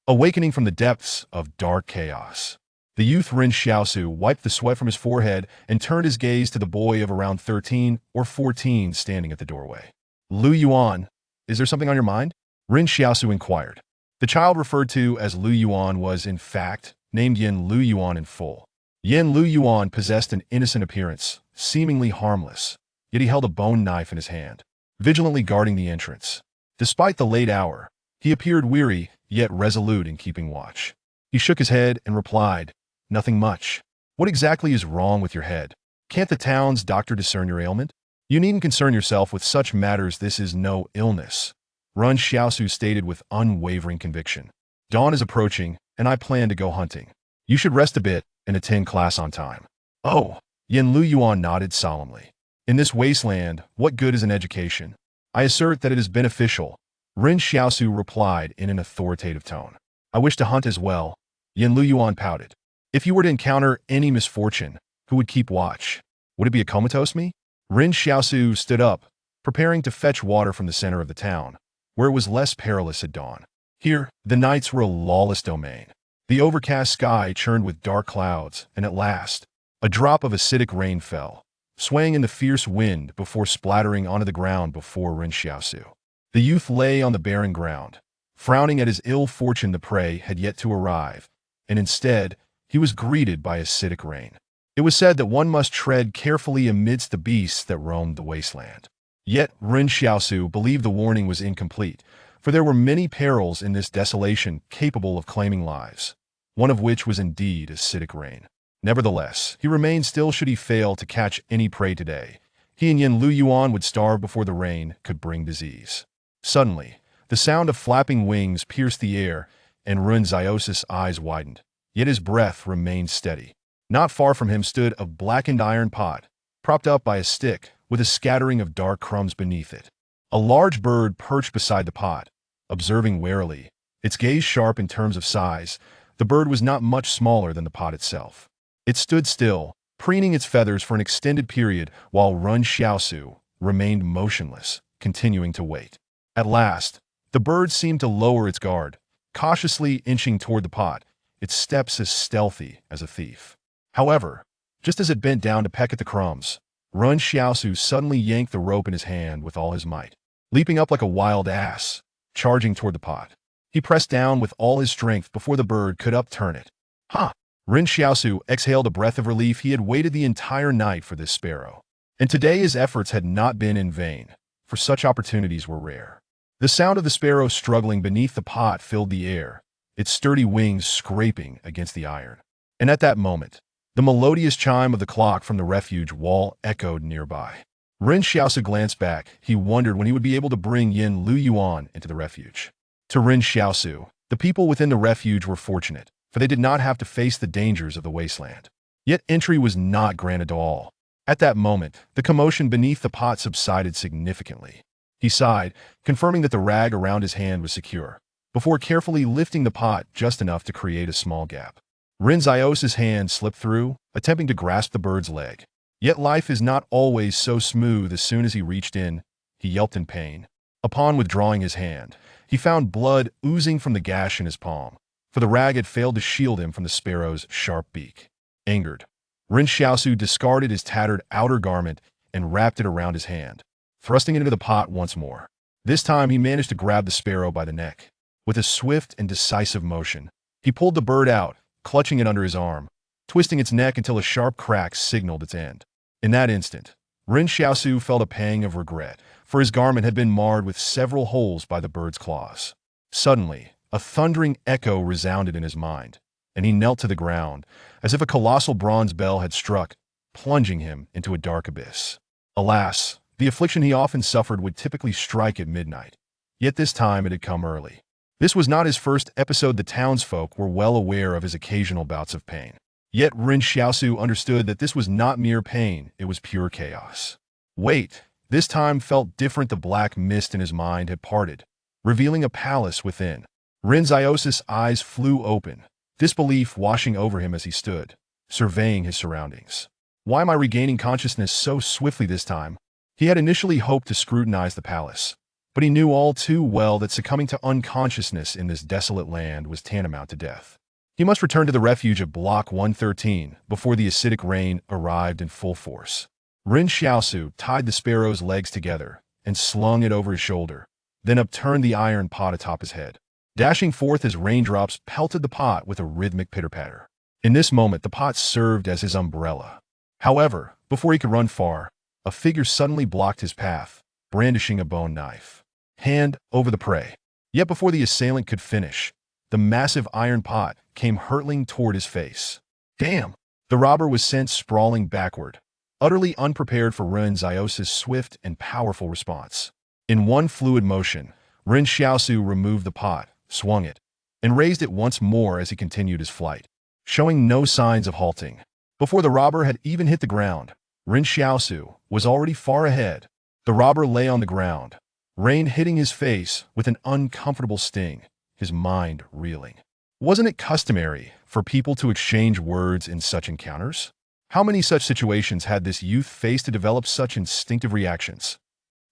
Awakening from the depths of dark chaos. The youth Ren Xiaosu wiped the sweat from his forehead and turned his gaze to the boy of around 13 or 14 standing at the doorway. Liuyuan, is there something on your mind? Ren Xiaosu inquired. The child referred to as Liuyuan was, in fact, named Yan Liuyuan in full. Yan Liuyuan possessed an innocent appearance, seemingly harmless, yet he held a bone knife in his hand, vigilantly guarding the entrance. Despite the late hour, he appeared weary, yet resolute in keeping watch. He shook his head and replied, "Nothing much. What exactly is wrong with your head? Can't the town's doctor discern your ailment? You needn't concern yourself with such matters. This is no illness," Ren Xiaosu stated with unwavering conviction. "Dawn is approaching, and I plan to go hunting. You should rest a bit and attend class on time." "Oh," Yan Liuyuan nodded solemnly. "In this wasteland, what good is an education? I assert that it is beneficial," Ren Xiaosu replied in an authoritative tone. "I wish to hunt as well," Yan Liuyuan pouted. "If you were to encounter any misfortune, who would keep watch? Would it be a comatose me?" Ren Xiaosu stood up, preparing to fetch water from the center of the town, where it was less perilous at dawn. Here, the nights were a lawless domain. The overcast sky churned with dark clouds, and at last, a drop of acidic rain fell, swaying in the fierce wind before splattering onto the ground before Ren Xiaosu. The youth lay on the barren ground, frowning at his ill fortune. The prey had yet to arrive, and instead, he was greeted by acidic rain. It was said that one must tread carefully amidst the beasts that roamed the wasteland. Yet Ren Xiaosu believed the warning was incomplete, for there were many perils in this desolation capable of claiming lives, one of which was indeed acidic rain. Nevertheless, he remained still. Should he fail to catch any prey today, he and Yan Liuyuan would starve before the rain could bring disease. Suddenly, the sound of flapping wings pierced the air, and Ren Xiaosu's eyes widened, yet his breath remained steady. Not far from him stood a blackened iron pot, propped up by a stick, with a scattering of dark crumbs beneath it. A large bird perched beside the pot, observing warily, its gaze sharp in terms of size. The bird was not much smaller than the pot itself. It stood still, preening its feathers for an extended period, while Ren Xiaosu remained motionless, continuing to wait. At last, the bird seemed to lower its guard, cautiously inching toward the pot, its steps as stealthy as a thief. However, just as it bent down to peck at the crumbs, Ren Xiaosu suddenly yanked the rope in his hand with all his might. Leaping up like a wild ass, charging toward the pot, he pressed down with all his strength before the bird could upturn it. "Ha!" Ren Xiaosu exhaled a breath of relief. He had waited the entire night for this sparrow, and today his efforts had not been in vain, for such opportunities were rare. The sound of the sparrow struggling beneath the pot filled the air, its sturdy wings scraping against the iron. And at that moment, the melodious chime of the clock from the refuge wall echoed nearby. Ren Xiaosu glanced back. He wondered when he would be able to bring Yan Liuyuan into the refuge. To Ren Xiaosu, the people within the refuge were fortunate, for they did not have to face the dangers of the wasteland. Yet entry was not granted to all. At that moment, the commotion beneath the pot subsided significantly. He sighed, confirming that the rag around his hand was secure, before carefully lifting the pot just enough to create a small gap. Ren Xiaosu's hand slipped through, attempting to grasp the bird's leg. Yet life is not always so smooth. As soon as he reached in, he yelped in pain. Upon withdrawing his hand, he found blood oozing from the gash in his palm, for the rag had failed to shield him from the sparrow's sharp beak. Angered, Ren Xiaosu discarded his tattered outer garment and wrapped it around his hand, thrusting it into the pot once more. This time he managed to grab the sparrow by the neck. With a swift and decisive motion, he pulled the bird out, clutching it under his arm, twisting its neck until a sharp crack signaled its end. In that instant, Ren Xiaosu felt a pang of regret, for his garment had been marred with several holes by the bird's claws. Suddenly, a thundering echo resounded in his mind, and he knelt to the ground, as if a colossal bronze bell had struck, plunging him into a dark abyss. Alas, the affliction he often suffered would typically strike at midnight, yet this time it had come early. This was not his first episode. The townsfolk were well aware of his occasional bouts of pain. Yet Ren Xiaosu understood that this was not mere pain, it was pure chaos. Wait, this time felt different. The black mist in his mind had parted, revealing a palace within. Ren Xiaosu's eyes flew open, disbelief washing over him as he stood, surveying his surroundings. Why am I regaining consciousness so swiftly this time? He had initially hoped to scrutinize the palace, but he knew all too well that succumbing to unconsciousness in this desolate land was tantamount to death. He must return to the refuge of Block 113 before the acidic rain arrived in full force. Ren Xiaosu tied the sparrow's legs together and slung it over his shoulder, then upturned the iron pot atop his head. Dashing forth as raindrops pelted the pot with a rhythmic pitter-patter. In this moment, the pot served as his umbrella. However, before he could run far, a figure suddenly blocked his path, brandishing a bone knife. Hand over the prey. Yet before the assailant could finish, the massive iron pot came hurtling toward his face. Damn! The robber was sent sprawling backward, utterly unprepared for Ren Xiaosu's swift and powerful response. In one fluid motion, Ren Xiaosu removed the pot, swung it, and raised it once more as he continued his flight, showing no signs of halting. Before the robber had even hit the ground, Ren Xiaosu was already far ahead. The robber lay on the ground, rain hitting his face with an uncomfortable sting, his mind reeling. Wasn't it customary for people to exchange words in such encounters? How many such situations had this youth faced to develop such instinctive reactions?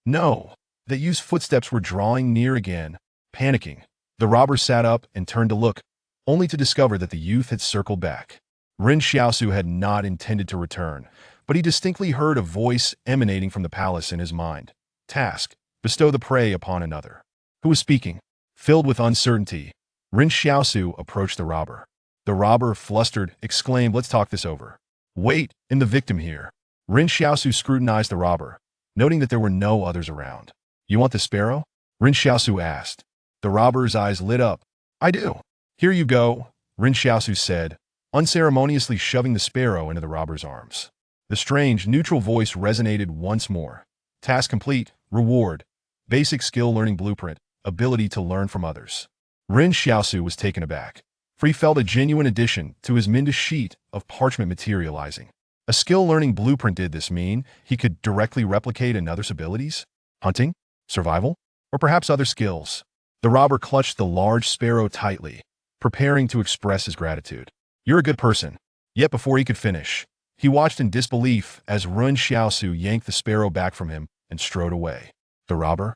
No, the youth's footsteps were drawing near again. Panicking, the robber sat up and turned to look, only to discover that the youth had circled back. Ren Xiaosu had not intended to return, but he distinctly heard a voice emanating from the palace in his mind. Task: bestow the prey upon another. Who was speaking? Filled with uncertainty, Ren Xiaosu approached the robber. The robber, flustered, exclaimed, "Let's talk this over." Wait, in the victim here. Ren Xiaosu scrutinized the robber, noting that there were no others around. You want the sparrow? Ren Xiaosu asked. The robber's eyes lit up. I do. Here you go, Ren Xiaosu said, unceremoniously shoving the sparrow into the robber's arms. The strange, neutral voice resonated once more. Task complete. Reward: basic skill learning blueprint, ability to learn from others. Ren Xiaosu was taken aback, for he felt a genuine addition to his Minda sheet of parchment materializing. A skill learning blueprint. Did this mean he could directly replicate another's abilities? Hunting? Survival? Or perhaps other skills? The robber clutched the large sparrow tightly, preparing to express his gratitude. You're a good person. Yet before he could finish, he watched in disbelief as Ren Xiaosu yanked the sparrow back from him and strode away. The robber?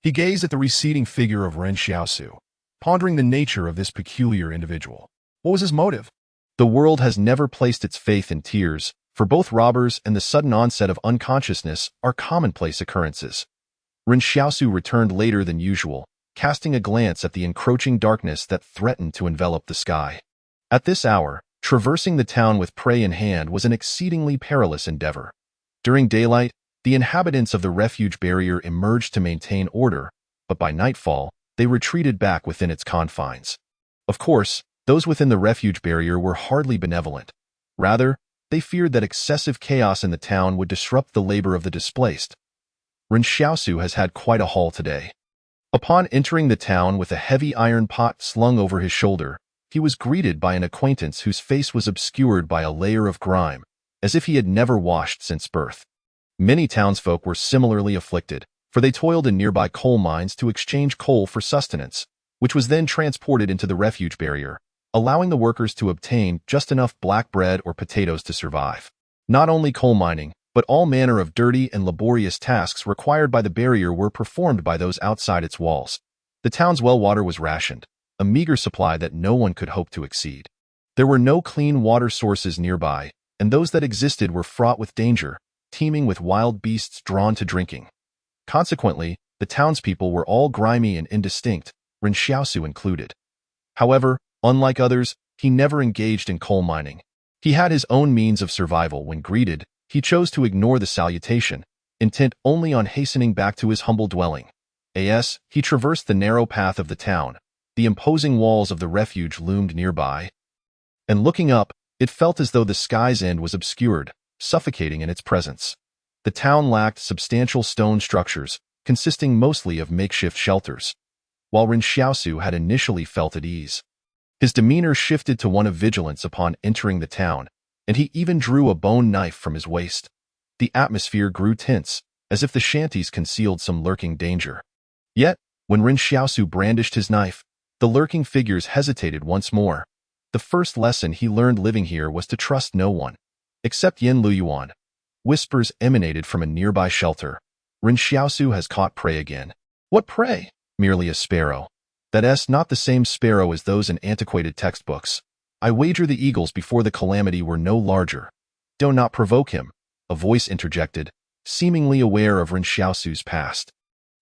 He gazed at the receding figure of Ren Xiaosu, pondering the nature of this peculiar individual. What was his motive? The world has never placed its faith in tears, for both robbers and the sudden onset of unconsciousness are commonplace occurrences. Ren Xiaosu returned later than usual, casting a glance at the encroaching darkness that threatened to envelop the sky. At this hour, traversing the town with prey in hand was an exceedingly perilous endeavor. During daylight, the inhabitants of the refuge barrier emerged to maintain order, but by nightfall, they retreated back within its confines. Of course, those within the refuge barrier were hardly benevolent. Rather, they feared that excessive chaos in the town would disrupt the labor of the displaced. Ren Xiaosu has had quite a haul today. Upon entering the town with a heavy iron pot slung over his shoulder, he was greeted by an acquaintance whose face was obscured by a layer of grime, as if he had never washed since birth. Many townsfolk were similarly afflicted, for they toiled in nearby coal mines to exchange coal for sustenance, which was then transported into the refuge barrier, allowing the workers to obtain just enough black bread or potatoes to survive. Not only coal mining, but all manner of dirty and laborious tasks required by the barrier were performed by those outside its walls. The town's well water was rationed, a meager supply that no one could hope to exceed. There were no clean water sources nearby, and those that existed were fraught with danger, teeming with wild beasts drawn to drinking. Consequently, the townspeople were all grimy and indistinct, Ren Xiaosu included. However, unlike others, he never engaged in coal mining. He had his own means of survival. When greeted, he chose to ignore the salutation, intent only on hastening back to his humble dwelling. As he traversed the narrow path of the town, the imposing walls of the refuge loomed nearby, and looking up, it felt as though the sky's end was obscured, suffocating in its presence. The town lacked substantial stone structures, consisting mostly of makeshift shelters. While Ren Xiaosu had initially felt at ease, his demeanor shifted to one of vigilance upon entering the town, and he even drew a bone knife from his waist. The atmosphere grew tense, as if the shanties concealed some lurking danger. Yet, when Ren Xiaosu brandished his knife, the lurking figures hesitated once more. The first lesson he learned living here was to trust no one, except Yan Liuyuan. Whispers emanated from a nearby shelter. Ren Xiaosu has caught prey again. What prey? Merely a sparrow. That's not the same sparrow as those in antiquated textbooks. I wager the eagles before the calamity were no larger. Do not provoke him, a voice interjected, seemingly aware of Ren Xiaosu's past.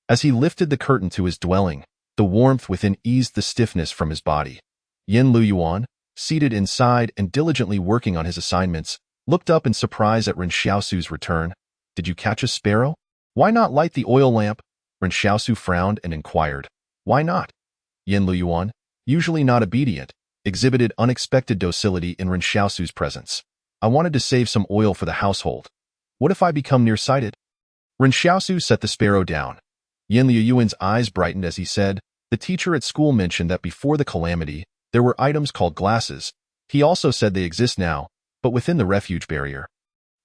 As he lifted the curtain to his dwelling, the warmth within eased the stiffness from his body. Yan Liuyuan, seated inside and diligently working on his assignments, looked up in surprise at Ren Xiaosu's return. Did you catch a sparrow? Why not light the oil lamp? Ren Xiaosu frowned and inquired. Why not? Yan Liuyuan, usually not obedient, exhibited unexpected docility in Ren Xiaosu's presence. I wanted to save some oil for the household. What if I become nearsighted? Ren Xiaosu set the sparrow down. Yan Liuyuan's eyes brightened as he said, the teacher at school mentioned that before the calamity, there were items called glasses. He also said they exist now, but within the refuge barrier.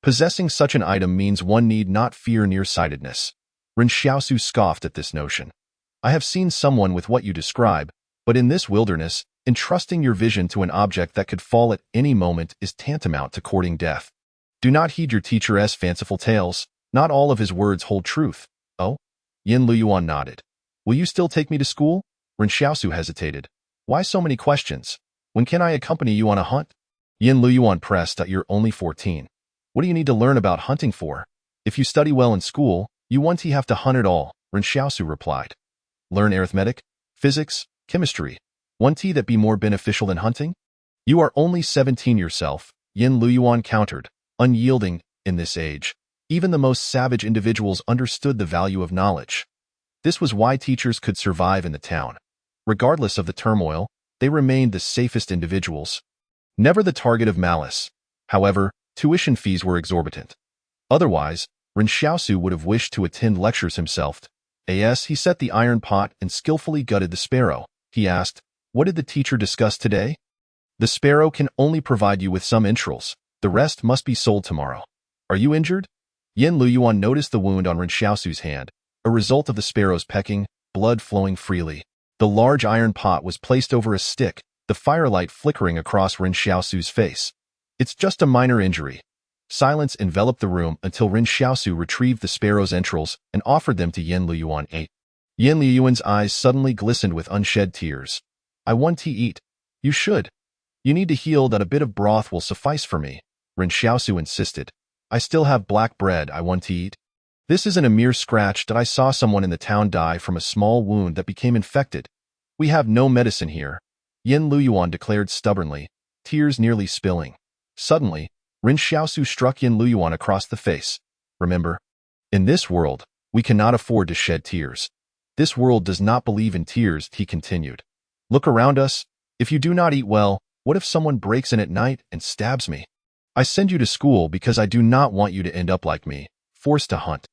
Possessing such an item means one need not fear nearsightedness. Ren Xiaosu scoffed at this notion. I have seen someone with what you describe, but in this wilderness, entrusting your vision to an object that could fall at any moment is tantamount to courting death. Do not heed your teacher's fanciful tales. Not all of his words hold truth. Oh? Yan Liuyuan nodded. Will you still take me to school? Ren Xiaosu hesitated. Why so many questions? When can I accompany you on a hunt? Yan Liuyuan pressed. You're only 14. What do you need to learn about hunting for? If you study well in school, you won't have to hunt at all, Ren Xiaosu replied. Learn arithmetic, physics, chemistry. Won't that be more beneficial than hunting? You are only 17 yourself, Yan Liuyuan countered, unyielding. In this age, even the most savage individuals understood the value of knowledge. This was why teachers could survive in the town. Regardless of the turmoil, they remained the safest individuals. Never the target of malice. However, tuition fees were exorbitant. Otherwise, Ren Xiaosu would have wished to attend lectures himself. As he set the iron pot and skillfully gutted the sparrow, he asked, what did the teacher discuss today? The sparrow can only provide you with some entrails. The rest must be sold tomorrow. Are you injured? Yan Liuyuan noticed the wound on Ren Xiaosu's hand, a result of the sparrow's pecking, blood flowing freely. The large iron pot was placed over a stick, the firelight flickering across Ren Xiaosu's face. It's just a minor injury. Silence enveloped the room until Ren Xiaosu retrieved the sparrow's entrails and offered them to Yan Liuyuan. Yan Liuyuan's eyes suddenly glistened with unshed tears. I want to eat. You should. You need to heal. That a bit of broth will suffice for me, Ren Xiaosu insisted. I still have black bread I want to eat. This isn't a mere scratch. That I saw someone in the town die from a small wound that became infected. We have no medicine here, Yan Liuyuan declared stubbornly, tears nearly spilling. Suddenly, Ren Xiaosu struck Yan Liuyuan across the face. Remember, in this world, we cannot afford to shed tears. This world does not believe in tears, he continued. Look around us. If you do not eat well, what if someone breaks in at night and stabs me? I send you to school because I do not want you to end up like me, forced to hunt.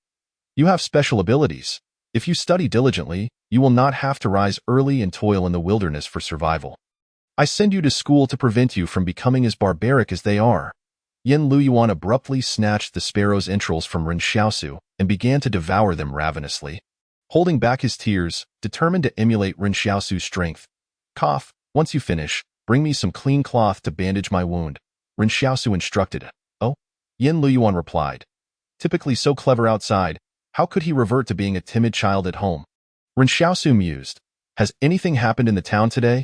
You have special abilities. If you study diligently, you will not have to rise early and toil in the wilderness for survival. I send you to school to prevent you from becoming as barbaric as they are. Yan Liuyuan abruptly snatched the sparrow's entrails from Ren Xiaosu and began to devour them ravenously. Holding back his tears, determined to emulate Ren Xiaosu's strength. Cough, once you finish, bring me some clean cloth to bandage my wound, Ren Xiaosu instructed. Oh? Yan Liuyuan replied. Typically so clever outside, how could he revert to being a timid child at home? Ren Xiaosu mused. Has anything happened in the town today?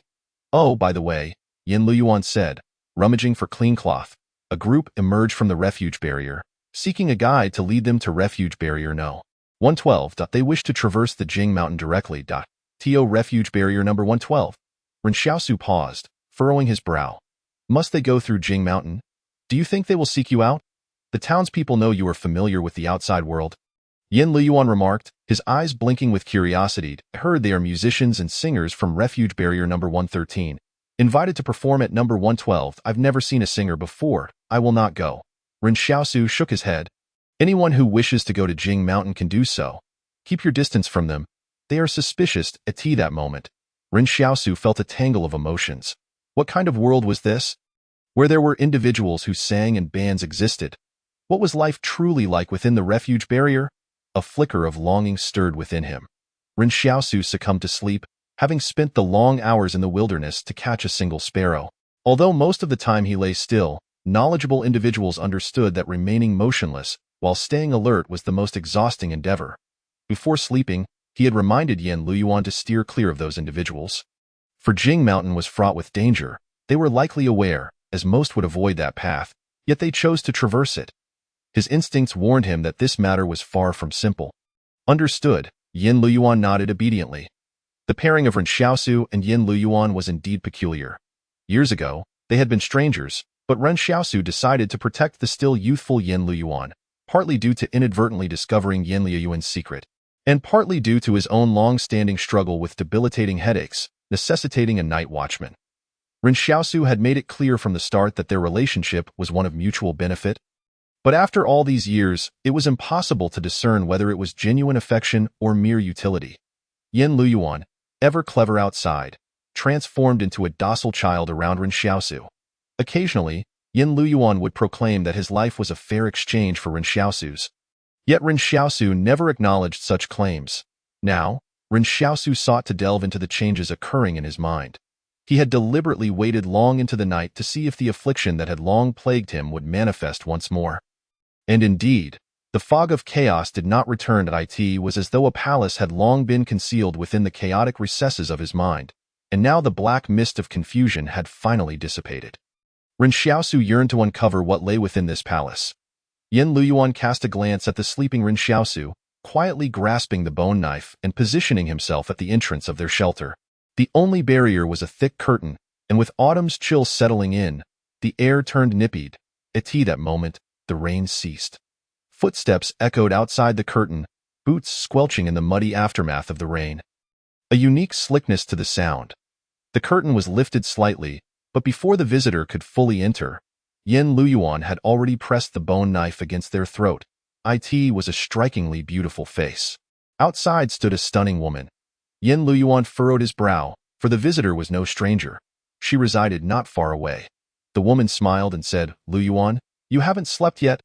Oh, by the way, Yan Liuyuan said, rummaging for clean cloth. A group emerged from the refuge barrier, seeking a guide to lead them to refuge barrier No. 112. They wish to traverse the Jing Mountain directly. To refuge barrier number 112. Ren Xiaosu paused, furrowing his brow. Must they go through Jing Mountain? Do you think they will seek you out? The townspeople know you are familiar with the outside world. Yan Liuyuan remarked, his eyes blinking with curiosity. I heard they are musicians and singers from refuge barrier number 113. Invited to perform at number 112. I've never seen a singer before. I will not go. Ren Xiaosu shook his head. Anyone who wishes to go to Jing Mountain can do so. Keep your distance from them. They are suspicious. At that moment, Ren Xiaosu felt a tangle of emotions. What kind of world was this? Where there were individuals who sang and bands existed. What was life truly like within the refuge barrier? A flicker of longing stirred within him. Ren Xiaosu succumbed to sleep, having spent the long hours in the wilderness to catch a single sparrow. Although most of the time he lay still, knowledgeable individuals understood that remaining motionless while staying alert was the most exhausting endeavor. Before sleeping, He had reminded Yan Liuyuan to steer clear of those individuals. For Jing Mountain was fraught with danger. They were likely aware, as most would avoid that path, yet they chose to traverse it. His instincts warned him that this matter was far from simple. Understood, Yan Liuyuan nodded obediently. The pairing of Ren Xiaosu and Yan Liuyuan was indeed peculiar. Years ago, they had been strangers, but Ren Xiaosu decided to protect the still youthful Yan Liuyuan, partly due to inadvertently discovering Yan Liuyuan's secret, and partly due to his own long-standing struggle with debilitating headaches, necessitating a night watchman. Ren Xiaosu had made it clear from the start that their relationship was one of mutual benefit. But after all these years, it was impossible to discern whether it was genuine affection or mere utility. Yan Liuyuan, ever clever outside, transformed into a docile child around Ren Xiaosu. Occasionally, Yan Liuyuan would proclaim that his life was a fair exchange for Ren Xiaosu's. Yet Ren Xiaosu never acknowledged such claims. Now, Ren Xiaosu sought to delve into the changes occurring in his mind. He had deliberately waited long into the night to see if the affliction that had long plagued him would manifest once more. And indeed, the fog of chaos did not return at it was as though a palace had long been concealed within the chaotic recesses of his mind, and now the black mist of confusion had finally dissipated. Ren Xiaosu yearned to uncover what lay within this palace. Yan Liuyuan cast a glance at the sleeping Ren Xiaosu, quietly grasping the bone knife and positioning himself at the entrance of their shelter. The only barrier was a thick curtain, and with autumn's chill settling in, the air turned nipped. At that moment, the rain ceased. Footsteps echoed outside the curtain, boots squelching in the muddy aftermath of the rain. A unique slickness to the sound. The curtain was lifted slightly, but before the visitor could fully enter, Yan Liuyuan had already pressed the bone knife against their throat. It was a strikingly beautiful face. Outside stood a stunning woman. Yan Liuyuan furrowed his brow, for the visitor was no stranger. She resided not far away. The woman smiled and said, "Liuyuan, you haven't slept yet?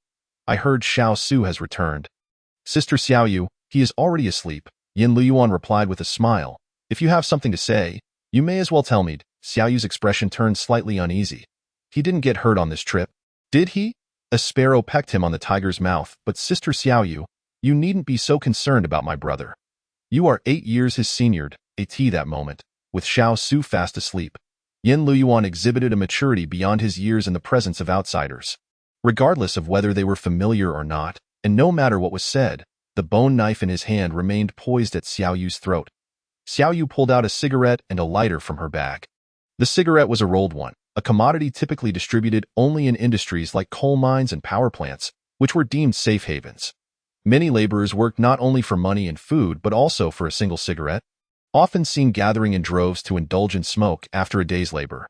I heard Xiao Su has returned." "Sister Xiaoyu, he is already asleep," Yan Liuyuan replied with a smile. "If you have something to say, you may as well tell me." Xiaoyu's expression turned slightly uneasy. "He didn't get hurt on this trip, did he?" A sparrow pecked him on the tiger's mouth. "But Sister Xiaoyu, you needn't be so concerned about my brother. You are 8 years his senior." At that moment, with Xiao Su fast asleep, Yan Liuyuan exhibited a maturity beyond his years in the presence of outsiders. Regardless of whether they were familiar or not, and no matter what was said, the bone knife in his hand remained poised at Xiaoyu's throat. Xiaoyu pulled out a cigarette and a lighter from her bag. The cigarette was a rolled one, a commodity typically distributed only in industries like coal mines and power plants, which were deemed safe havens. Many laborers worked not only for money and food but also for a single cigarette, often seen gathering in droves to indulge in smoke after a day's labor.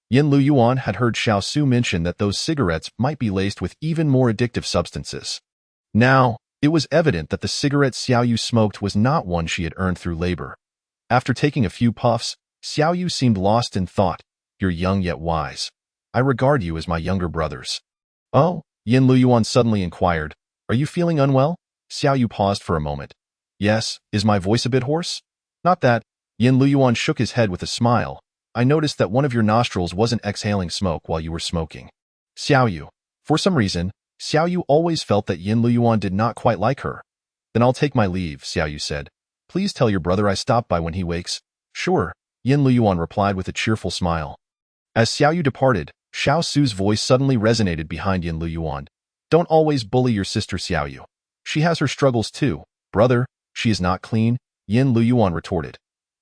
Yan Liuyuan had heard Xiao Su mention that those cigarettes might be laced with even more addictive substances. Now, it was evident that the cigarette Xiaoyu smoked was not one she had earned through labor. After taking a few puffs, Xiaoyu seemed lost in thought. "You're young yet wise. I regard you as my younger brothers." "Oh?" Yan Liuyuan suddenly inquired. "Are you feeling unwell?" Xiaoyu paused for a moment. "Yes, is my voice a bit hoarse?" "Not that." Yan Liuyuan shook his head with a smile. "I noticed that one of your nostrils wasn't exhaling smoke while you were smoking." Xiaoyu. For some reason, Xiaoyu always felt that Yan Liuyuan did not quite like her. "Then I'll take my leave," Xiaoyu said. "Please tell your brother I stopped by when he wakes." "Sure," Yan Liuyuan replied with a cheerful smile. As Xiaoyu departed, Xiao Su's voice suddenly resonated behind Yan Liuyuan. "Don't always bully your sister Xiaoyu. She has her struggles too." "Brother, she is not clean," Yan Liuyuan retorted.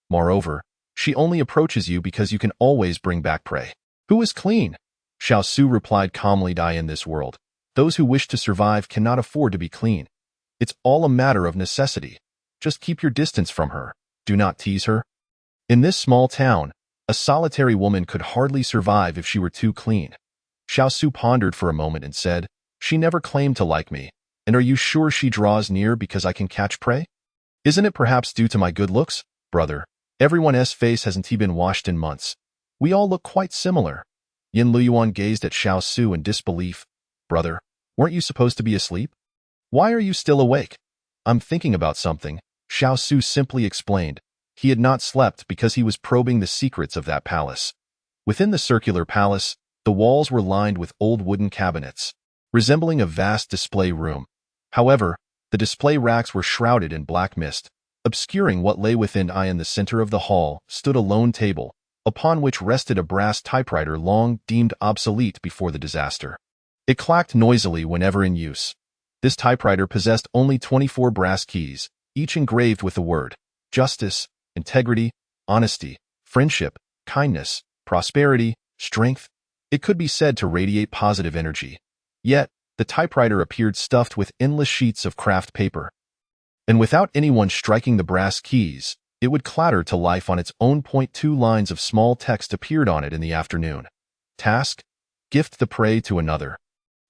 "Moreover, she only approaches you because you can always bring back prey." "Who is clean?" Xiao Su replied calmly. "Die in this world. Those who wish to survive cannot afford to be clean. It's all a matter of necessity. Just keep your distance from her. Do not tease her." In this small town, a solitary woman could hardly survive if she were too clean. Xiao Su pondered for a moment and said, "She never claimed to like me. And are you sure she draws near because I can catch prey? Isn't it perhaps due to my good looks?" "Brother, everyone's face hasn't been washed in months. We all look quite similar." Yan Liuyuan gazed at Xiao Su in disbelief. "Brother, weren't you supposed to be asleep? Why are you still awake?" "I'm thinking about something," Xiao Su simply explained. He had not slept because he was probing the secrets of that palace. Within the circular palace, the walls were lined with old wooden cabinets, resembling a vast display room. However, the display racks were shrouded in black mist. Obscuring what lay within, in the center of the hall stood a lone table, upon which rested a brass typewriter long deemed obsolete before the disaster. It clacked noisily whenever in use. This typewriter possessed only 24 brass keys, each engraved with the word justice, integrity, honesty, friendship, kindness, prosperity, strength. It could be said to radiate positive energy. Yet, the typewriter appeared stuffed with endless sheets of craft paper. And without anyone striking the brass keys, it would clatter to life on its own. 2 lines of small text appeared on it in the afternoon. Task: gift the prey to another.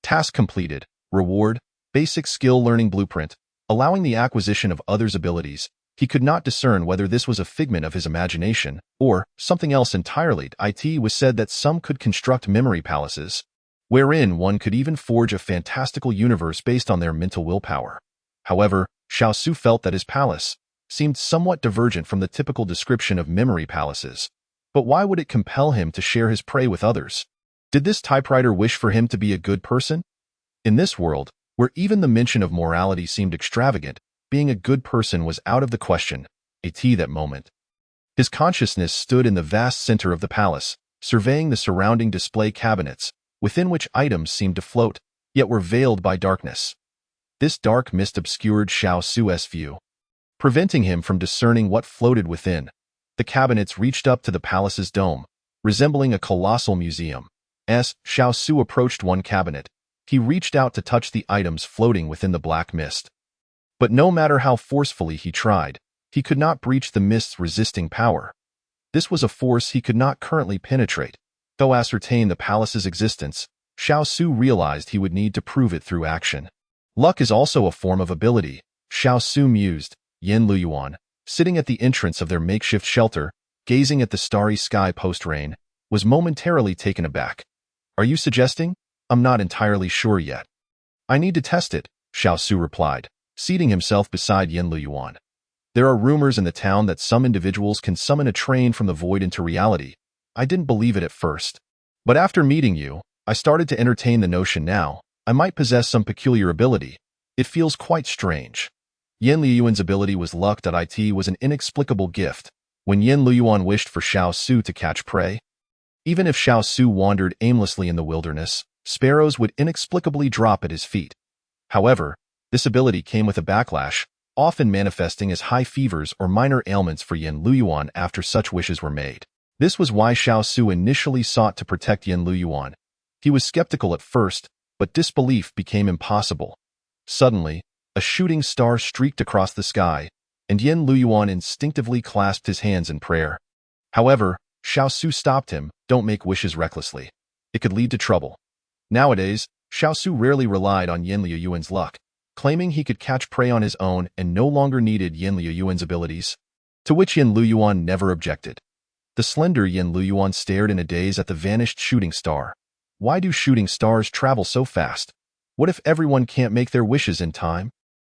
Task completed. Reward: basic skill learning blueprint, allowing the acquisition of others' abilities. He could not discern whether this was a figment of his imagination or something else entirely. It was said that some could construct memory palaces, wherein one could even forge a fantastical universe based on their mental willpower. However, Xiaosu felt that his palace seemed somewhat divergent from the typical description of memory palaces. But why would it compel him to share his prey with others? Did this typewriter wish for him to be a good person? In this world, where even the mention of morality seemed extravagant, being a good person was out of the question. That moment. His consciousness stood in the vast center of the palace, surveying the surrounding display cabinets, within which items seemed to float, yet were veiled by darkness. This dark mist obscured Xiaosu's view, preventing him from discerning what floated within. The cabinets reached up to the palace's dome, resembling a colossal museum. As Xiaosu approached one cabinet, he reached out to touch the items floating within the black mist. But no matter how forcefully he tried, he could not breach the mist's resisting power. This was a force he could not currently penetrate. Though ascertain the palace's existence, Xiaosu realized he would need to prove it through action. Luck is also a form of ability, Xiaosu mused. Yan Liuyuan, sitting at the entrance of their makeshift shelter, gazing at the starry sky post-rain, was momentarily taken aback. Are you suggesting? I'm not entirely sure yet. I need to test it, Xiaosu replied, seating himself beside Yan Liuyuan. There are rumors in the town that some individuals can summon a train from the void into reality. I didn't believe it at first. But after meeting you, I started to entertain the notion now. I might possess some peculiar ability. It feels quite strange. Yan Liuyuan's ability was luck. It was an inexplicable gift. When Yan Liuyuan wished for Xiaosu to catch prey, even if Xiaosu wandered aimlessly in the wilderness, sparrows would inexplicably drop at his feet. However, this ability came with a backlash, often manifesting as high fevers or minor ailments for Yan Liuyuan after such wishes were made. This was why Xiaosu initially sought to protect Yan Liuyuan. He was skeptical at first, but disbelief became impossible. Suddenly, a shooting star streaked across the sky, and Yan Liuyuan instinctively clasped his hands in prayer. However, Xiaosu stopped him. Don't make wishes recklessly. It could lead to trouble. Nowadays, Xiaosu rarely relied on Yan Liuyuan's luck, claiming he could catch prey on his own and no longer needed Yan Liuyuan's abilities, to which Yan Liuyuan never objected. The slender Yan Liuyuan stared in a daze at the vanished shooting star. Why do shooting stars travel so fast? What if everyone can't make their wishes in time?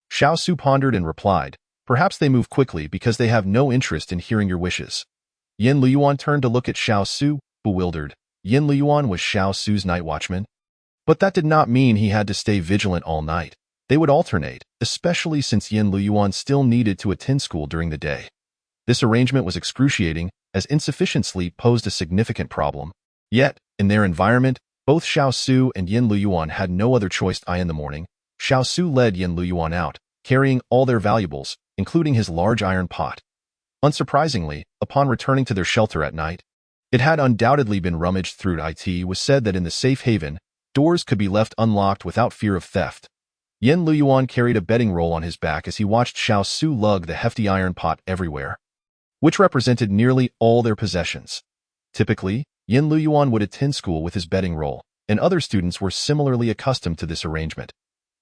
Xiaosu pondered and replied, perhaps they move quickly because they have no interest in hearing your wishes. Yan Liuyuan turned to look at Xiaosu, bewildered. Yan Liuyuan was Xiaosu's night watchman. But that did not mean he had to stay vigilant all night. They would alternate, especially since Yan Liuyuan still needed to attend school during the day. This arrangement was excruciating, as insufficient sleep posed a significant problem. Yet, in their environment, both Xiaosu and Yan Liuyuan had no other choice. In the morning, Xiaosu led Yan Liuyuan out, carrying all their valuables, including his large iron pot. Unsurprisingly, upon returning to their shelter at night, it had undoubtedly been rummaged through. It was said that in the safe haven, doors could be left unlocked without fear of theft. Yan Liuyuan carried a bedding roll on his back as he watched Xiaosu lug the hefty iron pot everywhere, which represented nearly all their possessions. Typically, Yan Liuyuan would attend school with his bedding roll, and other students were similarly accustomed to this arrangement.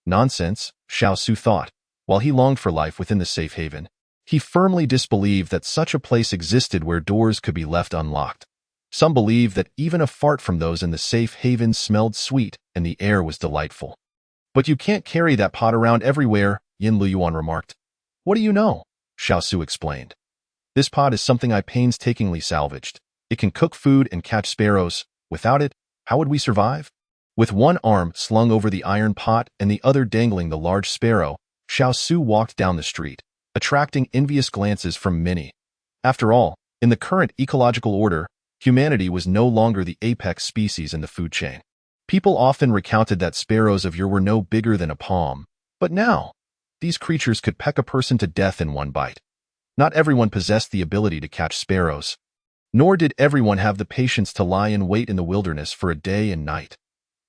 Nonsense, Xiaosu thought. While he longed for life within the safe haven, he firmly disbelieved that such a place existed where doors could be left unlocked. Some believed that even a fart from those in the safe haven smelled sweet and the air was delightful. But you can't carry that pot around everywhere, Yan Liuyuan remarked. What do you know? Xiaosu explained. This pot is something I painstakingly salvaged. It can cook food and catch sparrows. Without it, how would we survive? With one arm slung over the iron pot and the other dangling the large sparrow, Xiaosu walked down the street, attracting envious glances from many. After all, in the current ecological order, humanity was no longer the apex species in the food chain. People often recounted that sparrows of yore were no bigger than a palm, but now, these creatures could peck a person to death in one bite. Not everyone possessed the ability to catch sparrows, nor did everyone have the patience to lie in wait in the wilderness for a day and night.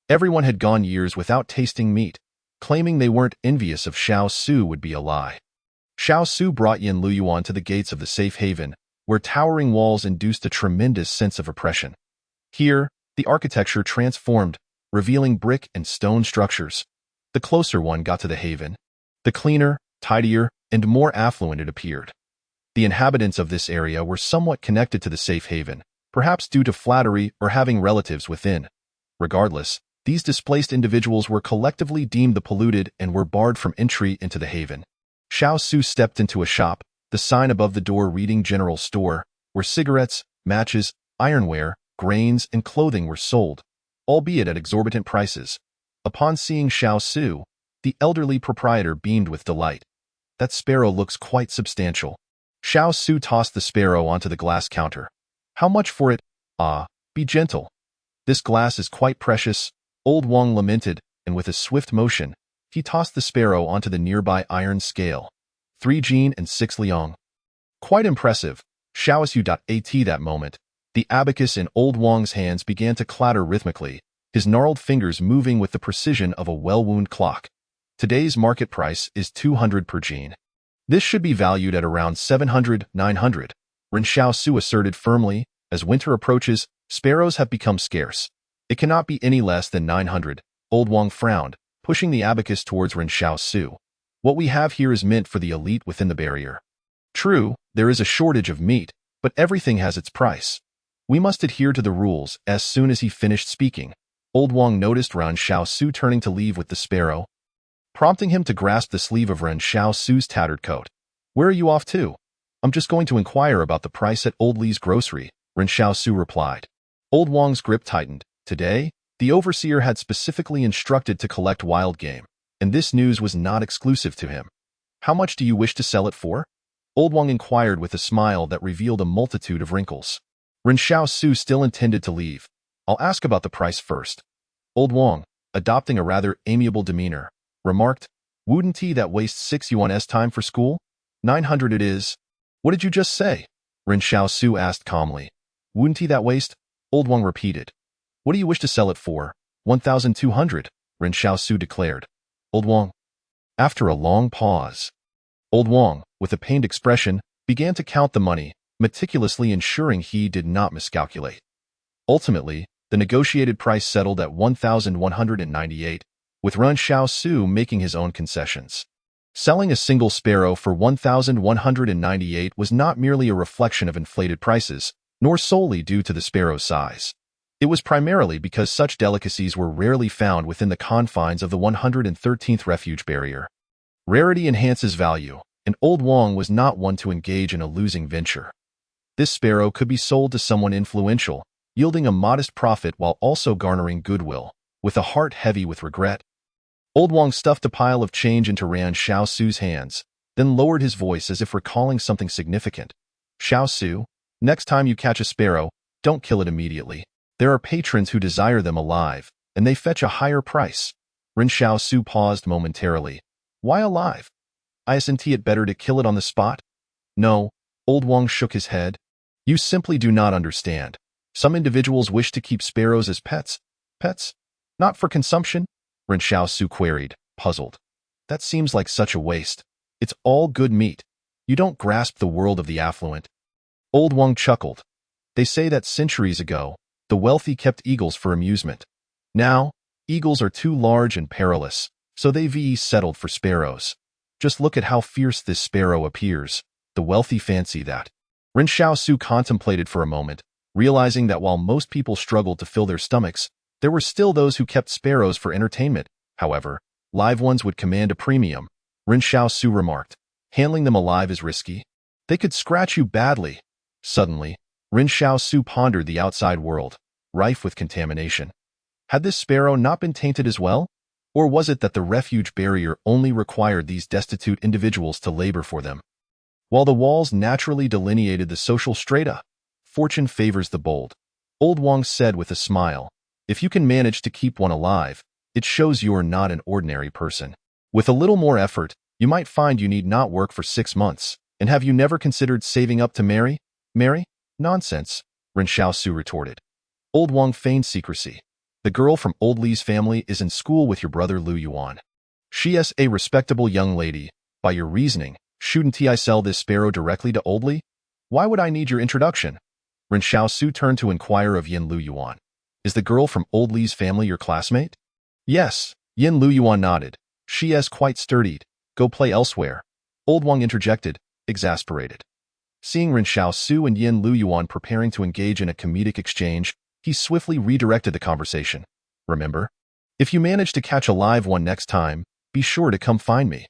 Everyone had gone years without tasting meat. Claiming they weren't envious of Xiao Su would be a lie. Xiao Su brought Yan Liuyuan to the gates of the safe haven, where towering walls induced a tremendous sense of oppression. Here, the architecture transformed, revealing brick and stone structures. The closer one got to the haven, the cleaner, tidier, and more affluent it appeared. The inhabitants of this area were somewhat connected to the safe haven, perhaps due to flattery or having relatives within. Regardless, these displaced individuals were collectively deemed the polluted and were barred from entry into the haven. Xiao Su stepped into a shop, the sign above the door reading General Store, where cigarettes, matches, ironware, grains, and clothing were sold, albeit at exorbitant prices. Upon seeing Xiao Su, the elderly proprietor beamed with delight. That sparrow looks quite substantial. Xiao Su tossed the sparrow onto the glass counter. How much for it? Ah, be gentle. This glass is quite precious, Old Wang lamented, and with a swift motion, he tossed the sparrow onto the nearby iron scale. 3 Jin and 6 Liang. Quite impressive. Xiaosu.at that moment, the abacus in Old Wang's hands began to clatter rhythmically, his gnarled fingers moving with the precision of a well-wound clock. Today's market price is 200 per Jin. This should be valued at around 700, 900. Ren Xiaosu asserted firmly, as winter approaches, sparrows have become scarce. It cannot be any less than 900. Old Wang frowned, pushing the abacus towards Ren Xiaosu. What we have here is meant for the elite within the barrier. True, there is a shortage of meat, but everything has its price. We must adhere to the rules. As soon as he finished speaking, Old Wang noticed Ren Xiaosu turning to leave with the sparrow, prompting him to grasp the sleeve of Ren Xiaosu's tattered coat. Where are you off to? I'm just going to inquire about the price at Old Li's grocery, Ren Xiaosu replied. Old Wang's grip tightened. Today, the overseer had specifically instructed to collect wild game, and this news was not exclusive to him. How much do you wish to sell it for? Old Wang inquired with a smile that revealed a multitude of wrinkles. Ren Xiaosu still intended to leave. I'll ask about the price first. Old Wang, adopting a rather amiable demeanor, remarked, wouldn't he that waste 6 yuan's time for school? 900 it is. What did you just say? Ren Xiaosu asked calmly. Wouldn't he that waste? Old Wang repeated. What do you wish to sell it for? 1,200, Ren Xiaosu declared. Old Wang. After a long pause, Old Wang, with a pained expression, began to count the money, meticulously ensuring he did not miscalculate. Ultimately, the negotiated price settled at 1,198, with Ren Xiaosu making his own concessions. Selling a single sparrow for 1,198 was not merely a reflection of inflated prices, nor solely due to the sparrow's size. It was primarily because such delicacies were rarely found within the confines of the 113th Refuge barrier. Rarity enhances value, and Old Wang was not one to engage in a losing venture. This sparrow could be sold to someone influential, yielding a modest profit while also garnering goodwill, with a heart heavy with regret. Old Wang stuffed a pile of change into Ren Xiaosu's hands, then lowered his voice as if recalling something significant. Xiaosu, next time you catch a sparrow, don't kill it immediately. There are patrons who desire them alive, and they fetch a higher price. Ren Xiaosu paused momentarily. Why alive? Isn't it better to kill it on the spot? No, Old Wang shook his head. You simply do not understand. Some individuals wish to keep sparrows as pets. Pets? Not for consumption? Ren Xiaosu queried, puzzled. That seems like such a waste. It's all good meat. You don't grasp the world of the affluent. Old Wang chuckled. They say that centuries ago, the wealthy kept eagles for amusement. Now, eagles are too large and perilous, so they've settled for sparrows. Just look at how fierce this sparrow appears. The wealthy fancy that. Ren Xiaosu contemplated for a moment, realizing that while most people struggled to fill their stomachs, there were still those who kept sparrows for entertainment. However, live ones would command a premium. Ren Xiaosu remarked. Handling them alive is risky. They could scratch you badly. Suddenly, Ren Xiaosu pondered the outside world, rife with contamination. Had this sparrow not been tainted as well? Or was it that the refuge barrier only required these destitute individuals to labor for them? While the walls naturally delineated the social strata, fortune favors the bold. Old Wang said with a smile, if you can manage to keep one alive, it shows you are not an ordinary person. With a little more effort, you might find you need not work for 6 months. And have you never considered saving up to marry? Marry? Nonsense, Ren Xiaosu retorted. Old Wang feigned secrecy. The girl from Old Li's family is in school with your brother Liuyuan. She is a respectable young lady. By your reasoning, shouldn't I sell this sparrow directly to Old Li? Why would I need your introduction? Ren Xiaosu turned to inquire of Yan Liuyuan. Is the girl from Old Li's family your classmate? Yes, Yan Liuyuan nodded. She is quite sturdy. Go play elsewhere. Old Wang interjected, exasperated. Seeing Ren Xiaosu and Yan Liuyuan preparing to engage in a comedic exchange, he swiftly redirected the conversation. Remember? If you manage to catch a live one next time, be sure to come find me.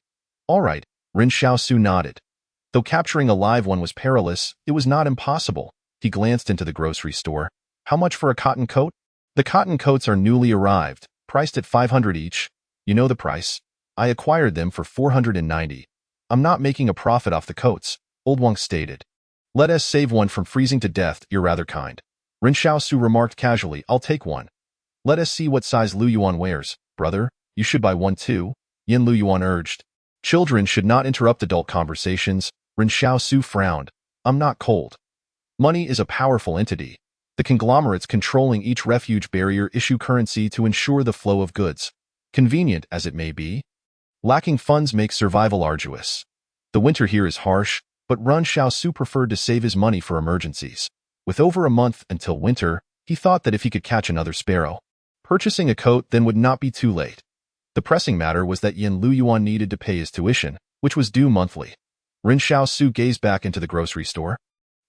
All right, Ren Xiaosu nodded. Though capturing a live one was perilous, it was not impossible. He glanced into the grocery store. How much for a cotton coat? The cotton coats are newly arrived, priced at 500 each. You know the price. I acquired them for 490. I'm not making a profit off the coats, Old Wang stated. Let us save one from freezing to death, you're rather kind. Ren Xiaosu remarked casually, I'll take one. Let us see what size Liuyuan wears. Brother, you should buy one too, Yan Liuyuan urged. Children should not interrupt adult conversations. Ren Xiaosu frowned. I'm not cold. Money is a powerful entity. The conglomerates controlling each refuge barrier issue currency to ensure the flow of goods. Convenient as it may be, lacking funds makes survival arduous. The winter here is harsh, but Ren Xiaosu preferred to save his money for emergencies. With over a month until winter, he thought that if he could catch another sparrow, purchasing a coat then would not be too late. The pressing matter was that Yan Liuyuan needed to pay his tuition, which was due monthly. Ren Xiaosu gazed back into the grocery store,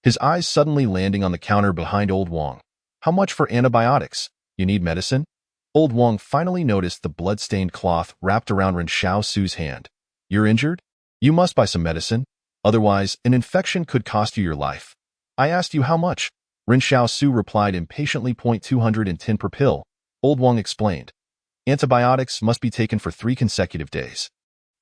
his eyes suddenly landing on the counter behind Old Wang. How much for antibiotics? You need medicine? Old Wang finally noticed the blood-stained cloth wrapped around Ren Xiaosu's hand. You're injured? You must buy some medicine. Otherwise, an infection could cost you your life. I asked you how much. Ren Xiaosu replied impatiently. 210 per pill. Old Wang explained. Antibiotics must be taken for 3 consecutive days.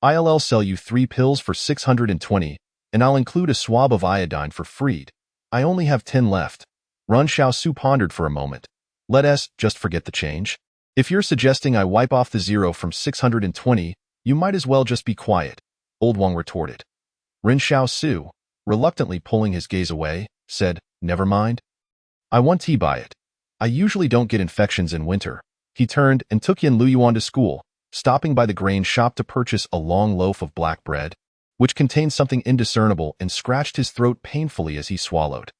I'll sell you 3 pills for 620, and I'll include a swab of iodine for free. I only have 10 left. Ren Xiaosu pondered for a moment. Let us just forget the change. If you're suggesting I wipe off the 0 from 620, you might as well just be quiet, Old Wang retorted. Ren Xiaosu, reluctantly pulling his gaze away, said, never mind. I want tea by it. I usually don't get infections in winter. He turned and took Yan Liuyuan to school, stopping by the grain shop to purchase a long loaf of black bread, which contained something indiscernible, and scratched his throat painfully as he swallowed.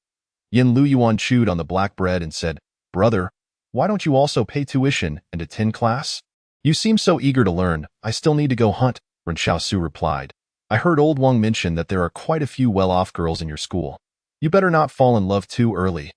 Yan Liuyuan chewed on the black bread and said, Brother, why don't you also pay tuition and attend class? You seem so eager to learn. I still need to go hunt, Ren Xiaosu replied. I heard Old Wang mention that there are quite a few well-off girls in your school. You better not fall in love too early.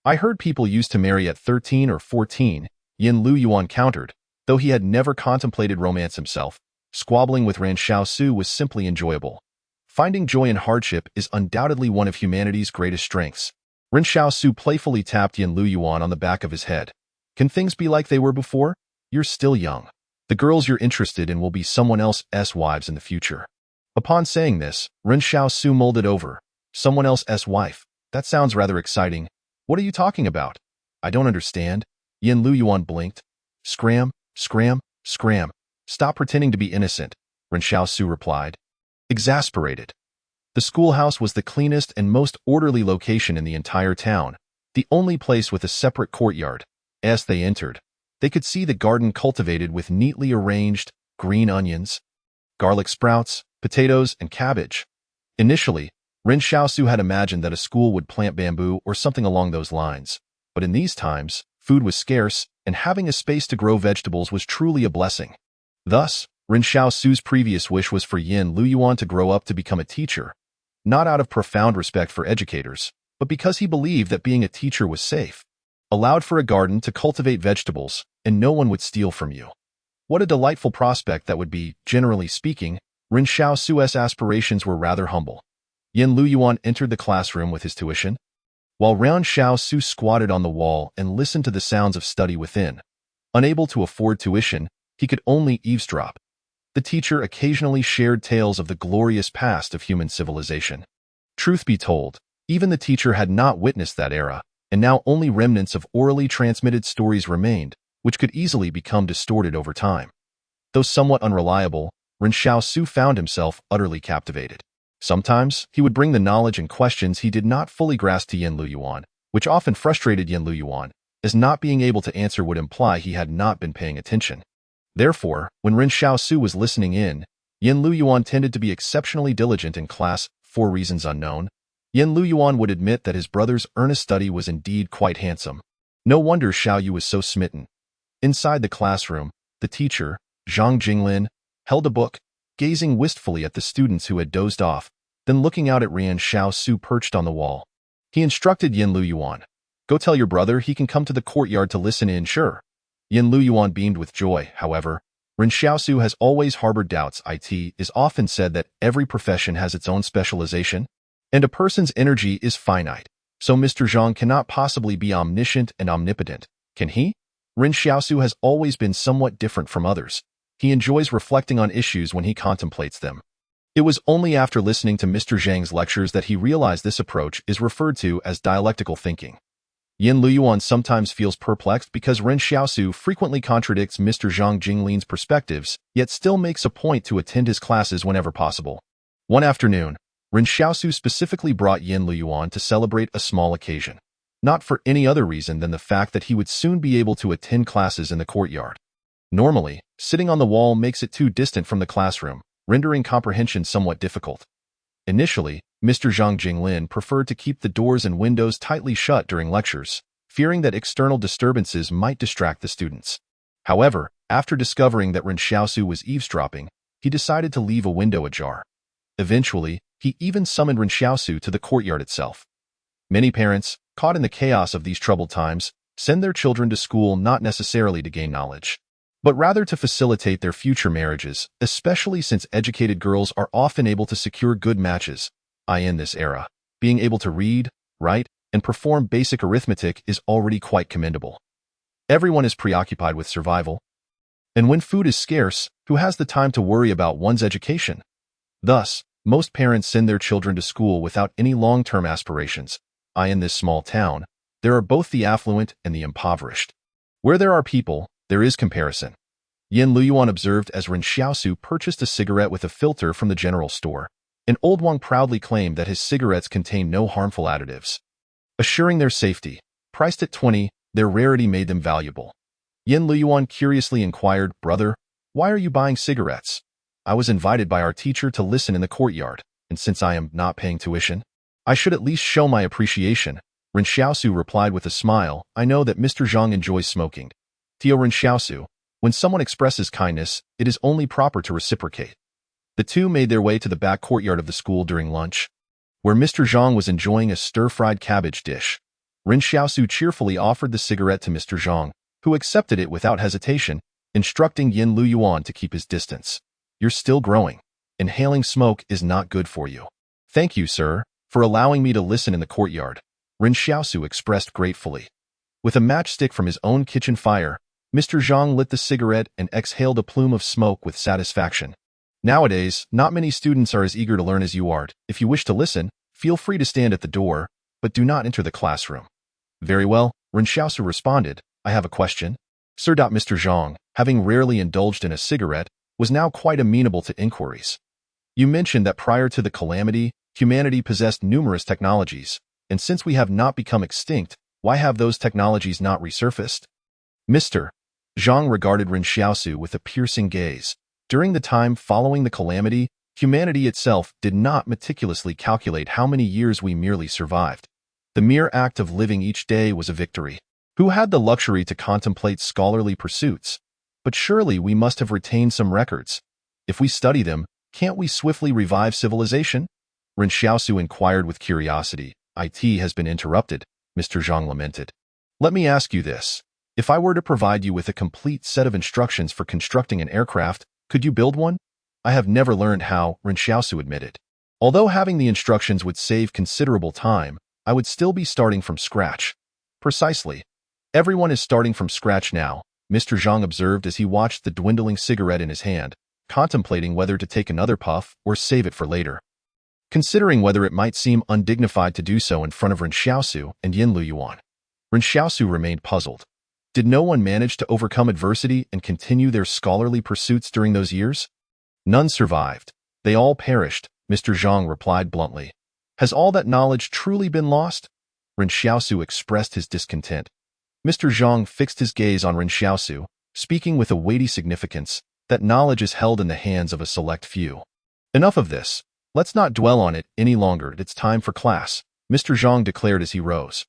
I heard people used to marry at 13 or 14, Yan Liuyuan countered, though he had never contemplated romance himself. Squabbling with Ren Xiaosu was simply enjoyable. Finding joy in hardship is undoubtedly one of humanity's greatest strengths. Ren Xiaosu playfully tapped Yan Liuyuan on the back of his head. Can things be like they were before? You're still young. The girls you're interested in will be someone else's wives in the future. Upon saying this, Ren Xiaosu mulled it over. Someone else's wife. That sounds rather exciting. What are you talking about? I don't understand. Yan Liuyuan blinked. Scram, scram, scram. Stop pretending to be innocent, Ren Xiaosu replied. Exasperated. The schoolhouse was the cleanest and most orderly location in the entire town, the only place with a separate courtyard. As they entered, they could see the garden cultivated with neatly arranged green onions, garlic sprouts, potatoes, and cabbage. Initially, Ren Xiaosu had imagined that a school would plant bamboo or something along those lines, but in these times, food was scarce, and having a space to grow vegetables was truly a blessing. Thus, Ren Xiaosu's previous wish was for Yan Liuyuan to grow up to become a teacher, not out of profound respect for educators, but because he believed that being a teacher was safe. Allowed for a garden to cultivate vegetables, and no one would steal from you. What a delightful prospect that would be. Generally speaking, Ren Xiaosu's aspirations were rather humble. Yan Liuyuan entered the classroom with his tuition, while Ren Xiaosu squatted on the wall and listened to the sounds of study within. Unable to afford tuition, he could only eavesdrop. The teacher occasionally shared tales of the glorious past of human civilization. Truth be told, even the teacher had not witnessed that era, and now only remnants of orally transmitted stories remained, which could easily become distorted over time. Though somewhat unreliable, Ren Xiaosu found himself utterly captivated. Sometimes, he would bring the knowledge and questions he did not fully grasp to Yan Liuyuan, which often frustrated Yan Liuyuan, as not being able to answer would imply he had not been paying attention. Therefore, when Ren Xiaosu was listening in, Yan Liuyuan tended to be exceptionally diligent in class for reasons unknown. Yan Liuyuan would admit that his brother's earnest study was indeed quite handsome. No wonder Xiao Yu was so smitten. Inside the classroom, the teacher, Zhang Jinglin, held a book, gazing wistfully at the students who had dozed off, then looking out at Ren Xiaosu perched on the wall. He instructed Yan Liuyuan, "Go tell your brother he can come to the courtyard to listen in, sure." Yan Liuyuan beamed with joy. However, Ren Xiaosu has always harbored doubts. It is often said that every profession has its own specialization, and a person's energy is finite, so Mr. Zhang cannot possibly be omniscient and omnipotent, can he? Ren Xiaosu has always been somewhat different from others. He enjoys reflecting on issues when he contemplates them. It was only after listening to Mr. Zhang's lectures that he realized this approach is referred to as dialectical thinking. Yan Liuyuan sometimes feels perplexed because Ren Xiaosu frequently contradicts Mr. Zhang Jinglin's perspectives, yet still makes a point to attend his classes whenever possible. One afternoon, Ren Xiaosu specifically brought Yan Liuyuan to celebrate a small occasion, not for any other reason than the fact that he would soon be able to attend classes in the courtyard. Normally, sitting on the wall makes it too distant from the classroom, rendering comprehension somewhat difficult. Initially, Mr. Zhang Jinglin preferred to keep the doors and windows tightly shut during lectures, fearing that external disturbances might distract the students. However, after discovering that Ren Xiaosu was eavesdropping, he decided to leave a window ajar. Eventually, he even summoned Ren Xiaosu to the courtyard itself. Many parents, caught in the chaos of these troubled times, send their children to school not necessarily to gain knowledge, but rather to facilitate their future marriages, especially since educated girls are often able to secure good matches. In this era, being able to read, write, and perform basic arithmetic is already quite commendable. Everyone is preoccupied with survival. And when food is scarce, who has the time to worry about one's education? Thus, most parents send their children to school without any long-term aspirations. In this small town, there are both the affluent and the impoverished. Where there are people, there is comparison. Yan Liuyuan observed as Ren Xiaosu purchased a cigarette with a filter from the general store. And Old Wang proudly claimed that his cigarettes contain no harmful additives, assuring their safety. Priced at 20, their rarity made them valuable. Yan Liuyuan curiously inquired, "Brother, why are you buying cigarettes?" "I was invited by our teacher to listen in the courtyard, and since I am not paying tuition, I should at least show my appreciation." Ren Xiaosu replied with a smile, "I know that Mr. Zhang enjoys smoking." Tio Ren Xiaosu, when someone expresses kindness, it is only proper to reciprocate. The two made their way to the back courtyard of the school during lunch, where Mr. Zhang was enjoying a stir-fried cabbage dish. Ren Xiaosu cheerfully offered the cigarette to Mr. Zhang, who accepted it without hesitation, instructing Yan Liuyuan to keep his distance. "You're still growing. Inhaling smoke is not good for you." "Thank you, sir, for allowing me to listen in the courtyard," Ren Xiaosu expressed gratefully. With a matchstick from his own kitchen fire, Mr. Zhang lit the cigarette and exhaled a plume of smoke with satisfaction. Nowadays, not many students are as eager to learn as you are. If you wish to listen, feel free to stand at the door, but do not enter the classroom. "Very well," Ren Xiaosu responded. "I have a question." Sir. Mr. Zhang, having rarely indulged in a cigarette, was now quite amenable to inquiries. "You mentioned that prior to the calamity, humanity possessed numerous technologies, and since we have not become extinct, why have those technologies not resurfaced?" Mr. Zhang regarded Ren Xiaosu with a piercing gaze. During the time following the calamity, humanity itself did not meticulously calculate how many years we merely survived. The mere act of living each day was a victory. Who had the luxury to contemplate scholarly pursuits? But surely we must have retained some records. If we study them, can't we swiftly revive civilization? Ren Xiaosu inquired with curiosity. "It has been interrupted," Mr. Zhang lamented. "Let me ask you this. If I were to provide you with a complete set of instructions for constructing an aircraft, could you build one?" "I have never learned how," Ren Xiaosu admitted. "Although having the instructions would save considerable time, I would still be starting from scratch." "Precisely. Everyone is starting from scratch now," Mr. Zhang observed as he watched the dwindling cigarette in his hand, contemplating whether to take another puff or save it for later. considering whether it might seem undignified to do so in front of Ren Xiaosu and Yan Liuyuan. Ren Xiaosu remained puzzled. Did no one manage to overcome adversity and continue their scholarly pursuits during those years? None survived. They all perished, Mr. Zhang replied bluntly. Has all that knowledge truly been lost? Ren Xiaosu expressed his discontent. Mr. Zhang fixed his gaze on Ren Xiaosu, speaking with a weighty significance that knowledge is held in the hands of a select few. Enough of this. Let's not dwell on it any longer. It's time for class, Mr. Zhang declared as he rose.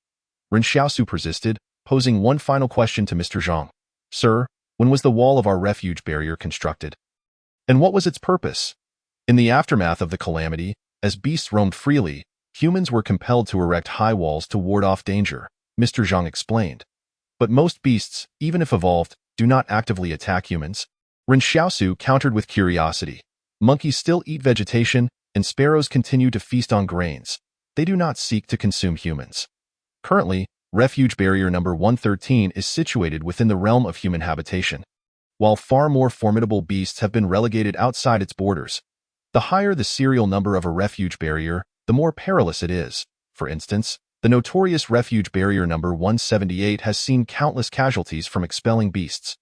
Ren Xiaosu persisted, posing one final question to Mr. Zhang. Sir, when was the wall of our refuge barrier constructed? And what was its purpose? In the aftermath of the calamity, as beasts roamed freely, humans were compelled to erect high walls to ward off danger, Mr. Zhang explained. But most beasts, even if evolved, do not actively attack humans. Ren Xiaosu countered with curiosity. Monkeys still eat vegetation, and sparrows continue to feast on grains. They do not seek to consume humans. Currently, Refuge Barrier number 113 is situated within the realm of human habitation. While far more formidable beasts have been relegated outside its borders, the higher the serial number of a Refuge Barrier, the more perilous it is. For instance, the notorious Refuge Barrier number 178 has seen countless casualties from expelling beasts.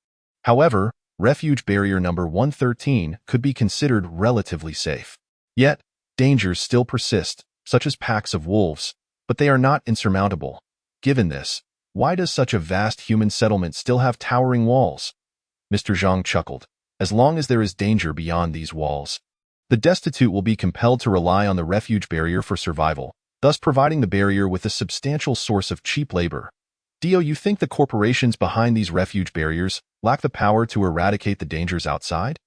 However, Refuge Barrier number 113 could be considered relatively safe. Yet, dangers still persist, such as packs of wolves, but they are not insurmountable. Given this, why does such a vast human settlement still have towering walls? Mr. Zhang chuckled. As long as there is danger beyond these walls, the destitute will be compelled to rely on the refuge barrier for survival, thus providing the barrier with a substantial source of cheap labor. Do you think the corporations behind these refuge barriers lack the power to eradicate the dangers outside?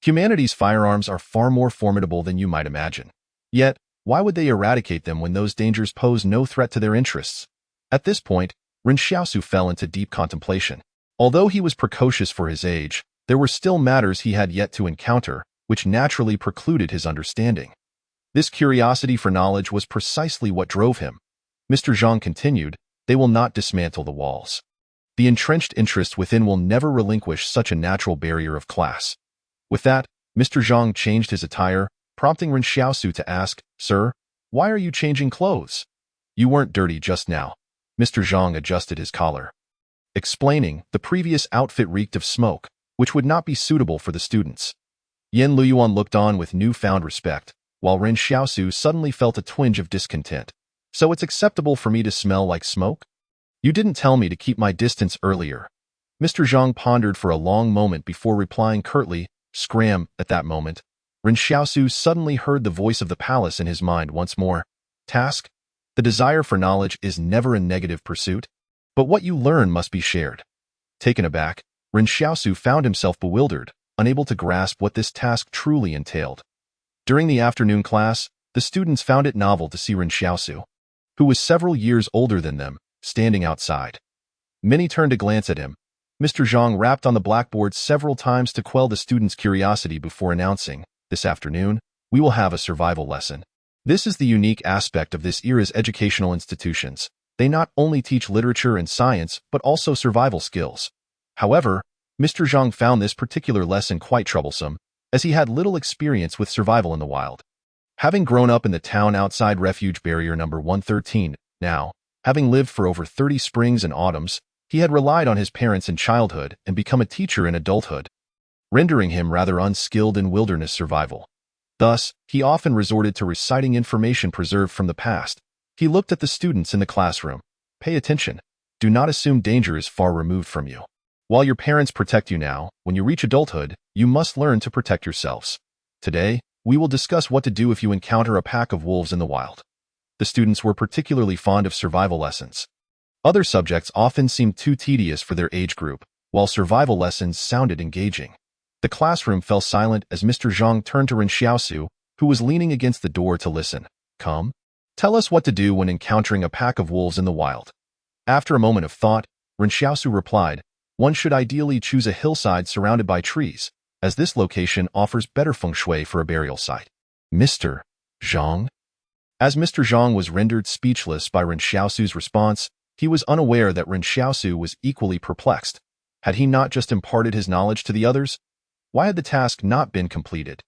Humanity's firearms are far more formidable than you might imagine. Yet, why would they eradicate them when those dangers pose no threat to their interests? At this point, Ren Xiaosu fell into deep contemplation. Although he was precocious for his age, there were still matters he had yet to encounter, which naturally precluded his understanding. This curiosity for knowledge was precisely what drove him. Mr. Zhang continued, they will not dismantle the walls. The entrenched interest within will never relinquish such a natural barrier of class. With that, Mr. Zhang changed his attire, prompting Ren Xiaosu to ask, Sir, why are you changing clothes? You weren't dirty just now. Mr. Zhang adjusted his collar. Explaining, the previous outfit reeked of smoke, which would not be suitable for the students. Yan Liuyuan looked on with newfound respect, while Ren Xiaosu suddenly felt a twinge of discontent. So it's acceptable for me to smell like smoke? You didn't tell me to keep my distance earlier. Mr. Zhang pondered for a long moment before replying curtly, Scram. At that moment, Ren Xiaosu suddenly heard the voice of the palace in his mind once more. Task? The desire for knowledge is never a negative pursuit, but what you learn must be shared. Taken aback, Ren Xiaosu found himself bewildered, unable to grasp what this task truly entailed. During the afternoon class, the students found it novel to see Ren Xiaosu, who was several years older than them, standing outside. Many turned to glance at him. Mr. Zhang rapped on the blackboard several times to quell the students' curiosity before announcing, This afternoon, we will have a survival lesson. This is the unique aspect of this era's educational institutions. They not only teach literature and science, but also survival skills. However, Mr. Zhang found this particular lesson quite troublesome, as he had little experience with survival in the wild. Having grown up in the town outside Refuge Barrier number 113, now, having lived for over 30 springs and autumns, he had relied on his parents in childhood and become a teacher in adulthood, rendering him rather unskilled in wilderness survival. Thus, he often resorted to reciting information preserved from the past. He looked at the students in the classroom. Pay attention. Do not assume danger is far removed from you. While your parents protect you now, when you reach adulthood, you must learn to protect yourselves. Today, we will discuss what to do if you encounter a pack of wolves in the wild. The students were particularly fond of survival lessons. Other subjects often seemed too tedious for their age group, while survival lessons sounded engaging. The classroom fell silent as Mr. Zhang turned to Ren Xiaosu, who was leaning against the door to listen. Come. Tell us what to do when encountering a pack of wolves in the wild. After a moment of thought, Ren Xiaosu replied, One should ideally choose a hillside surrounded by trees, as this location offers better feng shui for a burial site. Mr. Zhang? As Mr. Zhang was rendered speechless by Ren Xiaosu's response, he was unaware that Ren Xiaosu was equally perplexed. Had he not just imparted his knowledge to the others? Why had the task not been completed?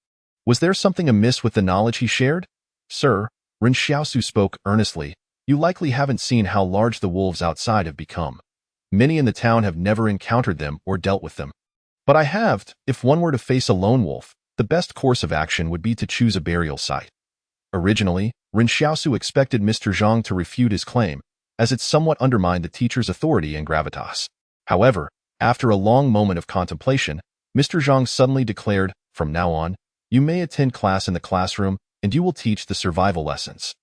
Was there something amiss with the knowledge he shared? Sir, Ren Xiaosu spoke earnestly, you likely haven't seen how large the wolves outside have become. Many in the town have never encountered them or dealt with them. But I have. If one were to face a lone wolf, the best course of action would be to choose a burial site. Originally, Ren Xiaosu expected Mr. Zhang to refute his claim, as it somewhat undermined the teacher's authority and gravitas. However, after a long moment of contemplation, Mr. Zhang suddenly declared, from now on, you may attend class in the classroom and you will teach the survival lessons.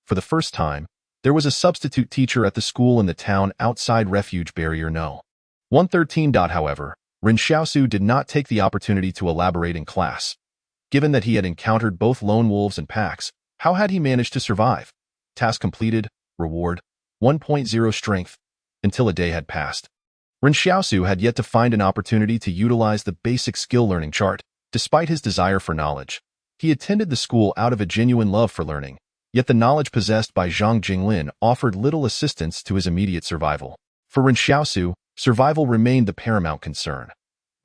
For the first time, there was a substitute teacher at the school in the town outside Refuge Barrier No. 113. However, Ren Xiaosu did not take the opportunity to elaborate in class. Given that he had encountered both lone wolves and packs, how had he managed to survive? Task completed, reward, 1.0 strength, until a day had passed. Ren Xiaosu had yet to find an opportunity to utilize the basic skill learning chart, despite his desire for knowledge. He attended the school out of a genuine love for learning, yet the knowledge possessed by Zhang Jinglin offered little assistance to his immediate survival. For Ren Xiaosu, survival remained the paramount concern.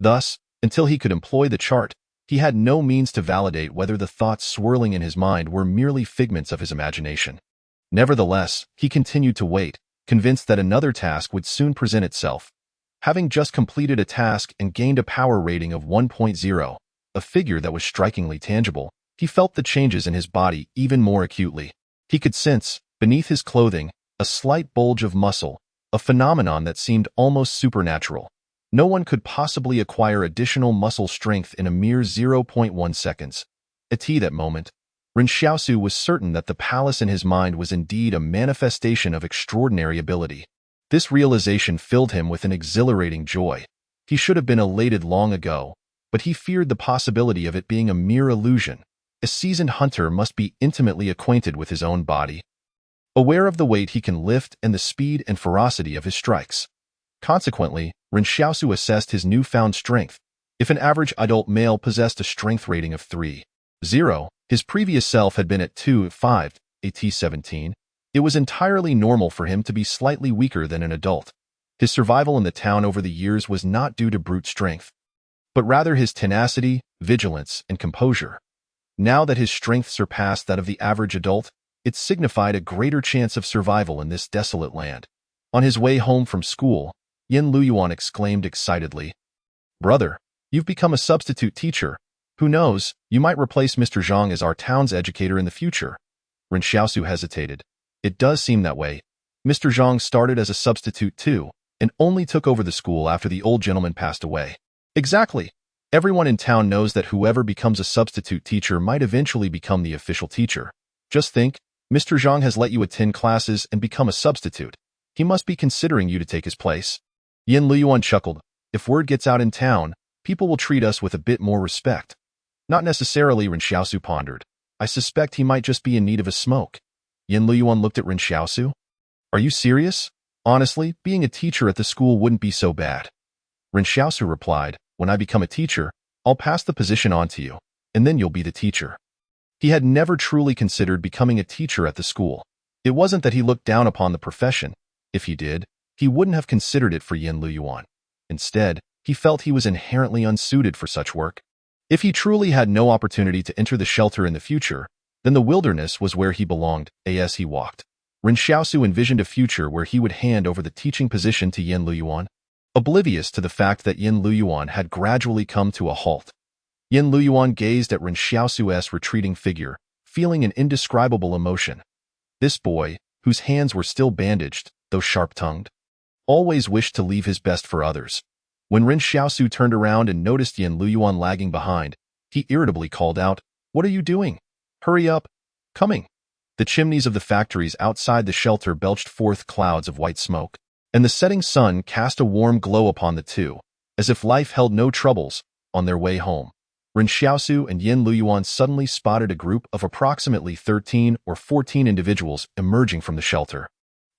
Thus, until he could employ the chart, he had no means to validate whether the thoughts swirling in his mind were merely figments of his imagination. Nevertheless, he continued to wait, convinced that another task would soon present itself. Having just completed a task and gained a power rating of 1.0, a figure that was strikingly tangible, he felt the changes in his body even more acutely. He could sense, beneath his clothing, a slight bulge of muscle, a phenomenon that seemed almost supernatural. No one could possibly acquire additional muscle strength in a mere 0.1 seconds. At that moment, Ren Xiaosu was certain that the palace in his mind was indeed a manifestation of extraordinary ability. This realization filled him with an exhilarating joy. He should have been elated long ago, but he feared the possibility of it being a mere illusion. A seasoned hunter must be intimately acquainted with his own body, aware of the weight he can lift and the speed and ferocity of his strikes. Consequently, Ren Xiaosu assessed his newfound strength. If an average adult male possessed a strength rating of 3.0, his previous self had been at 2.5, at17, it was entirely normal for him to be slightly weaker than an adult. His survival in the town over the years was not due to brute strength, but rather his tenacity, vigilance, and composure. Now that his strength surpassed that of the average adult, it signified a greater chance of survival in this desolate land. On his way home from school, Yan Liuyuan exclaimed excitedly, "Brother, you've become a substitute teacher. Who knows, you might replace Mr. Zhang as our town's educator in the future." Ren Xiaosu hesitated. It does seem that way. Mr. Zhang started as a substitute too, and only took over the school after the old gentleman passed away. Exactly. Everyone in town knows that whoever becomes a substitute teacher might eventually become the official teacher. Just think, Mr. Zhang has let you attend classes and become a substitute. He must be considering you to take his place. Yan Liuyuan chuckled. If word gets out in town, people will treat us with a bit more respect. Not necessarily, Ren Xiaosu pondered. I suspect he might just be in need of a smoke. Yan Liuyuan looked at Ren Xiaosu. Are you serious? Honestly, being a teacher at the school wouldn't be so bad. Ren Xiaosu replied, when I become a teacher, I'll pass the position on to you, and then you'll be the teacher. He had never truly considered becoming a teacher at the school. It wasn't that he looked down upon the profession. If he did, he wouldn't have considered it for Yan Liuyuan. Instead, he felt he was inherently unsuited for such work. If he truly had no opportunity to enter the shelter in the future, then the wilderness was where he belonged. As he walked, Ren Xiaosu envisioned a future where he would hand over the teaching position to Yan Liuyuan, oblivious to the fact that Yan Liuyuan had gradually come to a halt. Yan Liuyuan gazed at Ren Xiaosu's retreating figure, feeling an indescribable emotion. This boy, whose hands were still bandaged, though sharp-tongued, always wished to leave his best for others. When Ren Xiaosu turned around and noticed Yan Liuyuan lagging behind, he irritably called out, "What are you doing? Hurry up! Coming!" The chimneys of the factories outside the shelter belched forth clouds of white smoke, and the setting sun cast a warm glow upon the two, as if life held no troubles. On their way home, Ren Xiaosu and Yan Liuyuan suddenly spotted a group of approximately 13 or 14 individuals emerging from the shelter.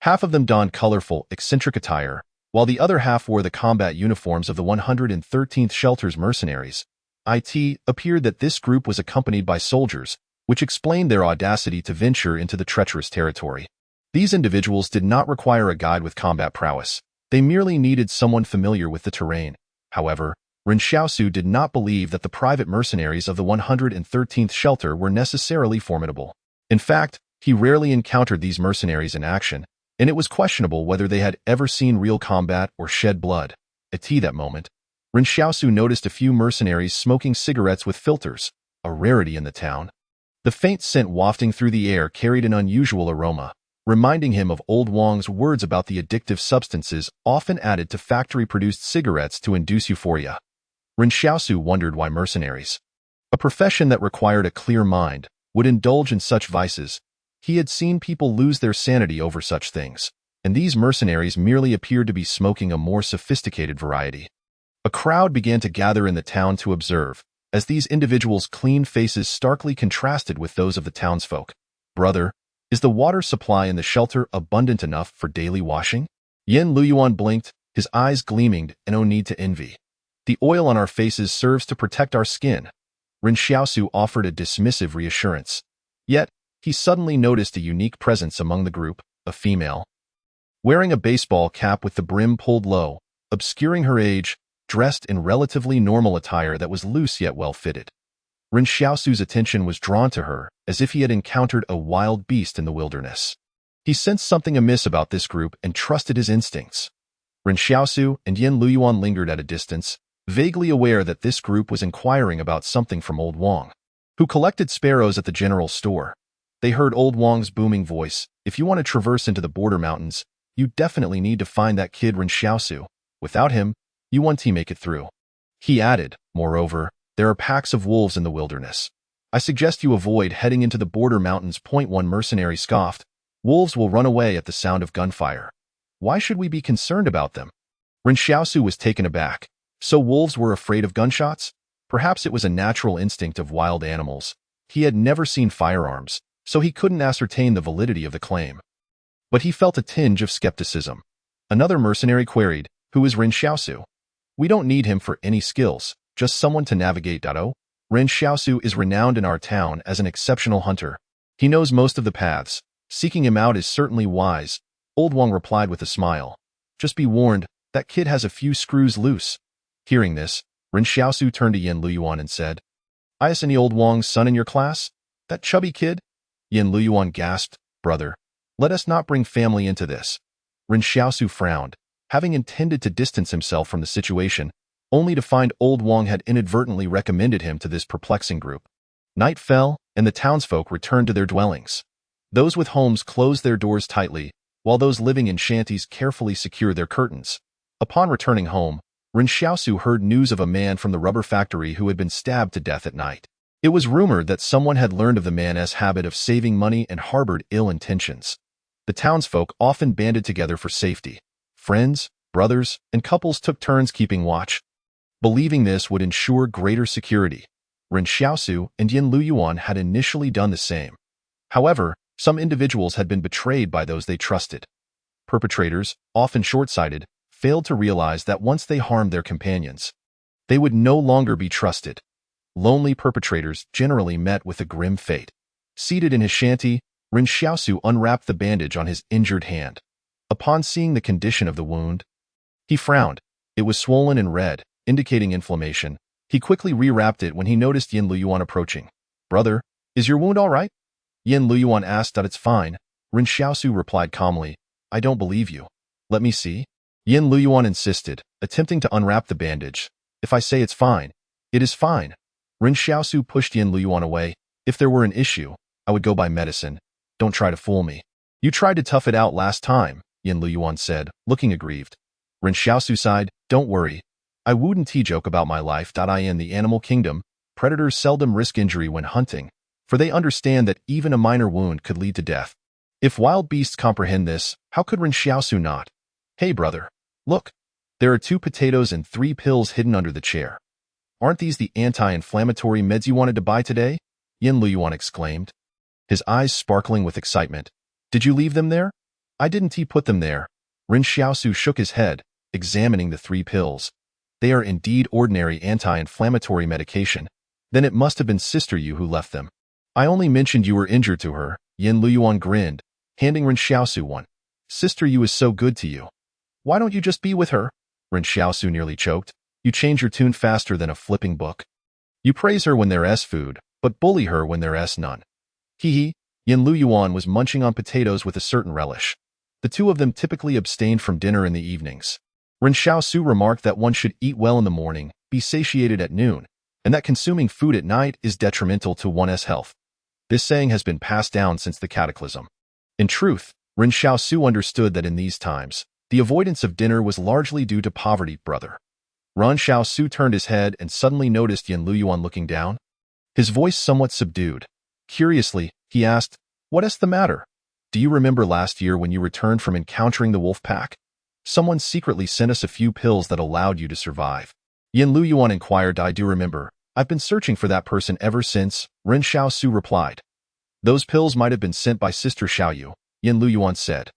Half of them donned colorful, eccentric attire, while the other half wore the combat uniforms of the 113th Shelter's mercenaries. It appeared that this group was accompanied by soldiers, which explained their audacity to venture into the treacherous territory. These individuals did not require a guide with combat prowess. They merely needed someone familiar with the terrain. However, Ren Xiaosu did not believe that the private mercenaries of the 113th Shelter were necessarily formidable. In fact, he rarely encountered these mercenaries in action, and it was questionable whether they had ever seen real combat or shed blood. At that moment, Ren Xiaosu noticed a few mercenaries smoking cigarettes with filters, a rarity in the town. The faint scent wafting through the air carried an unusual aroma, reminding him of old Wang's words about the addictive substances often added to factory-produced cigarettes to induce euphoria. Ren Xiaosu wondered why mercenaries, a profession that required a clear mind, would indulge in such vices. He had seen people lose their sanity over such things, and these mercenaries merely appeared to be smoking a more sophisticated variety. A crowd began to gather in the town to observe, as these individuals' clean faces starkly contrasted with those of the townsfolk. "Brother, is the water supply in the shelter abundant enough for daily washing?" Yan Liuyuan blinked, his eyes gleaming, and no need to envy. "The oil on our faces serves to protect our skin." Ren Xiaosu offered a dismissive reassurance. Yet, he suddenly noticed a unique presence among the group, a female. Wearing a baseball cap with the brim pulled low, obscuring her age, dressed in relatively normal attire that was loose yet well-fitted. Ren Xiaosu's attention was drawn to her, as if he had encountered a wild beast in the wilderness. He sensed something amiss about this group and trusted his instincts. Ren Xiaosu and Yan Liuyuan lingered at a distance, vaguely aware that this group was inquiring about something from Old Wang, who collected sparrows at the general store. They heard Old Wang's booming voice. "If you want to traverse into the border mountains, you definitely need to find that kid Ren Xiaosu. Without him, you won't make it through." He added, "Moreover, there are packs of wolves in the wilderness. I suggest you avoid heading into the border mountains." One mercenary scoffed. "Wolves will run away at the sound of gunfire. Why should we be concerned about them?" Ren Xiaosu was taken aback. So wolves were afraid of gunshots? Perhaps it was a natural instinct of wild animals. He had never seen firearms, so he couldn't ascertain the validity of the claim. But he felt a tinge of skepticism. Another mercenary queried, "Who is Ren Xiaosu?" "We don't need him for any skills, just someone to navigate." "Ren Xiaosu is renowned in our town as an exceptional hunter. He knows most of the paths. Seeking him out is certainly wise," Old Wang replied with a smile. "Just be warned, that kid has a few screws loose." Hearing this, Ren Xiaosu turned to Yan Liuyuan and said, "Is any Old Wang's son in your class? That chubby kid?" Yan Liuyuan gasped, "Brother, let us not bring family into this." Ren Xiaosu frowned, having intended to distance himself from the situation, only to find Old Wang had inadvertently recommended him to this perplexing group. Night fell, and the townsfolk returned to their dwellings. Those with homes closed their doors tightly, while those living in shanties carefully secured their curtains. Upon returning home, Ren Xiaosu heard news of a man from the rubber factory who had been stabbed to death at night. It was rumored that someone had learned of the man's habit of saving money and harbored ill intentions. The townsfolk often banded together for safety. Friends, brothers, and couples took turns keeping watch, believing this would ensure greater security. Ren Xiaosu and Yan Liuyuan had initially done the same. However, some individuals had been betrayed by those they trusted. Perpetrators, often short-sighted, failed to realize that once they harmed their companions, they would no longer be trusted. Lonely perpetrators generally met with a grim fate. Seated in his shanty, Ren Xiaosu unwrapped the bandage on his injured hand. Upon seeing the condition of the wound, he frowned. It was swollen and red, indicating inflammation. He quickly rewrapped it when he noticed Yan Liuyuan approaching. "Brother, is your wound all right?" Yan Liuyuan asked. "It's fine." Ren Xiaosu replied calmly, "I don't believe you. Let me see." Yan Liuyuan insisted, attempting to unwrap the bandage. "If I say it's fine, it is fine." Ren Xiaosu pushed Yan Liuyuan away. "If there were an issue, I would go buy medicine. Don't try to fool me." "You tried to tough it out last time," Yan Liuyuan said, looking aggrieved. Ren Xiaosu sighed. "Don't worry. I wouldn't joke about my life. In the animal kingdom, predators seldom risk injury when hunting, for they understand that even a minor wound could lead to death. If wild beasts comprehend this, how could Ren Xiaosu not? Hey brother, look. There are 2 potatoes and 3 pills hidden under the chair. Aren't these the anti-inflammatory meds you wanted to buy today?" Yan Liuyuan exclaimed, his eyes sparkling with excitement. "Did you leave them there?" "I didn't put them there." Ren Xiaosu shook his head, examining the 3 pills. "They are indeed ordinary anti-inflammatory medication. Then it must have been Sister Yu who left them." "I only mentioned you were injured to her," Yan Liuyuan grinned, handing Ren Xiaosu one. "Sister Yu is so good to you. Why don't you just be with her?" Ren Xiaosu nearly choked. "You change your tune faster than a flipping book. You praise her when there's food, but bully her when there's none." Hee hee, Yan Liuyuan was munching on potatoes with a certain relish. The two of them typically abstained from dinner in the evenings. Ren Xiaosu remarked that one should eat well in the morning, be satiated at noon, and that consuming food at night is detrimental to one's health. This saying has been passed down since the Cataclysm. In truth, Ren Xiaosu understood that in these times, the avoidance of dinner was largely due to poverty, brother. Ren Xiaosu turned his head and suddenly noticed Yan Liuyuan looking down. His voice somewhat subdued. Curiously, he asked, "What is the matter? Do you remember last year when you returned from encountering the wolf pack? Someone secretly sent us a few pills that allowed you to survive." Yan Liuyuan inquired. "I do remember. I've been searching for that person ever since," Ren Xiaosu replied. "Those pills might have been sent by Sister Xiaoyu," Yan Liuyuan said.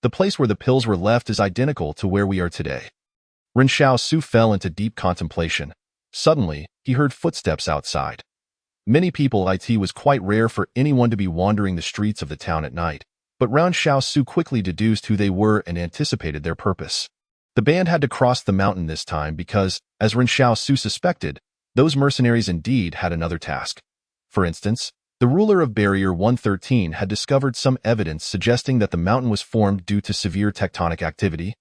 "The place where the pills were left is identical to where we are today." Ren Xiaosu fell into deep contemplation. Suddenly, he heard footsteps outside. Many people. It was quite rare for anyone to be wandering the streets of the town at night, but Ren Xiaosu quickly deduced who they were and anticipated their purpose. The band had to cross the mountain this time because, as Ren Xiaosu suspected, those mercenaries indeed had another task. For instance, the ruler of Barrier 113 had discovered some evidence suggesting that the mountain was formed due to severe tectonic activity,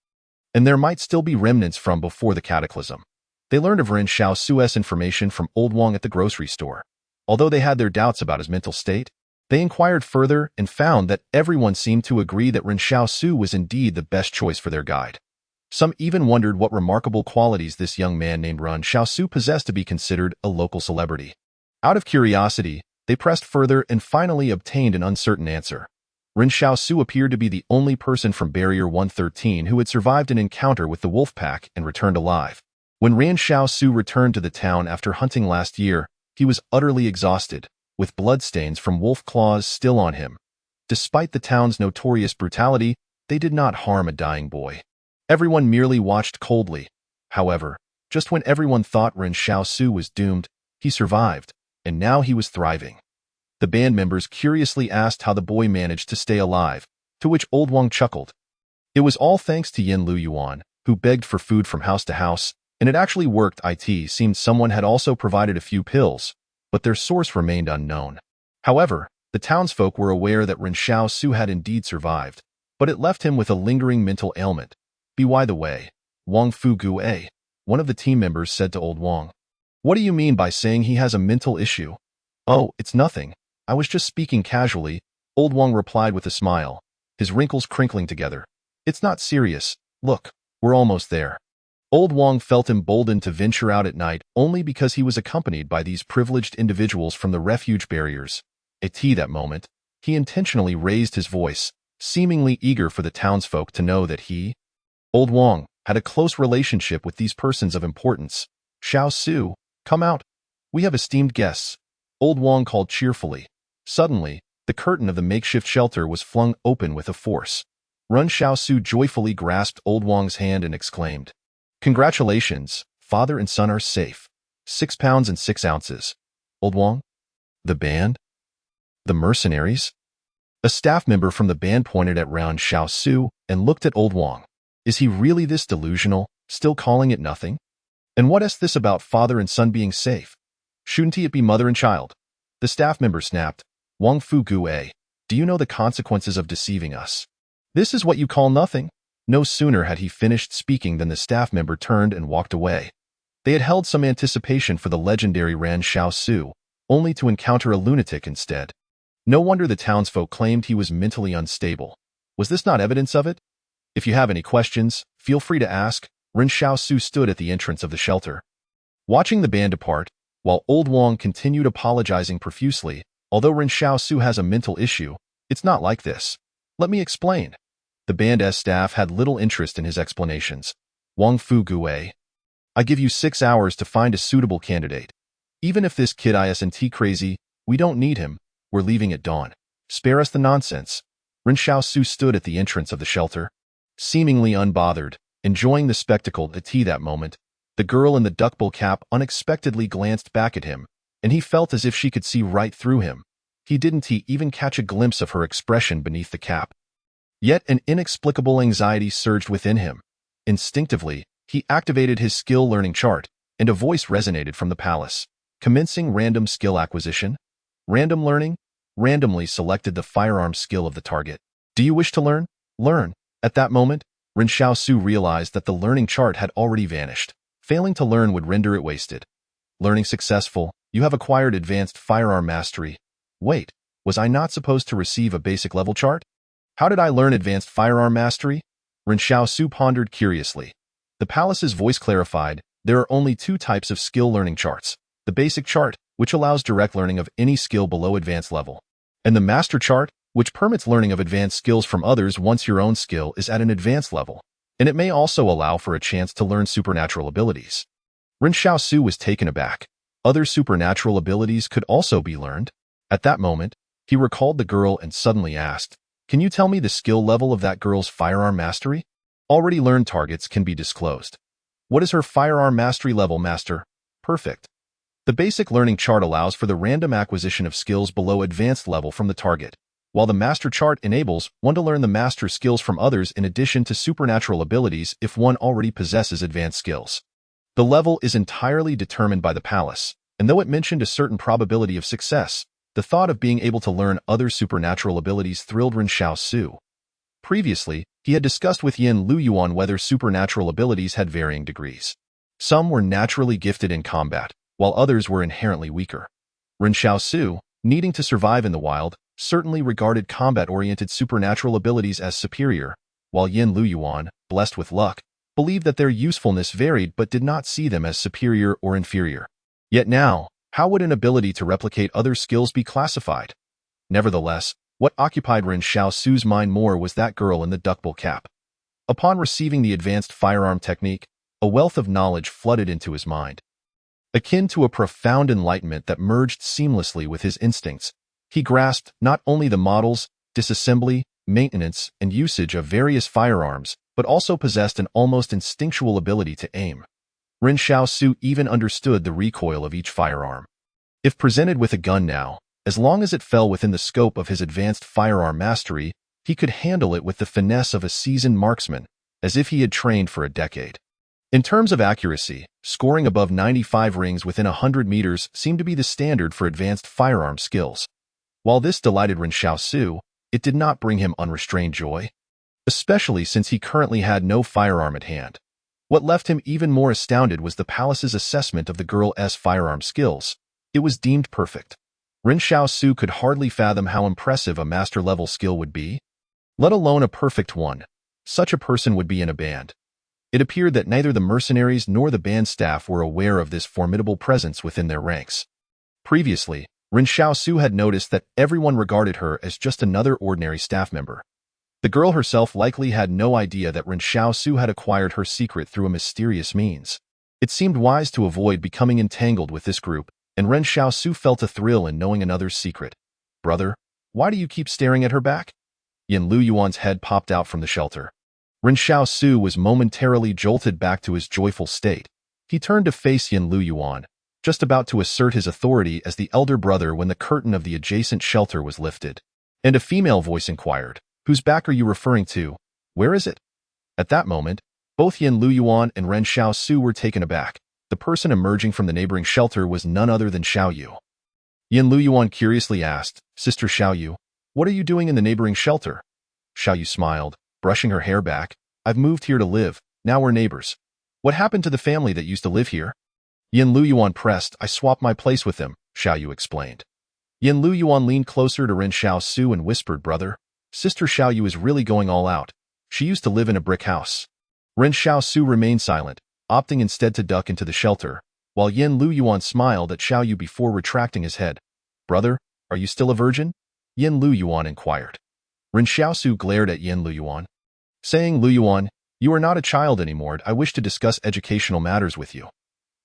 and there might still be remnants from before the Cataclysm. They learned of Ren Xiaosu's information from Old Wang at the grocery store. Although they had their doubts about his mental state, they inquired further and found that everyone seemed to agree that Ren Xiaosu was indeed the best choice for their guide. Some even wondered what remarkable qualities this young man named Ren Xiaosu possessed to be considered a local celebrity. Out of curiosity, they pressed further and finally obtained an uncertain answer. Ren Xiaosu appeared to be the only person from Barrier 113 who had survived an encounter with the wolf pack and returned alive. When Ren Xiaosu returned to the town after hunting last year, he was utterly exhausted, with bloodstains from wolf claws still on him. Despite the town's notorious brutality, they did not harm a dying boy. Everyone merely watched coldly. However, just when everyone thought Ren Xiaosu was doomed, he survived, and now he was thriving. The band members curiously asked how the boy managed to stay alive, to which Old Wang chuckled. It was all thanks to Yan Liuyuan, who begged for food from house to house, and it actually worked. It seemed someone had also provided a few pills, but their source remained unknown. However, the townsfolk were aware that Ren Xiaosu had indeed survived, but it left him with a lingering mental ailment. By the way, Wang Fu-gue, one of the team members said to Old Wang. "What do you mean by saying he has a mental issue?" "Oh, it's nothing. I was just speaking casually," Old Wang replied with a smile, his wrinkles crinkling together. "It's not serious. Look, we're almost there." Old Wang felt emboldened to venture out at night only because he was accompanied by these privileged individuals from the Refuge barriers. At that moment, he intentionally raised his voice, seemingly eager for the townsfolk to know that he, Old Wang, had a close relationship with these persons of importance. "Xiaosu, come out. We have esteemed guests," Old Wang called cheerfully. Suddenly, the curtain of the makeshift shelter was flung open with a force. Ren Xiaosu joyfully grasped Old Wang's hand and exclaimed, "Congratulations, father and son are safe. 6 pounds and 6 ounces. Old Wang? The band? The mercenaries?" A staff member from the band pointed at Ren Xiaosu and looked at Old Wang. Is he really this delusional, still calling it nothing? And what is this about father and son being safe? Shouldn't it be mother and child? The staff member snapped. "Wang Fu-gue, do you know the consequences of deceiving us? This is what you call nothing?" No sooner had he finished speaking than the staff member turned and walked away. They had held some anticipation for the legendary Ren Xiaosu, only to encounter a lunatic instead. No wonder the townsfolk claimed he was mentally unstable. Was this not evidence of it? If you have any questions, feel free to ask. Ren Xiaosu stood at the entrance of the shelter, watching the band depart, while Old Wang continued apologizing profusely. "Although Ren Xiaosu has a mental issue, it's not like this. Let me explain." The band's staff had little interest in his explanations. "Wang Fu-gue, I give you 6 hours to find a suitable candidate. Even if this kid isn't crazy, we don't need him. We're leaving at dawn. Spare us the nonsense." Ren Xiaosu stood at the entrance of the shelter, seemingly unbothered, enjoying the spectacle. At that moment, the girl in the duckbill cap unexpectedly glanced back at him, and he felt as if she could see right through him. He didn't even catch a glimpse of her expression beneath the cap. Yet an inexplicable anxiety surged within him. Instinctively, he activated his skill learning chart, and a voice resonated from the palace. "Commencing random skill acquisition? Random learning? randomly selected the firearm skill of the target. Do you wish to learn? Learn. At that moment, Ren Xiaosu realized that the learning chart had already vanished. Failing to learn would render it wasted. Learning successful. You have acquired advanced firearm mastery. Wait, was I not supposed to receive a basic level chart? How did I learn advanced firearm mastery? Ren Xiaosu pondered curiously. The palace's voice clarified, there are only two types of skill learning charts. The basic chart, which allows direct learning of any skill below advanced level, and the master chart, which permits learning of advanced skills from others once your own skill is at an advanced level, and it may also allow for a chance to learn supernatural abilities. Ren Xiaosu was taken aback. Other supernatural abilities could also be learned. At that moment, he recalled the girl and suddenly asked, "Can you tell me the skill level of that girl's firearm mastery?" Already learned targets can be disclosed. What is her firearm mastery level, Master? Perfect. The basic learning chart allows for the random acquisition of skills below advanced level from the target, while the master chart enables one to learn the master skills from others in addition to supernatural abilities if one already possesses advanced skills. The level is entirely determined by the palace, and though it mentioned a certain probability of success, the thought of being able to learn other supernatural abilities thrilled Ren Xiaosu. Previously, he had discussed with Yan Liuyuan whether supernatural abilities had varying degrees. Some were naturally gifted in combat, while others were inherently weaker. Ren Xiaosu, needing to survive in the wild, certainly regarded combat-oriented supernatural abilities as superior, while Yan Liuyuan, blessed with luck, believed that their usefulness varied but did not see them as superior or inferior. Yet now, how would an ability to replicate other skills be classified? Nevertheless, what occupied Ren Xiaosu's mind more was that girl in the duckbill cap. Upon receiving the advanced firearm technique, a wealth of knowledge flooded into his mind. Akin to a profound enlightenment that merged seamlessly with his instincts, he grasped not only the models, disassembly, maintenance, and usage of various firearms, but also possessed an almost instinctual ability to aim. Ren Xiaosu even understood the recoil of each firearm. If presented with a gun now, as long as it fell within the scope of his advanced firearm mastery, he could handle it with the finesse of a seasoned marksman, as if he had trained for a decade. In terms of accuracy, scoring above 95 rings within 100 meters seemed to be the standard for advanced firearm skills. While this delighted Ren Xiaosu, it did not bring him unrestrained joy, especially since he currently had no firearm at hand. What left him even more astounded was the palace's assessment of the girl's firearm skills. It was deemed perfect. Ren Xiaosu could hardly fathom how impressive a master-level skill would be, let alone a perfect one. Such a person would be in a band. It appeared that neither the mercenaries nor the band staff were aware of this formidable presence within their ranks. Previously, Ren Xiaosu had noticed that everyone regarded her as just another ordinary staff member. The girl herself likely had no idea that Ren Xiaosu had acquired her secret through a mysterious means. It seemed wise to avoid becoming entangled with this group, and Ren Xiaosu felt a thrill in knowing another's secret. "Brother, why do you keep staring at her back?" Yan Liuyuan's head popped out from the shelter. Ren Xiaosu was momentarily jolted back to his joyful state. He turned to face Yan Liuyuan, just about to assert his authority as the elder brother when the curtain of the adjacent shelter was lifted. And a female voice inquired, "Whose back are you referring to? Where is it?" At that moment, both Yan Liuyuan and Ren Xiaosu were taken aback. The person emerging from the neighboring shelter was none other than Xiaoyu. Yan Liuyuan curiously asked, "Sister Xiaoyu, what are you doing in the neighboring shelter?" Xiaoyu smiled, brushing her hair back. "I've moved here to live, now we're neighbors." "What happened to the family that used to live here?" Yan Liuyuan pressed. "I swapped my place with them," Xiaoyu explained. Yan Liuyuan leaned closer to Ren Xiaosu and whispered, "Brother, Sister Xiaoyu is really going all out. She used to live in a brick house." Ren Xiaosu remained silent, opting instead to duck into the shelter, while Yan Liuyuan smiled at Xiaoyu before retracting his head. "Brother, are you still a virgin?" Yan Liuyuan inquired. Ren Xiaosu glared at Yan Liuyuan, saying, "Liuyuan, you are not a child anymore. I wish to discuss educational matters with you."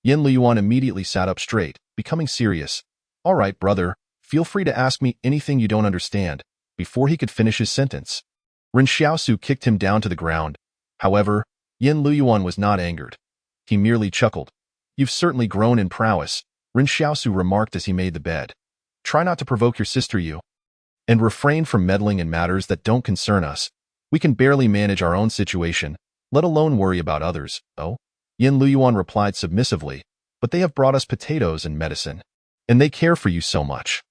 Yan Liuyuan immediately sat up straight, becoming serious. "All right, brother, feel free to ask me anything you don't understand." Before he could finish his sentence, Ren Xiaosu kicked him down to the ground. However, Yan Liuyuan was not angered. He merely chuckled. "You've certainly grown in prowess," Ren Xiaosu remarked as he made the bed. "Try not to provoke your sister, you. And refrain from meddling in matters that don't concern us. We can barely manage our own situation, let alone worry about others." "Oh?" Yan Liuyuan replied submissively, "But they have brought us potatoes and medicine. And they care for you so much.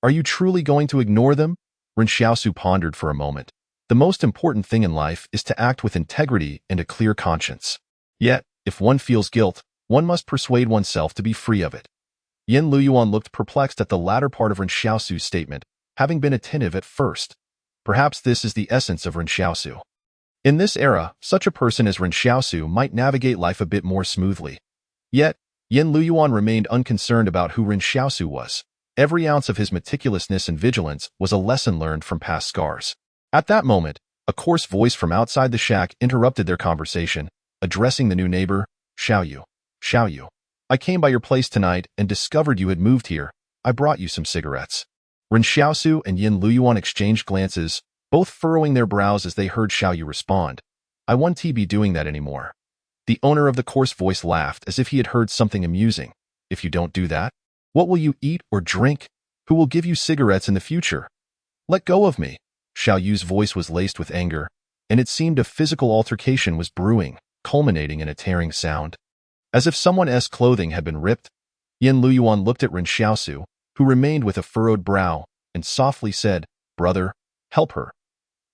Are you truly going to ignore them? Ren Xiaosu pondered for a moment. The most important thing in life is to act with integrity and a clear conscience. Yet, if one feels guilt, one must persuade oneself to be free of it. Yan Liuyuan looked perplexed at the latter part of Ren Xiaosu's statement, having been attentive at first. Perhaps this is the essence of Ren Xiaosu. In this era, such a person as Ren Xiaosu might navigate life a bit more smoothly. Yet, Yan Liuyuan remained unconcerned about who Ren Xiaosu was. Every ounce of his meticulousness and vigilance was a lesson learned from past scars. At that moment, a coarse voice from outside the shack interrupted their conversation, addressing the new neighbor, Xiaoyu. Xiaoyu. I came by your place tonight and discovered you had moved here. I brought you some cigarettes. Ren Xiaosu and Yan Liuyuan exchanged glances, both furrowing their brows as they heard Xiaoyu respond. I won't be doing that anymore. The owner of the coarse voice laughed as if he had heard something amusing. If you don't do that, what will you eat or drink? Who will give you cigarettes in the future? Let go of me. Xiaoyu's voice was laced with anger, and it seemed a physical altercation was brewing, culminating in a tearing sound. As if someone's clothing had been ripped, Yan Liuyuan looked at Ren Xiaosu, who remained with a furrowed brow, and softly said, Brother, help her.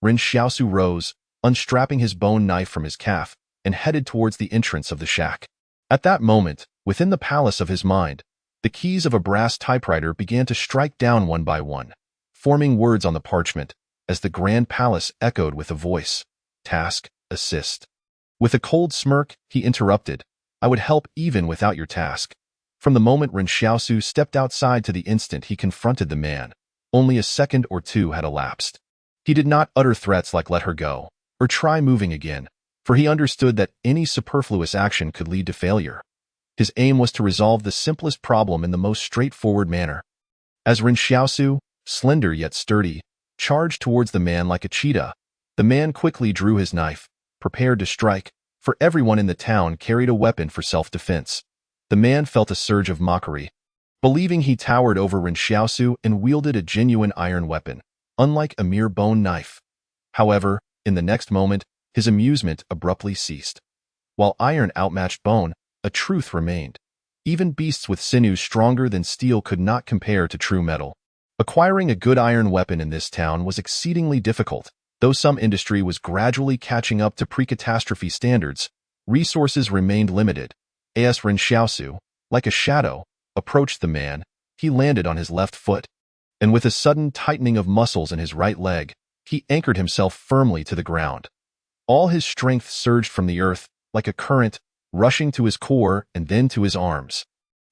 Ren Xiaosu rose, unstrapping his bone knife from his calf, and headed towards the entrance of the shack. At that moment, within the palace of his mind, the keys of a brass typewriter began to strike down one by one, forming words on the parchment, as the grand palace echoed with a voice. Task, assist. With a cold smirk, he interrupted. I would help even without your task. From the moment Ren Xiaosu stepped outside to the instant he confronted the man, only a second or two had elapsed. He did not utter threats like let her go, or try moving again, for he understood that any superfluous action could lead to failure. His aim was to resolve the simplest problem in the most straightforward manner. As Ren Xiaosu, slender yet sturdy, charged towards the man like a cheetah, the man quickly drew his knife, prepared to strike, for everyone in the town carried a weapon for self-defense. The man felt a surge of mockery, believing he towered over Ren Xiaosu and wielded a genuine iron weapon, unlike a mere bone knife. However, in the next moment, his amusement abruptly ceased. While iron outmatched bone, a truth remained. Even beasts with sinews stronger than steel could not compare to true metal. Acquiring a good iron weapon in this town was exceedingly difficult. Though some industry was gradually catching up to pre-catastrophe standards, resources remained limited. As Ren Xiaosu, like a shadow, approached the man, he landed on his left foot, and with a sudden tightening of muscles in his right leg, he anchored himself firmly to the ground. All his strength surged from the earth, like a current, rushing to his core and then to his arms.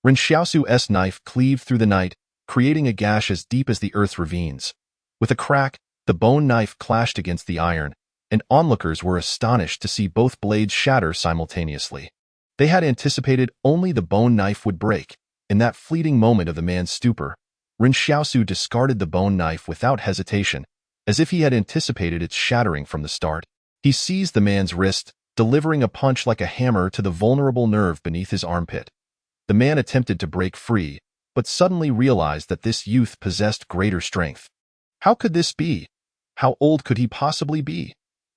Ren Xiaosu's knife cleaved through the night, creating a gash as deep as the earth's ravines. With a crack, the bone knife clashed against the iron, and onlookers were astonished to see both blades shatter simultaneously. They had anticipated only the bone knife would break. In that fleeting moment of the man's stupor, Ren Xiaosu discarded the bone knife without hesitation, as if he had anticipated its shattering from the start. He seized the man's wrist, delivering a punch like a hammer to the vulnerable nerve beneath his armpit. The man attempted to break free, but suddenly realized that this youth possessed greater strength. How could this be? How old could he possibly be?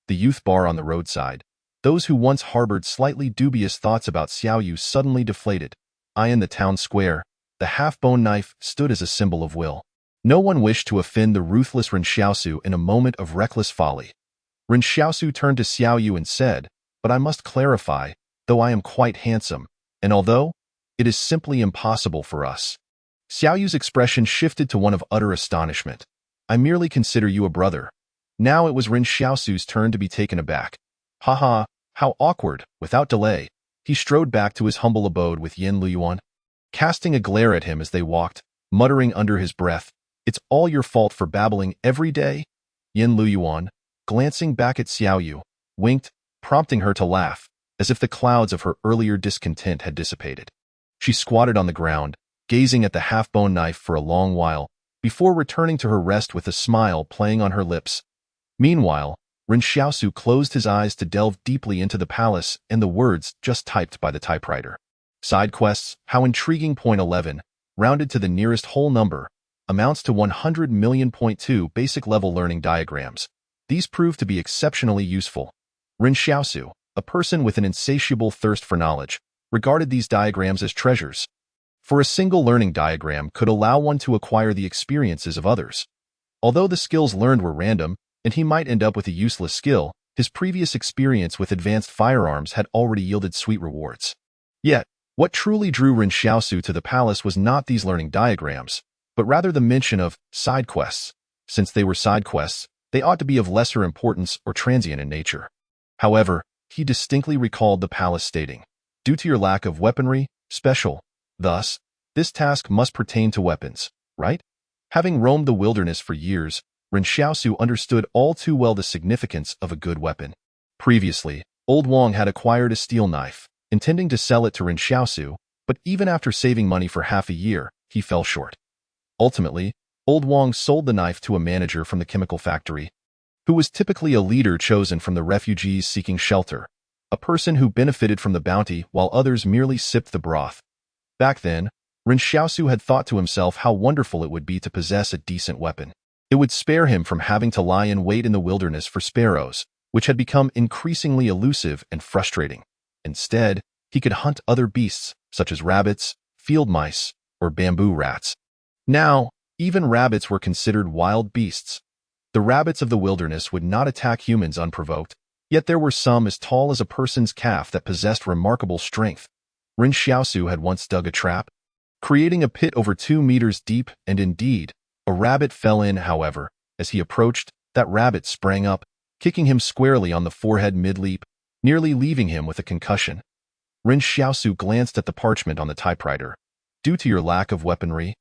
The youth bar on the roadside. Those who once harbored slightly dubious thoughts about Xiaoyu suddenly deflated. In the town square, the half-bone knife stood as a symbol of will. No one wished to offend the ruthless Ren Xiaosu in a moment of reckless folly. Ren Xiaosu turned to Xiaoyu and said, But I must clarify, though I am quite handsome, and although it is simply impossible for us. Xiaoyu's expression shifted to one of utter astonishment. I merely consider you a brother. Now it was Ren Xiaosu's turn to be taken aback. Haha, how awkward. Without delay, he strode back to his humble abode with Yan Liuyuan, casting a glare at him as they walked, muttering under his breath, It's all your fault for babbling every day. Yan Liuyuan, glancing back at Xiaoyu, winked, prompting her to laugh, as if the clouds of her earlier discontent had dissipated. She squatted on the ground, gazing at the half-bone knife for a long while, before returning to her rest with a smile playing on her lips. Meanwhile, Ren Xiaosu closed his eyes to delve deeply into the palace and the words just typed by the typewriter. Side quests, how intriguing. Point 11, rounded to the nearest whole number, amounts to 100 million. Point 2, basic level learning diagrams. These prove to be exceptionally useful. Ren Xiaosu, a person with an insatiable thirst for knowledge, regarded these diagrams as treasures. for a single learning diagram could allow one to acquire the experiences of others. Although the skills learned were random, and he might end up with a useless skill, his previous experience with advanced firearms had already yielded sweet rewards. Yet, what truly drew Ren Xiaosu to the palace was not these learning diagrams, but rather the mention of side quests. Since they were side quests, they ought to be of lesser importance or transient in nature. However, he distinctly recalled the palace stating, "Due to your lack of weaponry, special. Thus, this task must pertain to weapons, right?" Having roamed the wilderness for years, Ren Xiaosu understood all too well the significance of a good weapon. Previously, Old Wang had acquired a steel knife, intending to sell it to Ren Xiaosu, but even after saving money for half a year, he fell short. Ultimately, Old Wang sold the knife to a manager from the chemical factory, who was typically a leader chosen from the refugees seeking shelter, a person who benefited from the bounty while others merely sipped the broth. Back then, Ren Xiaosu had thought to himself how wonderful it would be to possess a decent weapon. It would spare him from having to lie in wait in the wilderness for sparrows, which had become increasingly elusive and frustrating. Instead, he could hunt other beasts, such as rabbits, field mice, or bamboo rats. Now, even rabbits were considered wild beasts. The rabbits of the wilderness would not attack humans unprovoked, yet there were some as tall as a person's calf that possessed remarkable strength. Ren Xiaosu had once dug a trap, creating a pit over 2 meters deep, and indeed, a rabbit fell in. However, as he approached, that rabbit sprang up, kicking him squarely on the forehead mid-leap, nearly leaving him with a concussion. Ren Xiaosu glanced at the parchment on the typewriter. "Due to your lack of weaponry,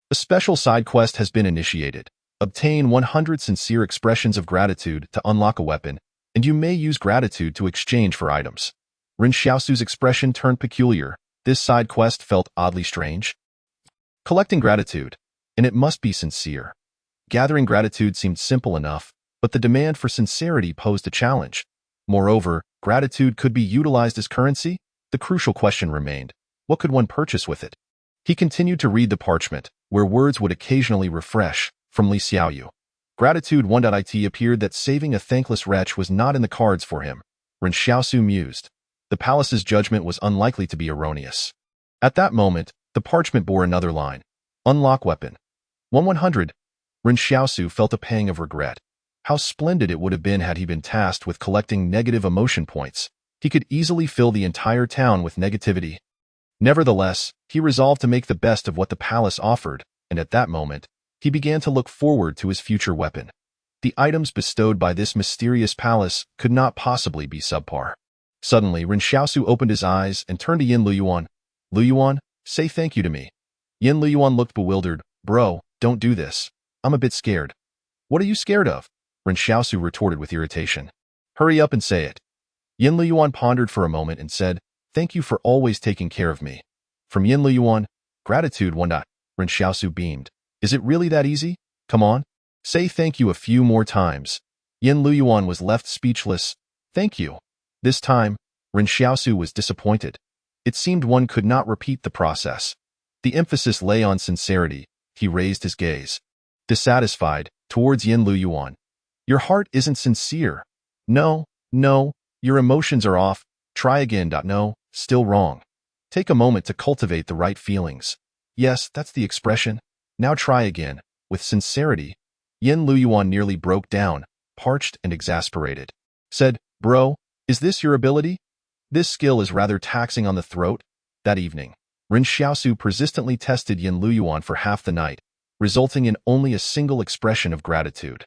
a special side quest has been initiated. Obtain 100 sincere expressions of gratitude to unlock a weapon, and you may use gratitude to exchange for items." Ren Xiaosu's expression turned peculiar. This side quest felt oddly strange. Collecting gratitude, and it must be sincere. Gathering gratitude seemed simple enough, but the demand for sincerity posed a challenge. Moreover, gratitude could be utilized as currency. The crucial question remained, what could one purchase with it? He continued to read the parchment, where words would occasionally refresh, from Li Xiaoyu. Gratitude 1.it appeared that saving a thankless wretch was not in the cards for him. Ren Xiaosu mused. The palace's judgment was unlikely to be erroneous. At that moment, the parchment bore another line. Unlock weapon. 100. Ren Xiaosu felt a pang of regret. How splendid it would have been had he been tasked with collecting negative emotion points. He could easily fill the entire town with negativity. Nevertheless, he resolved to make the best of what the palace offered, and at that moment, he began to look forward to his future weapon. The items bestowed by this mysterious palace could not possibly be subpar. Suddenly, Ren Xiaosu opened his eyes and turned to Yan Liuyuan. "Liuyuan, say thank you to me." Yan Liuyuan looked bewildered. "Bro, don't do this. I'm a bit scared." "What are you scared of?" Ren Xiaosu retorted with irritation. "Hurry up and say it." Yan Liuyuan pondered for a moment and said, "Thank you for always taking care of me." From Yan Liuyuan, gratitude 1. Ren Xiaosu beamed. "Is it really that easy? Come on. Say thank you a few more times." Yan Liuyuan was left speechless. "Thank you." This time, Ren Xiaosu was disappointed. It seemed one could not repeat the process. The emphasis lay on sincerity. He raised his gaze, dissatisfied, towards Yan Liuyuan. "Your heart isn't sincere." No, your emotions are off. Try again. No, still wrong. Take a moment to cultivate the right feelings. Yes, that's the expression. Now try again, with sincerity." Yan Liuyuan nearly broke down, parched and exasperated. Said, "Bro, is this your ability? This skill is rather taxing on the throat." That evening, Ren Xiaosu persistently tested Yan Liuyuan for half the night, resulting in only a single expression of gratitude.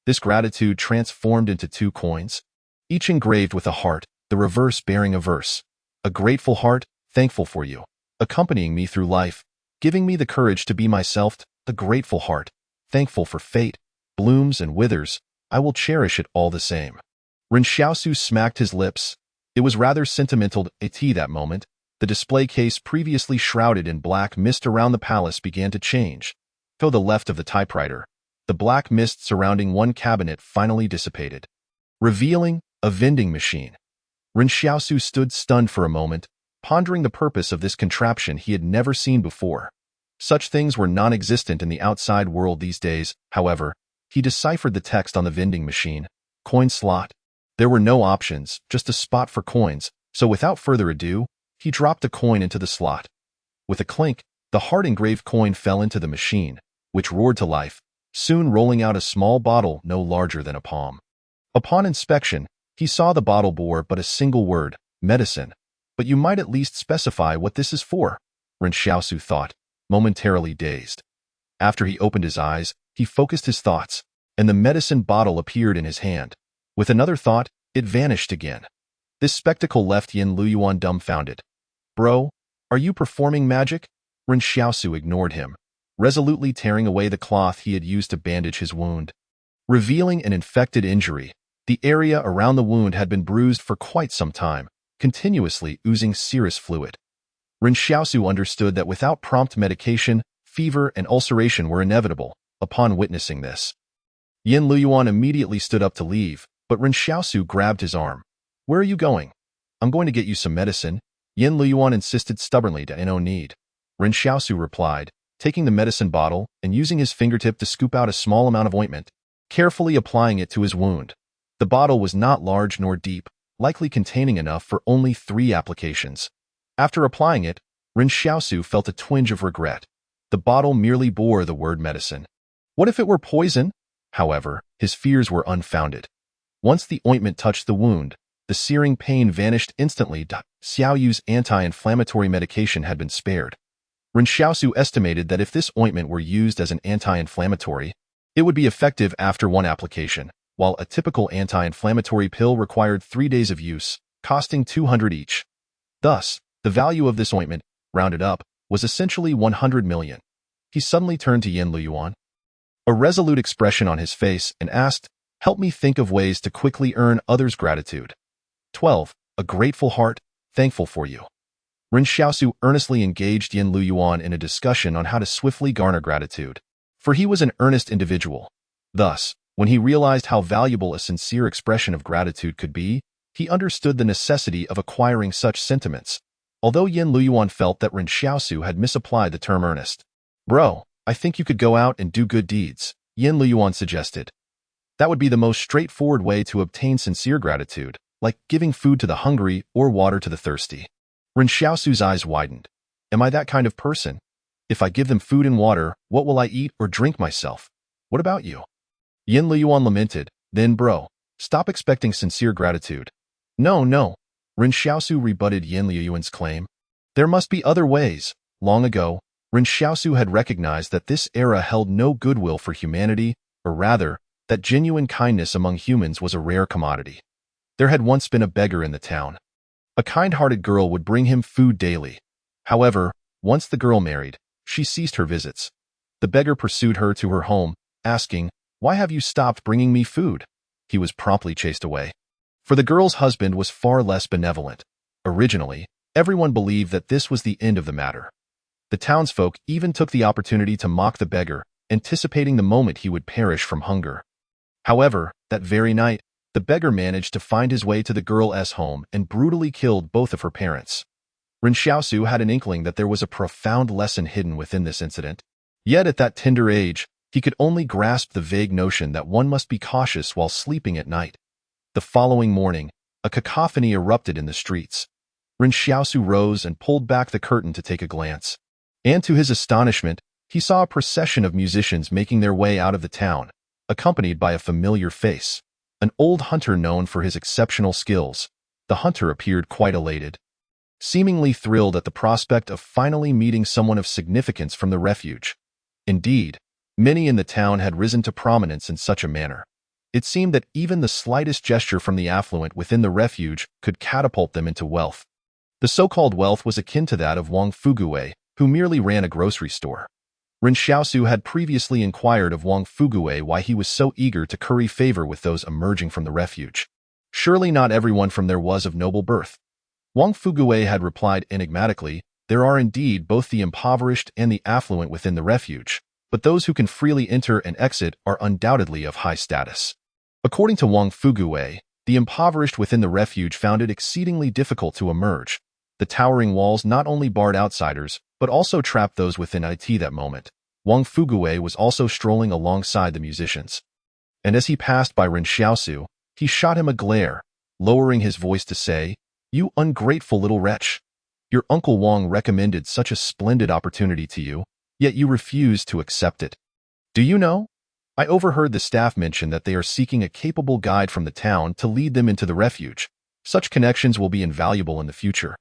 This gratitude transformed into 2 coins, each engraved with a heart, the reverse bearing a verse. "A grateful heart, thankful for you, accompanying me through life, giving me the courage to be myself. The grateful heart, thankful for fate, blooms and withers, I will cherish it all the same." Ren Xiaosu smacked his lips. It was rather sentimental at that moment. The display case previously shrouded in black mist around the palace began to change. To the left of the typewriter, the black mist surrounding one cabinet finally dissipated, revealing a vending machine. Ren Xiaosu stood stunned for a moment, pondering the purpose of this contraption he had never seen before. Such things were non-existent in the outside world these days. However, he deciphered the text on the vending machine. Coin slot. There were no options, just a spot for coins, so without further ado, he dropped a coin into the slot. With a clink, The heart-engraved coin fell into the machine, which roared to life, soon rolling out a small bottle no larger than a palm. Upon inspection, he saw the bottle bore but a single word, medicine. But you might at least specify what this is for, Ren Xiaosu thought, momentarily dazed. After he opened his eyes, he focused his thoughts, and the medicine bottle appeared in his hand. With another thought, it vanished again. This spectacle left Yan Liuyuan dumbfounded. Bro, are you performing magic? Ren Xiaosu ignored him, resolutely tearing away the cloth he had used to bandage his wound. Revealing an infected injury, the area around the wound had been bruised for quite some time, continuously oozing serous fluid. Ren Xiaosu understood that without prompt medication, fever and ulceration were inevitable. Upon witnessing this, Yan Liuyuan immediately stood up to leave, but Ren Xiaosu grabbed his arm. Where are you going? I'm going to get you some medicine, Yan Liuyuan insisted stubbornly. No need. Ren Xiaosu replied, taking the medicine bottle and using his fingertip to scoop out a small amount of ointment, carefully applying it to his wound. The bottle was not large nor deep, likely containing enough for only 3 applications. After applying it, Ren Xiaosu felt a twinge of regret. The bottle merely bore the word medicine. What if it were poison? However, his fears were unfounded. Once the ointment touched the wound, the searing pain vanished instantly. Xiaoyu's anti-inflammatory medication had been spared. Ren Xiaosu estimated that if this ointment were used as an anti-inflammatory, it would be effective after 1 application, while a typical anti-inflammatory pill required 3 days of use, costing 200 each. Thus, the value of this ointment, rounded up, was essentially 100 million. He suddenly turned to Yan Liuyuan, a resolute expression on his face, and asked, "Help me think of ways to quickly earn others' gratitude." 12. A grateful heart, thankful for you. Ren Xiaosu earnestly engaged Yan Liuyuan in a discussion on how to swiftly garner gratitude, for he was an earnest individual. Thus, when he realized how valuable a sincere expression of gratitude could be, he understood the necessity of acquiring such sentiments. Although Yan Liuyuan felt that Ren Xiaosu had misapplied the term earnest. Bro, I think you could go out and do good deeds, Yan Liuyuan suggested. That would be the most straightforward way to obtain sincere gratitude, like giving food to the hungry or water to the thirsty. Ren Xiaosu's eyes widened. Am I that kind of person? If I give them food and water, what will I eat or drink myself? What about you? Yan Liuyuan lamented, then bro, stop expecting sincere gratitude. No. Ren Xiaosu rebutted Yan Liuyuan's claim. There must be other ways. Long ago, Ren Xiaosu had recognized that this era held no goodwill for humanity, or rather, that genuine kindness among humans was a rare commodity. There had once been a beggar in the town. A kind-hearted girl would bring him food daily. However, once the girl married, she ceased her visits. The beggar pursued her to her home, asking, "Why have you stopped bringing me food?" He was promptly chased away. For the girl's husband was far less benevolent. Originally, everyone believed that this was the end of the matter. The townsfolk even took the opportunity to mock the beggar, anticipating the moment he would perish from hunger. However, that very night, the beggar managed to find his way to the girl's home and brutally killed both of her parents. Ren Xiaosu had an inkling that there was a profound lesson hidden within this incident. Yet at that tender age, he could only grasp the vague notion that one must be cautious while sleeping at night. The following morning, a cacophony erupted in the streets. Ren Xiaosu rose and pulled back the curtain to take a glance. And to his astonishment, he saw a procession of musicians making their way out of the town, accompanied by a familiar face. An old hunter known for his exceptional skills. The hunter appeared quite elated, seemingly thrilled at the prospect of finally meeting someone of significance from the Refuge. Indeed, many in the town had risen to prominence in such a manner. It seemed that even the slightest gesture from the affluent within the Refuge could catapult them into wealth. The so-called wealth was akin to that of Wang Fuguwei, who merely ran a grocery store. Ren Xiaosu had previously inquired of Wang Fuguwei why he was so eager to curry favor with those emerging from the Refuge. Surely not everyone from there was of noble birth. Wang Fuguwei had replied enigmatically, there are indeed both the impoverished and the affluent within the Refuge, but those who can freely enter and exit are undoubtedly of high status. According to Wang Fuguwei, the impoverished within the Refuge found it exceedingly difficult to emerge. The towering walls not only barred outsiders, but also trapped those within it that moment. Wang Fuguwei was also strolling alongside the musicians. And as he passed by Ren Xiaosu, he shot him a glare, lowering his voice to say, "You ungrateful little wretch. Your Uncle Wang recommended such a splendid opportunity to you, yet you refused to accept it. Do you know? I overheard the staff mention that they are seeking a capable guide from the town to lead them into the refuge. Such connections will be invaluable in the future.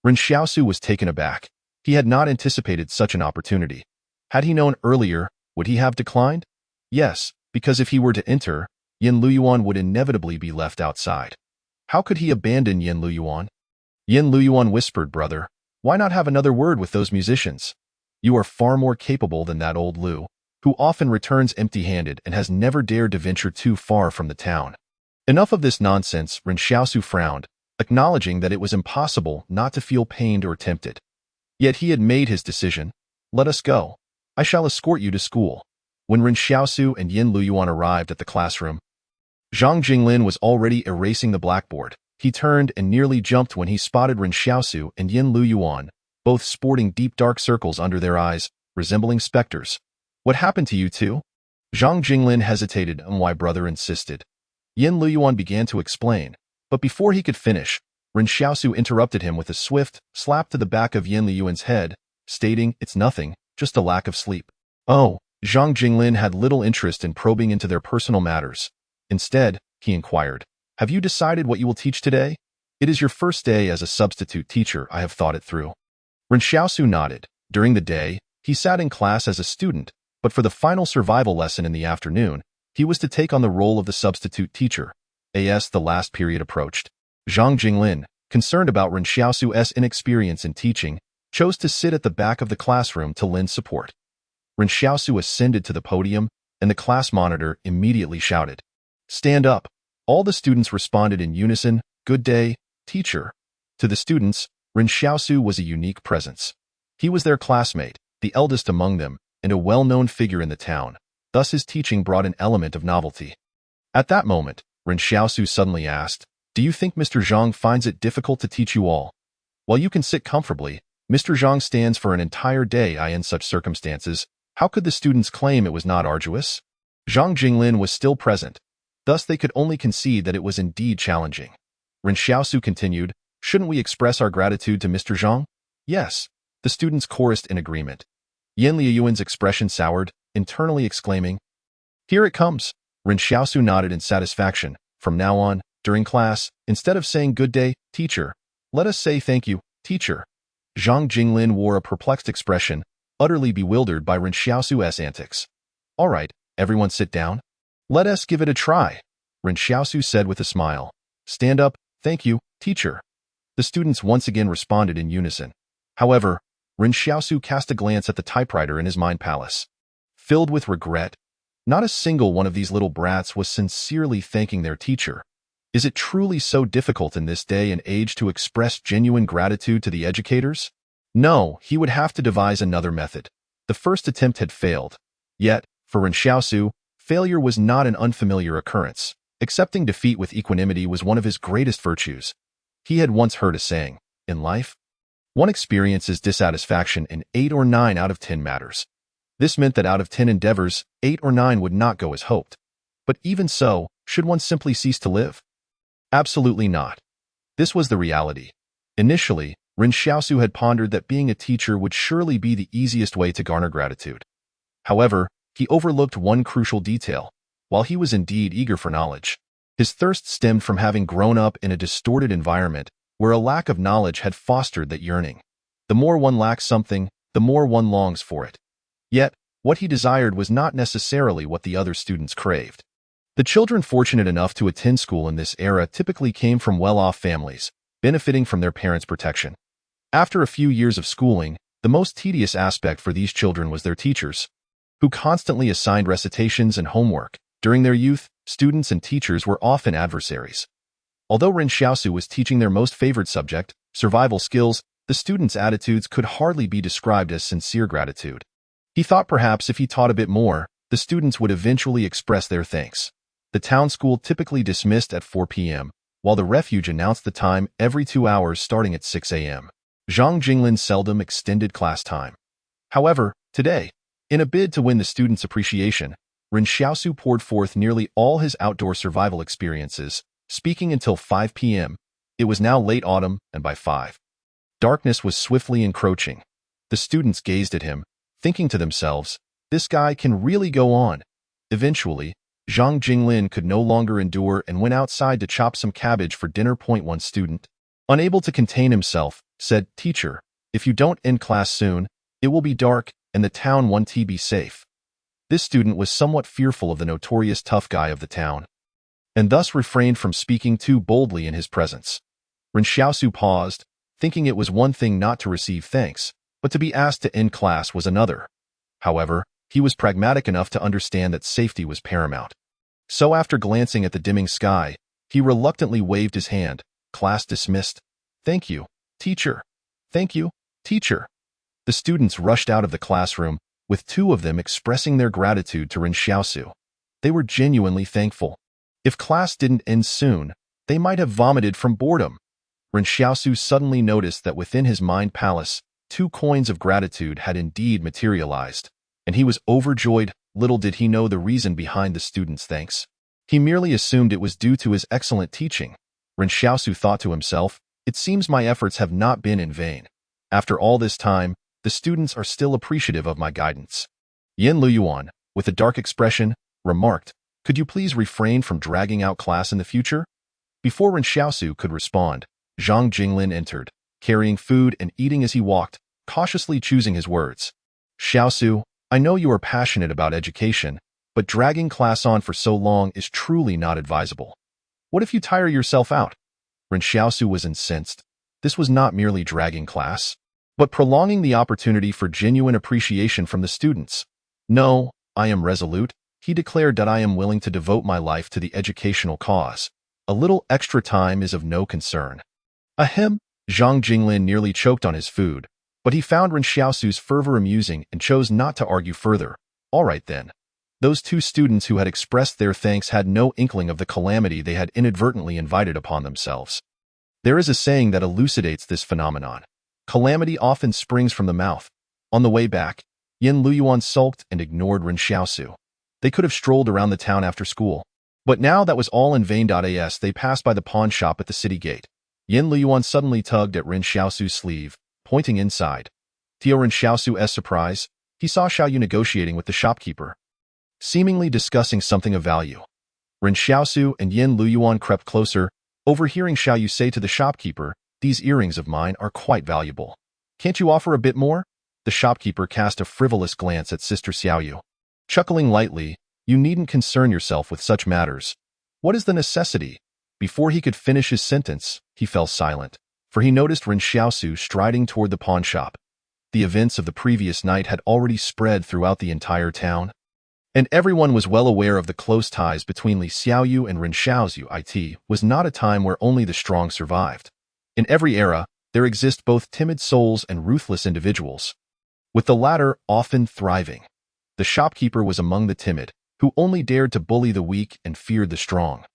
Ren Xiaosu was taken aback. He had not anticipated such an opportunity. Had he known earlier, would he have declined? Yes, because if he were to enter, Yan Liuyuan would inevitably be left outside. How could he abandon Yan Liuyuan? Yan Liuyuan whispered, brother, why not have another word with those musicians? You are far more capable than that old Liu, who often returns empty-handed and has never dared to venture too far from the town. Enough of this nonsense, Ren Xiaosu frowned, acknowledging that it was impossible not to feel pained or tempted. Yet he had made his decision. Let us go. I shall escort you to school. When Ren Xiaosu and Yan Liuyuan arrived at the classroom, Zhang Jinglin was already erasing the blackboard. He turned and nearly jumped when he spotted Ren Xiaosu and Yan Liuyuan, both sporting deep dark circles under their eyes, resembling specters. What happened to you two? Zhang Jinglin hesitated and why brother insisted. Yan Liuyuan began to explain, but before he could finish, Ren Xiaosu interrupted him with a swift slap to the back of Yan Liuyuan's head, stating, it's nothing, just a lack of sleep. Oh, Zhang Jinglin had little interest in probing into their personal matters. Instead, he inquired, have you decided what you will teach today? It is your first day as a substitute teacher, I have thought it through. Ren Xiaosu nodded. During the day, he sat in class as a student, but for the final survival lesson in the afternoon, he was to take on the role of the substitute teacher. As the last period approached, Zhang Jinglin, concerned about Ren Xiaosu's inexperience in teaching, chose to sit at the back of the classroom to lend support. Ren Xiaosu ascended to the podium, and the class monitor immediately shouted, stand up. All the students responded in unison, good day, teacher. To the students, Ren Xiaosu was a unique presence. He was their classmate, the eldest among them, and a well-known figure in the town. Thus his teaching brought an element of novelty. At that moment, Ren Xiaosu suddenly asked, do you think Mr. Zhang finds it difficult to teach you all? While you can sit comfortably, Mr. Zhang stands for an entire day. In such circumstances, how could the students claim it was not arduous? Zhang Jinglin was still present. Thus they could only concede that it was indeed challenging. Ren Xiaosu continued, shouldn't we express our gratitude to Mr. Zhang? Yes. The students chorused in agreement. Yan Liuyuan's expression soured, internally exclaiming, here it comes. Ren Xiaosu nodded in satisfaction. From now on, during class, instead of saying good day, teacher, let us say thank you, teacher. Zhang Jinglin wore a perplexed expression, utterly bewildered by Ren Xiaosu's antics. All right, everyone sit down. Let us give it a try, Ren Xiaosu said with a smile. Stand up, thank you, teacher. The students once again responded in unison. However, Ren Xiaosu cast a glance at the typewriter in his mind palace. Filled with regret, not a single one of these little brats was sincerely thanking their teacher. Is it truly so difficult in this day and age to express genuine gratitude to the educators? No, he would have to devise another method. The first attempt had failed. Yet, for Ren Xiaosu, failure was not an unfamiliar occurrence. Accepting defeat with equanimity was one of his greatest virtues. He had once heard a saying, in life, one experiences dissatisfaction in 8 or 9 out of 10 matters. This meant that out of 10 endeavors, 8 or 9 would not go as hoped. But even so, should one simply cease to live? Absolutely not. This was the reality. Initially, Ren Xiaosu had pondered that being a teacher would surely be the easiest way to garner gratitude. However, he overlooked one crucial detail. While he was indeed eager for knowledge, his thirst stemmed from having grown up in a distorted environment where a lack of knowledge had fostered that yearning. The more one lacks something, the more one longs for it. Yet, what he desired was not necessarily what the other students craved. The children fortunate enough to attend school in this era typically came from well-off families, benefiting from their parents' protection. After a few years of schooling, the most tedious aspect for these children was their teachers, who constantly assigned recitations and homework. During their youth, students and teachers were often adversaries. Although Ren Xiaosu was teaching their most favored subject, survival skills, the students' attitudes could hardly be described as sincere gratitude. He thought perhaps if he taught a bit more, the students would eventually express their thanks. The town school typically dismissed at 4 p.m., while the Refuge announced the time every 2 hours starting at 6 a.m. Zhang Jinglin seldom extended class time. However, today, in a bid to win the students' appreciation, Ren Xiaosu poured forth nearly all his outdoor survival experiences, speaking until 5 p.m. It was now late autumn, and by 5 Darkness was swiftly encroaching. The students gazed at him, thinking to themselves, this guy can really go on. Eventually, Zhang Jinglin could no longer endure and went outside to chop some cabbage for dinner. One student, unable to contain himself, said, Teacher, if you don't end class soon, it will be dark and the town won't be safe. This student was somewhat fearful of the notorious tough guy of the town, and thus refrained from speaking too boldly in his presence. Ren Xiaosu paused, thinking it was one thing not to receive thanks, but to be asked to end class was another. However, he was pragmatic enough to understand that safety was paramount. So after glancing at the dimming sky, he reluctantly waved his hand. Class dismissed. Thank you, teacher. Thank you, teacher. The students rushed out of the classroom, with two of them expressing their gratitude to Ren Xiaosu. They were genuinely thankful. If class didn't end soon, they might have vomited from boredom. Ren Xiaosu suddenly noticed that within his mind palace, 2 coins of gratitude had indeed materialized, and he was overjoyed. Little did he know the reason behind the students' thanks. He merely assumed it was due to his excellent teaching. Ren Xiaosu thought to himself, it seems my efforts have not been in vain. After all this time, the students are still appreciative of my guidance. Yan Liuyuan, with a dark expression, remarked, could you please refrain from dragging out class in the future? Before Ren Xiaosu could respond, Zhang Jinglin entered, carrying food and eating as he walked, cautiously choosing his words. Xiaosu, I know you are passionate about education, but dragging class on for so long is truly not advisable. What if you tire yourself out? Ren Xiaosu was incensed. This was not merely dragging class, but prolonging the opportunity for genuine appreciation from the students. No, I am resolute. He declared that I am willing to devote my life to the educational cause. A little extra time is of no concern. Ahem, Zhang Jinglin nearly choked on his food, but he found Ren Xiaosu's fervor amusing and chose not to argue further. All right then. Those 2 students who had expressed their thanks had no inkling of the calamity they had inadvertently invited upon themselves. There is a saying that elucidates this phenomenon. Calamity often springs from the mouth. On the way back, Yan Liuyuan sulked and ignored Ren Xiaosu. They could have strolled around the town after school. But now that was all in vain. As they passed by the pawn shop at the city gate, Yan Liuyuan suddenly tugged at Ren Xiaosu's sleeve, pointing inside. To Ren Xiaosu's surprise, he saw Xiaoyu negotiating with the shopkeeper, seemingly discussing something of value. Ren Xiaosu and Yan Liuyuan crept closer, overhearing Xiaoyu say to the shopkeeper, these earrings of mine are quite valuable. Can't you offer a bit more? The shopkeeper cast a frivolous glance at Sister Xiaoyu. Chuckling lightly, you needn't concern yourself with such matters. What is the necessity? Before he could finish his sentence, he fell silent, for he noticed Ren Xiaosu striding toward the pawn shop. The events of the previous night had already spread throughout the entire town, and everyone was well aware of the close ties between Li Xiaoyu and Ren Xiaosu. It was not a time where only the strong survived. In every era, there exist both timid souls and ruthless individuals, with the latter often thriving. The shopkeeper was among the timid, who only dared to bully the weak and feared the strong.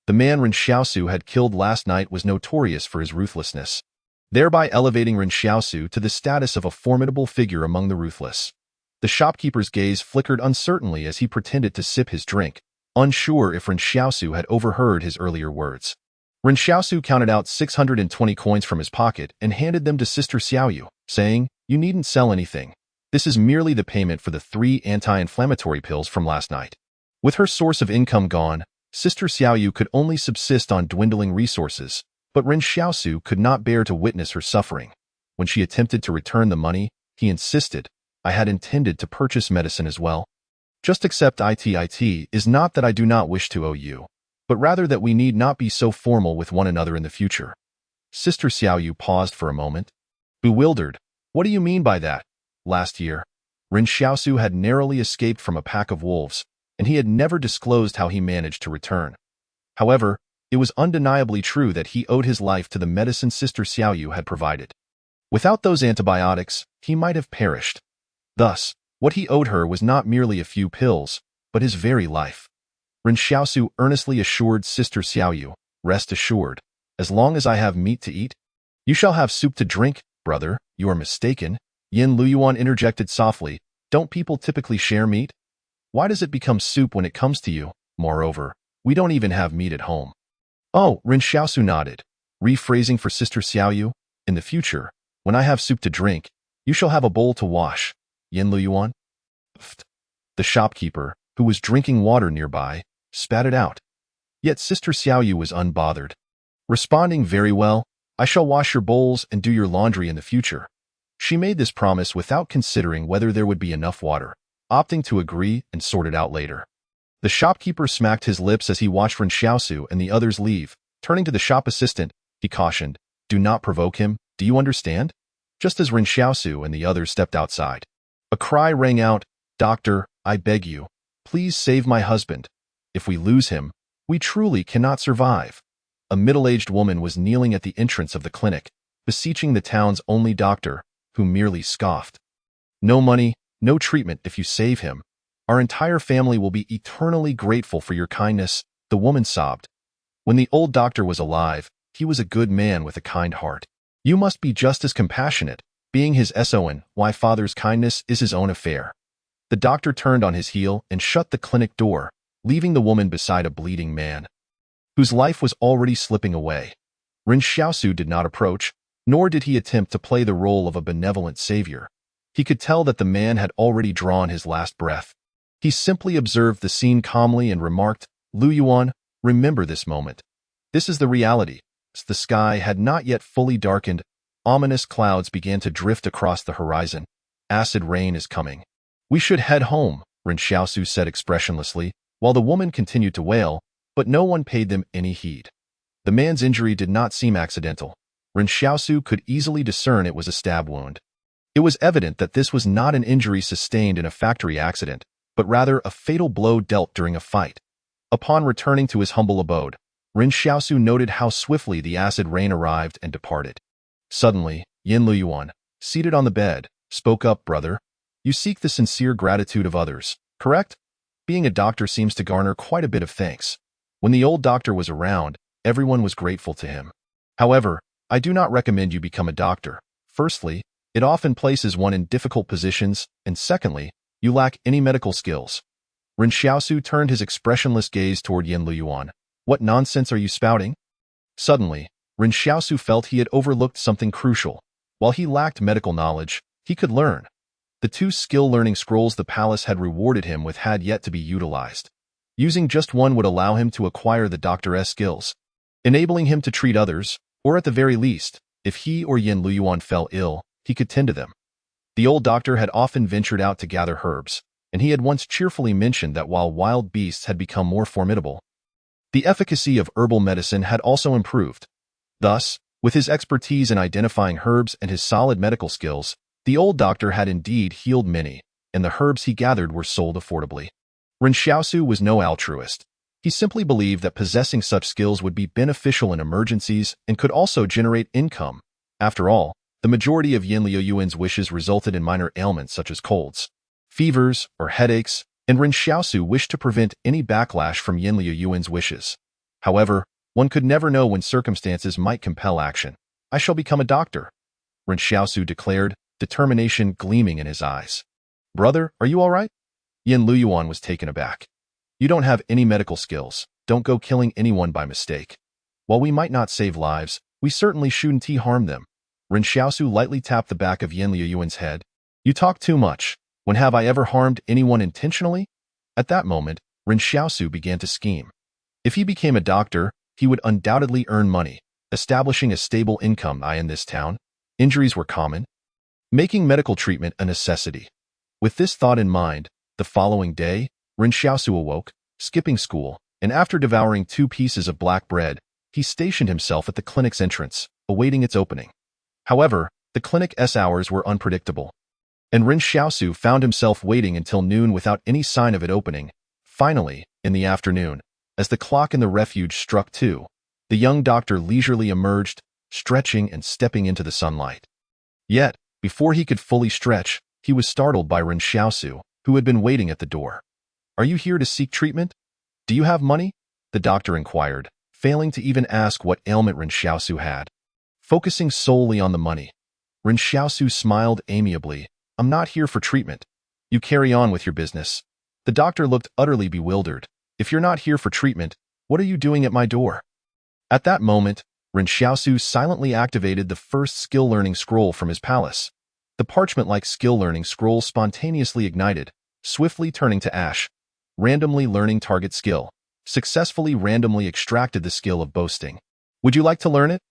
The man Ren Xiaosu had killed last night was notorious for his ruthlessness, thereby elevating Ren Xiaosu to the status of a formidable figure among the ruthless. The shopkeeper's gaze flickered uncertainly as he pretended to sip his drink, unsure if Ren Xiaosu had overheard his earlier words. Ren Xiaosu counted out 620 coins from his pocket and handed them to Sister Xiaoyu, saying, you needn't sell anything. This is merely the payment for the 3 anti-inflammatory pills from last night. With her source of income gone, Sister Xiaoyu could only subsist on dwindling resources, but Ren Xiaosu could not bear to witness her suffering. When she attempted to return the money, he insisted, I had intended to purchase medicine as well. Just accept it is not that I do not wish to owe you, but rather that we need not be so formal with one another in the future. Sister Xiaoyu paused for a moment. Bewildered, what do you mean by that? Last year, Ren Xiaosu had narrowly escaped from a pack of wolves, and he had never disclosed how he managed to return. However, it was undeniably true that he owed his life to the medicine Sister Xiaoyu had provided. Without those antibiotics, he might have perished. Thus, what he owed her was not merely a few pills, but his very life. Ren Xiaosu earnestly assured Sister Xiaoyu, rest assured, as long as I have meat to eat, you shall have soup to drink, brother, you are mistaken. Yan Liuyuan interjected softly, don't people typically share meat? Why does it become soup when it comes to you? Moreover, we don't even have meat at home. Oh, Ren Xiaosu nodded, rephrasing for Sister Xiaoyu, in the future, When I have soup to drink, you shall have a bowl to wash. Yan Liuyuan? The shopkeeper, who was drinking water nearby, spat it out. Yet Sister Xiaoyu was unbothered. Responding very well, I shall wash your bowls and do your laundry in the future. She made this promise without considering whether there would be enough water, opting to agree and sort it out later. The shopkeeper smacked his lips as he watched Ren Xiaosu and the others leave. Turning to the shop assistant, he cautioned, "Do not provoke him, do you understand?" Just as Ren Xiaosu and the others stepped outside, a cry rang out, "Doctor, I beg you, please save my husband. If we lose him, we truly cannot survive." A middle-aged woman was kneeling at the entrance of the clinic, beseeching the town's only doctor, who merely scoffed. "No money, no treatment if you save him. Our entire family will be eternally grateful for your kindness," the woman sobbed. When the old doctor was alive, he was a good man with a kind heart. You must be just as compassionate, being his son. Why father's kindness is his own affair. The doctor turned on his heel and shut the clinic door, leaving the woman beside a bleeding man, whose life was already slipping away. Ren Xiaosu did not approach, nor did he attempt to play the role of a benevolent savior. He could tell that the man had already drawn his last breath. He simply observed the scene calmly and remarked, "Liuyuan, remember this moment. This is the reality." The sky had not yet fully darkened. Ominous clouds began to drift across the horizon. "Acid rain is coming. We should head home," Ren Xiaosu said expressionlessly, while the woman continued to wail, but no one paid them any heed. The man's injury did not seem accidental. Ren Xiaosu could easily discern it was a stab wound. It was evident that this was not an injury sustained in a factory accident, but rather a fatal blow dealt during a fight. Upon returning to his humble abode, Ren Xiaosu noted how swiftly the acid rain arrived and departed. Suddenly, Yan Liuyuan, seated on the bed, spoke up, "Brother, you seek the sincere gratitude of others, correct? Being a doctor seems to garner quite a bit of thanks." When the old doctor was around, everyone was grateful to him. "However, I do not recommend you become a doctor. Firstly, it often places one in difficult positions, and secondly, you lack any medical skills." Ren Xiaosu turned his expressionless gaze toward Yan Liuyuan. "What nonsense are you spouting?" Suddenly, Ren Xiaosu felt he had overlooked something crucial. While he lacked medical knowledge, he could learn. The 2 skill learning scrolls the palace had rewarded him with had yet to be utilized. Using just one would allow him to acquire the doctor's skills, enabling him to treat others, or at the very least, if he or Yan Liuyuan fell ill, he could tend to them. The old doctor had often ventured out to gather herbs, and he had once cheerfully mentioned that while wild beasts had become more formidable, the efficacy of herbal medicine had also improved. Thus, with his expertise in identifying herbs and his solid medical skills, the old doctor had indeed healed many, and the herbs he gathered were sold affordably. Ren Xiaosu was no altruist. He simply believed that possessing such skills would be beneficial in emergencies and could also generate income. After all, the majority of Yan Liuyuan's wishes resulted in minor ailments such as colds, fevers, or headaches, and Ren Xiaosu wished to prevent any backlash from Yan Liuyuan's wishes. However, one could never know when circumstances might compel action. "I shall become a doctor," Ren Xiaosu declared, determination gleaming in his eyes. "Brother, are you all right?" Yan Liuyuan was taken aback. "You don't have any medical skills. Don't go killing anyone by mistake. While we might not save lives, we certainly shouldn't harm them." Ren Xiaosu lightly tapped the back of Yan Liuyuan's head. "You talk too much. When have I ever harmed anyone intentionally?" At that moment, Ren Xiaosu began to scheme. If he became a doctor, he would undoubtedly earn money, establishing a stable income in this town. Injuries were common, making medical treatment a necessity. With this thought in mind, the following day, Ren Xiaosu awoke, skipping school, and after devouring 2 pieces of black bread, he stationed himself at the clinic's entrance, awaiting its opening. However, the clinic's hours were unpredictable, and Ren Xiaosu found himself waiting until noon without any sign of it opening. Finally, in the afternoon, as the clock in the refuge struck 2, the young doctor leisurely emerged, stretching and stepping into the sunlight. Yet, before he could fully stretch, he was startled by Ren Xiaosu, who had been waiting at the door. "Are you here to seek treatment? Do you have money?" the doctor inquired, failing to even ask what ailment Ren Xiaosu had. Focusing solely on the money, Ren Xiaosu smiled amiably. "I'm not here for treatment. You carry on with your business." The doctor looked utterly bewildered. "If you're not here for treatment, what are you doing at my door?" At that moment, Ren Xiaosu silently activated the first skill-learning scroll from his palace. The parchment-like skill-learning scroll spontaneously ignited, swiftly turning to ash. Randomly learning target skill. Successfully randomly extracted the skill of boasting. Would you like to learn it?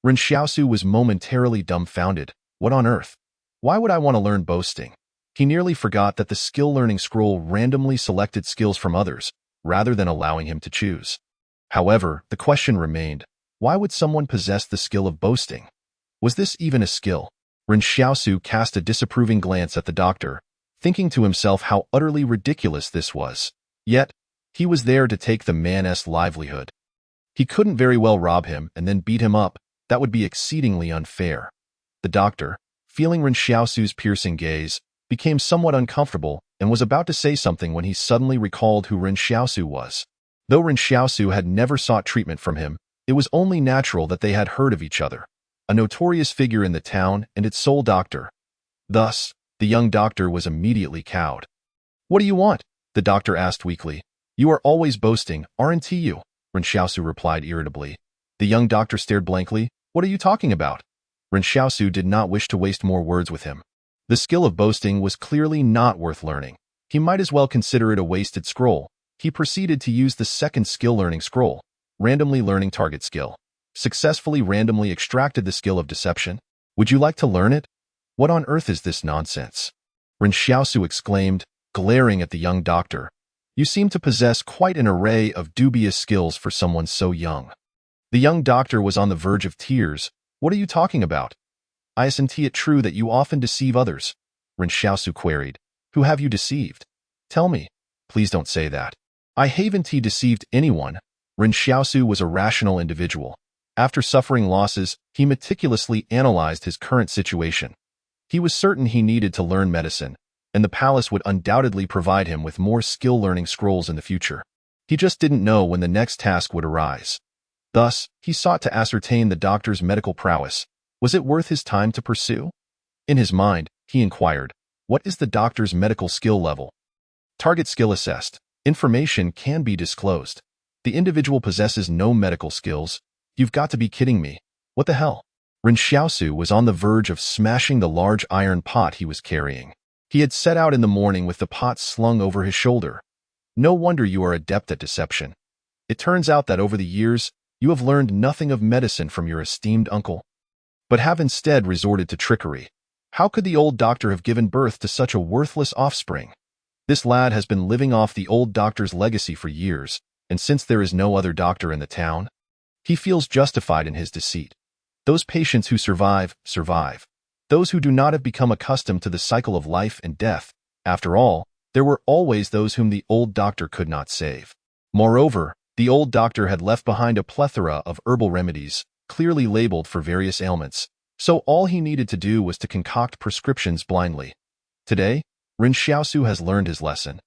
Ren Xiaosu was momentarily dumbfounded. What on earth? Why would I want to learn boasting? He nearly forgot that the skill-learning scroll randomly selected skills from others, rather than allowing him to choose. However, the question remained, why would someone possess the skill of boasting? Was this even a skill? Ren Xiaosu cast a disapproving glance at the doctor, thinking to himself how utterly ridiculous this was. Yet, he was there to take the man's livelihood. He couldn't very well rob him and then beat him up. That would be exceedingly unfair. The doctor, feeling Ren Xiaosu's piercing gaze, became somewhat uncomfortable and was about to say something when he suddenly recalled who Ren Xiaosu was. Though Ren Xiaosu had never sought treatment from him, it was only natural that they had heard of each other. A notorious figure in the town and its sole doctor. Thus, the young doctor was immediately cowed. What do you want? The doctor asked weakly. You are always boasting, aren't you? Ren Xiaosu replied irritably. The young doctor stared blankly. What are you talking about? Ren Xiaosu did not wish to waste more words with him. The skill of boasting was clearly not worth learning. He might as well consider it a wasted scroll. He proceeded to use the second skill-learning scroll, randomly learning target skill. Successfully randomly extracted the skill of deception. Would you like to learn it? What on earth is this nonsense? Ren Xiaosu exclaimed, glaring at the young doctor. You seem to possess quite an array of dubious skills for someone so young. The young doctor was on the verge of tears. What are you talking about? Isn't it true that you often deceive others? Ren Xiaosu queried. Who have you deceived? Tell me. Please don't say that. I haven't deceived anyone. Ren Xiaosu was a rational individual. After suffering losses, he meticulously analyzed his current situation. He was certain he needed to learn medicine, and the palace would undoubtedly provide him with more skill-learning scrolls in the future. He just didn't know when the next task would arise. Thus, he sought to ascertain the doctor's medical prowess. Was it worth his time to pursue? In his mind, he inquired, what is the doctor's medical skill level? Target skill assessed. Information can be disclosed. The individual possesses no medical skills. You've got to be kidding me. What the hell? Ren Xiaosu was on the verge of smashing the large iron pot he was carrying. He had set out in the morning with the pot slung over his shoulder. No wonder you are adept at deception. It turns out that over the years, you have learned nothing of medicine from your esteemed uncle, but have instead resorted to trickery. How could the old doctor have given birth to such a worthless offspring? This lad has been living off the old doctor's legacy for years, and since there is no other doctor in the town, he feels justified in his deceit. Those patients who survive, survive. Those who do not have become accustomed to the cycle of life and death. After all, there were always those whom the old doctor could not save. Moreover, the old doctor had left behind a plethora of herbal remedies, clearly labeled for various ailments, so all he needed to do was to concoct prescriptions blindly. Today, Ren Xiaosu has learned his lesson.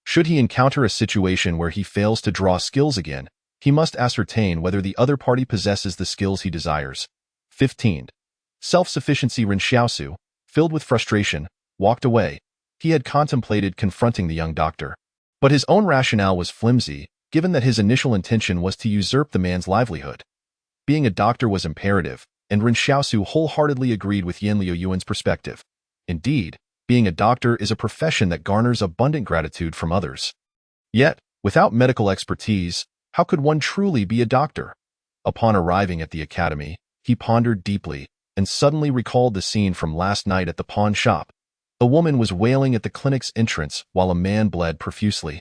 Should he encounter a situation where he fails to draw skills again, he must ascertain whether the other party possesses the skills he desires. 15. Self-sufficiency. Ren Xiaosu, filled with frustration, walked away. He had contemplated confronting the young doctor, but his own rationale was flimsy, given that his initial intention was to usurp the man's livelihood. Being a doctor was imperative, and Ren Xiaosu wholeheartedly agreed with Yan Liuyuan's perspective. Indeed, being a doctor is a profession that garners abundant gratitude from others. Yet, without medical expertise, how could one truly be a doctor? Upon arriving at the academy, he pondered deeply and suddenly recalled the scene from last night at the pawn shop. A woman was wailing at the clinic's entrance while a man bled profusely,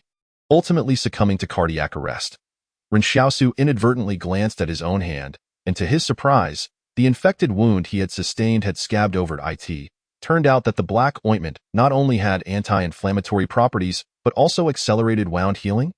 ultimately succumbing to cardiac arrest. Ren Xiaosu inadvertently glanced at his own hand, and to his surprise, the infected wound he had sustained had scabbed over it. Turned out that the black ointment not only had anti-inflammatory properties, but also accelerated wound healing.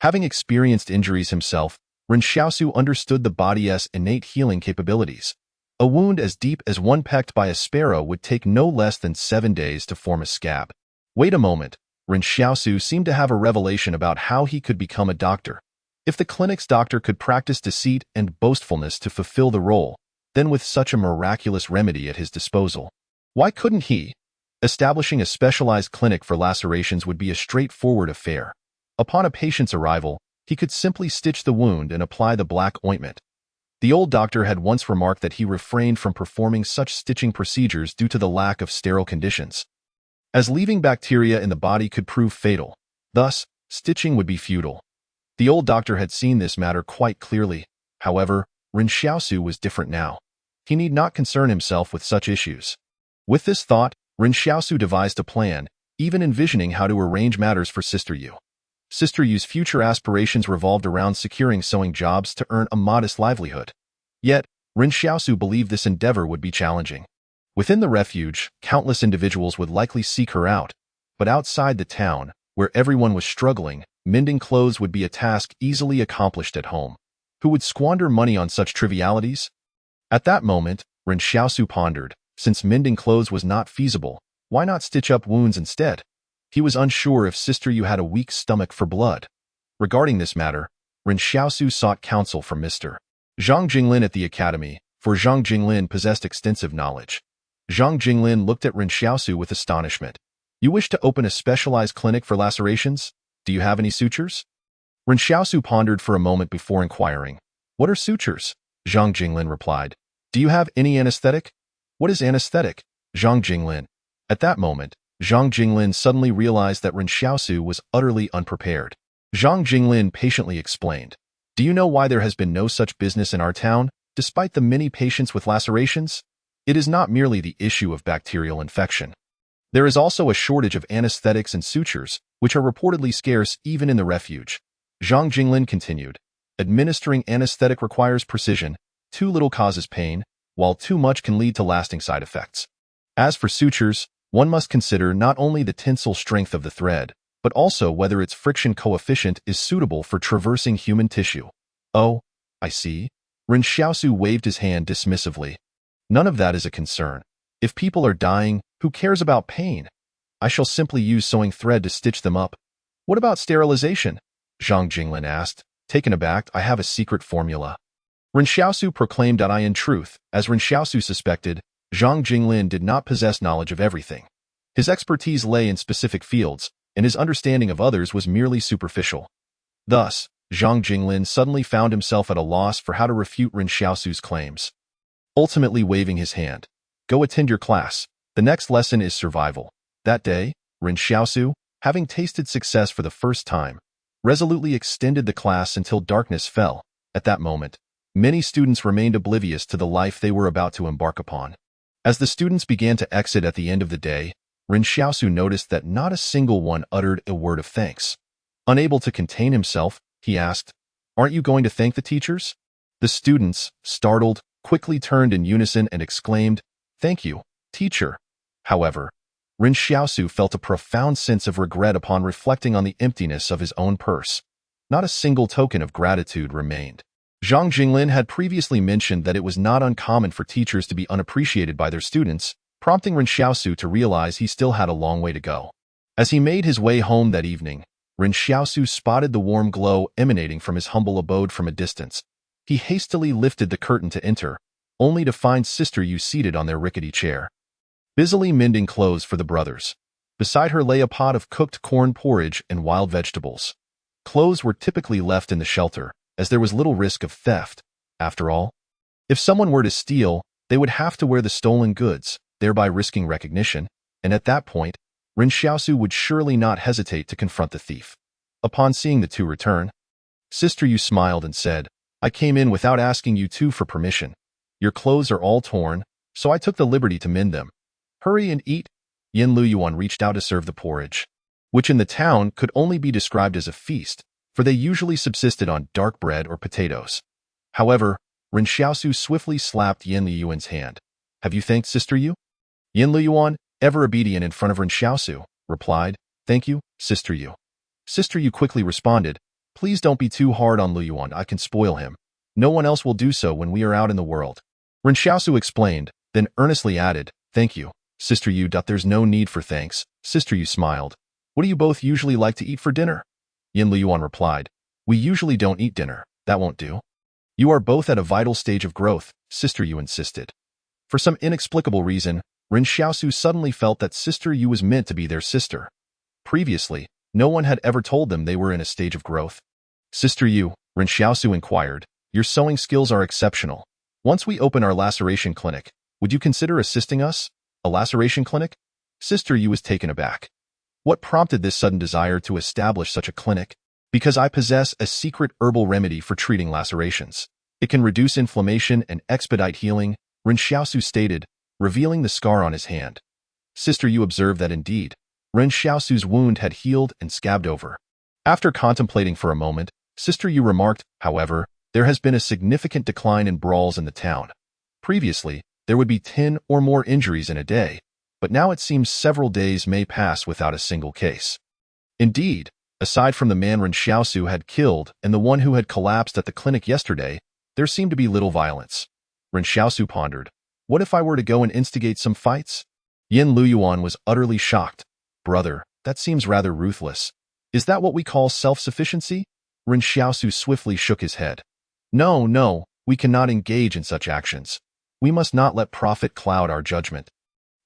Having experienced injuries himself, Ren Xiaosu understood the body's innate healing capabilities. A wound as deep as one pecked by a sparrow would take no less than 7 days to form a scab. Wait a moment, Ren Xiaosu seemed to have a revelation about how he could become a doctor. If the clinic's doctor could practice deceit and boastfulness to fulfill the role, then with such a miraculous remedy at his disposal, why couldn't he? Establishing a specialized clinic for lacerations would be a straightforward affair. Upon a patient's arrival, he could simply stitch the wound and apply the black ointment. The old doctor had once remarked that he refrained from performing such stitching procedures due to the lack of sterile conditions, as leaving bacteria in the body could prove fatal. Thus, stitching would be futile. The old doctor had seen this matter quite clearly. However, Ren Xiaosu was different now. He need not concern himself with such issues. With this thought, Ren Xiaosu devised a plan, even envisioning how to arrange matters for Sister Yu. Sister Yu's future aspirations revolved around securing sewing jobs to earn a modest livelihood. Yet, Ren Xiaosu believed this endeavor would be challenging. Within the refuge, countless individuals would likely seek her out, but outside the town, where everyone was struggling, mending clothes would be a task easily accomplished at home. Who would squander money on such trivialities? At that moment, Ren Xiaosu pondered, since mending clothes was not feasible, why not stitch up wounds instead? He was unsure if Sister Yu had a weak stomach for blood. Regarding this matter, Ren Xiaosu sought counsel from Mr. Zhang Jinglin at the academy, for Zhang Jinglin possessed extensive knowledge. Zhang Jinglin looked at Ren Xiaosu with astonishment. You wish to open a specialized clinic for lacerations? Do you have any sutures? Ren Xiaosu pondered for a moment before inquiring. What are sutures? Zhang Jinglin replied. Do you have any anesthetic? What is anesthetic? Zhang Jinglin. At that moment, Zhang Jinglin suddenly realized that Ren Xiaosu was utterly unprepared. Zhang Jinglin patiently explained. Do you know why there has been no such business in our town, despite the many patients with lacerations? It is not merely the issue of bacterial infection. There is also a shortage of anesthetics and sutures, which are reportedly scarce even in the refuge. Zhang Jinglin continued. Administering anesthetic requires precision, too little causes pain, while too much can lead to lasting side effects. As for sutures, one must consider not only the tensile strength of the thread, but also whether its friction coefficient is suitable for traversing human tissue. Oh, I see. Ren Xiaosu waved his hand dismissively. None of that is a concern. If people are dying, who cares about pain? I shall simply use sewing thread to stitch them up. What about sterilization? Zhang Jinglin asked. Taken aback, I have a secret formula. Ren Xiaosu proclaimed that in truth, as Ren Xiaosu suspected, Zhang Jinglin did not possess knowledge of everything. His expertise lay in specific fields, and his understanding of others was merely superficial. Thus, Zhang Jinglin suddenly found himself at a loss for how to refute Ren Xiaosu's claims. Ultimately waving his hand. Go attend your class. The next lesson is survival. That day, Ren Xiaosu, having tasted success for the first time, resolutely extended the class until darkness fell. At that moment, many students remained oblivious to the life they were about to embark upon. As the students began to exit at the end of the day, Ren Xiaosu noticed that not a single one uttered a word of thanks. Unable to contain himself, he asked, Aren't you going to thank the teachers? The students, startled, quickly turned in unison and exclaimed, Thank you, teacher. However, Ren Xiaosu felt a profound sense of regret upon reflecting on the emptiness of his own purse. Not a single token of gratitude remained. Zhang Jinglin had previously mentioned that it was not uncommon for teachers to be unappreciated by their students, prompting Ren Xiaosu to realize he still had a long way to go. As he made his way home that evening, Ren Xiaosu spotted the warm glow emanating from his humble abode from a distance. He hastily lifted the curtain to enter, only to find Sister Yu seated on their rickety chair, busily mending clothes for the brothers. Beside her lay a pot of cooked corn porridge and wild vegetables. Clothes were typically left in the shelter, as there was little risk of theft. After all, if someone were to steal, they would have to wear the stolen goods, thereby risking recognition, and at that point, Ren Xiaosu would surely not hesitate to confront the thief. Upon seeing the two return, Sister Yu smiled and said, I came in without asking you two for permission. Your clothes are all torn, so I took the liberty to mend them. Hurry and eat. Yan Liuyuan reached out to serve the porridge, which in the town could only be described as a feast, for they usually subsisted on dark bread or potatoes. However, Ren Xiaosu swiftly slapped Yan Liuyuan's hand. Have you thanked Sister Yu? Yan Liuyuan, ever obedient in front of Ren Xiaosu, replied, Thank you, Sister Yu. Sister Yu quickly responded, Please don't be too hard on Liuyuan, I can spoil him. No one else will do so when we are out in the world. Ren Xiaosu explained, then earnestly added, Thank you, Sister Yu. There's no need for thanks. Sister Yu smiled. What do you both usually like to eat for dinner? Yan Liuyuan replied, We usually don't eat dinner. That won't do. You are both at a vital stage of growth, Sister Yu insisted. For some inexplicable reason, Ren Xiaosu suddenly felt that Sister Yu was meant to be their sister. Previously, no one had ever told them they were in a stage of growth. Sister Yu, Ren Xiaosu inquired, Your sewing skills are exceptional. Once we open our laceration clinic, would you consider assisting us? A laceration clinic? Sister Yu was taken aback. What prompted this sudden desire to establish such a clinic? Because I possess a secret herbal remedy for treating lacerations. It can reduce inflammation and expedite healing, Ren Xiaosu stated, revealing the scar on his hand. Sister Yu observed that indeed, Ren Xiaosu's wound had healed and scabbed over. After contemplating for a moment, Sister Yu remarked, however, there has been a significant decline in brawls in the town. Previously, there would be 10 or more injuries in a day, but now it seems several days may pass without a single case. Indeed, aside from the man Ren Xiaosu had killed and the one who had collapsed at the clinic yesterday, there seemed to be little violence. Ren Xiaosu pondered, what if I were to go and instigate some fights? Yan Liuyuan was utterly shocked. Brother, that seems rather ruthless. Is that what we call self-sufficiency? Ren Xiaosu swiftly shook his head. No, we cannot engage in such actions. We must not let profit cloud our judgment.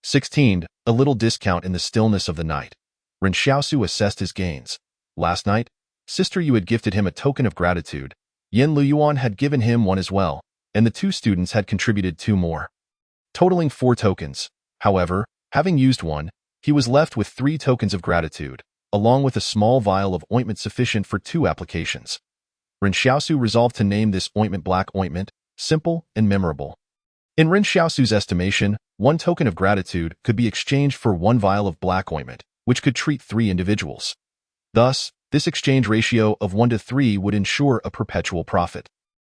16. A little discount in the stillness of the night. Ren Xiaosu assessed his gains. Last night, Sister Yu had gifted him a token of gratitude. Yan Liuyuan had given him one as well, and the 2 students had contributed 2 more, totaling 4 tokens. However, having used one, he was left with 3 tokens of gratitude, along with a small vial of ointment sufficient for 2 applications. Ren Xiaosu resolved to name this ointment Black Ointment, simple and memorable. In Ren Xiaosu's estimation, 1 token of gratitude could be exchanged for 1 vial of black ointment, which could treat 3 individuals. Thus, this exchange ratio of 1 to 3 would ensure a perpetual profit.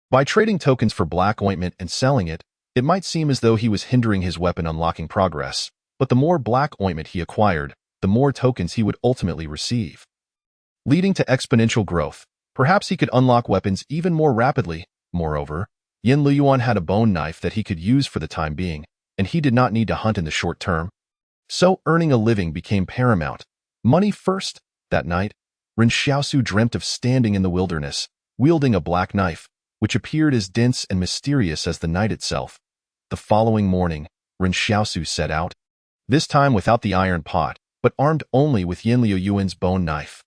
By trading tokens for black ointment and selling it, it might seem as though he was hindering his weapon unlocking progress, but the more black ointment he acquired, the more tokens he would ultimately receive, leading to exponential growth. Perhaps he could unlock weapons even more rapidly. Moreover, Yan Liuyuan had a bone knife that he could use for the time being, and he did not need to hunt in the short term. So earning a living became paramount. Money first. That night, Ren Xiaosu dreamt of standing in the wilderness, wielding a black knife, which appeared as dense and mysterious as the night itself. The following morning, Ren Xiaosu set out, this time without the iron pot, but armed only with Yan Liuyuan's bone knife.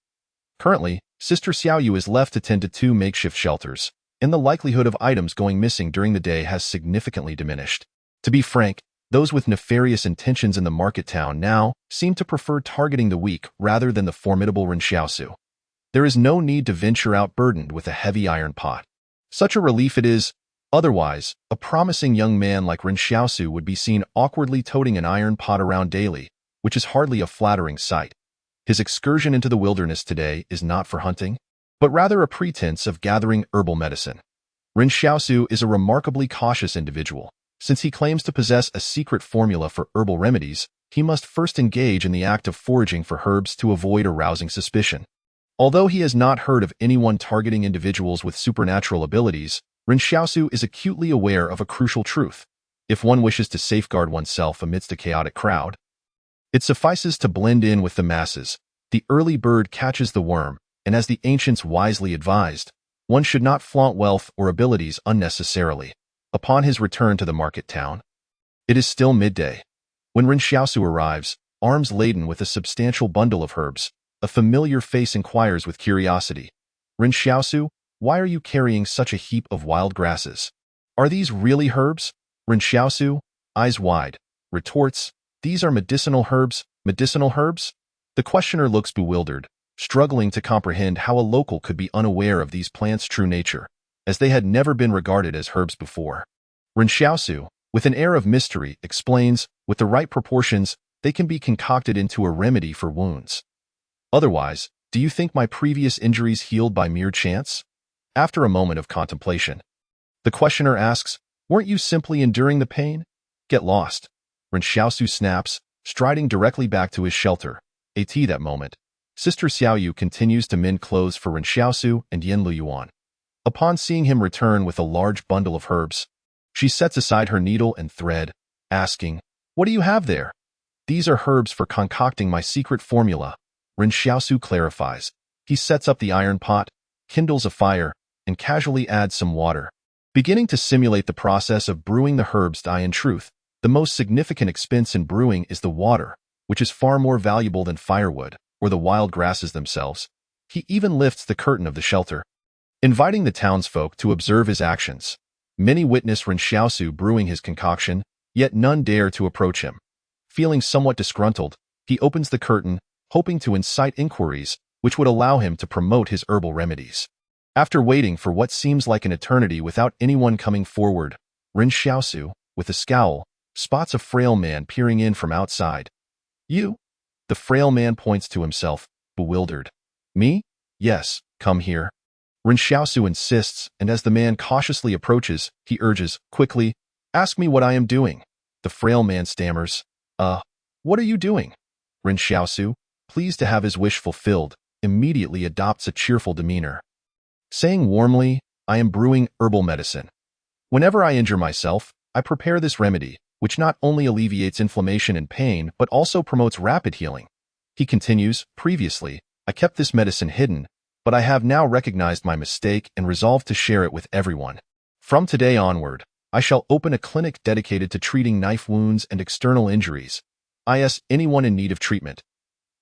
Currently, Sister Xiaoyu is left to tend to 2 makeshift shelters, and the likelihood of items going missing during the day has significantly diminished. To be frank, those with nefarious intentions in the market town now seem to prefer targeting the weak rather than the formidable Ren Xiaosu. There is no need to venture out burdened with a heavy iron pot. Such a relief it is. Otherwise, a promising young man like Ren Xiaosu would be seen awkwardly toting an iron pot around daily, which is hardly a flattering sight. His excursion into the wilderness today is not for hunting, but rather a pretense of gathering herbal medicine. Ren Xiaosu is a remarkably cautious individual. Since he claims to possess a secret formula for herbal remedies, he must first engage in the act of foraging for herbs to avoid arousing suspicion. Although he has not heard of anyone targeting individuals with supernatural abilities, Ren Xiaosu is acutely aware of a crucial truth. If one wishes to safeguard oneself amidst a chaotic crowd, it suffices to blend in with the masses. The early bird catches the worm, and as the ancients wisely advised, one should not flaunt wealth or abilities unnecessarily. Upon his return to the market town, it is still midday. When Ren Xiaosu arrives, arms laden with a substantial bundle of herbs, a familiar face inquires with curiosity. Ren Xiaosu, why are you carrying such a heap of wild grasses? Are these really herbs? Ren Xiaosu, eyes wide, retorts, these are medicinal herbs. Medicinal herbs? The questioner looks bewildered, struggling to comprehend how a local could be unaware of these plants' true nature, as they had never been regarded as herbs before. Ren Xiaosu, with an air of mystery, explains, with the right proportions, they can be concocted into a remedy for wounds. Otherwise, do you think my previous injuries healed by mere chance? After a moment of contemplation, the questioner asks, weren't you simply enduring the pain? Get lost. Ren Xiaosu snaps, striding directly back to his shelter. At that moment, Sister Xiaoyu continues to mend clothes for Ren Xiaosu and Yan Liuyuan. Upon seeing him return with a large bundle of herbs, she sets aside her needle and thread, asking, what do you have there? These are herbs for concocting my secret formula. Ren Xiaosu clarifies. He sets up the iron pot, kindles a fire, and casually adds some water, beginning to simulate the process of brewing the herbs. In truth, the most significant expense in brewing is the water, which is far more valuable than firewood or the wild grasses themselves. He even lifts the curtain of the shelter, inviting the townsfolk to observe his actions. Many witness Ren Xiaosu brewing his concoction, yet none dare to approach him. Feeling somewhat disgruntled, he opens the curtain, hoping to incite inquiries, which would allow him to promote his herbal remedies. After waiting for what seems like an eternity without anyone coming forward, Ren Xiaosu, with a scowl, spots a frail man peering in from outside. You? The frail man points to himself, bewildered. Me? Yes, come here. Ren Xiaosu insists, and as the man cautiously approaches, he urges, quickly, ask me what I am doing. The frail man stammers, what are you doing? Ren Xiaosu, pleased to have his wish fulfilled, immediately adopts a cheerful demeanor. Saying warmly, I am brewing herbal medicine. Whenever I injure myself, I prepare this remedy, which not only alleviates inflammation and pain, but also promotes rapid healing. He continues, previously, I kept this medicine hidden, but I have now recognized my mistake and resolved to share it with everyone. From today onward, I shall open a clinic dedicated to treating knife wounds and external injuries. Anyone in need of treatment.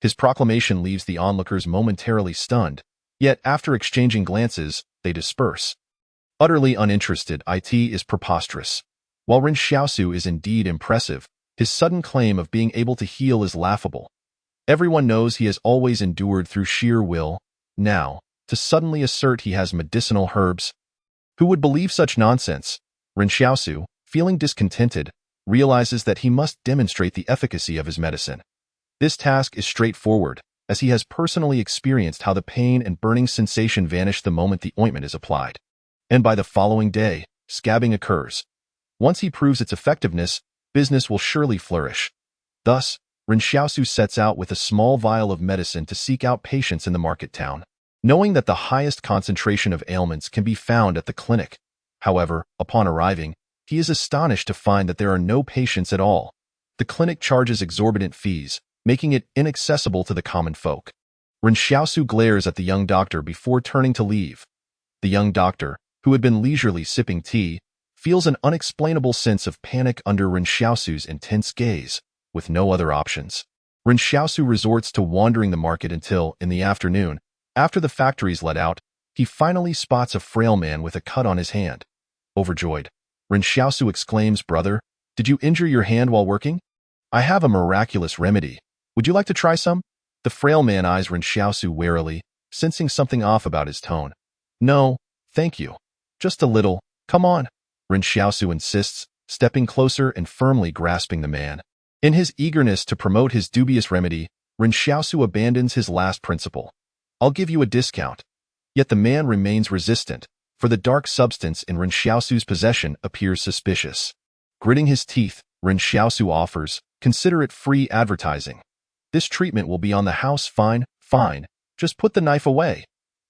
His proclamation leaves the onlookers momentarily stunned, yet after exchanging glances, they disperse. Utterly uninterested, it is preposterous. While Ren Xiaosu is indeed impressive, his sudden claim of being able to heal is laughable. Everyone knows he has always endured through sheer will. Now, to suddenly assert he has medicinal herbs. Who would believe such nonsense? Ren Xiaosu, feeling discontented, realizes that he must demonstrate the efficacy of his medicine. This task is straightforward, as he has personally experienced how the pain and burning sensation vanish the moment the ointment is applied. And by the following day, scabbing occurs. Once he proves its effectiveness, business will surely flourish. Thus, Ren Xiaosu sets out with a small vial of medicine to seek out patients in the market town, knowing that the highest concentration of ailments can be found at the clinic. However, upon arriving, he is astonished to find that there are no patients at all. The clinic charges exorbitant fees, making it inaccessible to the common folk. Ren Xiaosu glares at the young doctor before turning to leave. The young doctor, who had been leisurely sipping tea, feels an unexplainable sense of panic under Ren Xiaosu's intense gaze, with no other options. Ren Xiaosu resorts to wandering the market until, in the afternoon, after the factories let out, he finally spots a frail man with a cut on his hand. Overjoyed, Ren Xiaosu exclaims, Brother, did you injure your hand while working? I have a miraculous remedy. Would you like to try some? The frail man eyes Ren Xiaosu warily, sensing something off about his tone. No, thank you. Just a little. Come on. Ren Xiaosu insists, stepping closer and firmly grasping the man. In his eagerness to promote his dubious remedy, Ren Xiaosu abandons his last principle. I'll give you a discount. Yet the man remains resistant, for the dark substance in Ren Xiaosu's possession appears suspicious. Gritting his teeth, Ren Xiaosu offers, consider it free advertising. This treatment will be on the house. Fine, just put the knife away.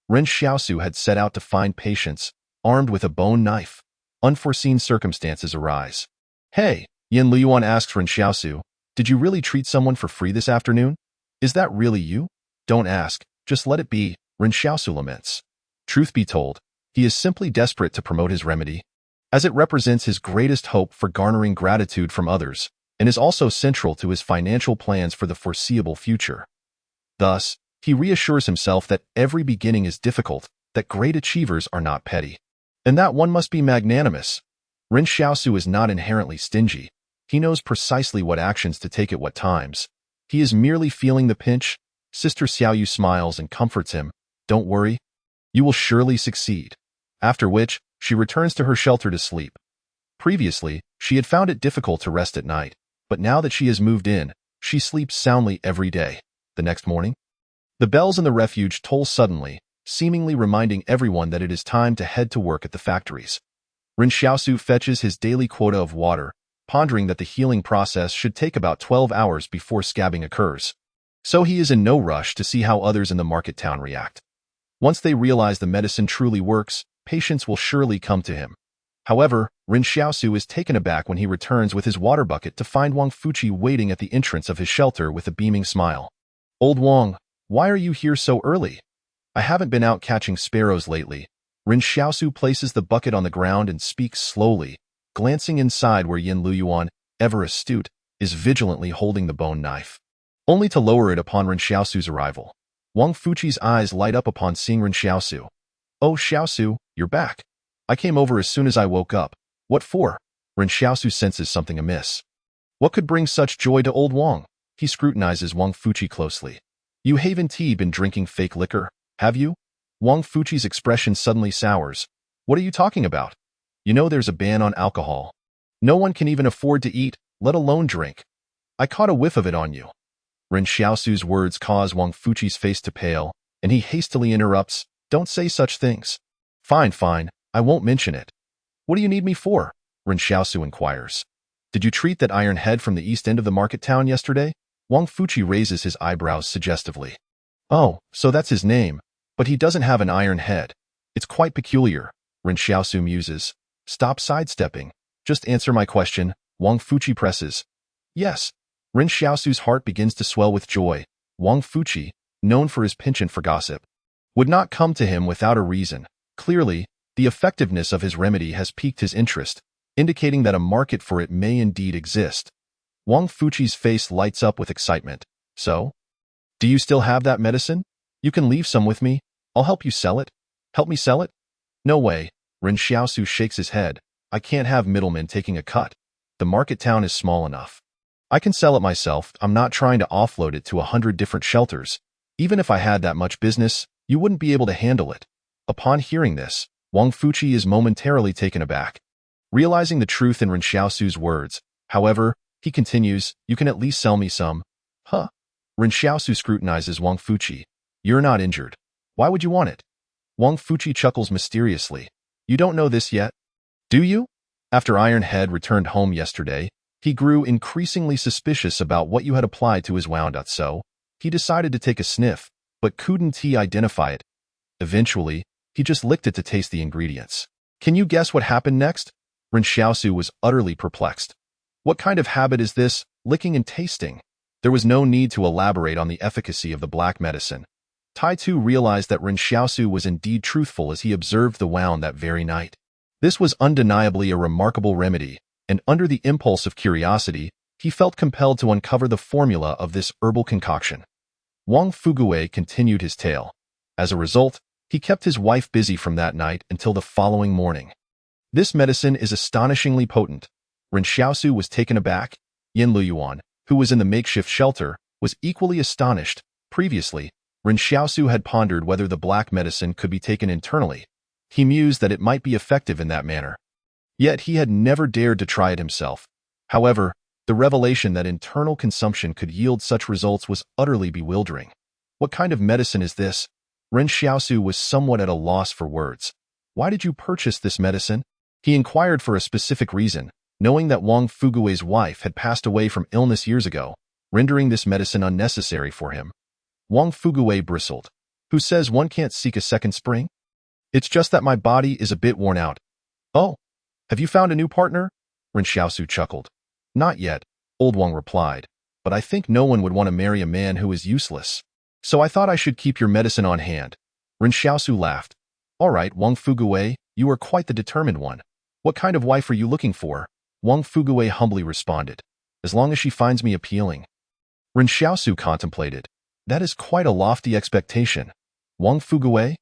Ren Xiaosu had set out to find patients, armed with a bone knife. Unforeseen circumstances arise. Hey, Yan Liuyuan asks Ren Xiaosu, did you really treat someone for free this afternoon? Is that really you? Don't ask, just let it be, Ren Xiaosu laments. Truth be told, he is simply desperate to promote his remedy, as it represents his greatest hope for garnering gratitude from others, and is also central to his financial plans for the foreseeable future. Thus, he reassures himself that every beginning is difficult, that great achievers are not petty, and that one must be magnanimous. Ren Xiaosu is not inherently stingy. He knows precisely what actions to take at what times. He is merely feeling the pinch. Sister Xiaoyu smiles and comforts him. Don't worry. You will surely succeed. After which, she returns to her shelter to sleep. Previously, she had found it difficult to rest at night, but now that she has moved in, she sleeps soundly every day. The next morning, the bells in the refuge toll suddenly, seemingly reminding everyone that it is time to head to work at the factories. Ren Xiaosu fetches his daily quota of water, pondering that the healing process should take about 12 hours before scabbing occurs. So he is in no rush to see how others in the market town react. Once they realize the medicine truly works, patients will surely come to him. However, Ren Xiaosu is taken aback when he returns with his water bucket to find Wang Fuchi waiting at the entrance of his shelter with a beaming smile. Old Wang, why are you here so early? I haven't been out catching sparrows lately. Ren Xiaosu places the bucket on the ground and speaks slowly, glancing inside where Yan Liuyuan, ever astute, is vigilantly holding the bone knife. Only to lower it upon Ren Xiaosu's arrival. Wang Fuchi's eyes light up upon seeing Ren Xiaosu. Oh, Xiaosu, you're back. I came over as soon as I woke up. What for? Ren Xiaosu senses something amiss. What could bring such joy to old Wang? He scrutinizes Wang Fuchi closely. You haven't been drinking fake liquor, have you? Wang Fuchi's expression suddenly sours. What are you talking about? You know there's a ban on alcohol. No one can even afford to eat, let alone drink. I caught a whiff of it on you. Ren Xiaosu's words cause Wang Fuchi's face to pale, and he hastily interrupts, Don't say such things. Fine, I won't mention it. What do you need me for? Ren Xiaosu inquires. Did you treat that iron head from the east end of the market town yesterday? Wang Fuchi raises his eyebrows suggestively. Oh, so that's his name, but he doesn't have an iron head. It's quite peculiar, Ren Xiaosu muses. Stop sidestepping. Just answer my question, Wang Fuchi presses. Yes. Ren Xiaosu's heart begins to swell with joy. Wang Fuchi, known for his penchant for gossip, would not come to him without a reason. Clearly, the effectiveness of his remedy has piqued his interest, indicating that a market for it may indeed exist. Wang Fuchi's face lights up with excitement. So? Do you still have that medicine? You can leave some with me. I'll help you sell it. Help me sell it? No way. Ren Xiaosu shakes his head. I can't have middlemen taking a cut. The market town is small enough. I can sell it myself. I'm not trying to offload it to 100 different shelters. Even if I had that much business, you wouldn't be able to handle it. Upon hearing this, Wang Fuchi is momentarily taken aback. Realizing the truth in Ren Xiaosu's words, however, he continues, You can at least sell me some. Huh? Ren Xiaosu scrutinizes Wang Fuchi. You're not injured. Why would you want it? Wang Fuchi chuckles mysteriously. You don't know this yet? Do you? After Iron Head returned home yesterday, he grew increasingly suspicious about what you had applied to his wound, so he decided to take a sniff, but couldn't identify it. Eventually, he just licked it to taste the ingredients. Can you guess what happened next? Ren Xiaosu was utterly perplexed. What kind of habit is this, licking and tasting? There was no need to elaborate on the efficacy of the black medicine. Tai Tu realized that Ren Xiaosu was indeed truthful as he observed the wound that very night. This was undeniably a remarkable remedy, and under the impulse of curiosity, he felt compelled to uncover the formula of this herbal concoction. Wang Fuguwei continued his tale. As a result, he kept his wife busy from that night until the following morning. This medicine is astonishingly potent. Ren Xiaosu was taken aback. Yan Liuyuan, who was in the makeshift shelter, was equally astonished. Previously, Ren Xiaosu had pondered whether the black medicine could be taken internally. He mused that it might be effective in that manner. Yet he had never dared to try it himself. However, the revelation that internal consumption could yield such results was utterly bewildering. What kind of medicine is this? Ren Xiaosu was somewhat at a loss for words. Why did you purchase this medicine? He inquired for a specific reason, knowing that Wang Fuguwei's wife had passed away from illness years ago, rendering this medicine unnecessary for him. Wang Fuguwei bristled. Who says one can't seek a second spring? It's just that my body is a bit worn out. Oh, have you found a new partner? Ren Xiaosu chuckled. Not yet, Old Wang replied, but I think no one would want to marry a man who is useless. So I thought I should keep your medicine on hand. Ren Xiaosu laughed. All right, Wang Fuguwei, you are quite the determined one. What kind of wife are you looking for? Wang Fuguwei humbly responded. As long as she finds me appealing. Ren Xiaosu contemplated. That is quite a lofty expectation. Wang Fuguwei?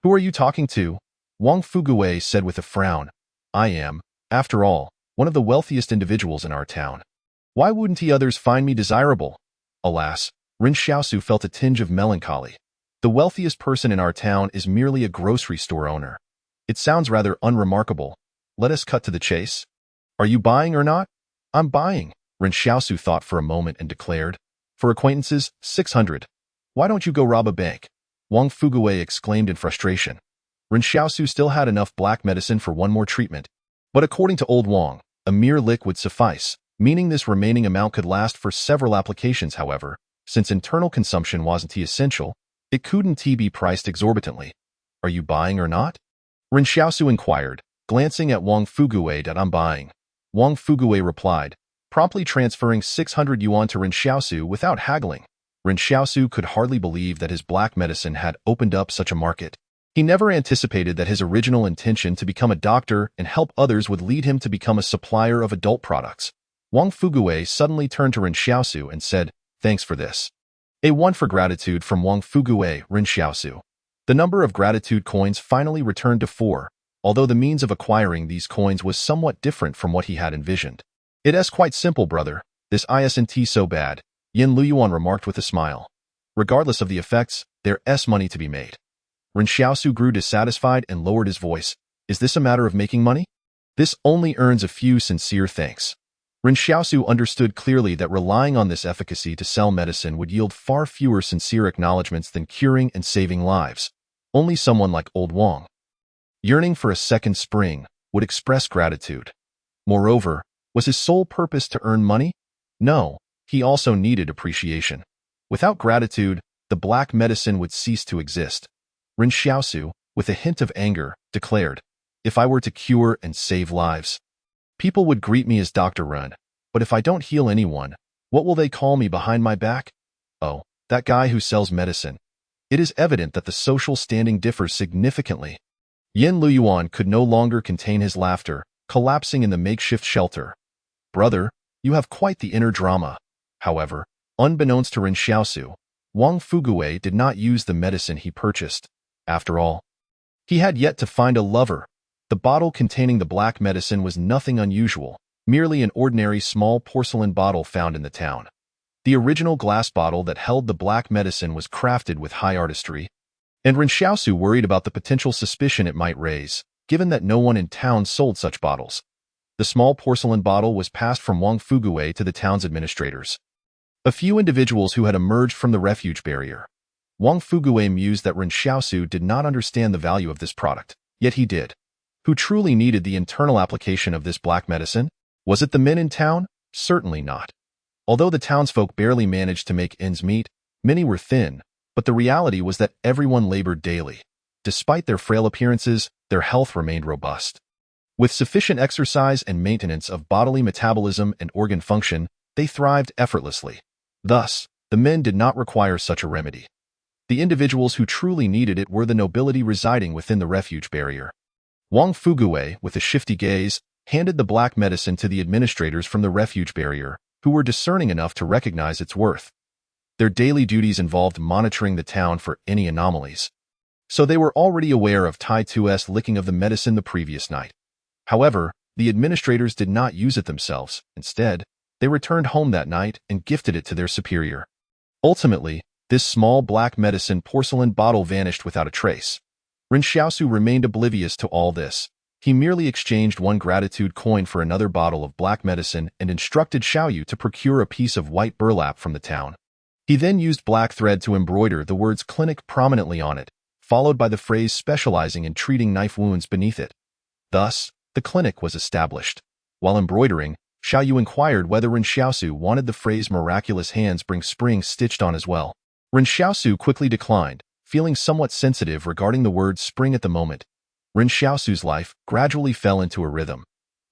Who are you talking to? Wang Fuguwei said with a frown. I am, after all, one of the wealthiest individuals in our town. Why wouldn't others find me desirable? Alas, Ren Xiaosu felt a tinge of melancholy. The wealthiest person in our town is merely a grocery store owner. It sounds rather unremarkable. Let us cut to the chase. Are you buying or not? I'm buying, Ren Xiaosu thought for a moment and declared. For acquaintances, 600. Why don't you go rob a bank? Wang Fuguwei exclaimed in frustration. Ren Xiaosu still had enough black medicine for one more treatment. But according to Old Wang, a mere lick would suffice, meaning this remaining amount could last for several applications. However, since internal consumption wasn't essential, it couldn't be priced exorbitantly. Are you buying or not? Ren Xiaosu inquired, glancing at Wang Fuguwei. That I'm buying. Wang Fuguwei replied, promptly transferring 600 yuan to Ren Xiaosu without haggling. Ren Xiaosu could hardly believe that his black medicine had opened up such a market. He never anticipated that his original intention to become a doctor and help others would lead him to become a supplier of adult products. Wang Fuguwei suddenly turned to Ren Xiaosu and said, Thanks for this. A one for gratitude from Wang Fuguwei, Ren Xiaosu. The number of gratitude coins finally returned to 4, although the means of acquiring these coins was somewhat different from what he had envisioned. "It's quite simple, brother. This isn't so bad," Yan Liuyuan remarked with a smile. "Regardless of the effects, there's money to be made." Ren Xiaosu grew dissatisfied and lowered his voice. "Is this a matter of making money? This only earns a few sincere thanks." Ren Xiaosu understood clearly that relying on this efficacy to sell medicine would yield far fewer sincere acknowledgments than curing and saving lives. Only someone like Old Wang, yearning for a second spring, would express gratitude. Moreover, was his sole purpose to earn money? No, he also needed appreciation. Without gratitude, the black medicine would cease to exist. Ren Xiaosu, with a hint of anger, declared, "If I were to cure and save lives, people would greet me as Dr. Ren, but if I don't heal anyone, what will they call me behind my back? Oh, that guy who sells medicine." It is evident that the social standing differs significantly. Yan Liuyuan could no longer contain his laughter, collapsing in the makeshift shelter. "Brother, you have quite the inner drama." However, unbeknownst to Ren Xiaosu, Wang Fuguwei did not use the medicine he purchased. After all, he had yet to find a lover. The bottle containing the black medicine was nothing unusual, merely an ordinary small porcelain bottle found in the town. The original glass bottle that held the black medicine was crafted with high artistry, and Ren Xiaosu worried about the potential suspicion it might raise, given that no one in town sold such bottles. The small porcelain bottle was passed from Wang Fuguwei to the town's administrators, a few individuals who had emerged from the refuge barrier. Wang Fuguwei mused that Ren Xiaosu did not understand the value of this product, yet he did. Who truly needed the internal application of this black medicine? Was it the men in town? Certainly not. Although the townsfolk barely managed to make ends meet, many were thin, but the reality was that everyone labored daily. Despite their frail appearances, their health remained robust. With sufficient exercise and maintenance of bodily metabolism and organ function, they thrived effortlessly. Thus, the men did not require such a remedy. The individuals who truly needed it were the nobility residing within the refuge barrier. Wang Fuguwei, with a shifty gaze, handed the black medicine to the administrators from the refuge barrier, who were discerning enough to recognize its worth. Their daily duties involved monitoring the town for any anomalies, so they were already aware of Tai Tu's licking of the medicine the previous night. However, the administrators did not use it themselves. Instead, they returned home that night and gifted it to their superior. Ultimately, this small black medicine porcelain bottle vanished without a trace. Ren Xiaosu remained oblivious to all this. He merely exchanged one gratitude coin for another bottle of black medicine and instructed Xiaoyu to procure a piece of white burlap from the town. He then used black thread to embroider the words clinic prominently on it, followed by the phrase specializing in treating knife wounds beneath it. Thus, the clinic was established. While embroidering, Xiaoyu inquired whether Ren Xiaosu wanted the phrase miraculous hands bring spring stitched on as well. Ren Xiaosu quickly declined, feeling somewhat sensitive regarding the word spring at the moment. Ren Xiaosu's life gradually fell into a rhythm.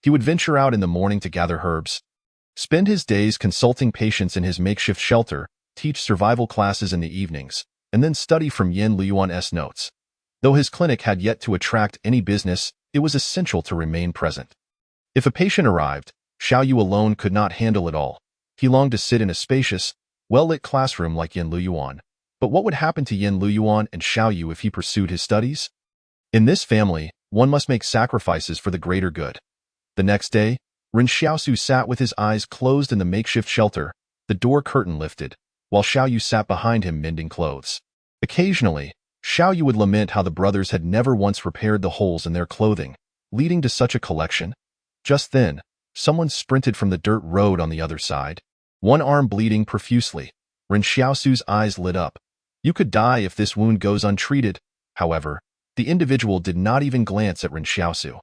He would venture out in the morning to gather herbs, spend his days consulting patients in his makeshift shelter, teach survival classes in the evenings, and then study from Yan Liuyuan's notes. Though his clinic had yet to attract any business, it was essential to remain present. If a patient arrived, Xiaoyu alone could not handle it all. He longed to sit in a spacious, well-lit classroom like Yan Liuyuan. But what would happen to Yan Liuyuan and Xiaoyu if he pursued his studies? In this family, one must make sacrifices for the greater good. The next day, Ren Xiaosu sat with his eyes closed in the makeshift shelter, the door curtain lifted, while Xiaoyu sat behind him mending clothes. Occasionally, Xiaoyu would lament how the brothers had never once repaired the holes in their clothing, leading to such a collection. Just then, someone sprinted from the dirt road on the other side, one arm bleeding profusely. Ren Xiaosu's eyes lit up. You could die if this wound goes untreated. However, the individual did not even glance at Ren Xiaosu.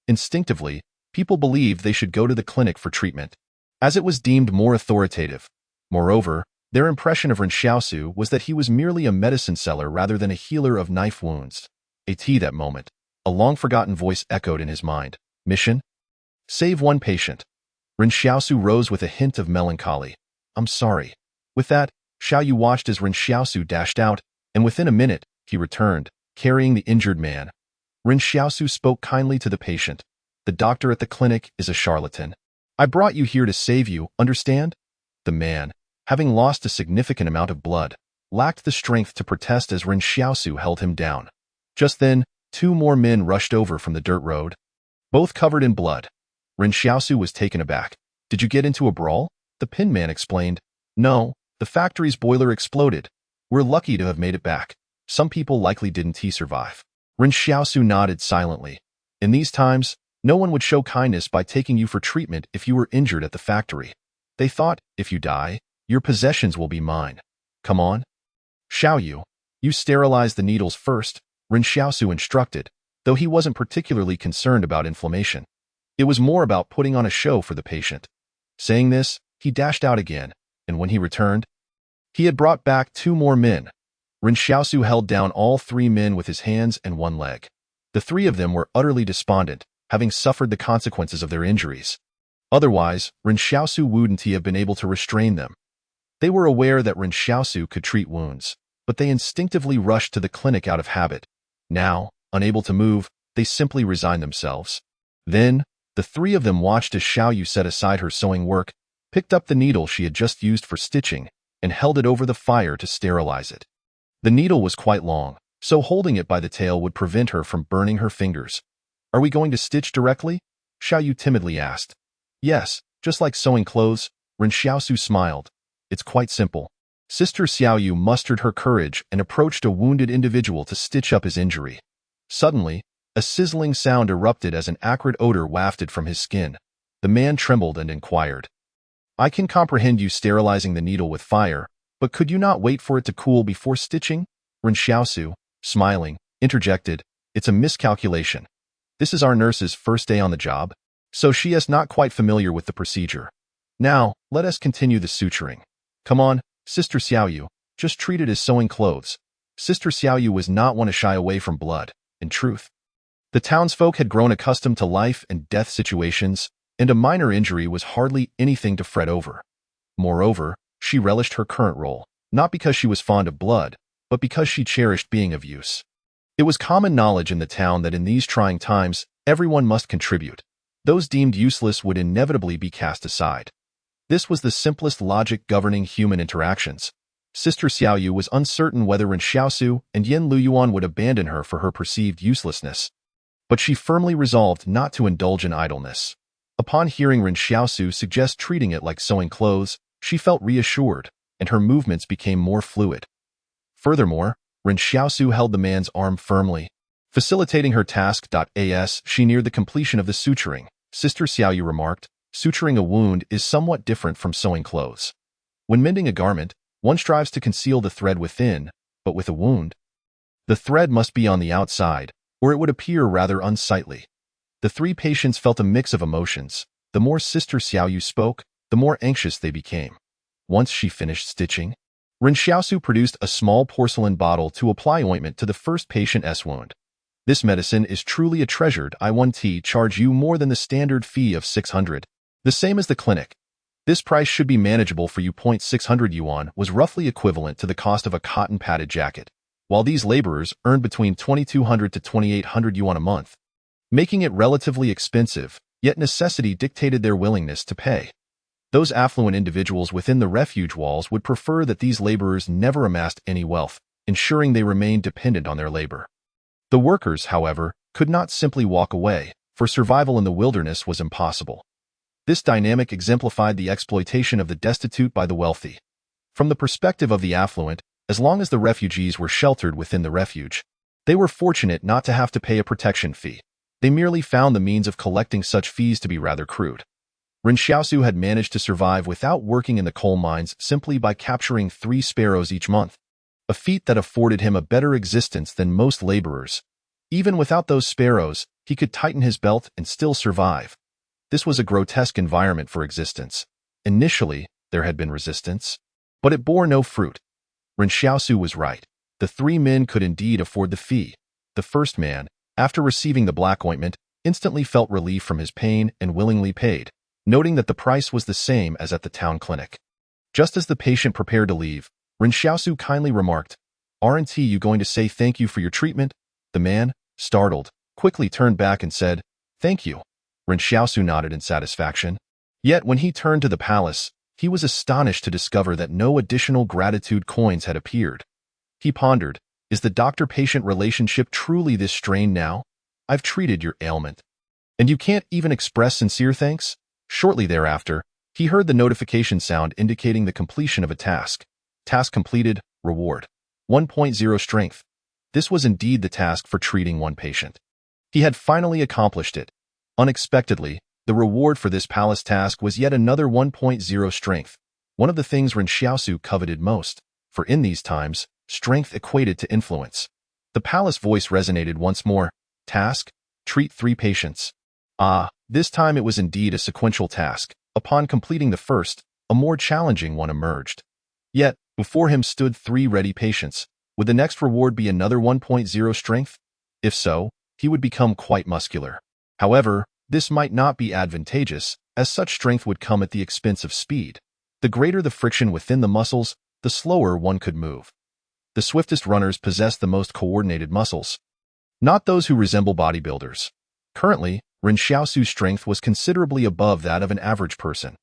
Instinctively, people believed they should go to the clinic for treatment, as it was deemed more authoritative. Moreover, their impression of Ren Xiaosu was that he was merely a medicine seller rather than a healer of knife wounds. That moment, a long-forgotten voice echoed in his mind. Mission? Save one patient. Ren Xiaosu rose with a hint of melancholy. I'm sorry. With that, Xiaoyu watched as Ren Xiaosu dashed out, and within a minute, he returned, carrying the injured man. Ren Xiaosu spoke kindly to the patient. The doctor at the clinic is a charlatan. I brought you here to save you, understand? The man, having lost a significant amount of blood, lacked the strength to protest as Ren Xiaosu held him down. Just then, 2 more men rushed over from the dirt road, both covered in blood. Ren Xiaosu was taken aback. "Did you get into a brawl?" The pin man explained. "No, the factory's boiler exploded. We're lucky to have made it back. Some people likely didn't survive." Ren Xiaosu nodded silently. In these times, no one would show kindness by taking you for treatment if you were injured at the factory. They thought, if you die, your possessions will be mine. "Come on. Xiaoyu, you sterilize the needles first," Ren Xiaosu instructed, though he wasn't particularly concerned about inflammation. It was more about putting on a show for the patient. Saying this, he dashed out again, and when he returned, he had brought back 2 more men. Ren Xiaosu held down all 3 men with his hands and 1 leg. The 3 of them were utterly despondent, having suffered the consequences of their injuries. Otherwise, Ren Xiaosu wouldn't have been able to restrain them. They were aware that Ren Xiaosu could treat wounds, but they instinctively rushed to the clinic out of habit. Now, unable to move, they simply resigned themselves. Then, the 3 of them watched as Xiaoyu set aside her sewing work, picked up the needle she had just used for stitching, and held it over the fire to sterilize it. The needle was quite long, so holding it by the tail would prevent her from burning her fingers. "Are we going to stitch directly?" Xiaoyu timidly asked. "Yes, just like sewing clothes," Ren Xiaosu smiled. "It's quite simple." Sister Xiaoyu mustered her courage and approached a wounded individual to stitch up his injury. Suddenly, a sizzling sound erupted as an acrid odor wafted from his skin. The man trembled and inquired, "I can comprehend you sterilizing the needle with fire, but could you not wait for it to cool before stitching?" Ren Xiaosu, smiling, interjected, "It's a miscalculation. This is our nurse's first day on the job, so she is not quite familiar with the procedure. Now, let us continue the suturing. Come on, Sister Xiaoyu, just treat it as sewing clothes." Sister Xiaoyu was not one to shy away from blood. In truth, the townsfolk had grown accustomed to life and death situations, and a minor injury was hardly anything to fret over. Moreover, she relished her current role, not because she was fond of blood, but because she cherished being of use. It was common knowledge in the town that in these trying times, everyone must contribute. Those deemed useless would inevitably be cast aside. This was the simplest logic governing human interactions. Sister Xiaoyu was uncertain whether Ren Xiaosu and Yan Liuyuan would abandon her for her perceived uselessness. But she firmly resolved not to indulge in idleness. Upon hearing Ren Xiaosu suggest treating it like sewing clothes, she felt reassured, and her movements became more fluid. Furthermore, Ren Xiaosu held the man's arm firmly, facilitating her task. As she neared the completion of the suturing, Sister Xiaoyu remarked, "Suturing a wound is somewhat different from sewing clothes. When mending a garment, one strives to conceal the thread within, but with a wound, the thread must be on the outside, or it would appear rather unsightly." The 3 patients felt a mix of emotions. The more Sister Xiaoyu spoke, the more anxious they became. Once she finished stitching, Ren Xiaosu produced a small porcelain bottle to apply ointment to the first patient's wound. "This medicine is truly a treasured. I won't charge you more than the standard fee of 600. The same as the clinic. This price should be manageable for you. 600 yuan was roughly equivalent to the cost of a cotton padded jacket, while these laborers earned between 2,200 to 2,800 yuan a month, making it relatively expensive, yet necessity dictated their willingness to pay. Those affluent individuals within the refuge walls would prefer that these laborers never amassed any wealth, ensuring they remained dependent on their labor. The workers, however, could not simply walk away, for survival in the wilderness was impossible. This dynamic exemplified the exploitation of the destitute by the wealthy. From the perspective of the affluent, as long as the refugees were sheltered within the refuge, they were fortunate not to have to pay a protection fee. They merely found the means of collecting such fees to be rather crude. Ren Xiaosu had managed to survive without working in the coal mines simply by capturing 3 sparrows each month, a feat that afforded him a better existence than most laborers. Even without those sparrows, he could tighten his belt and still survive. This was a grotesque environment for existence. Initially, there had been resistance, but it bore no fruit. Ren Xiaosu was right. The 3 men could indeed afford the fee. The first man, after receiving the black ointment, instantly felt relief from his pain and willingly paid, noting that the price was the same as at the town clinic. Just as the patient prepared to leave, Ren Xiaosu kindly remarked, "Aren't you going to say thank you for your treatment?" The man, startled, quickly turned back and said, "Thank you." Ren Xiaosu nodded in satisfaction. Yet when he turned to the palace, He was astonished to discover that no additional gratitude coins had appeared. He pondered, is the doctor-patient relationship truly this strained now? I've treated your ailment. And you can't even express sincere thanks? Shortly thereafter, he heard the notification sound indicating the completion of a task. Task completed, reward. 1.0 strength. This was indeed the task for treating one patient. He had finally accomplished it. Unexpectedly, the reward for this palace task was yet another 1.0 strength, one of the things Ren Xiaosu coveted most, for in these times, strength equated to influence. The palace voice resonated once more. Task? Treat 3 patients. This time it was indeed a sequential task. Upon completing the first, a more challenging one emerged. Yet, before him stood 3 ready patients. Would the next reward be another 1.0 strength? If so, he would become quite muscular. However, this might not be advantageous, as such strength would come at the expense of speed. The greater the friction within the muscles, the slower one could move. The swiftest runners possess the most coordinated muscles, not those who resemble bodybuilders. Currently, Ren Xiaosu's strength was considerably above that of an average person.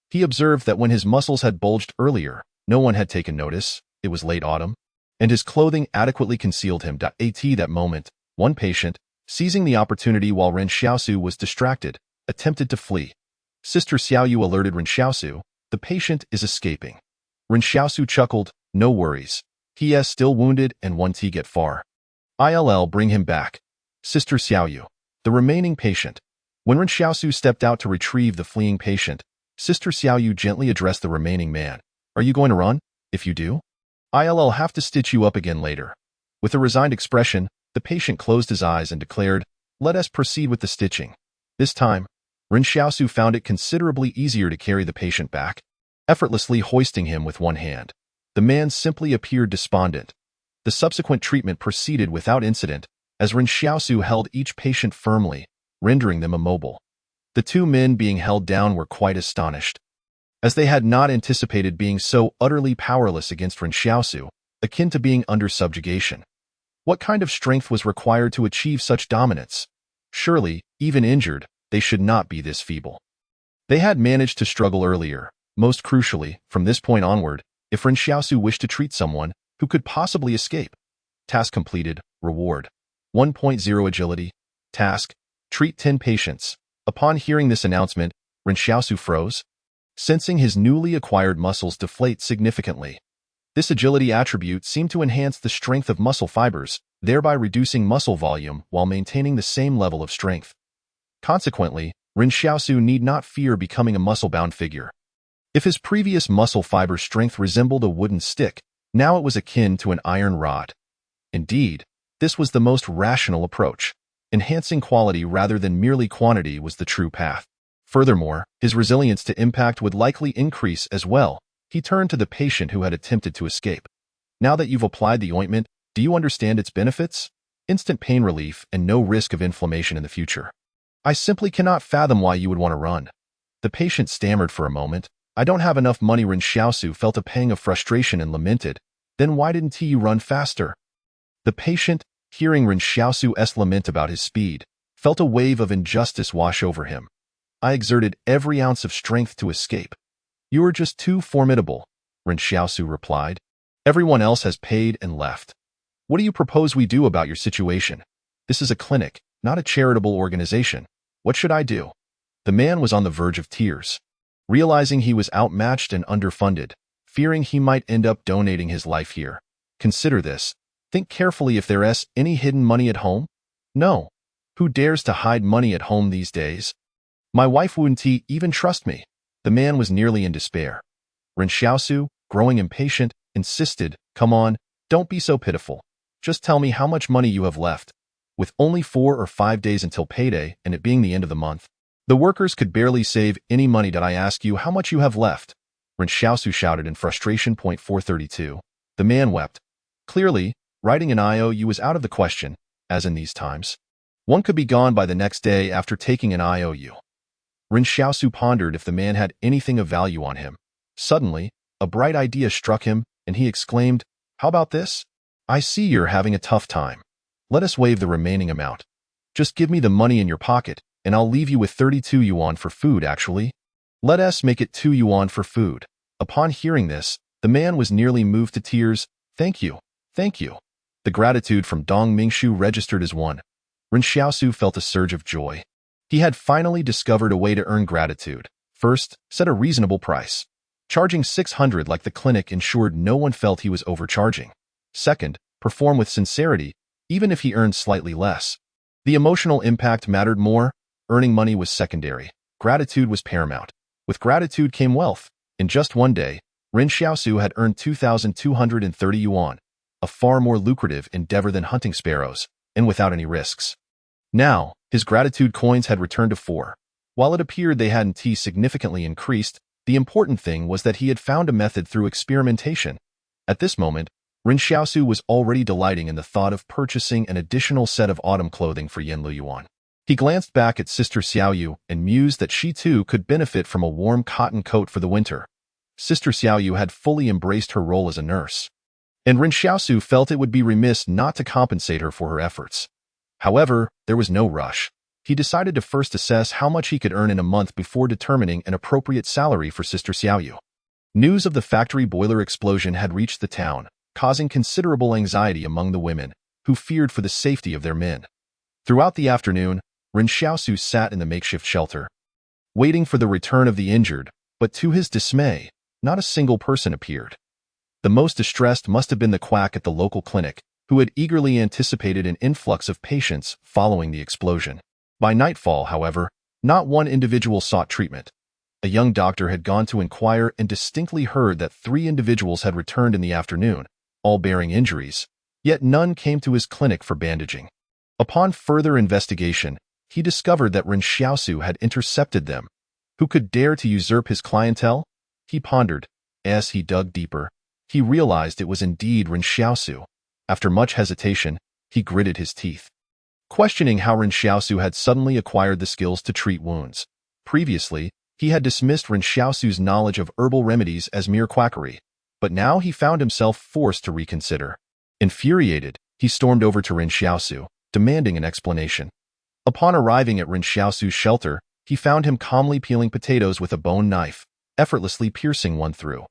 He observed that when his muscles had bulged earlier, no one had taken notice, it was late autumn, and his clothing adequately concealed him. At that moment, one patient, seizing the opportunity while Ren Xiaosu was distracted, attempted to flee. Sister Xiaoyu alerted Ren Xiaosu, the patient is escaping. Ren Xiaosu chuckled, no worries. He is still wounded and won't get far. I'll bring him back. Sister Xiaoyu, the remaining patient. When Ren Xiaosu stepped out to retrieve the fleeing patient, Sister Xiaoyu gently addressed the remaining man. Are you going to run? If you do, I'll have to stitch you up again later. With a resigned expression, the patient closed his eyes and declared, let us proceed with the stitching. This time, Ren Xiaosu found it considerably easier to carry the patient back, effortlessly hoisting him with one hand. The man simply appeared despondent. The subsequent treatment proceeded without incident, as Ren Xiaosu held each patient firmly, rendering them immobile. The 2 men being held down were quite astonished, as they had not anticipated being so utterly powerless against Ren Xiaosu, akin to being under subjugation. What kind of strength was required to achieve such dominance? Surely, even injured, they should not be this feeble. They had managed to struggle earlier. Most crucially, from this point onward, if Ren Xiaosu wished to treat someone, who could possibly escape? Task completed, reward. 1.0 agility. Task, treat 10 patients. Upon hearing this announcement, Ren Xiaosu froze, sensing his newly acquired muscles deflate significantly. This agility attribute seemed to enhance the strength of muscle fibers, thereby reducing muscle volume while maintaining the same level of strength. Consequently, Ren Xiaosu need not fear becoming a muscle-bound figure. If his previous muscle fiber strength resembled a wooden stick, now it was akin to an iron rod. Indeed, this was the most rational approach. Enhancing quality rather than merely quantity was the true path. Furthermore, his resilience to impact would likely increase as well. He turned to the patient who had attempted to escape. Now that you've applied the ointment, do you understand its benefits? Instant pain relief and no risk of inflammation in the future. I simply cannot fathom why you would want to run. The patient stammered for a moment. I don't have enough money. Ren Xiaosu felt a pang of frustration and lamented. Then why didn't you run faster? The patient, hearing Ren Xiaosu's lament about his speed, felt a wave of injustice wash over him. I exerted every ounce of strength to escape. You are just too formidable, Ren Xiaosu replied. Everyone else has paid and left. What do you propose we do about your situation? This is a clinic, not a charitable organization. What should I do? The man was on the verge of tears. Realizing he was outmatched and underfunded, fearing he might end up donating his life here. Consider this. Think carefully if there's any hidden money at home? No. Who dares to hide money at home these days? My wife wouldn't even trust me. The man was nearly in despair. Ren Xiaosu, growing impatient, insisted, come on, don't be so pitiful. Just tell me how much money you have left. With only 4 or 5 days until payday and it being the end of the month, the workers could barely save any money. Did I ask you how much you have left? Ren Xiaosu shouted in frustration. 432. The man wept. Clearly, writing an IOU was out of the question, as in these times. One could be gone by the next day after taking an IOU. Ren Xiaosu pondered if the man had anything of value on him. Suddenly, a bright idea struck him, and he exclaimed, how about this? I see you're having a tough time. Let us waive the remaining amount. Just give me the money in your pocket, and I'll leave you with 32 yuan for food. Actually, Let us make it 2 yuan for food. Upon hearing this, the man was nearly moved to tears. Thank you. Thank you. The gratitude from Dong Mingshu registered as one. Ren Xiaosu felt a surge of joy. He had finally discovered a way to earn gratitude. First, set a reasonable price. Charging 600 like the clinic ensured no one felt he was overcharging. Second, perform with sincerity, even if he earned slightly less. The emotional impact mattered more. Earning money was secondary. Gratitude was paramount. With gratitude came wealth. In just one day, Ren Xiaosu had earned 2,230 yuan, a far more lucrative endeavor than hunting sparrows, and without any risks. Now, his gratitude coins had returned to 4. While it appeared they hadn't significantly increased, the important thing was that he had found a method through experimentation. At this moment, Ren Xiaosu was already delighting in the thought of purchasing an additional set of autumn clothing for Yan Liuyuan. He glanced back at Sister Xiaoyu and mused that she too could benefit from a warm cotton coat for the winter. Sister Xiaoyu had fully embraced her role as a nurse, and Ren Xiaosu felt it would be remiss not to compensate her for her efforts. However, there was no rush. He decided to first assess how much he could earn in a month before determining an appropriate salary for Sister Xiaoyu. News of the factory boiler explosion had reached the town, causing considerable anxiety among the women, who feared for the safety of their men. Throughout the afternoon, Ren Xiaosu sat in the makeshift shelter, waiting for the return of the injured, but to his dismay, not a single person appeared. The most distressed must have been the quack at the local clinic, who had eagerly anticipated an influx of patients following the explosion. By nightfall, however, not one individual sought treatment. A young doctor had gone to inquire and distinctly heard that 3 individuals had returned in the afternoon, all bearing injuries, yet none came to his clinic for bandaging. Upon further investigation, he discovered that Ren Xiaosu had intercepted them. Who could dare to usurp his clientele? He pondered. As he dug deeper, he realized it was indeed Ren Xiaosu. After much hesitation, he gritted his teeth, questioning how Ren Xiaosu had suddenly acquired the skills to treat wounds. Previously, he had dismissed Ren Xiaosu's knowledge of herbal remedies as mere quackery, but now he found himself forced to reconsider. Infuriated, he stormed over to Ren Xiaosu, demanding an explanation. Upon arriving at Ren Xiaosu's shelter, he found him calmly peeling potatoes with a bone knife, effortlessly piercing one through.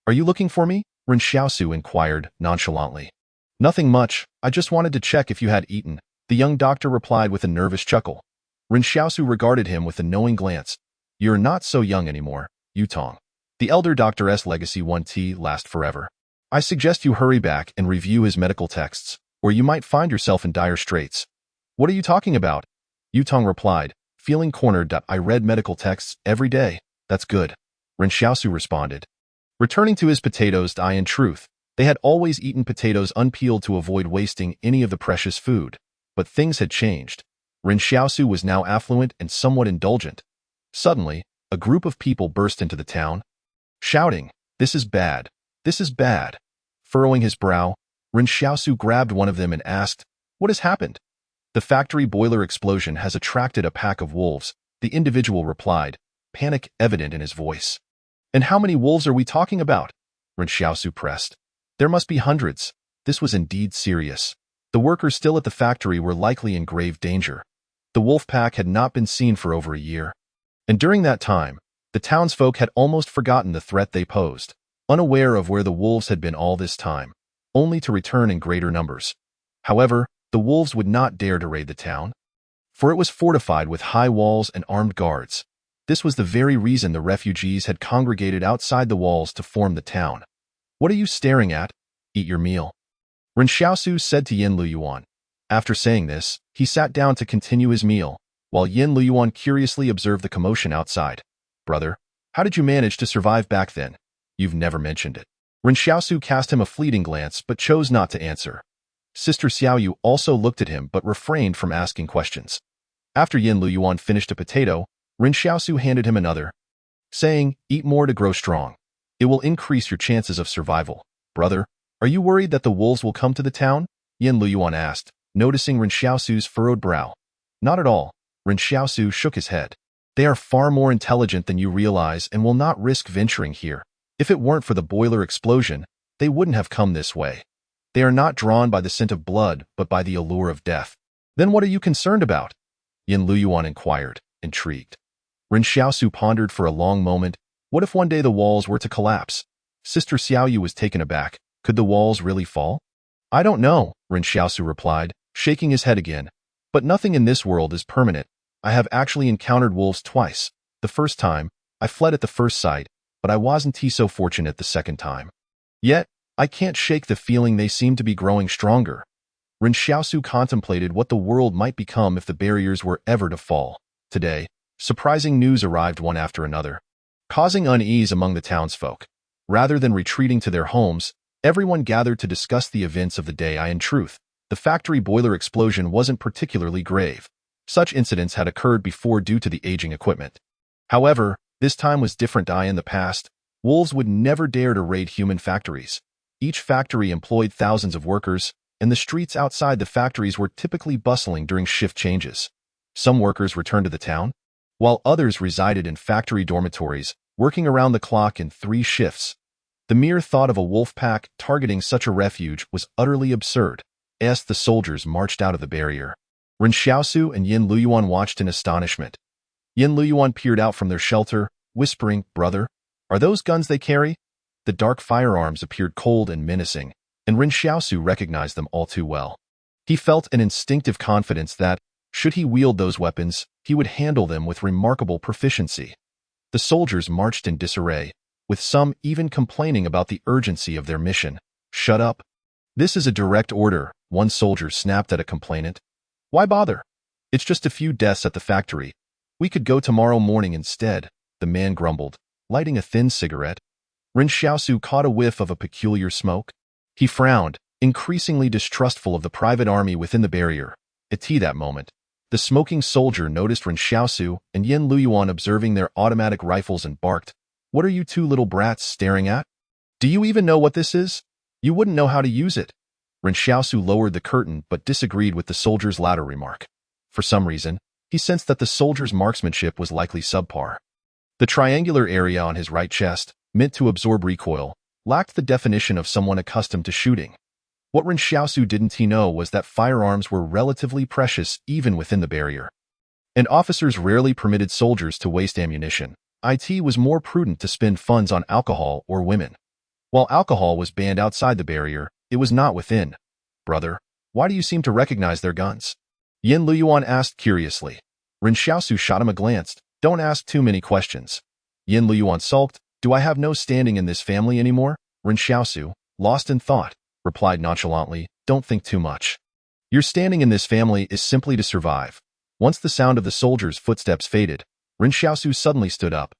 "Are you looking for me?" Ren Xiaosu inquired nonchalantly. "Nothing much, I just wanted to check if you had eaten," the young doctor replied with a nervous chuckle. Ren Xiaosu regarded him with a knowing glance. "You're not so young anymore, Yutong. The elder doctor's legacy won't last forever. I suggest you hurry back and review his medical texts, or you might find yourself in dire straits." "What are you talking about?" Yutong replied, feeling cornered. "I read medical texts every day." "That's good," Ren Xiaosu responded. Returning to his potatoes, in truth, they had always eaten potatoes unpeeled to avoid wasting any of the precious food. But things had changed. Ren Xiaosu was now affluent and somewhat indulgent. Suddenly, a group of people burst into the town, shouting, "This is bad! This is bad!" Furrowing his brow, Ren Xiaosu grabbed one of them and asked, "What has happened?" "The factory boiler explosion has attracted a pack of wolves," the individual replied, panic evident in his voice. "And how many wolves are we talking about?" Ren Xiaosu pressed. "There must be hundreds." This was indeed serious. The workers still at the factory were likely in grave danger. The wolf pack had not been seen for over a year. And during that time, the townsfolk had almost forgotten the threat they posed, unaware of where the wolves had been all this time, only to return in greater numbers. However, the wolves would not dare to raid the town, for it was fortified with high walls and armed guards. This was the very reason the refugees had congregated outside the walls to form the town. "What are you staring at? Eat your meal," Ren Xiaosu said to Yan Liuyuan. After saying this, he sat down to continue his meal, while Yan Liuyuan curiously observed the commotion outside. "Brother, how did you manage to survive back then? You've never mentioned it." Ren Xiaosu cast him a fleeting glance but chose not to answer. Sister Xiaoyu also looked at him but refrained from asking questions. After Yan Liuyuan finished a potato, Ren Xiaosu handed him another, saying, "Eat more to grow strong. It will increase your chances of survival." "Brother, are you worried that the wolves will come to the town?" Yan Liuyuan asked, noticing Ren Xiaosu's furrowed brow. "Not at all," Ren Xiaosu shook his head. "They are far more intelligent than you realize and will not risk venturing here. If it weren't for the boiler explosion, they wouldn't have come this way. They are not drawn by the scent of blood, but by the allure of death." "Then what are you concerned about?" Yan Liuyuan inquired, intrigued. Ren Xiaosu pondered for a long moment. What if one day the walls were to collapse? Sister Xiaoyu was taken aback. Could the walls really fall? I don't know, Ren Xiaosu replied, shaking his head again. But nothing in this world is permanent. I have actually encountered wolves twice. The first time, I fled at the first sight, but I wasn't so fortunate the second time. Yet, I can't shake the feeling they seem to be growing stronger. Ren Xiaosu contemplated what the world might become if the barriers were ever to fall. Today, surprising news arrived one after another, causing unease among the townsfolk. Rather than retreating to their homes, everyone gathered to discuss the events of the day. In truth, the factory boiler explosion wasn't particularly grave. Such incidents had occurred before due to the aging equipment. However, this time was different. In the past, wolves would never dare to raid human factories. Each factory employed thousands of workers, and the streets outside the factories were typically bustling during shift changes. Some workers returned to the town, while others resided in factory dormitories, working around the clock in 3 shifts. The mere thought of a wolf pack targeting such a refuge was utterly absurd. As the soldiers marched out of the barrier, Ren Xiaosu and Yan Liuyuan watched in astonishment. Yan Liuyuan peered out from their shelter, whispering, "Brother, are those guns they carry?" The dark firearms appeared cold and menacing, and Ren Xiaosu recognized them all too well. He felt an instinctive confidence that, should he wield those weapons, he would handle them with remarkable proficiency. The soldiers marched in disarray, with some even complaining about the urgency of their mission. "Shut up. This is a direct order," one soldier snapped at a complainant. "Why bother? It's just a few deaths at the factory. We could go tomorrow morning instead," the man grumbled, lighting a thin cigarette. Ren Xiaosu caught a whiff of a peculiar smoke. He frowned, increasingly distrustful of the private army within the barrier. At that moment, the smoking soldier noticed Ren Xiaosu and Yan Liuyuan observing their automatic rifles and barked, "What are you two little brats staring at? Do you even know what this is? You wouldn't know how to use it." Ren Xiaosu lowered the curtain but disagreed with the soldier's latter remark. For some reason, he sensed that the soldier's marksmanship was likely subpar. The triangular area on his right chest, meant to absorb recoil, lacked the definition of someone accustomed to shooting. What Ren Xiaosu didn't know was that firearms were relatively precious even within the barrier. And officers rarely permitted soldiers to waste ammunition. It was more prudent to spend funds on alcohol or women. While alcohol was banned outside the barrier, it was not within. "Brother, why do you seem to recognize their guns?" Yan Liuyuan asked curiously. Ren Xiaosu shot him a glance. "Don't ask too many questions." Yan Liuyuan sulked. "Do I have no standing in this family anymore?" Ren Xiaosu, lost in thought, replied nonchalantly, "Don't think too much. Your standing in this family is simply to survive." Once the sound of the soldier's footsteps faded, Ren Xiaosu suddenly stood up.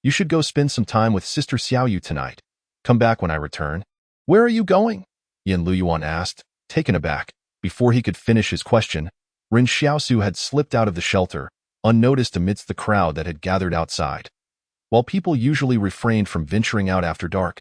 "You should go spend some time with Sister Xiaoyu tonight. Come back when I return." "Where are you going?" Yan Liuyuan asked, taken aback. Before he could finish his question, Ren Xiaosu had slipped out of the shelter, unnoticed amidst the crowd that had gathered outside. While people usually refrained from venturing out after dark,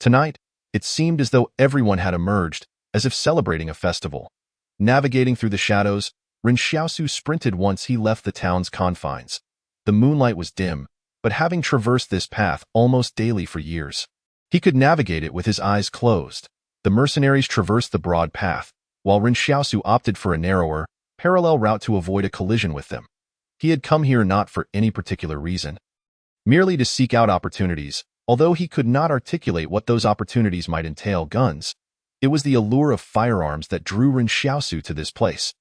tonight, it seemed as though everyone had emerged, as if celebrating a festival. Navigating through the shadows, Ren Xiaosu sprinted once he left the town's confines. The moonlight was dim, but having traversed this path almost daily for years, he could navigate it with his eyes closed. The mercenaries traversed the broad path, while Ren Xiaosu opted for a narrower, parallel route to avoid a collision with them. He had come here not for any particular reason, merely to seek out opportunities. Although he could not articulate what those opportunities might entail, guns, it was the allure of firearms that drew Ren Xiaosu to this place.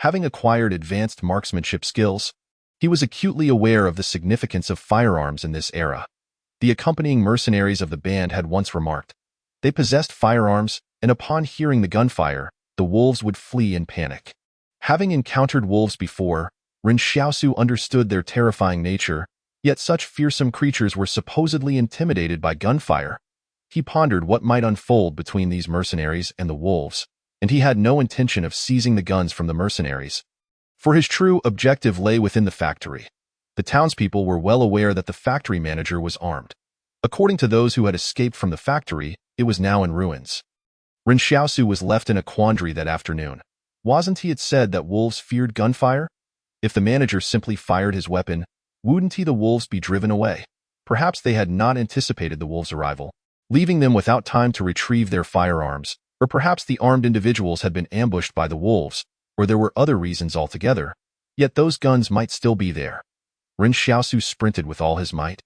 Having acquired advanced marksmanship skills, he was acutely aware of the significance of firearms in this era. The accompanying mercenaries of the band had once remarked, they possessed firearms, and upon hearing the gunfire, the wolves would flee in panic. Having encountered wolves before, Ren Xiaosu understood their terrifying nature. Yet such fearsome creatures were supposedly intimidated by gunfire. He pondered what might unfold between these mercenaries and the wolves, and he had no intention of seizing the guns from the mercenaries. For his true objective lay within the factory. The townspeople were well aware that the factory manager was armed. According to those who had escaped from the factory, it was now in ruins. Ren Xiaosu was left in a quandary that afternoon. Wasn't he had said that wolves feared gunfire? If the manager simply fired his weapon, wouldn't the wolves be driven away? Perhaps they had not anticipated the wolves' arrival, leaving them without time to retrieve their firearms, or perhaps the armed individuals had been ambushed by the wolves, or there were other reasons altogether. Yet those guns might still be there. Ren Xiaosu sprinted with all his might.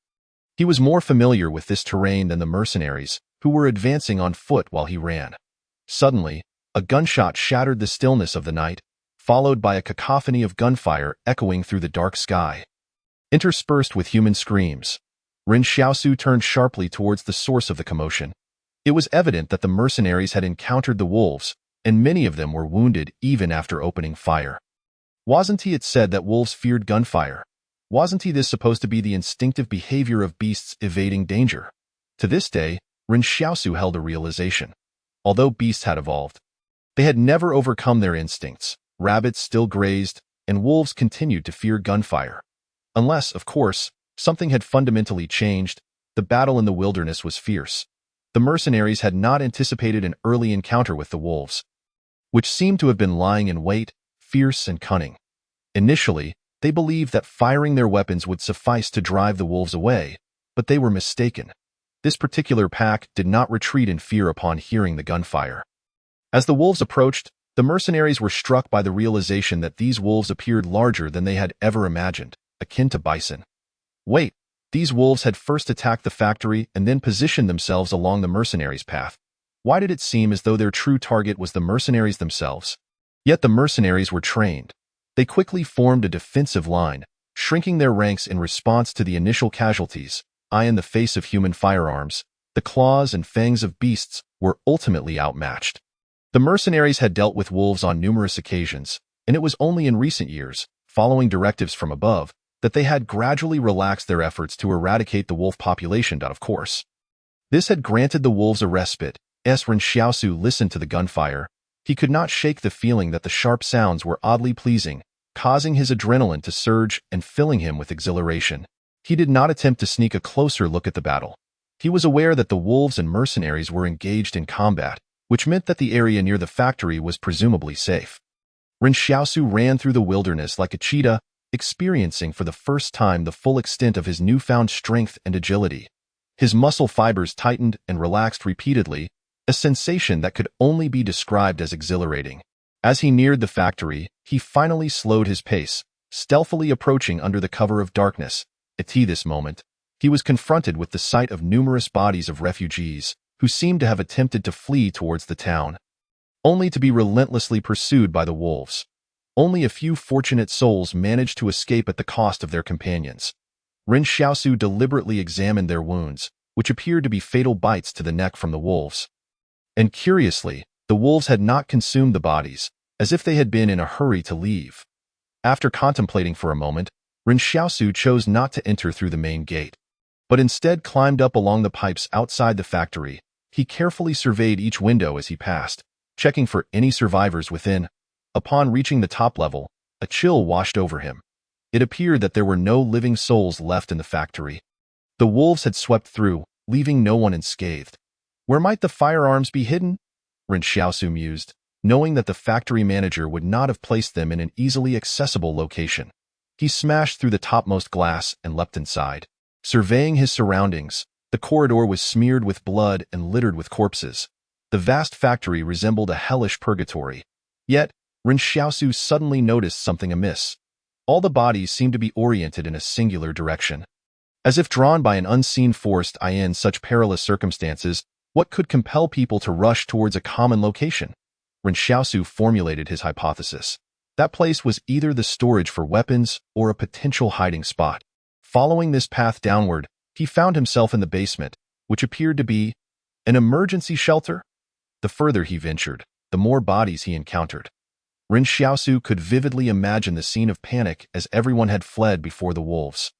He was more familiar with this terrain than the mercenaries, who were advancing on foot while he ran. Suddenly, a gunshot shattered the stillness of the night, followed by a cacophony of gunfire echoing through the dark sky. Interspersed with human screams, Ren Xiaosu turned sharply towards the source of the commotion. It was evident that the mercenaries had encountered the wolves, and many of them were wounded even after opening fire. Wasn't it said that wolves feared gunfire? Wasn't this supposed to be the instinctive behavior of beasts evading danger? To this day, Ren Xiaosu held a realization. Although beasts had evolved, they had never overcome their instincts. Rabbits still grazed, and wolves continued to fear gunfire. Unless, of course, something had fundamentally changed. The battle in the wilderness was fierce. The mercenaries had not anticipated an early encounter with the wolves, which seemed to have been lying in wait, fierce and cunning. Initially, they believed that firing their weapons would suffice to drive the wolves away, but they were mistaken. This particular pack did not retreat in fear upon hearing the gunfire. As the wolves approached, the mercenaries were struck by the realization that these wolves appeared larger than they had ever imagined, akin to bison. Wait, these wolves had first attacked the factory and then positioned themselves along the mercenaries' path. Why did it seem as though their true target was the mercenaries themselves? Yet the mercenaries were trained. They quickly formed a defensive line, shrinking their ranks in response to the initial casualties. In the face of human firearms, the claws and fangs of beasts were ultimately outmatched. The mercenaries had dealt with wolves on numerous occasions, and it was only in recent years, following directives from above, that they had gradually relaxed their efforts to eradicate the wolf population. Of course, this had granted the wolves a respite. As Ren Xiaosu listened to the gunfire, he could not shake the feeling that the sharp sounds were oddly pleasing, causing his adrenaline to surge and filling him with exhilaration. He did not attempt to sneak a closer look at the battle. He was aware that the wolves and mercenaries were engaged in combat, which meant that the area near the factory was presumably safe. Ren Xiaosu ran through the wilderness like a cheetah, experiencing for the first time the full extent of his newfound strength and agility. His muscle fibers tightened and relaxed repeatedly, a sensation that could only be described as exhilarating. As he neared the factory, he finally slowed his pace, stealthily approaching under the cover of darkness. At this moment, he was confronted with the sight of numerous bodies of refugees, who seemed to have attempted to flee towards the town, only to be relentlessly pursued by the wolves. Only a few fortunate souls managed to escape at the cost of their companions. Ren Xiaosu deliberately examined their wounds, which appeared to be fatal bites to the neck from the wolves. And curiously, the wolves had not consumed the bodies, as if they had been in a hurry to leave. After contemplating for a moment, Ren Xiaosu chose not to enter through the main gate, but instead climbed up along the pipes outside the factory. He carefully surveyed each window as he passed, checking for any survivors within. Upon reaching the top level, a chill washed over him. It appeared that there were no living souls left in the factory. The wolves had swept through, leaving no one unscathed. Where might the firearms be hidden? Ren Xiaosu mused, knowing that the factory manager would not have placed them in an easily accessible location. He smashed through the topmost glass and leapt inside. Surveying his surroundings, the corridor was smeared with blood and littered with corpses. The vast factory resembled a hellish purgatory. Yet, Ren Xiaosu suddenly noticed something amiss. All the bodies seemed to be oriented in a singular direction. As if drawn by an unseen force. In such perilous circumstances, what could compel people to rush towards a common location? Ren Xiaosu formulated his hypothesis. That place was either the storage for weapons or a potential hiding spot. Following this path downward, he found himself in the basement, which appeared to be an emergency shelter. The further he ventured, the more bodies he encountered. Ren Xiaosu could vividly imagine the scene of panic as everyone had fled before the wolves,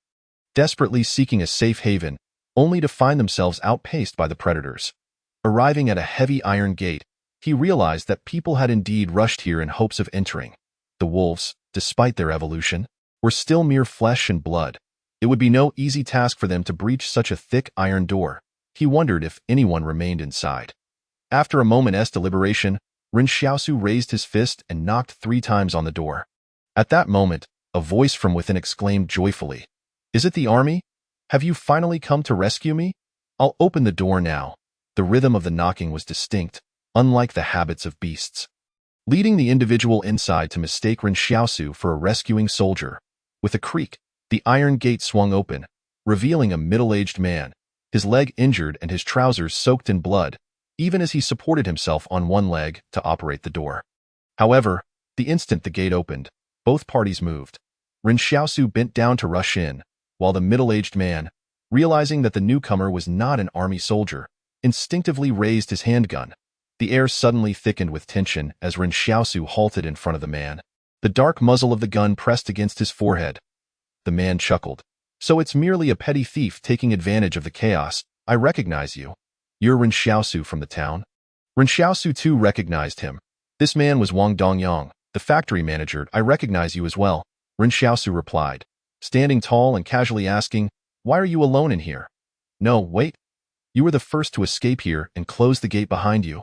desperately seeking a safe haven, only to find themselves outpaced by the predators. Arriving at a heavy iron gate, he realized that people had indeed rushed here in hopes of entering. The wolves, despite their evolution, were still mere flesh and blood. It would be no easy task for them to breach such a thick iron door. He wondered if anyone remained inside. After a moment's deliberation, Ren Xiaosu raised his fist and knocked 3 times on the door. At that moment, a voice from within exclaimed joyfully, "Is it the army? Have you finally come to rescue me? I'll open the door now." The rhythm of the knocking was distinct, unlike the habits of beasts, leading the individual inside to mistake Ren Xiaosu for a rescuing soldier. With a creak, The iron gate swung open, revealing a middle-aged man, his leg injured and his trousers soaked in blood, even as he supported himself on one leg to operate the door. However, the instant the gate opened, both parties moved. Ren Xiaosu bent down to rush in, while the middle-aged man, realizing that the newcomer was not an army soldier, instinctively raised his handgun. The air suddenly thickened with tension as Ren Xiaosu halted in front of the man. The dark muzzle of the gun pressed against his forehead. The man chuckled. So it's merely a petty thief taking advantage of the chaos. I recognize you. You're Ren Xiaosu from the town. Ren Xiaosu too recognized him. This man was Wang Dongyang, the factory manager. I recognize you as well, Ren Xiaosu replied, standing tall and casually asking, why are you alone in here? No, wait. You were the first to escape here and close the gate behind you,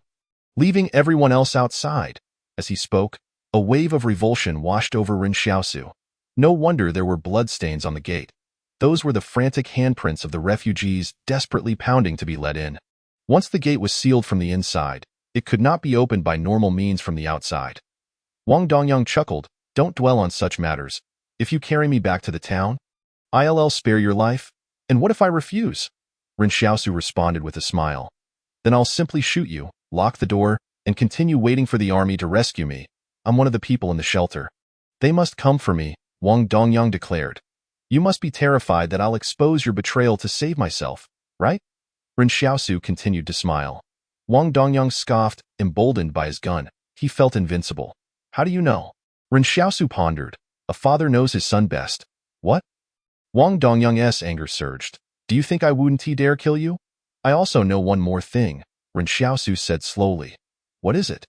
leaving everyone else outside. As he spoke, a wave of revulsion washed over Ren Xiaosu. No wonder there were bloodstains on the gate. Those were the frantic handprints of the refugees desperately pounding to be let in. Once the gate was sealed from the inside, it could not be opened by normal means from the outside. Wang Dongyang chuckled, don't dwell on such matters. If you carry me back to the town, I'll spare your life. And what if I refuse? Ren Xiaosu responded with a smile. Then I'll simply shoot you, lock the door, and continue waiting for the army to rescue me. I'm one of the people in the shelter. They must come for me, Wang Dongyang declared. You must be terrified that I'll expose your betrayal to save myself, right? Ren Xiaosu continued to smile. Wang Dongyang scoffed, emboldened by his gun. He felt invincible. How do you know? Ren Xiaosu pondered. A father knows his son best. What? Wang Dongyang's anger surged. Do you think I wouldn't dare kill you? I also know one more thing, Ren Xiaosu said slowly. What is it?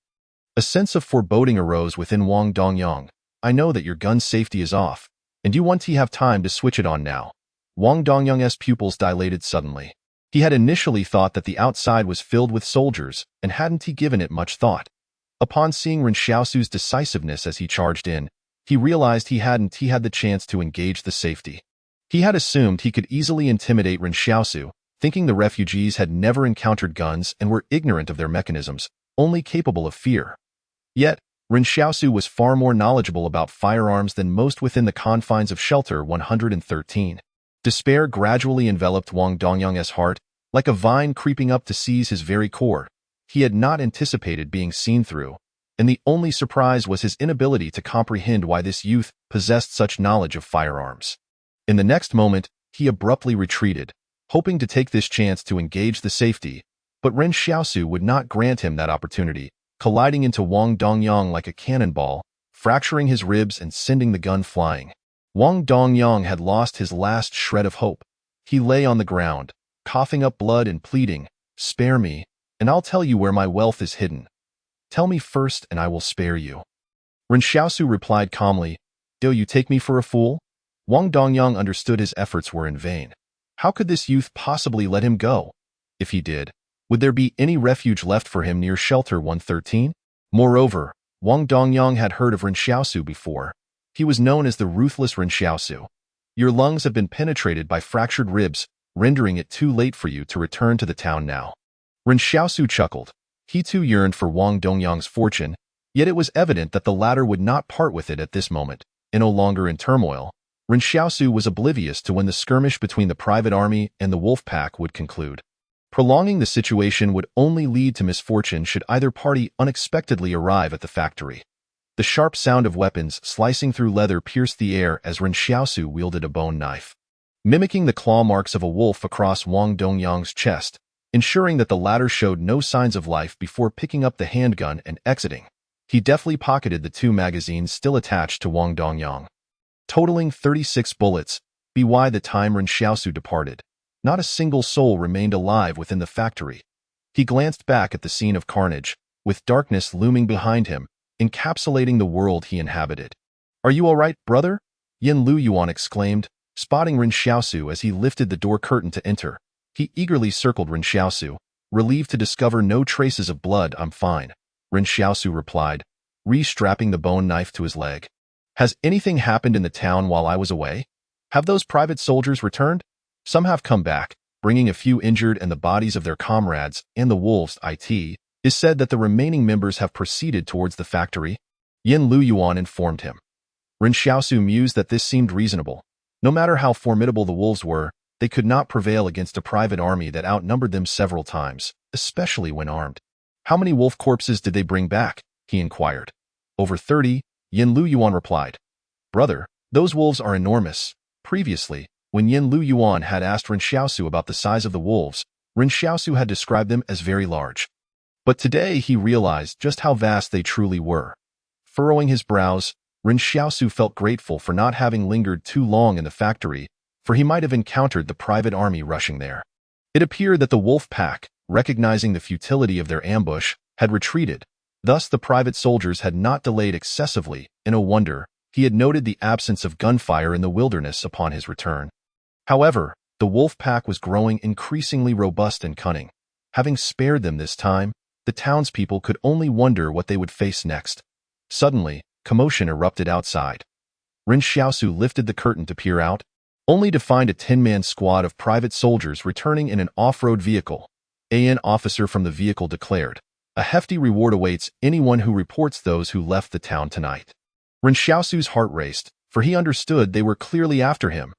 A sense of foreboding arose within Wang Dongyang. I know that your gun's safety is off, and you want to have time to switch it on now. Wang Dongyang's pupils dilated suddenly. He had initially thought that the outside was filled with soldiers and hadn't given it much thought. Upon seeing Ren Xiaosu's decisiveness as he charged in, he realized he hadn't had the chance to engage the safety. He had assumed he could easily intimidate Ren Xiaosu, thinking the refugees had never encountered guns and were ignorant of their mechanisms, only capable of fear. Yet, Ren Xiaosu was far more knowledgeable about firearms than most within the confines of Shelter 113. Despair gradually enveloped Wang Dongyang's heart, like a vine creeping up to seize his very core. He had not anticipated being seen through, and the only surprise was his inability to comprehend why this youth possessed such knowledge of firearms. In the next moment, he abruptly retreated, hoping to take this chance to engage the safety, but Ren Xiaosu would not grant him that opportunity, colliding into Wang Dongyang like a cannonball, fracturing his ribs and sending the gun flying. Wang Dongyang had lost his last shred of hope. He lay on the ground, coughing up blood and pleading, "Spare me, and I'll tell you where my wealth is hidden. Tell me first and I will spare you." Ren Xiaosu replied calmly, "Do you take me for a fool?" Wang Dongyang understood his efforts were in vain. How could this youth possibly let him go? If he did, would there be any refuge left for him near Shelter 113? Moreover, Wang Dongyang had heard of Ren Xiaosu before. He was known as the ruthless Ren Xiaosu. Your lungs have been penetrated by fractured ribs, rendering it too late for you to return to the town now. Ren Xiaosu chuckled. He too yearned for Wang Dongyang's fortune, yet it was evident that the latter would not part with it at this moment. And no longer in turmoil, Ren Xiaosu was oblivious to when the skirmish between the private army and the wolf pack would conclude. Prolonging the situation would only lead to misfortune should either party unexpectedly arrive at the factory. The sharp sound of weapons slicing through leather pierced the air as Ren Xiaosu wielded a bone knife, mimicking the claw marks of a wolf across Wang Dongyang's chest, ensuring that the latter showed no signs of life before picking up the handgun and exiting. He deftly pocketed the 2 magazines still attached to Wang Dongyang. Totaling 36 bullets, by the time Ren Xiaosu departed, not a single soul remained alive within the factory. He glanced back at the scene of carnage, with darkness looming behind him, encapsulating the world he inhabited. "Are you all right, brother?" Yan Liuyuan exclaimed, spotting Ren Xiaosu as he lifted the door curtain to enter. He eagerly circled Ren Xiaosu, relieved to discover no traces of blood. "I'm fine," Ren Xiaosu replied, re-strapping the bone knife to his leg. "Has anything happened in the town while I was away? Have those private soldiers returned? Some have come back, bringing a few injured and the bodies of their comrades, and the wolves. It is said that the remaining members have proceeded towards the factory," Yan Liuyuan informed him. Ren Xiaosu mused that this seemed reasonable. No matter how formidable the wolves were, they could not prevail against a private army that outnumbered them several times, especially when armed. How many wolf corpses did they bring back? He inquired. Over 30, Yan Liuyuan replied. Brother, those wolves are enormous. Previously, when Yan Liuyuan had asked Ren Xiaosu about the size of the wolves, Ren Xiaosu had described them as very large. But today he realized just how vast they truly were. Furrowing his brows, Ren Xiaosu felt grateful for not having lingered too long in the factory, for he might have encountered the private army rushing there. It appeared that the wolf pack, recognizing the futility of their ambush, had retreated. Thus the private soldiers had not delayed excessively. In a wonder, he had noted the absence of gunfire in the wilderness upon his return. However, the wolf pack was growing increasingly robust and cunning. Having spared them this time, the townspeople could only wonder what they would face next. Suddenly, commotion erupted outside. Ren Xiaosu lifted the curtain to peer out, only to find a 10-man squad of private soldiers returning in an off-road vehicle. An officer from the vehicle declared, "A hefty reward awaits anyone who reports those who left the town tonight." Ren Xiaosu's heart raced, for he understood they were clearly after him.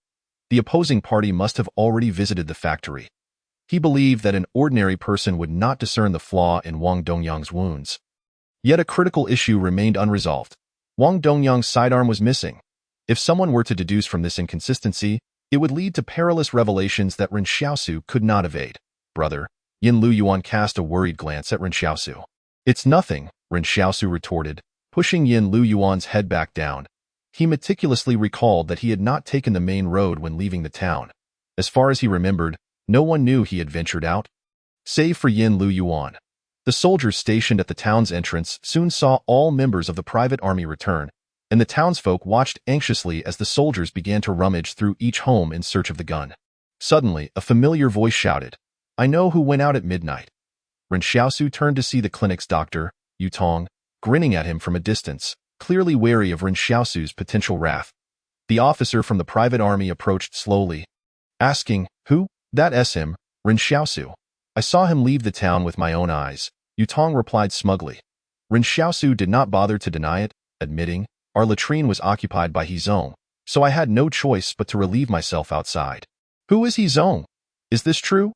The opposing party must have already visited the factory. He believed that an ordinary person would not discern the flaw in Wang Dongyang's wounds. Yet a critical issue remained unresolved. Wang Dongyang's sidearm was missing. If someone were to deduce from this inconsistency, it would lead to perilous revelations that Ren Xiaosu could not evade. Brother, Yan Liuyuan cast a worried glance at Ren Xiaosu. It's nothing, Ren Xiaosu retorted, pushing Yan Liuyuan's head back down. He meticulously recalled that he had not taken the main road when leaving the town. As far as he remembered, no one knew he had ventured out, save for Yan Liuyuan. The soldiers stationed at the town's entrance soon saw all members of the private army return, and the townsfolk watched anxiously as the soldiers began to rummage through each home in search of the gun. Suddenly, a familiar voice shouted, "I know who went out at midnight." Ren Xiaosu turned to see the clinic's doctor, Yu Tong, grinning at him from a distance, clearly wary of Ren Xiaosu's potential wrath. The officer from the private army approached slowly, asking, "Who? That's him, Ren Xiaosu. I saw him leave the town with my own eyes," Yu Tong replied smugly. Ren Xiaosu did not bother to deny it, admitting, "Our latrine was occupied by Hizong, so I had no choice but to relieve myself outside." "Who is Hizong? Is this true?"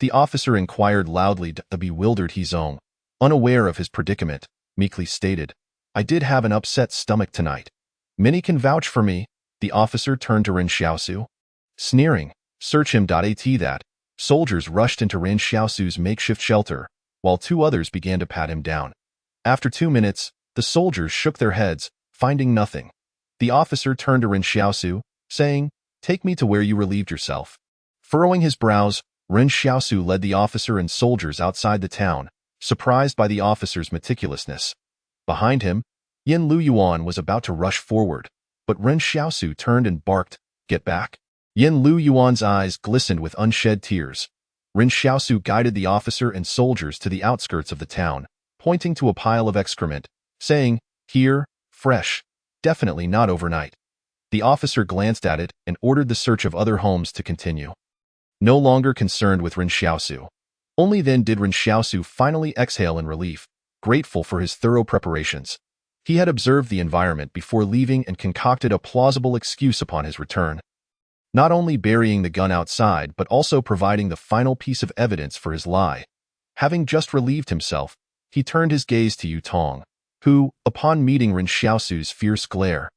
The officer inquired loudly. The bewildered Hizong, unaware of his predicament, meekly stated, "I did have an upset stomach tonight. Many can vouch for me." The officer turned to Ren Xiaosu, sneering, "Search him." That soldiers rushed into Ren Xiaosu's makeshift shelter, while two others began to pat him down. After 2 minutes, the soldiers shook their heads, finding nothing. The officer turned to Ren Xiaosu, saying, "Take me to where you relieved yourself." Furrowing his brows, Ren Xiaosu led the officer and soldiers outside the town, surprised by the officer's meticulousness. Behind him, Yan Liuyuan was about to rush forward, but Ren Xiaosu turned and barked, "Get back." Yan Liuyuan's eyes glistened with unshed tears. Ren Xiaosu guided the officer and soldiers to the outskirts of the town, pointing to a pile of excrement, saying, "Here, fresh, definitely not overnight." The officer glanced at it and ordered the search of other homes to continue. No longer concerned with Ren Xiaosu. Only then did Ren Xiaosu finally exhale in relief, grateful for his thorough preparations. He had observed the environment before leaving and concocted a plausible excuse upon his return. Not only burying the gun outside but also providing the final piece of evidence for his lie. Having just relieved himself, he turned his gaze to Yu Tong, who, upon meeting Ren Xiaosu's fierce glare,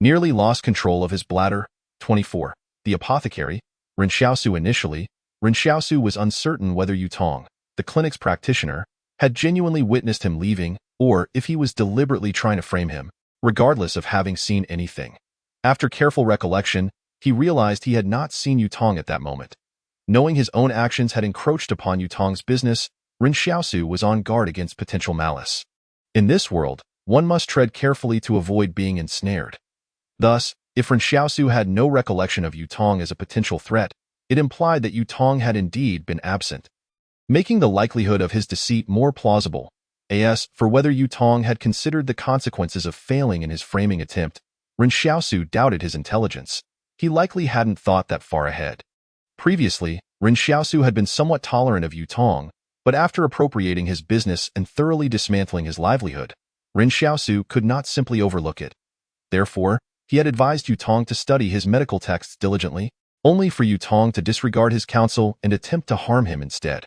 nearly lost control of his bladder. 24. The apothecary, Ren Xiaosu initially, Ren Xiaosu was uncertain whether Yu Tong, the clinic's practitioner, had genuinely witnessed him leaving or if he was deliberately trying to frame him, regardless of having seen anything. After careful recollection, he realized he had not seen Yu Tong at that moment. Knowing his own actions had encroached upon Yu Tong's business, Ren Xiaosu was on guard against potential malice. In this world, one must tread carefully to avoid being ensnared. Thus, if Ren Xiaosu had no recollection of Yu Tong as a potential threat, it implied that Yu Tong had indeed been absent, making the likelihood of his deceit more plausible. As for whether Yu Tong had considered the consequences of failing in his framing attempt, Ren Xiaosu doubted his intelligence. He likely hadn't thought that far ahead. Previously, Ren Xiaosu had been somewhat tolerant of Yu Tong, but after appropriating his business and thoroughly dismantling his livelihood, Ren Xiaosu could not simply overlook it. Therefore, He had advised Yutong to study his medical texts diligently, only for Yutong to disregard his counsel and attempt to harm him instead.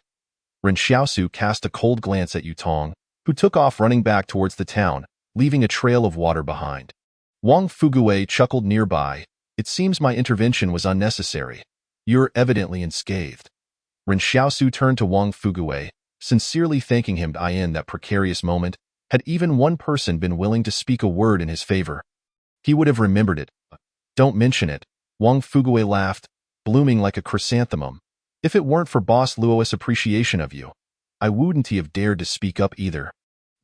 Ren Xiaosu cast a cold glance at Yutong, who took off running back towards the town, leaving a trail of water behind. Wang Fugui chuckled nearby. It seems my intervention was unnecessary. You're evidently unscathed. Ren Xiaosu turned to Wang Fugui, sincerely thanking him in that precarious moment. Had even one person been willing to speak a word in his favor, he would have remembered it. Don't mention it. Wang Fugui laughed, blooming like a chrysanthemum. If it weren't for Boss Luo's appreciation of you, I wouldn't have dared to speak up either.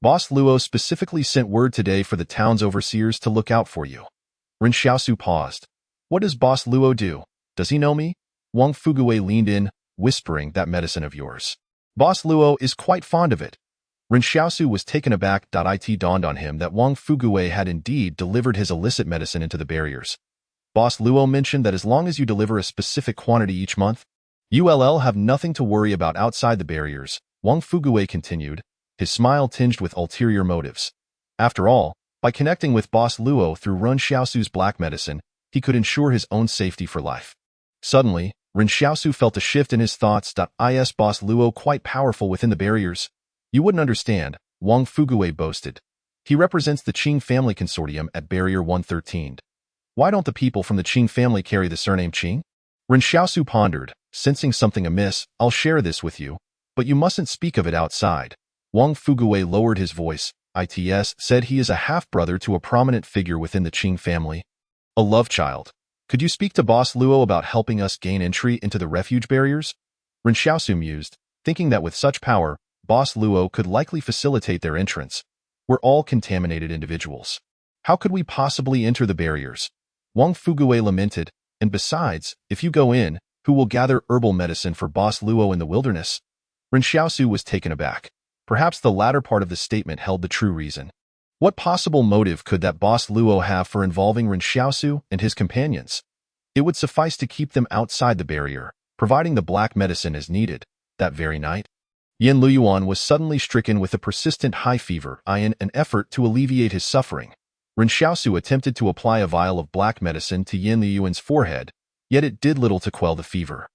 Boss Luo specifically sent word today for the town's overseers to look out for you. Ren Xiaosu paused. What does Boss Luo do? Does he know me? Wang Fugui leaned in, whispering, that medicine of yours. Boss Luo is quite fond of it. Ren Xiaosu was taken aback. It dawned on him that Wang Fugui had indeed delivered his illicit medicine into the barriers. Boss Luo mentioned that as long as you deliver a specific quantity each month, you'll have nothing to worry about outside the barriers, Wang Fugui continued, his smile tinged with ulterior motives. After all, by connecting with Boss Luo through Ren Xiaosu's black medicine, he could ensure his own safety for life. Suddenly, Ren Xiaosu felt a shift in his thoughts. Is Boss Luo quite powerful within the barriers? You wouldn't understand, Wang Fugui boasted. He represents the Qing family consortium at Barrier 113. Why don't the people from the Qing family carry the surname Qing? Ren Xiaosu pondered, sensing something amiss. I'll share this with you, but you mustn't speak of it outside. Wang Fugui lowered his voice. Its said he is a half-brother to a prominent figure within the Qing family. A love child. Could you speak to Boss Luo about helping us gain entry into the refuge barriers? Ren Xiaosu mused, thinking that with such power, Boss Luo could likely facilitate their entrance. We're all contaminated individuals. How could we possibly enter the barriers? Wang Fugui lamented, and besides, if you go in, who will gather herbal medicine for Boss Luo in the wilderness? Ren Xiaosu was taken aback. Perhaps the latter part of the statement held the true reason. What possible motive could that Boss Luo have for involving Ren Xiaosu and his companions? It would suffice to keep them outside the barrier, providing the black medicine as needed. That very night, Yan Liuyuan was suddenly stricken with a persistent high fever. In an effort to alleviate his suffering, Ren Xiaosu attempted to apply a vial of black medicine to Yan Liuyuan's forehead, yet it did little to quell the fever.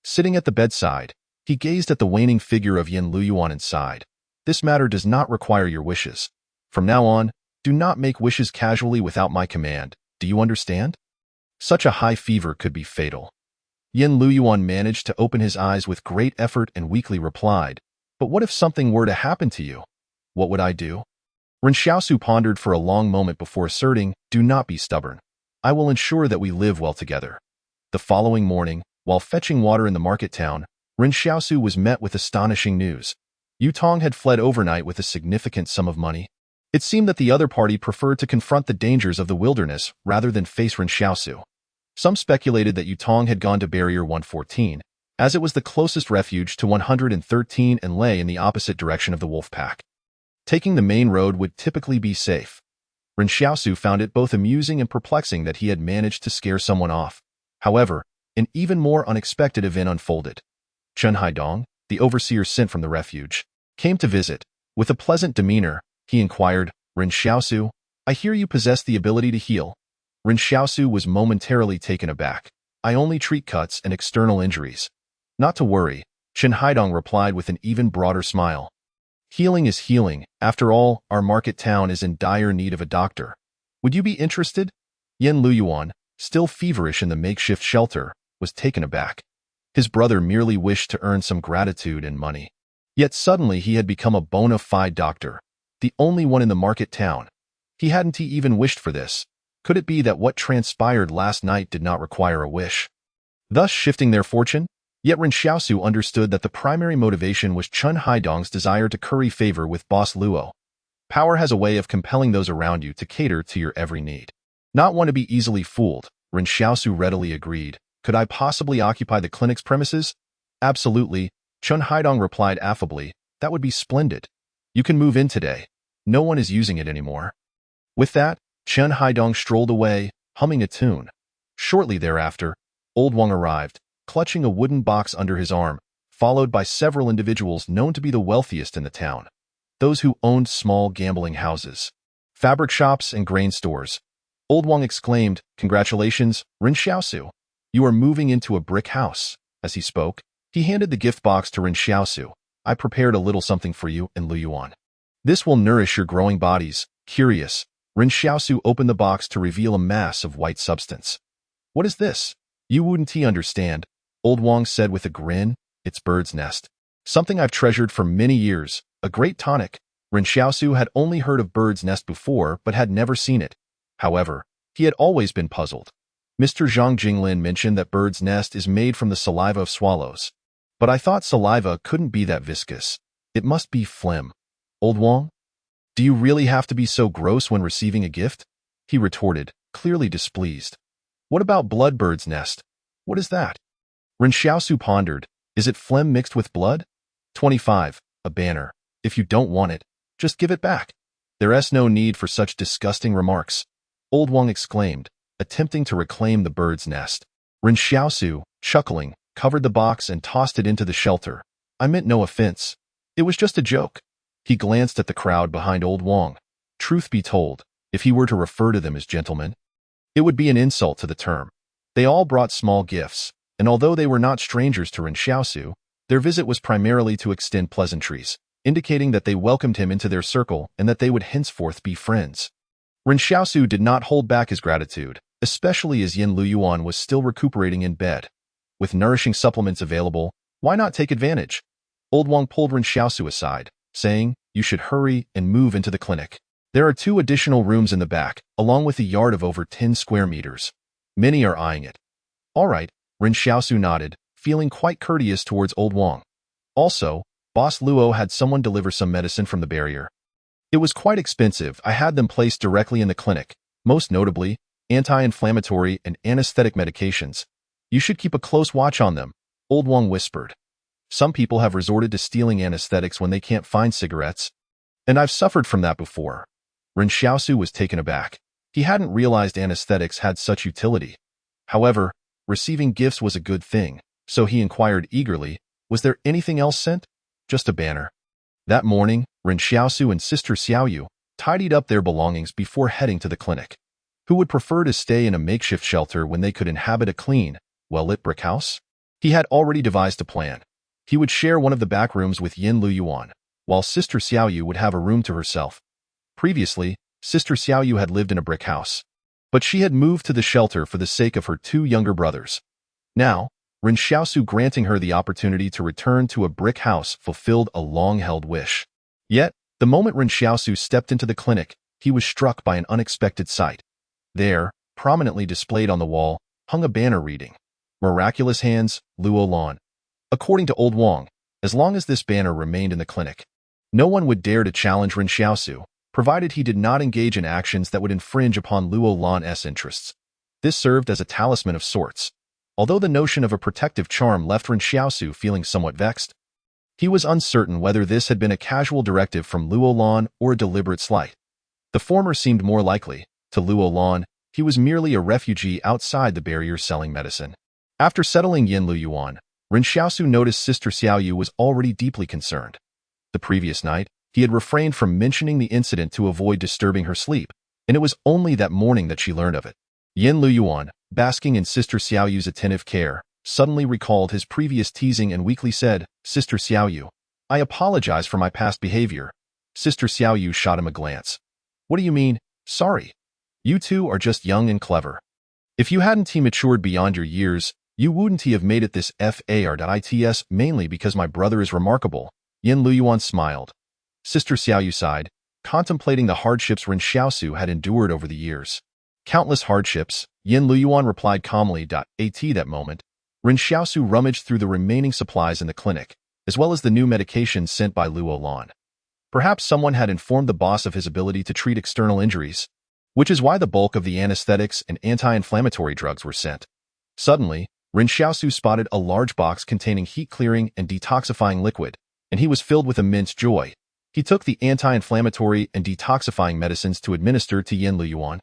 Sitting at the bedside, he gazed at the waning figure of Yan Liuyuan and sighed. This matter does not require your wishes. From now on, do not make wishes casually without my command. Do you understand? Such a high fever could be fatal. Yan Liuyuan managed to open his eyes with great effort and weakly replied, but what if something were to happen to you? What would I do? Ren Xiaosu pondered for a long moment before asserting, do not be stubborn. I will ensure that we live well together. The following morning, while fetching water in the market town, Ren Xiaosu was met with astonishing news. Yutong had fled overnight with a significant sum of money. It seemed that the other party preferred to confront the dangers of the wilderness rather than face Ren Xiaosu. Some speculated that Yutong had gone to Barrier 114, as it was the closest refuge to 113 and lay in the opposite direction of the wolf pack. Taking the main road would typically be safe. Ren Xiaosu found it both amusing and perplexing that he had managed to scare someone off. However, an even more unexpected event unfolded. Chen Haidong, the overseer sent from the refuge, came to visit. With a pleasant demeanor, he inquired, Ren Xiaosu, I hear you possess the ability to heal. Ren Xiaosu was momentarily taken aback. I only treat cuts and external injuries. Not to worry, Chen Haidong replied with an even broader smile. Healing is healing. After all, our market town is in dire need of a doctor. Would you be interested? Yan Liuyuan, still feverish in the makeshift shelter, was taken aback. His brother merely wished to earn some gratitude and money. Yet suddenly he had become a bona fide doctor, the only one in the market town. He hadn't even wished for this. Could it be that what transpired last night did not require a wish, thus shifting their fortune? Yet Ren Xiaosu understood that the primary motivation was Chen Haidong's desire to curry favor with Boss Luo. Power has a way of compelling those around you to cater to your every need. Not one to be easily fooled, Ren Xiaosu readily agreed. Could I possibly occupy the clinic's premises? Absolutely, Chen Haidong replied affably. That would be splendid. You can move in today. No one is using it anymore. With that, Chen Haidong strolled away, humming a tune. Shortly thereafter, Old Wang arrived, clutching a wooden box under his arm, followed by several individuals known to be the wealthiest in the town. Those who owned small gambling houses, fabric shops, and grain stores. Old Wang exclaimed, "Congratulations, Ren Xiaosu. You are moving into a brick house." As he spoke, he handed the gift box to Ren Xiaosu. "I prepared a little something for you and Liuyuan. This will nourish your growing bodies." Curious, Ren Xiaosu opened the box to reveal a mass of white substance. "What is this?" "You wouldn't understand," Old Wang said with a grin. "It's bird's nest. Something I've treasured for many years. A great tonic." Ren Xiaosu had only heard of bird's nest before but had never seen it. However, he had always been puzzled. Mr. Zhang Jinglin mentioned that bird's nest is made from the saliva of swallows. But I thought saliva couldn't be that viscous. It must be phlegm. "Old Wang? Do you really have to be so gross when receiving a gift?" he retorted, clearly displeased. "What about blood bird's nest? What is that?" Ren Xiaosu pondered. "Is it phlegm mixed with blood?" 25. A banner. "If you don't want it, just give it back." "There's no need for such disgusting remarks," Old Wang exclaimed, attempting to reclaim the bird's nest. Ren Xiaosu, chuckling, covered the box and tossed it into the shelter. "I meant no offense. It was just a joke." He glanced at the crowd behind Old Wang. Truth be told, if he were to refer to them as gentlemen, it would be an insult to the term. They all brought small gifts, and although they were not strangers to Ren Xiaosu, their visit was primarily to extend pleasantries, indicating that they welcomed him into their circle and that they would henceforth be friends. Ren Xiaosu did not hold back his gratitude, especially as Yan Liuyuan was still recuperating in bed. With nourishing supplements available, why not take advantage? Old Wang pulled Ren Xiaosu aside, saying, "You should hurry and move into the clinic. There are 2 additional rooms in the back, along with a yard of over 10 square meters. Many are eyeing it." "All right," Ren Xiaosu nodded, feeling quite courteous towards Old Wang. Also, Boss Luo had someone deliver some medicine from the barrier. "It was quite expensive. I had them placed directly in the clinic, most notably, anti-inflammatory and anesthetic medications. You should keep a close watch on them," Old Wang whispered. "Some people have resorted to stealing anesthetics when they can't find cigarettes. And I've suffered from that before." Ren Xiaosu was taken aback. He hadn't realized anesthetics had such utility. However, receiving gifts was a good thing, so he inquired eagerly, "Was there anything else sent?" "Just a banner." That morning, Ren Xiaosu and Sister Xiaoyu tidied up their belongings before heading to the clinic. Who would prefer to stay in a makeshift shelter when they could inhabit a clean, well-lit brick house? He had already devised a plan. He would share one of the back rooms with Yan Liuyuan, while Sister Xiaoyu would have a room to herself. Previously, Sister Xiaoyu had lived in a brick house, but she had moved to the shelter for the sake of her 2 younger brothers. Now, Ren Xiaosu granting her the opportunity to return to a brick house fulfilled a long-held wish. Yet, the moment Ren Xiaosu stepped into the clinic, he was struck by an unexpected sight. There, prominently displayed on the wall, hung a banner reading, "Miraculous Hands, Luo Lan." According to Old Wang, as long as this banner remained in the clinic, no one would dare to challenge Ren Xiaosu, provided he did not engage in actions that would infringe upon Luo Lan's interests. This served as a talisman of sorts. Although the notion of a protective charm left Ren Xiaosu feeling somewhat vexed, he was uncertain whether this had been a casual directive from Luo Lan or a deliberate slight. The former seemed more likely. To Luo Lan, he was merely a refugee outside the barrier selling medicine. After settling Yan Liuyuan, Ren Xiaosu noticed Sister Xiaoyu was already deeply concerned. The previous night, he had refrained from mentioning the incident to avoid disturbing her sleep, and it was only that morning that she learned of it. Yan Liuyuan, basking in Sister Xiaoyu's attentive care, suddenly recalled his previous teasing and weakly said, "Sister Xiaoyu, I apologize for my past behavior." Sister Xiaoyu shot him a glance. "What do you mean, sorry? You 2 are just young and clever. If you hadn't matured beyond your years, you wouldn't have made it this far. Mainly because my brother is remarkable." Yan Liuyuan smiled. Sister Xiaoyu sighed, contemplating the hardships Ren Xiaosu had endured over the years. "Countless hardships," Yan Liuyuan replied calmly. At that moment, Ren Xiaosu rummaged through the remaining supplies in the clinic, as well as the new medication sent by Luo Lan. Perhaps someone had informed the boss of his ability to treat external injuries, which is why the bulk of the anesthetics and anti-inflammatory drugs were sent. Suddenly, Ren Xiaosu spotted a large box containing heat-clearing and detoxifying liquid, and he was filled with immense joy. He took the anti-inflammatory and detoxifying medicines to administer to Yan Liuyuan,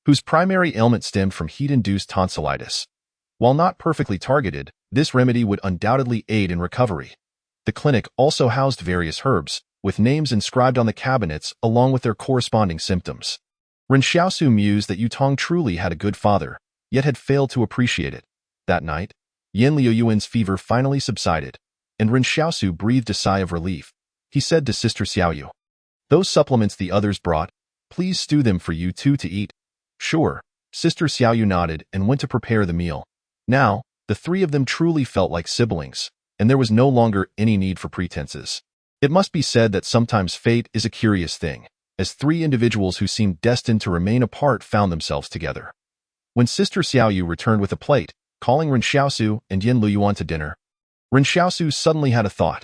whose primary ailment stemmed from heat-induced tonsillitis. While not perfectly targeted, this remedy would undoubtedly aid in recovery. The clinic also housed various herbs, with names inscribed on the cabinets along with their corresponding symptoms. Ren Xiaosu mused that Yutong truly had a good father, yet had failed to appreciate it. That night, Yan Liuyuan's fever finally subsided, and Ren Xiaosu breathed a sigh of relief. He said to Sister Xiaoyu, "Those supplements the others brought, please stew them for you two to eat." "Sure." Sister Xiaoyu nodded and went to prepare the meal. Now, the three of them truly felt like siblings, and there was no longer any need for pretenses. It must be said that sometimes fate is a curious thing, as three individuals who seemed destined to remain apart found themselves together. When Sister Xiaoyu returned with a plate, calling Ren Xiaosu and Yan Liuyuan to dinner, Ren Xiaosu suddenly had a thought.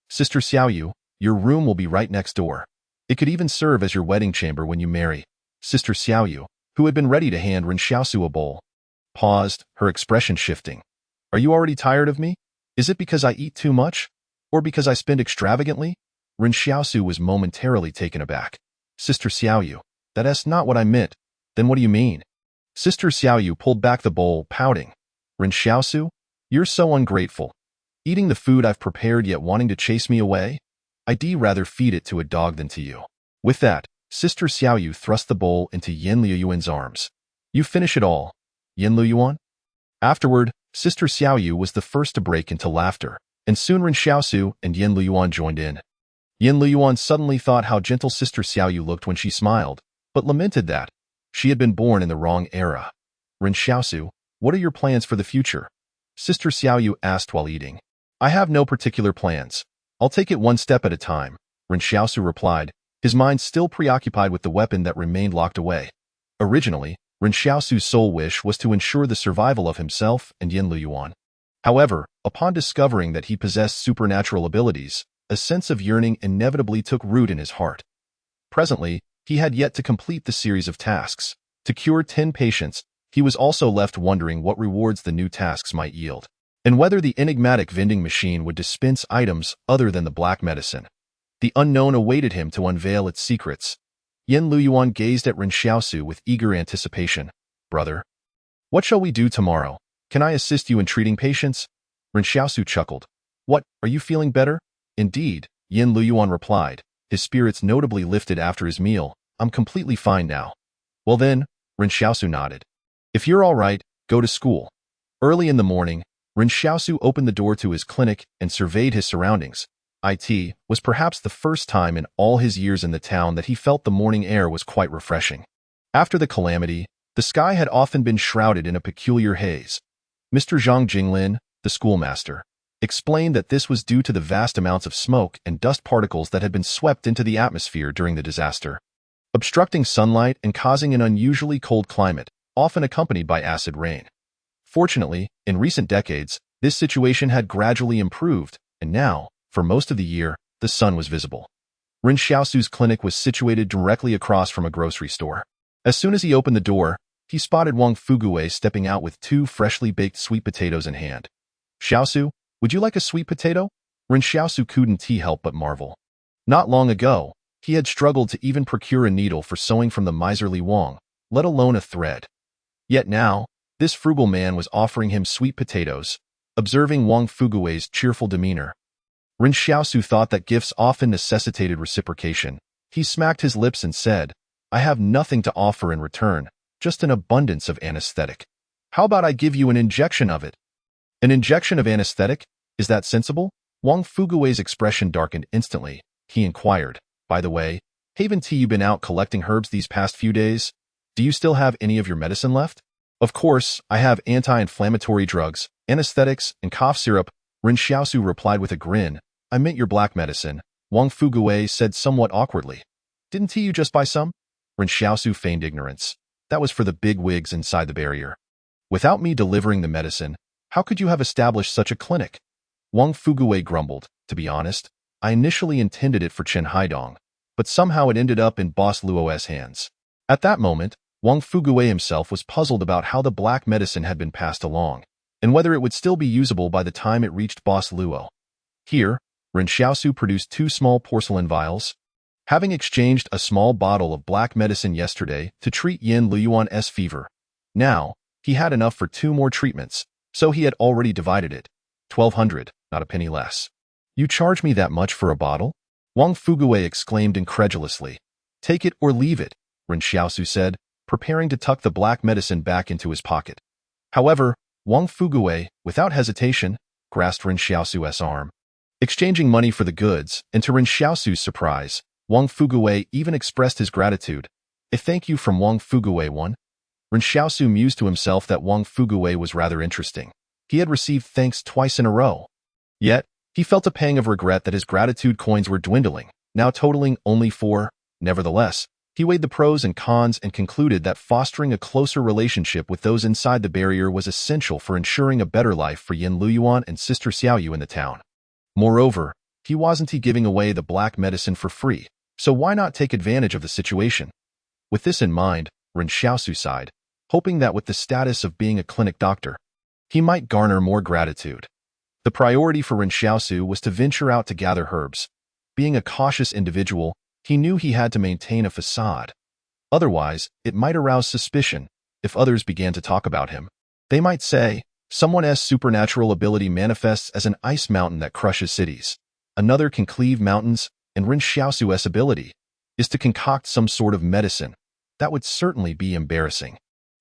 "Sister Xiaoyu, your room will be right next door. It could even serve as your wedding chamber when you marry." Sister Xiaoyu, who had been ready to hand Ren Xiaosu a bowl, paused, her expression shifting. "Are you already tired of me? Is it because I eat too much? Or because I spend extravagantly?" Ren Xiaosu was momentarily taken aback. "Sister Xiaoyu, that's not what I meant. Then what do you mean?" Sister Xiaoyu pulled back the bowl, pouting. "Ren Xiaosu, you're so ungrateful. Eating the food I've prepared yet wanting to chase me away? I'd rather feed it to a dog than to you." With that, Sister Xiaoyu thrust the bowl into Yan Liuyuan's arms. "You finish it all, Yan Liuyuan?" Afterward, Sister Xiaoyu was the first to break into laughter, and soon Ren Xiaosu and Yan Liuyuan joined in. Yan Liuyuan suddenly thought how gentle Sister Xiaoyu looked when she smiled, but lamented that she had been born in the wrong era. "Ren Xiaosu, what are your plans for the future?" Sister Xiaoyu asked while eating. "I have no particular plans. I'll take it one step at a time," Ren Xiaosu replied, his mind still preoccupied with the weapon that remained locked away. Originally, Ren Xiaosu's sole wish was to ensure the survival of himself and Yan Liuyuan. However, upon discovering that he possessed supernatural abilities, a sense of yearning inevitably took root in his heart. Presently, he had yet to complete the series of tasks. To cure 10 patients, he was also left wondering what rewards the new tasks might yield, and whether the enigmatic vending machine would dispense items other than the black medicine. The unknown awaited him to unveil its secrets. Yan Liuyuan gazed at Ren Xiaosu with eager anticipation. "Brother, what shall we do tomorrow? Can I assist you in treating patients?" Ren Xiaosu chuckled. "What, are you feeling better?" "Indeed," Yan Liuyuan replied, his spirits notably lifted after his meal. "I'm completely fine now." "Well then," Ren Xiaosu nodded. "If you're all right, go to school." Early in the morning, Ren Xiaosu opened the door to his clinic and surveyed his surroundings. It was perhaps the first time in all his years in the town that he felt the morning air was quite refreshing. After the calamity, the sky had often been shrouded in a peculiar haze. Mr. Zhang Jinglin, the schoolmaster, explained that this was due to the vast amounts of smoke and dust particles that had been swept into the atmosphere during the disaster, obstructing sunlight and causing an unusually cold climate, often accompanied by acid rain. Fortunately, in recent decades, this situation had gradually improved, and now, for most of the year, the sun was visible. Ren Xiaosu's clinic was situated directly across from a grocery store. As soon as he opened the door, he spotted Wang Fugui stepping out with 2 freshly baked sweet potatoes in hand. "Xiaosu, would you like a sweet potato?" Ren Xiaosu couldn't help but marvel. Not long ago, he had struggled to even procure a needle for sewing from the miserly Wang, let alone a thread. Yet now, this frugal man was offering him sweet potatoes. Observing Wang Fugui's cheerful demeanor, Ren Xiaosu thought that gifts often necessitated reciprocation. He smacked his lips and said, "I have nothing to offer in return, just an abundance of anesthetic. How about I give you an injection of it?" "An injection of anesthetic? Is that sensible?" Wang Fugui's expression darkened instantly. He inquired, "By the way, haven't you been out collecting herbs these past few days? Do you still have any of your medicine left?" "Of course, I have anti-inflammatory drugs, anesthetics, and cough syrup," Ren Xiaosu replied with a grin. "I meant your black medicine," Wang Fugui said somewhat awkwardly. "Didn't you just buy some?" Ren Xiaosu feigned ignorance. "That was for the big wigs inside the barrier. Without me delivering the medicine, how could you have established such a clinic?" Wang Fugui grumbled. "To be honest, I initially intended it for Chen Haidong, but somehow it ended up in Boss Luo's hands." At that moment, Wang Fugui himself was puzzled about how the black medicine had been passed along, and whether it would still be usable by the time it reached Boss Luo. Here, Ren Xiaosu produced 2 small porcelain vials. Having exchanged a small bottle of black medicine yesterday to treat Yan Liuyuan's fever, now, he had enough for 2 more treatments, so he had already divided it. 1,200, not a penny less. "You charge me that much for a bottle?" Wang Fugui exclaimed incredulously. "Take it or leave it," Ren Xiaosu said, preparing to tuck the black medicine back into his pocket. However, Wang Fuguwei, without hesitation, grasped Ren Xiaosu's arm. Exchanging money for the goods, and to Ren Xiaosu's surprise, Wang Fuguwei even expressed his gratitude. A thank you from Wang Fuguwei one. Ren Xiaosu mused to himself that Wang Fuguwei was rather interesting. He had received thanks twice in a row. Yet, he felt a pang of regret that his gratitude coins were dwindling, now totaling only 4. Nevertheless, he weighed the pros and cons and concluded that fostering a closer relationship with those inside the barrier was essential for ensuring a better life for Yan Liuyuan and Sister Xiaoyu in the town. Moreover, he wasn't giving away the black medicine for free, so why not take advantage of the situation? With this in mind, Ren Xiaosu sighed, hoping that with the status of being a clinic doctor, he might garner more gratitude. The priority for Ren Xiaosu was to venture out to gather herbs. Being a cautious individual, he knew he had to maintain a facade. Otherwise, it might arouse suspicion if others began to talk about him. They might say, someone's supernatural ability manifests as an ice mountain that crushes cities. Another can cleave mountains, and Ren Xiaosu's ability is to concoct some sort of medicine. That would certainly be embarrassing.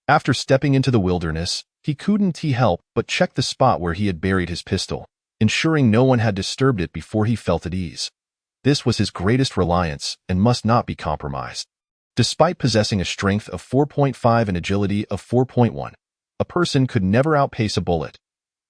After stepping into the wilderness, he couldn't help but check the spot where he had buried his pistol, ensuring no one had disturbed it before he felt at ease. This was his greatest reliance and must not be compromised. Despite possessing a strength of 4.5 and agility of 4.1, a person could never outpace a bullet.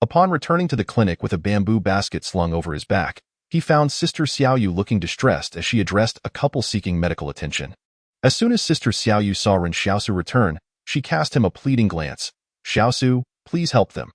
Upon returning to the clinic with a bamboo basket slung over his back, he found Sister Xiaoyu looking distressed as she addressed a couple seeking medical attention. As soon as Sister Xiaoyu saw Ren Xiaosu return, she cast him a pleading glance. Xiaosu, please help them.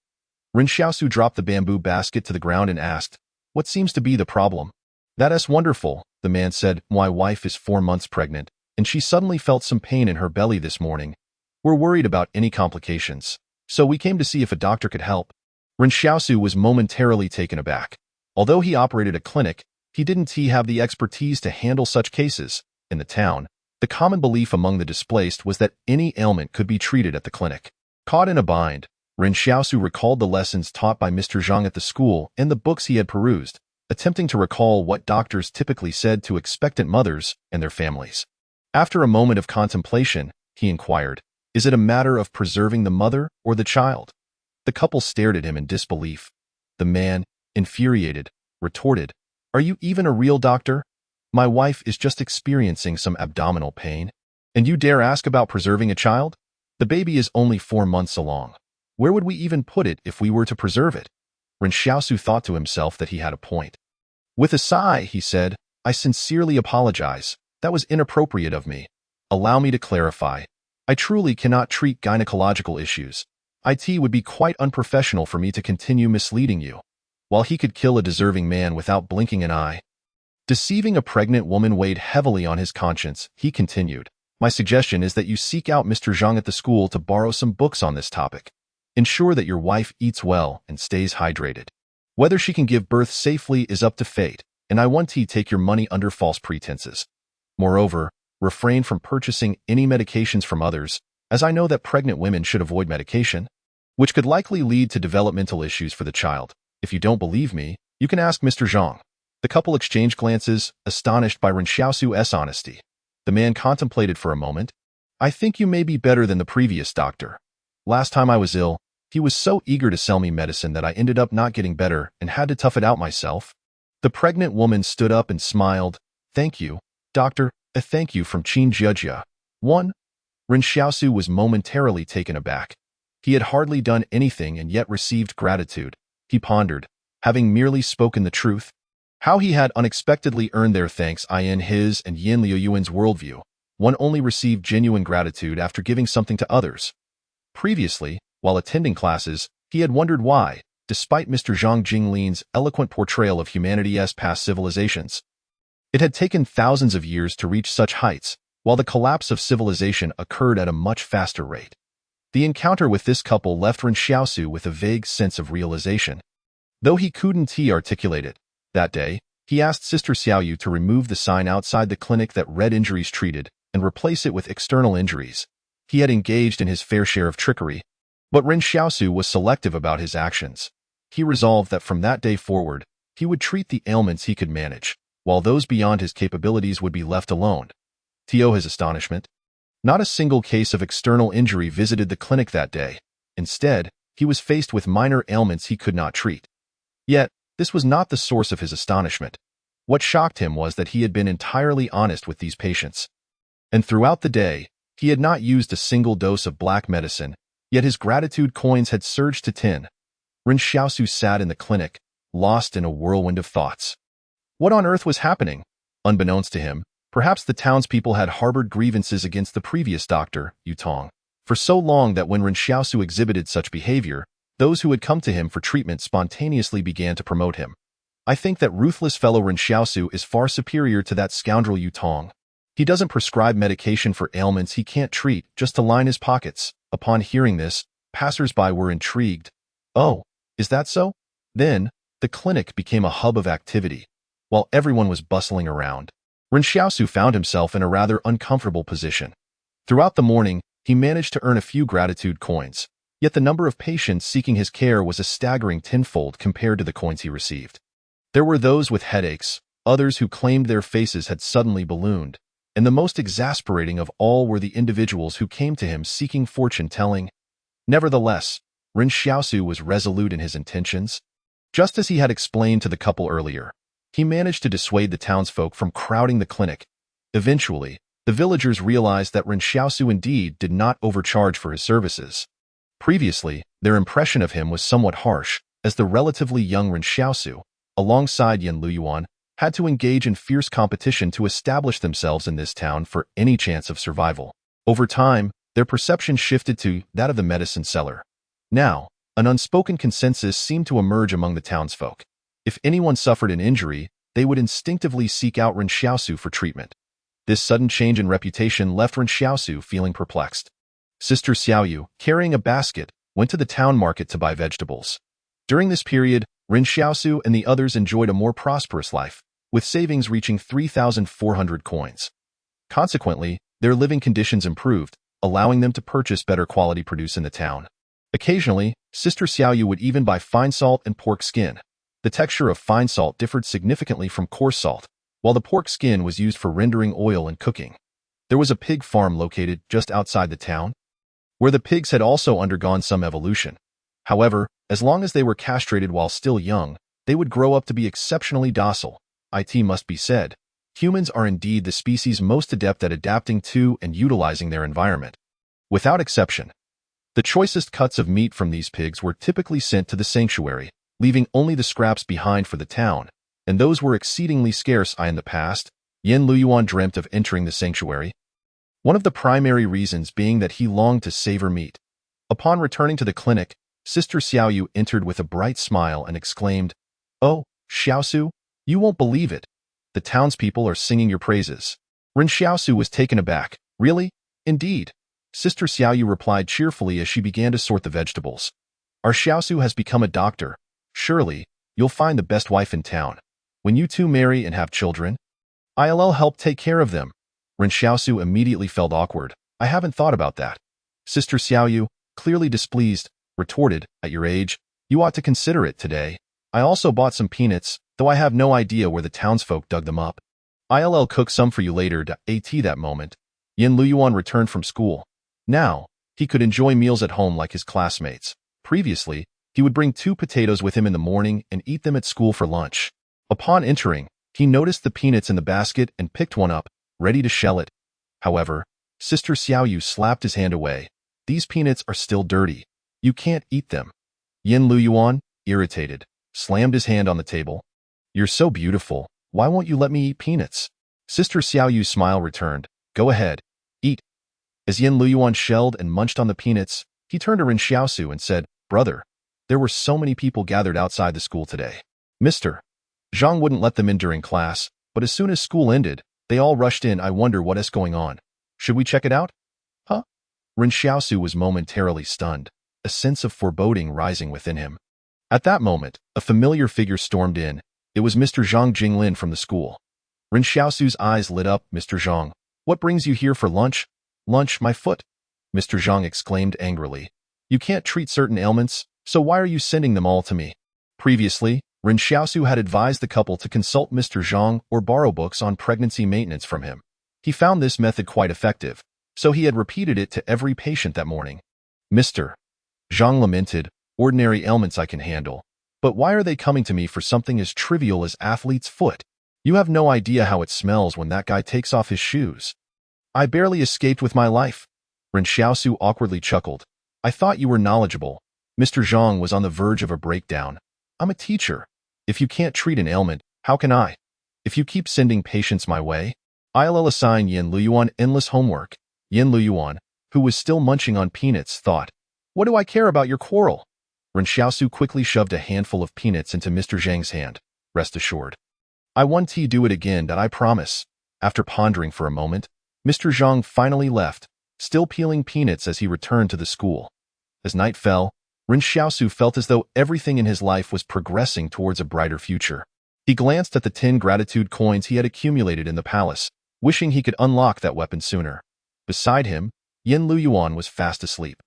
Ren Xiaosu dropped the bamboo basket to the ground and asked, what seems to be the problem? That's wonderful, the man said. My wife is 4 months pregnant, and she suddenly felt some pain in her belly this morning. We're worried about any complications, so we came to see if a doctor could help. Ren Xiaosu was momentarily taken aback. Although he operated a clinic, he didn't have the expertise to handle such cases. In the town, the common belief among the displaced was that any ailment could be treated at the clinic. Caught in a bind, Ren Xiaosu recalled the lessons taught by Mr. Zhang at the school and the books he had perused, attempting to recall what doctors typically said to expectant mothers and their families. After a moment of contemplation, he inquired, is it a matter of preserving the mother or the child? The couple stared at him in disbelief. The man, infuriated, retorted, are you even a real doctor? My wife is just experiencing some abdominal pain, and you dare ask about preserving a child? The baby is only 4 months along. Where would we even put it if we were to preserve it? Ren Xiaosu thought to himself that he had a point. With a sigh, he said, I sincerely apologize. That was inappropriate of me. Allow me to clarify. I truly cannot treat gynecological issues. It would be quite unprofessional for me to continue misleading you. While he could kill a deserving man without blinking an eye, deceiving a pregnant woman weighed heavily on his conscience. He continued, my suggestion is that you seek out Mr. Zhang at the school to borrow some books on this topic. Ensure that your wife eats well and stays hydrated. Whether she can give birth safely is up to fate, and I want to take your money under false pretenses. Moreover, refrain from purchasing any medications from others, as I know that pregnant women should avoid medication, which could likely lead to developmental issues for the child. If you don't believe me, you can ask Mr. Zhang. The couple exchanged glances, astonished by Ren Xiaosu's honesty. The man contemplated for a moment. I think you may be better than the previous doctor. Last time I was ill, he was so eager to sell me medicine that I ended up not getting better and had to tough it out myself. The pregnant woman stood up and smiled. Thank you, doctor. A thank you from Qin Jiejia. 1. Ren Xiaosu was momentarily taken aback. He had hardly done anything and yet received gratitude. He pondered, having merely spoken the truth, how he had unexpectedly earned their thanks in his and Yan Liuyuan's worldview. One only received genuine gratitude after giving something to others. Previously, while attending classes, he had wondered why, despite Mr. Zhang Jinglin's eloquent portrayal of humanity's past civilizations, it had taken thousands of years to reach such heights, while the collapse of civilization occurred at a much faster rate. The encounter with this couple left Ren Xiaosu with a vague sense of realization. Though he couldn't articulate it, that day, he asked Sister Xiaoyu to remove the sign outside the clinic that read injuries treated and replace it with external injuries. He had engaged in his fair share of trickery, but Ren Xiaosu was selective about his actions. He resolved that from that day forward, he would treat the ailments he could manage, while those beyond his capabilities would be left alone. To his astonishment, Not a single case of external injury visited the clinic that day. Instead, he was faced with minor ailments he could not treat. Yet, this was not the source of his astonishment. What shocked him was that he had been entirely honest with these patients. And throughout the day, he had not used a single dose of black medicine, yet his gratitude coins had surged to 10. Ren Xiaosu sat in the clinic, lost in a whirlwind of thoughts. What on earth was happening? Unbeknownst to him, perhaps the townspeople had harbored grievances against the previous doctor, Yu Tong, for so long that when Ren Xiaosu exhibited such behavior, those who had come to him for treatment spontaneously began to promote him. I think that ruthless fellow Ren Xiaosu is far superior to that scoundrel Yu Tong. He doesn't prescribe medication for ailments he can't treat just to line his pockets. Upon hearing this, passers-by were intrigued. Oh, is that so? Then, the clinic became a hub of activity. While everyone was bustling around, Ren Xiaosu found himself in a rather uncomfortable position. Throughout the morning, he managed to earn a few gratitude coins, yet the number of patients seeking his care was a staggering tenfold compared to the coins he received. There were those with headaches, others who claimed their faces had suddenly ballooned, and the most exasperating of all were the individuals who came to him seeking fortune-telling. Nevertheless, Ren Xiaosu was resolute in his intentions. Just as he had explained to the couple earlier, he managed to dissuade the townsfolk from crowding the clinic. Eventually, the villagers realized that Ren Xiaosu indeed did not overcharge for his services. Previously, their impression of him was somewhat harsh, as the relatively young Ren Xiaosu, alongside Yan Liuyuan, had to engage in fierce competition to establish themselves in this town for any chance of survival. Over time, their perception shifted to that of the medicine seller. Now, an unspoken consensus seemed to emerge among the townsfolk. If anyone suffered an injury, they would instinctively seek out Ren Xiaosu for treatment. This sudden change in reputation left Ren Xiaosu feeling perplexed. Sister Xiaoyu, carrying a basket, went to the town market to buy vegetables. During this period, Ren Xiaosu and the others enjoyed a more prosperous life, with savings reaching 3,400 coins. Consequently, their living conditions improved, allowing them to purchase better quality produce in the town. Occasionally, Sister Xiaoyu would even buy fine salt and pork skin. The texture of fine salt differed significantly from coarse salt, while the pork skin was used for rendering oil and cooking. There was a pig farm located just outside the town, where the pigs had also undergone some evolution. However, as long as they were castrated while still young, they would grow up to be exceptionally docile. It must be said, humans are indeed the species most adept at adapting to and utilizing their environment. Without exception, the choicest cuts of meat from these pigs were typically sent to the sanctuary, leaving only the scraps behind for the town, and those were exceedingly scarce. In the past, Yan Liuyuan dreamt of entering the sanctuary, one of the primary reasons being that he longed to savor meat. Upon returning to the clinic, Sister Xiaoyu entered with a bright smile and exclaimed, "Oh, Xiaosu, you won't believe it. The townspeople are singing your praises." Ren Xiaosu was taken aback. "Really? Indeed." Sister Xiaoyu replied cheerfully as she began to sort the vegetables. "Our Xiaosu has become a doctor. Surely, you'll find the best wife in town. When you two marry and have children, I'll help take care of them." Ren Xiaosu immediately felt awkward. "I haven't thought about that." Sister Xiaoyu, clearly displeased, retorted, "At your age, you ought to consider it today. I also bought some peanuts, though I have no idea where the townsfolk dug them up. I'll cook some for you later." That moment, Yan Liuyuan returned from school. Now, he could enjoy meals at home like his classmates. Previously, he would bring 2 potatoes with him in the morning and eat them at school for lunch. Upon entering, he noticed the peanuts in the basket and picked one up, ready to shell it. However, Sister Xiaoyu slapped his hand away. "These peanuts are still dirty. You can't eat them." Yan Liuyuan, irritated, slammed his hand on the table. "You're so beautiful. Why won't you let me eat peanuts?" Sister Xiaoyu's smile returned. "Go ahead, eat." As Yan Liuyuan shelled and munched on the peanuts, he turned to Ren Xiaosu and said, "Brother, there were so many people gathered outside the school today. Mr. Zhang wouldn't let them in during class, but as soon as school ended, they all rushed in. I wonder what is going on. Should we check it out?" "Huh?" Ren Xiaosu was momentarily stunned, a sense of foreboding rising within him. At that moment, a familiar figure stormed in. It was Mr. Zhang Jinglin from the school. Ren Xiaosu's eyes lit up. "Mr. Zhang, what brings you here for lunch?" "Lunch, my foot?" Mr. Zhang exclaimed angrily. "You can't treat certain ailments, so why are you sending them all to me?" Previously, Ren Xiaosu had advised the couple to consult Mr. Zhang or borrow books on pregnancy maintenance from him. He found this method quite effective. so he had repeated it to every patient that morning. "Mr. Zhang lamented, ordinary ailments I can handle. But why are they coming to me for something as trivial as athlete's foot? You have no idea how it smells when that guy takes off his shoes." "I barely escaped with my life." Ren Xiaosu awkwardly chuckled. "I thought you were knowledgeable." Mr. Zhang was on the verge of a breakdown. "I'm a teacher. If you can't treat an ailment, how can I? If you keep sending patients my way, I'll assign Yan Liuyuan endless homework." Yan Liuyuan, who was still munching on peanuts, thought, "What do I care about your quarrel?" Ren Xiaosu quickly shoved a handful of peanuts into Mr. Zhang's hand. "Rest assured. I won't do it again, that I promise." After pondering for a moment, Mr. Zhang finally left, still peeling peanuts as he returned to the school. As night fell, Ren Xiaosu felt as though everything in his life was progressing towards a brighter future. He glanced at the 10 gratitude coins he had accumulated in the palace, wishing he could unlock that weapon sooner. Beside him, Yan Liuyuan was fast asleep.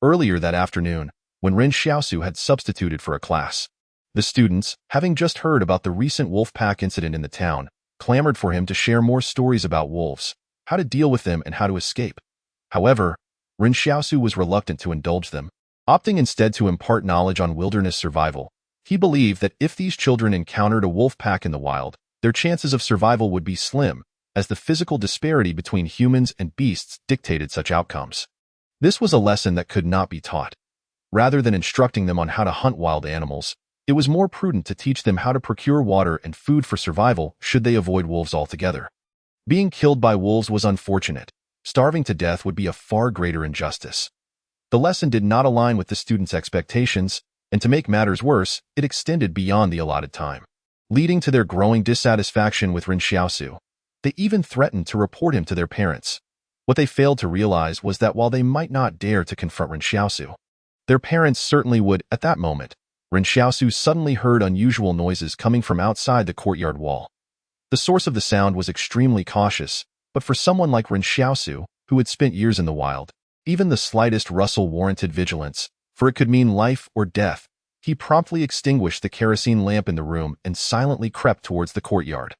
Earlier that afternoon, when Ren Xiaosu had substituted for a class, the students, having just heard about the recent wolf pack incident in the town, clamored for him to share more stories about wolves, how to deal with them and how to escape. However, Ren Xiaosu was reluctant to indulge them, opting instead to impart knowledge on wilderness survival. He believed that if these children encountered a wolf pack in the wild, their chances of survival would be slim, as the physical disparity between humans and beasts dictated such outcomes. This was a lesson that could not be taught. Rather than instructing them on how to hunt wild animals, it was more prudent to teach them how to procure water and food for survival should they avoid wolves altogether. Being killed by wolves was unfortunate. Starving to death would be a far greater injustice. The lesson did not align with the students' expectations, and to make matters worse, it extended beyond the allotted time, leading to their growing dissatisfaction with Ren Xiaosu. They even threatened to report him to their parents. What they failed to realize was that while they might not dare to confront Ren Xiaosu, their parents certainly would. At that moment, Ren Xiaosu suddenly heard unusual noises coming from outside the courtyard wall. The source of the sound was extremely cautious, but for someone like Ren Xiaosu, who had spent years in the wild, even the slightest rustle warranted vigilance, for it could mean life or death. He promptly extinguished the kerosene lamp in the room and silently crept towards the courtyard.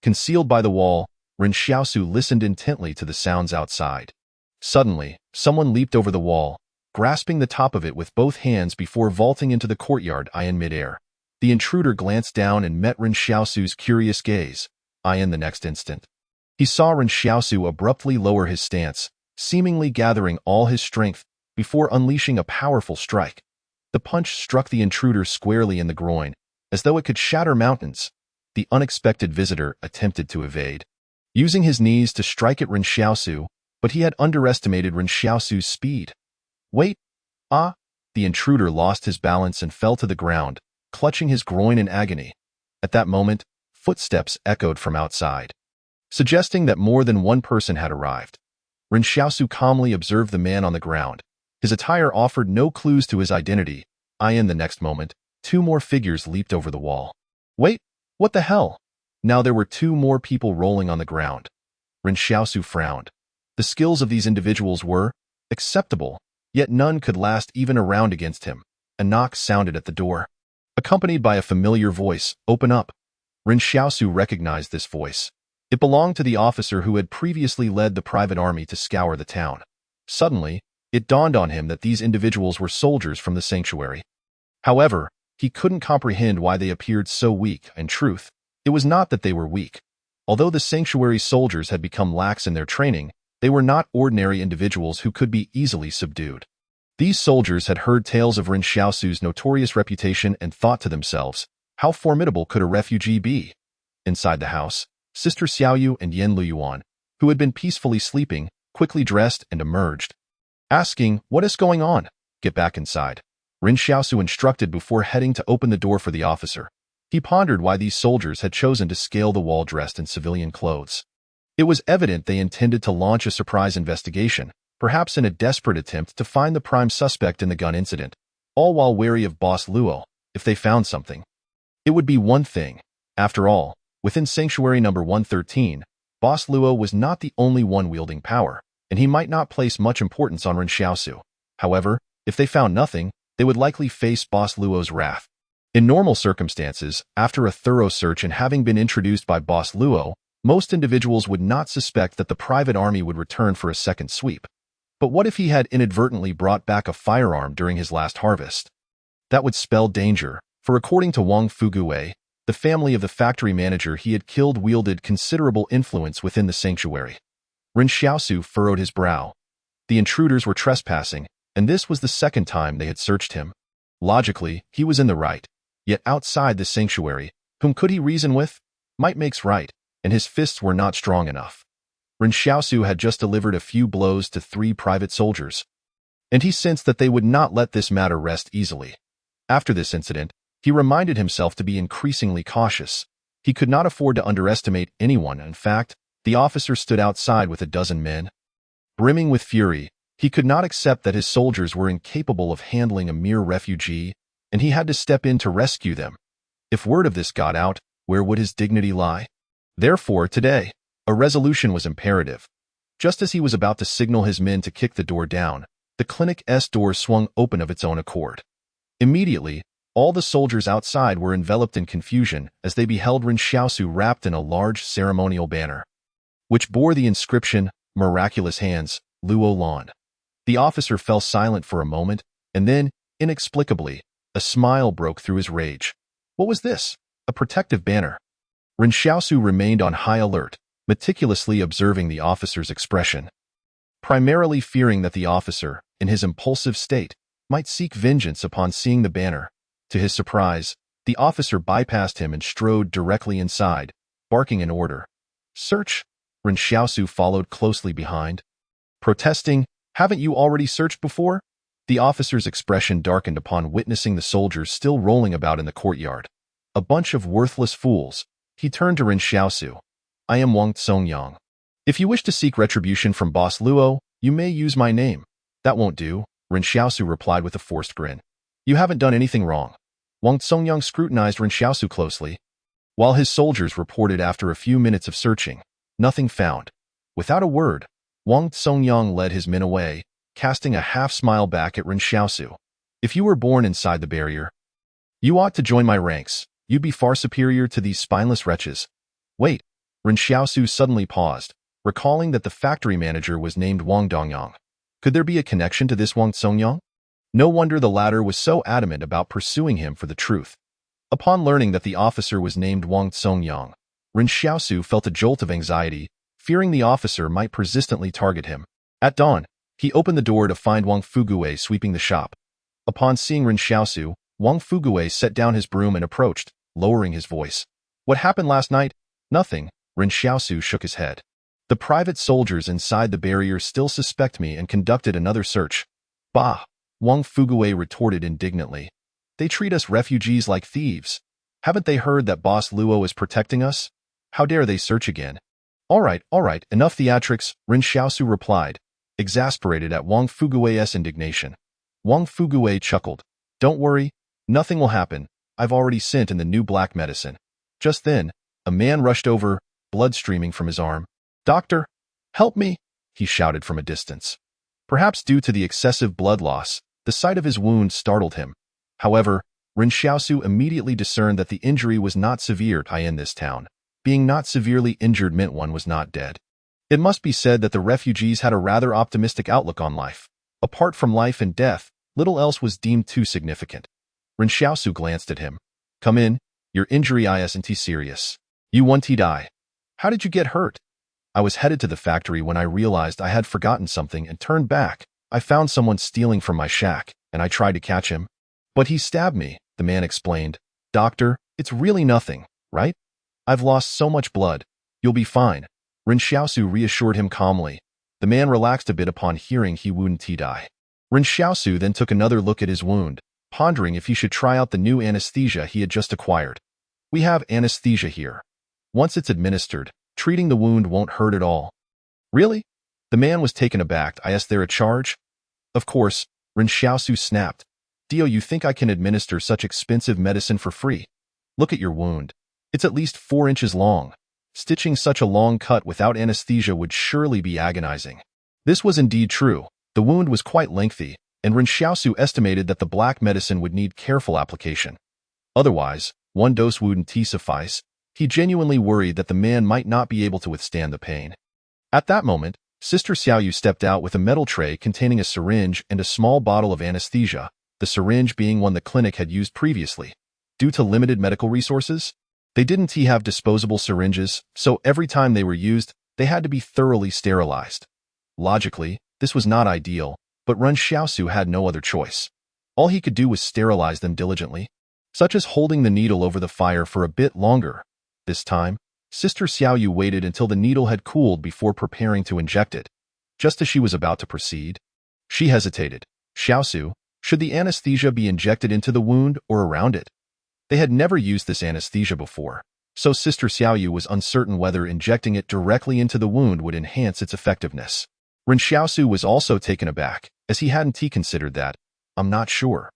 Concealed by the wall, Ren Xiaosu listened intently to the sounds outside. Suddenly, someone leaped over the wall, grasping the top of it with both hands before vaulting into the courtyard in midair. The intruder glanced down and met Ren Xiaosu's curious gaze. In the next instant, he saw Ren Xiaosu abruptly lower his stance, seemingly gathering all his strength before unleashing a powerful strike. The punch struck the intruder squarely in the groin, as though it could shatter mountains. The unexpected visitor attempted to evade, using his knees to strike at Ren Xiaosu, but he had underestimated Ren Xiaosu's speed. "Wait! Ah!" The intruder lost his balance and fell to the ground, clutching his groin in agony. At that moment, footsteps echoed from outside, suggesting that more than one person had arrived. Ren Xiaosu calmly observed the man on the ground. His attire offered no clues to his identity. In the next moment, 2 more figures leaped over the wall. "Wait! What the hell?" Now there were 2 more people rolling on the ground. Ren Xiaosu frowned. The skills of these individuals were acceptable, yet none could last even a round against him. A knock sounded at the door, accompanied by a familiar voice, "Open up." Ren Xiaosu recognized this voice. It belonged to the officer who had previously led the private army to scour the town. Suddenly, it dawned on him that these individuals were soldiers from the sanctuary. However, he couldn't comprehend why they appeared so weak. In truth, it was not that they were weak. Although the sanctuary soldiers had become lax in their training, they were not ordinary individuals who could be easily subdued. These soldiers had heard tales of Ren Xiaosu's notorious reputation and thought to themselves, how formidable could a refugee be? Inside the house, Sister Xiaoyu and Yan Liuyuan, who had been peacefully sleeping, quickly dressed and emerged, asking, "What is going on?" "Get back inside," Ren Xiaosu instructed before heading to open the door for the officer. He pondered why these soldiers had chosen to scale the wall dressed in civilian clothes. It was evident they intended to launch a surprise investigation, perhaps in a desperate attempt to find the prime suspect in the gun incident, all while wary of Boss Luo. If they found something, it would be one thing. After all, within Sanctuary number 113, Boss Luo was not the only one wielding power, and he might not place much importance on Ren Xiaosu. However, if they found nothing, they would likely face Boss Luo's wrath. In normal circumstances, after a thorough search and having been introduced by Boss Luo, Most individuals would not suspect that the private army would return for a second sweep. But what if he had inadvertently brought back a firearm during his last harvest? That would spell danger, for according to Wang Fuguwei, the family of the factory manager he had killed wielded considerable influence within the sanctuary. Ren Xiaosu furrowed his brow. The intruders were trespassing, and this was the second time they had searched him. Logically, he was in the right. Yet outside the sanctuary, whom could he reason with? Might makes right, and his fists were not strong enough. Ren Xiaosu had just delivered a few blows to 3 private soldiers, and he sensed that they would not let this matter rest easily. After this incident, he reminded himself to be increasingly cautious. He could not afford to underestimate anyone. In fact, the officer stood outside with a dozen men. Brimming with fury, he could not accept that his soldiers were incapable of handling a mere refugee, and he had to step in to rescue them. If word of this got out, where would his dignity lie? Therefore, today, a resolution was imperative. Just as he was about to signal his men to kick the door down, the clinic's door swung open of its own accord. Immediately, all the soldiers outside were enveloped in confusion as they beheld Ren Xiaosu wrapped in a large ceremonial banner, which bore the inscription, "Miraculous Hands, Luo Lan." The officer fell silent for a moment, and then, inexplicably, a smile broke through his rage. What was this? A protective banner. Ren Xiaosu remained on high alert, meticulously observing the officer's expression, primarily fearing that the officer, in his impulsive state, might seek vengeance upon seeing the banner. To his surprise, the officer bypassed him and strode directly inside, barking an order. "Search!" Ren Xiaosu followed closely behind. Protesting, "Haven't you already searched before?" The officer's expression darkened upon witnessing the soldiers still rolling about in the courtyard. A bunch of worthless fools. He turned to Ren Xiaosu. "I am Wang Songyang. If you wish to seek retribution from Boss Luo, you may use my name." "That won't do," Ren Xiaosu replied with a forced grin. "You haven't done anything wrong." Wang Songyang scrutinized Ren Xiaosu closely. While his soldiers reported after a few minutes of searching, nothing found. Without a word, Wang Songyang led his men away, casting a half-smile back at Ren Xiaosu. "If you were born inside the barrier, you ought to join my ranks. You'd be far superior to these spineless wretches." "Wait." Ren Xiaosu suddenly paused, recalling that the factory manager was named Wang Dongyang. Could there be a connection to this Wang Songyang? No wonder the latter was so adamant about pursuing him for the truth. Upon learning that the officer was named Wang Songyang, Ren Xiaosu felt a jolt of anxiety, fearing the officer might persistently target him. At dawn, he opened the door to find Wang Fuguwei sweeping the shop. Upon seeing Ren Xiaosu, Wang Fuguwei set down his broom and approached, lowering his voice. "What happened last night?" "Nothing," Ren Xiaosu shook his head. "The private soldiers inside the barrier still suspect me and conducted another search." "Bah!" Wang Fuguwei retorted indignantly. "They treat us refugees like thieves. Haven't they heard that Boss Luo is protecting us? How dare they search again?" All right, enough theatrics," Ren Xiaosu replied, exasperated at Wang Fuguwei's indignation. Wang Fuguwei chuckled. "Don't worry, nothing will happen. I've already sent in the new black medicine." Just then, a man rushed over, blood streaming from his arm. "Doctor, help me!" he shouted from a distance. Perhaps due to the excessive blood loss, the sight of his wound startled him. However, Ren Xiaosu immediately discerned that the injury was not severe in this town. Being not severely injured meant one was not dead. It must be said that the refugees had a rather optimistic outlook on life. Apart from life and death, little else was deemed too significant. Ren Xiaosu glanced at him. "Come in, your injury isn't serious. You want to die. How did you get hurt?" "I was headed to the factory when I realized I had forgotten something and turned back. I found someone stealing from my shack, and I tried to catch him. But he stabbed me," the man explained. "Doctor, it's really nothing, right? I've lost so much blood. You'll be fine." Ren Xiaosu reassured him calmly. The man relaxed a bit upon hearing he wouldn't die. Ren Xiaosu then took another look at his wound, pondering if he should try out the new anesthesia he had just acquired. "We have anesthesia here. Once it's administered, treating the wound won't hurt at all." "Really?" The man was taken aback. "Is there a charge?" "Of course," Ren Xiaosu snapped. "Dio, you think I can administer such expensive medicine for free? Look at your wound. It's at least 4 inches long. Stitching such a long cut without anesthesia would surely be agonizing." This was indeed true. The wound was quite lengthy, and Ren Xiaosu estimated that the black medicine would need careful application. Otherwise, 1 dose wouldn't suffice. He genuinely worried that the man might not be able to withstand the pain. At that moment, Sister Xiaoyu stepped out with a metal tray containing a syringe and a small bottle of anesthesia, the syringe being one the clinic had used previously. Due to limited medical resources, they didn't have disposable syringes, so every time they were used, they had to be thoroughly sterilized. Logically, this was not ideal, but Ren Xiaosu had no other choice. All he could do was sterilize them diligently, such as holding the needle over the fire for a bit longer. This time, Sister Xiaoyu waited until the needle had cooled before preparing to inject it. Just as she was about to proceed, she hesitated. Xiaosu, should the anesthesia be injected into the wound or around it? They had never used this anesthesia before, so Sister Xiaoyu was uncertain whether injecting it directly into the wound would enhance its effectiveness. Ren Xiaosu was also taken aback, as he hadn't considered that. I'm not sure.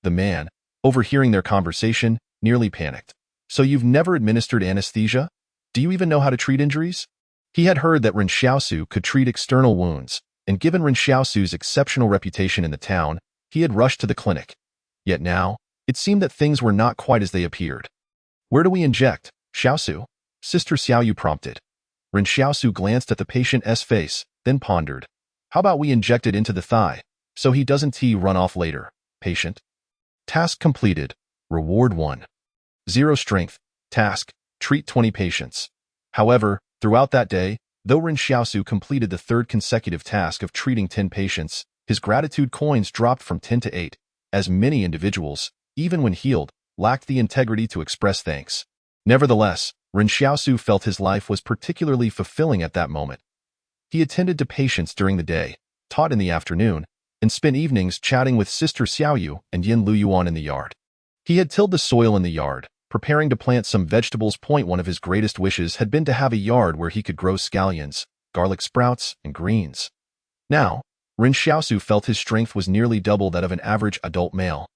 The man, overhearing their conversation, nearly panicked. So you've never administered anesthesia? Do you even know how to treat injuries? He had heard that Ren Xiaosu could treat external wounds, and given Ren Xiaosu's exceptional reputation in the town, he had rushed to the clinic. Yet now, it seemed that things were not quite as they appeared. Where do we inject, Xiaosu? Sister Xiaoyu prompted. Ren Xiaosu glanced at the patient's face, then pondered. How about we inject it into the thigh, so he doesn't run off later, patient? Task completed. Reward 1. 0 strength. Task, treat 20 patients. However, throughout that day, though Ren Xiaosu completed the third consecutive task of treating 10 patients, his gratitude coins dropped from 10 to 8, as many individuals, even when healed, lacked the integrity to express thanks. Nevertheless, Ren Xiaosu felt his life was particularly fulfilling at that moment. He attended to patients during the day, taught in the afternoon, and spent evenings chatting with Sister Xiaoyu and Yan Liuyuan in the yard. He had tilled the soil in the yard, preparing to plant some vegetables. One of his greatest wishes had been to have a yard where he could grow scallions, garlic sprouts, and greens. Now, Ren Xiaosu felt his strength was nearly double that of an average adult male,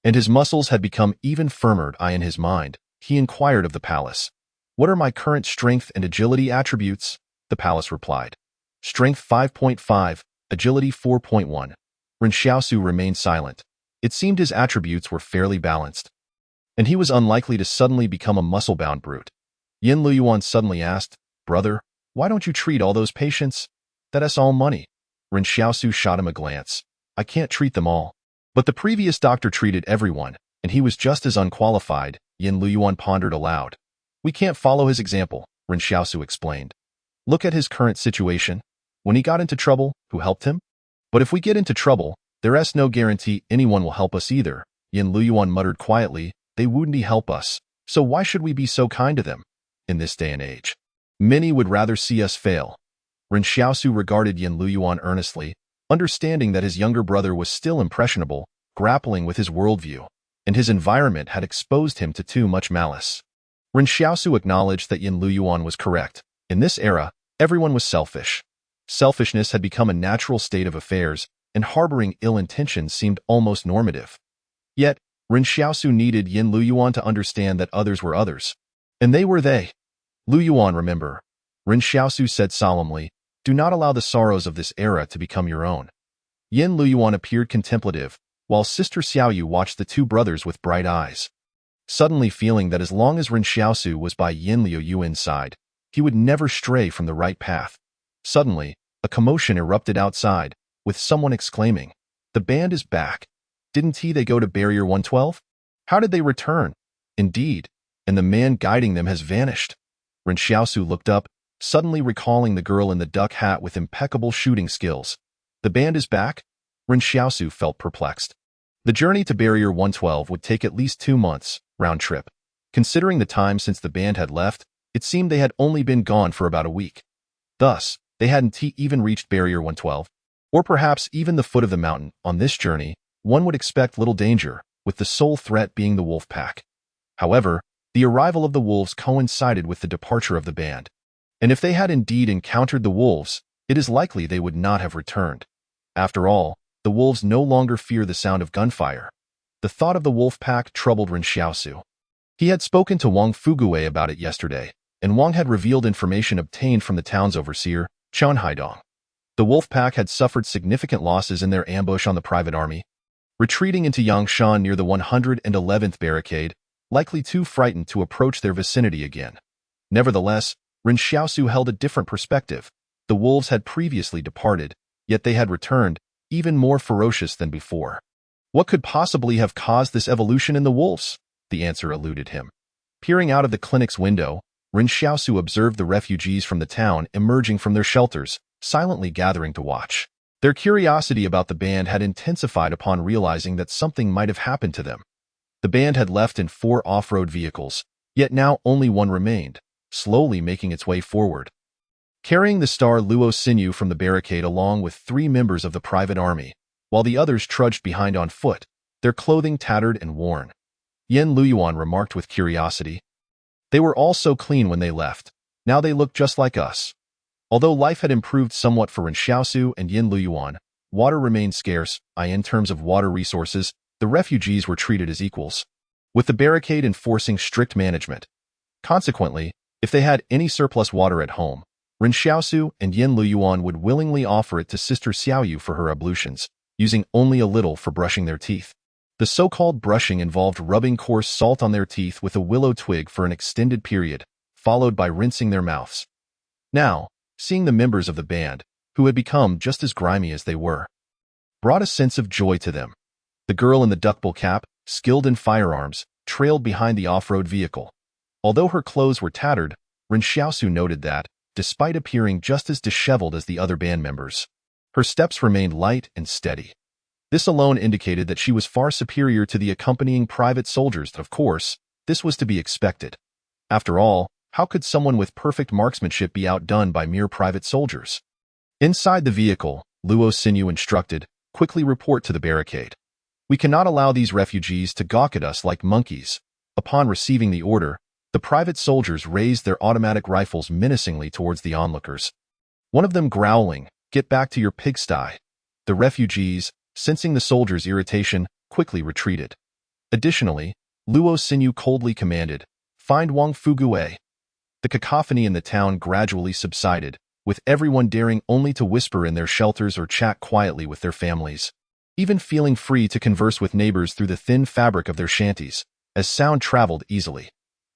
and his muscles had become even firmer. In his mind, he inquired of the palace. What are my current strength and agility attributes? The palace replied. Strength 5.5, agility 4.1. Ren Xiaosu remained silent. It seemed his attributes were fairly balanced, and he was unlikely to suddenly become a muscle-bound brute. Yan Liuyuan suddenly asked, Brother, why don't you treat all those patients? That's all money. Ren Xiaosu shot him a glance. I can't treat them all. But the previous doctor treated everyone, and he was just as unqualified. Yan Liuyuan pondered aloud. We can't follow his example, Ren Xiaosu explained. Look at his current situation. When he got into trouble, who helped him? But if we get into trouble, there's no guarantee anyone will help us either. Yan Liuyuan muttered quietly, they wouldn't help us, so why should we be so kind to them? In this day and age, many would rather see us fail. Ren Xiaosu regarded Yan Liuyuan earnestly, understanding that his younger brother was still impressionable, grappling with his worldview, and his environment had exposed him to too much malice. Ren Xiaosu acknowledged that Yan Liuyuan was correct. In this era, everyone was selfish. Selfishness had become a natural state of affairs, and harboring ill intentions seemed almost normative. Yet, Ren Xiaosu needed Yan Liuyuan to understand that others were others, and they were they. Liuyuan, remember, Ren Xiaosu said solemnly, do not allow the sorrows of this era to become your own. Yan Liuyuan appeared contemplative, while Sister Xiaoyu watched the two brothers with bright eyes. Suddenly feeling that as long as Ren Xiaosu was by Yan Liuyuan's side, he would never stray from the right path. Suddenly, a commotion erupted outside, with someone exclaiming, the band is back. Didn't they go to Barrier 112? How did they return? Indeed, and the man guiding them has vanished. Ren Xiaosu looked up, suddenly recalling the girl in the duck hat with impeccable shooting skills. The band is back? Ren Xiaosu felt perplexed. The journey to Barrier 112 would take at least 2 months, round trip. Considering the time since the band had left, it seemed they had only been gone for about a week. Thus, they hadn't even reached Barrier 112, or perhaps even the foot of the mountain. On this journey, one would expect little danger, with the sole threat being the wolf pack. However, the arrival of the wolves coincided with the departure of the band, and if they had indeed encountered the wolves, it is likely they would not have returned. After all, the wolves no longer fear the sound of gunfire. The thought of the wolf pack troubled Ren Xiaosu. He had spoken to Wang Fugui about it yesterday, and Wang had revealed information obtained from the town's overseer, Chen Haidong. The wolf pack had suffered significant losses in their ambush on the private army, retreating into Yangshan near the 111th barricade, likely too frightened to approach their vicinity again. Nevertheless, Ren Xiaosu held a different perspective. The wolves had previously departed, yet they had returned, even more ferocious than before. What could possibly have caused this evolution in the wolves? The answer eluded him. Peering out of the clinic's window, Ren Xiaosu observed the refugees from the town emerging from their shelters, silently gathering to watch. Their curiosity about the band had intensified upon realizing that something might have happened to them. The band had left in 4 off-road vehicles, yet now only one remained, slowly making its way forward. Carrying the star Luo Sinew from the barricade along with 3 members of the private army, while the others trudged behind on foot, their clothing tattered and worn. Yan Liuyuan remarked with curiosity. They were all so clean when they left. Now they look just like us. Although life had improved somewhat for Ren Xiaosu and Yan Liuyuan, water remained scarce. In terms of water resources, the refugees were treated as equals, with the barricade enforcing strict management. Consequently, if they had any surplus water at home, Ren Xiaosu and Yan Liuyuan would willingly offer it to Sister Xiaoyu for her ablutions, using only a little for brushing their teeth. The so-called brushing involved rubbing coarse salt on their teeth with a willow twig for an extended period, followed by rinsing their mouths. Now, seeing the members of the band, who had become just as grimy as they were, brought a sense of joy to them. The girl in the duckbill cap, skilled in firearms, trailed behind the off-road vehicle. Although her clothes were tattered, Ren Xiaosu noted that, despite appearing just as disheveled as the other band members, her steps remained light and steady. This alone indicated that she was far superior to the accompanying private soldiers. Of course, this was to be expected. After all, how could someone with perfect marksmanship be outdone by mere private soldiers? Inside the vehicle, Luo Sinew instructed, quickly report to the barricade. We cannot allow these refugees to gawk at us like monkeys. Upon receiving the order, the private soldiers raised their automatic rifles menacingly towards the onlookers. One of them growling, "Get back to your pigsty." The refugees, sensing the soldiers' irritation, quickly retreated. Additionally, Luo Sinew coldly commanded, "Find Wang Fuguwei." The cacophony in the town gradually subsided, with everyone daring only to whisper in their shelters or chat quietly with their families, even feeling free to converse with neighbors through the thin fabric of their shanties, as sound traveled easily.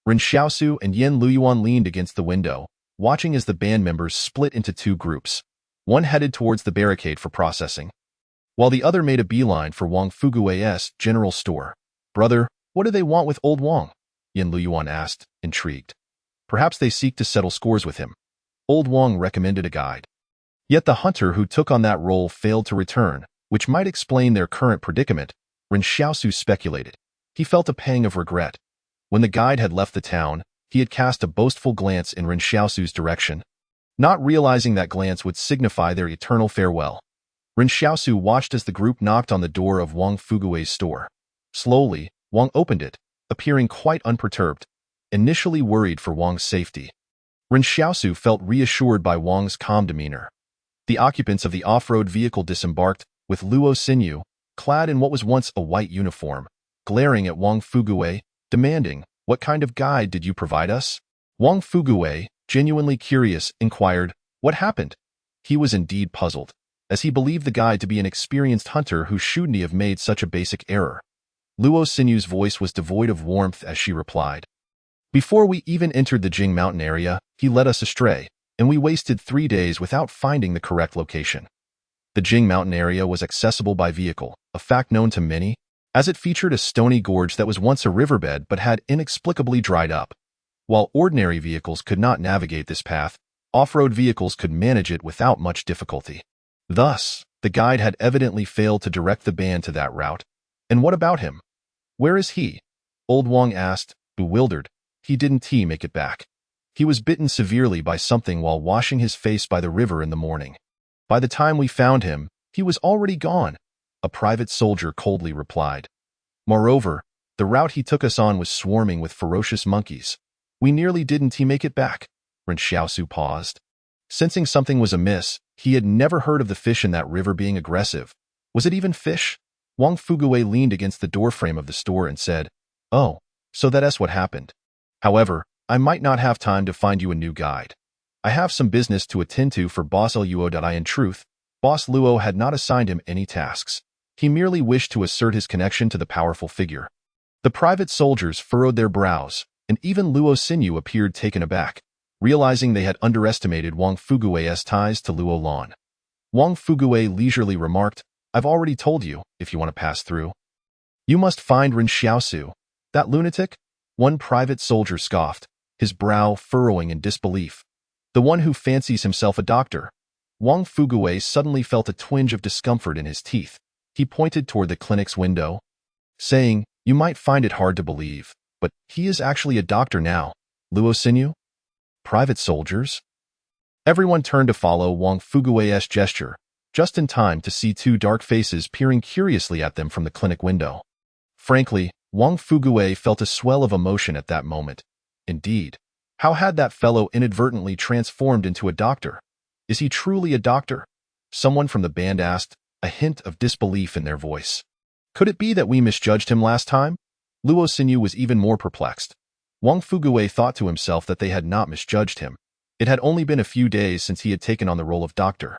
Ren Xiaosu and Yan Liuyuan leaned against the window, watching as the band members split into 2 groups. One headed towards the barricade for processing, while the other made a beeline for Wang Fuguwei's general store. "Brother, what do they want with old Wang?" Yan Liuyuan asked, intrigued. "Perhaps they seek to settle scores with him." Old Wang recommended a guide. Yet the hunter who took on that role failed to return, which might explain their current predicament, Ren Xiaosu speculated. He felt a pang of regret. When the guide had left the town, he had cast a boastful glance in Ren Xiaosu's direction, not realizing that glance would signify their eternal farewell. Ren Xiaosu watched as the group knocked on the door of Wang Fuguwei's store. Slowly, Wang opened it, appearing quite unperturbed, initially worried for Wang's safety. Ren Xiaosu felt reassured by Wang's calm demeanor. The occupants of the off-road vehicle disembarked, with Luo Sinew, clad in what was once a white uniform, glaring at Wang Fuguwei, demanding, "What kind of guide did you provide us?" Wang Fuguwei, genuinely curious, inquired, "What happened?" He was indeed puzzled, as he believed the guide to be an experienced hunter who shouldn't have made such a basic error. Luo Sinew's voice was devoid of warmth as she replied, "Before we even entered the Jing Mountain area, he led us astray, and we wasted 3 days without finding the correct location." The Jing Mountain area was accessible by vehicle, a fact known to many, as it featured a stony gorge that was once a riverbed but had inexplicably dried up. While ordinary vehicles could not navigate this path, off-road vehicles could manage it without much difficulty. Thus, the guide had evidently failed to direct the band to that route. And what about him? "Where is he?" Old Wang asked, bewildered. Didn't he make it back? He was bitten severely by something while washing his face by the river in the morning. By the time we found him, he was already gone, a private soldier coldly replied. Moreover, the route he took us on was swarming with ferocious monkeys. We nearly didn't he make it back. Ren Xiaosu paused. Sensing something was amiss, he had never heard of the fish in that river being aggressive. Was it even fish? Wang Fuguwei leaned against the doorframe of the store and said, "Oh, so that's what happened. However, I might not have time to find you a new guide. I have some business to attend to for Boss Luo. In truth, Boss Luo had not assigned him any tasks. He merely wished to assert his connection to the powerful figure. The private soldiers furrowed their brows, and even Luo Xinyu appeared taken aback, realizing they had underestimated Wang Fugui's ties to Luo Lan. Wang Fugui leisurely remarked, "I've already told you, if you want to pass through. You must find Ren Xiaosu. That lunatic?" One private soldier scoffed, his brow furrowing in disbelief. "The one who fancies himself a doctor." Wang Fugui suddenly felt a twinge of discomfort in his teeth. He pointed toward the clinic's window, saying, "You might find it hard to believe, but he is actually a doctor now. Luo Xinyu?" Private soldiers? Everyone turned to follow Wang Fugui's gesture, just in time to see two dark faces peering curiously at them from the clinic window. Frankly, Wang Fugui felt a swell of emotion at that moment. Indeed, how had that fellow inadvertently transformed into a doctor? Is he truly a doctor? Someone from the band asked, a hint of disbelief in their voice. Could it be that we misjudged him last time? Luo Xinyu was even more perplexed. Wang Fugui thought to himself that they had not misjudged him. It had only been a few days since he had taken on the role of doctor.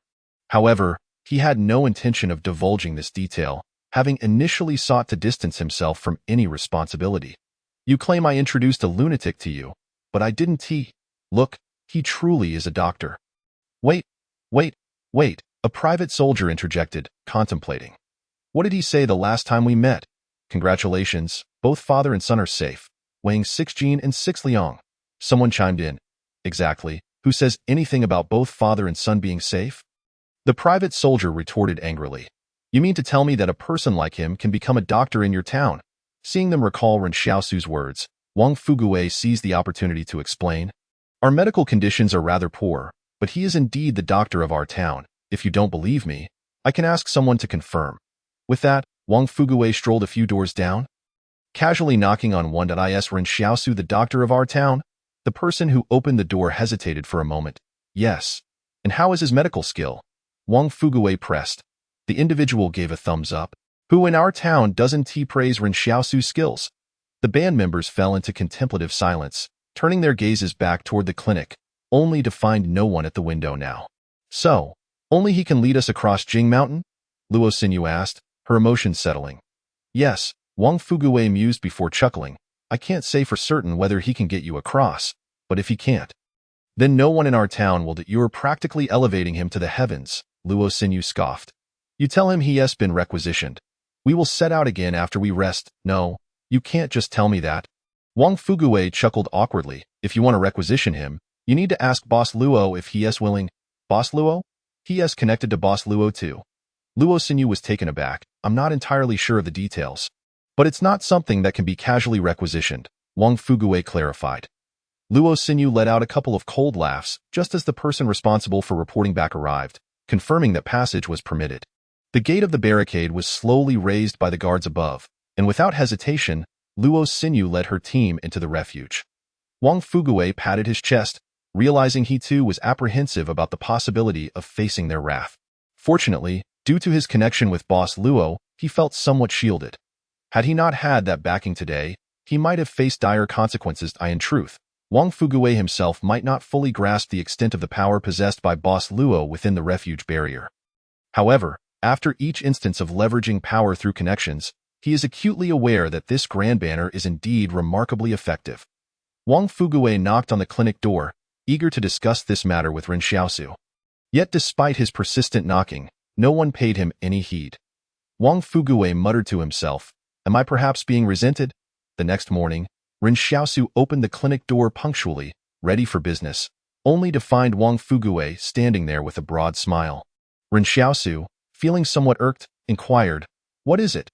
However, he had no intention of divulging this detail, having initially sought to distance himself from any responsibility. "You claim I introduced a lunatic to you, but I didn't. Look, he truly is a doctor." Wait, a private soldier interjected, contemplating. "What did he say the last time we met?" "Congratulations, both father and son are safe, weighing 6 Jin and 6 Liang." Someone chimed in. "Exactly. Who says anything about both father and son being safe?" The private soldier retorted angrily. "You mean to tell me that a person like him can become a doctor in your town?" Seeing them recall Ren Xiaosu's words, Wang Fugui seized the opportunity to explain. "Our medical conditions are rather poor, but he is indeed the doctor of our town. If you don't believe me, I can ask someone to confirm." With that, Wang Fugui strolled a few doors down, casually knocking on one. "Is Ren Xiaosu the doctor of our town?" The person who opened the door hesitated for a moment. "Yes." "And how is his medical skill?" Wang Fugui pressed. The individual gave a thumbs up. "Who in our town doesn't praise Ren Xiaosu's skills?" The band members fell into contemplative silence, turning their gazes back toward the clinic, only to find no one at the window now. "So, only he can lead us across Jing Mountain?" Luo Xinyu asked, her emotions settling. "Yes," Wang Fugui mused before chuckling. "I can't say for certain whether he can get you across, but if he can't, then no one in our town will. You're practically elevating him to the heavens," Luo Xinyu scoffed. "You tell him he has been requisitioned. We will set out again after we rest." "No, you can't just tell me that." Wang Fugui chuckled awkwardly. "If you want to requisition him, you need to ask Boss Luo if he is willing." "Boss Luo? He is connected to Boss Luo too." Luo Xinyu was taken aback. "I'm not entirely sure of the details, but it's not something that can be casually requisitioned," Wang Fugui clarified. Luo Xinyu let out a couple of cold laughs just as the person responsible for reporting back arrived, confirming that passage was permitted. The gate of the barricade was slowly raised by the guards above, and without hesitation, Luo Xinyu led her team into the refuge. Wang Fugui patted his chest, realizing he too was apprehensive about the possibility of facing their wrath. Fortunately, due to his connection with Boss Luo, he felt somewhat shielded. Had he not had that backing today, he might have faced dire consequences. In truth, Wang Fugui himself might not fully grasp the extent of the power possessed by Boss Luo within the refuge barrier. However, after each instance of leveraging power through connections, he is acutely aware that this grand banner is indeed remarkably effective. Wang Fugui knocked on the clinic door, eager to discuss this matter with Ren Xiaosu. Yet despite his persistent knocking, no one paid him any heed. Wang Fugui muttered to himself, "Am I perhaps being resented?" The next morning, Ren Xiaosu opened the clinic door punctually, ready for business, only to find Wang Fugui standing there with a broad smile. Ren Xiaosu, feeling somewhat irked, inquired, "What is it?"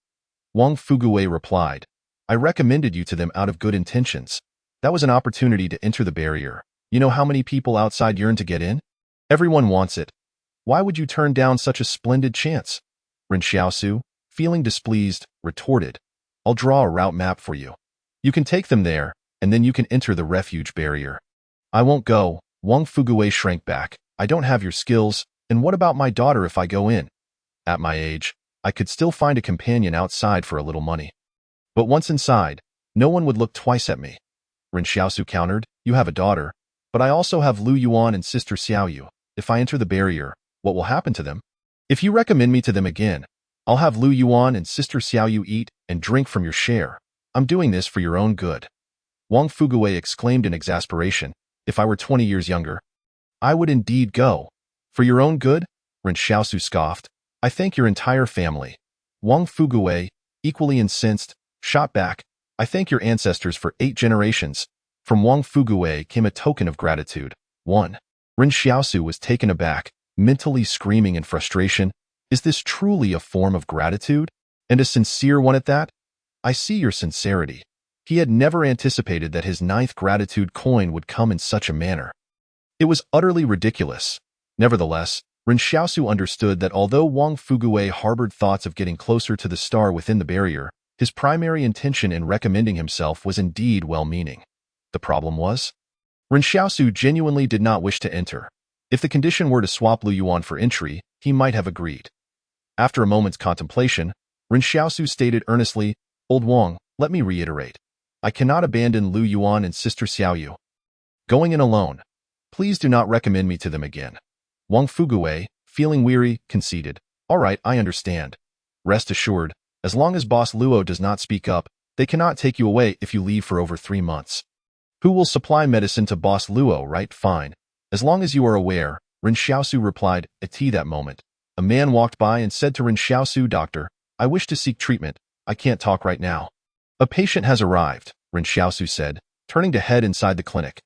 Wang Fugui replied, "I recommended you to them out of good intentions. That was an opportunity to enter the barrier. You know how many people outside yearn to get in? Everyone wants it. Why would you turn down such a splendid chance?" Ren Xiaosu, feeling displeased, retorted, "I'll draw a route map for you. You can take them there, and then you can enter the refuge barrier." "I won't go." Wang Fugui shrank back. "I don't have your skills, and what about my daughter if I go in? At my age, I could still find a companion outside for a little money. But once inside, no one would look twice at me." Ren Xiaosu countered, "You have a daughter, but I also have Liuyuan and sister Xiaoyu. If I enter the barrier, what will happen to them? If you recommend me to them again, I'll have Liuyuan and sister Xiaoyu eat and drink from your share." I'm doing this for your own good. Wang Fuguwei exclaimed in exasperation. If I were 20 years younger, I would indeed go. For your own good? Ren Xiaosu scoffed. I thank your entire family. Wang Fuguwei, equally incensed, shot back. I thank your ancestors for 8 generations. From Wang Fuguwei came a token of gratitude. 1. Ren Xiaosu was taken aback, mentally screaming in frustration. Is this truly a form of gratitude? And a sincere one at that? I see your sincerity. He had never anticipated that his 9th gratitude coin would come in such a manner. It was utterly ridiculous. Nevertheless, Ren Xiaosu understood that although Wang Fuguwei harbored thoughts of getting closer to the star within the barrier, his primary intention in recommending himself was indeed well-meaning. The problem was, Ren Xiaosu genuinely did not wish to enter. If the condition were to swap Liuyuan for entry, he might have agreed. After a moment's contemplation, Ren Xiaosu stated earnestly, Old Wang, let me reiterate. I cannot abandon Liuyuan and Sister Xiaoyu. Going in alone. Please do not recommend me to them again. Wang Fuguwei, feeling weary, conceded. All right, I understand. Rest assured, as long as Boss Luo does not speak up, they cannot take you away if you leave for over 3 months. Who will supply medicine to Boss Luo, right? Fine. As long as you are aware, Ren Xiaosu replied. At that moment, a man walked by and said to Ren Xiaosu, Doctor, I wish to seek treatment. I can't talk right now. A patient has arrived, Ren Xiaosu said, turning to head inside the clinic.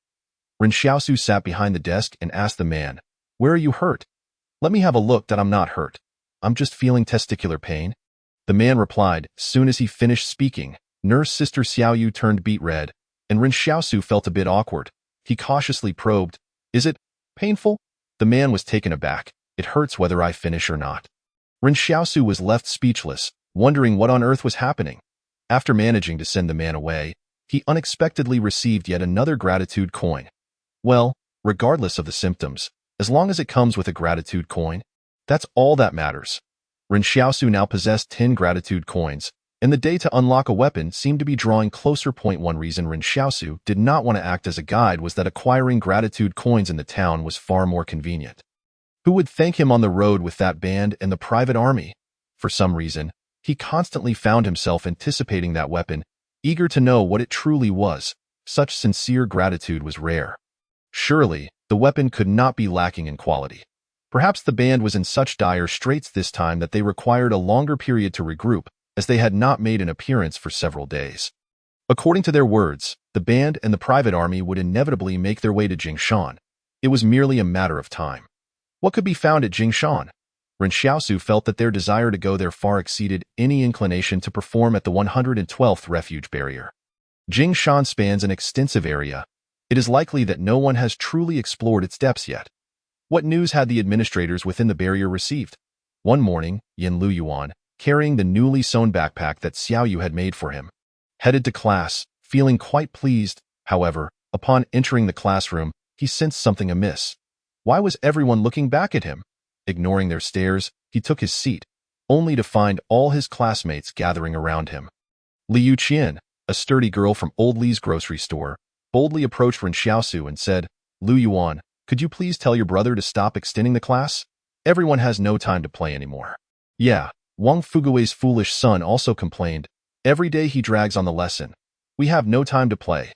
Ren Xiaosu sat behind the desk and asked the man, Where are you hurt? Let me have a look that I'm not hurt. I'm just feeling testicular pain. The man replied. Soon as he finished speaking, Nurse Sister Xiaoyu turned beet red, and Ren Xiaosu felt a bit awkward. He cautiously probed, Is it painful? The man was taken aback. It hurts whether I finish or not. Ren Xiaosu was left speechless, wondering what on earth was happening. After managing to send the man away, he unexpectedly received yet another gratitude coin. Well, regardless of the symptoms, as long as it comes with a gratitude coin, that's all that matters. Ren Xiaosu now possessed 10 gratitude coins, and the day to unlock a weapon seemed to be drawing closer. One reason Ren Xiaosu did not want to act as a guide was that acquiring gratitude coins in the town was far more convenient. Who would thank him on the road with that band and the private army? For some reason, he constantly found himself anticipating that weapon, eager to know what it truly was. Such sincere gratitude was rare. Surely, the weapon could not be lacking in quality. Perhaps the band was in such dire straits this time that they required a longer period to regroup, as they had not made an appearance for several days. According to their words, the band and the private army would inevitably make their way to Jingshan. It was merely a matter of time. What could be found at Jingshan? Ren Xiaosu felt that their desire to go there far exceeded any inclination to perform at the 112th Refuge barrier. Jingshan spans an extensive area. It is likely that no one has truly explored its depths yet. What news had the administrators within the barrier received? One morning, Yan Liuyuan, carrying the newly sewn backpack that Xiaoyu had made for him, headed to class, feeling quite pleased. However, upon entering the classroom, he sensed something amiss. Why was everyone looking back at him? Ignoring their stares, he took his seat, only to find all his classmates gathering around him. Liu Qian, a sturdy girl from Old Li's grocery store, boldly approached Ren Xiaosu and said, Liuyuan, could you please tell your brother to stop extending the class? Everyone has no time to play anymore. Yeah, Wang Fuguwei's foolish son also complained. Every day he drags on the lesson. We have no time to play.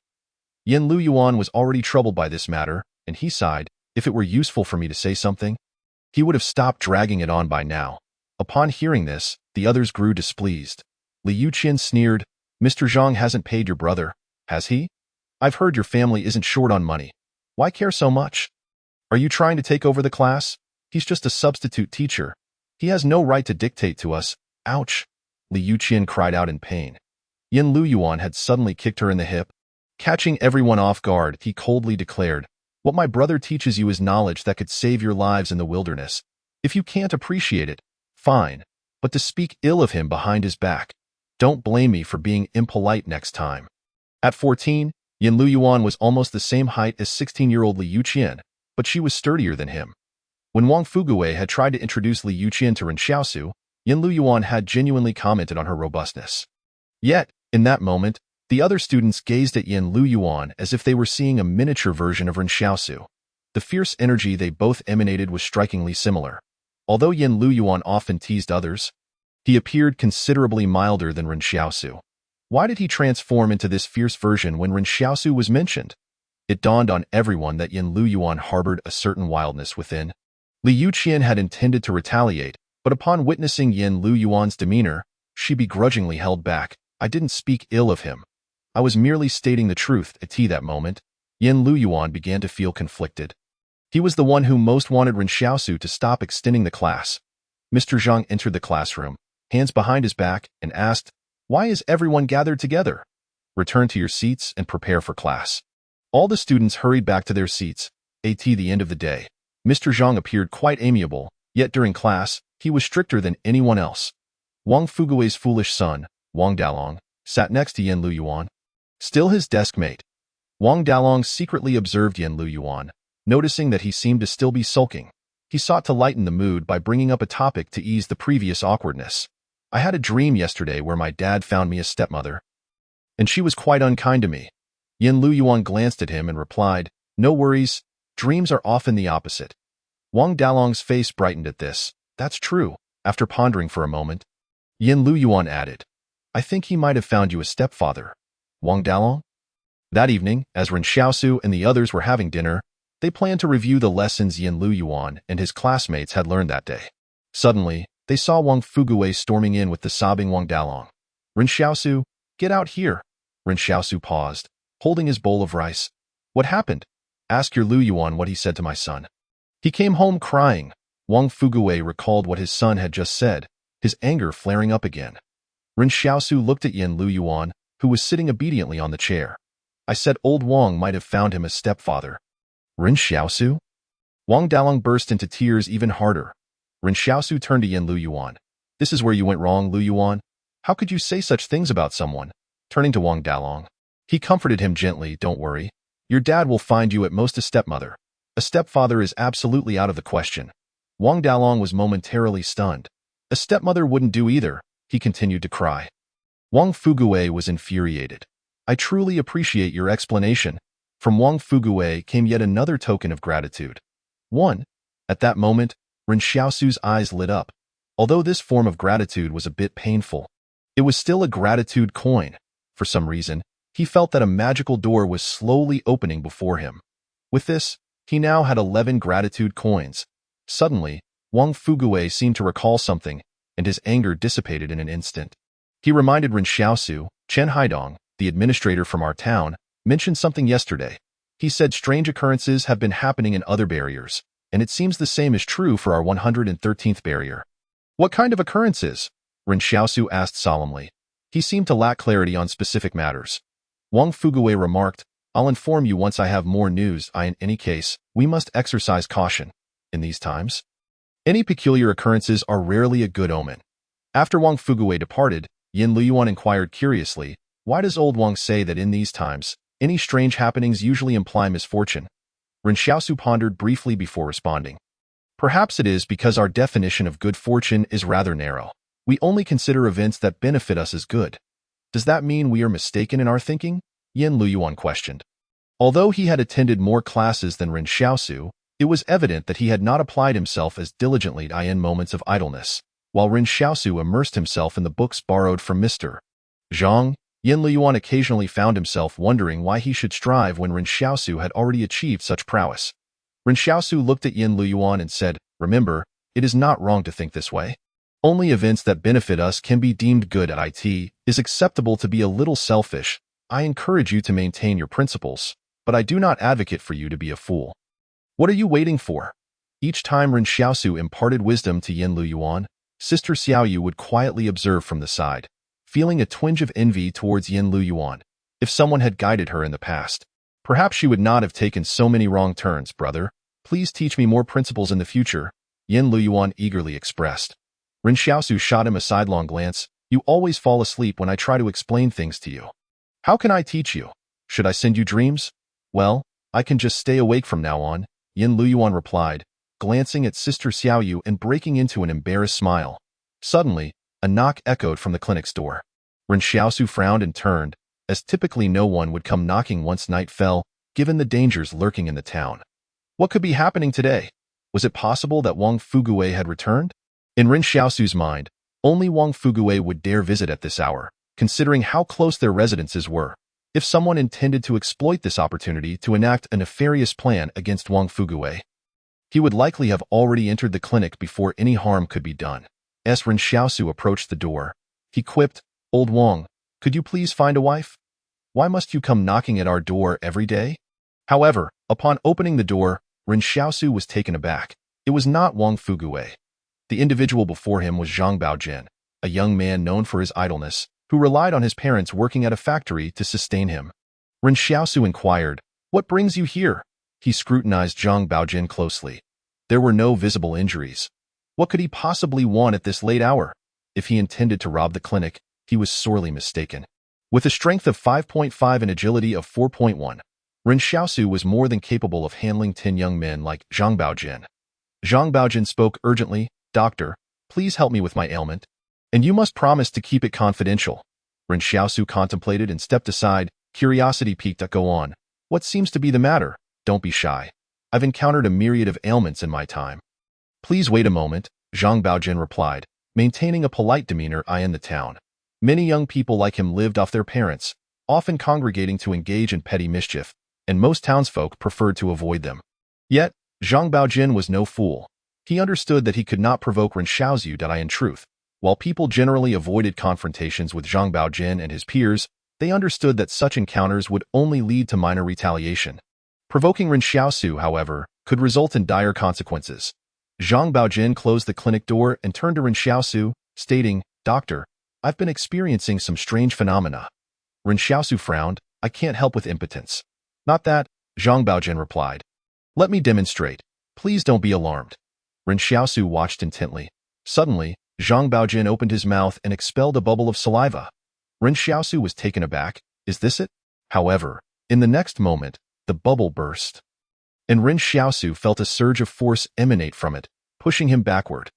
Yan Liuyuan was already troubled by this matter, and he sighed. If it were useful for me to say something, he would have stopped dragging it on by now. Upon hearing this, the others grew displeased. Liu Qian sneered, Mr. Zhang hasn't paid your brother, has he? I've heard your family isn't short on money. Why care so much? Are you trying to take over the class? He's just a substitute teacher. He has no right to dictate to us. Ouch! Liu Qian cried out in pain. Yan Liuyuan had suddenly kicked her in the hip. Catching everyone off guard, he coldly declared, What my brother teaches you is knowledge that could save your lives in the wilderness. If you can't appreciate it, fine. But to speak ill of him behind his back, don't blame me for being impolite next time. At 14, Yan Liuyuan was almost the same height as 16-year-old Liu Qian, but she was sturdier than him. When Wang Fuguwei had tried to introduce Liu Qian to Ren Xiaosu, Yan Liuyuan had genuinely commented on her robustness. Yet, in that moment, the other students gazed at Yan Liuyuan as if they were seeing a miniature version of Ren Xiaosu. The fierce energy they both emanated was strikingly similar. Although Yan Liuyuan often teased others, he appeared considerably milder than Ren Xiaosu. Why did he transform into this fierce version when Ren Xiaosu was mentioned? It dawned on everyone that Yan Liuyuan harbored a certain wildness within. Liu Qian had intended to retaliate, but upon witnessing Yan Liuyuan's demeanor, she begrudgingly held back. I didn't speak ill of him. I was merely stating the truth. At that moment, Yan Liuyuan began to feel conflicted. He was the one who most wanted Ren Xiaosu to stop extending the class. Mr. Zhang entered the classroom, hands behind his back, and asked, "Why is everyone gathered together? Return to your seats and prepare for class." All the students hurried back to their seats. At the end of the day, Mr. Zhang appeared quite amiable, yet during class, he was stricter than anyone else. Wang Fugui's foolish son, Wang Dalong, sat next to Yan Liuyuan, still his desk mate. Wang Dalong secretly observed Yan Liuyuan, noticing that he seemed to still be sulking. He sought to lighten the mood by bringing up a topic to ease the previous awkwardness. "I had a dream yesterday where my dad found me a stepmother, and she was quite unkind to me." Yan Liuyuan glanced at him and replied, "No worries, dreams are often the opposite." Wang Dalong's face brightened at this. "That's true." After pondering for a moment, Yan Liuyuan added, "I think he might have found you a stepfather." Wang Dalong? That evening, as Ren Xiaosu and the others were having dinner, they planned to review the lessons Yan Liuyuan and his classmates had learned that day. Suddenly, they saw Wang Fugui storming in with the sobbing Wang Dalong. "Ren Xiaosu, get out here." Ren Xiaosu paused, holding his bowl of rice. "What happened? Ask your Liuyuan what he said to my son. He came home crying." Wang Fugui recalled what his son had just said, his anger flaring up again. Ren Xiaosu looked at Yan Liuyuan, who was sitting obediently on the chair. "I said old Wang might have found him a stepfather." "Ren Xiaosu?" Wang Dalong burst into tears even harder. Ren Xiaosu turned to Yan Liuyuan. "This is where you went wrong, Liuyuan. How could you say such things about someone?" Turning to Wang Dalong, he comforted him gently. "Don't worry. Your dad will find you at most a stepmother. A stepfather is absolutely out of the question." Wang Dalong was momentarily stunned. "A stepmother wouldn't do either," he continued to cry. Wang Fugui was infuriated. "I truly appreciate your explanation." From Wang Fugui came yet another token of gratitude. One. At that moment, Ren Xiaosu's eyes lit up. Although this form of gratitude was a bit painful, it was still a gratitude coin. For some reason, he felt that a magical door was slowly opening before him. With this, he now had 11 gratitude coins. Suddenly, Wang Fugui seemed to recall something, and his anger dissipated in an instant. He reminded Ren Xiaosu, Chen Haidong, the administrator from our town, mentioned something yesterday. He said strange occurrences have been happening in other barriers, and it seems the same is true for our 113th barrier. "What kind of occurrences?" Ren Xiaosu asked solemnly. He seemed to lack clarity on specific matters. Wang Fugui remarked, "I'll inform you once I have more news. In any case, we must exercise caution. In these times, any peculiar occurrences are rarely a good omen." After Wang Fugui departed, Yan Liuyuan inquired curiously, "Why does old Wang say that in these times, any strange happenings usually imply misfortune?" Ren Xiaosu pondered briefly before responding. "Perhaps it is because our definition of good fortune is rather narrow. We only consider events that benefit us as good." "Does that mean we are mistaken in our thinking?" Yan Liuyuan questioned. Although he had attended more classes than Ren Xiaosu, it was evident that he had not applied himself as diligently in moments of idleness, while Ren Xiaosu immersed himself in the books borrowed from Mr. Zhang. Yan Liuyuan occasionally found himself wondering why he should strive when Ren Xiaosu had already achieved such prowess. Ren Xiaosu looked at Yan Liuyuan and said, "Remember, it is not wrong to think this way. Only events that benefit us can be deemed good. It is acceptable to be a little selfish. I encourage you to maintain your principles, but I do not advocate for you to be a fool. What are you waiting for?" Each time Ren Xiaosu imparted wisdom to Yan Liuyuan, Sister Xiaoyu would quietly observe from the side, feeling a twinge of envy towards Yan Liuyuan. If someone had guided her in the past, perhaps she would not have taken so many wrong turns. "Brother, please teach me more principles in the future," Yan Liuyuan eagerly expressed. Ren Xiaosu shot him a sidelong glance. "You always fall asleep when I try to explain things to you. How can I teach you? Should I send you dreams?" "Well, I can just stay awake from now on," Yan Liuyuan replied, glancing at Sister Xiaoyu and breaking into an embarrassed smile. Suddenly, a knock echoed from the clinic's door. Ren Xiaosu frowned and turned, as typically no one would come knocking once night fell, given the dangers lurking in the town. What could be happening today? Was it possible that Wang Fugui had returned? In Ren Xiaosu's mind, only Wang Fugui would dare visit at this hour. considering how close their residences were. If someone intended to exploit this opportunity to enact a nefarious plan against Wang Fuguwei, he would likely have already entered the clinic before any harm could be done. As Ren Xiaosu approached the door, he quipped, "Old Wang, could you please find a wife? Why must you come knocking at our door every day?" However, upon opening the door, Ren Xiaosu was taken aback. It was not Wang Fuguwei. The individual before him was Zhang Baojin, a young man known for his idleness, who relied on his parents working at a factory to sustain him. Ren Xiaosu inquired, "What brings you here?" He scrutinized Zhang Baojin closely. There were no visible injuries. What could he possibly want at this late hour? If he intended to rob the clinic, he was sorely mistaken. With a strength of 5.5 and agility of 4.1, Ren Xiaosu was more than capable of handling 10 young men like Zhang Baojin. Zhang Baojin spoke urgently, "Doctor, please help me with my ailment. And you must promise to keep it confidential." Ren Xiaosu contemplated and stepped aside, curiosity piqued. "Go on. What seems to be the matter? Don't be shy. I've encountered a myriad of ailments in my time." "Please wait a moment," Zhang Baojin replied, maintaining a polite demeanor. "I in the town. Many young people like him lived off their parents, often congregating to engage in petty mischief, and most townsfolk preferred to avoid them." Yet, Zhang Baojin was no fool. He understood that he could not provoke Ren Xiaosu. In truth, while people generally avoided confrontations with Zhang Baojin and his peers, they understood that such encounters would only lead to minor retaliation. Provoking Ren Xiaosu, however, could result in dire consequences. Zhang Baojin closed the clinic door and turned to Ren Xiaosu, stating, "Doctor, I've been experiencing some strange phenomena." Ren Xiaosu frowned. "I can't help with impotence." "Not that," Zhang Baojin replied. "Let me demonstrate. Please don't be alarmed." Ren Xiaosu watched intently. Suddenly, Zhang Baojin opened his mouth and expelled a bubble of saliva. Ren Xiaosu was taken aback. "Is this it?" However, in the next moment, the bubble burst, and Ren Xiaosu felt a surge of force emanate from it, pushing him backward.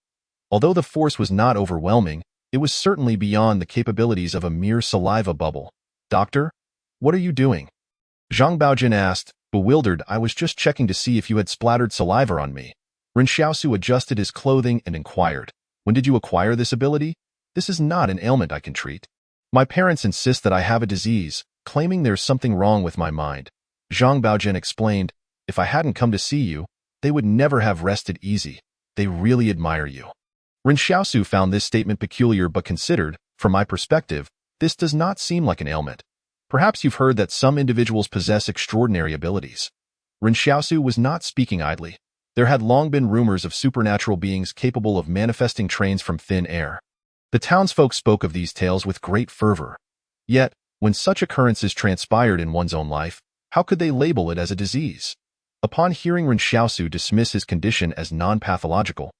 Although the force was not overwhelming, it was certainly beyond the capabilities of a mere saliva bubble. "Doctor, what are you doing?" Zhang Baojin asked, bewildered. "I was just checking to see if you had splattered saliva on me." Ren Xiaosu adjusted his clothing and inquired, "When did you acquire this ability? This is not an ailment I can treat. My parents insist that I have a disease, claiming there's something wrong with my mind." Zhang Baojin explained, "If I hadn't come to see you, they would never have rested easy. They really admire you." Ren Xiaosu found this statement peculiar but considered, from my perspective, this does not seem like an ailment. Perhaps you've heard that some individuals possess extraordinary abilities. Ren Xiaosu was not speaking idly. There had long been rumors of supernatural beings capable of manifesting trains from thin air. The townsfolk spoke of these tales with great fervor. Yet, when such occurrences transpired in one's own life, how could they label it as a disease? Upon hearing Ren Xiaosu dismiss his condition as non-pathological,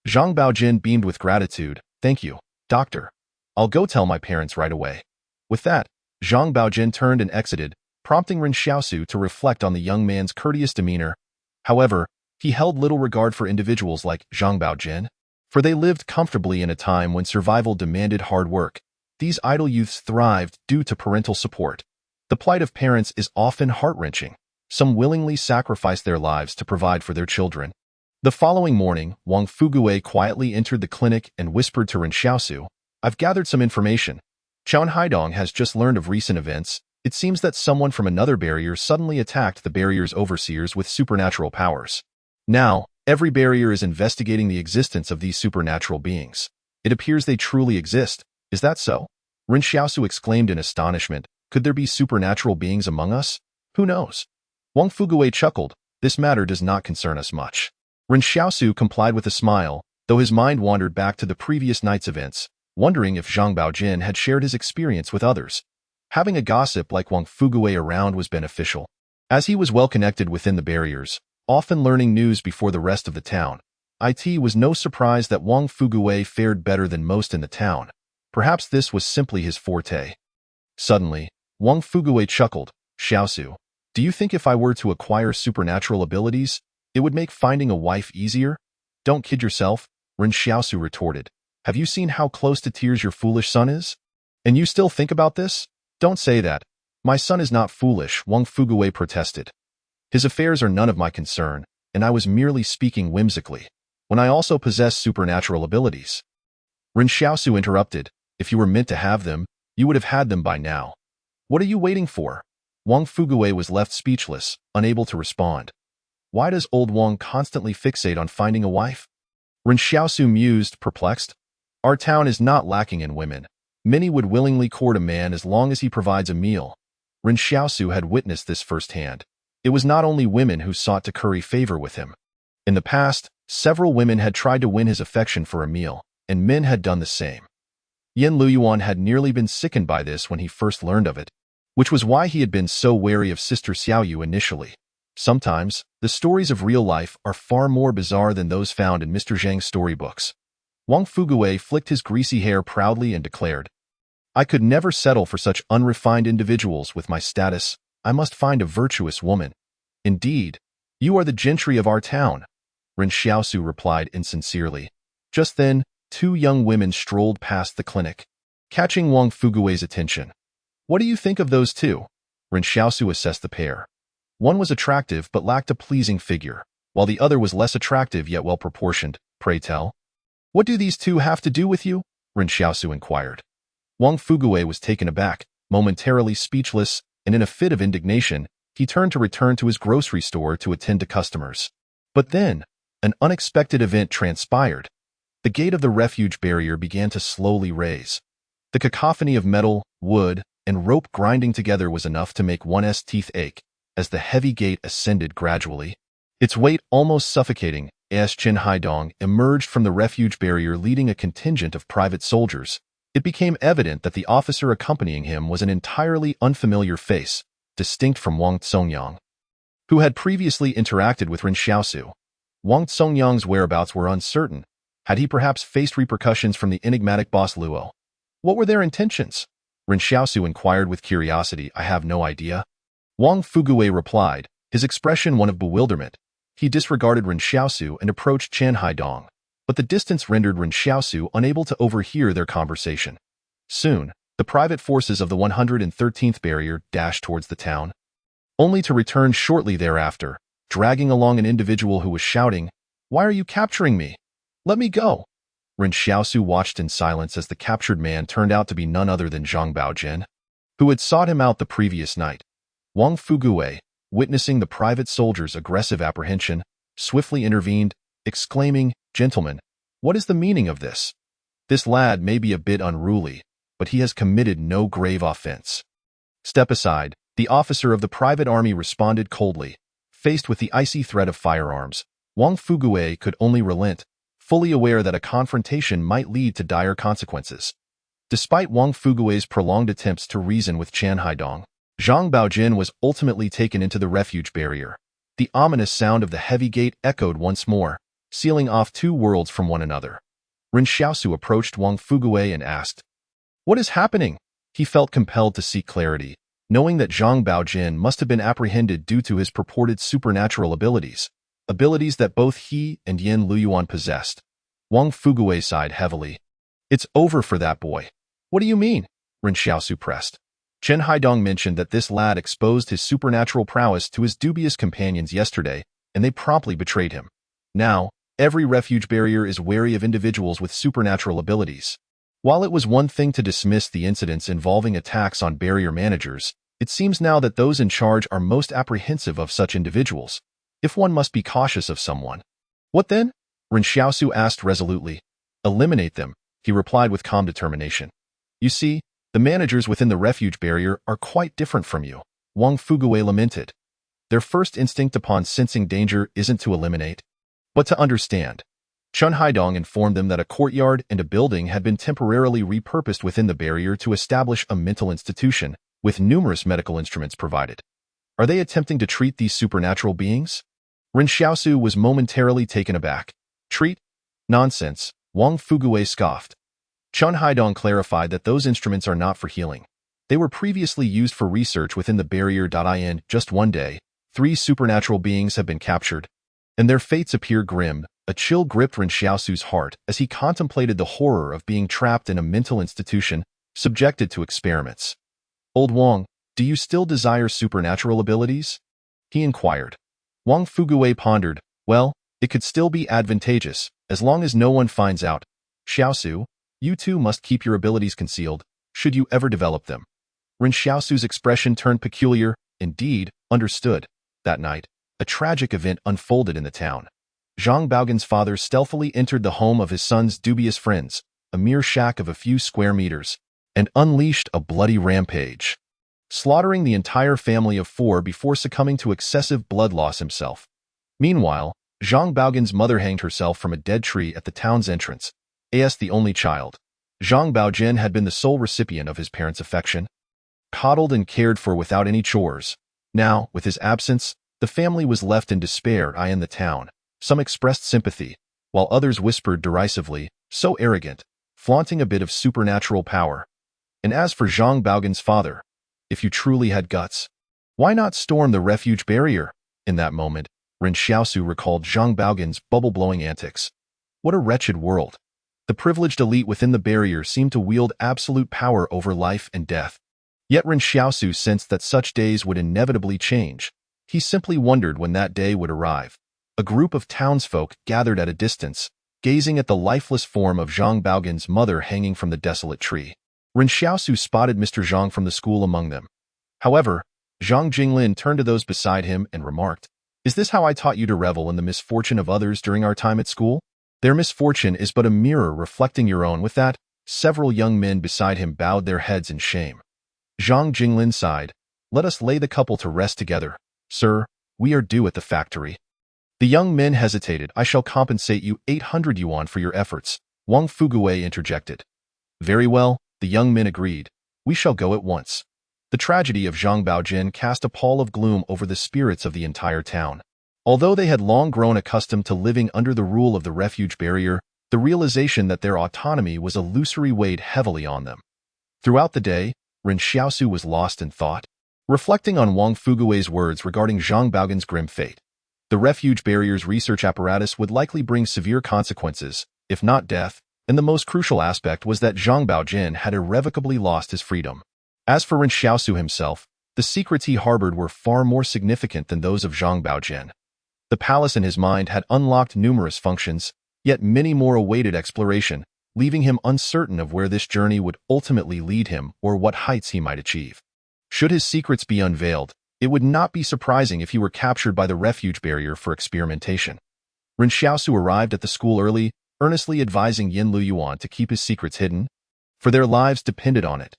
Zhang Baojin beamed with gratitude. "Thank you, doctor. I'll go tell my parents right away." With that, Zhang Baojin turned and exited, prompting Ren Xiaosu to reflect on the young man's courteous demeanor. However, he held little regard for individuals like Zhang Baojin, for they lived comfortably in a time when survival demanded hard work. These idle youths thrived due to parental support. The plight of parents is often heart-wrenching. Some willingly sacrifice their lives to provide for their children. The following morning, Wang Fuguwei quietly entered the clinic and whispered to Ren Xiaosu, "I've gathered some information. Qian Haidong has just learned of recent events. It seems that someone from another barrier suddenly attacked the barrier's overseers with supernatural powers. Now, every barrier is investigating the existence of these supernatural beings. It appears they truly exist. Is that so?" Ren Xiaosu exclaimed in astonishment. "Could there be supernatural beings among us? Who knows?" Wang Fuguwei chuckled. "This matter does not concern us much." Ren Xiaosu complied with a smile, though his mind wandered back to the previous night's events, wondering if Zhang Baojin had shared his experience with others. Having a gossip like Wang Fuguwei around was beneficial. As he was well connected within the barriers, often learning news before the rest of the town, it was no surprise that Wang Fuguwei fared better than most in the town. Perhaps this was simply his forte. Suddenly, Wang Fuguwei chuckled. "Xiaosu, do you think if I were to acquire supernatural abilities, it would make finding a wife easier?" "Don't kid yourself," Ren Xiaosu retorted. "Have you seen how close to tears your foolish son is? And you still think about this? Don't say that. My son is not foolish," Wang Fuguwei protested. "His affairs are none of my concern, and I was merely speaking whimsically, when I also possess supernatural abilities." Ren Xiaosu interrupted. "If you were meant to have them, You would have had them by now. What are you waiting for? Wang Fuguwei was left speechless, unable to respond. Why does old Wang constantly fixate on finding a wife? Ren Xiaosu mused, perplexed. Our town is not lacking in women. Many would willingly court a man as long as he provides a meal. Ren Xiaosu had witnessed this firsthand. It was not only women who sought to curry favor with him. In the past, several women had tried to win his affection for a meal, and men had done the same. Yan Liuyuan had nearly been sickened by this when he first learned of it, which was why he had been so wary of Sister Xiaoyu initially. Sometimes, the stories of real life are far more bizarre than those found in Mr. Zhang's storybooks. Wang Fuguwei flicked his greasy hair proudly and declared, I could never settle for such unrefined individuals with my status. I must find a virtuous woman. Indeed, you are the gentry of our town, Ren Xiaosu replied insincerely. Just then, two young women strolled past the clinic, catching Wang Fuguwei's attention. What do you think of those two? Ren Xiaosu assessed the pair. One was attractive but lacked a pleasing figure, while the other was less attractive yet well-proportioned. Pray tell. What do these two have to do with you? Ren Xiaosu inquired. Wang Fuguwei was taken aback, momentarily speechless, and in a fit of indignation, he turned to return to his grocery store to attend to customers. But then, an unexpected event transpired. The gate of the refuge barrier began to slowly raise. The cacophony of metal, wood, and rope grinding together was enough to make one's teeth ache as the heavy gate ascended gradually. Its weight almost suffocating, as Chen Haidong emerged from the refuge barrier leading a contingent of private soldiers. It became evident that the officer accompanying him was an entirely unfamiliar face, distinct from Wang Tsongyang, who had previously interacted with Ren Xiaosu. Wang Tsongyang's whereabouts were uncertain. Had he perhaps faced repercussions from the enigmatic boss Luo? What were their intentions? Ren Xiaosu inquired with curiosity. I have no idea. Wang Fuguwei replied, his expression one of bewilderment. He disregarded Ren Xiaosu and approached Chen Haidong, but the distance rendered Ren Xiaosu unable to overhear their conversation. Soon, the private forces of the 113th barrier dashed towards the town, only to return shortly thereafter, dragging along an individual who was shouting, Why are you capturing me? Let me go. Ren Xiaosu watched in silence as the captured man turned out to be none other than Zhang Baojin, who had sought him out the previous night. Wang Fuguwei, witnessing the private soldier's aggressive apprehension, swiftly intervened, exclaiming, Gentlemen, what is the meaning of this? This lad may be a bit unruly, but he has committed no grave offense. Step aside, the officer of the private army responded coldly. Faced with the icy threat of firearms, Wang Fuguwei could only relent, fully aware that a confrontation might lead to dire consequences. Despite Wang Fuguwei's prolonged attempts to reason with Chen Haidong, Zhang Baojin was ultimately taken into the refuge barrier. The ominous sound of the heavy gate echoed once more, sealing off two worlds from one another. Ren Xiaosu approached Wang Fuguwei and asked, What is happening? He felt compelled to seek clarity, knowing that Zhang Baojin must have been apprehended due to his purported supernatural abilities that both he and Yan Liuyuan possessed. Wang Fuguwei sighed heavily. It's over for that boy. What do you mean? Ren Xiaosu pressed. Chen Haidong mentioned that this lad exposed his supernatural prowess to his dubious companions yesterday, and they promptly betrayed him. Now, every refuge barrier is wary of individuals with supernatural abilities. While it was one thing to dismiss the incidents involving attacks on barrier managers, it seems now that those in charge are most apprehensive of such individuals. If one must be cautious of someone. What then? Ren Xiaosu asked resolutely. Eliminate them, he replied with calm determination. You see, the managers within the refuge barrier are quite different from you, Wang Fuguwei lamented. Their first instinct upon sensing danger isn't to eliminate, but to understand. Chen Haidong informed them that a courtyard and a building had been temporarily repurposed within the barrier to establish a mental institution, with numerous medical instruments provided. Are they attempting to treat these supernatural beings? Ren Xiaosu was momentarily taken aback. Treat? Nonsense, Wang Fuguwei scoffed. Chen Haidong clarified that those instruments are not for healing. They were previously used for research within the barrier. In just one day, 3 supernatural beings have been captured, and their fates appear grim. A chill gripped Ren Xiaosu's heart as he contemplated the horror of being trapped in a mental institution, subjected to experiments. Old Wang, do you still desire supernatural abilities? He inquired. Wang Fuguwei pondered. Well, it could still be advantageous, as long as no one finds out. Xiaosu, you two must keep your abilities concealed. should you ever develop them. Ren Xiaosu's expression turned peculiar. Indeed, understood. That night, a tragic event unfolded in the town. Zhang Baogan's father stealthily entered the home of his son's dubious friends, a mere shack of a few square meters, and unleashed a bloody rampage, slaughtering the entire family of 4 before succumbing to excessive blood loss himself. Meanwhile, Zhang Baogan's mother hanged herself from a dead tree at the town's entrance. As the only child, Zhang Baojin had been the sole recipient of his parents' affection, coddled and cared for without any chores. Now, with his absence, the family was left in despair. In the town, some expressed sympathy, while others whispered derisively, "So arrogant, flaunting a bit of supernatural power." And as for Zhang Baogan's father, if you truly had guts, why not storm the refuge barrier? In that moment, Ren Xiaosu recalled Zhang Baogan's bubble-blowing antics. What a wretched world. The privileged elite within the barrier seemed to wield absolute power over life and death. Yet Ren Xiaosu sensed that such days would inevitably change. He simply wondered when that day would arrive. A group of townsfolk gathered at a distance, gazing at the lifeless form of Zhang Baogan's mother hanging from the desolate tree. Ren Xiaosu spotted Mr. Zhang from the school among them. However, Zhang Jinglin turned to those beside him and remarked, "Is this how I taught you to revel in the misfortune of others during our time at school? Their misfortune is but a mirror reflecting your own." With that, several young men beside him bowed their heads in shame. Zhang Jinglin sighed, "Let us lay the couple to rest together. Sir, we are due at the factory." The young men hesitated. "I shall compensate you 800 yuan for your efforts," Wang Fuguwei interjected. "Very well," the young men agreed. "We shall go at once." The tragedy of Zhang Baojin cast a pall of gloom over the spirits of the entire town. Although they had long grown accustomed to living under the rule of the refuge barrier, the realization that their autonomy was illusory weighed heavily on them. Throughout the day, Ren Xiaosu was lost in thought, reflecting on Wang Fuguwei's words regarding Zhang Baogan's grim fate. The refuge barrier's research apparatus would likely bring severe consequences, if not death, and the most crucial aspect was that Zhang Baojin had irrevocably lost his freedom. As for Ren Xiaosu himself, the secrets he harbored were far more significant than those of Zhang Baojin. The palace in his mind had unlocked numerous functions, yet many more awaited exploration, leaving him uncertain of where this journey would ultimately lead him or what heights he might achieve. Should his secrets be unveiled, it would not be surprising if he were captured by the refuge barrier for experimentation. Ren Xiaosu arrived at the school early, earnestly advising Yan Liuyuan to keep his secrets hidden, for their lives depended on it.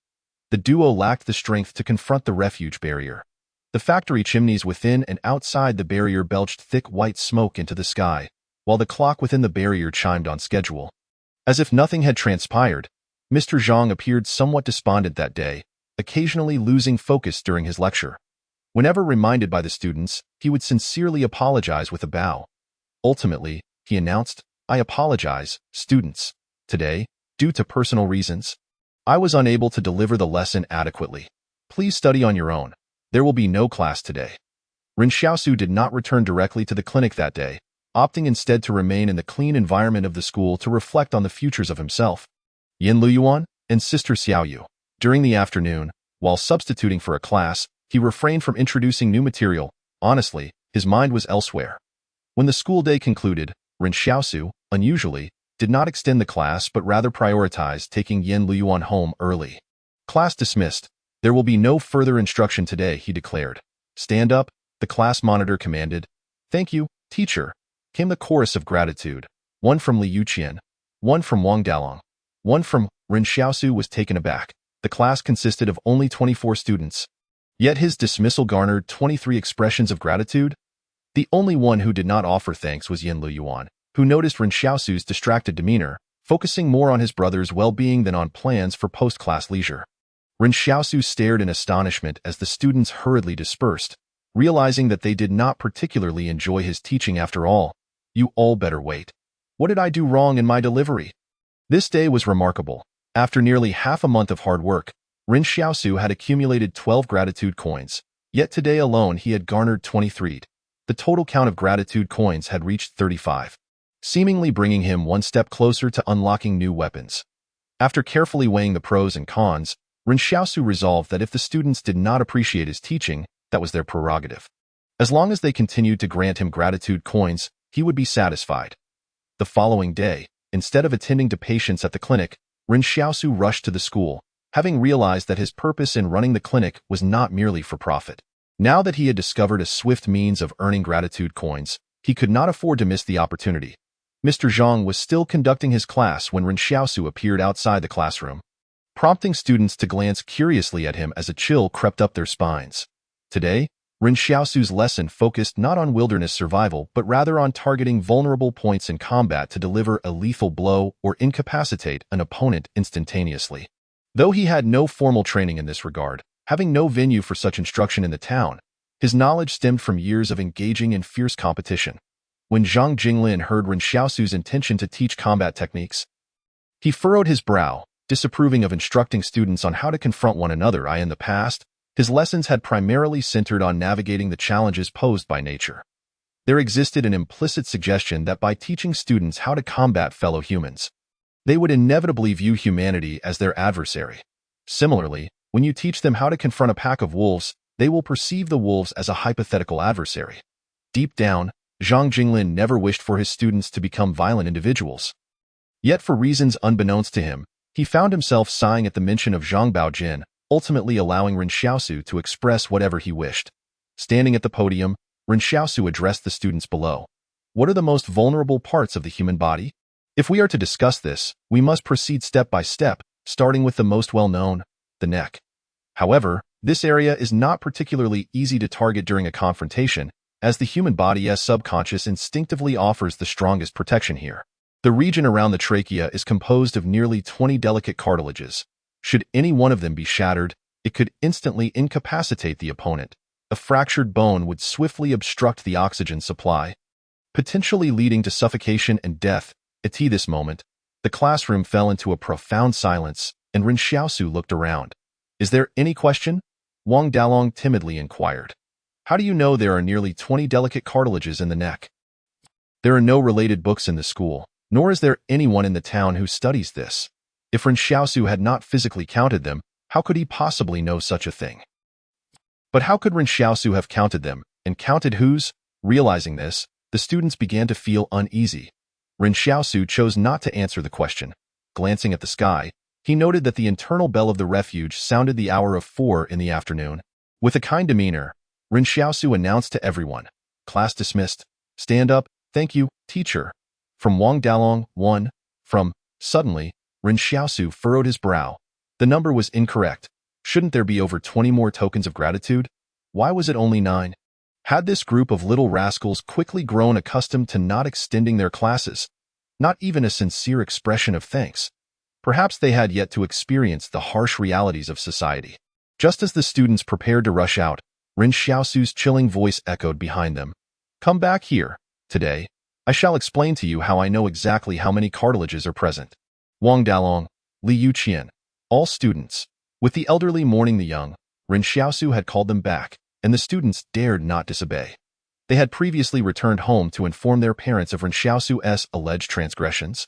The duo lacked the strength to confront the refuge barrier. The factory chimneys within and outside the barrier belched thick white smoke into the sky, while the clock within the barrier chimed on schedule. As if nothing had transpired, Mr. Zhang appeared somewhat despondent that day, occasionally losing focus during his lecture. Whenever reminded by the students, he would sincerely apologize with a bow. Ultimately, he announced, "I apologize, students. Today, due to personal reasons, I was unable to deliver the lesson adequately. Please study on your own. There will be no class today." Ren Xiaosu did not return directly to the clinic that day, opting instead to remain in the clean environment of the school to reflect on the futures of himself, Yan Liuyuan, and Sister Xiaoyu. During the afternoon, while substituting for a class, he refrained from introducing new material. Honestly, his mind was elsewhere. When the school day concluded, Ren Xiaosu, unusually, did not extend the class but rather prioritized taking Yan Liuyuan home early. "Class dismissed. There will be no further instruction today," he declared. "Stand up," the class monitor commanded. "Thank you, teacher," came the chorus of gratitude, one from Li Yuqian, one from Wang Dalong, one from Ren Xiaosu was taken aback. The class consisted of only 24 students. Yet his dismissal garnered 23 expressions of gratitude. The only one who did not offer thanks was Yan Liuyuan, who noticed Ren Xiaosu's distracted demeanor, focusing more on his brother's well-being than on plans for post-class leisure. Ren Xiaosu stared in astonishment as the students hurriedly dispersed, realizing that they did not particularly enjoy his teaching after all. "You all better wait. What did I do wrong in my delivery?" This day was remarkable. After nearly half a month of hard work, Ren Xiaosu had accumulated 12 gratitude coins, yet today alone he had garnered 23. The total count of gratitude coins had reached 35, seemingly bringing him one step closer to unlocking new weapons. After carefully weighing the pros and cons, Ren Xiaosu resolved that if the students did not appreciate his teaching, that was their prerogative. As long as they continued to grant him gratitude coins, he would be satisfied. The following day, instead of attending to patients at the clinic, Ren Xiaosu rushed to the school, having realized that his purpose in running the clinic was not merely for profit. Now that he had discovered a swift means of earning gratitude coins, he could not afford to miss the opportunity. Mr. Zhang was still conducting his class when Ren Xiaosu appeared outside the classroom, prompting students to glance curiously at him as a chill crept up their spines. Today, Ren Xiaosu's lesson focused not on wilderness survival but rather on targeting vulnerable points in combat to deliver a lethal blow or incapacitate an opponent instantaneously. Though he had no formal training in this regard, having no venue for such instruction in the town, his knowledge stemmed from years of engaging in fierce competition. When Zhang Jinglin heard Ren Xiaosu's intention to teach combat techniques, he furrowed his brow, disapproving of instructing students on how to confront one another. In the past, his lessons had primarily centered on navigating the challenges posed by nature. There existed an implicit suggestion that by teaching students how to combat fellow humans, they would inevitably view humanity as their adversary. Similarly, when you teach them how to confront a pack of wolves, they will perceive the wolves as a hypothetical adversary. Deep down, Zhang Jinglin never wished for his students to become violent individuals. Yet for reasons unbeknownst to him, he found himself sighing at the mention of Zhang Baojin, ultimately allowing Ren Xiaosu to express whatever he wished. Standing at the podium, Ren Xiaosu addressed the students below. What are the most vulnerable parts of the human body? If we are to discuss this, we must proceed step by step, starting with the most well-known, the neck. However, this area is not particularly easy to target during a confrontation, as the human body's subconscious instinctively offers the strongest protection here. The region around the trachea is composed of nearly 20 delicate cartilages. Should any one of them be shattered, it could instantly incapacitate the opponent. A fractured bone would swiftly obstruct the oxygen supply, potentially leading to suffocation and death. At this moment, the classroom fell into a profound silence, and Ren Xiaosu looked around. Is there any question? Wang Dalong timidly inquired. How do you know there are nearly 20 delicate cartilages in the neck? There are no related books in the school, nor is there anyone in the town who studies this. If Ren Xiaosu had not physically counted them, how could he possibly know such a thing? But how could Ren Xiaosu have counted them, and counted whose? Realizing this, the students began to feel uneasy. Ren Xiaosu chose not to answer the question. Glancing at the sky, he noted that the internal bell of the refuge sounded the hour of 4 in the afternoon. With a kind demeanor, Ren Xiaosu announced to everyone, "Class dismissed. Stand up, thank you, teacher." From Wang Dalong, 1. Suddenly, Ren Xiaosu furrowed his brow. The number was incorrect. Shouldn't there be over 20 more tokens of gratitude? Why was it only 9? Had this group of little rascals quickly grown accustomed to not extending their classes? Not even a sincere expression of thanks. Perhaps they had yet to experience the harsh realities of society. Just as the students prepared to rush out, Ren Xiaosu's chilling voice echoed behind them. "Come back here. Today, I shall explain to you how I know exactly how many cartilages are present." Wang Dalong, Liuyuan, all students. With the elderly mourning the young, Ren Xiaosu had called them back, and the students dared not disobey. They had previously returned home to inform their parents of Ren Xiaosu's alleged transgressions.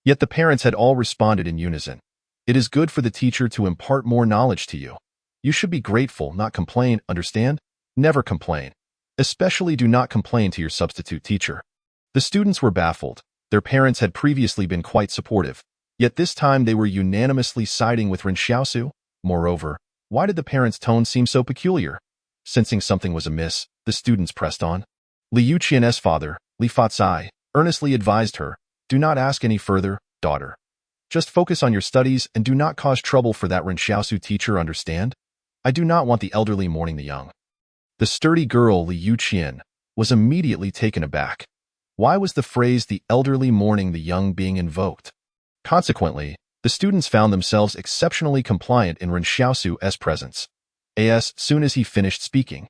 Yet the parents had all responded in unison. It is good for the teacher to impart more knowledge to you. You should be grateful, not complain, understand? Never complain. Especially do not complain to your substitute teacher. The students were baffled. Their parents had previously been quite supportive, yet this time they were unanimously siding with Ren Xiaosu. Moreover, why did the parents' tone seem so peculiar? Sensing something was amiss, the students pressed on. Liuyuan's father, Li Fatsai, earnestly advised her, "Do not ask any further, daughter. Just focus on your studies and do not cause trouble for that Ren Xiaosu teacher, understand? I do not want the elderly mourning the young." The sturdy girl, Liuyuan, was immediately taken aback. Why was the phrase "the elderly mourning the young" being invoked? Consequently, the students found themselves exceptionally compliant in Ren Xiaosu's presence. As soon as he finished speaking,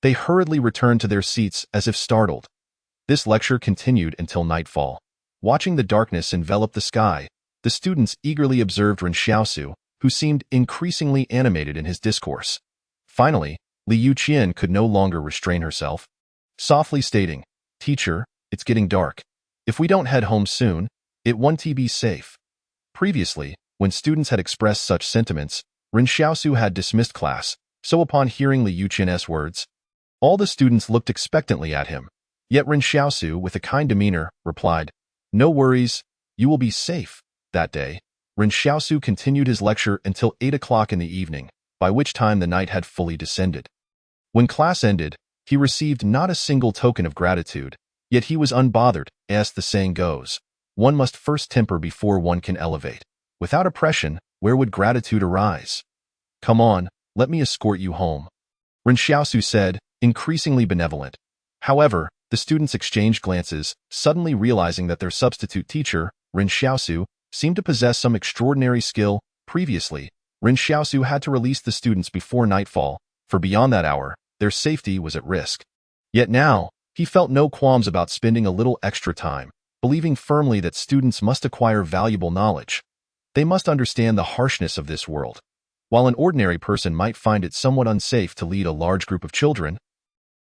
they hurriedly returned to their seats as if startled. This lecture continued until nightfall. Watching the darkness envelop the sky, the students eagerly observed Ren Xiaosu, who seemed increasingly animated in his discourse. Finally, Liuyuan could no longer restrain herself, softly stating, "Teacher, it's getting dark. If we don't head home soon, it won't be safe." Previously, when students had expressed such sentiments, Ren Xiaosu had dismissed class, so upon hearing Liuyuan's words, all the students looked expectantly at him. Yet Ren Xiaosu, with a kind demeanor, replied, "No worries, you will be safe that day." Ren Xiaosu continued his lecture until 8 o'clock in the evening, by which time the night had fully descended. When class ended, he received not a single token of gratitude, yet he was unbothered, as the saying goes. One must first temper before one can elevate. Without oppression, where would gratitude arise? Come on, let me escort you home, Ren Xiaosu said, increasingly benevolent. However, the students exchanged glances, suddenly realizing that their substitute teacher, Ren Xiaosu, seemed to possess some extraordinary skill. Previously, Ren Xiaosu had to release the students before nightfall, for beyond that hour, their safety was at risk. Yet now, he felt no qualms about spending a little extra time, believing firmly that students must acquire valuable knowledge. They must understand the harshness of this world. While an ordinary person might find it somewhat unsafe to lead a large group of children,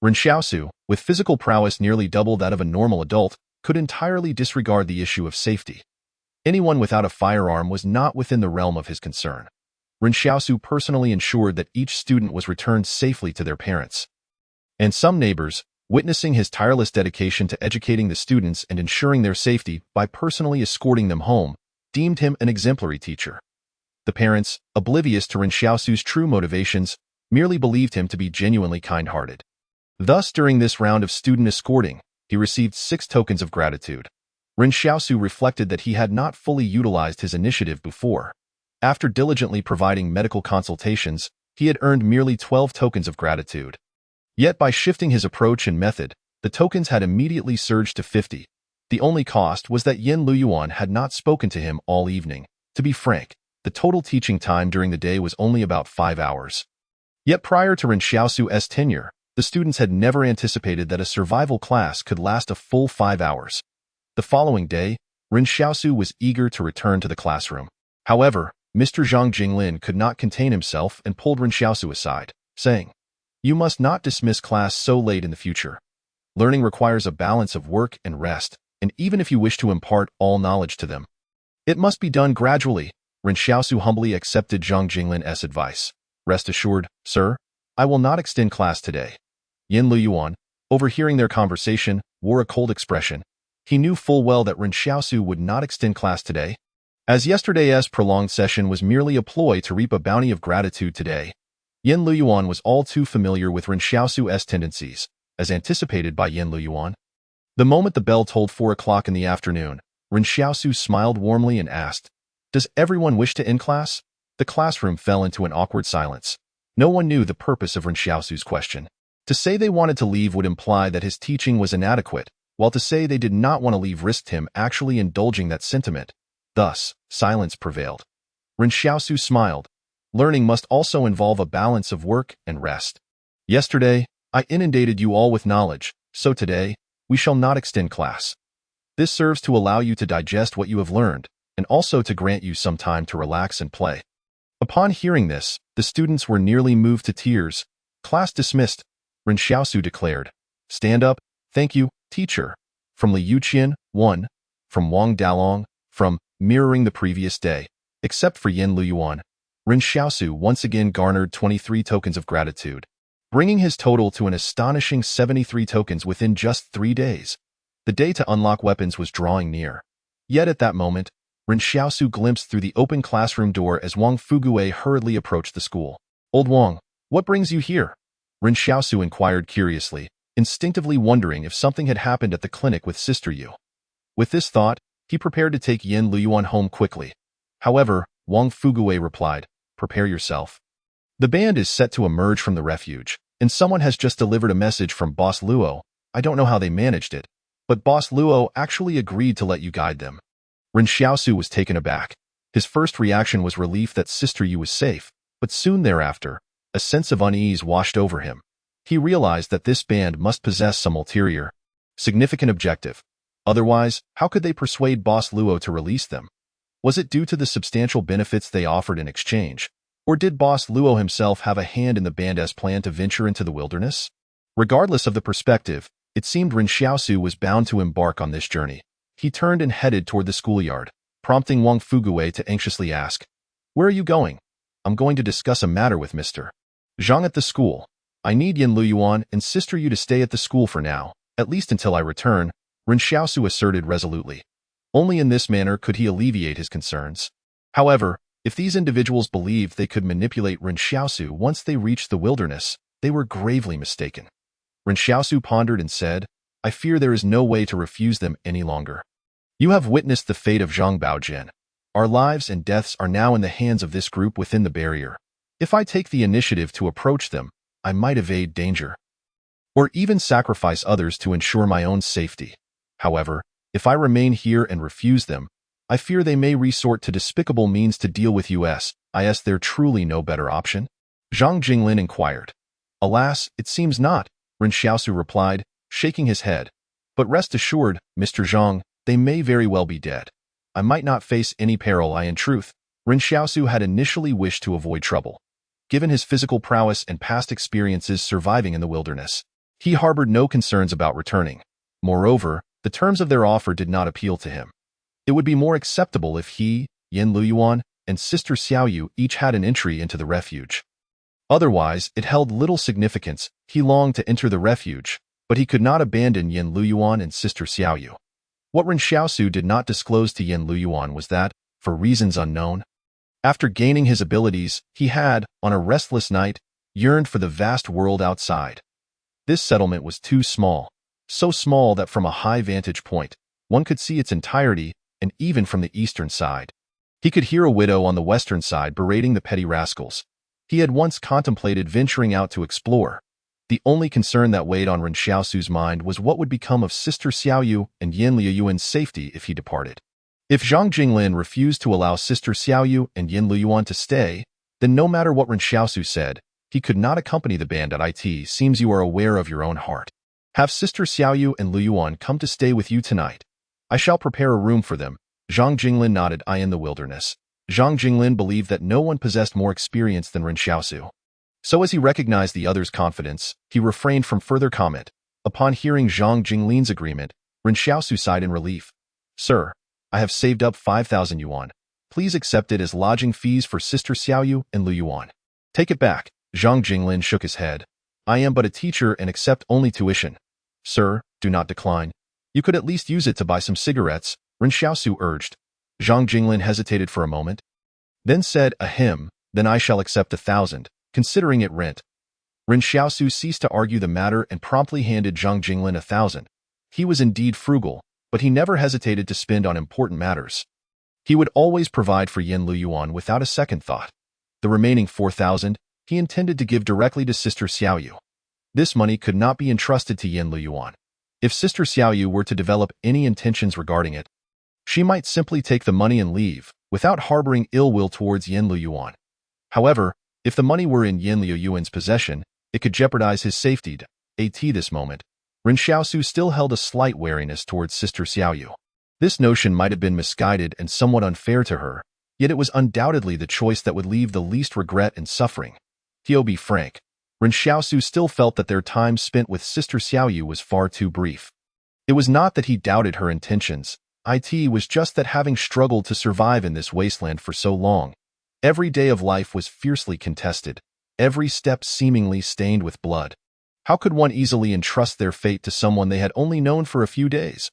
Ren Xiaosu, with physical prowess nearly double that of a normal adult, could entirely disregard the issue of safety. Anyone without a firearm was not within the realm of his concern. Ren Xiaosu personally ensured that each student was returned safely to their parents. And some neighbors, witnessing his tireless dedication to educating the students and ensuring their safety by personally escorting them home, deemed him an exemplary teacher. The parents, oblivious to Ren Xiaosu's true motivations, merely believed him to be genuinely kind-hearted. Thus, during this round of student escorting, he received 6 tokens of gratitude. Ren Xiaosu reflected that he had not fully utilized his initiative before. After diligently providing medical consultations, he had earned merely 12 tokens of gratitude. Yet by shifting his approach and method, the tokens had immediately surged to 50. The only cost was that Yan Liuyuan had not spoken to him all evening. To be frank, the total teaching time during the day was only about 5 hours. Yet prior to Ren Xiaosu's tenure, the students had never anticipated that a survival class could last a full 5 hours. The following day, Ren Xiaosu was eager to return to the classroom. However, Mr. Zhang Jinglin could not contain himself and pulled Ren Xiaosu aside, saying, "You must not dismiss class so late in the future. Learning requires a balance of work and rest, and even if you wish to impart all knowledge to them, it must be done gradually." Ren Xiaosu humbly accepted Zhang Jinglin's advice. "Rest assured, sir, I will not extend class today." Yan Liuyuan, overhearing their conversation, wore a cold expression. He knew full well that Ren Xiaosu would not extend class today, as yesterday's prolonged session was merely a ploy to reap a bounty of gratitude today. Yan Liuyuan was all too familiar with Ren Xiaosu's tendencies, as anticipated by Yan Liuyuan. The moment the bell tolled 4 o'clock in the afternoon, Ren Xiaosu smiled warmly and asked, "Does everyone wish to end class?" The classroom fell into an awkward silence. No one knew the purpose of Ren Xiaosu's question. To say they wanted to leave would imply that his teaching was inadequate, while to say they did not want to leave risked him actually indulging that sentiment. Thus, silence prevailed. Ren Xiaosu smiled. Learning must also involve a balance of work and rest. Yesterday, I inundated you all with knowledge, so today, we shall not extend class. This serves to allow you to digest what you have learned, and also to grant you some time to relax and play. Upon hearing this, the students were nearly moved to tears. Class dismissed, Ren Xiaosu declared. Stand up, thank you, teacher. From Li Yuqian, 1. From Wang Dalong, from mirroring the previous day. Except for Yan Liuyuan, Ren Xiaosu once again garnered 23 tokens of gratitude, bringing his total to an astonishing 73 tokens within just 3 days. The day to unlock weapons was drawing near. Yet at that moment, Ren Xiaosu glimpsed through the open classroom door as Wang Fuguwei hurriedly approached the school. Old Wang, what brings you here? Ren Xiaosu inquired curiously, instinctively wondering if something had happened at the clinic with Sister Yu. With this thought, he prepared to take Yan Liuyuan home quickly. However, Wang Fuguwei replied, prepare yourself. The band is set to emerge from the refuge, and someone has just delivered a message from Boss Luo. I don't know how they managed it, but Boss Luo actually agreed to let you guide them. Ren Xiaosu was taken aback. His first reaction was relief that Sister Yu was safe, but soon thereafter, a sense of unease washed over him. He realized that this band must possess some ulterior, significant objective. Otherwise, how could they persuade Boss Luo to release them? Was it due to the substantial benefits they offered in exchange? Or did Boss Luo himself have a hand in the band's plan to venture into the wilderness? Regardless of the perspective, it seemed Ren Xiaosu was bound to embark on this journey. He turned and headed toward the schoolyard, prompting Wang Fuguwei to anxiously ask, Where are you going? I'm going to discuss a matter with Mr. Zhang at the school. I need Yan Liuyuan and Sister Yu to stay at the school for now, at least until I return, Ren Xiaosu asserted resolutely. Only in this manner could he alleviate his concerns. However, if these individuals believed they could manipulate Ren Xiaosu once they reached the wilderness, they were gravely mistaken. Ren Xiaosu pondered and said, I fear there is no way to refuse them any longer. You have witnessed the fate of Zhang Baojin. Our lives and deaths are now in the hands of this group within the barrier. If I take the initiative to approach them, I might evade danger, or even sacrifice others to ensure my own safety. However, if I remain here and refuse them, I fear they may resort to despicable means to deal with us. Is there truly no better option? Zhang Jinglin inquired. Alas, it seems not, Ren Xiaosu replied, shaking his head. But rest assured, Mr. Zhang, they may very well be dead. I might not face any peril. In truth, Ren Xiaosu had initially wished to avoid trouble. Given his physical prowess and past experiences surviving in the wilderness, he harbored no concerns about returning. Moreover, the terms of their offer did not appeal to him. It would be more acceptable if he, Yan Liuyuan, and Sister Xiaoyu each had an entry into the refuge. Otherwise, it held little significance. He longed to enter the refuge, but he could not abandon Yan Liuyuan and Sister Xiaoyu. What Ren Xiaosu did not disclose to Yan Liuyuan was that, for reasons unknown, after gaining his abilities, he had, on a restless night, yearned for the vast world outside. This settlement was too small, so small that from a high vantage point, one could see its entirety, and even from the eastern side. He could hear a widow on the western side berating the petty rascals. He had once contemplated venturing out to explore. The only concern that weighed on Ren Xiaosu's mind was what would become of Sister Xiaoyu and Yan Liuyuan's safety if he departed. If Zhang Jinglin refused to allow Sister Xiaoyu and Yan Liuyuan to stay, then no matter what Ren Xiaosu said, he could not accompany the band. It seems you are aware of your own heart. Have Sister Xiaoyu and Liuyuan come to stay with you tonight. I shall prepare a room for them. Zhang Jinglin nodded. In the wilderness, Zhang Jinglin believed that no one possessed more experience than Ren Xiaosu. So as he recognized the other's confidence, he refrained from further comment. Upon hearing Zhang Jinglin's agreement, Ren Xiaosu sighed in relief. Sir, I have saved up 5,000 yuan. Please accept it as lodging fees for Sister Xiaoyu and Liuyuan. Take it back. Zhang Jinglin shook his head. I am but a teacher and accept only tuition. Sir, do not decline. You could at least use it to buy some cigarettes, Ren Xiaosu urged. Zhang Jinglin hesitated for a moment, then said, Ahem, then I shall accept 1,000, considering it rent. Ren Xiaosu ceased to argue the matter and promptly handed Zhang Jinglin 1,000. He was indeed frugal, but he never hesitated to spend on important matters. He would always provide for Yan Liuyuan without a second thought. The remaining 4,000, he intended to give directly to Sister Xiaoyu. This money could not be entrusted to Yan Liuyuan. If Sister Xiaoyu were to develop any intentions regarding it, she might simply take the money and leave, without harboring ill will towards Yan Liuyuan. However, if the money were in Yan Liuyuan's possession, it could jeopardize his safety. At this moment, Ren Xiaosu still held a slight wariness towards Sister Xiaoyu. This notion might have been misguided and somewhat unfair to her, yet it was undoubtedly the choice that would leave the least regret and suffering. To be frank, Ren Xiaosu still felt that their time spent with Sister Xiaoyu was far too brief. It was not that he doubted her intentions. It was just that having struggled to survive in this wasteland for so long, every day of life was fiercely contested, every step seemingly stained with blood. How could one easily entrust their fate to someone they had only known for a few days?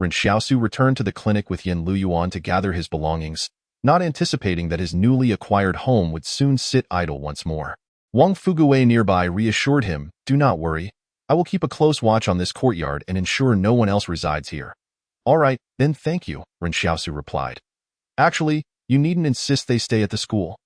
Ren Xiaosu returned to the clinic with Yan Liuyuan to gather his belongings, not anticipating that his newly acquired home would soon sit idle once more. Wang Fuguwei nearby reassured him, Do not worry. I will keep a close watch on this courtyard and ensure no one else resides here. All right, then thank you, Ren Xiaosu replied. Actually, you needn't insist they stay at the school.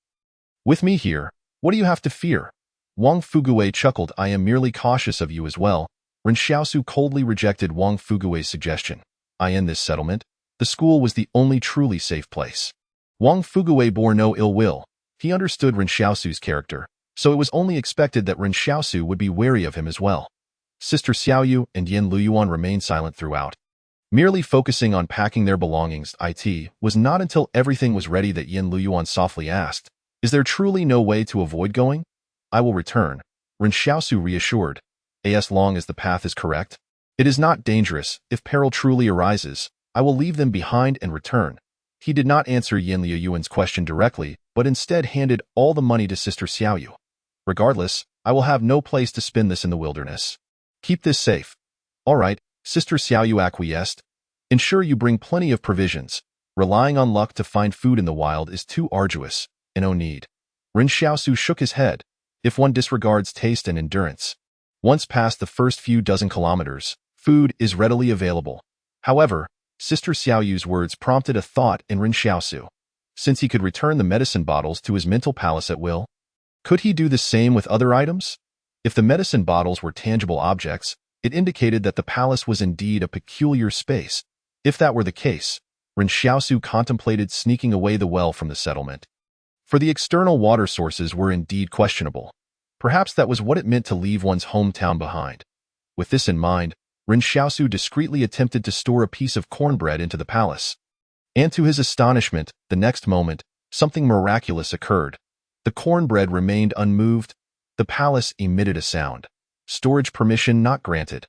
With me here, what do you have to fear? Wang Fuguwei chuckled. I am merely cautious of you as well. Ren Xiaosu coldly rejected Wang Fuguwei's suggestion. In this settlement, the school was the only truly safe place. Wang Fuguwei bore no ill will. He understood Ren Xiaosu's character, so it was only expected that Ren Xiaosu would be wary of him as well. Sister Xiaoyu and Yan Liuyuan remained silent throughout, merely focusing on packing their belongings. It was not until everything was ready that Yan Liuyuan softly asked, Is there truly no way to avoid going? I will return, Ren Xiaosu reassured. As long as the path is correct, it is not dangerous. If peril truly arises, I will leave them behind and return. He did not answer Yan Liuyuan's question directly, but instead handed all the money to Sister Xiaoyu. Regardless, I will have no place to spend this in the wilderness. Keep this safe. All right, Sister Xiaoyu acquiesced. Ensure you bring plenty of provisions. Relying on luck to find food in the wild is too arduous, and no need. Ren Xiaosu shook his head. If one disregards taste and endurance, once past the first few dozen kilometers, food is readily available. However, Sister Xiaoyu's words prompted a thought in Ren Xiaosu. Since he could return the medicine bottles to his mental palace at will, could he do the same with other items? If the medicine bottles were tangible objects, it indicated that the palace was indeed a peculiar space. If that were the case, Ren Xiaosu contemplated sneaking away the well from the settlement. For the external water sources were indeed questionable. Perhaps that was what it meant to leave one's hometown behind. With this in mind, Ren Xiaosu discreetly attempted to store a piece of cornbread into the palace. And to his astonishment, the next moment, something miraculous occurred. The cornbread remained unmoved. The palace emitted a sound. Storage permission not granted.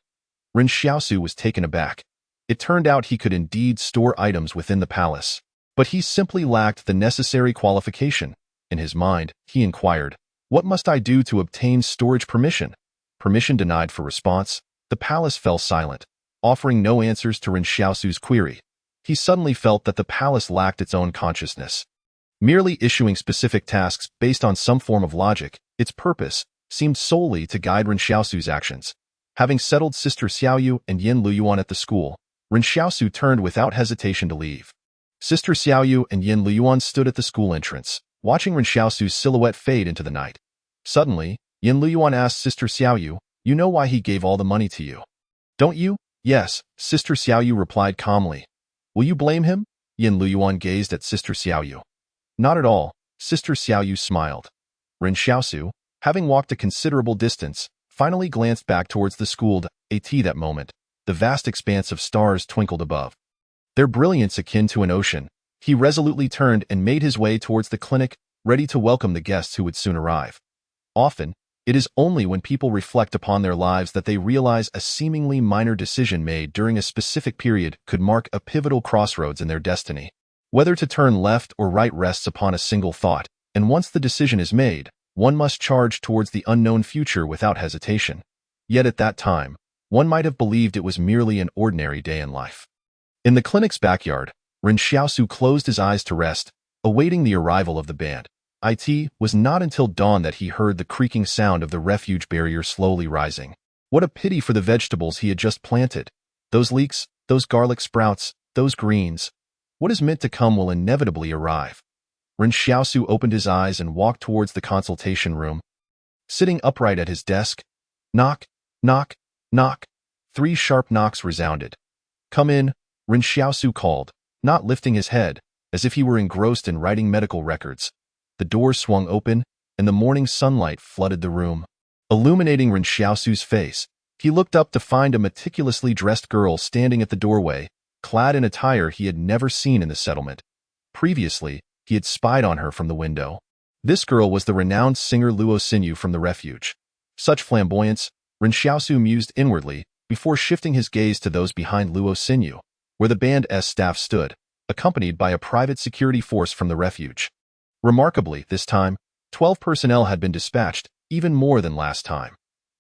Ren Xiaosu was taken aback. It turned out he could indeed store items within the palace, but he simply lacked the necessary qualification. In his mind, he inquired, "What must I do to obtain storage permission?" Permission denied for response. The palace fell silent, offering no answers to Ren Xiaosu's query. He suddenly felt that the palace lacked its own consciousness. Merely issuing specific tasks based on some form of logic, its purpose seemed solely to guide Ren Xiaosu's actions. Having settled Sister Xiaoyu and Yan Liuyuan at the school, Ren Xiaosu turned without hesitation to leave. Sister Xiaoyu and Yan Liuyuan stood at the school entrance, watching Ren Xiaosu's silhouette fade into the night. Suddenly, Yan Liuyuan asked Sister Xiaoyu, "You know why he gave all the money to you, don't you?" "Yes," Sister Xiaoyu replied calmly. "Will you blame him?" Yan Liuyuan gazed at Sister Xiaoyu. "Not at all," Sister Xiaoyu smiled. Ren Xiaosu, having walked a considerable distance, finally glanced back towards the school. That moment, the vast expanse of stars twinkled above, their brilliance akin to an ocean. He resolutely turned and made his way towards the clinic, ready to welcome the guests who would soon arrive. Often, it is only when people reflect upon their lives that they realize a seemingly minor decision made during a specific period could mark a pivotal crossroads in their destiny. Whether to turn left or right rests upon a single thought, and once the decision is made, one must charge towards the unknown future without hesitation. Yet at that time, one might have believed it was merely an ordinary day in life. In the clinic's backyard, Ren Xiaosu closed his eyes to rest, awaiting the arrival of the band. It was not until dawn that he heard the creaking sound of the refuge barrier slowly rising. What a pity for the vegetables he had just planted. Those leeks, those garlic sprouts, those greens. What is meant to come will inevitably arrive. Ren Xiaosu opened his eyes and walked towards the consultation room. Sitting upright at his desk, knock, knock, knock. 3 sharp knocks resounded. "Come in," Ren Xiaosu called, not lifting his head, as if he were engrossed in writing medical records. The door swung open, and the morning sunlight flooded the room, illuminating Ren Xiaosu's face. He looked up to find a meticulously dressed girl standing at the doorway, clad in attire he had never seen in the settlement. Previously, he had spied on her from the window. This girl was the renowned singer Luo Xinyu from the Refuge. Such flamboyance, Ren Xiaosu mused inwardly, before shifting his gaze to those behind Luo Xinyu, where the band's staff stood, accompanied by a private security force from the Refuge. Remarkably, this time, 12 personnel had been dispatched, even more than last time.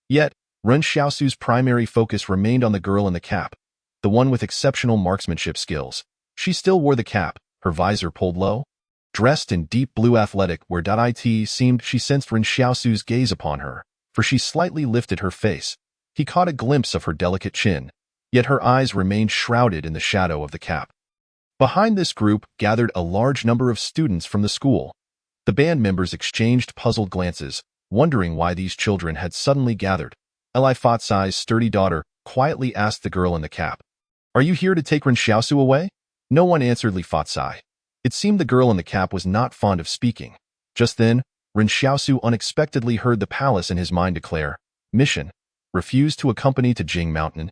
Yet, Ren Xiaosu's primary focus remained on the girl in the cap, the one with exceptional marksmanship skills. She still wore the cap, her visor pulled low. Dressed in deep blue athletic wear. It seemed she sensed Ren Xiaosu's gaze upon her, for she slightly lifted her face. He caught a glimpse of her delicate chin, yet her eyes remained shrouded in the shadow of the cap. Behind this group gathered a large number of students from the school. The band members exchanged puzzled glances, wondering why these children had suddenly gathered. Li Fatsai's sturdy daughter quietly asked the girl in the cap, "Are you here to take Ren Xiaosu away?" No one answered Li Fatsai. It seemed the girl in the cap was not fond of speaking. Just then, Ren Xiaosu unexpectedly heard the palace in his mind declare, "Mission. Refuse to accompany to Jing Mountain."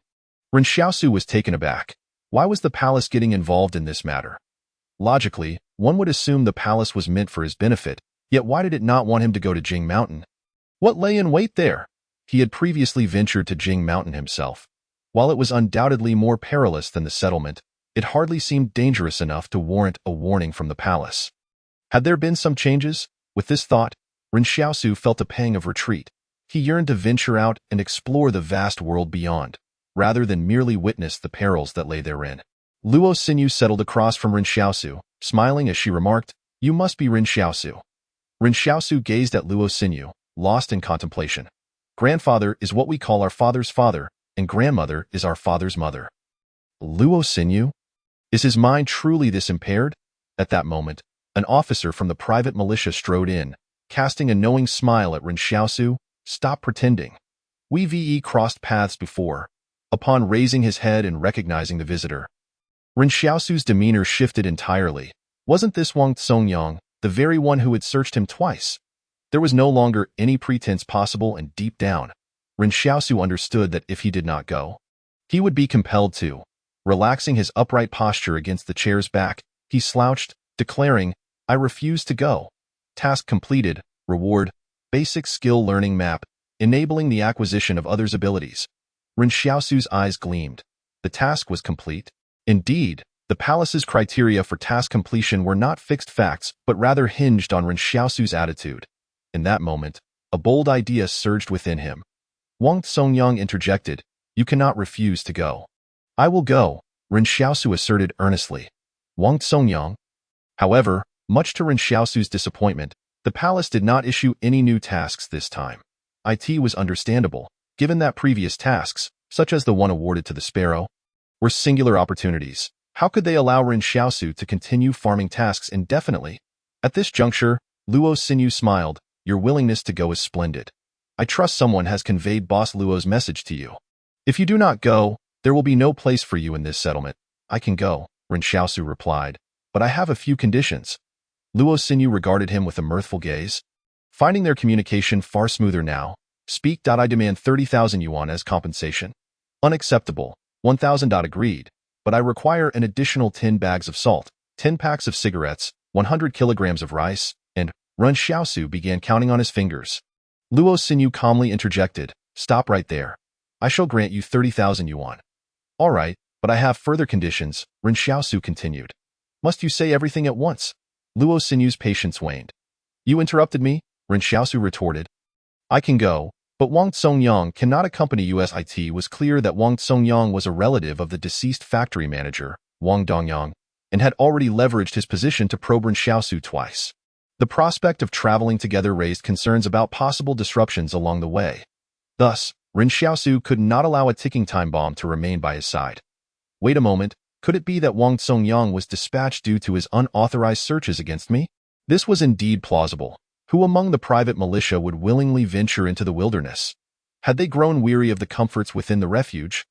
Ren Xiaosu was taken aback. Why was the palace getting involved in this matter? Logically, one would assume the palace was meant for his benefit, yet why did it not want him to go to Jing Mountain? What lay in wait there? He had previously ventured to Jing Mountain himself. While it was undoubtedly more perilous than the settlement, it hardly seemed dangerous enough to warrant a warning from the palace. Had there been some changes? With this thought, Ren Xiaosu felt a pang of retreat. He yearned to venture out and explore the vast world beyond, rather than merely witness the perils that lay therein. Luo Xinyu settled across from Ren Xiaosu, smiling as she remarked, "You must be Ren Xiaosu." Ren Xiaosu gazed at Luo Xinyu, lost in contemplation. Grandfather is what we call our father's father, and grandmother is our father's mother. Luo Xinyu? Is his mind truly this impaired? At that moment, an officer from the private militia strode in, casting a knowing smile at Ren Xiaosu. "Stop pretending." We crossed paths before. Upon raising his head and recognizing the visitor, Ren Xiaosu's demeanor shifted entirely. Wasn't this Wang Tsongyang, the very one who had searched him twice? There was no longer any pretense possible, and deep down, Ren Xiaosu understood that if he did not go, he would be compelled to. Relaxing his upright posture against the chair's back, he slouched, declaring, "I refuse to go." Task completed. Reward. Basic skill learning map, enabling the acquisition of others' abilities. Ren Xiaosu's eyes gleamed. The task was complete. Indeed, the palace's criteria for task completion were not fixed facts, but rather hinged on Ren Xiaosu's attitude. In that moment, a bold idea surged within him. Wang Tsongyang interjected, "You cannot refuse to go." "I will go," Ren Xiaosu asserted earnestly. Wang Tsongyang. However, much to Ren Xiaosu's disappointment, the palace did not issue any new tasks this time. It was understandable, given that previous tasks, such as the one awarded to the sparrow, were singular opportunities. How could they allow Ren Xiaosu to continue farming tasks indefinitely? At this juncture, Luo Xinyu smiled, "Your willingness to go is splendid. I trust someone has conveyed Boss Luo's message to you. If you do not go, there will be no place for you in this settlement." "I can go," Ren Xiaosu replied, "but I have a few conditions." Luo Xinyu regarded him with a mirthful gaze. Finding their communication far smoother now, "Speak. I demand 30,000 yuan as compensation." "Unacceptable." 1,000. Agreed. "But I require an additional 10 bags of salt, 10 packs of cigarettes, 100 kilograms of rice," and Ren Xiaosu began counting on his fingers. Luo Xinyu calmly interjected, "Stop right there. I shall grant you 30,000 yuan." "All right, but I have further conditions," Ren Xiaosu continued. "Must you say everything at once?" Luo Xinyu's patience waned. "You interrupted me," Ren Xiaosu retorted. "I can go, but Wang Tsongyang cannot accompany you." It was clear that Wang Tsongyang was a relative of the deceased factory manager, Wang Dongyang, and had already leveraged his position to probe Ren Xiaosu twice. The prospect of traveling together raised concerns about possible disruptions along the way. Thus, Ren Xiaosu could not allow a ticking time bomb to remain by his side. Wait a moment, could it be that Wang Tsongyang was dispatched due to his unauthorized searches against me? This was indeed plausible. Who among the private militia would willingly venture into the wilderness? Had they grown weary of the comforts within the refuge?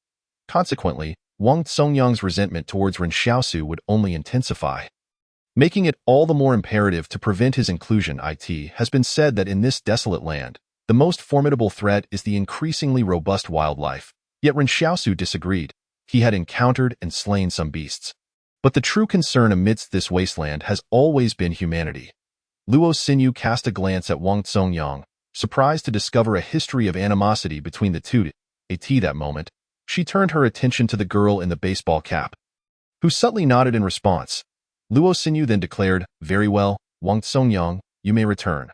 Consequently, Wang Tsongyang's resentment towards Ren Xiaosu would only intensify, making it all the more imperative to prevent his inclusion. It has been said that in this desolate land, the most formidable threat is the increasingly robust wildlife. Yet Ren Xiaosu disagreed. He had encountered and slain some beasts. But the true concern amidst this wasteland has always been humanity. Luo Xinyu cast a glance at Wang Tsongyang, surprised to discover a history of animosity between the two. At that moment, she turned her attention to the girl in the baseball cap, who subtly nodded in response. Luo Xinyu then declared, "Very well, Wang Tsongyang, you may return."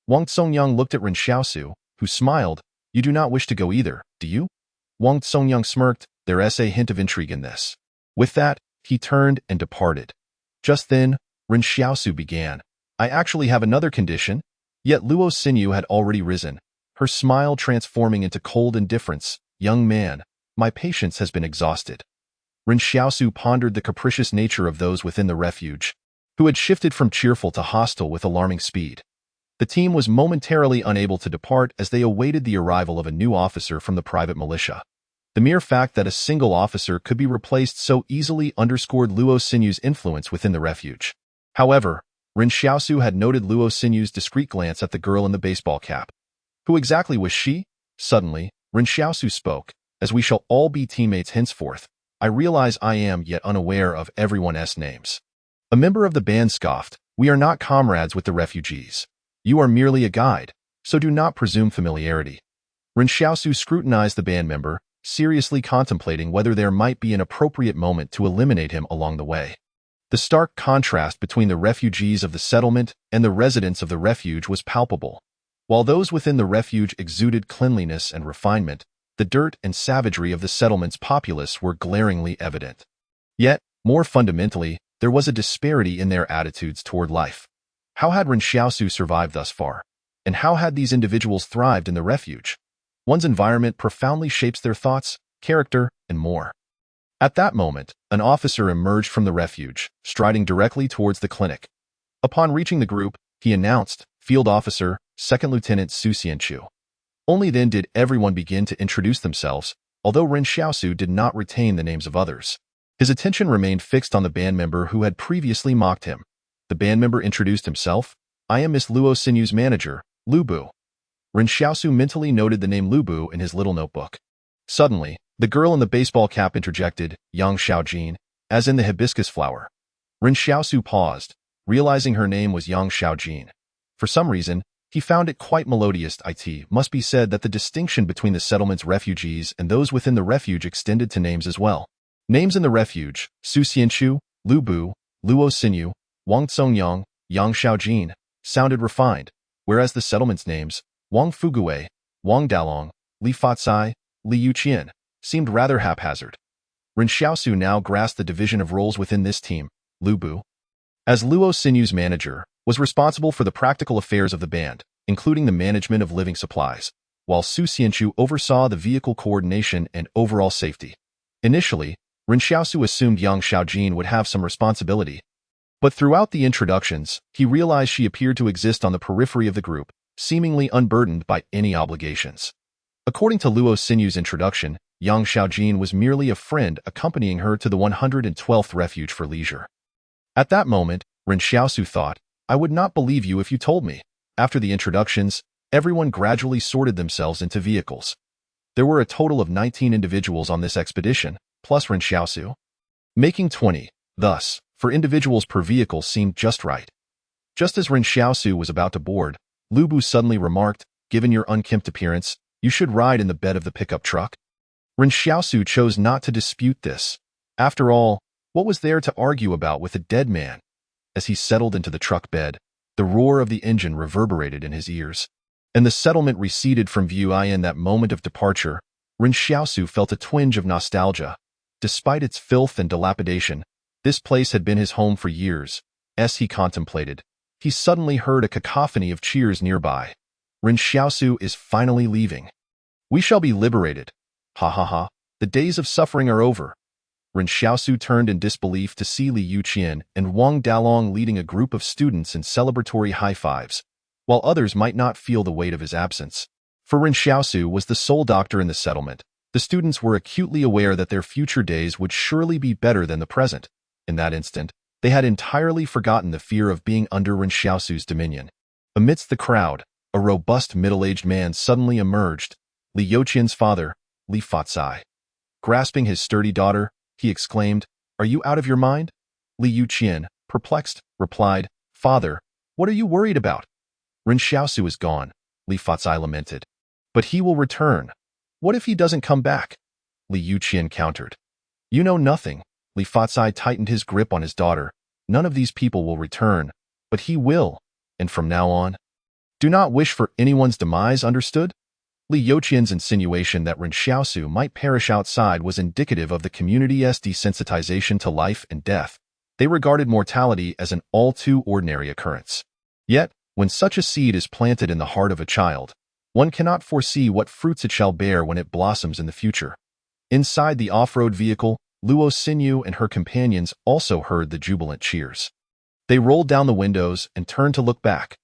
Wang Tsongyang looked at Ren Xiaosu, who smiled. "You do not wish to go either, do you?" Wang Tsongyang smirked. "There's a hint of intrigue in this." With that, he turned and departed. Just then, Ren Xiaosu began, "I actually have another condition." Yet Luo Xinyu had already risen, her smile transforming into cold indifference. "Young man, my patience has been exhausted." Ren Xiaosu pondered the capricious nature of those within the refuge, who had shifted from cheerful to hostile with alarming speed. The team was momentarily unable to depart as they awaited the arrival of a new officer from the private militia. The mere fact that a single officer could be replaced so easily underscored Luo Xinyu's influence within the refuge. However, Ren Xiaosu had noted Luo Xinyu's discreet glance at the girl in the baseball cap. Who exactly was she? Suddenly, Ren Xiaosu spoke, "As we shall all be teammates henceforth, I realize I am yet unaware of everyone's names." A member of the band scoffed, "We are not comrades with the refugees. You are merely a guide, so do not presume familiarity." Ren Xiaosu scrutinized the band member, seriously contemplating whether there might be an appropriate moment to eliminate him along the way. The stark contrast between the refugees of the settlement and the residents of the refuge was palpable. While those within the refuge exuded cleanliness and refinement, the dirt and savagery of the settlement's populace were glaringly evident. Yet, More fundamentally, there was a disparity in their attitudes toward life. How had Ren Xiaosu survived thus far? And how had these individuals thrived in the refuge? One's environment profoundly shapes their thoughts, character, and more. At that moment, an officer emerged from the refuge, striding directly towards the clinic. Upon reaching the group, he announced, Field Officer, 2nd Lieutenant Su Xianchu. Only then did everyone begin to introduce themselves, although Ren Xiaosu did not retain the names of others. His attention remained fixed on the band member who had previously mocked him. The band member introduced himself. I am Miss Luo Sinyu's manager, Lu Bu. Ren Xiaosu mentally noted the name Lu Bu in his little notebook. Suddenly, the girl in the baseball cap interjected, Yang Xiaojin, as in the hibiscus flower. Ren Xiaosu paused, realizing her name was Yang Xiaojin. For some reason, he found it quite melodious. It must be said that the distinction between the settlement's refugees and those within the refuge extended to names as well. Names in the refuge, Su Xianchu, Lu Bu, Luo Sinyu, Wang Zongyang, Yang Xiaojin, sounded refined, whereas the settlement's names, Wang Fugui, Wang Dalong, Li Fatsai, Li Yuqian, seemed rather haphazard. Ren Xiaosu now grasped the division of roles within this team. Lu Bu, as Luo Sinyu's manager, was responsible for the practical affairs of the band, including the management of living supplies, while Su Xianchu oversaw the vehicle coordination and overall safety. Initially, Ren Xiaosu assumed Yang Xiaojin would have some responsibility, but throughout the introductions, he realized she appeared to exist on the periphery of the group, seemingly unburdened by any obligations. According to Luo Sinyu's introduction, Yang Xiaojin was merely a friend accompanying her to the 112th Refuge for Leisure. At that moment, Ren Xiaosu thought, I would not believe you if you told me. After the introductions, everyone gradually sorted themselves into vehicles. There were a total of 19 individuals on this expedition, plus Ren Xiaosu, making 20. Thus, for individuals per vehicle seemed just right. Just as Ren Xiaosu was about to board, Lu Bu suddenly remarked, given your unkempt appearance, you should ride in the bed of the pickup truck. Ren Xiaosu chose not to dispute this. After all, what was there to argue about with a dead man? As he settled into the truck bed, the roar of the engine reverberated in his ears, and the settlement receded from view. In that moment of departure, Ren Xiaosu felt a twinge of nostalgia. Despite its filth and dilapidation, this place had been his home for years. As he contemplated, he suddenly heard a cacophony of cheers nearby. Ren Xiaosu is finally leaving. We shall be liberated. Ha ha ha, the days of suffering are over. Ren Xiaosu turned in disbelief to see Li Yuqian and Wang Dalong leading a group of students in celebratory high-fives, while others might not feel the weight of his absence. For Ren Xiaosu was the sole doctor in the settlement. The students were acutely aware that their future days would surely be better than the present. In that instant, they had entirely forgotten the fear of being under Ren Xiaosu's dominion. Amidst the crowd, a robust middle-aged man suddenly emerged, Li Yuqian's father, Li Fatsai. Grasping his sturdy daughter, he exclaimed, Are you out of your mind? Li Yuqian, perplexed, replied, Father, what are you worried about? Ren Xiaosu is gone, Li Fatsai lamented. But he will return. What if he doesn't come back? Li Yuqian countered. You know nothing. Li Fatsai tightened his grip on his daughter. None of these people will return, but he will, and from now on. Do not wish for anyone's demise, understood? Li Yuqian's insinuation that Ren Xiaosu might perish outside was indicative of the community's desensitization to life and death. They regarded mortality as an all-too-ordinary occurrence. Yet, when such a seed is planted in the heart of a child, one cannot foresee what fruits it shall bear when it blossoms in the future. Inside the off-road vehicle, Luo Sinyu and her companions also heard the jubilant cheers. They rolled down the windows and turned to look back.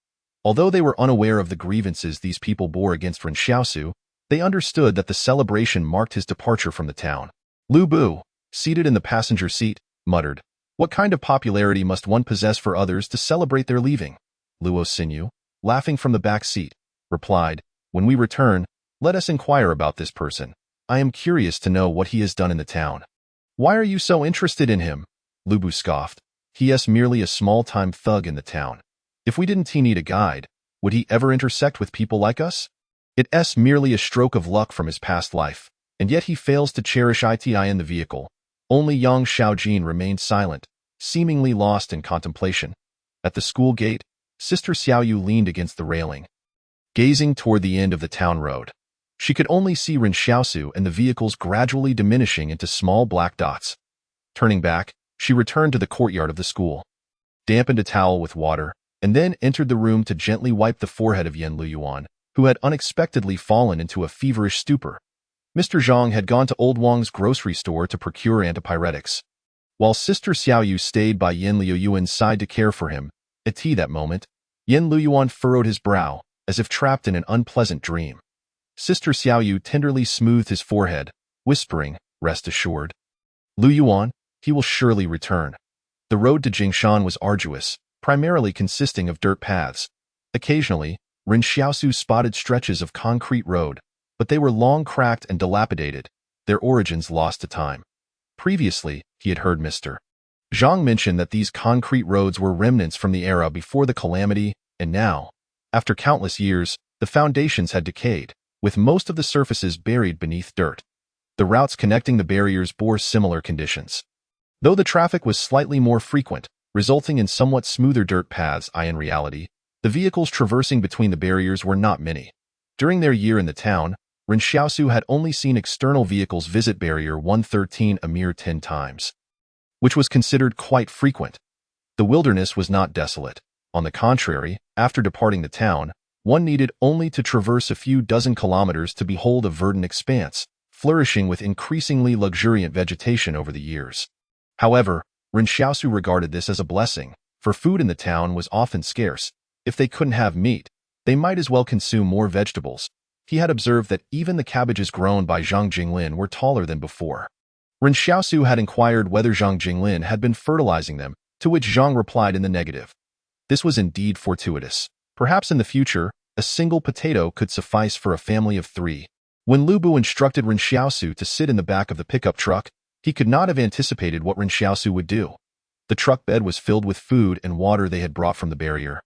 Although they were unaware of the grievances these people bore against Ren Xiaosu, they understood that the celebration marked his departure from the town. Lu Bu, seated in the passenger seat, muttered, What kind of popularity must one possess for others to celebrate their leaving? Luo Sinyu, laughing from the back seat, replied, When we return, let us inquire about this person. I am curious to know what he has done in the town. Why are you so interested in him? Lu Bu scoffed. He is merely a small-time thug in the town. If we didn't need a guide, would he ever intersect with people like us? It's merely a stroke of luck from his past life, and yet he fails to cherish iti in the vehicle. Only Yang Xiaojin remained silent, seemingly lost in contemplation. At the school gate, Sister Xiaoyu leaned against the railing, gazing toward the end of the town road. She could only see Ren Xiaosu and the vehicles gradually diminishing into small black dots. Turning back, She returned to the courtyard of the school, dampened a towel with water, and then entered the room to gently wipe the forehead of Yan Liuyuan, who had unexpectedly fallen into a feverish stupor. Mr. Zhang had gone to Old Wang's grocery store to procure antipyretics, while Sister Xiaoyu stayed by Yan Liuyuan's side to care for him. At tea that moment, Yan Liuyuan furrowed his brow, as if trapped in an unpleasant dream. Sister Xiaoyu tenderly smoothed his forehead, whispering, "Rest assured, Liuyuan, he will surely return." The road to Jingshan was arduous, primarily consisting of dirt paths. Occasionally, Ren Xiaosu spotted stretches of concrete road, but they were long cracked and dilapidated, their origins lost to time. Previously, he had heard Mr. Zhang mention that these concrete roads were remnants from the era before the calamity, and now, after countless years, the foundations had decayed, with most of the surfaces buried beneath dirt. The routes connecting the barriers bore similar conditions, though the traffic was slightly more frequent, resulting in somewhat smoother dirt paths. In reality, the vehicles traversing between the barriers were not many. During their year in the town, Ren Xiaosu had only seen external vehicles visit Barrier 113 a mere 10 times, which was considered quite frequent. The wilderness was not desolate. On the contrary, after departing the town, one needed only to traverse a few dozen kilometers to behold a verdant expanse, flourishing with increasingly luxuriant vegetation over the years. However, Ren Xiaosu regarded this as a blessing, for food in the town was often scarce. If they couldn't have meat, they might as well consume more vegetables. He had observed that even the cabbages grown by Zhang Jinglin were taller than before. Ren Xiaosu had inquired whether Zhang Jinglin had been fertilizing them, to which Zhang replied in the negative. This was indeed fortuitous. Perhaps in the future, a single potato could suffice for a family of 3. When Lu Bu instructed Ren Xiaosu to sit in the back of the pickup truck, he could not have anticipated what Ren Xiaosu would do. The truck bed was filled with food and water they had brought from the barrier,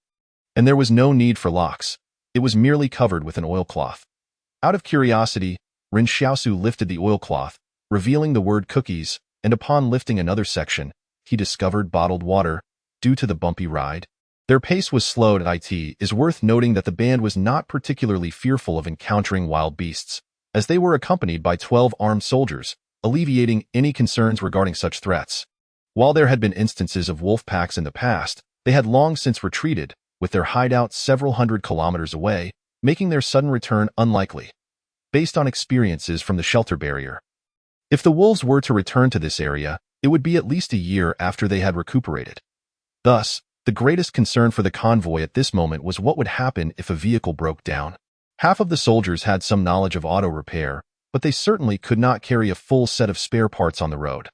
and there was no need for locks. It was merely covered with an oilcloth. Out of curiosity, Ren Xiaosu lifted the oilcloth, revealing the word cookies, and upon lifting another section, he discovered bottled water. Due to the bumpy ride, their pace was slowed. It is worth noting that the band was not particularly fearful of encountering wild beasts, as they were accompanied by 12 armed soldiers, alleviating any concerns regarding such threats. While there had been instances of wolf packs in the past, they had long since retreated, with their hideout several hundred kilometers away, making their sudden return unlikely, based on experiences from the shelter barrier. If the wolves were to return to this area, it would be at least a year after they had recuperated. Thus, the greatest concern for the convoy at this moment was what would happen if a vehicle broke down. Half of the soldiers had some knowledge of auto repair, but they certainly could not carry a full set of spare parts on the road.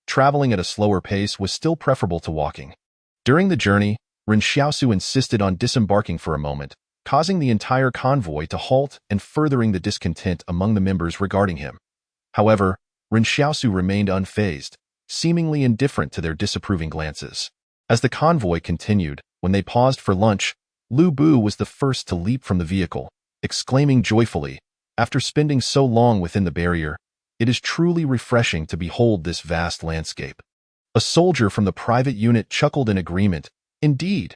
Traveling at a slower pace was still preferable to walking. During the journey, Ren Xiaosu insisted on disembarking for a moment, causing the entire convoy to halt and furthering the discontent among the members regarding him. However, Ren Xiaosu remained unfazed, seemingly indifferent to their disapproving glances. As the convoy continued, when they paused for lunch, Lu Bu was the first to leap from the vehicle, exclaiming joyfully, "After spending so long within the barrier, it is truly refreshing to behold this vast landscape." A soldier from the private unit chuckled in agreement. Indeed,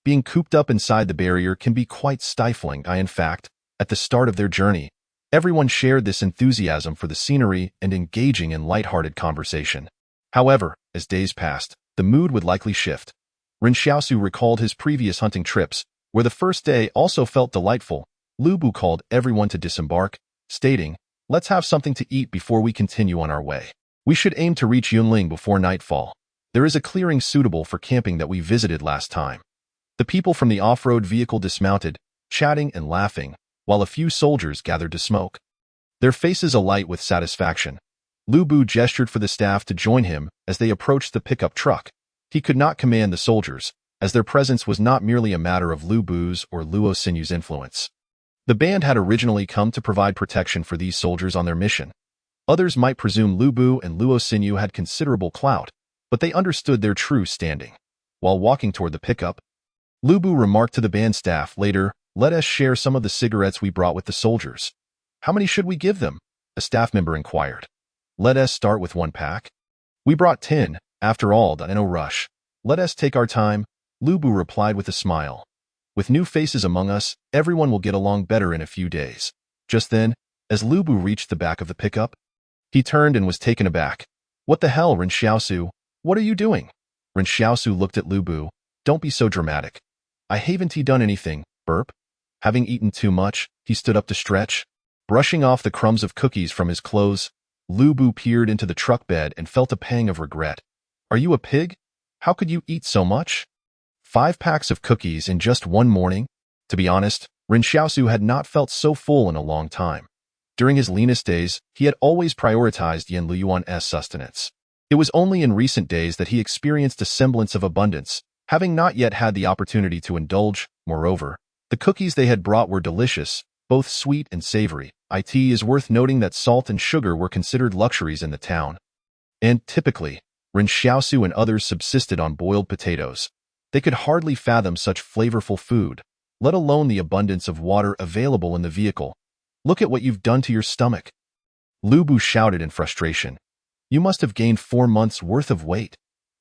being cooped up inside the barrier can be quite stifling. In fact, at the start of their journey, everyone shared this enthusiasm for the scenery and engaging in lighthearted conversation. However, as days passed, the mood would likely shift. Ren Xiaosu recalled his previous hunting trips, where the first day also felt delightful. Lu Bu called everyone to disembark, stating, "Let's have something to eat before we continue on our way. We should aim to reach Yunling before nightfall. There is a clearing suitable for camping that we visited last time." The people from the off-road vehicle dismounted, chatting and laughing, while a few soldiers gathered to smoke, their faces alight with satisfaction. Lu Bu gestured for the staff to join him as they approached the pickup truck. He could not command the soldiers, as their presence was not merely a matter of Lu Bu's or Luo Sinyu's influence. The band had originally come to provide protection for these soldiers on their mission. Others might presume Lu Bu and Luo Sinyu had considerable clout, but they understood their true standing. While walking toward the pickup, Lu Bu remarked to the band staff later, "Let us share some of the cigarettes we brought with the soldiers." "How many should we give them?" a staff member inquired. "Let us start with 1 pack. We brought 10, after all, no rush. Let us take our time," Lu Bu replied with a smile. "With new faces among us, everyone will get along better in a few days." Just then, as Lu Bu reached the back of the pickup, he turned and was taken aback. "What the hell, Ren Xiaosu? What are you doing? Ren Xiaosu looked at Lu Bu. Don't be so dramatic. I haven't done anything, burp. Having eaten too much, he stood up to stretch. Brushing off the crumbs of cookies from his clothes, Lu Bu peered into the truck bed and felt a pang of regret. Are you a pig? How could you eat so much? 5 packs of cookies in just one morning? To be honest, Ren Xiaosu had not felt so full in a long time. During his leanest days, he had always prioritized Yan Liuyuan's sustenance. It was only in recent days that he experienced a semblance of abundance, having not yet had the opportunity to indulge. Moreover, the cookies they had brought were delicious, both sweet and savory. It is worth noting that salt and sugar were considered luxuries in the town. And, typically, Ren Xiaosu and others subsisted on boiled potatoes. They could hardly fathom such flavorful food, let alone the abundance of water available in the vehicle. Look at what you've done to your stomach. Lu Bu shouted in frustration. You must have gained 4 months' worth of weight.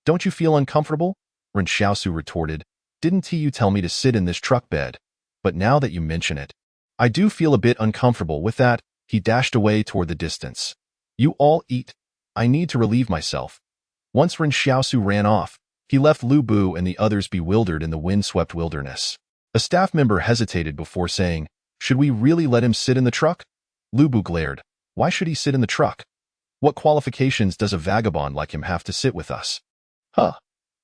Don't you feel uncomfortable? Ren Xiaosu retorted. Didn't you tell me to sit in this truck bed? But now that you mention it, I do feel a bit uncomfortable with that. He dashed away toward the distance. You all eat. I need to relieve myself. Once Ren Xiaosu ran off, he left Lu Bu and the others bewildered in the wind-swept wilderness. A staff member hesitated before saying, Should we really let him sit in the truck? Lu Bu glared. Why should he sit in the truck? What qualifications does a vagabond like him have to sit with us? Huh.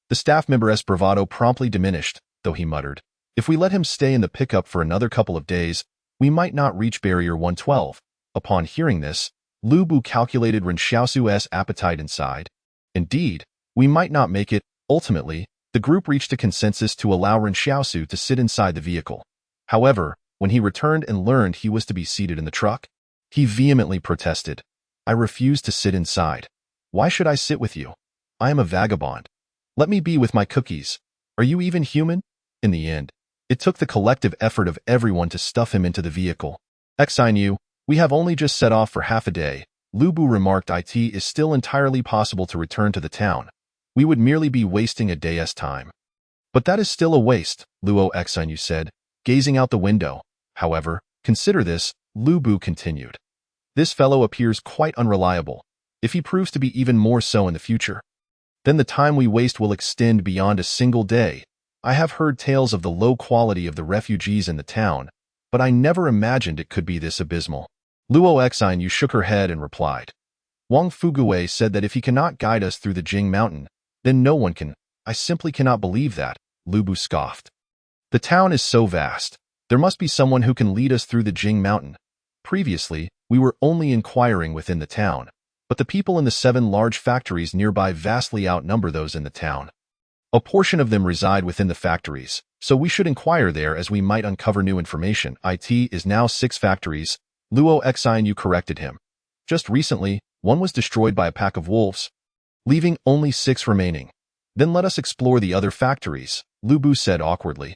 The staff member's bravado promptly diminished, though he muttered, If we let him stay in the pickup for another couple of days, we might not reach barrier 112. Upon hearing this, Lu Bu calculated Ren Xiaosu's appetite inside. Indeed, we might not make it. Ultimately, the group reached a consensus to allow Ren Xiaosu to sit inside the vehicle. However, when he returned and learned he was to be seated in the truck, he vehemently protested. I refuse to sit inside. Why should I sit with you? I am a vagabond. Let me be with my cookies. Are you even human? In the end, it took the collective effort of everyone to stuff him into the vehicle. Xinu, we have only just set off for half a day. Lu Bu remarked it is still entirely possible to return to the town. We would merely be wasting a day's time. But that is still a waste, Luo Xinu said, gazing out the window. However, consider this, Lu Bu continued. This fellow appears quite unreliable. If he proves to be even more so in the future, then the time we waste will extend beyond a single day. I have heard tales of the low quality of the refugees in the town, but I never imagined it could be this abysmal. Luo Xinu shook her head and replied. Wang Fuguwei said that if he cannot guide us through the Jing Mountain, then no one can. I simply cannot believe that, Lu Bu scoffed. The town is so vast. There must be someone who can lead us through the Jing Mountain. Previously, we were only inquiring within the town, but the people in the 7 large factories nearby vastly outnumber those in the town. A portion of them reside within the factories, so we should inquire there as we might uncover new information. It is now 6 factories, Luo Xinu corrected him. Just recently, one was destroyed by a pack of wolves, leaving only 6 remaining. Then let us explore the other factories, Lu Bu said awkwardly.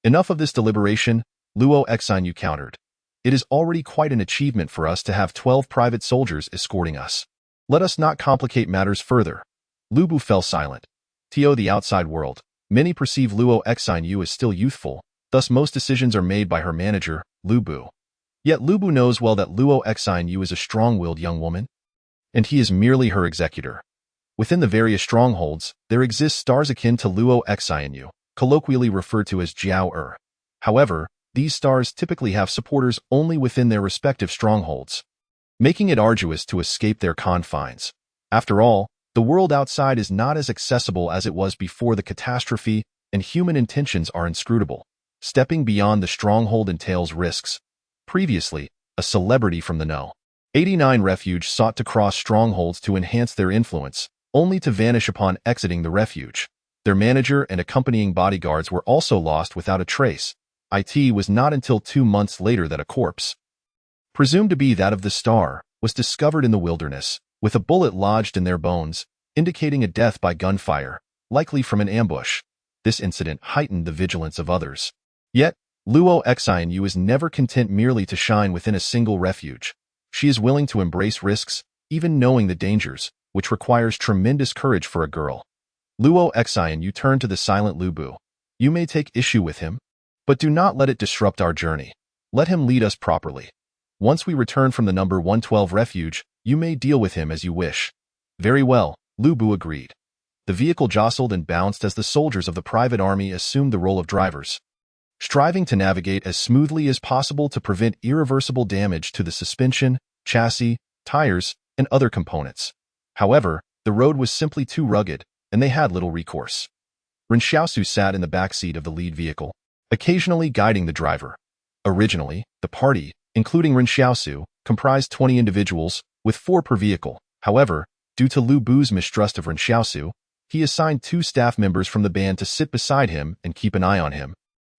Enough of this deliberation, Luo Xinu countered. It is already quite an achievement for us to have 12 private soldiers escorting us. Let us not complicate matters further. Lu Bu fell silent. To the outside world, many perceive Luo Xinu as still youthful, thus most decisions are made by her manager, Lu Bu. Yet Lu Bu knows well that Luo Xinu is a strong-willed young woman, and he is merely her executor. Within the various strongholds, there exist stars akin to Luo Xinu, colloquially referred to as Jiao. However, these stars typically have supporters only within their respective strongholds, making it arduous to escape their confines. After all, the world outside is not as accessible as it was before the catastrophe, and human intentions are inscrutable. Stepping beyond the stronghold entails risks. Previously, a celebrity from the know, 89 Refuge sought to cross strongholds to enhance their influence, only to vanish upon exiting the refuge. Their manager and accompanying bodyguards were also lost without a trace. It was not until 2 months later that a corpse, presumed to be that of the star, was discovered in the wilderness, with a bullet lodged in their bones, indicating a death by gunfire, likely from an ambush. This incident heightened the vigilance of others. Yet, Luo Xinu is never content merely to shine within a single refuge. She is willing to embrace risks, even knowing the dangers, which requires tremendous courage for a girl. Luo Xinu turned to the silent Lu Bu. You may take issue with him, but do not let it disrupt our journey. Let him lead us properly. Once we return from the number 112 refuge, you may deal with him as you wish. Very well, Lu Bu agreed. The vehicle jostled and bounced as the soldiers of the private army assumed the role of drivers, striving to navigate as smoothly as possible to prevent irreversible damage to the suspension, chassis, tires, and other components. However, the road was simply too rugged, and they had little recourse. Ren Xiaosu sat in the back seat of the lead vehicle, occasionally guiding the driver. Originally, the party, including Ren Xiaosu, comprised 20 individuals, with 4 per vehicle. However, due to Lu Bu's mistrust of Ren Xiaosu, he assigned 2 staff members from the band to sit beside him and keep an eye on him,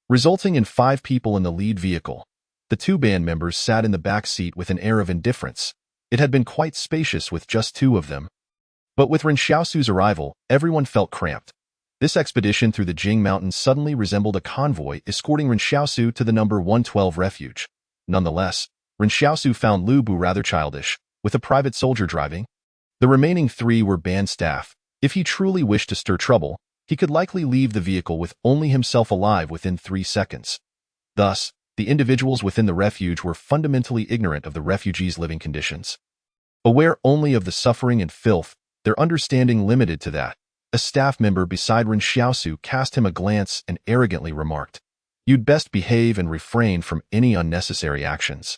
resulting in 5 people in the lead vehicle. The 2 band members sat in the back seat with an air of indifference. It had been quite spacious with just 2 of them. But with Ren Xiaosu's arrival, everyone felt cramped. This expedition through the Jing Mountains suddenly resembled a convoy escorting Ren Xiaosu to the number 112 Refuge. Nonetheless, Ren Xiaosu found Lu Bu rather childish, with a private soldier driving. The remaining 3 were band staff. If he truly wished to stir trouble, he could likely leave the vehicle with only himself alive within 3 seconds. Thus, the individuals within the refuge were fundamentally ignorant of the refugees' living conditions. Aware only of the suffering and filth, their understanding limited to that. A staff member beside Ren Xiaosu cast him a glance and arrogantly remarked, "You'd best behave and refrain from any unnecessary actions."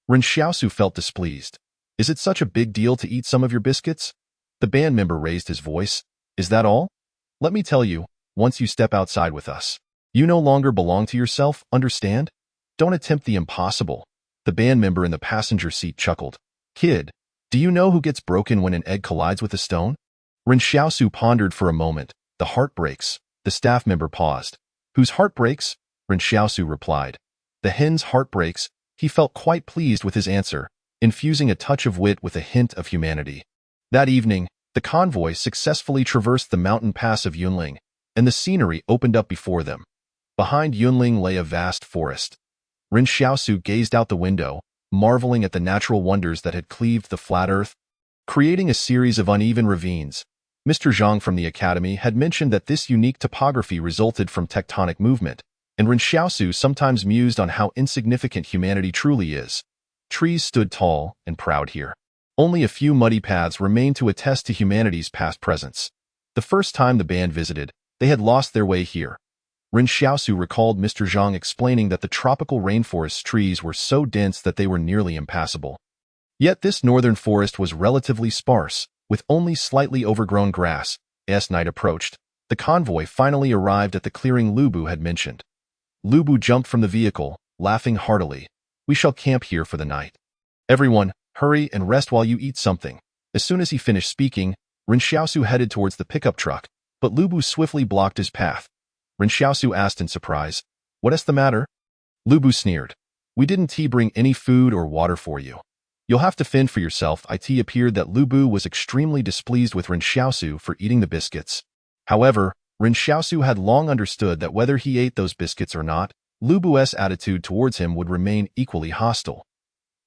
Ren Xiaosu felt displeased. "Is it such a big deal to eat some of your biscuits?" The band member raised his voice. "Is that all? Let me tell you, once you step outside with us, you no longer belong to yourself, understand? Don't attempt the impossible." The band member in the passenger seat chuckled. "Kid, do you know who gets broken when an egg collides with a stone?" Ren Xiaosu pondered for a moment. "The heart breaks." The staff member paused. "Whose heart breaks?" Ren Xiaosu replied. "The hen's heart breaks." He felt quite pleased with his answer, infusing a touch of wit with a hint of humanity. That evening, the convoy successfully traversed the mountain pass of Yunling, and the scenery opened up before them. Behind Yunling lay a vast forest. Ren Xiaosu gazed out the window, marveling at the natural wonders that had cleaved the flat earth, creating a series of uneven ravines. Mr. Zhang from the academy had mentioned that this unique topography resulted from tectonic movement, and Ren Xiaosu sometimes mused on how insignificant humanity truly is. Trees stood tall and proud here. Only a few muddy paths remained to attest to humanity's past presence. The first time the band visited, they had lost their way here. Ren Xiaosu recalled Mr. Zhang explaining that the tropical rainforest trees were so dense that they were nearly impassable. Yet this northern forest was relatively sparse, with only slightly overgrown grass. As night approached, the convoy finally arrived at the clearing Lu Bu had mentioned. Lu Bu jumped from the vehicle, laughing heartily. "We shall camp here for the night. Everyone, hurry and rest while you eat something." As soon as he finished speaking, Ren Xiaosu headed towards the pickup truck, but Lu Bu swiftly blocked his path. Ren Xiaosu asked in surprise, "What's the matter?" Lu Bu sneered, "We didn't bring any food or water for you. You'll have to fend for yourself." It appeared that Lu Bu was extremely displeased with Ren Xiaosu for eating the biscuits. However, Ren Xiaosu had long understood that whether he ate those biscuits or not, Lu Bu's attitude towards him would remain equally hostile.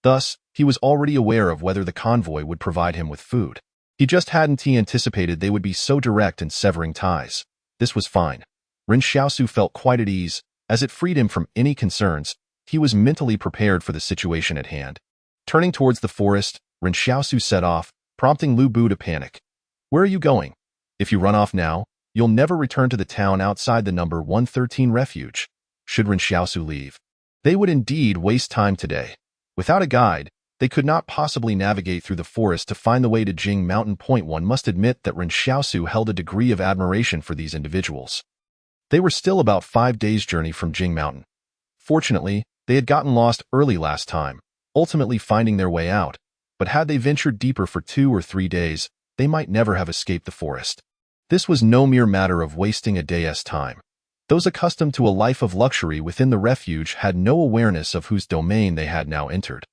Thus, he was already aware of whether the convoy would provide him with food. He just hadn't anticipated they would be so direct in severing ties. This was fine. Ren Xiaosu felt quite at ease, as it freed him from any concerns. He was mentally prepared for the situation at hand. Turning towards the forest, Ren Xiaosu set off, prompting Lu Bu to panic. "Where are you going? If you run off now, you'll never return to the town outside the number 113 Refuge." Should Ren Xiaosu leave, they would indeed waste time today. Without a guide, they could not possibly navigate through the forest to find the way to Jing Mountain. One must admit that Ren Xiaosu held a degree of admiration for these individuals. They were still about 5 days' journey from Jing Mountain. Fortunately, they had gotten lost early last time, ultimately finding their way out, but had they ventured deeper for 2 or 3 days, they might never have escaped the forest. This was no mere matter of wasting a day's time. Those accustomed to a life of luxury within the refuge had no awareness of whose domain they had now entered.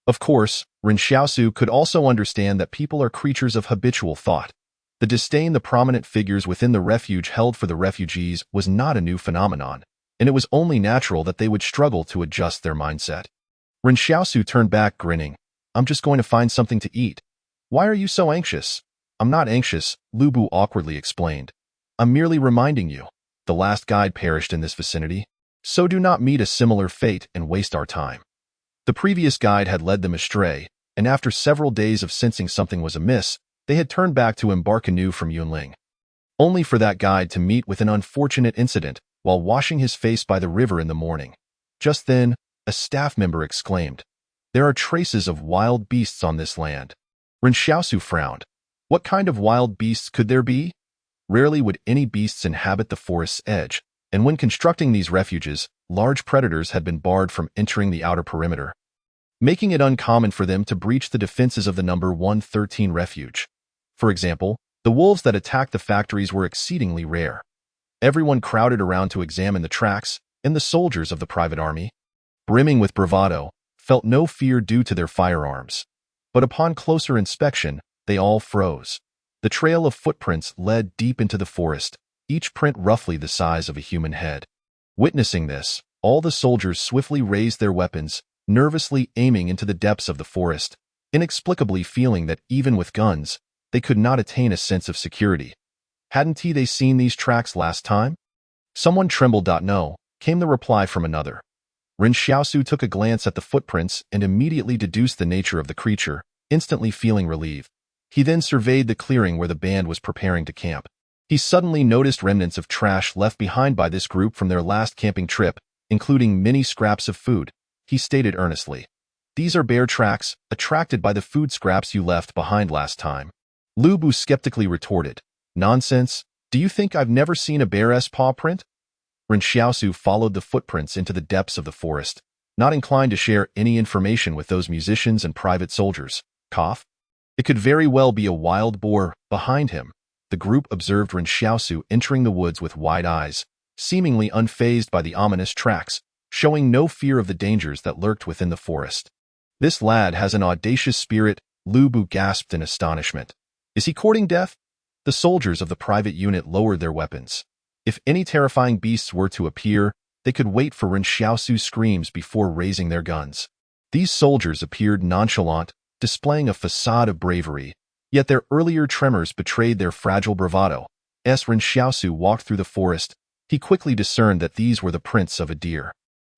Of course, Ren Xiaosu could also understand that people are creatures of habitual thought. The disdain the prominent figures within the refuge held for the refugees was not a new phenomenon, and it was only natural that they would struggle to adjust their mindset. Ren Xiaosu turned back grinning. "I'm just going to find something to eat." "Why are you so anxious?" "I'm not anxious," Lu Bu awkwardly explained. "I'm merely reminding you. The last guide perished in this vicinity, so do not meet a similar fate and waste our time." The previous guide had led them astray, and after several days of sensing something was amiss, they had turned back to embark anew from Yunling. only for that guide to meet with an unfortunate incident while washing his face by the river in the morning. Just then, a staff member exclaimed, "There are traces of wild beasts on this land." Ren Xiaosu frowned. What kind of wild beasts could there be? Rarely would any beasts inhabit the forest's edge, and when constructing these refuges, large predators had been barred from entering the outer perimeter, making it uncommon for them to breach the defenses of the number 113 refuge. For example, the wolves that attacked the factories were exceedingly rare. Everyone crowded around to examine the tracks, and the soldiers of the private army, brimming with bravado, felt no fear due to their firearms. But upon closer inspection, they all froze. The trail of footprints led deep into the forest, each print roughly the size of a human head. Witnessing this, all the soldiers swiftly raised their weapons, nervously aiming into the depths of the forest, inexplicably feeling that even with guns, they could not attain a sense of security. Hadn't they seen these tracks last time? Someone trembled. No, came the reply from another. Ren Xiaosu took a glance at the footprints and immediately deduced the nature of the creature, instantly feeling relieved. He then surveyed the clearing where the band was preparing to camp. He suddenly noticed remnants of trash left behind by this group from their last camping trip, including many scraps of food. He stated earnestly, "These are bear tracks, attracted by the food scraps you left behind last time." Lu Bu skeptically retorted, "Nonsense, do you think I've never seen a bear's paw print?" Ren Xiaosu followed the footprints into the depths of the forest, not inclined to share any information with those musicians and private soldiers. Cough. It could very well be a wild boar behind him. The group observed Ren Xiaosu entering the woods with wide eyes, seemingly unfazed by the ominous tracks, showing no fear of the dangers that lurked within the forest. "This lad has an audacious spirit," Lu Bu gasped in astonishment. "Is he courting death?" The soldiers of the private unit lowered their weapons. If any terrifying beasts were to appear, they could wait for Ren Xiaosu's screams before raising their guns. These soldiers appeared nonchalant, displaying a facade of bravery, yet their earlier tremors betrayed their fragile bravado. As Ren Xiaosu walked through the forest, he quickly discerned that these were the prints of a deer.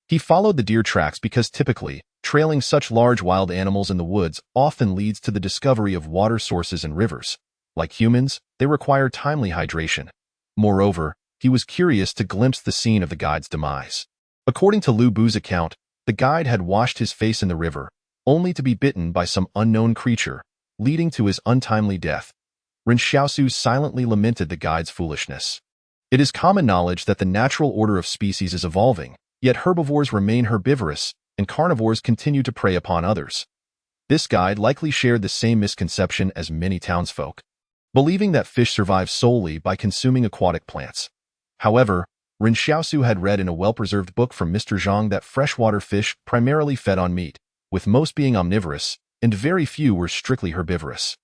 He followed the deer tracks because typically, trailing such large wild animals in the woods often leads to the discovery of water sources and rivers. Like humans, they require timely hydration. Moreover, he was curious to glimpse the scene of the guide's demise. According to Lu Bu's account, the guide had washed his face in the river, only to be bitten by some unknown creature, leading to his untimely death. Ren Xiaosu silently lamented the guide's foolishness. It is common knowledge that the natural order of species is evolving, yet herbivores remain herbivorous, and carnivores continue to prey upon others. This guide likely shared the same misconception as many townsfolk, believing that fish survive solely by consuming aquatic plants. However, Ren Xiaosu had read in a well-preserved book from Mr. Zhang that freshwater fish primarily fed on meat, with most being omnivorous, and very few were strictly herbivorous.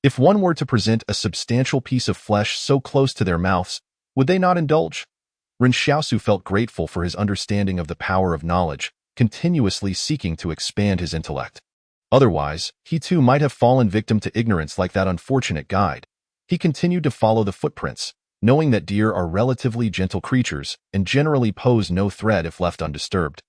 If one were to present a substantial piece of flesh so close to their mouths, would they not indulge? Ren Xiaosu felt grateful for his understanding of the power of knowledge, continuously seeking to expand his intellect. Otherwise, he too might have fallen victim to ignorance like that unfortunate guide. He continued to follow the footprints, knowing that deer are relatively gentle creatures and generally pose no threat if left undisturbed.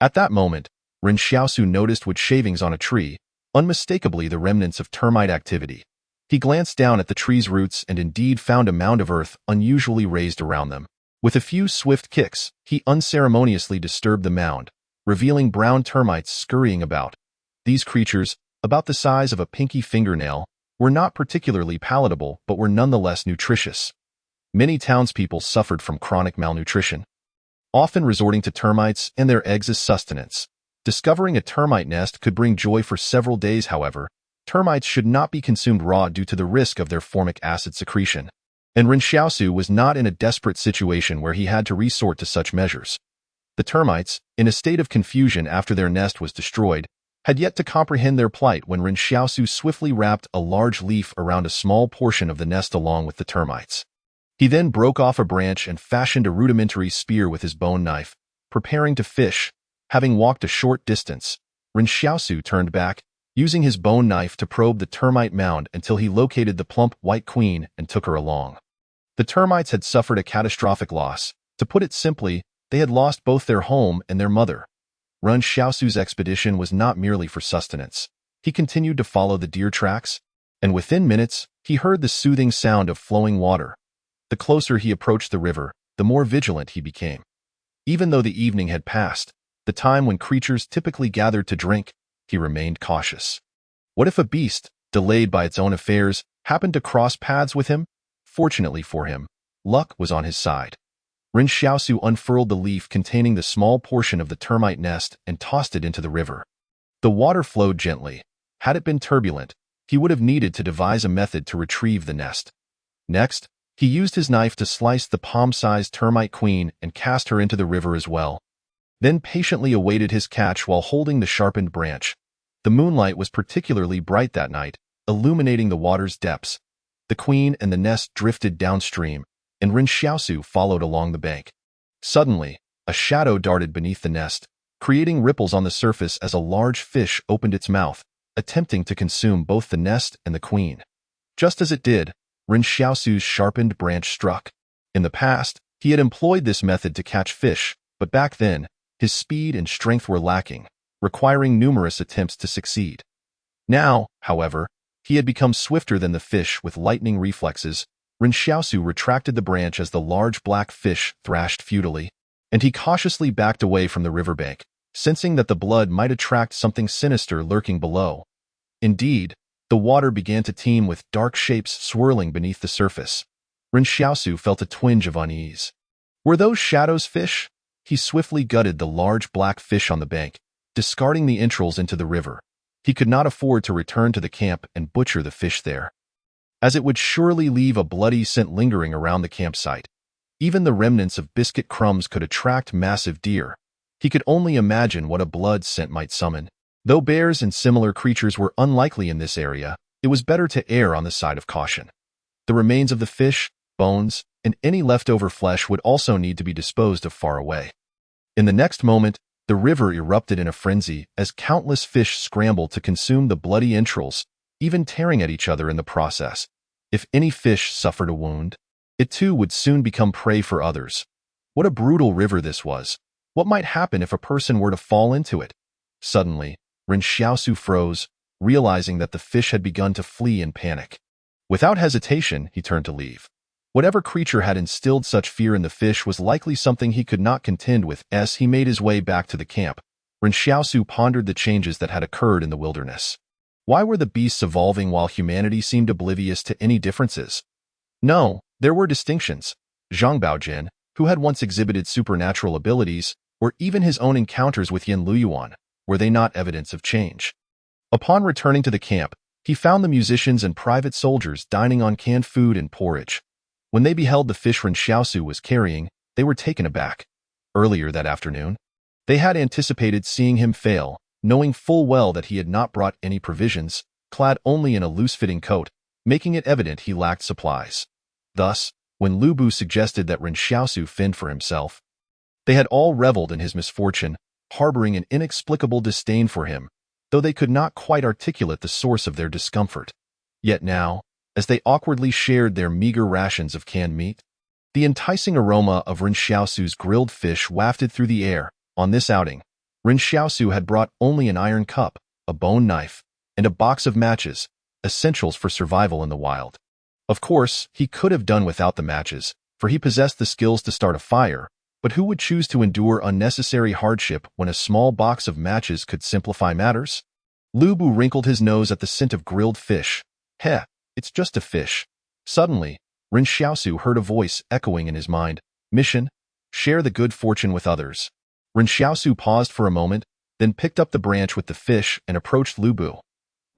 At that moment, Ren Xiaosu noticed wood shavings on a tree, unmistakably the remnants of termite activity. He glanced down at the tree's roots and indeed found a mound of earth unusually raised around them. With a few swift kicks, he unceremoniously disturbed the mound, revealing brown termites scurrying about. These creatures, about the size of a pinky fingernail, were not particularly palatable but were nonetheless nutritious. Many townspeople suffered from chronic malnutrition, often resorting to termites and their eggs as sustenance. Discovering a termite nest could bring joy for several days, however. Termites should not be consumed raw due to the risk of their formic acid secretion. And Ren Xiaosu was not in a desperate situation where he had to resort to such measures. The termites, in a state of confusion after their nest was destroyed, had yet to comprehend their plight when Ren Xiaosu swiftly wrapped a large leaf around a small portion of the nest along with the termites. He then broke off a branch and fashioned a rudimentary spear with his bone knife, preparing to fish. Having walked a short distance, Ren Xiaosu turned back, using his bone knife to probe the termite mound until he located the plump white queen and took her along. The termites had suffered a catastrophic loss. To put it simply, they had lost both their home and their mother. Ren Xiaosu's expedition was not merely for sustenance. He continued to follow the deer tracks, and within minutes, he heard the soothing sound of flowing water. The closer he approached the river, the more vigilant he became. Even though the evening had passed, the time when creatures typically gathered to drink, he remained cautious. What if a beast, delayed by its own affairs, happened to cross paths with him? Fortunately for him, luck was on his side. Ren Xiaosu unfurled the leaf containing the small portion of the termite nest and tossed it into the river. The water flowed gently. Had it been turbulent, he would have needed to devise a method to retrieve the nest. Next, he used his knife to slice the palm-sized termite queen and cast her into the river as well. Then patiently awaited his catch while holding the sharpened branch. The moonlight was particularly bright that night, illuminating the water's depths. The queen and the nest drifted downstream, and Ren Xiaosu followed along the bank. Suddenly, a shadow darted beneath the nest, creating ripples on the surface as a large fish opened its mouth, attempting to consume both the nest and the queen. Just as it did, Ren Xiaosu's sharpened branch struck. In the past, he had employed this method to catch fish, but back then, his speed and strength were lacking, requiring numerous attempts to succeed. Now, however, he had become swifter than the fish with lightning reflexes. Ren Xiaosu retracted the branch as the large black fish thrashed futilely, and he cautiously backed away from the riverbank, sensing that the blood might attract something sinister lurking below. Indeed, the water began to teem with dark shapes swirling beneath the surface. Ren Xiaosu felt a twinge of unease. Were those shadows fish? He swiftly gutted the large black fish on the bank, discarding the entrails into the river. He could not afford to return to the camp and butcher the fish there, as it would surely leave a bloody scent lingering around the campsite. Even the remnants of biscuit crumbs could attract massive deer. He could only imagine what a blood scent might summon. Though bears and similar creatures were unlikely in this area, it was better to err on the side of caution. The remains of the fish, bones, and any leftover flesh would also need to be disposed of far away. In the next moment, the river erupted in a frenzy as countless fish scrambled to consume the bloody entrails, even tearing at each other in the process. If any fish suffered a wound, it too would soon become prey for others. What a brutal river this was. What might happen if a person were to fall into it? Suddenly, Ren Xiaosu froze, realizing that the fish had begun to flee in panic. Without hesitation, he turned to leave. Whatever creature had instilled such fear in the fish was likely something he could not contend with. As he made his way back to the camp, Ren Xiaosu pondered the changes that had occurred in the wilderness. Why were the beasts evolving while humanity seemed oblivious to any differences? No, there were distinctions. Zhang Baojin, who had once exhibited supernatural abilities, or even his own encounters with Yan Liuyuan, were they not evidence of change? Upon returning to the camp, he found the musicians and private soldiers dining on canned food and porridge. When they beheld the fish Ren Xiaosu was carrying, they were taken aback. Earlier that afternoon, they had anticipated seeing him fail, knowing full well that he had not brought any provisions, clad only in a loose-fitting coat, making it evident he lacked supplies. Thus, when Lu Bu suggested that Ren Xiaosu fend for himself, they had all reveled in his misfortune, harboring an inexplicable disdain for him, though they could not quite articulate the source of their discomfort. Yet now, as they awkwardly shared their meager rations of canned meat, the enticing aroma of Ren Xiaosu's grilled fish wafted through the air. On this outing, Ren Xiaosu had brought only an iron cup, a bone knife, and a box of matches, essentials for survival in the wild. Of course, he could have done without the matches, for he possessed the skills to start a fire, but who would choose to endure unnecessary hardship when a small box of matches could simplify matters? Lu Bu wrinkled his nose at the scent of grilled fish. Heh, it's just a fish. Suddenly, Ren Xiaosu heard a voice echoing in his mind. Mission: share the good fortune with others. Ren Xiaosu paused for a moment, then picked up the branch with the fish and approached Lu Bu.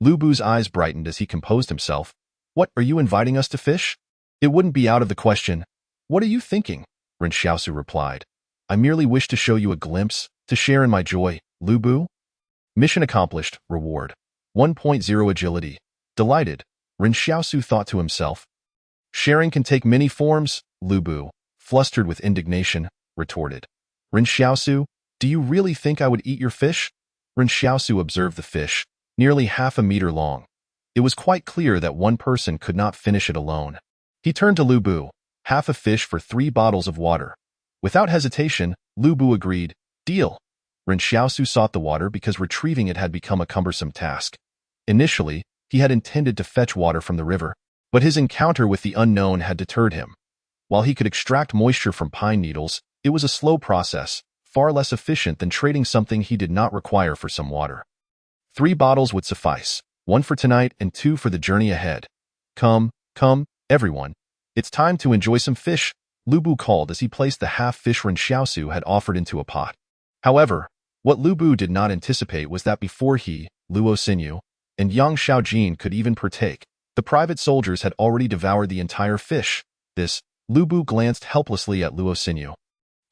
Lu Bu's eyes brightened as he composed himself. What, are you inviting us to fish? It wouldn't be out of the question. What are you thinking? Ren Xiaosu replied. I merely wish to show you a glimpse, to share in my joy, Lu Bu. Mission accomplished, reward. 1.0 agility. Delighted, Ren Xiaosu thought to himself. Sharing can take many forms, Lu Bu, flustered with indignation, retorted. Ren Xiaosu, do you really think I would eat your fish? Ren Xiaosu observed the fish, nearly half a meter long. It was quite clear that one person could not finish it alone. He turned to Lu Bu, half a fish for 3 bottles of water. Without hesitation, Lu Bu agreed. Deal. Ren Xiaosu sought the water because retrieving it had become a cumbersome task. Initially, he had intended to fetch water from the river, but his encounter with the unknown had deterred him. While he could extract moisture from pine needles, it was a slow process, far less efficient than trading something he did not require for some water. 3 bottles would suffice, 1 for tonight and 2 for the journey ahead. Come, everyone. It's time to enjoy some fish, Lu Bu called as he placed the half-fish Ren Xiaosu had offered into a pot. However, what Lu Bu did not anticipate was that before he, Luo Xinyu, and Yang Xiaojin could even partake, the private soldiers had already devoured the entire fish. Lu Bu glanced helplessly at Luo Xinyu,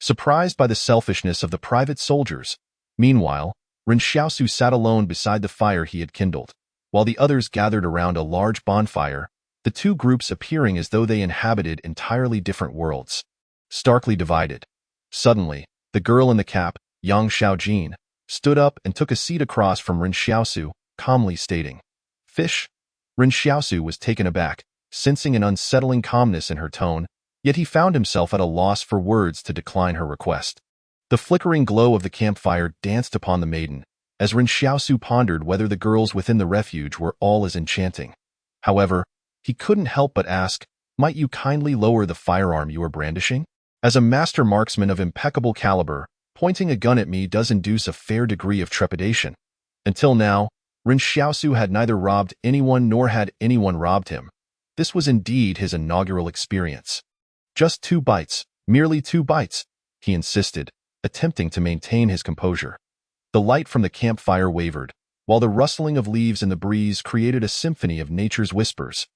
surprised by the selfishness of the private soldiers. Meanwhile, Ren Xiaosu sat alone beside the fire he had kindled, while the others gathered around a large bonfire, the 2 groups appearing as though they inhabited entirely different worlds, starkly divided. Suddenly, the girl in the cap, Yang Xiaojin, stood up and took a seat across from Ren Xiaosu, calmly stating, "Fish?" Ren Xiaosu was taken aback, sensing an unsettling calmness in her tone, yet he found himself at a loss for words to decline her request. The flickering glow of the campfire danced upon the maiden, as Ren Xiaosu pondered whether the girls within the refuge were all as enchanting. However, he couldn't help but ask, "Might you kindly lower the firearm you are brandishing? As a master marksman of impeccable caliber, pointing a gun at me does induce a fair degree of trepidation." Until now, Ren Xiaosu had neither robbed anyone nor had anyone robbed him. This was indeed his inaugural experience. "Just 2 bites, merely 2 bites," he insisted, attempting to maintain his composure. The light from the campfire wavered, while the rustling of leaves in the breeze created a symphony of nature's whispers.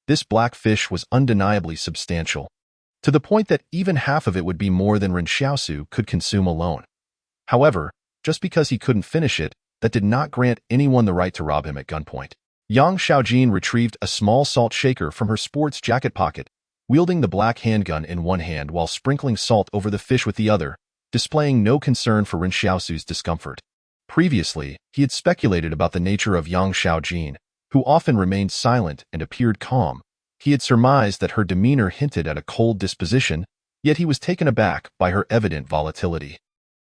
This black fish was undeniably substantial, to the point that even half of it would be more than Ren Xiaosu could consume alone. However, just because he couldn't finish it, that did not grant anyone the right to rob him at gunpoint. Yang Xiaojin retrieved a small salt shaker from her sports jacket pocket, wielding the black handgun in one hand while sprinkling salt over the fish with the other, displaying no concern for Ren Xiaosu's discomfort. Previously, he had speculated about the nature of Yang Xiaojin, who often remained silent and appeared calm. He had surmised that her demeanor hinted at a cold disposition, yet he was taken aback by her evident volatility.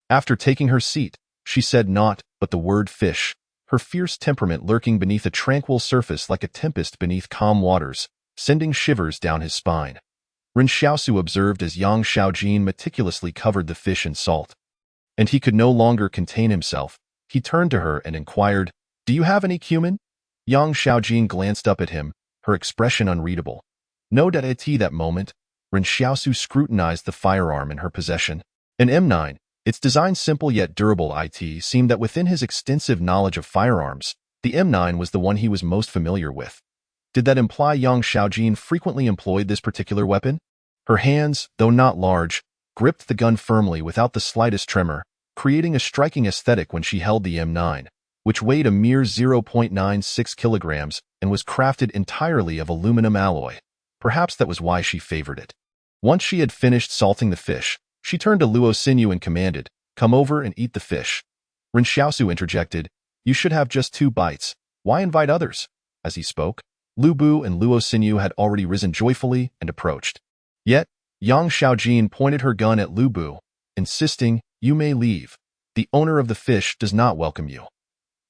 After taking her seat, she said naught but the word fish, her fierce temperament lurking beneath a tranquil surface like a tempest beneath calm waters, sending shivers down his spine. Ren Xiaosu observed as Yang Xiaojin meticulously covered the fish in salt. And he could no longer contain himself. He turned to her and inquired, "Do you have any cumin?" Yang Xiaojin glanced up at him, her expression unreadable. No at that moment, Ren Xiaosu scrutinized the firearm in her possession. An M9, its design simple yet durable. It seemed that within his extensive knowledge of firearms, the M9 was the one he was most familiar with. Did that imply Yang Xiaojin frequently employed this particular weapon? Her hands, though not large, gripped the gun firmly without the slightest tremor, creating a striking aesthetic when she held the M9, which weighed a mere 0.96 kilograms and was crafted entirely of aluminum alloy. Perhaps that was why she favored it. Once she had finished salting the fish, she turned to Luo Xinyu and commanded, "Come over and eat the fish." Ren Xiaosu interjected, "You should have just 2 bites. Why invite others?" As he spoke, Lu Bu and Luo Xinyu had already risen joyfully and approached. Yet, Yang Xiaojin pointed her gun at Lu Bu, insisting, "You may leave. The owner of the fish does not welcome you."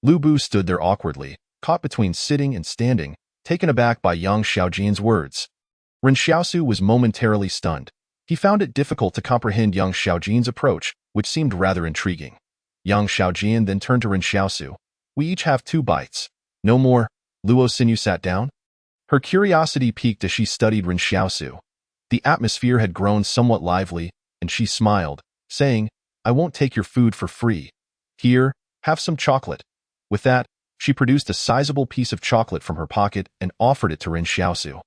Lu Bu stood there awkwardly, caught between sitting and standing, taken aback by Yang Xiaojin's words. Ren Xiaosu was momentarily stunned. He found it difficult to comprehend Yang Xiaojin's approach, which seemed rather intriguing. Yang Xiaojin then turned to Ren Xiaosu. "We each have 2 bites. No more." Luo Xinyu sat down. Her curiosity piqued as she studied Ren Xiaosu. The atmosphere had grown somewhat lively, and she smiled, saying, "I won't take your food for free. Here, have some chocolate." With that, she produced a sizable piece of chocolate from her pocket and offered it to Ren Xiaosu,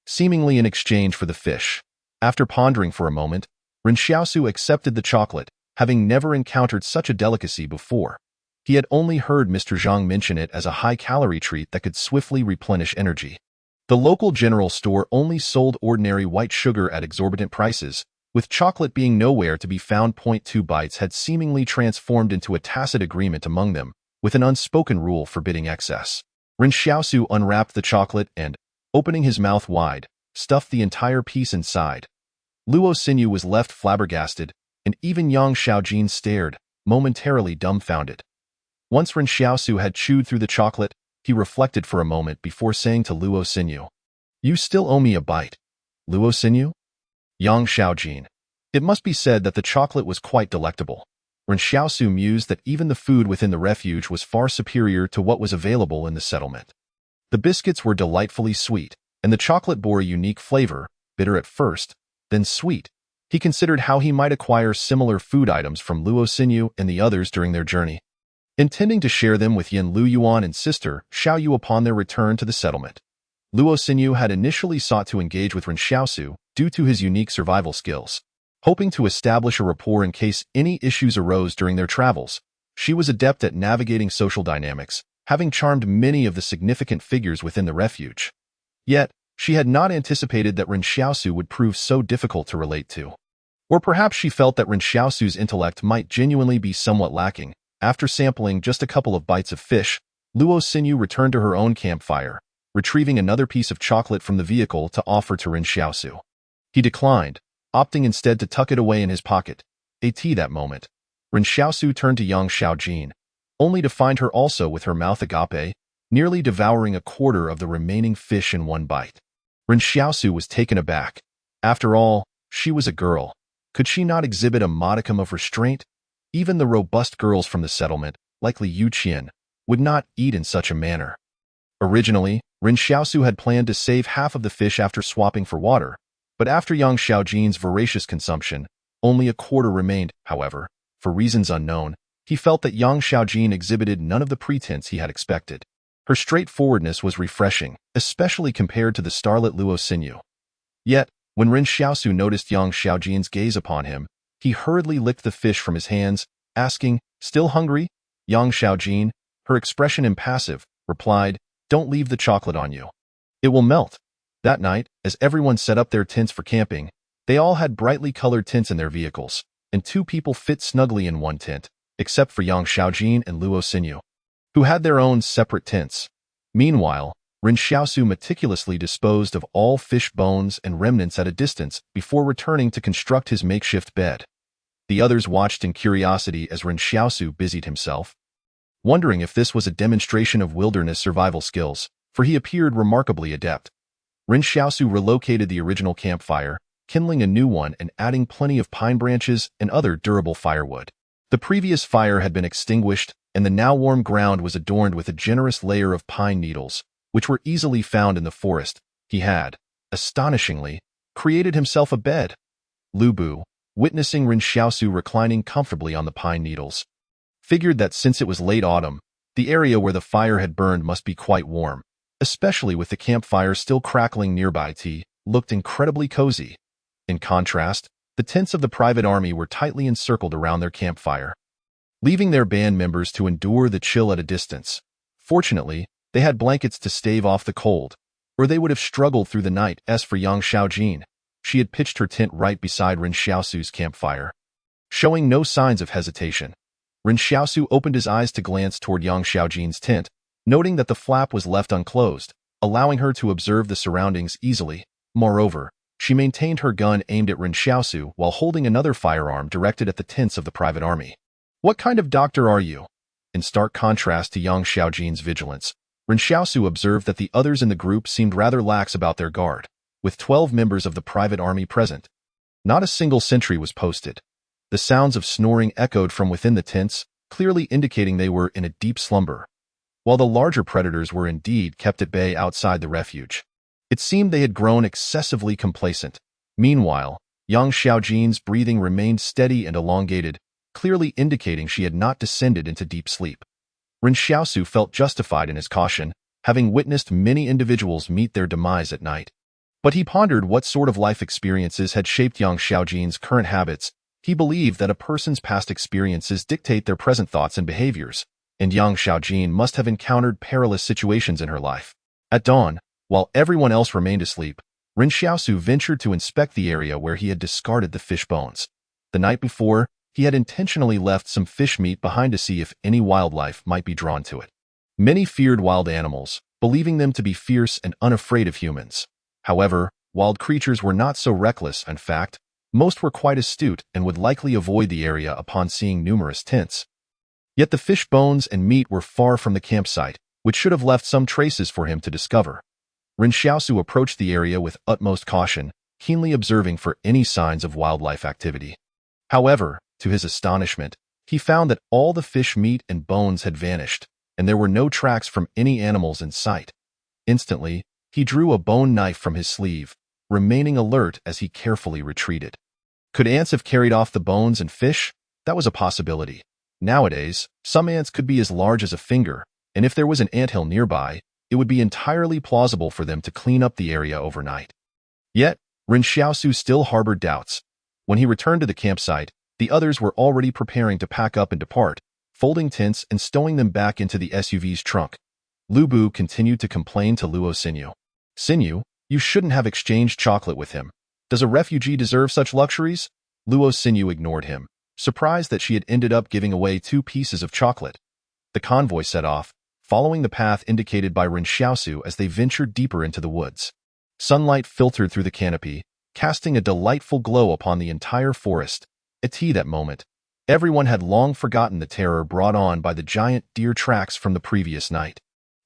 seemingly in exchange for the fish. After pondering for a moment, Ren Xiaosu accepted the chocolate, having never encountered such a delicacy before. He had only heard Mr. Zhang mention it as a high-calorie treat that could swiftly replenish energy. The local general store only sold ordinary white sugar at exorbitant prices, with chocolate being nowhere to be found. 2 bites had seemingly transformed into a tacit agreement among them, with an unspoken rule forbidding excess. Ren Xiaosu unwrapped the chocolate and, opening his mouth wide, stuffed the entire piece inside. Luo Xinyu was left flabbergasted, and even Yang Xiaojin stared, momentarily dumbfounded. Once Ren Xiaosu had chewed through the chocolate, he reflected for a moment before saying to Luo Xinyu, "You still owe me a bite." "Luo Xinyu?" Yang Xiaojin. It must be said that the chocolate was quite delectable. Ren Xiaosu mused that even the food within the refuge was far superior to what was available in the settlement. The biscuits were delightfully sweet, and the chocolate bore a unique flavor, bitter at first, then sweet. He considered how he might acquire similar food items from Luo Xinyu and the others during their journey, intending to share them with Yan Liuyuan and sister Xiaoyu upon their return to the settlement. Luo Xinyu had initially sought to engage with Ren Xiaosu due to his unique survival skills, hoping to establish a rapport in case any issues arose during their travels. She was adept at navigating social dynamics, having charmed many of the significant figures within the refuge. Yet, she had not anticipated that Ren Xiaosu would prove so difficult to relate to. Or perhaps she felt that Ren Xiaosu's intellect might genuinely be somewhat lacking. After sampling just a couple of bites of fish, Luo Xinyu returned to her own campfire, retrieving another piece of chocolate from the vehicle to offer to Ren Xiaosu. He declined, opting instead to tuck it away in his pocket. At that moment, Ren Xiaosu turned to Yang Xiaojin, only to find her also with her mouth agape, nearly devouring a quarter of the remaining fish in one bite. Ren Xiaosu was taken aback. After all, she was a girl. Could she not exhibit a modicum of restraint? Even the robust girls from the settlement, like Li Yuqian, would not eat in such a manner. Originally, Ren Xiaosu had planned to save half of the fish after swapping for water, but after Yang Xiaojin's voracious consumption, only a quarter remained. However, for reasons unknown, he felt that Yang Xiaojin exhibited none of the pretense he had expected. Her straightforwardness was refreshing, especially compared to the starlet Luo Xinyu. Yet, when Ren Xiaosu noticed Yang Xiaojin's gaze upon him, he hurriedly licked the fish from his hands, asking, "Still hungry?" Yang Xiaojin, her expression impassive, replied, "Don't leave the chocolate on you. It will melt." That night, as everyone set up their tents for camping, they all had brightly colored tents in their vehicles, and two people fit snugly in one tent, except for Yang Xiaojin and Luo Xinyu, who had their own separate tents. Meanwhile, Ren Xiaosu meticulously disposed of all fish bones and remnants at a distance before returning to construct his makeshift bed. The others watched in curiosity as Ren Xiaosu busied himself, wondering if this was a demonstration of wilderness survival skills, for he appeared remarkably adept. Ren Xiaosu relocated the original campfire, kindling a new one and adding plenty of pine branches and other durable firewood. The previous fire had been extinguished, and the now warm ground was adorned with a generous layer of pine needles, which were easily found in the forest. He had, astonishingly, created himself a bed. Lu Bu, witnessing Ren Xiaosu reclining comfortably on the pine needles, figured that since it was late autumn, the area where the fire had burned must be quite warm, especially with the campfire still crackling nearby. Tea looked incredibly cozy. In contrast, the tents of the private army were tightly encircled around their campfire, leaving their band members to endure the chill at a distance. Fortunately, they had blankets to stave off the cold, or they would have struggled through the night. As for Yang Xiaojin, she had pitched her tent right beside Ren Xiaosu's campfire. Showing no signs of hesitation, Ren Xiaosu opened his eyes to glance toward Yang Xiaojin's tent, noting that the flap was left unclosed, allowing her to observe the surroundings easily. Moreover, she maintained her gun aimed at Ren Xiaosu while holding another firearm directed at the tents of the private army. "What kind of doctor are you?" In stark contrast to Yang Xiaojin's vigilance, Ren Xiaosu observed that the others in the group seemed rather lax about their guard, with 12 members of the private army present. Not a single sentry was posted. The sounds of snoring echoed from within the tents, clearly indicating they were in a deep slumber, while the larger predators were indeed kept at bay outside the refuge. It seemed they had grown excessively complacent. Meanwhile, Yang Xiaojin's breathing remained steady and elongated, clearly indicating she had not descended into deep sleep. Ren Xiaosu felt justified in his caution, having witnessed many individuals meet their demise at night. But he pondered what sort of life experiences had shaped Yang Xiaojin's current habits. He believed that a person's past experiences dictate their present thoughts and behaviors, and Yang Xiaojin must have encountered perilous situations in her life. At dawn, while everyone else remained asleep, Ren Xiaosu ventured to inspect the area where he had discarded the fish bones. The night before, he had intentionally left some fish meat behind to see if any wildlife might be drawn to it. Many feared wild animals, believing them to be fierce and unafraid of humans. However, wild creatures were not so reckless. In fact, most were quite astute and would likely avoid the area upon seeing numerous tents. Yet the fish bones and meat were far from the campsite, which should have left some traces for him to discover. Ren Xiaosu approached the area with utmost caution, keenly observing for any signs of wildlife activity. However, to his astonishment, he found that all the fish meat and bones had vanished, and there were no tracks from any animals in sight. Instantly, he drew a bone knife from his sleeve, remaining alert as he carefully retreated. Could ants have carried off the bones and fish? That was a possibility. Nowadays, some ants could be as large as a finger, and if there was an anthill nearby, it would be entirely plausible for them to clean up the area overnight. Yet, Ren Xiaosu still harbored doubts. When he returned to the campsite, the others were already preparing to pack up and depart, folding tents and stowing them back into the SUV's trunk. Lu Bu continued to complain to Luo Xinyu. "Xinyu, you shouldn't have exchanged chocolate with him. Does a refugee deserve such luxuries?" Luo Xinyu ignored him, surprised that she had ended up giving away 2 pieces of chocolate. The convoy set off, following the path indicated by Ren Xiaosu as they ventured deeper into the woods. Sunlight filtered through the canopy, casting a delightful glow upon the entire forest. At that moment, everyone had long forgotten the terror brought on by the giant deer tracks from the previous night.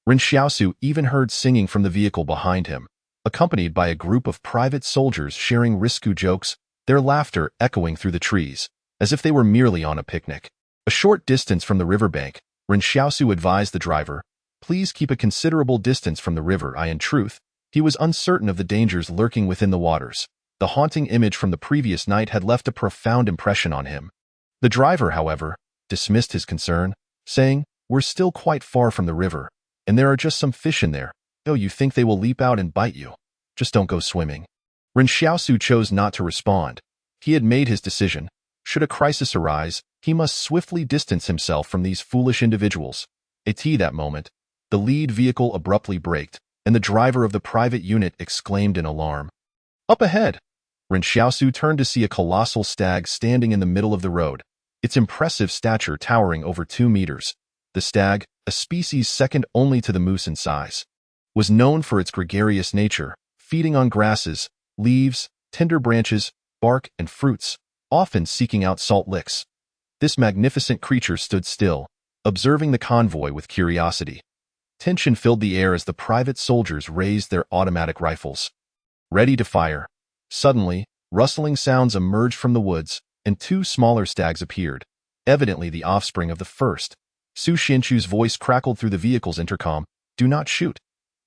Ren Xiaosu even heard singing from the vehicle behind him, accompanied by a group of private soldiers sharing risque jokes, their laughter echoing through the trees, as if they were merely on a picnic. A short distance from the riverbank, Ren Xiaosu advised the driver, "Please keep a considerable distance from the river." In truth, he was uncertain of the dangers lurking within the waters. The haunting image from the previous night had left a profound impression on him. The driver, however, dismissed his concern, saying, "We're still quite far from the river, and there are just some fish in there. Oh, you think they will leap out and bite you? Just don't go swimming." Ren Xiaosu chose not to respond. He had made his decision. Should a crisis arise, he must swiftly distance himself from these foolish individuals. At that moment, the lead vehicle abruptly braked, and the driver of the private unit exclaimed in alarm. "Up ahead!" Ren Xiaosu turned to see a colossal stag standing in the middle of the road, its impressive stature towering over 2 meters. The stag, a species second only to the moose in size, was known for its gregarious nature, feeding on grasses, leaves, tender branches, bark, and fruits, often seeking out salt licks. This magnificent creature stood still, observing the convoy with curiosity. Tension filled the air as the private soldiers raised their automatic rifles, ready to fire. Suddenly, rustling sounds emerged from the woods, and 2 smaller stags appeared, evidently the offspring of the first. Su Xianchu's voice crackled through the vehicle's intercom, "Do not shoot."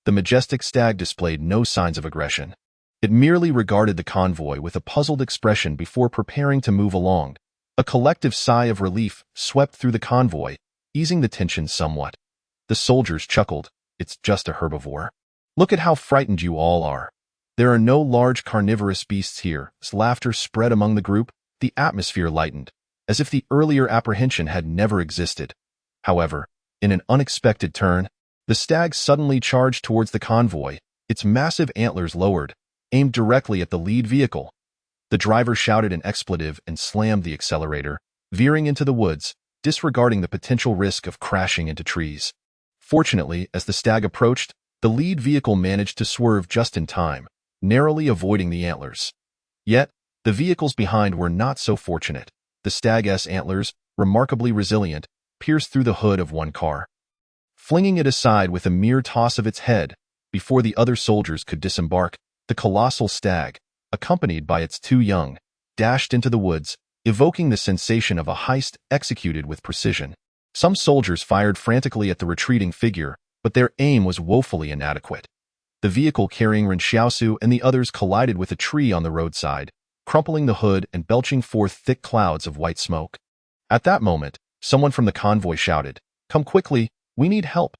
The majestic stag displayed no signs of aggression. It merely regarded the convoy with a puzzled expression before preparing to move along. A collective sigh of relief swept through the convoy, easing the tension somewhat. The soldiers chuckled. "It's just a herbivore. Look at how frightened you all are. There are no large carnivorous beasts here." As laughter spread among the group, the atmosphere lightened, as if the earlier apprehension had never existed. However, in an unexpected turn, the stag suddenly charged towards the convoy, its massive antlers lowered, aimed directly at the lead vehicle. The driver shouted an expletive and slammed the accelerator, veering into the woods, disregarding the potential risk of crashing into trees. Fortunately, as the stag approached, the lead vehicle managed to swerve just in time, narrowly avoiding the antlers. Yet, the vehicles behind were not so fortunate. The stag's antlers, remarkably resilient, pierced through the hood of one car, flinging it aside with a mere toss of its head. Before the other soldiers could disembark, the colossal stag, accompanied by its 2 young, dashed into the woods, evoking the sensation of a heist executed with precision. Some soldiers fired frantically at the retreating figure, but their aim was woefully inadequate. The vehicle carrying Ren Xiaosu and the others collided with a tree on the roadside, crumpling the hood and belching forth thick clouds of white smoke. At that moment, someone from the convoy shouted, "Come quickly, we need help."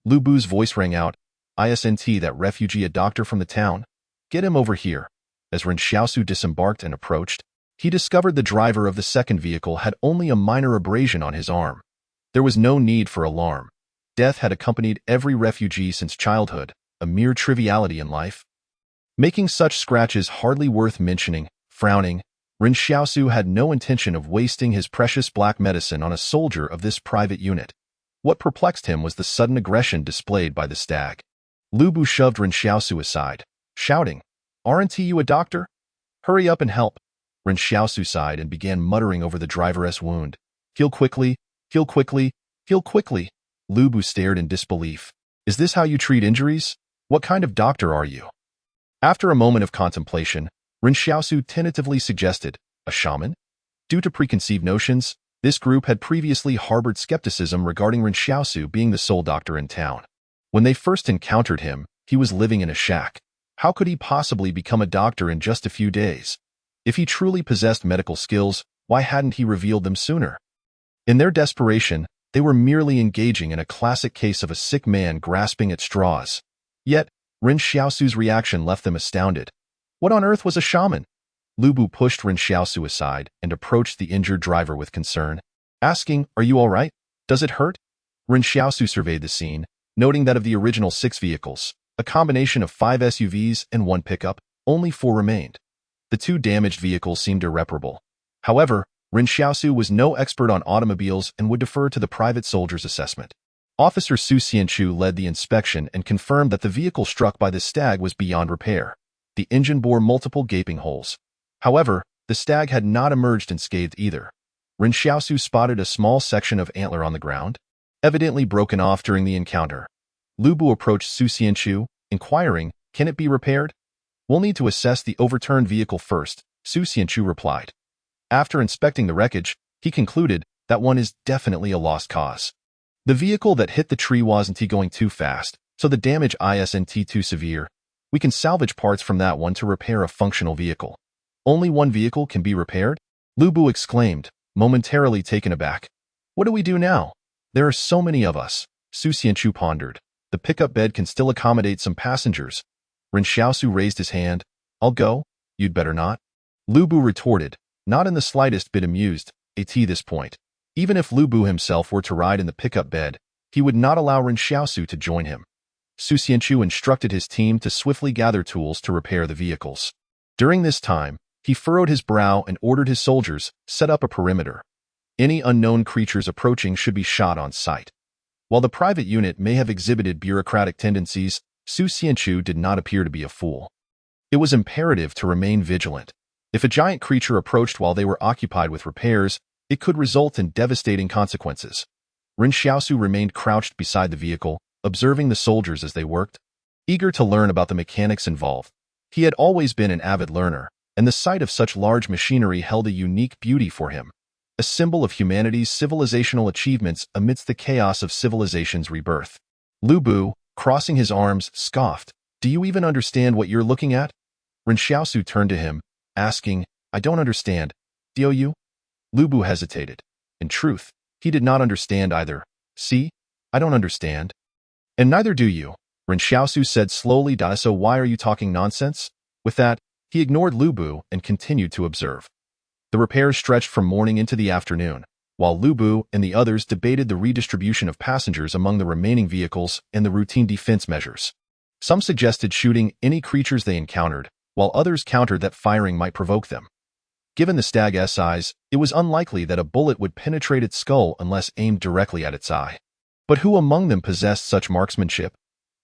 Lu Bu's voice rang out, "Isn't that refugee a doctor from the town? Get him over here." As Ren Xiaosu disembarked and approached, he discovered the driver of the second vehicle had only a minor abrasion on his arm. There was no need for alarm. Death had accompanied every refugee since childhood, a mere triviality in life. Making such scratches hardly worth mentioning, frowning, Ren Xiaosu had no intention of wasting his precious black medicine on a soldier of this private unit. What perplexed him was the sudden aggression displayed by the stag. Lu Bu shoved Ren Xiaosu aside, shouting, "Aren't you a doctor? Hurry up and help." Ren Xiaosu sighed and began muttering over the driver's wound. "Heal quickly, heal quickly, heal quickly." Lu Bu stared in disbelief. "Is this how you treat injuries? What kind of doctor are you?" After a moment of contemplation, Ren Xiaosu tentatively suggested. A shaman? Due to preconceived notions, this group had previously harbored skepticism regarding Ren Xiaosu being the sole doctor in town. When they first encountered him, he was living in a shack. How could he possibly become a doctor in just a few days? If he truly possessed medical skills, why hadn't he revealed them sooner? In their desperation, they were merely engaging in a classic case of a sick man grasping at straws. Yet, Ren Xiaosu's reaction left them astounded. What on earth was a shaman? Lubu pushed Ren Xiaosu aside and approached the injured driver with concern, asking, "Are you all right? Does it hurt?" Ren Xiaosu surveyed the scene, noting that of the original 6 vehicles, a combination of 5 SUVs and 1 pickup, only 4 remained. The 2 damaged vehicles seemed irreparable. However, Ren Xiaosu was no expert on automobiles and would defer to the private soldier's assessment. Officer Su Xianchu led the inspection and confirmed that the vehicle struck by the stag was beyond repair. The engine bore multiple gaping holes. However, the stag had not emerged unscathed either. Ren Xiaosu spotted a small section of antler on the ground, evidently broken off during the encounter. Lubu approached Su Xianchu, inquiring, "Can it be repaired?" "We'll need to assess the overturned vehicle first," Su Xianchu replied. After inspecting the wreckage, he concluded that one is definitely a lost cause. The vehicle that hit the tree wasn't going too fast, so the damage isn't too severe. We can salvage parts from that one to repair a functional vehicle. "Only one vehicle can be repaired?" Lubu exclaimed, momentarily taken aback. "What do we do now? There are so many of us," Su Xianchu pondered. "The pickup bed can still accommodate some passengers." Ren Xiaosu raised his hand. "I'll go." "You'd better not." Lubu retorted, not in the slightest bit amused, at this point. Even if Lubu himself were to ride in the pickup bed, he would not allow Ren Xiaosu to join him. Su Xianchu instructed his team to swiftly gather tools to repair the vehicles. During this time, he furrowed his brow and ordered his soldiers, set up a perimeter. Any unknown creatures approaching should be shot on sight. While the private unit may have exhibited bureaucratic tendencies, Su Xianchu did not appear to be a fool. It was imperative to remain vigilant. If a giant creature approached while they were occupied with repairs, it could result in devastating consequences. Ren Xiaosu remained crouched beside the vehicle, observing the soldiers as they worked. Eager to learn about the mechanics involved, he had always been an avid learner, and the sight of such large machinery held a unique beauty for him, a symbol of humanity's civilizational achievements amidst the chaos of civilization's rebirth. Lubu, crossing his arms, scoffed, "Do you even understand what you're looking at?" Ren Xiaosu turned to him, asking, "I don't understand. Do you?" Lubu hesitated. In truth, he did not understand either. "See? I don't understand." "And neither do you," Ren Xiaosu said slowly. "So why are you talking nonsense?" With that, he ignored Lubu and continued to observe. The repairs stretched from morning into the afternoon, while Lubu and the others debated the redistribution of passengers among the remaining vehicles and the routine defense measures. Some suggested shooting any creatures they encountered, while others countered that firing might provoke them. Given the stag's size, it was unlikely that a bullet would penetrate its skull unless aimed directly at its eye. But who among them possessed such marksmanship?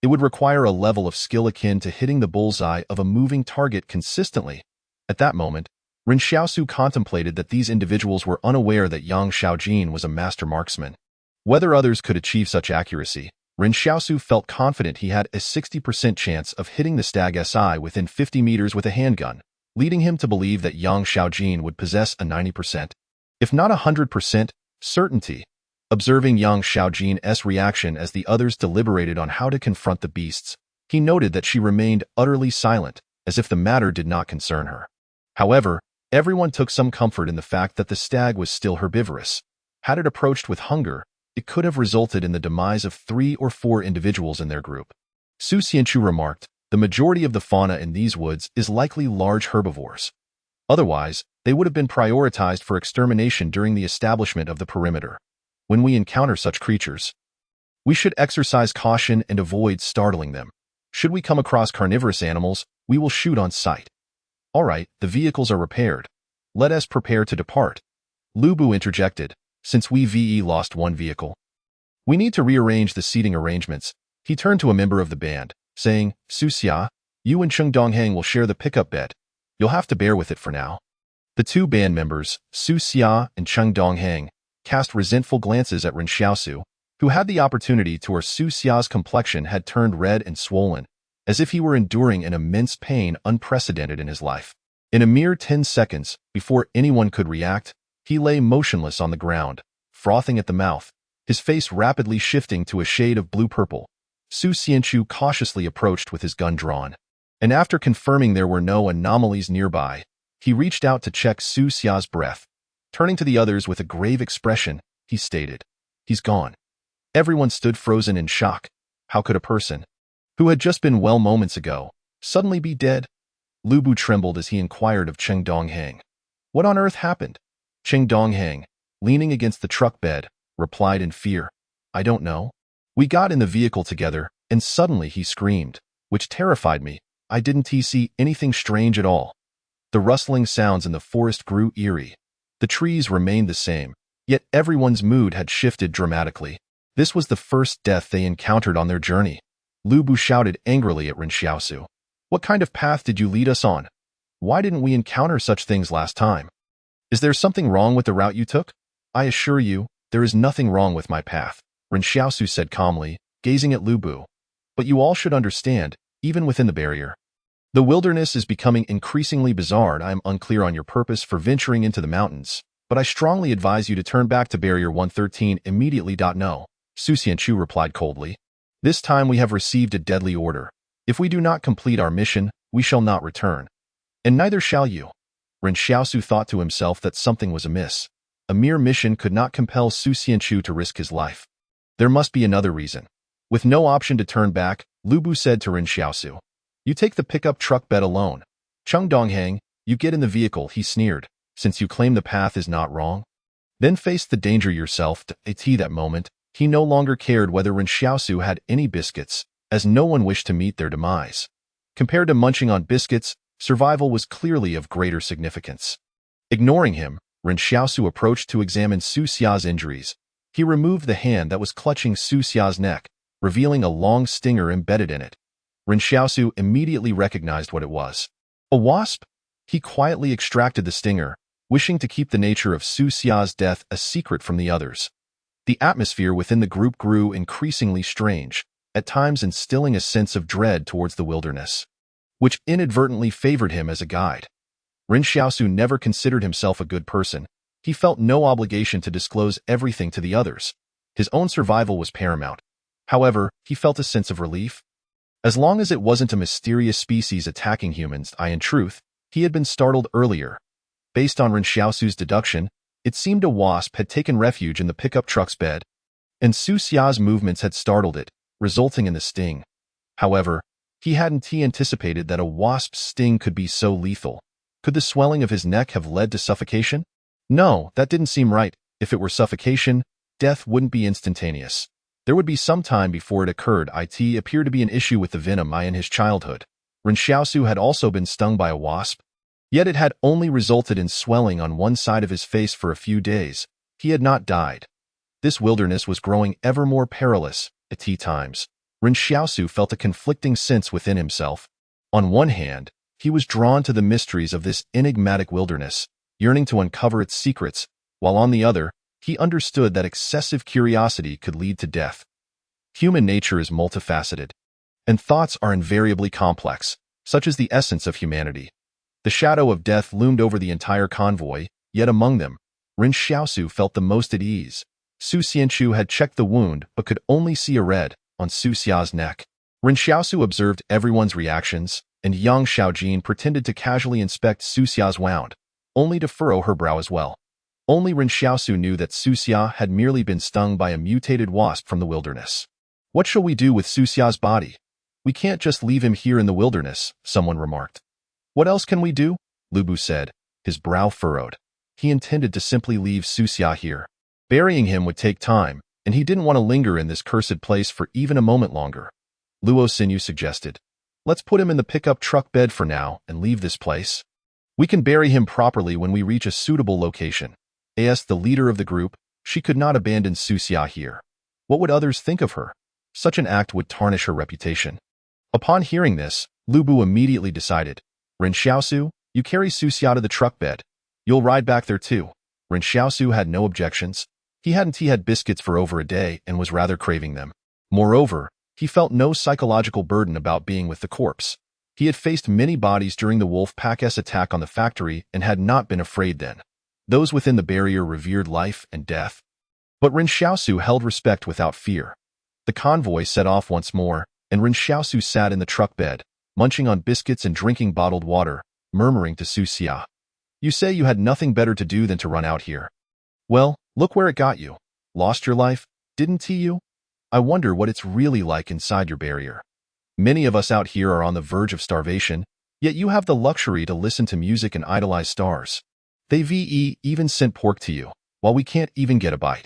It would require a level of skill akin to hitting the bullseye of a moving target consistently. At that moment, Ren Xiaosu contemplated that these individuals were unaware that Yang Xiaojin was a master marksman. Whether others could achieve such accuracy, Ren Xiaosu felt confident he had a 60% chance of hitting the stag's eye within 50 meters with a handgun, leading him to believe that Yang Xiaojin would possess a 90%, if not 100%, certainty. Observing Yang Xiaojin's reaction as the others deliberated on how to confront the beasts, he noted that she remained utterly silent, as if the matter did not concern her. However, everyone took some comfort in the fact that the stag was still herbivorous. Had it approached with hunger, it could have resulted in the demise of 3 or 4 individuals in their group. Su Xianchu remarked, "The majority of the fauna in these woods is likely large herbivores. Otherwise, they would have been prioritized for extermination during the establishment of the perimeter. When we encounter such creatures, we should exercise caution and avoid startling them. Should we come across carnivorous animals, we will shoot on sight." "All right, the vehicles are repaired. Let us prepare to depart." Lubu interjected, "Since we've lost one vehicle, we need to rearrange the seating arrangements." He turned to a member of the band, saying, "Su Xia, you and Cheng Dongheng will share the pickup bed. You'll have to bear with it for now." The 2 band members, Su Xia and Cheng Dongheng, cast resentful glances at Ren Xiaosu, who had the opportunity to where Su Xia's complexion had turned red and swollen, as if he were enduring an immense pain unprecedented in his life. In a mere 10 seconds, before anyone could react, he lay motionless on the ground, frothing at the mouth, his face rapidly shifting to a shade of blue-purple. Su Xianchu cautiously approached with his gun drawn, and after confirming there were no anomalies nearby, he reached out to check Su Xia's breath. Turning to the others with a grave expression, he stated, "He's gone." Everyone stood frozen in shock. How could a person who had just been well moments ago suddenly be dead? Lu Bu trembled as he inquired of Cheng Donghang. What on earth happened? Cheng Donghang, leaning against the truck bed, replied in fear, "I don't know. We got in the vehicle together, and suddenly he screamed, which terrified me. I didn't see anything strange at all." The rustling sounds in the forest grew eerie. The trees remained the same, yet everyone's mood had shifted dramatically. This was the first death they encountered on their journey. Lu Bu shouted angrily at Ren Xiaosu. "What kind of path did you lead us on? Why didn't we encounter such things last time? Is there something wrong with the route you took?" "I assure you, there is nothing wrong with my path," Ren Xiaosu said calmly, gazing at Lu Bu. "But you all should understand, even within the barrier, the wilderness is becoming increasingly bizarre and I am unclear on your purpose for venturing into the mountains, but I strongly advise you to turn back to Barrier 113 immediately. No, Su Xianchu replied coldly. "This time we have received a deadly order. If we do not complete our mission, we shall not return. And neither shall you." Ren Xiaosu thought to himself that something was amiss. A mere mission could not compel Su Xianchu to risk his life. There must be another reason. With no option to turn back, Lu Bu said to Ren Xiaosu, "You take the pickup truck bed alone. Cheng Donghang, you get in the vehicle," he sneered, "since you claim the path is not wrong. Then face the danger yourself." At that moment, he no longer cared whether Ren Xiaosu had any biscuits, as no one wished to meet their demise. Compared to munching on biscuits, survival was clearly of greater significance. Ignoring him, Ren Xiaosu approached to examine Su Xia's injuries. He removed the hand that was clutching Su Xia's neck, revealing a long stinger embedded in it. Ren Xiaosu immediately recognized what it was. A wasp? He quietly extracted the stinger, wishing to keep the nature of Su Xia's death a secret from the others. The atmosphere within the group grew increasingly strange, at times instilling a sense of dread towards the wilderness, which inadvertently favored him as a guide. Ren Xiaosu never considered himself a good person. He felt no obligation to disclose everything to the others. His own survival was paramount. However, he felt a sense of relief. As long as it wasn't a mysterious species attacking humans, in truth, he had been startled earlier. Based on Ren Xiaosu's deduction, it seemed a wasp had taken refuge in the pickup truck's bed, and Su Xia's movements had startled it, resulting in the sting. However, he hadn't anticipated that a wasp's sting could be so lethal. Could the swelling of his neck have led to suffocation? No, that didn't seem right. If it were suffocation, death wouldn't be instantaneous. There would be some time before it occurred. It appeared to be an issue with the venom in his childhood. Ren Xiaosu had also been stung by a wasp, yet it had only resulted in swelling on one side of his face for a few days. He had not died. This wilderness was growing ever more perilous. At times, Ren Xiaosu felt a conflicting sense within himself. On one hand, he was drawn to the mysteries of this enigmatic wilderness, yearning to uncover its secrets, while on the other, he understood that excessive curiosity could lead to death. Human nature is multifaceted, and thoughts are invariably complex, such as the essence of humanity. The shadow of death loomed over the entire convoy, yet among them, Ren Xiaosu felt the most at ease. Su Xianchu had checked the wound but could only see a red on Su Xia's neck. Ren Xiaosu observed everyone's reactions, and Yang Xiaojin pretended to casually inspect Su Xia's wound, only to furrow her brow as well. Only Ren Xiaosu knew that Su Xia had merely been stung by a mutated wasp from the wilderness. "What shall we do with Su Xia's body? We can't just leave him here in the wilderness," someone remarked. "What else can we do?" Lu Bu said, his brow furrowed. He intended to simply leave Su Xia here. Burying him would take time, and he didn't want to linger in this cursed place for even a moment longer. Luo Xinyu suggested, "Let's put him in the pickup truck bed for now and leave this place. We can bury him properly when we reach a suitable location." As the leader of the group, she could not abandon Su Xia here. What would others think of her? Such an act would tarnish her reputation. Upon hearing this, Lu Bu immediately decided, "Ren Xiaosu, you carry Su Xia to the truck bed. You'll ride back there too." Ren Xiaosu had no objections. He hadn't had biscuits for over a day and was rather craving them. Moreover, he felt no psychological burden about being with the corpse. He had faced many bodies during the Wolf Pack's attack on the factory and had not been afraid then. Those within the barrier revered life and death. But Ren Xiaosu held respect without fear. The convoy set off once more, and Ren Xiaosu sat in the truck bed, munching on biscuits and drinking bottled water, murmuring to Su Xia. You say you had nothing better to do than to run out here. Well, look where it got you. Lost your life, didn't you? I wonder what it's really like inside your barrier. Many of us out here are on the verge of starvation, yet you have the luxury to listen to music and idolize stars. They even sent pork to you, while we can't even get a bite.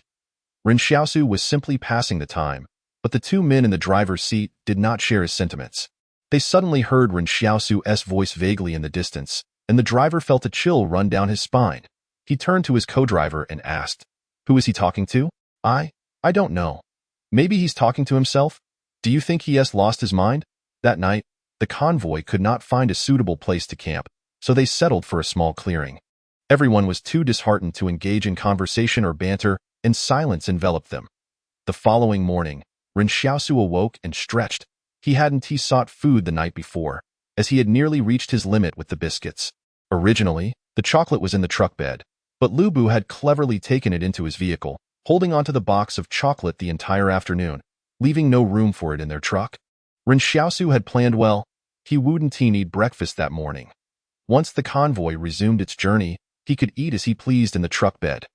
Ren Xiaosu was simply passing the time, but the two men in the driver's seat did not share his sentiments. They suddenly heard Ren Xiaosu's voice vaguely in the distance, and the driver felt a chill run down his spine. He turned to his co-driver and asked, "Who is he talking to?" I don't know. Maybe he's talking to himself? Do you think he has lost his mind?" That night, the convoy could not find a suitable place to camp, so they settled for a small clearing. Everyone was too disheartened to engage in conversation or banter, and silence enveloped them. The following morning, Ren Xiaosu awoke and stretched. He hadn't sought food the night before, as he had nearly reached his limit with the biscuits. Originally, the chocolate was in the truck bed, but Lu Bu had cleverly taken it into his vehicle, holding onto the box of chocolate the entire afternoon, leaving no room for it in their truck. Ren Xiaosu had planned well. He wouldn't need breakfast that morning. Once the convoy resumed its journey, he could eat as he pleased in the truck bed.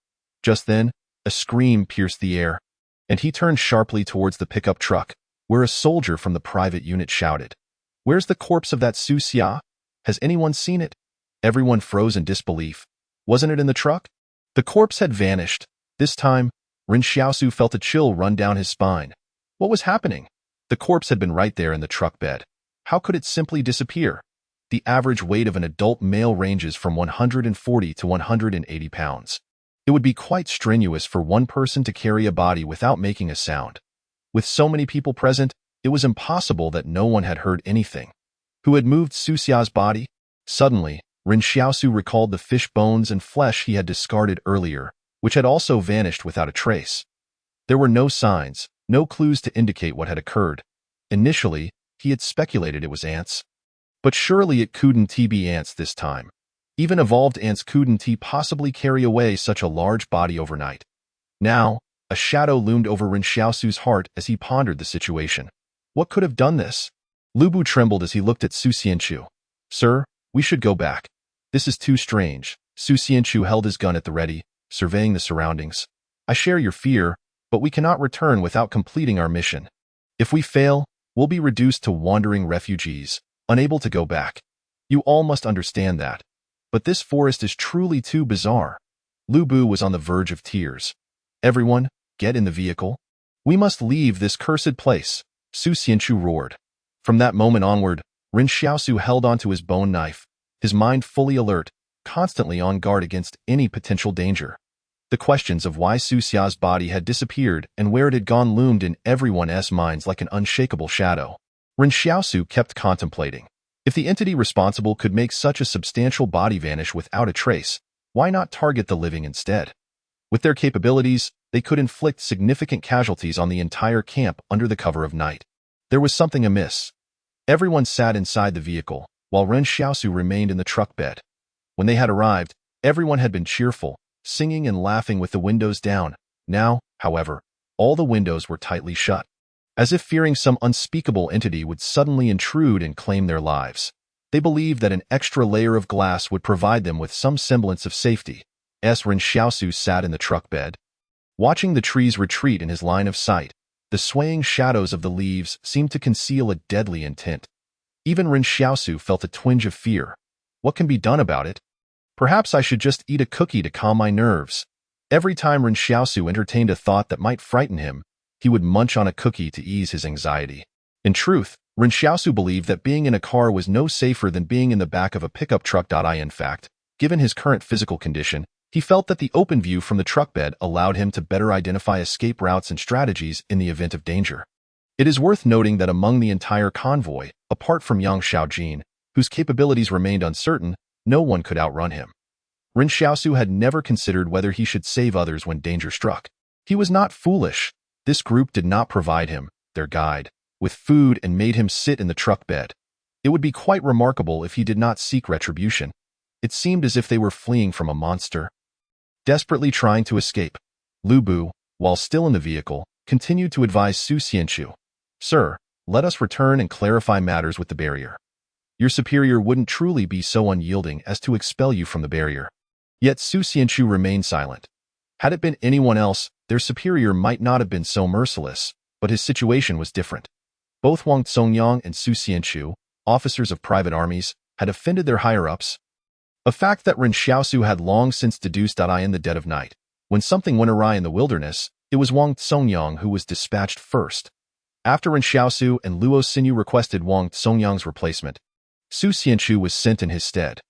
Just then, a scream pierced the air, and he turned sharply towards the pickup truck, where a soldier from the private unit shouted, "Where's the corpse of that Su Xia? Has anyone seen it?" Everyone froze in disbelief. Wasn't it in the truck? The corpse had vanished. This time, Ren Xiaosu felt a chill run down his spine. What was happening? The corpse had been right there in the truck bed. How could it simply disappear? The average weight of an adult male ranges from 140 to 180 pounds. It would be quite strenuous for one person to carry a body without making a sound. With so many people present, it was impossible that no one had heard anything. Who had moved Su Xia's body? Suddenly, Ren Xiaosu recalled the fish bones and flesh he had discarded earlier, which had also vanished without a trace. There were no signs, no clues to indicate what had occurred. Initially, he had speculated it was ants. But surely it couldn't be ants this time. Even evolved ants couldn't possibly carry away such a large body overnight. Now, a shadow loomed over Ren Xiaosu's heart as he pondered the situation. What could have done this? Lu Bu trembled as he looked at Su Xianchu. "Sir, we should go back. This is too strange." Su Xianchu held his gun at the ready, surveying the surroundings. "I share your fear, but we cannot return without completing our mission. If we fail, we'll be reduced to wandering refugees, unable to go back. You all must understand that. But this forest is truly too bizarre." Lu Bu was on the verge of tears. "Everyone, get in the vehicle. We must leave this cursed place," Su Xianchu roared. From that moment onward, Ren Xiaosu held onto his bone knife, his mind fully alert, constantly on guard against any potential danger. The questions of why Su Xia's body had disappeared and where it had gone loomed in everyone's minds like an unshakable shadow. Ren Xiaosu kept contemplating. If the entity responsible could make such a substantial body vanish without a trace, why not target the living instead? With their capabilities, they could inflict significant casualties on the entire camp under the cover of night. There was something amiss. Everyone sat inside the vehicle, while Ren Xiaosu remained in the truck bed. When they had arrived, everyone had been cheerful, singing and laughing with the windows down. Now, however, all the windows were tightly shut, as if fearing some unspeakable entity would suddenly intrude and claim their lives. They believed that an extra layer of glass would provide them with some semblance of safety. Ren Xiaosu sat in the truck bed, watching the trees retreat in his line of sight. The swaying shadows of the leaves seemed to conceal a deadly intent. Even Ren Xiaosu felt a twinge of fear. What can be done about it? Perhaps I should just eat a cookie to calm my nerves. Every time Ren Xiaosu entertained a thought that might frighten him, he would munch on a cookie to ease his anxiety. In truth, Ren Xiaosu believed that being in a car was no safer than being in the back of a pickup truck. In fact, given his current physical condition, he felt that the open view from the truck bed allowed him to better identify escape routes and strategies in the event of danger. It is worth noting that among the entire convoy, apart from Yang Xiaojin, whose capabilities remained uncertain, no one could outrun him. Ren Xiaosu had never considered whether he should save others when danger struck. He was not foolish. This group did not provide him, their guide, with food and made him sit in the truck bed. It would be quite remarkable if he did not seek retribution. It seemed as if they were fleeing from a monster. Desperately trying to escape, Lu Bu, while still in the vehicle, continued to advise Su Xianchu. Sir, let us return and clarify matters with the barrier. Your superior wouldn't truly be so unyielding as to expel you from the barrier. Yet Su Xianchu remained silent. Had it been anyone else, their superior might not have been so merciless, but his situation was different. Both Wang Songyang and Su Xianchu, officers of private armies, had offended their higher-ups, a fact that Ren Xiaosu had long since deduced. In the dead of night, when something went awry in the wilderness, it was Wang Songyang who was dispatched first. After Ren Xiaosu and Luo Xinyu requested Wang Songyang's replacement, Su Xianchu was sent in his stead.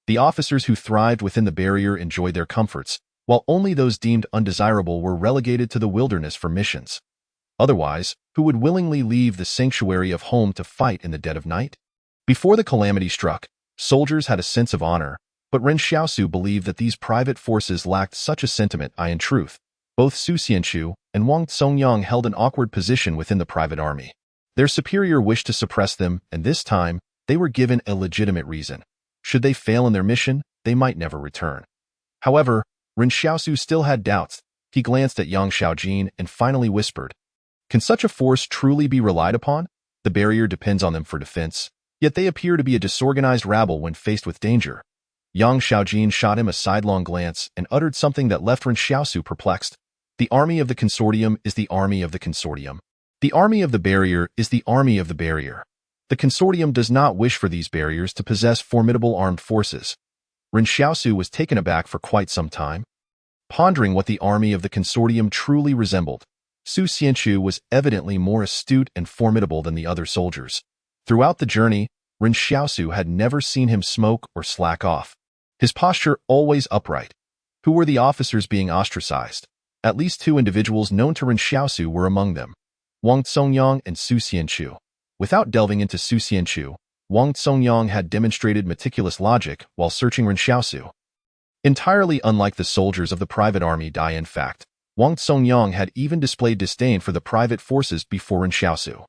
The officers who thrived within the barrier enjoyed their comforts, while only those deemed undesirable were relegated to the wilderness for missions. Otherwise, who would willingly leave the sanctuary of home to fight in the dead of night? Before the calamity struck, soldiers had a sense of honor, but Ren Xiaosu believed that these private forces lacked such a sentiment. In truth, both Su Xianchu and Wang Songyang held an awkward position within the private army. Their superior wished to suppress them, and this time, they were given a legitimate reason. Should they fail in their mission, they might never return. However, Ren Xiaosu still had doubts. He glanced at Yang Xiaojin and finally whispered, "Can such a force truly be relied upon? The barrier depends on them for defense, yet they appear to be a disorganized rabble when faced with danger." Yang Xiaojin shot him a sidelong glance and uttered something that left Ren Xiaosu perplexed. "The army of the consortium is the army of the consortium. The army of the barrier is the army of the barrier. The consortium does not wish for these barriers to possess formidable armed forces." Ren Xiaosu was taken aback for quite some time, pondering what the army of the consortium truly resembled. Su Xianchu was evidently more astute and formidable than the other soldiers. Throughout the journey, Ren Xiaosu had never seen him smoke or slack off. His posture always upright. Who were the officers being ostracized? At least two individuals known to Ren Xiaosu were among them, Wang Songyang and Su Xianchu. Without delving into Su Xianchu, Wang Songyang had demonstrated meticulous logic while searching Ren Xiaosu. Entirely unlike the soldiers of the private army. In fact, Wang Songyang had even displayed disdain for the private forces before Ren Xiaosu.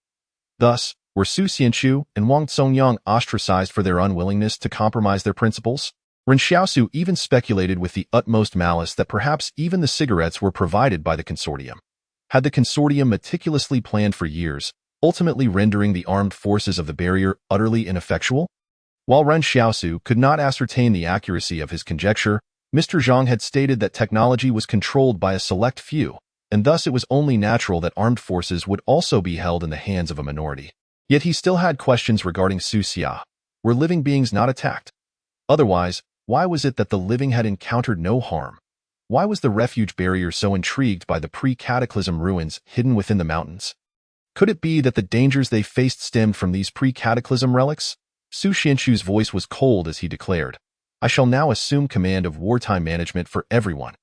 Thus, were Su Xianchu and Wang Songyang ostracized for their unwillingness to compromise their principles? Ren Xiaosu even speculated with the utmost malice that perhaps even the cigarettes were provided by the consortium. Had the consortium meticulously planned for years, ultimately rendering the armed forces of the barrier utterly ineffectual? While Ren Xiaosu could not ascertain the accuracy of his conjecture, Mr. Zhang had stated that technology was controlled by a select few, and thus it was only natural that armed forces would also be held in the hands of a minority. Yet he still had questions regarding Su Xia. Were living beings not attacked? Otherwise, why was it that the living had encountered no harm? Why was the refuge barrier so intrigued by the pre-cataclysm ruins hidden within the mountains? Could it be that the dangers they faced stemmed from these pre-cataclysm relics? Su Xianchu's voice was cold as he declared, "I shall now assume command of wartime management for everyone.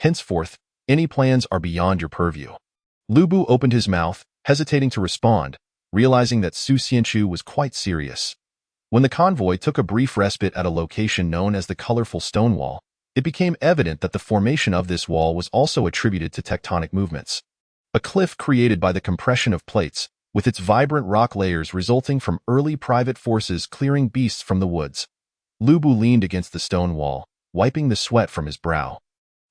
Henceforth, any plans are beyond your purview." Lu Bu opened his mouth, hesitating to respond, realizing that Su Xianchu was quite serious. When the convoy took a brief respite at a location known as the Colorful Stone Wall, it became evident that the formation of this wall was also attributed to tectonic movements. A cliff created by the compression of plates, with its vibrant rock layers resulting from early private forces clearing beasts from the woods. Lu Bu leaned against the stone wall, wiping the sweat from his brow,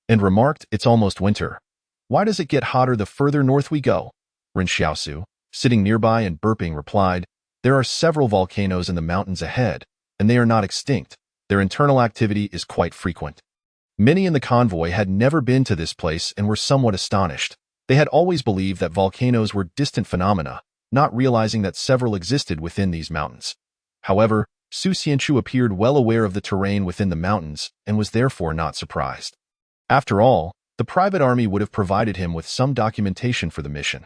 and remarked, "It's almost winter. Why does it get hotter the further north we go?" Ren Xiaosu, sitting nearby and burping, replied, "There are several volcanoes in the mountains ahead, and they are not extinct. Their internal activity is quite frequent." Many in the convoy had never been to this place and were somewhat astonished. They had always believed that volcanoes were distant phenomena, not realizing that several existed within these mountains. However, Su Xianchu appeared well aware of the terrain within the mountains and was therefore not surprised. After all, the private army would have provided him with some documentation for the mission.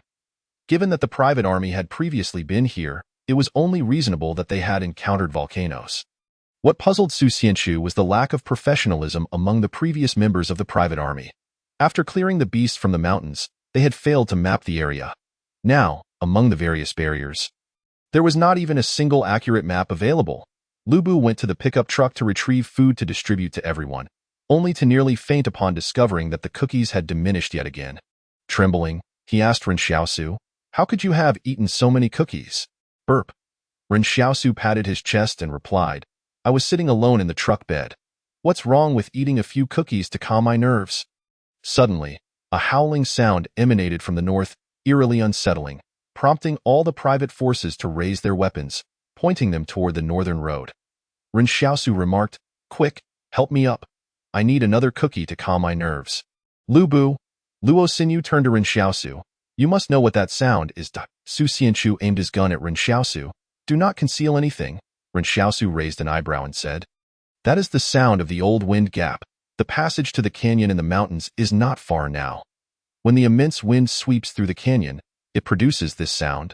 Given that the private army had previously been here, it was only reasonable that they had encountered volcanoes. What puzzled Su Xianchu was the lack of professionalism among the previous members of the private army. After clearing the beasts from the mountains, they had failed to map the area. Now, among the various barriers, there was not even a single accurate map available. Lu Bu went to the pickup truck to retrieve food to distribute to everyone, only to nearly faint upon discovering that the cookies had diminished yet again. Trembling, he asked Ren Xiaosu, "How could you have eaten so many cookies?" Burp. Ren Xiaosu patted his chest and replied, I was sitting alone in the truck bed. What's wrong with eating a few cookies to calm my nerves? Suddenly, a howling sound emanated from the north, eerily unsettling, prompting all the private forces to raise their weapons, pointing them toward the northern road. Ren Xiaosu remarked, Quick, help me up. I need another cookie to calm my nerves. Luo Xinyu turned to Ren Xiaosu. You must know what that sound is. Su Xianchu aimed his gun at Ren Xiaosu. Do not conceal anything. Ren Xiaosu raised an eyebrow and said, That is the sound of the old wind gap. The passage to the canyon in the mountains is not far now. When the immense wind sweeps through the canyon, it produces this sound.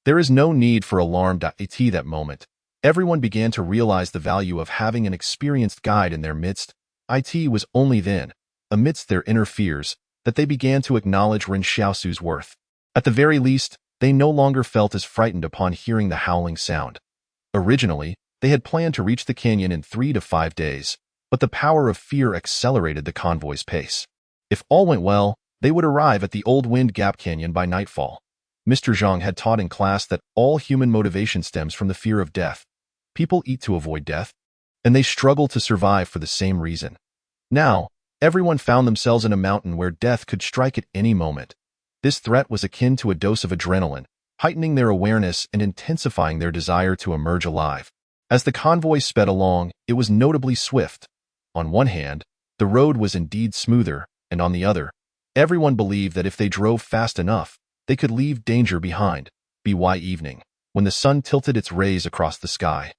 There is no need for alarm. At that moment, everyone began to realize the value of having an experienced guide in their midst. It was only then, amidst their inner fears, that they began to acknowledge Ren Xiaosu's worth. At the very least, they no longer felt as frightened upon hearing the howling sound. Originally, they had planned to reach the canyon in 3 to 5 days, but the power of fear accelerated the convoy's pace. If all went well, they would arrive at the Old Wind Gap Canyon by nightfall. Mr. Zhang had taught in class that all human motivation stems from the fear of death. People eat to avoid death, and they struggle to survive for the same reason. Now, everyone found themselves in a mountain where death could strike at any moment. This threat was akin to a dose of adrenaline, heightening their awareness and intensifying their desire to emerge alive. As the convoy sped along, it was notably swift. On one hand, the road was indeed smoother, and on the other, everyone believed that if they drove fast enough, they could leave danger behind. By evening, when the sun tilted its rays across the sky,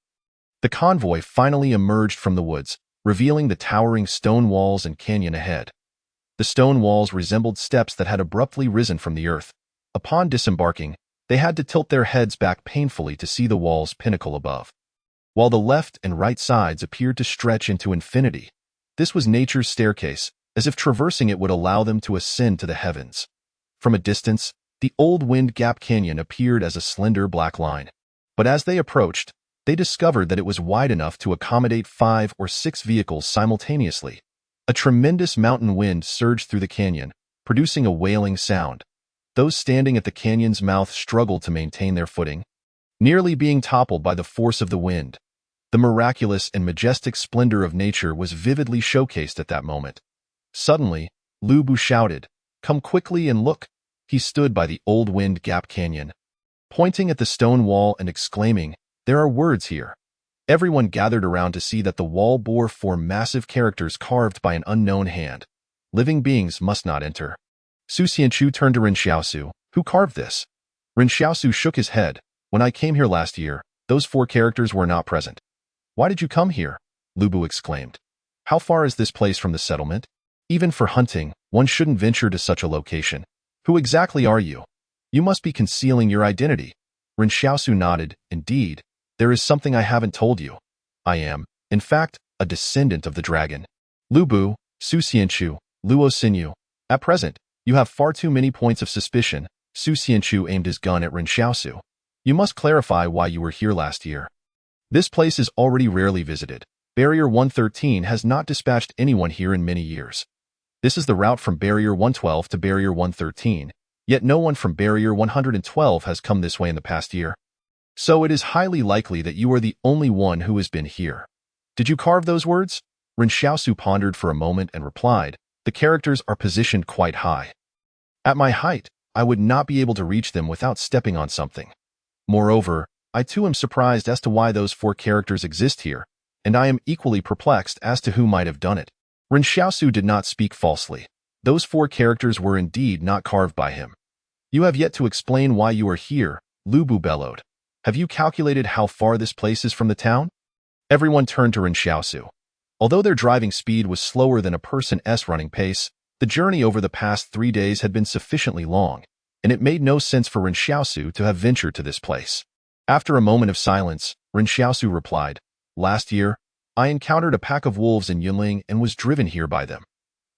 the convoy finally emerged from the woods, revealing the towering stone walls and canyon ahead. The stone walls resembled steps that had abruptly risen from the earth. Upon disembarking, they had to tilt their heads back painfully to see the wall's pinnacle above. While the left and right sides appeared to stretch into infinity, this was nature's staircase, as if traversing it would allow them to ascend to the heavens. From a distance, the Old Wind Gap Canyon appeared as a slender black line. But as they approached, they discovered that it was wide enough to accommodate 5 or 6 vehicles simultaneously. A tremendous mountain wind surged through the canyon, producing a wailing sound. Those standing at the canyon's mouth struggled to maintain their footing, nearly being toppled by the force of the wind. The miraculous and majestic splendor of nature was vividly showcased at that moment. Suddenly, Lu Bu shouted, Come quickly and look. He stood by the Old Wind Gap Canyon, pointing at the stone wall and exclaiming, There are words here. Everyone gathered around to see that the wall bore 4 massive characters carved by an unknown hand. Living beings must not enter. Su Xianchu turned to Ren Xiaosu. Who carved this? Ren Xiaosu shook his head. When I came here last year, those 4 characters were not present. Why did you come here? Lu Bu exclaimed. How far is this place from the settlement? Even for hunting, one shouldn't venture to such a location. Who exactly are you? You must be concealing your identity. Ren Xiaosu nodded. Indeed, there is something I haven't told you. I am, in fact, a descendant of the dragon. Lu Bu, Su Xianchu, Luo Xinyu. At present, you have far too many points of suspicion. Su Xianchu aimed his gun at Ren Xiaosu. You must clarify why you were here last year. This place is already rarely visited. Barrier 113 has not dispatched anyone here in many years. This is the route from Barrier 112 to Barrier 113, yet no one from Barrier 112 has come this way in the past year. So it is highly likely that you are the only one who has been here. Did you carve those words? Ren Xiaosu pondered for a moment and replied, The characters are positioned quite high. At my height, I would not be able to reach them without stepping on something. Moreover, I too am surprised as to why those 4 characters exist here, and I am equally perplexed as to who might have done it. Ren Xiaosu did not speak falsely. Those 4 characters were indeed not carved by him. You have yet to explain why you are here, Lu Bu bellowed. Have you calculated how far this place is from the town? Everyone turned to Ren Xiaosu. Although their driving speed was slower than a person's running pace, the journey over the past 3 days had been sufficiently long, and it made no sense for Ren Xiaosu to have ventured to this place. After a moment of silence, Ren Xiaosu replied, Last year, I encountered a pack of wolves in Yunling and was driven here by them.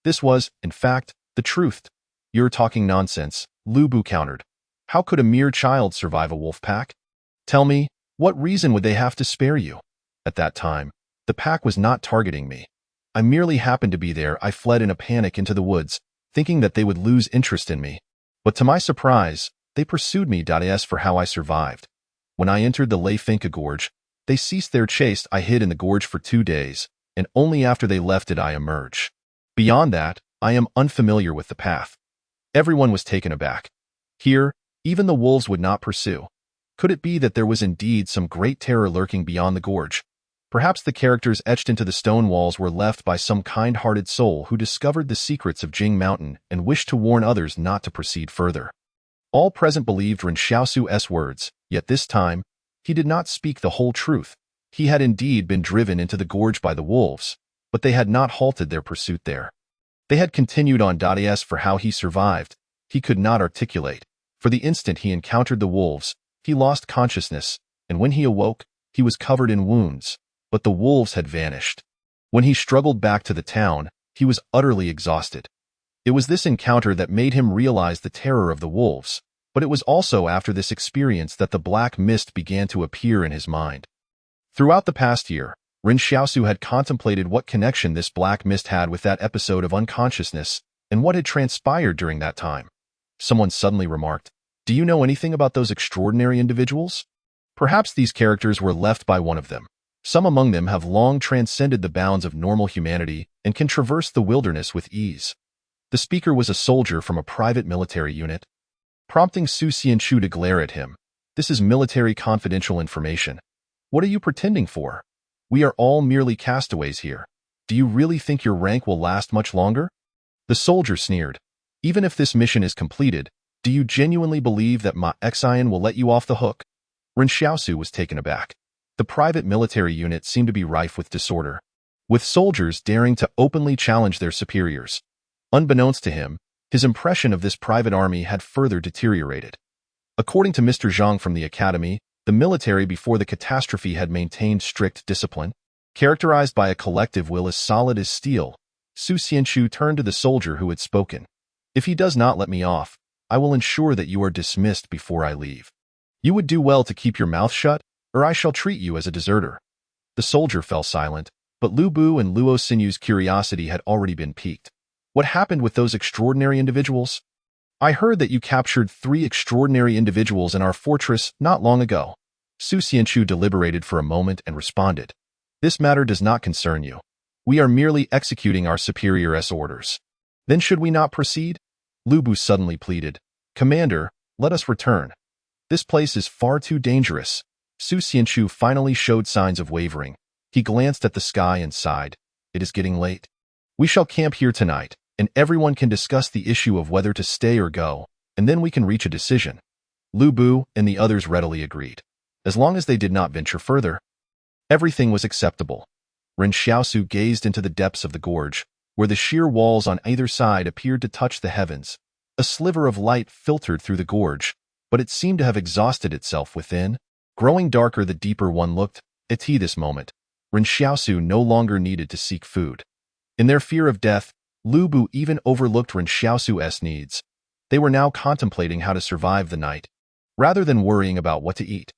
This was, in fact, the truth. You're talking nonsense, Lu Bu countered. How could a mere child survive a wolf pack? Tell me, what reason would they have to spare you? At that time, the pack was not targeting me. I merely happened to be there. I fled in a panic into the woods, thinking that they would lose interest in me. But to my surprise, they pursued me. As for how I survived, When I entered the Leifinka Gorge, they ceased their chase. I hid in the gorge for 2 days, and only after they left did I emerge. Beyond that, I am unfamiliar with the path. Everyone was taken aback. Here, even the wolves would not pursue. Could it be that there was indeed some great terror lurking beyond the gorge? Perhaps the characters etched into the stone walls were left by some kind-hearted soul who discovered the secrets of Jing Mountain and wished to warn others not to proceed further. All present believed Ren Xiaosu's words, yet this time, he did not speak the whole truth. He had indeed been driven into the gorge by the wolves, but they had not halted their pursuit there. They had continued on. As for how he survived, he could not articulate. For the instant he encountered the wolves, he lost consciousness, and when he awoke, he was covered in wounds, but the wolves had vanished. When he struggled back to the town, he was utterly exhausted. It was this encounter that made him realize the terror of the wolves, but it was also after this experience that the black mist began to appear in his mind. Throughout the past year, Ren Xiaosu had contemplated what connection this black mist had with that episode of unconsciousness and what had transpired during that time. Someone suddenly remarked, "Do you know anything about those extraordinary individuals? Perhaps these characters were left by one of them. Some among them have long transcended the bounds of normal humanity and can traverse the wilderness with ease." The speaker was a soldier from a private military unit, prompting Su Xianchu to glare at him. "This is military confidential information. What are you pretending for? We are all merely castaways here. Do you really think your rank will last much longer?" The soldier sneered. "Even if this mission is completed, do you genuinely believe that Ma Xian will let you off the hook?" Ren Xiaosu was taken aback. The private military unit seemed to be rife with disorder, with soldiers daring to openly challenge their superiors. Unbeknownst to him, his impression of this private army had further deteriorated. According to Mr. Zhang from the academy, the military before the catastrophe had maintained strict discipline, characterized by a collective will as solid as steel. Su Xianchu turned to the soldier who had spoken. "If he does not let me off, I will ensure that you are dismissed before I leave. You would do well to keep your mouth shut, or I shall treat you as a deserter." The soldier fell silent, but Lu Bu and Luo Sinu's curiosity had already been piqued. "What happened with those extraordinary individuals?" "I heard that you captured 3 extraordinary individuals in our fortress not long ago." Su Xianchu deliberated for a moment and responded, "This matter does not concern you. We are merely executing our superior's orders." "Then should we not proceed?" Lu Bu suddenly pleaded. "Commander, let us return. This place is far too dangerous." Su Xianchu finally showed signs of wavering. He glanced at the sky and sighed. "It is getting late. We shall camp here tonight, and everyone can discuss the issue of whether to stay or go, and then we can reach a decision." Lu Bu and the others readily agreed. As long as they did not venture further, everything was acceptable. Ren Xiaosu gazed into the depths of the gorge, where the sheer walls on either side appeared to touch the heavens. A sliver of light filtered through the gorge, but it seemed to have exhausted itself within. Growing darker the deeper one looked, at this moment, Ren Xiaosu no longer needed to seek food. In their fear of death, Lu Bu even overlooked Ren Xiaosu's needs. They were now contemplating how to survive the night, rather than worrying about what to eat.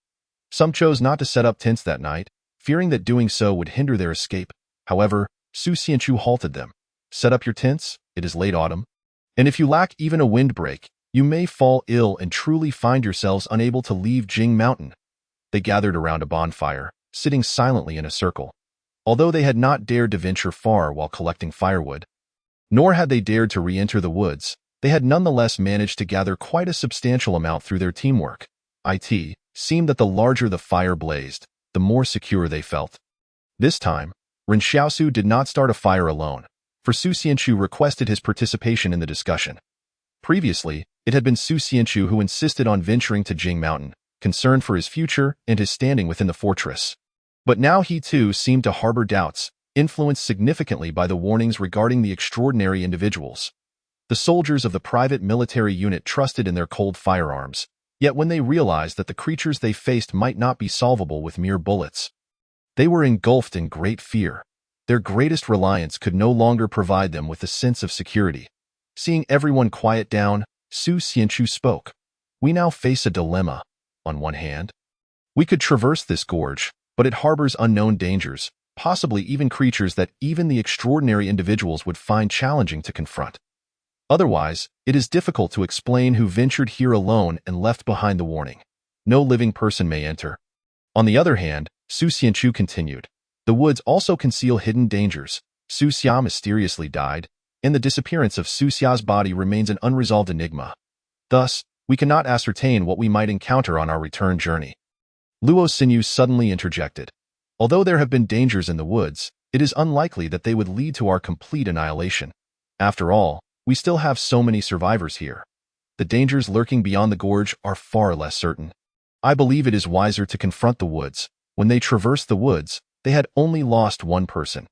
Some chose not to set up tents that night, fearing that doing so would hinder their escape. However, Su Xianchu halted them. "Set up your tents, it is late autumn, and if you lack even a windbreak, you may fall ill and truly find yourselves unable to leave Jing Mountain." They gathered around a bonfire, sitting silently in a circle. Although they had not dared to venture far while collecting firewood, nor had they dared to re-enter the woods, they had nonetheless managed to gather quite a substantial amount through their teamwork. It seemed that the larger the fire blazed, the more secure they felt. This time, Ren Xiaosu did not start a fire alone, for Su Xianchu requested his participation in the discussion. Previously, it had been Su Xianchu who insisted on venturing to Jing Mountain, concerned for his future and his standing within the fortress. But now he too seemed to harbor doubts, influenced significantly by the warnings regarding the extraordinary individuals. The soldiers of the private military unit trusted in their cold firearms, yet when they realized that the creatures they faced might not be solvable with mere bullets, they were engulfed in great fear. Their greatest reliance could no longer provide them with a sense of security. Seeing everyone quiet down, Su Xianchu spoke. "We now face a dilemma. On one hand, we could traverse this gorge, but it harbors unknown dangers, possibly even creatures that even the extraordinary individuals would find challenging to confront. Otherwise, it is difficult to explain who ventured here alone and left behind the warning. no living person may enter. On the other hand, Su Xianchu continued, the woods also conceal hidden dangers. Su Xia mysteriously died, and the disappearance of Su Xia's body remains an unresolved enigma. Thus, we cannot ascertain what we might encounter on our return journey. Luo Xinyu suddenly interjected. Although there have been dangers in the woods, it is unlikely that they would lead to our complete annihilation. After all, we still have so many survivors here. The dangers lurking beyond the gorge are far less certain. I believe it is wiser to confront the woods. When they traversed the woods, they had only lost one person.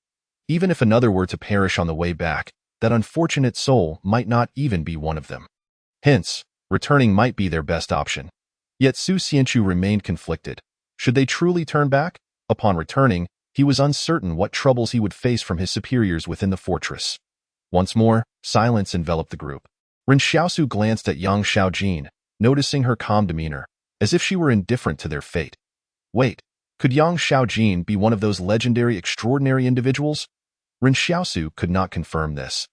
Even if another were to perish on the way back, that unfortunate soul might not even be one of them. Hence, returning might be their best option. Yet Su Xianchu remained conflicted. Should they truly turn back? Upon returning, he was uncertain what troubles he would face from his superiors within the fortress. Once more, silence enveloped the group. Ren Xiaosu glanced at Yang Xiaojin, noticing her calm demeanor, as if she were indifferent to their fate. Wait, could Yang Xiaojin be one of those legendary extraordinary individuals? Ren Xiaosu could not confirm this.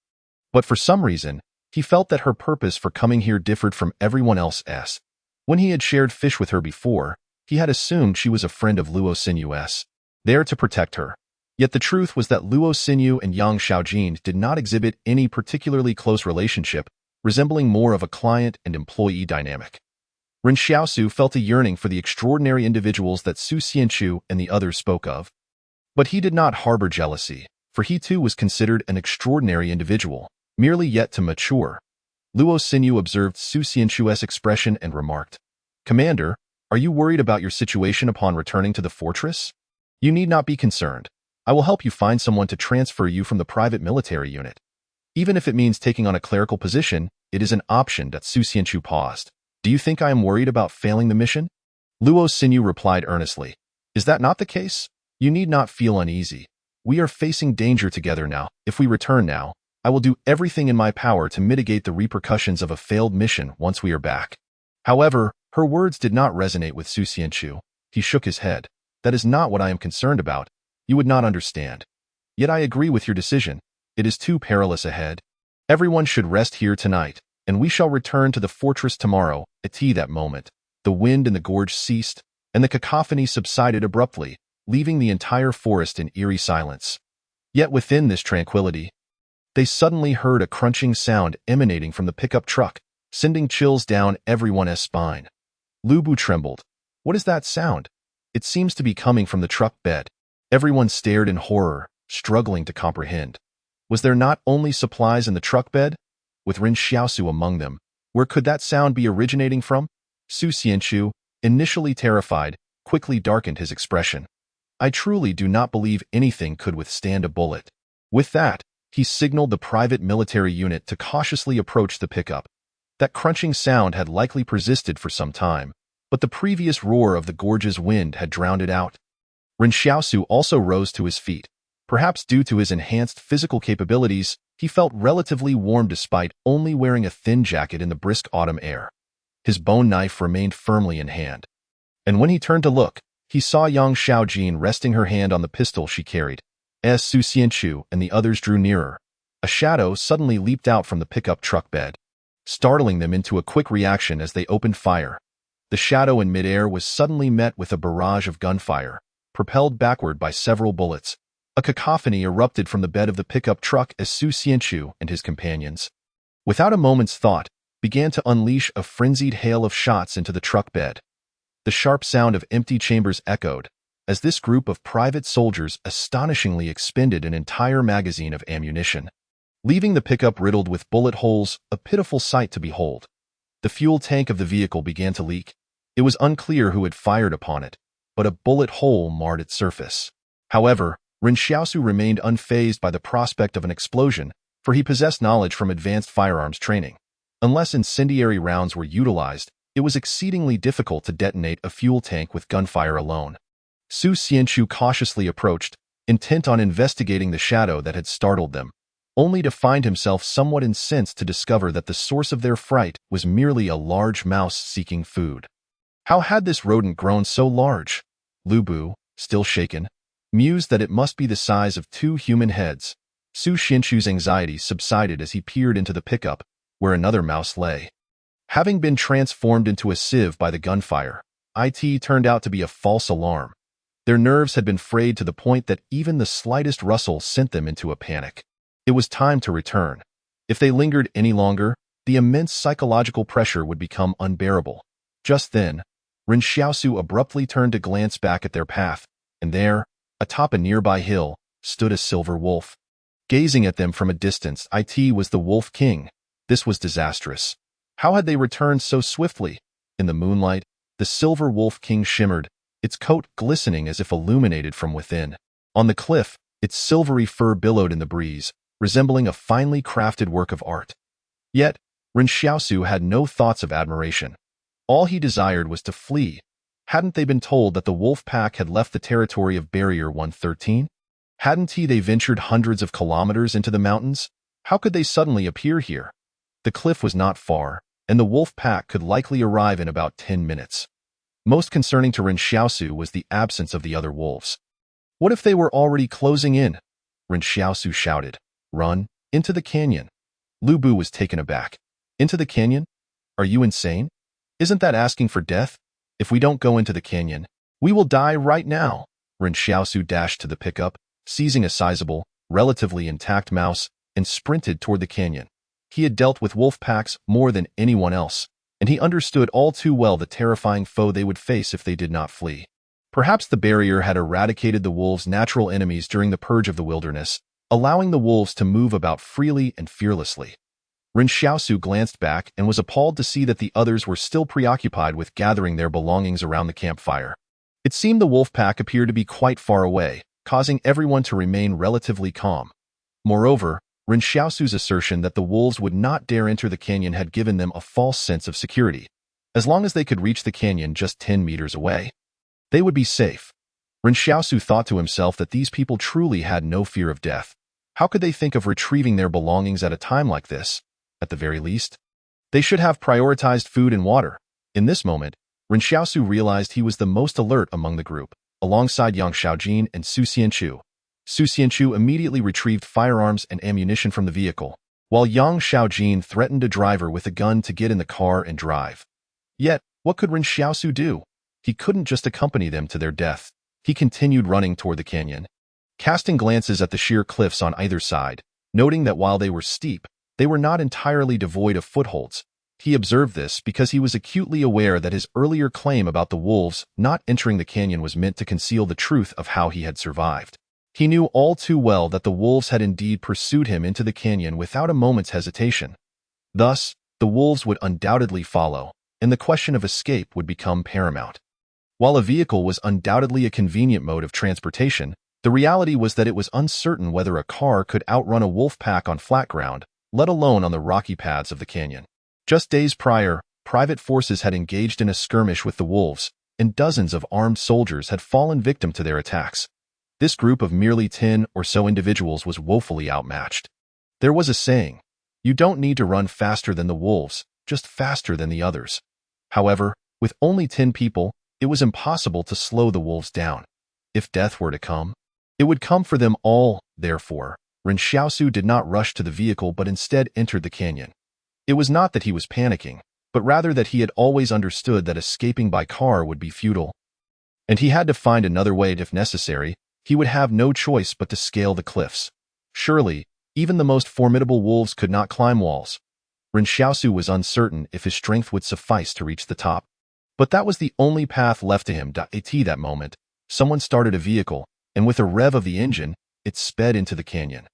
But for some reason, he felt that her purpose for coming here differed from everyone else's. When he had shared fish with her before, he had assumed she was a friend of Luo Xinyu's, there to protect her. Yet the truth was that Luo Xinyu and Yang Xiaojin did not exhibit any particularly close relationship, resembling more of a client and employee dynamic. Ren Xiaosu felt a yearning for the extraordinary individuals that Su Xianchu and the others spoke of. But he did not harbor jealousy, for he too was considered an extraordinary individual, merely yet to mature. Luo Xinyu observed Su Xianchu's expression and remarked, Commander, are you worried about your situation upon returning to the fortress? You need not be concerned. I will help you find someone to transfer you from the private military unit. Even if it means taking on a clerical position, it is an option. That Su Xianchu paused. Do you think I am worried about failing the mission? Luo Xinyu replied earnestly. Is that not the case? You need not feel uneasy. We are facing danger together now. If we return now, I will do everything in my power to mitigate the repercussions of a failed mission once we are back. However, her words did not resonate with Su Xianchu. He shook his head. That is not what I am concerned about. You would not understand. Yet I agree with your decision. It is too perilous ahead. Everyone should rest here tonight, and we shall return to the fortress tomorrow. At that moment, the wind in the gorge ceased, and the cacophony subsided abruptly, leaving the entire forest in eerie silence. Yet within this tranquility, they suddenly heard a crunching sound emanating from the pickup truck, sending chills down everyone's spine. Lu Bu trembled. What is that sound? It seems to be coming from the truck bed. Everyone stared in horror, struggling to comprehend. Was there not only supplies in the truck bed? With Ren Xiaosu among them, where could that sound be originating from? Su Xianchu, initially terrified, quickly darkened his expression. I truly do not believe anything could withstand a bullet. With that, he signaled the private military unit to cautiously approach the pickup. That crunching sound had likely persisted for some time, but the previous roar of the gorge's wind had drowned it out. Ren Xiaosu also rose to his feet. Perhaps due to his enhanced physical capabilities, he felt relatively warm despite only wearing a thin jacket in the brisk autumn air. His bone knife remained firmly in hand. And when he turned to look, he saw Yang Xiaojin resting her hand on the pistol she carried. As Su Xianchu and the others drew nearer, a shadow suddenly leaped out from the pickup truck bed, startling them into a quick reaction as they opened fire. The shadow in midair was suddenly met with a barrage of gunfire, propelled backward by several bullets. A cacophony erupted from the bed of the pickup truck as Su Xianchu and his companions, without a moment's thought, began to unleash a frenzied hail of shots into the truck bed. The sharp sound of empty chambers echoed, as this group of private soldiers astonishingly expended an entire magazine of ammunition, leaving the pickup riddled with bullet holes, a pitiful sight to behold. The fuel tank of the vehicle began to leak. It was unclear who had fired upon it, but a bullet hole marred its surface. However, Ren Xiaosu remained unfazed by the prospect of an explosion, for he possessed knowledge from advanced firearms training. Unless incendiary rounds were utilized, it was exceedingly difficult to detonate a fuel tank with gunfire alone. Su Xianchu cautiously approached, intent on investigating the shadow that had startled them, only to find himself somewhat incensed to discover that the source of their fright was merely a large mouse seeking food. How had this rodent grown so large? Lu Bu, still shaken, mused that it must be the size of 2 human heads. Su Xianchu's anxiety subsided as he peered into the pickup, where another mouse lay. Having been transformed into a sieve by the gunfire, it turned out to be a false alarm. Their nerves had been frayed to the point that even the slightest rustle sent them into a panic. It was time to return. If they lingered any longer, the immense psychological pressure would become unbearable. Just then, Ren Xiaosu abruptly turned to glance back at their path, and there, atop a nearby hill, stood a silver wolf. Gazing at them from a distance, it was the Wolf King. This was disastrous. How had they returned so swiftly? In the moonlight, the silver Wolf King shimmered, its coat glistening as if illuminated from within. On the cliff, its silvery fur billowed in the breeze, resembling a finely crafted work of art. Yet, Ren Xiaosu had no thoughts of admiration. All he desired was to flee. Hadn't they been told that the wolf pack had left the territory of Barrier 113? Hadn't they ventured hundreds of kilometers into the mountains? How could they suddenly appear here? The cliff was not far, and the wolf pack could likely arrive in about 10 minutes. Most concerning to Ren Xiaosu was the absence of the other wolves. What if they were already closing in? Ren Xiaosu shouted. Run, into the canyon. Lu Bu was taken aback. Into the canyon? Are you insane? Isn't that asking for death? If we don't go into the canyon, we will die right now. Ren Xiaosu dashed to the pickup, seizing a sizable, relatively intact mouse, and sprinted toward the canyon. He had dealt with wolf packs more than anyone else, and he understood all too well the terrifying foe they would face if they did not flee. Perhaps the barrier had eradicated the wolves' natural enemies during the purge of the wilderness, allowing the wolves to move about freely and fearlessly. Ren Xiaosu glanced back and was appalled to see that the others were still preoccupied with gathering their belongings around the campfire. It seemed the wolf pack appeared to be quite far away, causing everyone to remain relatively calm. Moreover, Ren Xiaosu's assertion that the wolves would not dare enter the canyon had given them a false sense of security. As long as they could reach the canyon just 10 meters away, they would be safe. Ren Xiaosu thought to himself that these people truly had no fear of death. How could they think of retrieving their belongings at a time like this? At the very least, they should have prioritized food and water. In this moment, Ren Xiaosu realized he was the most alert among the group, alongside Yang Xiaojin and Su Xianchu. Su Xianchu immediately retrieved firearms and ammunition from the vehicle, while Yang Xiaojin threatened a driver with a gun to get in the car and drive. Yet, what could Ren Xiaosu do? He couldn't just accompany them to their death. He continued running toward the canyon, casting glances at the sheer cliffs on either side, noting that while they were steep, they were not entirely devoid of footholds. He observed this because he was acutely aware that his earlier claim about the wolves not entering the canyon was meant to conceal the truth of how he had survived. He knew all too well that the wolves had indeed pursued him into the canyon without a moment's hesitation. Thus, the wolves would undoubtedly follow, and the question of escape would become paramount. While a vehicle was undoubtedly a convenient mode of transportation, the reality was that it was uncertain whether a car could outrun a wolf pack on flat ground, let alone on the rocky paths of the canyon. Just days prior, private forces had engaged in a skirmish with the wolves, and dozens of armed soldiers had fallen victim to their attacks. This group of merely 10 or so individuals was woefully outmatched. There was a saying, "You don't need to run faster than the wolves, just faster than the others." However, with only 10 people, it was impossible to slow the wolves down. If death were to come, it would come for them all. Therefore, Ren Xiaosu did not rush to the vehicle but instead entered the canyon. It was not that he was panicking, but rather that he had always understood that escaping by car would be futile. And he had to find another way if necessary. He would have no choice but to scale the cliffs. Surely, even the most formidable wolves could not climb walls. Ren Xiaosu was uncertain if his strength would suffice to reach the top. But that was the only path left to him. At that moment, someone started a vehicle, and with a rev of the engine, it sped into the canyon.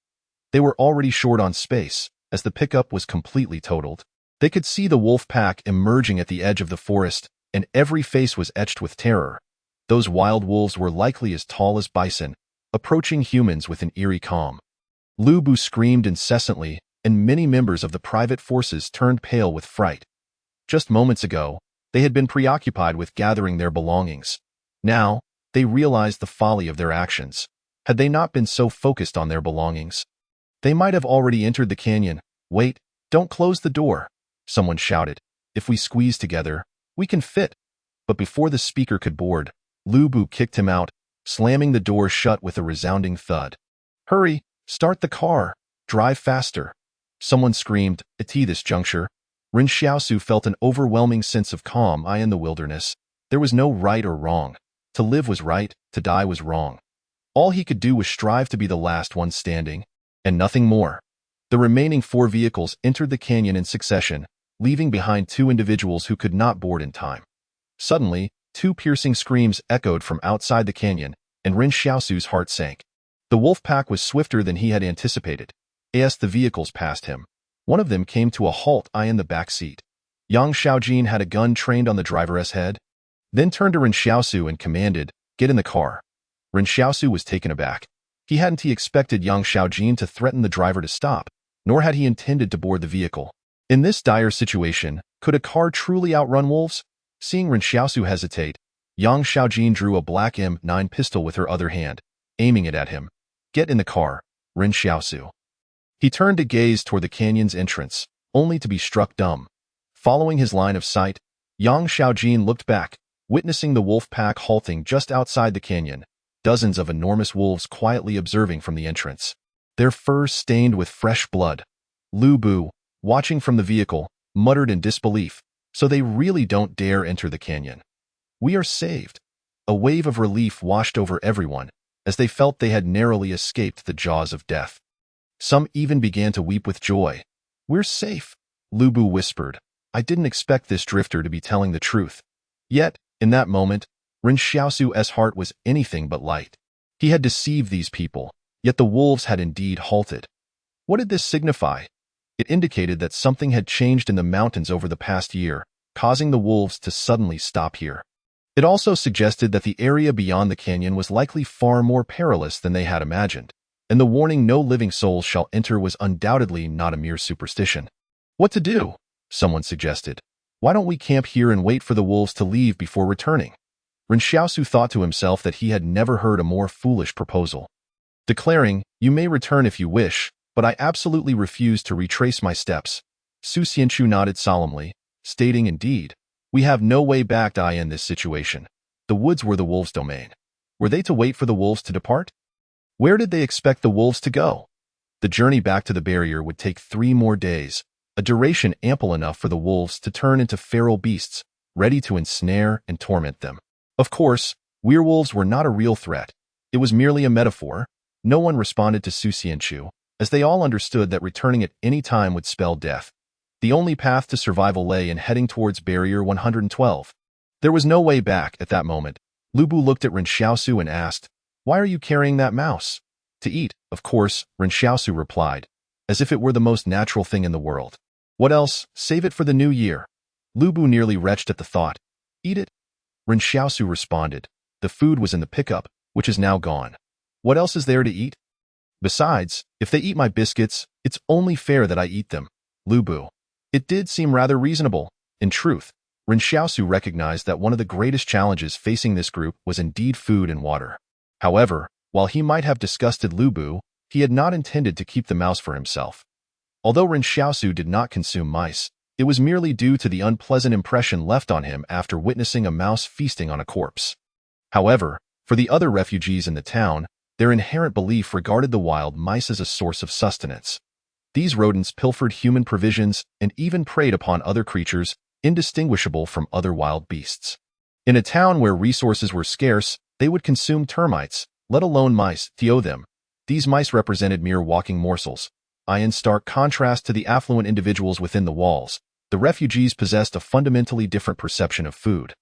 They were already short on space, as the pickup was completely totaled. They could see the wolf pack emerging at the edge of the forest, and every face was etched with terror. Those wild wolves were likely as tall as bison, approaching humans with an eerie calm. Lu Bu screamed incessantly, and many members of the private forces turned pale with fright. Just moments ago, they had been preoccupied with gathering their belongings. Now, they realized the folly of their actions. Had they not been so focused on their belongings, they might have already entered the canyon. "Wait, don't close the door," someone shouted. "If we squeeze together, we can fit." But before the speaker could board, Lu Bu kicked him out, slamming the door shut with a resounding thud. "Hurry, start the car, drive faster," someone screamed. At this juncture, Ren Xiaosu felt an overwhelming sense of calm in the wilderness. There was no right or wrong. To live was right, to die was wrong. All he could do was strive to be the last one standing, and nothing more. The remaining 4 vehicles entered the canyon in succession, leaving behind 2 individuals who could not board in time. Suddenly, 2 piercing screams echoed from outside the canyon, and Ren Xiaosu's heart sank. The wolf pack was swifter than he had anticipated. As the vehicles passed him, one of them came to a halt in the back seat. Yang Xiaojin had a gun trained on the driver's head, then turned to Ren Xiaosu and commanded, "Get in the car." Ren Xiaosu was taken aback. He hadn't expected Yang Xiaojin to threaten the driver to stop, nor had he intended to board the vehicle. In this dire situation, could a car truly outrun wolves? Seeing Ren Xiaosu hesitate, Yang Xiaojin drew a black M9 pistol with her other hand, aiming it at him. "Get in the car, Ren Xiaosu." He turned to gaze toward the canyon's entrance, only to be struck dumb. Following his line of sight, Yang Xiaojin looked back, witnessing the wolf pack halting just outside the canyon, dozens of enormous wolves quietly observing from the entrance, their furs stained with fresh blood. Lu Bu, watching from the vehicle, muttered in disbelief, "So they really don't dare enter the canyon. We are saved." A wave of relief washed over everyone, as they felt they had narrowly escaped the jaws of death. Some even began to weep with joy. "We're safe," Lu Bu whispered. "I didn't expect this drifter to be telling the truth." Yet, in that moment, Ren Xiaosu's heart was anything but light. He had deceived these people, yet the wolves had indeed halted. What did this signify? It indicated that something had changed in the mountains over the past year, causing the wolves to suddenly stop here. It also suggested that the area beyond the canyon was likely far more perilous than they had imagined, and the warning "no living soul shall enter" was undoubtedly not a mere superstition. "What to do?" someone suggested. "Why don't we camp here and wait for the wolves to leave before returning?" Ren Xiaosu thought to himself that he had never heard a more foolish proposal. Declaring, "You may return if you wish, but I absolutely refuse to retrace my steps." Su Xianchu nodded solemnly, stating, "Indeed, we have no way back in this situation. The woods were the wolves' domain. Were they to wait for the wolves to depart? Where did they expect the wolves to go? The journey back to the barrier would take 3 more days, a duration ample enough for the wolves to turn into feral beasts, ready to ensnare and torment them. Of course, werewolves were not a real threat. It was merely a metaphor. No one responded to Su Xianchu, as they all understood that returning at any time would spell death. The only path to survival lay in heading towards Barrier 112. There was no way back at that moment. Lu Bu looked at Ren Xiaosu and asked, "Why are you carrying that mouse?" "To eat, of course," Ren Xiaosu replied, as if it were the most natural thing in the world. "What else? Save it for the new year." Lu Bu nearly retched at the thought. "Eat it?" Ren Xiaosu responded. "The food was in the pickup, which is now gone. What else is there to eat? Besides, if they eat my biscuits, it's only fair that I eat them." Lu Bu. It did seem rather reasonable. In truth, Ren Xiaosu recognized that one of the greatest challenges facing this group was indeed food and water. However, while he might have disgusted Lu Bu, he had not intended to keep the mouse for himself. Although Ren Xiaosu did not consume mice, it was merely due to the unpleasant impression left on him after witnessing a mouse feasting on a corpse. However, for the other refugees in the town, their inherent belief regarded the wild mice as a source of sustenance. These rodents pilfered human provisions and even preyed upon other creatures, indistinguishable from other wild beasts. In a town where resources were scarce, they would consume termites, let alone mice, to them. These mice represented mere walking morsels. In stark contrast to the affluent individuals within the walls, the refugees possessed a fundamentally different perception of food.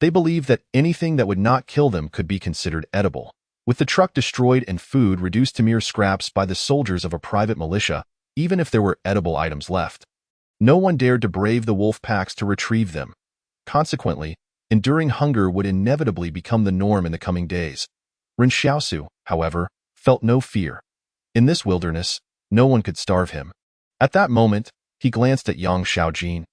They believed that anything that would not kill them could be considered edible. With the truck destroyed and food reduced to mere scraps by the soldiers of a private militia, even if there were edible items left, no one dared to brave the wolf packs to retrieve them. Consequently, enduring hunger would inevitably become the norm in the coming days. Ren Xiaosu, however, felt no fear. In this wilderness, no one could starve him. At that moment, he glanced at Yang Xiaojin.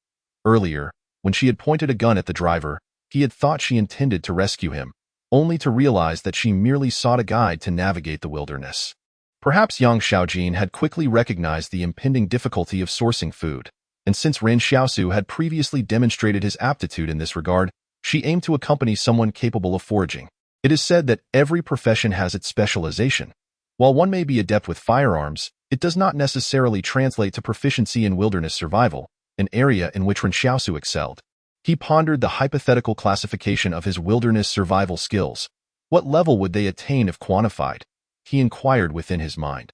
Earlier, when she had pointed a gun at the driver, he had thought she intended to rescue him, only to realize that she merely sought a guide to navigate the wilderness. Perhaps Yang Xiaojin had quickly recognized the impending difficulty of sourcing food, and since Ren Xiaosu had previously demonstrated his aptitude in this regard, she aimed to accompany someone capable of foraging. It is said that every profession has its specialization. While one may be adept with firearms, it does not necessarily translate to proficiency in wilderness survival, an area in which Ren Xiaosu excelled. He pondered the hypothetical classification of his wilderness survival skills. What level would they attain if quantified? He inquired within his mind.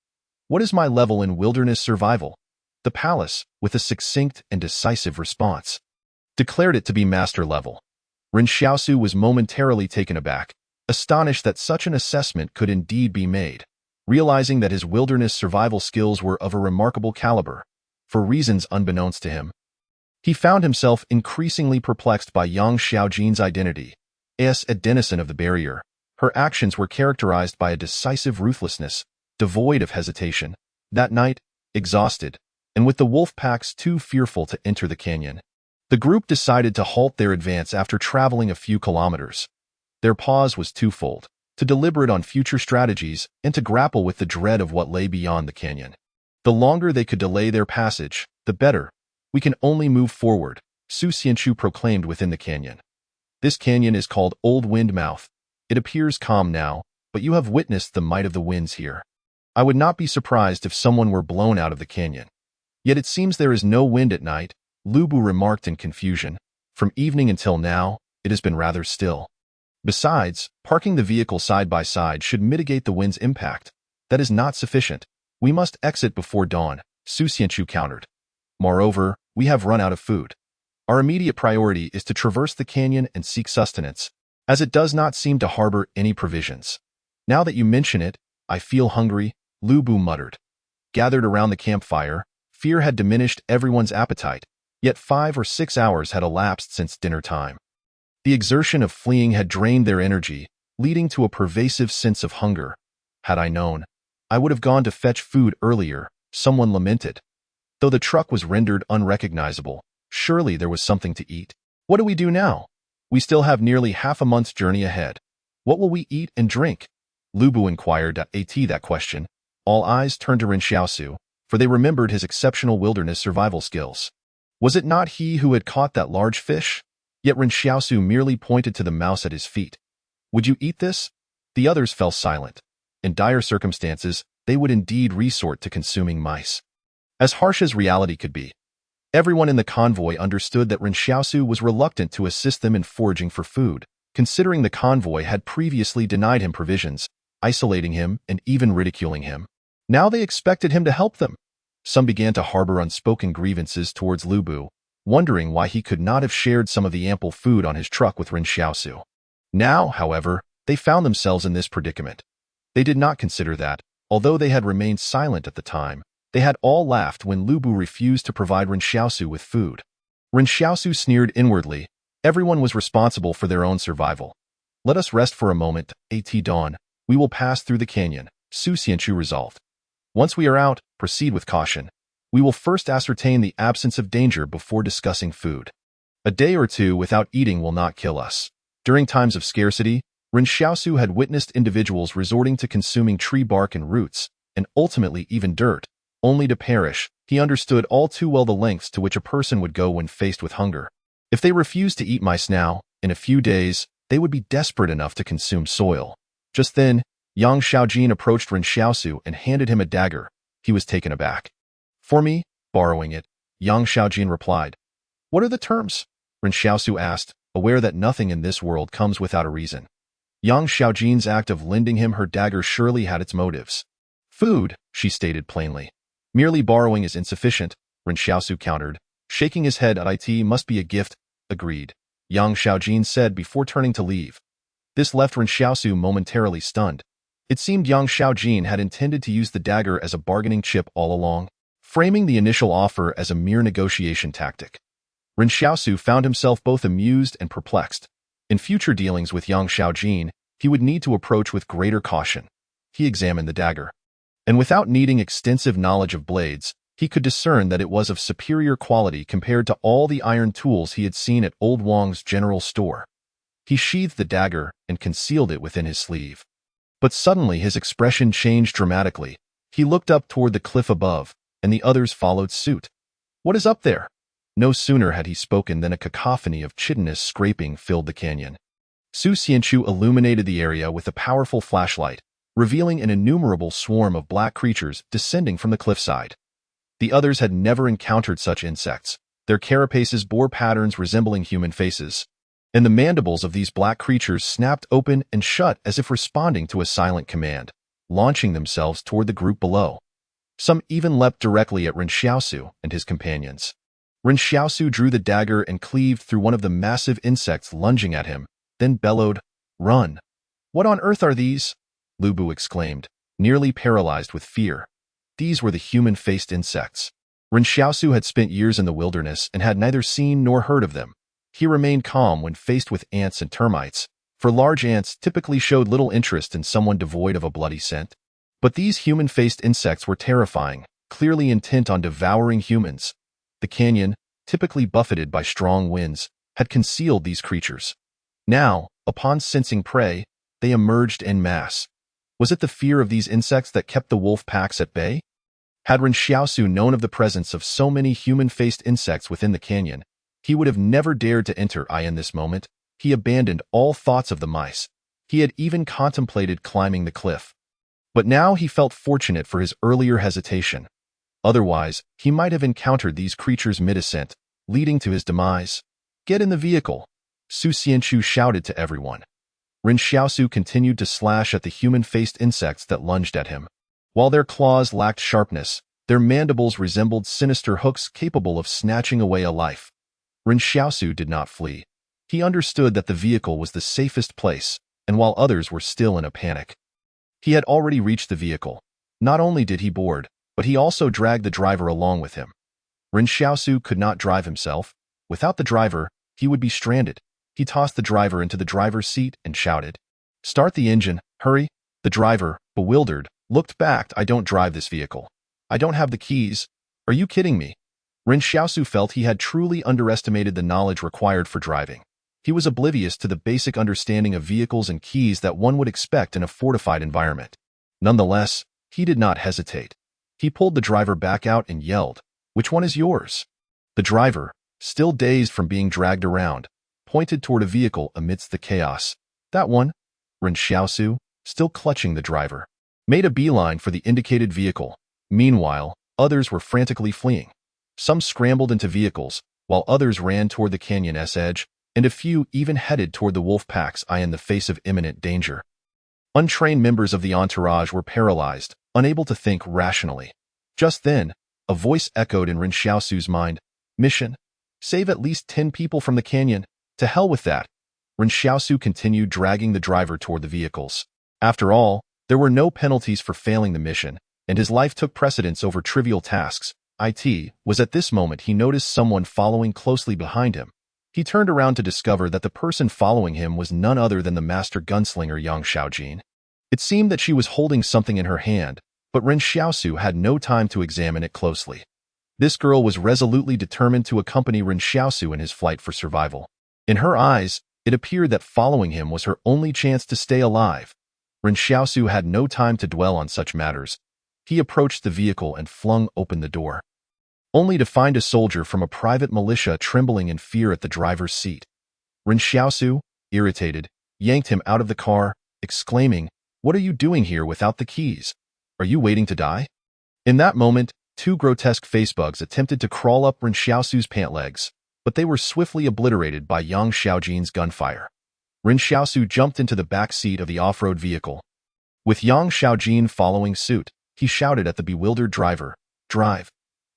What is my level in wilderness survival? The palace, with a succinct and decisive response, declared it to be master level. Ren Xiaosu was momentarily taken aback, astonished that such an assessment could indeed be made, realizing that his wilderness survival skills were of a remarkable caliber, for reasons unbeknownst to him. He found himself increasingly perplexed by Yang Xiaojin's identity. As a denizen of the barrier, her actions were characterized by a decisive ruthlessness, devoid of hesitation. That night, exhausted, and with the wolf packs too fearful to enter the canyon, the group decided to halt their advance after traveling a few kilometers. Their pause was twofold: to deliberate on future strategies and to grapple with the dread of what lay beyond the canyon. The longer they could delay their passage, the better. We can only move forward, Su Xianchu proclaimed within the canyon. This canyon is called Old Wind Mouth. It appears calm now, but you have witnessed the might of the winds here. I would not be surprised if someone were blown out of the canyon. Yet it seems there is no wind at night, Lu Bu remarked in confusion. From evening until now, it has been rather still. Besides, parking the vehicle side by side should mitigate the wind's impact. That is not sufficient. We must exit before dawn, Su Xianchu countered. Moreover, we have run out of food. Our immediate priority is to traverse the canyon and seek sustenance, as it does not seem to harbor any provisions. Now that you mention it, I feel hungry, Lu Bu muttered. Gathered around the campfire, fear had diminished everyone's appetite, yet 5 or 6 hours had elapsed since dinner time. The exertion of fleeing had drained their energy, leading to a pervasive sense of hunger. Had I known, I would have gone to fetch food earlier, someone lamented. Though the truck was rendered unrecognizable, surely there was something to eat. What do we do now? We still have nearly half a month's journey ahead. What will we eat and drink? Lu Bu inquired at that question. All eyes turned to Ren Xiaosu, for they remembered his exceptional wilderness survival skills. Was it not he who had caught that large fish? Yet Ren Xiaosu merely pointed to the mouse at his feet. Would you eat this? The others fell silent. In dire circumstances, they would indeed resort to consuming mice. As harsh as reality could be, everyone in the convoy understood that Ren Xiaosu was reluctant to assist them in foraging for food, considering the convoy had previously denied him provisions, isolating him and even ridiculing him. Now they expected him to help them. Some began to harbor unspoken grievances towards Lu Bu, wondering why he could not have shared some of the ample food on his truck with Ren Xiaosu. Now, however, they found themselves in this predicament. They did not consider that, although they had remained silent at the time, they had all laughed when Lu Bu refused to provide Ren Xiaosu with food. Ren Xiaosu sneered inwardly. Everyone was responsible for their own survival. Let us rest for a moment, at dawn. We will pass through the canyon, Su Xianchu resolved. Once we are out, proceed with caution. We will first ascertain the absence of danger before discussing food. A day or two without eating will not kill us. During times of scarcity, Ren Xiaosu had witnessed individuals resorting to consuming tree bark and roots, and ultimately even dirt, only to perish. He understood all too well the lengths to which a person would go when faced with hunger. If they refused to eat mice now, in a few days, they would be desperate enough to consume soil. Just then, Yang Xiaojin approached Ren Xiaosu and handed him a dagger. He was taken aback. For me, borrowing it, Yang Xiaojin replied. What are the terms? Ren Xiaosu asked, aware that nothing in this world comes without a reason. Yang Xiaojin's act of lending him her dagger surely had its motives. Food, she stated plainly. Merely borrowing is insufficient, Ren Xiaosu countered, shaking his head at it must be a gift. Agreed, Yang Xiaojin said before turning to leave. This left Ren Xiaosu momentarily stunned. It seemed Yang Xiaojin had intended to use the dagger as a bargaining chip all along, framing the initial offer as a mere negotiation tactic. Ren Xiaosu found himself both amused and perplexed. In future dealings with Yang Xiaojin, he would need to approach with greater caution. He examined the dagger, and without needing extensive knowledge of blades, he could discern that it was of superior quality compared to all the iron tools he had seen at Old Wang's general store. He sheathed the dagger and concealed it within his sleeve. But suddenly his expression changed dramatically. He looked up toward the cliff above, and the others followed suit. What is up there? No sooner had he spoken than a cacophony of chitinous scraping filled the canyon. Su Xianchu illuminated the area with a powerful flashlight, revealing an innumerable swarm of black creatures descending from the cliffside. The others had never encountered such insects, Their carapaces bore patterns resembling human faces, and the mandibles of these black creatures snapped open and shut as if responding to a silent command, launching themselves toward the group below. Some even leapt directly at Ren Xiaosu and his companions. Ren Xiaosu drew the dagger and cleaved through one of the massive insects lunging at him, then bellowed, "Run!" "What on earth are these?" Lu Bu exclaimed, nearly paralyzed with fear. These were the human-faced insects. Ren Xiaosu had spent years in the wilderness and had neither seen nor heard of them. He remained calm when faced with ants and termites, for large ants typically showed little interest in someone devoid of a bloody scent. But these human-faced insects were terrifying, clearly intent on devouring humans. The canyon, typically buffeted by strong winds, had concealed these creatures. Now, upon sensing prey, they emerged en masse. Was it the fear of these insects that kept the wolf packs at bay? Had Ren Xiaosu known of the presence of so many human-faced insects within the canyon, he would have never dared to enter in this moment. He abandoned all thoughts of the mice. He had even contemplated climbing the cliff. But now he felt fortunate for his earlier hesitation. Otherwise, he might have encountered these creatures mid-ascent, leading to his demise. "Get in the vehicle!" Su Xianchu shouted to everyone. Ren Xiaosu continued to slash at the human-faced insects that lunged at him. While their claws lacked sharpness, their mandibles resembled sinister hooks capable of snatching away a life. Ren Xiaosu did not flee. He understood that the vehicle was the safest place, and while others were still in a panic. He had already reached the vehicle. Not only did he board, but he also dragged the driver along with him. Ren Xiaosu could not drive himself. Without the driver, he would be stranded. He tossed the driver into the driver's seat and shouted, "Start the engine, hurry!" The driver, bewildered, looked back. "I don't drive this vehicle. I don't have the keys. Are you kidding me?" Ren Xiaosu felt he had truly underestimated the knowledge required for driving. He was oblivious to the basic understanding of vehicles and keys that one would expect in a fortified environment. Nonetheless, he did not hesitate. He pulled the driver back out and yelled, "Which one is yours?" The driver, still dazed from being dragged around, pointed toward a vehicle amidst the chaos. "That one." Ren Xiaosu, still clutching the driver, made a beeline for the indicated vehicle. Meanwhile, others were frantically fleeing. Some scrambled into vehicles, while others ran toward the canyon's edge, and a few even headed toward the wolf packs in the face of imminent danger. Untrained members of the entourage were paralyzed, unable to think rationally. Just then, a voice echoed in Ren Xiaosu's mind. "Mission. Save at least 10 people from the canyon. To hell with that." Ren Xiaosu continued dragging the driver toward the vehicles. After all, there were no penalties for failing the mission, and his life took precedence over trivial tasks. It was at this moment he noticed someone following closely behind him. He turned around to discover that the person following him was none other than the master gunslinger Yang Xiaojin. It seemed that she was holding something in her hand, but Ren Xiaosu had no time to examine it closely. This girl was resolutely determined to accompany Ren Xiaosu in his flight for survival. In her eyes, it appeared that following him was her only chance to stay alive. Ren Xiaosu had no time to dwell on such matters. He approached the vehicle and flung open the door, only to find a soldier from a private militia trembling in fear at the driver's seat. Ren Xiaosu, irritated, yanked him out of the car, exclaiming, "What are you doing here without the keys? Are you waiting to die?" In that moment, 2 grotesque facebugs attempted to crawl up Ren Xiaosu's pant legs, but they were swiftly obliterated by Yang Xiaojin's gunfire. Ren Xiaosu jumped into the back seat of the off-road vehicle. With Yang Xiaojin following suit, he shouted at the bewildered driver, "Drive.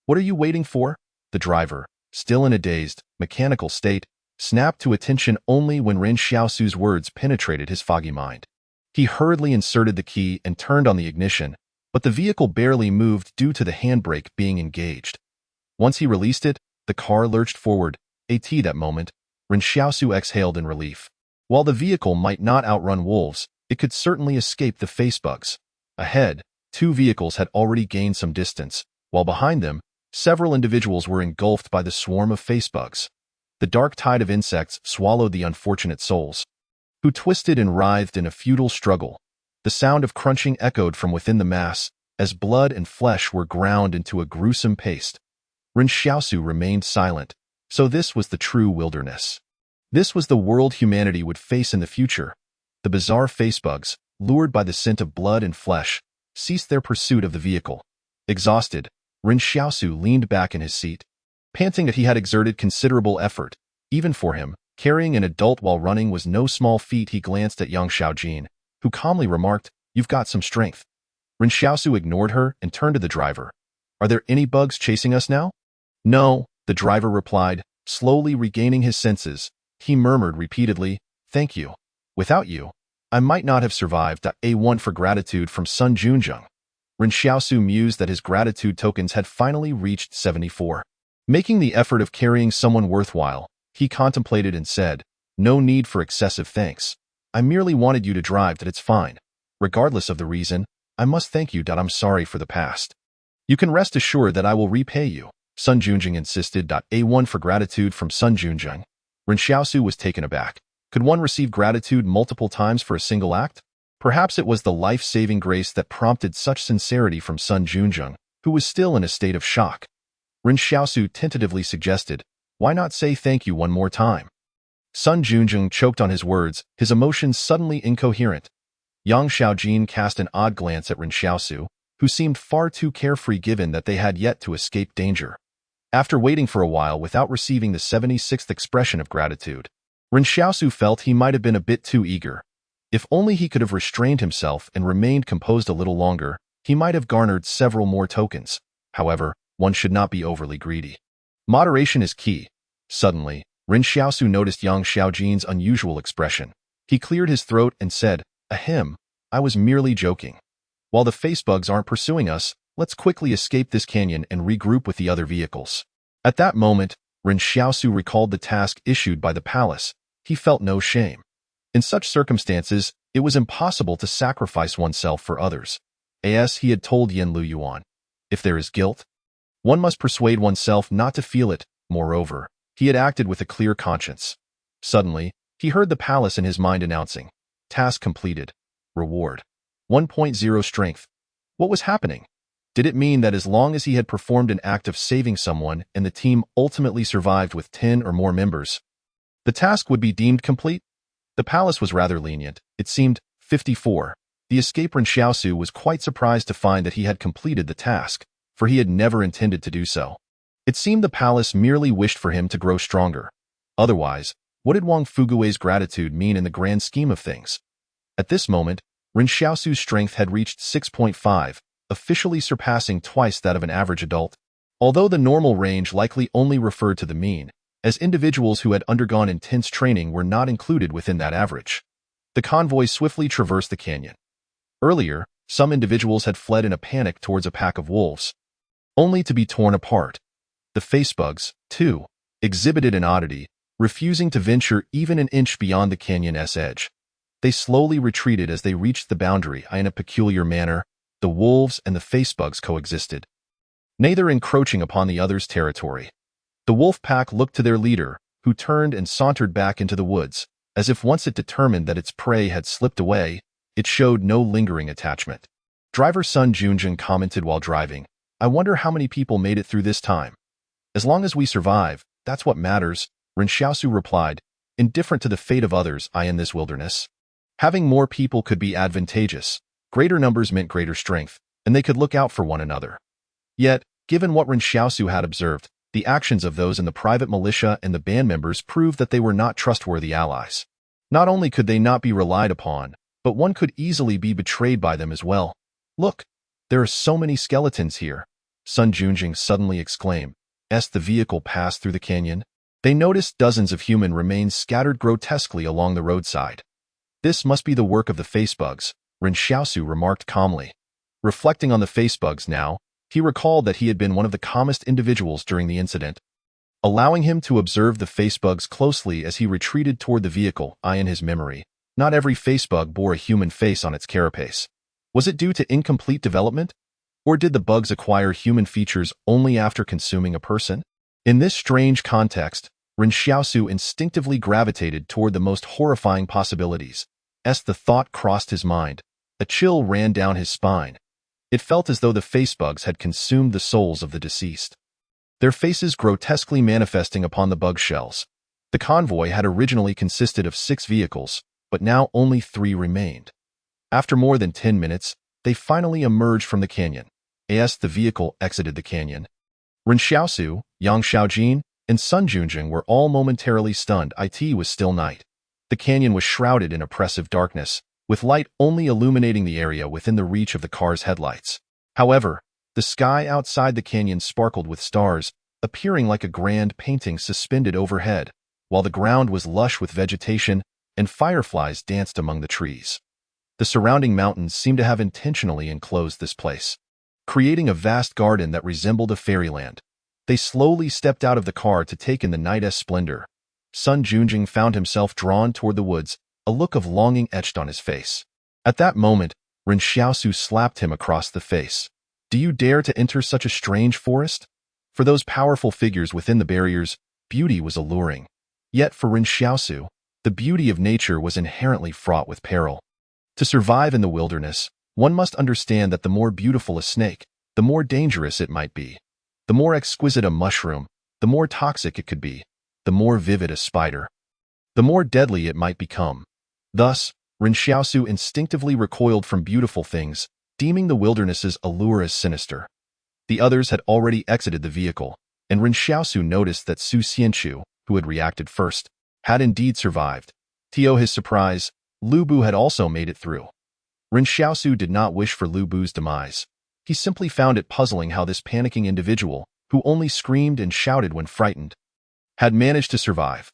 What are you waiting for?" The driver, still in a dazed, mechanical state, snapped to attention only when Ren Xiaosu's words penetrated his foggy mind. He hurriedly inserted the key and turned on the ignition, but the vehicle barely moved due to the handbrake being engaged. Once he released it, the car lurched forward. That moment, Ren Xiaosu exhaled in relief. While the vehicle might not outrun wolves, it could certainly escape the facebugs. Ahead, 2 vehicles had already gained some distance, while behind them, several individuals were engulfed by the swarm of facebugs. The dark tide of insects swallowed the unfortunate souls, who twisted and writhed in a futile struggle. The sound of crunching echoed from within the mass, as blood and flesh were ground into a gruesome paste. Ren Xiaosu remained silent. So this was the true wilderness. This was the world humanity would face in the future. The bizarre facebugs, lured by the scent of blood and flesh, ceased their pursuit of the vehicle. Exhausted, Ren Xiaosu leaned back in his seat. Panting that he had exerted considerable effort. Even for him, carrying an adult while running was no small feat. He glanced at young Xiaojin, who calmly remarked, "You've got some strength." Ren Xiaosu ignored her and turned to the driver. "Are there any bugs chasing us now?" "No," the driver replied, slowly regaining his senses. He murmured repeatedly, "Thank you. Without you, I might not have survived." A1 for gratitude from Sun Junjung. Ren Xiaosu mused that his gratitude tokens had finally reached 74. Making the effort of carrying someone worthwhile, he contemplated and said, "No need for excessive thanks. I merely wanted you to drive. That it's fine. Regardless of the reason, I must thank you. I'm sorry for the past. You can rest assured that I will repay you," Sun Junjung insisted. A1 for gratitude from Sun Junjung. Ren Xiaosu was taken aback. Could one receive gratitude multiple times for a single act? Perhaps it was the life-saving grace that prompted such sincerity from Sun Junjung, who was still in a state of shock. Ren Xiaosu tentatively suggested, "Why not say thank you one more time?" Sun Junjung choked on his words, his emotions suddenly incoherent. Yang Xiaojin cast an odd glance at Ren Xiaosu, who seemed far too carefree given that they had yet to escape danger. After waiting for a while without receiving the 76th expression of gratitude, Ren Xiaosu felt he might have been a bit too eager. If only he could have restrained himself and remained composed a little longer, he might have garnered several more tokens. However, one should not be overly greedy. Moderation is key. Suddenly, Ren Xiaosu noticed Yang Xiaojin's unusual expression. He cleared his throat and said, "Ahem, I was merely joking. While the facebugs aren't pursuing us, let's quickly escape this canyon and regroup with the other vehicles." At that moment, Ren Xiaosu recalled the task issued by the palace. He felt no shame. In such circumstances, it was impossible to sacrifice oneself for others. As he had told Yan Liuyuan, if there is guilt, one must persuade oneself not to feel it. Moreover, he had acted with a clear conscience. Suddenly, he heard the palace in his mind announcing, "Task completed. Reward. 1.0 strength." What was happening? Did it mean that as long as he had performed an act of saving someone and the team ultimately survived with 10 or more members, the task would be deemed complete? The palace was rather lenient. It seemed 54. The escape Ren Xiaosu was quite surprised to find that he had completed the task, for he had never intended to do so. It seemed the palace merely wished for him to grow stronger. Otherwise, what did Wang Fugui's gratitude mean in the grand scheme of things? At this moment, Ren Xiaosu's strength had reached 6.5, officially surpassing twice that of an average adult. Although the normal range likely only referred to the mean, as individuals who had undergone intense training were not included within that average. The convoy swiftly traversed the canyon. Earlier, some individuals had fled in a panic towards a pack of wolves, only to be torn apart. The facebugs, too, exhibited an oddity, refusing to venture even an inch beyond the canyon's edge. They slowly retreated as they reached the boundary. In a peculiar manner, the wolves and the facebugs coexisted, neither encroaching upon the other's territory. The wolf pack looked to their leader, who turned and sauntered back into the woods, as if once it determined that its prey had slipped away, it showed no lingering attachment. Driver Sun Junjun commented while driving, "I wonder how many people made it through this time. As long as we survive, that's what matters," Ren Xiaosu replied, indifferent to the fate of others in this wilderness. Having more people could be advantageous. Greater numbers meant greater strength, and they could look out for one another. Yet, given what Ren Xiaosu had observed, the actions of those in the private militia and the band members proved that they were not trustworthy allies. Not only could they not be relied upon, but one could easily be betrayed by them as well. "Look, there are so many skeletons here," Sun Junjing suddenly exclaimed. As the vehicle passed through the canyon, they noticed dozens of human remains scattered grotesquely along the roadside. "This must be the work of the facebugs," Ren Xiaosu remarked calmly. Reflecting on the facebugs now, he recalled that he had been one of the calmest individuals during the incident. Allowing him to observe the facebugs closely as he retreated toward the vehicle, in his memory, not every facebug bore a human face on its carapace. Was it due to incomplete development? Or did the bugs acquire human features only after consuming a person? In this strange context, Ren Xiaosu instinctively gravitated toward the most horrifying possibilities. As the thought crossed his mind, a chill ran down his spine. It felt as though the facebugs had consumed the souls of the deceased, their faces grotesquely manifesting upon the bug shells. The convoy had originally consisted of 6 vehicles, but now only 3 remained. After more than 10 minutes, they finally emerged from the canyon. As the vehicle exited the canyon, Ren Xiaosu, Yang Xiaojin, and Sun Junjing were all momentarily stunned. It was still night. The canyon was shrouded in oppressive darkness, with light only illuminating the area within the reach of the car's headlights. However, the sky outside the canyon sparkled with stars, appearing like a grand painting suspended overhead, while the ground was lush with vegetation and fireflies danced among the trees. The surrounding mountains seemed to have intentionally enclosed this place, creating a vast garden that resembled a fairyland. They slowly stepped out of the car to take in the night's splendor. Sun Junjing found himself drawn toward the woods, a look of longing etched on his face. At that moment, Ren Xiaosu slapped him across the face. Do you dare to enter such a strange forest? For those powerful figures within the barriers, beauty was alluring. Yet for Ren Xiaosu, the beauty of nature was inherently fraught with peril. To survive in the wilderness, one must understand that the more beautiful a snake, the more dangerous it might be. The more exquisite a mushroom, the more toxic it could be. The more vivid a spider, the more deadly it might become. Thus, Ren Xiaosu instinctively recoiled from beautiful things, deeming the wilderness's allure as sinister. The others had already exited the vehicle, and Ren Xiaosu noticed that Su Xianchu, who had reacted first, had indeed survived. To his surprise, Lu Bu had also made it through. Ren Xiaosu did not wish for Lu Bu's demise. He simply found it puzzling how this panicking individual, who only screamed and shouted when frightened, had managed to survive.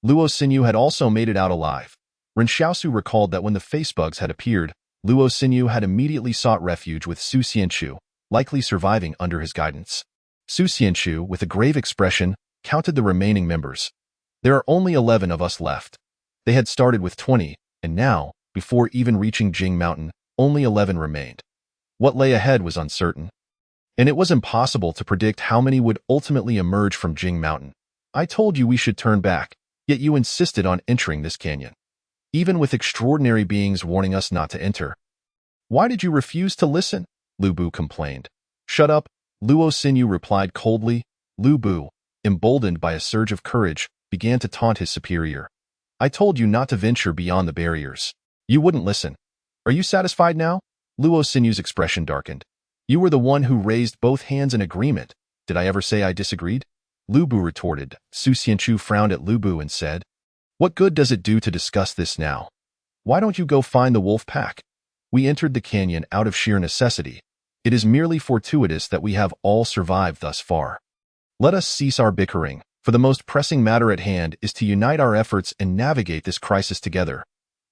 Luo Xinyu had also made it out alive. Ren Xiaosu recalled that when the facebugs had appeared, Luo Xinyu had immediately sought refuge with Su Xianchu, likely surviving under his guidance. Su Xianchu, with a grave expression, counted the remaining members. There are only 11 of us left. They had started with 20, and now, before even reaching Jing Mountain, only 11 remained. What lay ahead was uncertain, and it was impossible to predict how many would ultimately emerge from Jing Mountain. I told you we should turn back, yet you insisted on entering this canyon, even with extraordinary beings warning us not to enter. Why did you refuse to listen? Lu Bu complained. Shut up, Luo Xinyu replied coldly. Lu Bu, emboldened by a surge of courage, began to taunt his superior. I told you not to venture beyond the barriers. You wouldn't listen. Are you satisfied now? Luo Xinyu's expression darkened. You were the one who raised both hands in agreement. Did I ever say I disagreed? Lu Bu retorted. Su Xianchu frowned at Lu Bu and said, What good does it do to discuss this now? Why don't you go find the wolf pack? We entered the canyon out of sheer necessity. It is merely fortuitous that we have all survived thus far. Let us cease our bickering, for the most pressing matter at hand is to unite our efforts and navigate this crisis together.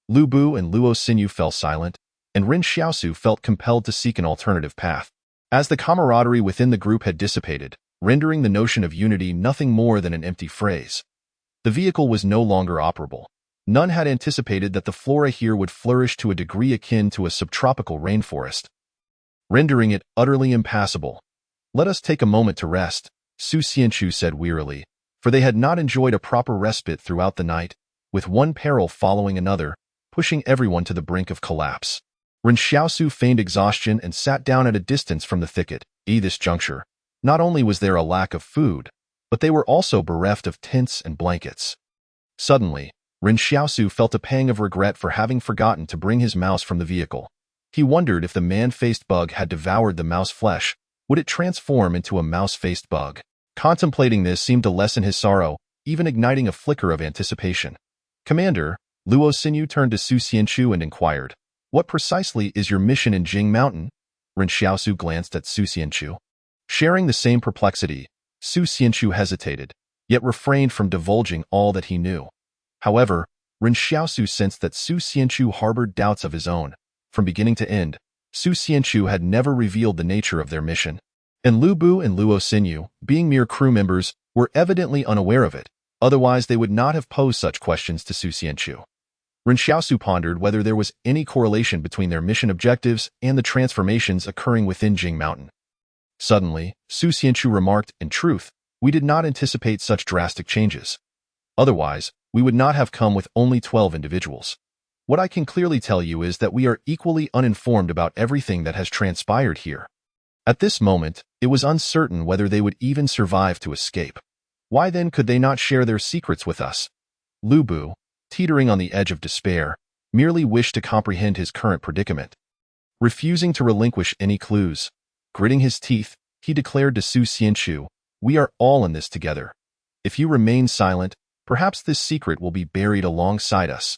Lu Bu and Luo Xinyu fell silent, and Ren Xiaosu felt compelled to seek an alternative path. As the camaraderie within the group had dissipated, rendering the notion of unity nothing more than an empty phrase, the vehicle was no longer operable. None had anticipated that the flora here would flourish to a degree akin to a subtropical rainforest, rendering it utterly impassable. Let us take a moment to rest, Su Xianchu said wearily, for they had not enjoyed a proper respite throughout the night, with one peril following another, pushing everyone to the brink of collapse. Ren Xiaosu feigned exhaustion and sat down at a distance from the thicket. At this juncture, not only was there a lack of food, but they were also bereft of tents and blankets. Suddenly, Ren Xiaosu felt a pang of regret for having forgotten to bring his mouse from the vehicle. He wondered if the man-faced bug had devoured the mouse flesh, would it transform into a mouse-faced bug? Contemplating this seemed to lessen his sorrow, even igniting a flicker of anticipation. Commander, Luo Xinyu turned to Su Xianchu and inquired, What precisely is your mission in Jing Mountain? Ren Xiaosu glanced at Su Xianchu. Sharing the same perplexity, Su Xianchu hesitated, yet refrained from divulging all that he knew. However, Ren Xiaosu sensed that Su Xianchu harbored doubts of his own. From beginning to end, Su Xianchu had never revealed the nature of their mission, and Lu Bu and Luo Xinyu, being mere crew members, were evidently unaware of it. Otherwise, they would not have posed such questions to Su Xianchu. Ren Xiaosu pondered whether there was any correlation between their mission objectives and the transformations occurring within Jing Mountain. Suddenly, Su Xianchu remarked, In truth, we did not anticipate such drastic changes. Otherwise, we would not have come with only 12 individuals. What I can clearly tell you is that we are equally uninformed about everything that has transpired here. At this moment, it was uncertain whether they would even survive to escape. Why then could they not share their secrets with us? Lu Bu, teetering on the edge of despair, merely wished to comprehend his current predicament. Refusing to relinquish any clues, gritting his teeth, he declared to Su Xianchu, We are all in this together. If you remain silent, perhaps this secret will be buried alongside us.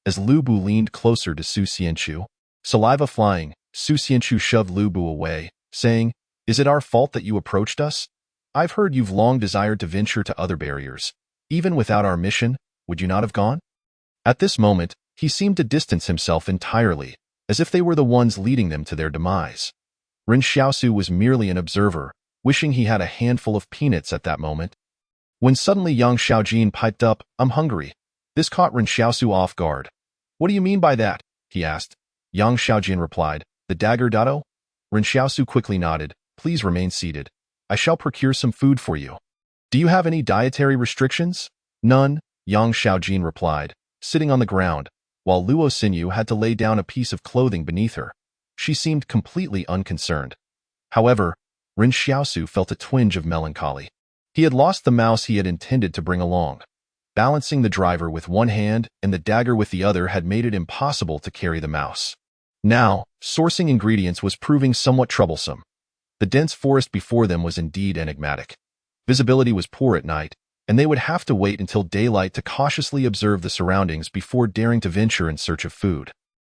As Lu Bu leaned closer to Su Xianchu, saliva flying, Su Xianchu shoved Lu Bu away, saying, "Is it our fault that you approached us? I've heard you've long desired to venture to other barriers. Even without our mission, would you not have gone?" At this moment, he seemed to distance himself entirely, as if they were the ones leading them to their demise. Ren Xiaosu was merely an observer, wishing he had a handful of peanuts at that moment. When suddenly Yang Xiaojin piped up, "I'm hungry." This caught Ren Xiaosu off guard. "What do you mean by that?" he asked. Yang Xiaojin replied, "The dagger Dado?" Ren Xiaosu quickly nodded. "Please remain seated. I shall procure some food for you." "Do you have any dietary restrictions?" "None," Yang Xiaojin replied, sitting on the ground, while Luo Xinyu had to lay down a piece of clothing beneath her. She seemed completely unconcerned. However, Ren Xiaosu felt a twinge of melancholy. He had lost the mouse he had intended to bring along. Balancing the driver with one hand and the dagger with the other had made it impossible to carry the mouse. Now, sourcing ingredients was proving somewhat troublesome. The dense forest before them was indeed enigmatic. Visibility was poor at night, and they would have to wait until daylight to cautiously observe the surroundings before daring to venture in search of food.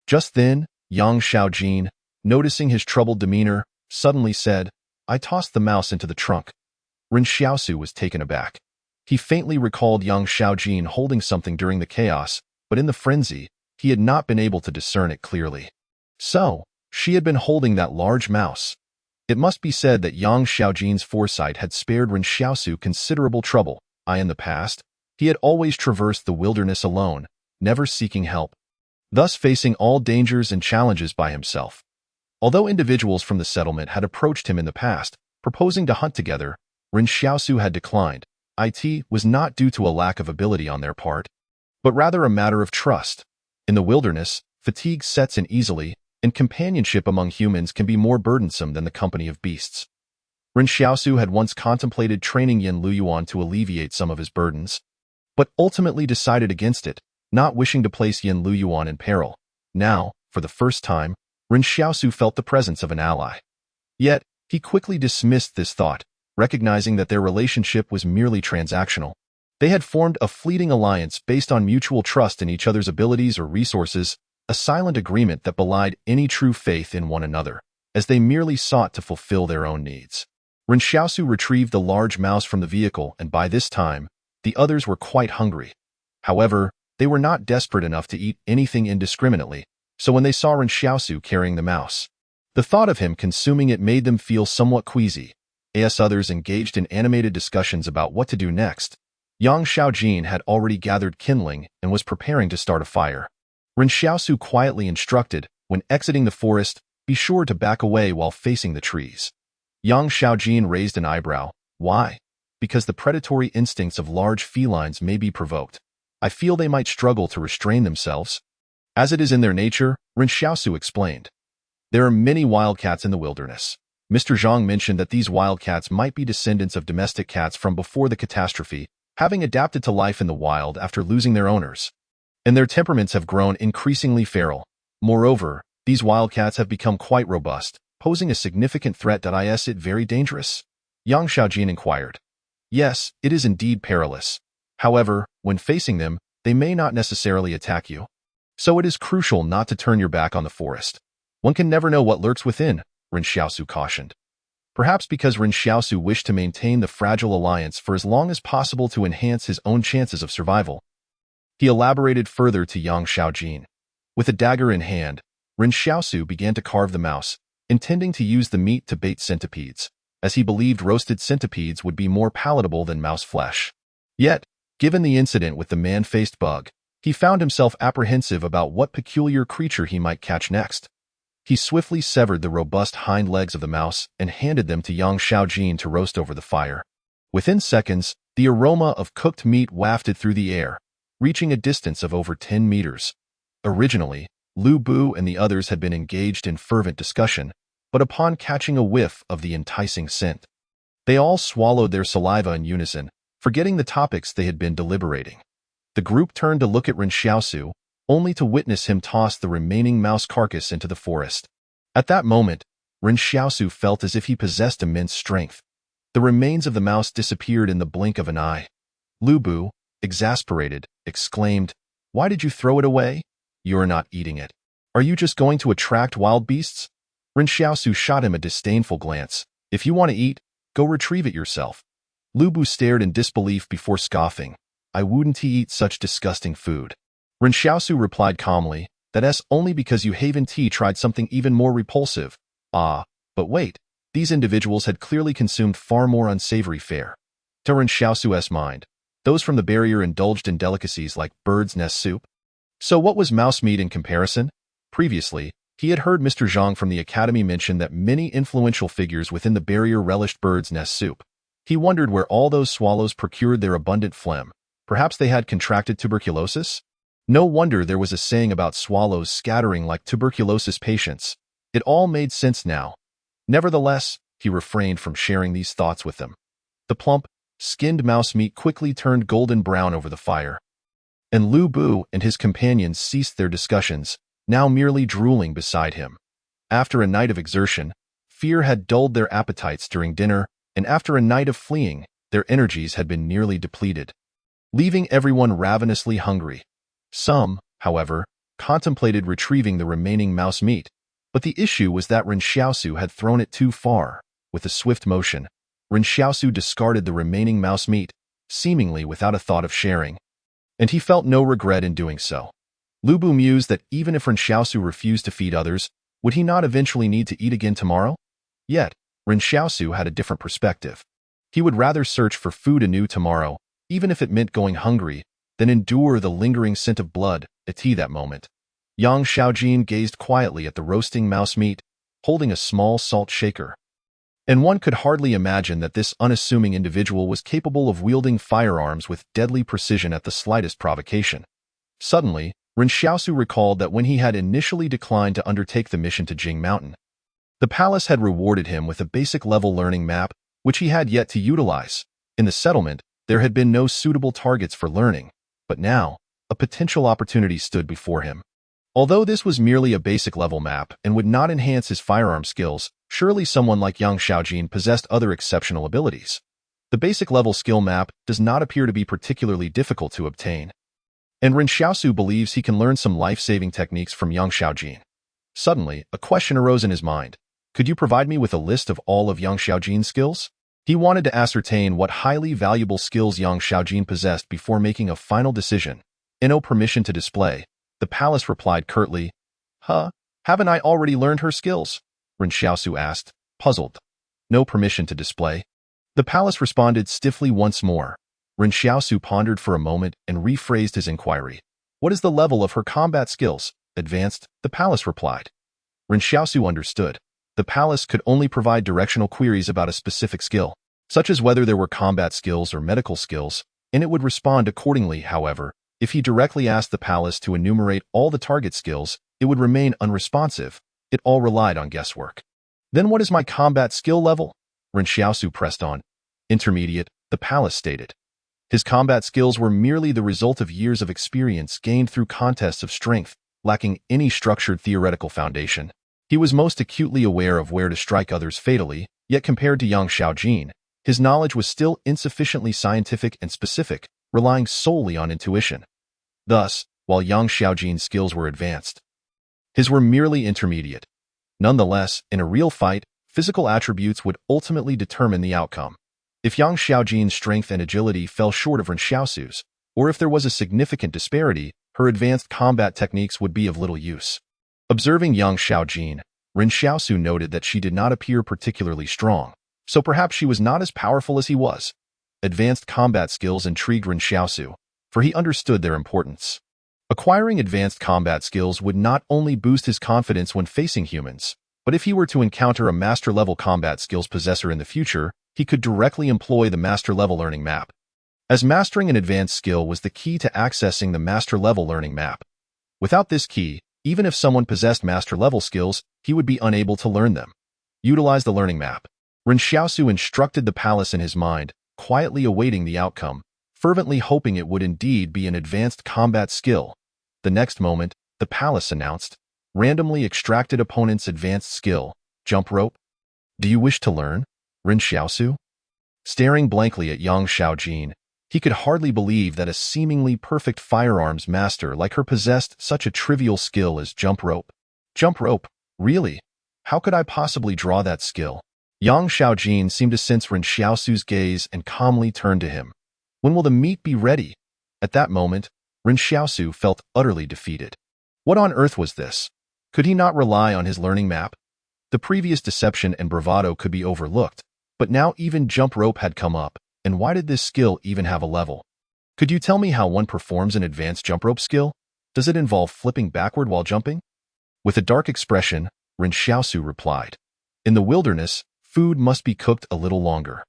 Just then, Yang Xiaojin, noticing his troubled demeanor, suddenly said, "I tossed the mouse into the trunk." Ren Xiaosu was taken aback. He faintly recalled Yang Xiaojin holding something during the chaos, but in the frenzy, he had not been able to discern it clearly. So, she had been holding that large mouse. It must be said that Yang Xiaojin's foresight had spared Ren Xiaosu considerable trouble. In the past, he had always traversed the wilderness alone, never seeking help, thus facing all dangers and challenges by himself. Although individuals from the settlement had approached him in the past, proposing to hunt together, Ren Xiaosu had declined. It was not due to a lack of ability on their part, but rather a matter of trust. In the wilderness, fatigue sets in easily, and companionship among humans can be more burdensome than the company of beasts. Ren Xiaosu had once contemplated training Yan Liuyuan to alleviate some of his burdens, but ultimately decided against it, not wishing to place Yan Liuyuan in peril. Now, for the first time, Ren Xiaosu felt the presence of an ally. Yet, he quickly dismissed this thought, recognizing that their relationship was merely transactional. They had formed a fleeting alliance based on mutual trust in each other's abilities or resources, a silent agreement that belied any true faith in one another, as they merely sought to fulfill their own needs. Ren Xiaosu retrieved the large mouse from the vehicle, and by this time, the others were quite hungry. However, they were not desperate enough to eat anything indiscriminately, so when they saw Ren Xiaosu carrying the mouse, the thought of him consuming it made them feel somewhat queasy. As others engaged in animated discussions about what to do next, Yang Xiaojin had already gathered kindling and was preparing to start a fire. Ren Xiaosu quietly instructed, when exiting the forest, be sure to back away while facing the trees. Yang Xiaojin raised an eyebrow. "Why?" "Because the predatory instincts of large felines may be provoked. I feel they might struggle to restrain themselves." "As it is in their nature," Ren Xiaosu explained. "There are many wildcats in the wilderness. Mr. Zhang mentioned that these wildcats might be descendants of domestic cats from before the catastrophe, having adapted to life in the wild after losing their owners. And their temperaments have grown increasingly feral. Moreover, these wildcats have become quite robust, posing a significant threat. Is it very dangerous?" Yang Xiaojin inquired. "Yes, it is indeed perilous. However, when facing them, they may not necessarily attack you. So it is crucial not to turn your back on the forest. One can never know what lurks within," Ren Xiaosu cautioned. Perhaps because Ren Xiaosu wished to maintain the fragile alliance for as long as possible to enhance his own chances of survival, he elaborated further to Yang Xiaojin. With a dagger in hand, Ren Xiaosu began to carve the mouse, intending to use the meat to bait centipedes, as he believed roasted centipedes would be more palatable than mouse flesh. Yet, given the incident with the man-faced bug, he found himself apprehensive about what peculiar creature he might catch next. He swiftly severed the robust hind legs of the mouse and handed them to Yang Xiaojin to roast over the fire. Within seconds, the aroma of cooked meat wafted through the air, reaching a distance of over 10 meters. Originally, Lu Bu and the others had been engaged in fervent discussion, but upon catching a whiff of the enticing scent, they all swallowed their saliva in unison, forgetting the topics they had been deliberating. The group turned to look at Ren Xiaosu, only to witness him toss the remaining mouse carcass into the forest. At that moment, Ren Xiaosu felt as if he possessed immense strength. The remains of the mouse disappeared in the blink of an eye. Lu Bu, exasperated, exclaimed, "Why did you throw it away? You're not eating it. Are you just going to attract wild beasts?" Ren Xiaosu shot him a disdainful glance. "If you want to eat, go retrieve it yourself." Lu Bu stared in disbelief before scoffing. "I wouldn't eat such disgusting food." Ren Xiaosu replied calmly, "That's only because you haven't tried something even more repulsive." Ah, but wait, these individuals had clearly consumed far more unsavory fare. To Ren Xiaosu's mind, those from the barrier indulged in delicacies like bird's nest soup. So what was mouse meat in comparison? Previously, he had heard Mr. Zhang from the academy mention that many influential figures within the barrier relished bird's nest soup. He wondered where all those swallows procured their abundant phlegm. Perhaps they had contracted tuberculosis? No wonder there was a saying about swallows scattering like tuberculosis patients. It all made sense now. Nevertheless, he refrained from sharing these thoughts with them. The plump, skinned mouse meat quickly turned golden brown over the fire. And Lu Bu and his companions ceased their discussions, now merely drooling beside him. After a night of exertion, fear had dulled their appetites during dinner, and after a night of fleeing, their energies had been nearly depleted, leaving everyone ravenously hungry. Some, however, contemplated retrieving the remaining mouse meat, but the issue was that Ren Xiaosu had thrown it too far. With a swift motion, Ren Xiaosu discarded the remaining mouse meat, seemingly without a thought of sharing. And he felt no regret in doing so. Lu Bu mused that even if Ren Xiaosu refused to feed others, would he not eventually need to eat again tomorrow? Yet, Ren Xiaosu had a different perspective. He would rather search for food anew tomorrow, even if it meant going hungry, than endure the lingering scent of blood at that moment. Yang Xiaojin gazed quietly at the roasting mouse meat, holding a small salt shaker. And one could hardly imagine that this unassuming individual was capable of wielding firearms with deadly precision at the slightest provocation. Suddenly, Ren Xiaosu recalled that when he had initially declined to undertake the mission to Jing Mountain, the palace had rewarded him with a basic-level learning map, which he had yet to utilize. In the settlement, there had been no suitable targets for learning, but now, a potential opportunity stood before him. Although this was merely a basic-level map and would not enhance his firearm skills, surely someone like Yang Xiaojin possessed other exceptional abilities. The basic-level skill map does not appear to be particularly difficult to obtain, and Ren Xiaosu believes he can learn some life-saving techniques from Yang Xiaojin. Suddenly, a question arose in his mind. Could you provide me with a list of all of Yang Xiaojin's skills? He wanted to ascertain what highly valuable skills Yang Xiaojin possessed before making a final decision. No permission to display. The palace replied curtly. Huh? Haven't I already learned her skills? Ren Xiaosu asked, puzzled. No permission to display. The palace responded stiffly once more. Ren Xiaosu pondered for a moment and rephrased his inquiry. What is the level of her combat skills? Advanced, the palace replied. Ren Xiaosu understood. The palace could only provide directional queries about a specific skill, such as whether there were combat skills or medical skills, and it would respond accordingly. However, if he directly asked the palace to enumerate all the target skills, it would remain unresponsive. It all relied on guesswork. Then what is my combat skill level? Ren Xiaosu pressed on. Intermediate, the palace stated. His combat skills were merely the result of years of experience gained through contests of strength, lacking any structured theoretical foundation. He was most acutely aware of where to strike others fatally, yet compared to Yang Xiaojin, his knowledge was still insufficiently scientific and specific, relying solely on intuition. Thus, while Yang Xiaojin's skills were advanced, his were merely intermediate. Nonetheless, in a real fight, physical attributes would ultimately determine the outcome. If Yang Xiaojin's strength and agility fell short of Ren Xiaosu's, or if there was a significant disparity, her advanced combat techniques would be of little use. Observing Yang Xiaojin, Ren Xiaosu noted that she did not appear particularly strong, so perhaps she was not as powerful as he was. Advanced combat skills intrigued Ren Xiaosu, for he understood their importance. Acquiring advanced combat skills would not only boost his confidence when facing humans, but if he were to encounter a master-level combat skills possessor in the future, he could directly employ the master-level learning map. As mastering an advanced skill was the key to accessing the master-level learning map. Without this key, even if someone possessed master-level skills, he would be unable to learn them. Utilize the learning map. Ren Xiaosu instructed the palace in his mind, quietly awaiting the outcome, fervently hoping it would indeed be an advanced combat skill. The next moment, the palace announced, randomly extracted opponent's advanced skill, jump rope. Do you wish to learn, Ren Xiaosu? Staring blankly at Yang Xiaojin, he could hardly believe that a seemingly perfect firearms master like her possessed such a trivial skill as jump rope. Jump rope? Really? How could I possibly draw that skill? Yang Xiaojin seemed to sense Ren Xiaosu's gaze and calmly turned to him. When will the meat be ready? At that moment, Ren Xiaosu felt utterly defeated. What on earth was this? Could he not rely on his learning map? The previous deception and bravado could be overlooked, but now even jump rope had come up, and why did this skill even have a level? Could you tell me how one performs an advanced jump rope skill? Does it involve flipping backward while jumping? With a dark expression, Ren Xiaosu replied, in the wilderness, food must be cooked a little longer.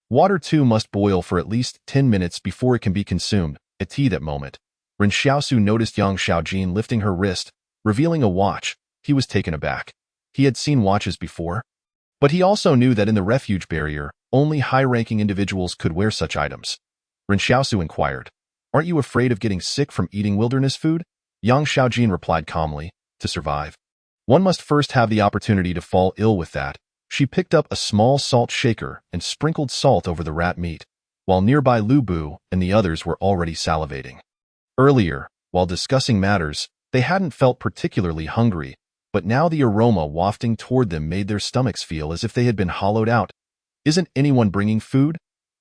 Water too must boil for at least 10 minutes before it can be consumed. At that moment, Ren Xiaosu noticed Yang Xiaojin lifting her wrist, revealing a watch. He was taken aback. He had seen watches before, but he also knew that in the refuge barrier, only high-ranking individuals could wear such items. Ren Xiaosu inquired, aren't you afraid of getting sick from eating wilderness food? Yang Xiaojin replied calmly, to survive, one must first have the opportunity to fall ill with that. She picked up a small salt shaker and sprinkled salt over the rat meat, while nearby Lu Bu and the others were already salivating. Earlier, while discussing matters, they hadn't felt particularly hungry, but now the aroma wafting toward them made their stomachs feel as if they had been hollowed out. Isn't anyone bringing food?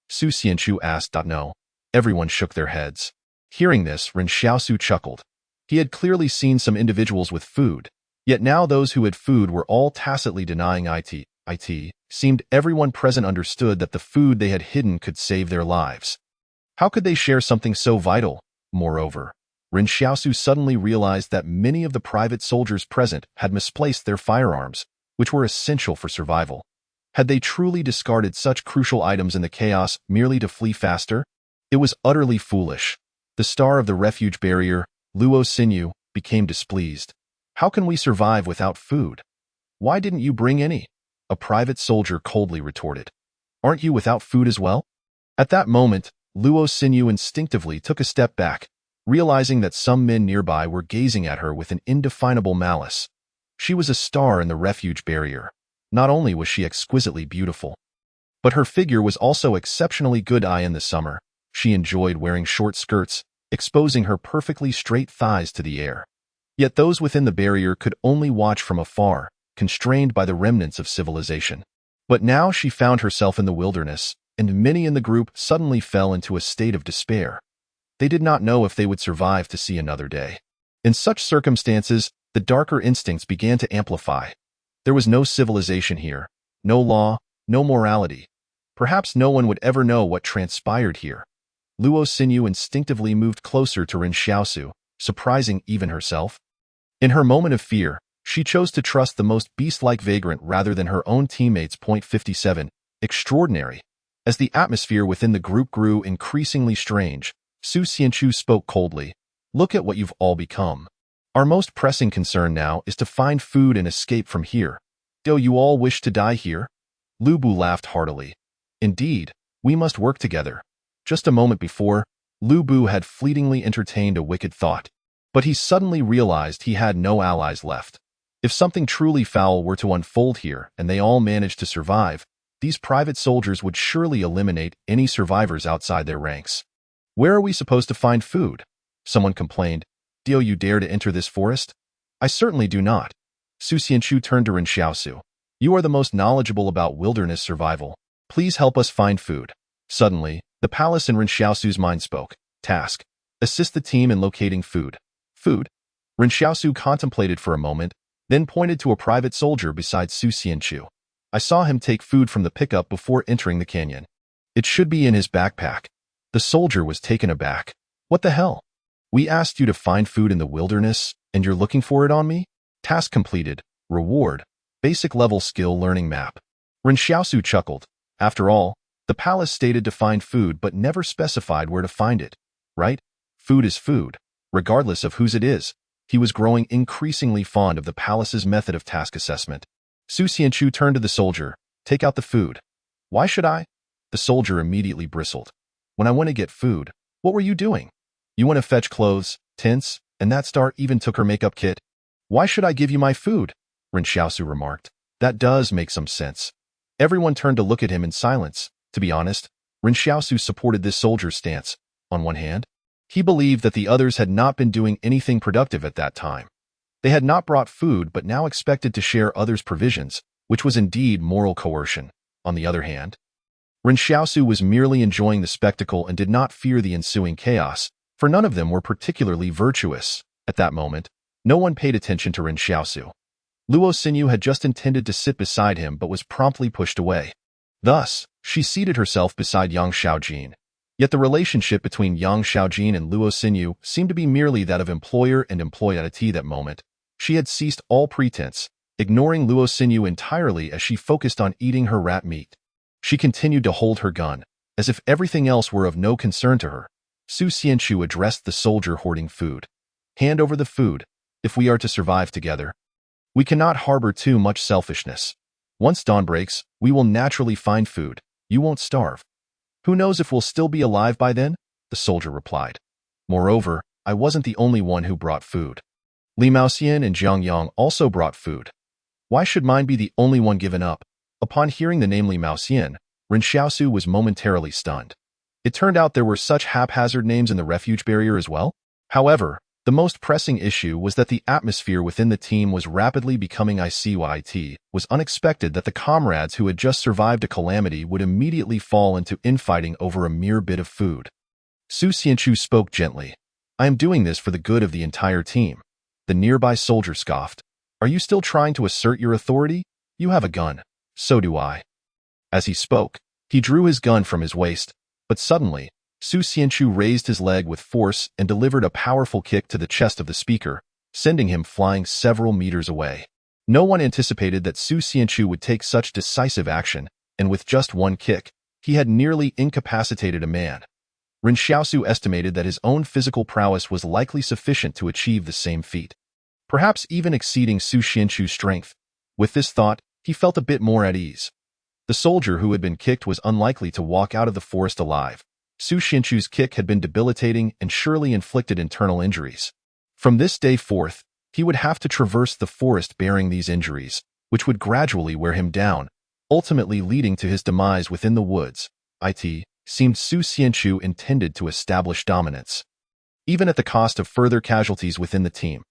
Su Xianchu asked. No. Everyone shook their heads. Hearing this, Ren Xiaosu chuckled. He had clearly seen some individuals with food, yet now those who had food were all tacitly denying it. Seemed everyone present understood that the food they had hidden could save their lives. How could they share something so vital? Moreover, Ren Xiaosu suddenly realized that many of the private soldiers present had misplaced their firearms, which were essential for survival. Had they truly discarded such crucial items in the chaos merely to flee faster? It was utterly foolish. The star of the refuge barrier, Luo Xinyu, became displeased. How can we survive without food? Why didn't you bring any? A private soldier coldly retorted. Aren't you without food as well? At that moment, Luo Xinyu instinctively took a step back, realizing that some men nearby were gazing at her with an indefinable malice. She was a star in the refuge barrier. Not only was she exquisitely beautiful, but her figure was also exceptionally good. In the summer, she enjoyed wearing short skirts, exposing her perfectly straight thighs to the air. Yet those within the barrier could only watch from afar, constrained by the remnants of civilization. But now she found herself in the wilderness, and many in the group suddenly fell into a state of despair. They did not know if they would survive to see another day. In such circumstances, the darker instincts began to amplify. There was no civilization here, no law, no morality. Perhaps no one would ever know what transpired here. Luo Xinyu instinctively moved closer to Ren Xiaosu, surprising even herself. In her moment of fear, she chose to trust the most beast-like vagrant rather than her own teammates. 57. Extraordinary. As the atmosphere within the group grew increasingly strange, Su Xianchu spoke coldly. Look at what you've all become. Our most pressing concern now is to find food and escape from here. Do you all wish to die here? Lu Bu laughed heartily. Indeed, we must work together. Just a moment before, Lu Bu had fleetingly entertained a wicked thought, but he suddenly realized he had no allies left. If something truly foul were to unfold here and they all managed to survive, these private soldiers would surely eliminate any survivors outside their ranks. Where are we supposed to find food? Someone complained. Do you dare to enter this forest? I certainly do not. Su Xianchu turned to Ren Xiaosu. You are the most knowledgeable about wilderness survival. Please help us find food. Suddenly, the palace in Ren Xiaosu's mind spoke. Task. Assist the team in locating food. Food? Ren Xiaosu contemplated for a moment, then pointed to a private soldier beside Su Xianchu. I saw him take food from the pickup before entering the canyon. It should be in his backpack. The soldier was taken aback. What the hell? We asked you to find food in the wilderness, and you're looking for it on me? Task completed. Reward. Basic level skill learning map. Ren Xiaosu chuckled. After all, the palace stated to find food but never specified where to find it. Right? Food is food, regardless of whose it is. He was growing increasingly fond of the palace's method of task assessment. Su Xianchu turned to the soldier. Take out the food. Why should I? The soldier immediately bristled. When I went to get food, what were you doing? You went to fetch clothes, tents, and that star even took her makeup kit. Why should I give you my food? Ren Xiaosu remarked. That does make some sense. Everyone turned to look at him in silence. To be honest, Ren Xiaosu supported this soldier's stance. On one hand, he believed that the others had not been doing anything productive at that time. They had not brought food but now expected to share others' provisions, which was indeed moral coercion. On the other hand, Ren Xiaosu was merely enjoying the spectacle and did not fear the ensuing chaos, for none of them were particularly virtuous. At that moment, no one paid attention to Ren Xiaosu. Luo Xinyu had just intended to sit beside him but was promptly pushed away. Thus, she seated herself beside Yang Xiaojin. Yet the relationship between Yang Xiaojin and Luo Xinyu seemed to be merely that of employer and employee at that moment. She had ceased all pretense, ignoring Luo Xinyu entirely as she focused on eating her rat meat. She continued to hold her gun, as if everything else were of no concern to her. Su Xianchu addressed the soldier hoarding food. Hand over the food, if we are to survive together. We cannot harbor too much selfishness. Once dawn breaks, we will naturally find food. You won't starve. Who knows if we'll still be alive by then? The soldier replied. Moreover, I wasn't the only one who brought food. Li Maoxian and Jiang Yang also brought food. Why should mine be the only one given up? Upon hearing the name Li Maoxian, Ren Xiaosu was momentarily stunned. It turned out there were such haphazard names in the refuge barrier as well. However, the most pressing issue was that the atmosphere within the team was rapidly becoming icy. It was unexpected that the comrades who had just survived a calamity would immediately fall into infighting over a mere bit of food. Su Xianchu spoke gently. I am doing this for the good of the entire team. The nearby soldier scoffed. Are you still trying to assert your authority? You have a gun. So do I. As he spoke, he drew his gun from his waist, but suddenly, Su Xianchu raised his leg with force and delivered a powerful kick to the chest of the speaker, sending him flying several meters away. No one anticipated that Su Xianchu would take such decisive action, and with just one kick, he had nearly incapacitated a man. Ren Xiaosu estimated that his own physical prowess was likely sufficient to achieve the same feat, perhaps even exceeding Su Xianchu's strength. With this thought, he felt a bit more at ease. The soldier who had been kicked was unlikely to walk out of the forest alive. Su Xianchu's kick had been debilitating and surely inflicted internal injuries. From this day forth, he would have to traverse the forest bearing these injuries, which would gradually wear him down, ultimately leading to his demise within the woods. It seemed Su Xianchu intended to establish dominance, even at the cost of further casualties within the team.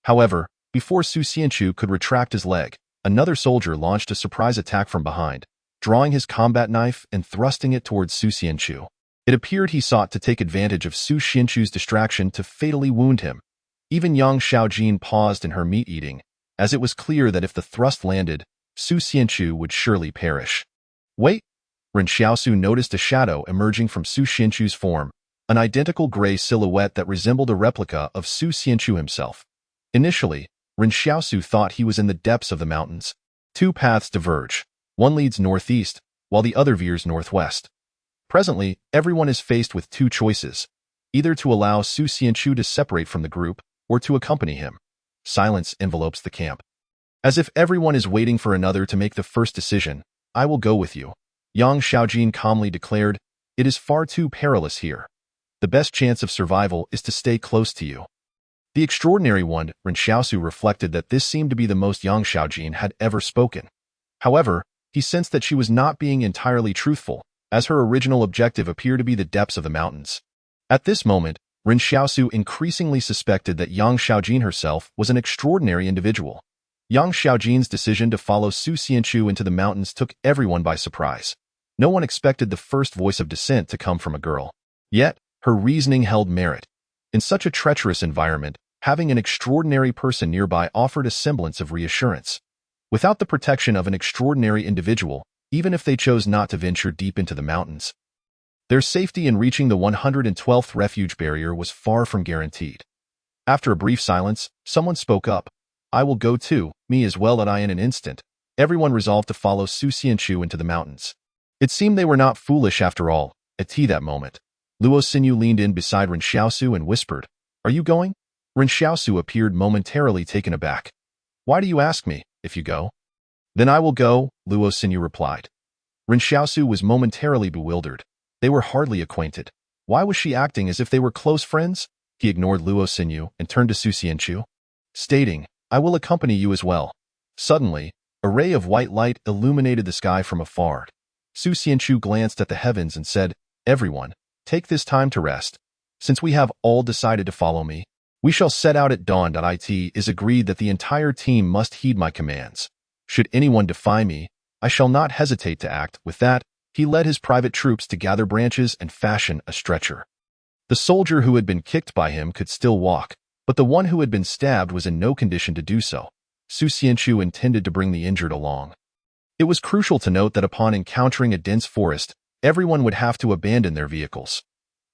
However, before Su Xianchu could retract his leg, another soldier launched a surprise attack from behind, drawing his combat knife and thrusting it towards Su Xianchu. It appeared he sought to take advantage of Su Xianchu's distraction to fatally wound him. Even Yang Xiaojin paused in her meat-eating, as it was clear that if the thrust landed, Su Xianchu would surely perish. Wait! Ren Xiaosu noticed a shadow emerging from Su Xianchu's form, an identical gray silhouette that resembled a replica of Su Xianchu himself. Initially, Ren Xiaosu thought he was in the depths of the mountains. Two paths diverge. One leads northeast, while the other veers northwest. Presently, everyone is faced with two choices, either to allow Su Xianchu to separate from the group or to accompany him. Silence envelopes the camp. As if everyone is waiting for another to make the first decision, I will go with you. Yang Xiaojin calmly declared, it is far too perilous here. The best chance of survival is to stay close to you. The extraordinary one, Ren Xiaosu reflected that this seemed to be the most Yang Xiaojin had ever spoken. However, he sensed that she was not being entirely truthful, as her original objective appeared to be the depths of the mountains. At this moment, Ren Xiaosu increasingly suspected that Yang Xiaojin herself was an extraordinary individual. Yang Xiaojin's decision to follow Su Xianchu into the mountains took everyone by surprise. No one expected the first voice of dissent to come from a girl. Yet, her reasoning held merit. In such a treacherous environment, having an extraordinary person nearby offered a semblance of reassurance. Without the protection of an extraordinary individual, even if they chose not to venture deep into the mountains, their safety in reaching the 112th refuge barrier was far from guaranteed. After a brief silence, someone spoke up. I will go too, me as well. And I in an instant, everyone resolved to follow Su Xianchu into the mountains. It seemed they were not foolish after all. At that moment, Luo Xinyu leaned in beside Ren Xiaosu and whispered, Are you going? Ren Xiaosu appeared momentarily taken aback. Why do you ask me, if you go? Then I will go, Luo Xinyu replied. Ren Xiaosu was momentarily bewildered. They were hardly acquainted. Why was she acting as if they were close friends? He ignored Luo Xinyu and turned to Su Xianchu, stating, I will accompany you as well. Suddenly, a ray of white light illuminated the sky from afar. Su Xianchu glanced at the heavens and said, "Everyone, take this time to rest. Since we have all decided to follow me, we shall set out at dawn. It is agreed that the entire team must heed my commands. Should anyone defy me, I shall not hesitate to act." With that, he led his private troops to gather branches and fashion a stretcher. The soldier who had been kicked by him could still walk, but the one who had been stabbed was in no condition to do so. Su Xianchu intended to bring the injured along. It was crucial to note that upon encountering a dense forest, everyone would have to abandon their vehicles.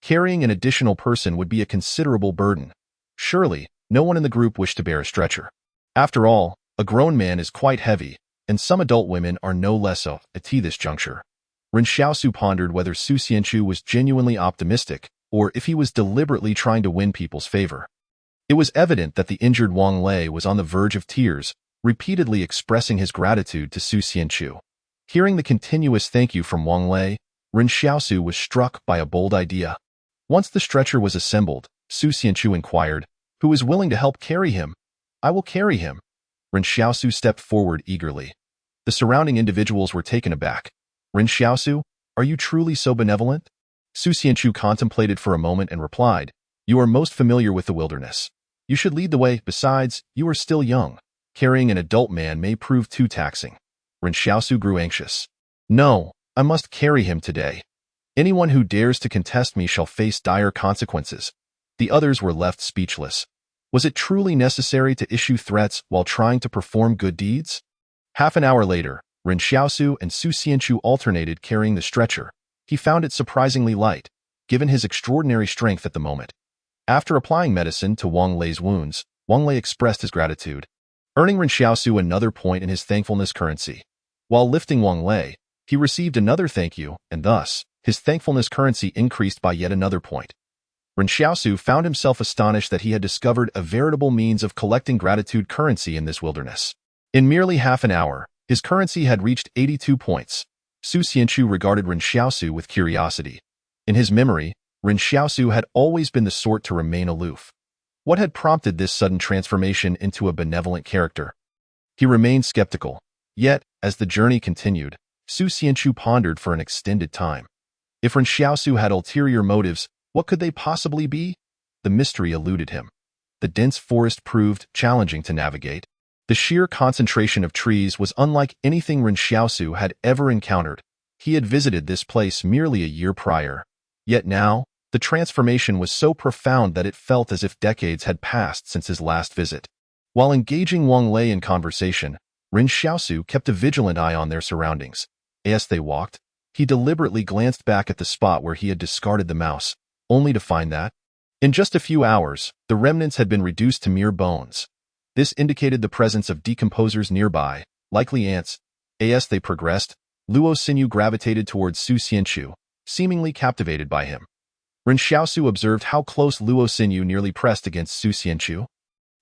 Carrying an additional person would be a considerable burden. Surely, no one in the group wished to bear a stretcher. After all, a grown man is quite heavy, and some adult women are no less so at this juncture. Ren Xiaosu pondered whether Su Xianchu was genuinely optimistic, or if he was deliberately trying to win people's favor. It was evident that the injured Wang Lei was on the verge of tears, repeatedly expressing his gratitude to Su Xianchu. Hearing the continuous thank you from Wang Lei, Ren Xiaosu was struck by a bold idea. Once the stretcher was assembled, Su Xianchu inquired, "Who is willing to help carry him?" "I will carry him." Ren Xiaosu stepped forward eagerly. The surrounding individuals were taken aback. "Ren Xiaosu, are you truly so benevolent?" Su Xianchu contemplated for a moment and replied, "You are most familiar with the wilderness. You should lead the way. Besides, you are still young. Carrying an adult man may prove too taxing." Ren Xiaosu grew anxious. "No, I must carry him today. Anyone who dares to contest me shall face dire consequences." The others were left speechless. Was it truly necessary to issue threats while trying to perform good deeds? Half an hour later, Ren Xiaosu and Su Xianchu alternated carrying the stretcher. He found it surprisingly light, given his extraordinary strength at the moment. After applying medicine to Wang Lei's wounds, Wang Lei expressed his gratitude, earning Ren Xiaosu another point in his thankfulness currency. While lifting Wang Lei, he received another thank you, and thus, his thankfulness currency increased by yet another point. Ren Xiaosu found himself astonished that he had discovered a veritable means of collecting gratitude currency in this wilderness. In merely half an hour, his currency had reached 82 points. Su Xianchu regarded Ren Xiaosu with curiosity. In his memory, Ren Xiaosu had always been the sort to remain aloof. What had prompted this sudden transformation into a benevolent character? He remained skeptical. Yet, as the journey continued, Su Xianchu pondered for an extended time. If Ren Xiaosu had ulterior motives, what could they possibly be? The mystery eluded him. The dense forest proved challenging to navigate. The sheer concentration of trees was unlike anything Ren Xiaosu had ever encountered. He had visited this place merely a year prior. Yet now, the transformation was so profound that it felt as if decades had passed since his last visit. While engaging Wang Lei in conversation, Ren Xiaosu kept a vigilant eye on their surroundings. As they walked, he deliberately glanced back at the spot where he had discarded the mouse, only to find that, in just a few hours, the remnants had been reduced to mere bones. This indicated the presence of decomposers nearby, likely ants. As they progressed, Luo Xinyu gravitated towards Su Xianchu, seemingly captivated by him. Ren Xiaosu observed how close Luo Xinyu nearly pressed against Su Xianchu.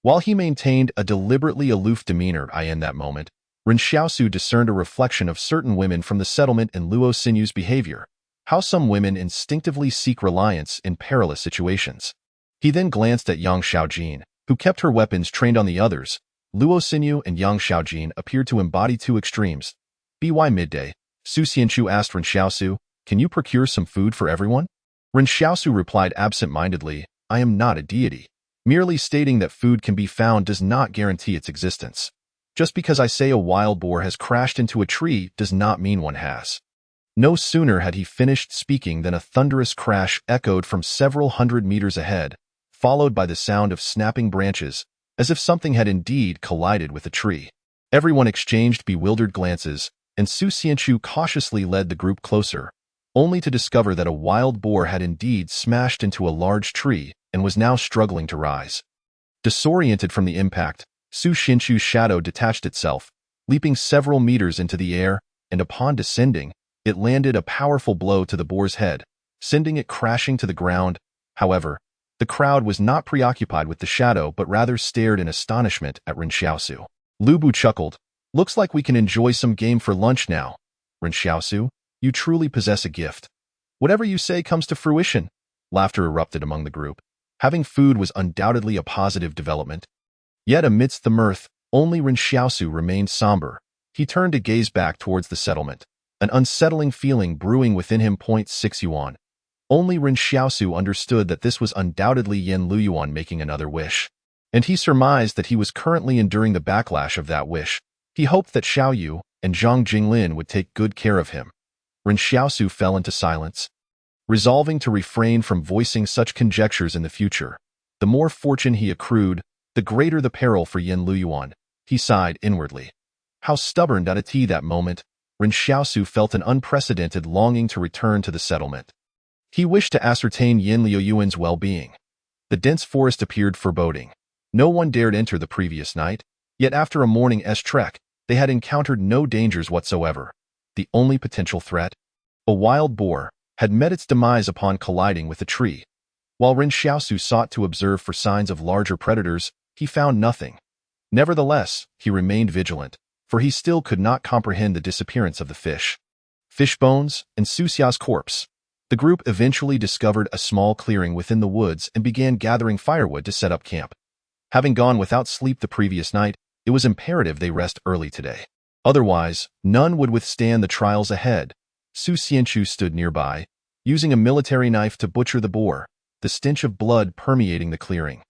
While he maintained a deliberately aloof demeanor in that moment, Ren Xiaosu discerned a reflection of certain women from the settlement in Luo Xinyu's behavior, how some women instinctively seek reliance in perilous situations. He then glanced at Yang Xiaojin, who kept her weapons trained on the others. Luo Xinyu and Yang Xiaojin appeared to embody two extremes. By midday, Su Xianchu asked Ren Xiaosu, "Can you procure some food for everyone?" Ren Xiaosu replied absent-mindedly, "I am not a deity. Merely stating that food can be found does not guarantee its existence. Just because I say a wild boar has crashed into a tree does not mean one has." No sooner had he finished speaking than a thunderous crash echoed from several hundred meters ahead, followed by the sound of snapping branches, as if something had indeed collided with a tree. Everyone exchanged bewildered glances, and Su Xianchu cautiously led the group closer, only to discover that a wild boar had indeed smashed into a large tree and was now struggling to rise. Disoriented from the impact, Su Xianchu's shadow detached itself, leaping several meters into the air, and upon descending, it landed a powerful blow to the boar's head, sending it crashing to the ground. However, the crowd was not preoccupied with the shadow but rather stared in astonishment at Ren Xiaosu. Lu Bu chuckled, "Looks like we can enjoy some game for lunch now. Ren Xiaosu, you truly possess a gift. Whatever you say comes to fruition." Laughter erupted among the group. Having food was undoubtedly a positive development. Yet amidst the mirth, only Ren Xiaosu remained somber. He turned to gaze back towards the settlement. an unsettling feeling brewing within him. 6 Yuan. Only Ren Xiaosu understood that this was undoubtedly Yan Liuyuan making another wish. And he surmised that he was currently enduring the backlash of that wish. He hoped that Xiao Yu and Zhang Jinglin would take good care of him. Ren Xiaosu fell into silence, resolving to refrain from voicing such conjectures in the future. The more fortune he accrued, the greater the peril for Yan Liuyuan. He sighed inwardly. How stubborn! At that moment, Ren Xiaosu felt an unprecedented longing to return to the settlement. He wished to ascertain Yan Liuyuan's well-being. The dense forest appeared foreboding. No one dared enter the previous night, yet after a morning's trek, they had encountered no dangers whatsoever. The only potential threat, a wild boar, had met its demise upon colliding with a tree. While Ren Xiaosu sought to observe for signs of larger predators, he found nothing. Nevertheless, he remained vigilant, for he still could not comprehend the disappearance of the fish bones, and Suxia's corpse. The group eventually discovered a small clearing within the woods and began gathering firewood to set up camp. Having gone without sleep the previous night, it was imperative they rest early today. Otherwise, none would withstand the trials ahead. Su Xianchu stood nearby, using a military knife to butcher the boar, the stench of blood permeating the clearing.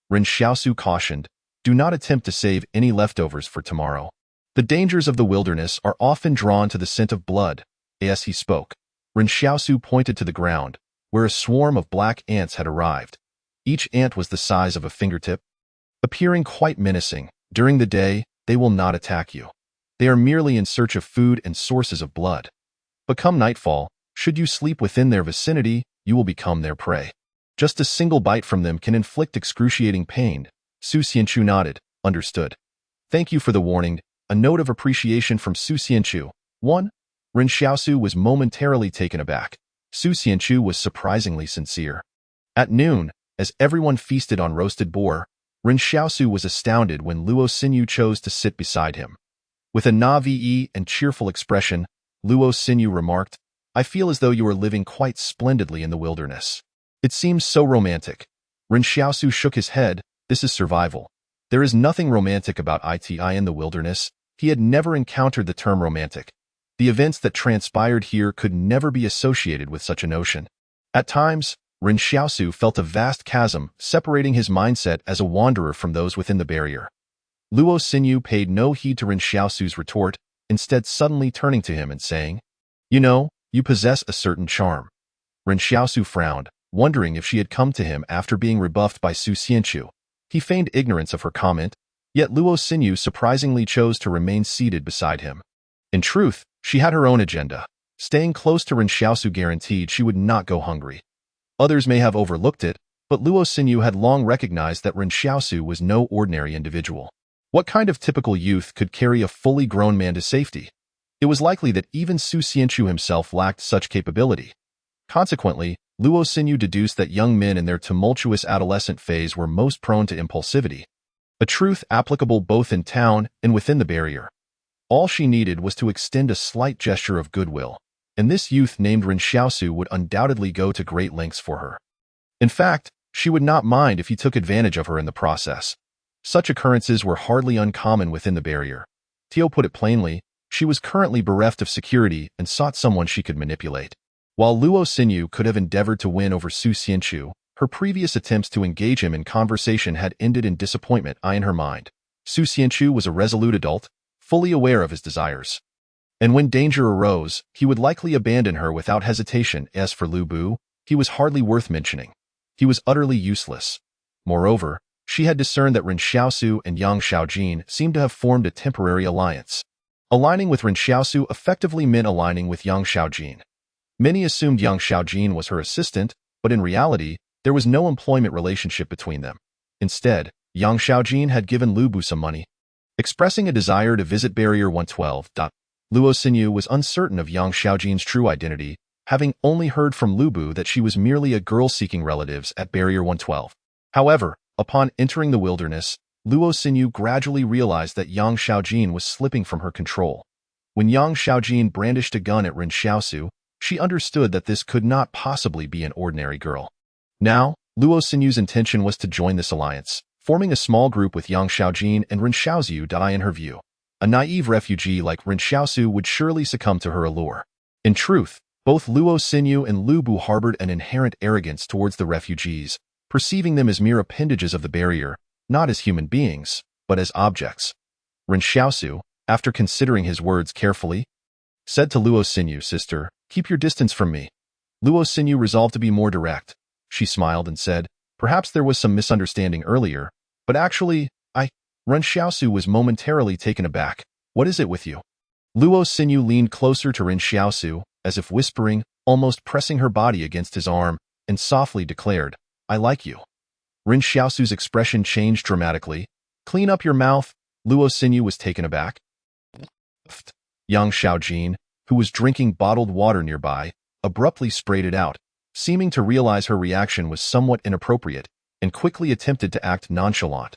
Ren Xiaosu cautioned, "Do not attempt to save any leftovers for tomorrow. The dangers of the wilderness are often drawn to the scent of blood." As he spoke, Ren Xiaosu pointed to the ground, where a swarm of black ants had arrived. Each ant was the size of a fingertip, appearing quite menacing. During the day, they will not attack you. They are merely in search of food and sources of blood. But come nightfall, should you sleep within their vicinity, you will become their prey. Just a single bite from them can inflict excruciating pain. Su Xianchu nodded. Understood. Thank you for the warning. A note of appreciation from Su Xianchu. 1. Ren Xiaosu was momentarily taken aback. Su Xianchu was surprisingly sincere. At noon, as everyone feasted on roasted boar, Ren Xiaosu was astounded when Luo Xinyu chose to sit beside him. With a naive and cheerful expression, Luo Xinyu remarked, "I feel as though you are living quite splendidly in the wilderness. It seems so romantic." Ren Xiaosu shook his head. "This is survival. There is nothing romantic about it in the wilderness." He had never encountered the term romantic. The events that transpired here could never be associated with such a notion. At times, Ren Xiaosu felt a vast chasm separating his mindset as a wanderer from those within the barrier. Luo Xinyu paid no heed to Ren Xiaosu's retort, instead suddenly turning to him and saying, "You know, you possess a certain charm." Ren Xiaosu frowned, wondering if she had come to him after being rebuffed by Su Xianchu. He feigned ignorance of her comment, yet Luo Xinyu surprisingly chose to remain seated beside him. In truth, she had her own agenda. Staying close to Ren Xiaosu guaranteed she would not go hungry. Others may have overlooked it, but Luo Xinyu had long recognized that Ren Xiaosu was no ordinary individual. What kind of typical youth could carry a fully grown man to safety? It was likely that even Su Xianchu himself lacked such capability. Consequently, Luo Xinyu deduced that young men in their tumultuous adolescent phase were most prone to impulsivity, a truth applicable both in town and within the barrier. All she needed was to extend a slight gesture of goodwill, and this youth named Ren Xiaosu would undoubtedly go to great lengths for her. In fact, she would not mind if he took advantage of her in the process. Such occurrences were hardly uncommon within the barrier. Tio put it plainly, she was currently bereft of security and sought someone she could manipulate. While Luo Xinyu could have endeavored to win over Su Xianchu, her previous attempts to engage him in conversation had ended in disappointment in her mind. Su Xianchu was a resolute adult, fully aware of his desires. And when danger arose, he would likely abandon her without hesitation. As for Lu Bu, he was hardly worth mentioning. He was utterly useless. Moreover, she had discerned that Ren Xiaosu and Yang Xiaojin seemed to have formed a temporary alliance. Aligning with Ren Xiaosu effectively meant aligning with Yang Xiaojin. Many assumed Yang Xiaojin was her assistant, but in reality, there was no employment relationship between them. Instead, Yang Xiaojin had given Lu Bu some money. Expressing a desire to visit Barrier 112, Luo Xinyu was uncertain of Yang Xiaojin's true identity, having only heard from Lu Bu that she was merely a girl seeking relatives at Barrier 112. However, upon entering the wilderness, Luo Xinyu gradually realized that Yang Xiaojin was slipping from her control. When Yang Xiaojin brandished a gun at Ren Xiaosu, she understood that this could not possibly be an ordinary girl. Now, Luo Xinyu's intention was to join this alliance, forming a small group with Yang Xiaojin and Ren Xiaozu. In her view, a naive refugee like Ren Xiaosu would surely succumb to her allure. In truth, both Luo Xinyu and Lu Bu harbored an inherent arrogance towards the refugees, perceiving them as mere appendages of the barrier, not as human beings, but as objects. Ren Xiaosu, after considering his words carefully, said to Luo Xinyu, "Sister, keep your distance from me." Luo Xinyu resolved to be more direct. She smiled and said, "Perhaps there was some misunderstanding earlier, but actually, Ren Xiaosu was momentarily taken aback. "What is it with you?" Luo Xinyu leaned closer to Ren Xiaosu, as if whispering, almost pressing her body against his arm, and softly declared, "I like you." Ren Xiaosu's expression changed dramatically. "Clean up your mouth." Luo Xinyu was taken aback. Yang Xiaojin, who was drinking bottled water nearby, abruptly sprayed it out, seeming to realize her reaction was somewhat inappropriate, and quickly attempted to act nonchalant.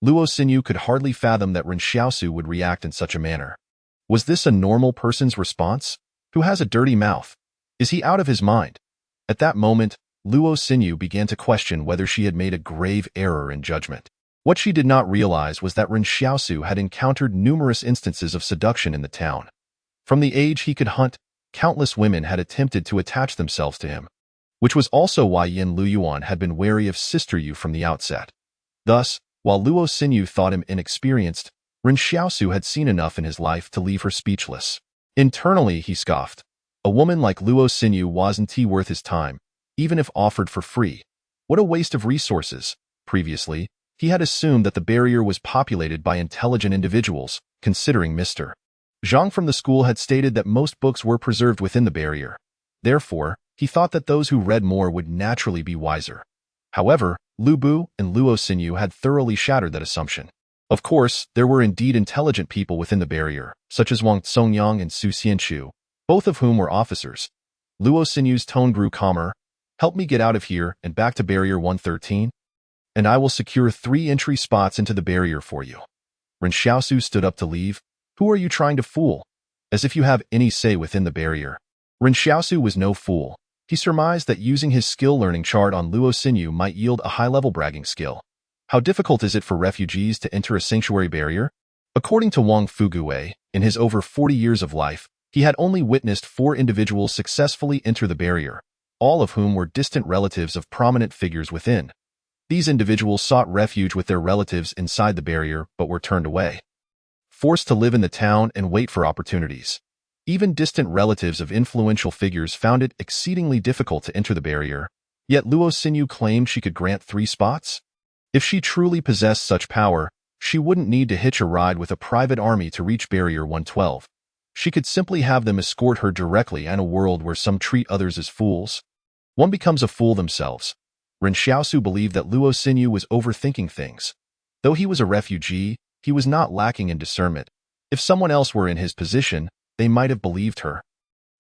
Luo Xinyu could hardly fathom that Ren Xiaosu would react in such a manner. Was this a normal person's response? Who has a dirty mouth? Is he out of his mind? At that moment, Luo Xinyu began to question whether she had made a grave error in judgment. What she did not realize was that Ren Xiaosu had encountered numerous instances of seduction in the town. From the age he could hunt, countless women had attempted to attach themselves to him, which was also why Yan Liuyuan had been wary of Sister Yu from the outset. Thus, while Luo Xinyu thought him inexperienced, Ren Xiaosu had seen enough in his life to leave her speechless. Internally, he scoffed. A woman like Luo Xinyu wasn't worth his time, even if offered for free. What a waste of resources. Previously, he had assumed that the barrier was populated by intelligent individuals, considering Mr. Zhang from the school had stated that most books were preserved within the barrier. Therefore, he thought that those who read more would naturally be wiser. However, Lu Bu and Luo Xinyu had thoroughly shattered that assumption. Of course, there were indeed intelligent people within the barrier, such as Wang Songyang and Su Xianchu, both of whom were officers. Luo Xinyu's tone grew calmer. "Help me get out of here and back to Barrier 113, and I will secure 3 entry spots into the barrier for you." Ren Xiaosu stood up to leave. "Who are you trying to fool? As if you have any say within the barrier." Ren Xiaosu was no fool. He surmised that using his skill learning chart on Luo Xinyu might yield a high-level bragging skill. How difficult is it for refugees to enter a sanctuary barrier? According to Wang Fuguwei, in his over 40 years of life, he had only witnessed 4 individuals successfully enter the barrier, all of whom were distant relatives of prominent figures within. These individuals sought refuge with their relatives inside the barrier but were turned away, forced to live in the town and wait for opportunities. Even distant relatives of influential figures found it exceedingly difficult to enter the barrier, yet Luo Xinyu claimed she could grant 3 spots? If she truly possessed such power, she wouldn't need to hitch a ride with a private army to reach Barrier 112. She could simply have them escort her directly in a world where some treat others as fools. One becomes a fool themselves. Ren Xiaosu believed that Luo Xinyu was overthinking things. Though he was a refugee, he was not lacking in discernment. If someone else were in his position, they might have believed her.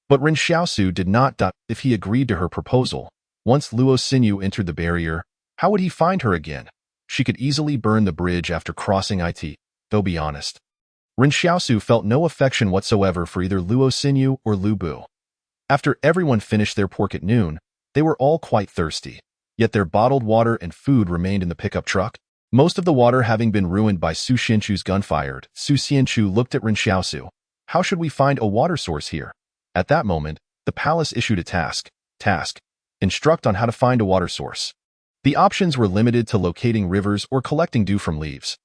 But Ren Xiaosu did not. If he agreed to her proposal, once Luo Xinyu entered the barrier, how would he find her again? She could easily burn the bridge after crossing it, though be honest. Ren Xiaosu felt no affection whatsoever for either Luo Xinyu or Lu Bu. After everyone finished their pork at noon, they were all quite thirsty, yet their bottled water and food remained in the pickup truck. Most of the water having been ruined by Su Xianchu's gunfire. Su Xianchu looked at Ren Xiaosu. "How should we find a water source here?" At that moment, the palace issued a task. Instruct on how to find a water source. The options were limited to locating rivers or collecting dew from leaves.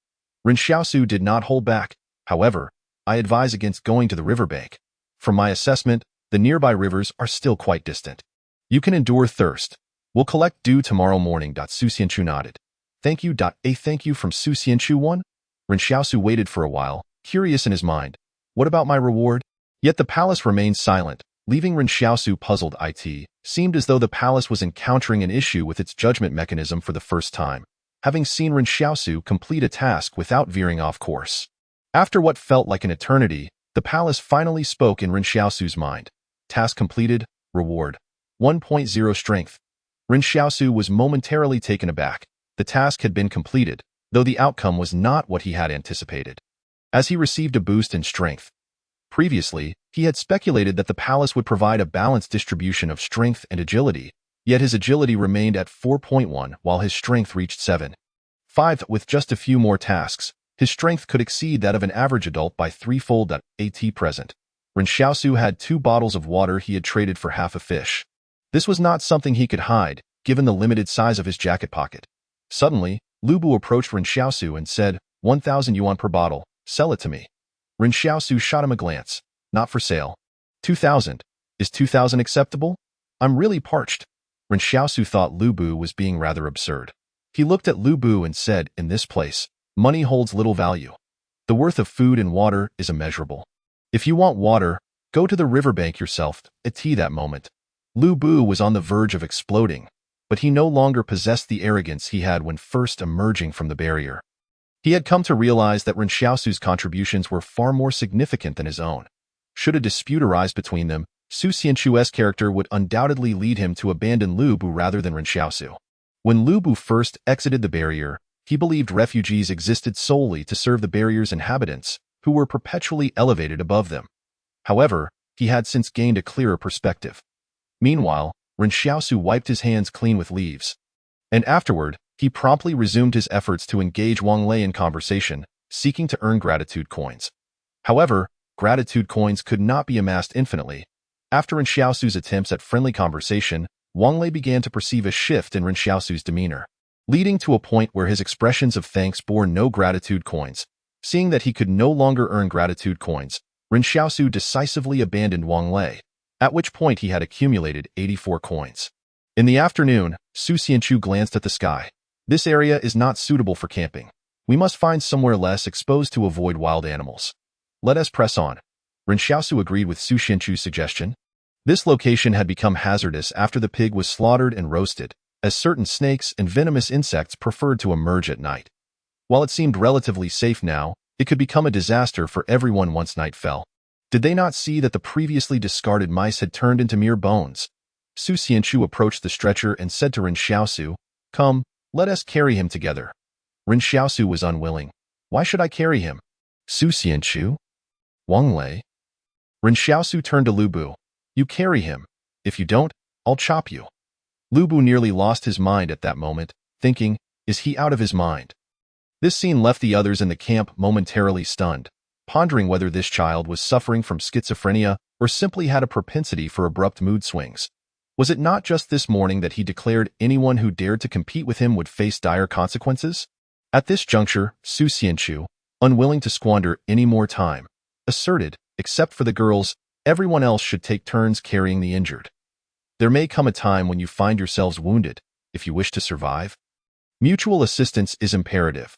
Ren Xiaosu did not hold back. "However, I advise against going to the riverbank. From my assessment, the nearby rivers are still quite distant. You can endure thirst. We'll collect dew tomorrow morning." Su Xianchu nodded. "Thank you. A thank you from Su Xianchu one?" Ren Xiaosu waited for a while, curious in his mind. What about my reward? Yet the palace remained silent, leaving Ren Xiaosu puzzled. It seemed as though the palace was encountering an issue with its judgment mechanism for the first time, having seen Ren Xiaosu complete a task without veering off course. After what felt like an eternity, the palace finally spoke in Ren Xiaosu's mind. Task completed, reward 1.0 strength. Ren Xiaosu was momentarily taken aback. The task had been completed, though the outcome was not what he had anticipated, as he received a boost in strength. Previously, he had speculated that the palace would provide a balanced distribution of strength and agility, yet his agility remained at 4.1 while his strength reached 7.5. With just a few more tasks, his strength could exceed that of an average adult by 3-fold. At present, Ren Xiaosu had 2 bottles of water he had traded for half a fish. This was not something he could hide, given the limited size of his jacket pocket. Suddenly, Lu Bu approached Ren Xiaosu and said, 1,000 yuan per bottle, sell it to me. Ren Xiaosu shot him a glance. Not for sale. 2,000. Is 2,000 acceptable? I'm really parched. Ren Xiaosu thought Lu Bu was being rather absurd. He looked at Lu Bu and said, in this place, money holds little value. The worth of food and water is immeasurable. If you want water, go to the riverbank yourself. At that moment, Lu Bu was on the verge of exploding, but he no longer possessed the arrogance he had when first emerging from the barrier. He had come to realize that Ren Xiaosu's contributions were far more significant than his own. Should a dispute arise between them, Su Xianchu's character would undoubtedly lead him to abandon Lu Bu rather than Ren Xiaosu. When Lu Bu first exited the barrier, he believed refugees existed solely to serve the barrier's inhabitants, who were perpetually elevated above them. However, he had since gained a clearer perspective. Meanwhile, Ren Xiaosu wiped his hands clean with leaves. And afterward, he promptly resumed his efforts to engage Wang Lei in conversation, seeking to earn gratitude coins. However, gratitude coins could not be amassed infinitely. After Ren Xiaosu's attempts at friendly conversation, Wang Lei began to perceive a shift in Ren Xiaosu's demeanor, leading to a point where his expressions of thanks bore no gratitude coins. Seeing that he could no longer earn gratitude coins, Ren Xiaosu decisively abandoned Wang Lei, at which point he had accumulated 84 coins. In the afternoon, Su Xianchu glanced at the sky. This area is not suitable for camping. We must find somewhere less exposed to avoid wild animals. Let us press on. Ren Xiaosu agreed with Su Xianchu's suggestion. This location had become hazardous after the pig was slaughtered and roasted, as certain snakes and venomous insects preferred to emerge at night. While it seemed relatively safe now, it could become a disaster for everyone once night fell. Did they not see that the previously discarded mice had turned into mere bones? Su Xianchu approached the stretcher and said to Ren Xiaosu, "Come, let us carry him together." Ren Xiaosu was unwilling. "Why should I carry him?" Su Xianchu? Wang Lei? Ren Xiaosu turned to Lu Bu. "You carry him. If you don't, I'll chop you." Lu Bu nearly lost his mind at that moment, thinking, is he out of his mind? This scene left the others in the camp momentarily stunned, pondering whether this child was suffering from schizophrenia or simply had a propensity for abrupt mood swings. Was it not just this morning that he declared anyone who dared to compete with him would face dire consequences? At this juncture, Su Xianchu, unwilling to squander any more time, asserted, except for the girls, everyone else should take turns carrying the injured. There may come a time when you find yourselves wounded, if you wish to survive. Mutual assistance is imperative.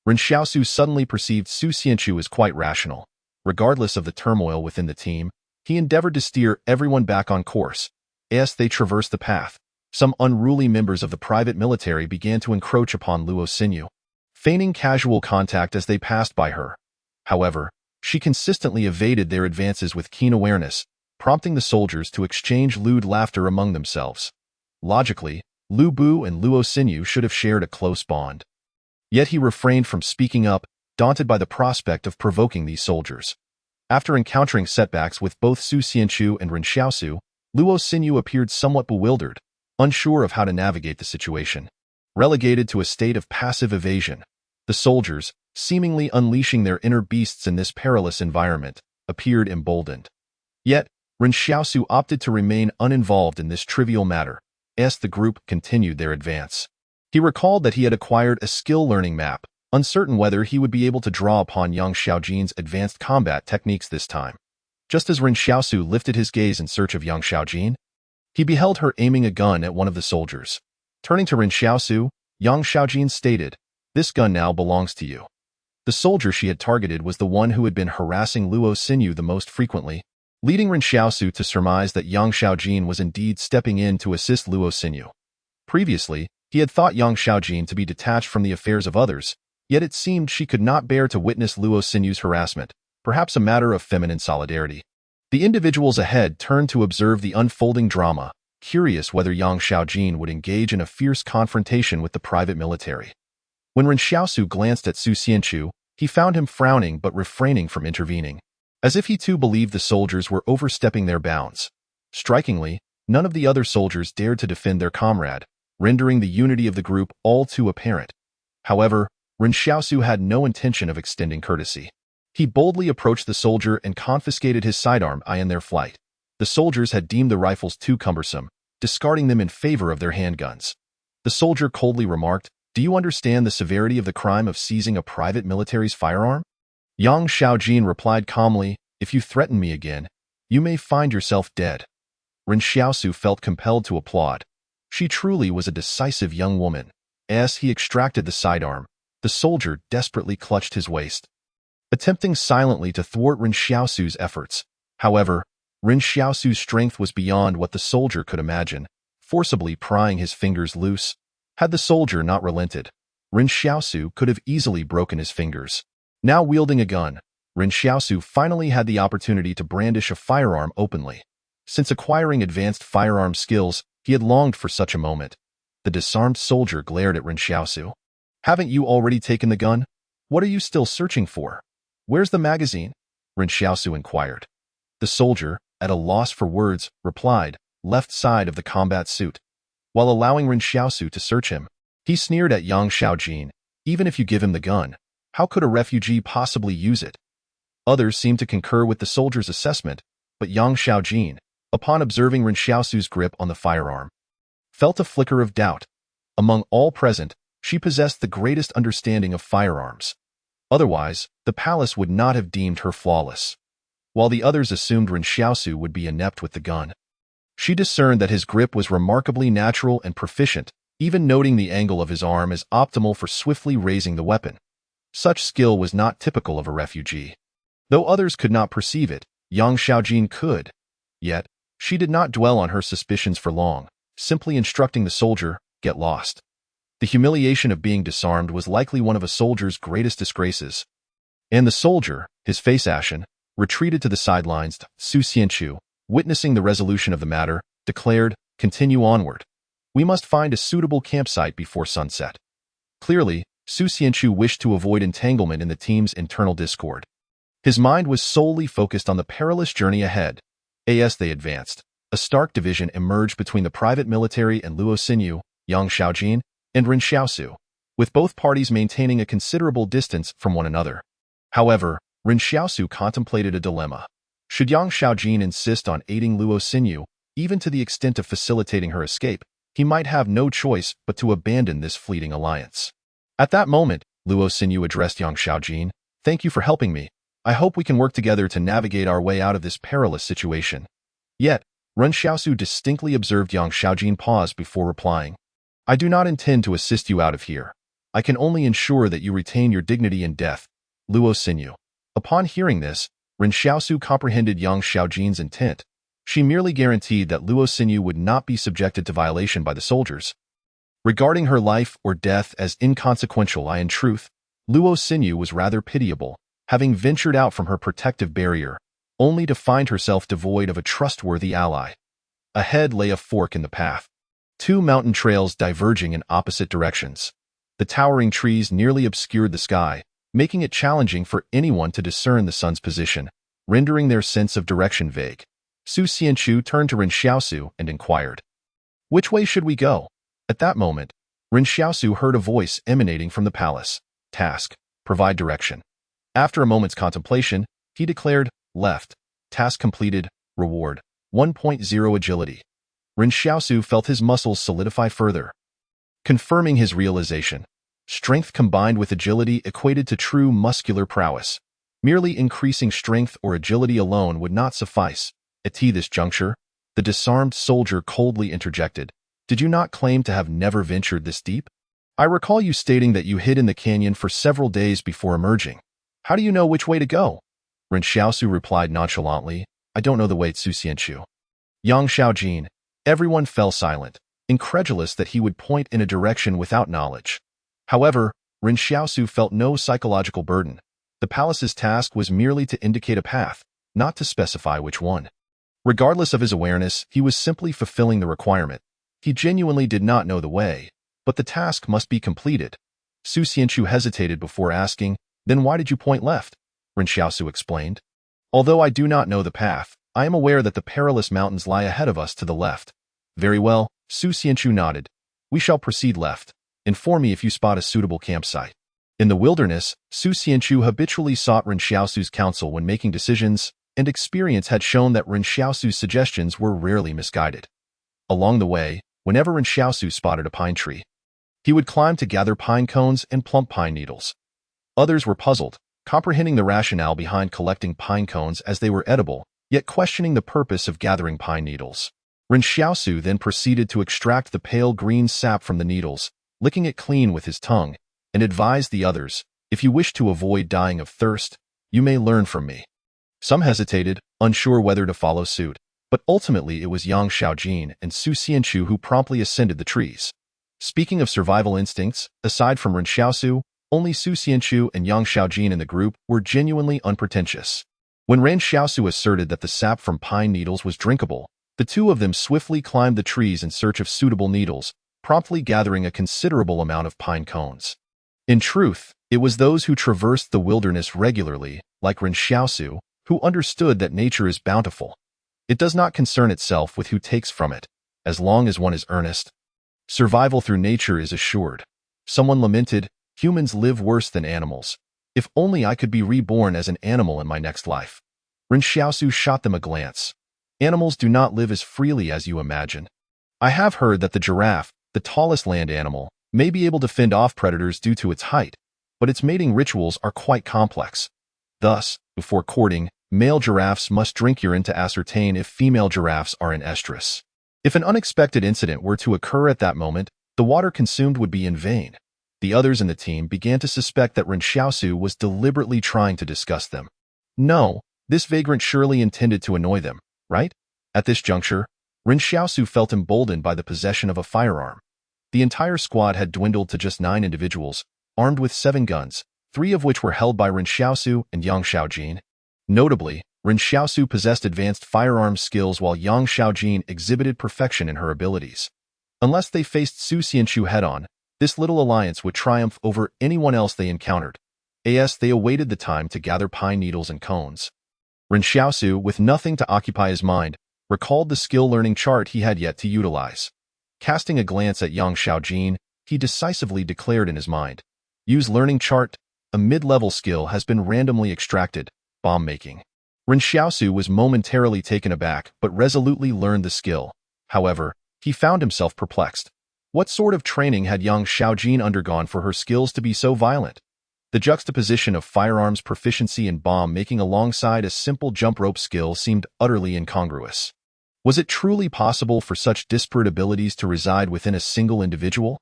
Ren Xiaosu suddenly perceived Su Xianchu as quite rational. Regardless of the turmoil within the team, he endeavored to steer everyone back on course. As they traversed the path, some unruly members of the private military began to encroach upon Luo Xinyu, feigning casual contact as they passed by her. However, she consistently evaded their advances with keen awareness, prompting the soldiers to exchange lewd laughter among themselves. Logically, Lu Bu and Luo Xinyu should have shared a close bond. Yet he refrained from speaking up, daunted by the prospect of provoking these soldiers. After encountering setbacks with both Su Xianchu and Ren Xiaosu, Luo Xinyu appeared somewhat bewildered, unsure of how to navigate the situation. Relegated to a state of passive evasion, the soldiers, seemingly unleashing their inner beasts in this perilous environment, appeared emboldened. Yet, Ren Xiaosu opted to remain uninvolved in this trivial matter, as the group continued their advance. He recalled that he had acquired a skill-learning map, uncertain whether he would be able to draw upon Yang Xiaojin's advanced combat techniques this time. Just as Ren Xiaosu lifted his gaze in search of Yang Xiaojin, he beheld her aiming a gun at one of the soldiers. Turning to Ren Xiaosu, Yang Xiaojin stated, "This gun now belongs to you." The soldier she had targeted was the one who had been harassing Luo Xinyu the most frequently, leading Ren Xiaosu to surmise that Yang Xiaojin was indeed stepping in to assist Luo Xinyu. Previously, he had thought Yang Xiaojin to be detached from the affairs of others, yet it seemed she could not bear to witness Luo Xinyu's harassment, perhaps a matter of feminine solidarity. The individuals ahead turned to observe the unfolding drama, curious whether Yang Xiaojin would engage in a fierce confrontation with the private military. When Ren Xiaosu glanced at Su Xianchu, he found him frowning but refraining from intervening, as if he too believed the soldiers were overstepping their bounds. Strikingly, none of the other soldiers dared to defend their comrade, rendering the unity of the group all too apparent. However, Ren Xiaosu had no intention of extending courtesy. He boldly approached the soldier and confiscated his sidearm in their flight. The soldiers had deemed the rifles too cumbersome, discarding them in favor of their handguns. The soldier coldly remarked, "Do you understand the severity of the crime of seizing a private military's firearm?" Yang Xiaojin replied calmly, "If you threaten me again, you may find yourself dead." Ren Xiaosu felt compelled to applaud. She truly was a decisive young woman. As he extracted the sidearm, the soldier desperately clutched his waist, attempting silently to thwart Ren Xiaosu's efforts. However, Ren Xiaosu's strength was beyond what the soldier could imagine, forcibly prying his fingers loose. Had the soldier not relented, Ren Xiaosu could have easily broken his fingers. Now wielding a gun, Ren Xiaosu finally had the opportunity to brandish a firearm openly. Since acquiring advanced firearm skills, he had longed for such a moment. The disarmed soldier glared at Ren Xiaosu. "Haven't you already taken the gun? What are you still searching for? Where's the magazine?" Ren Xiaosu inquired. The soldier, at a loss for words, replied, "Left side of the combat suit." While allowing Ren Xiaosu to search him, he sneered at Yang Xiaojin. "Even if you give him the gun, how could a refugee possibly use it?" Others seemed to concur with the soldier's assessment, but Yang Xiaojin, upon observing Ren Xiaosu's grip on the firearm, felt a flicker of doubt. Among all present, she possessed the greatest understanding of firearms. Otherwise, the palace would not have deemed her flawless. While the others assumed Ren Xiaosu would be inept with the gun, she discerned that his grip was remarkably natural and proficient, even noting the angle of his arm as optimal for swiftly raising the weapon. Such skill was not typical of a refugee. Though others could not perceive it, Yang Xiaojin could. Yet, she did not dwell on her suspicions for long, simply instructing the soldier, "Get lost." The humiliation of being disarmed was likely one of a soldier's greatest disgraces. And the soldier, his face ashen, retreated to the sidelines. Su Xianchu, witnessing the resolution of the matter, declared, "Continue onward. We must find a suitable campsite before sunset." Clearly, Su Xianchu wished to avoid entanglement in the team's internal discord. His mind was solely focused on the perilous journey ahead. As they advanced, a stark division emerged between the private military and Luo Xinyu, Yang Xiaojin, and Ren Xiaosu, with both parties maintaining a considerable distance from one another. However, Ren Xiaosu contemplated a dilemma. Should Yang Xiaojin insist on aiding Luo Xinyu, even to the extent of facilitating her escape, he might have no choice but to abandon this fleeting alliance. At that moment, Luo Xinyu addressed Yang Xiaojin, "Thank you for helping me. I hope we can work together to navigate our way out of this perilous situation." Yet, Ren Xiaosu distinctly observed Yang Xiaojin pause before replying, "I do not intend to assist you out of here. I can only ensure that you retain your dignity in death." Luo Xinyu. Upon hearing this, Ren Xiaosu comprehended Yang Xiaojin's intent. She merely guaranteed that Luo Xinyu would not be subjected to violation by the soldiers, regarding her life or death as inconsequential. In truth, Luo Xinyu was rather pitiable, having ventured out from her protective barrier, only to find herself devoid of a trustworthy ally. Ahead lay a fork in the path. Two mountain trails diverging in opposite directions. The towering trees nearly obscured the sky, making it challenging for anyone to discern the sun's position, rendering their sense of direction vague. Su Xianchu turned to Ren Xiaosu and inquired, "Which way should we go?" At that moment, Ren Xiaosu heard a voice emanating from the palace. "Task: provide direction." After a moment's contemplation, he declared, "Left. Task completed. Reward: 1.0 agility." Ren Xiaosu felt his muscles solidify further, confirming his realization. Strength combined with agility equated to true muscular prowess. Merely increasing strength or agility alone would not suffice. At this juncture, the disarmed soldier coldly interjected, "Did you not claim to have never ventured this deep? I recall you stating that you hid in the canyon for several days before emerging. How do you know which way to go?" Ren Xiaosu replied nonchalantly, "I don't know the way." Su Xianchu. Yang Xiaojin. Everyone fell silent, incredulous that he would point in a direction without knowledge. However, Ren Xiaosu felt no psychological burden. The palace's task was merely to indicate a path, not to specify which one. Regardless of his awareness, he was simply fulfilling the requirement. He genuinely did not know the way, but the task must be completed. Su Xianchu hesitated before asking, "Then why did you point left?" Ren Xiaosu explained, "Although I do not know the path, I am aware that the perilous mountains lie ahead of us to the left." "Very well," Su Xianchu nodded. "We shall proceed left. Inform me if you spot a suitable campsite." In the wilderness, Su Xianchu habitually sought Ren Xiaosu's counsel when making decisions, and experience had shown that Ren Xiaosu's suggestions were rarely misguided. Along the way, whenever Ren Xiaosu spotted a pine tree, he would climb to gather pine cones and plump pine needles. Others were puzzled, comprehending the rationale behind collecting pine cones as they were edible, yet questioning the purpose of gathering pine needles. Ren Xiaosu then proceeded to extract the pale green sap from the needles, licking it clean with his tongue, and advised the others, "If you wish to avoid dying of thirst, you may learn from me." Some hesitated, unsure whether to follow suit, but ultimately it was Yang Xiaojin and Su Xianchu who promptly ascended the trees. Speaking of survival instincts, aside from Ren Xiaosu, only Su Xianchu and Yang Xiaojin in the group were genuinely unpretentious. When Ren Xiaosu asserted that the sap from pine needles was drinkable, the two of them swiftly climbed the trees in search of suitable needles, promptly gathering a considerable amount of pine cones. In truth, it was those who traversed the wilderness regularly, like Ren Xiaosu, who understood that nature is bountiful. It does not concern itself with who takes from it, as long as one is earnest. Survival through nature is assured. Someone lamented, "Humans live worse than animals. If only I could be reborn as an animal in my next life." Ren Xiaosu shot them a glance. "Animals do not live as freely as you imagine. I have heard that the giraffe, the tallest land animal, may be able to fend off predators due to its height, but its mating rituals are quite complex. Thus, before courting, male giraffes must drink urine to ascertain if female giraffes are in estrus. If an unexpected incident were to occur at that moment, the water consumed would be in vain." The others in the team began to suspect that Ren Xiaosu was deliberately trying to disgust them. No, this vagrant surely intended to annoy them, right? At this juncture, Ren Xiaosu felt emboldened by the possession of a firearm. The entire squad had dwindled to just 9 individuals, armed with 7 guns, 3 of which were held by Ren Xiaosu and Yang Xiaojin. Notably, Ren Xiaosu possessed advanced firearm skills while Yang Xiaojin exhibited perfection in her abilities. Unless they faced Su Xianchu head-on, this little alliance would triumph over anyone else they encountered. As they awaited the time to gather pine needles and cones. Ren Xiaosu, with nothing to occupy his mind, recalled the skill learning chart he had yet to utilize. Casting a glance at Yang Xiaojin, he decisively declared in his mind, "Use learning chart. A mid-level skill has been randomly extracted, bomb making." Ren Xiaosu was momentarily taken aback but resolutely learned the skill. However, he found himself perplexed. What sort of training had Yang Xiaojin undergone for her skills to be so violent? The juxtaposition of firearms proficiency and bomb making alongside a simple jump rope skill seemed utterly incongruous. Was it truly possible for such disparate abilities to reside within a single individual?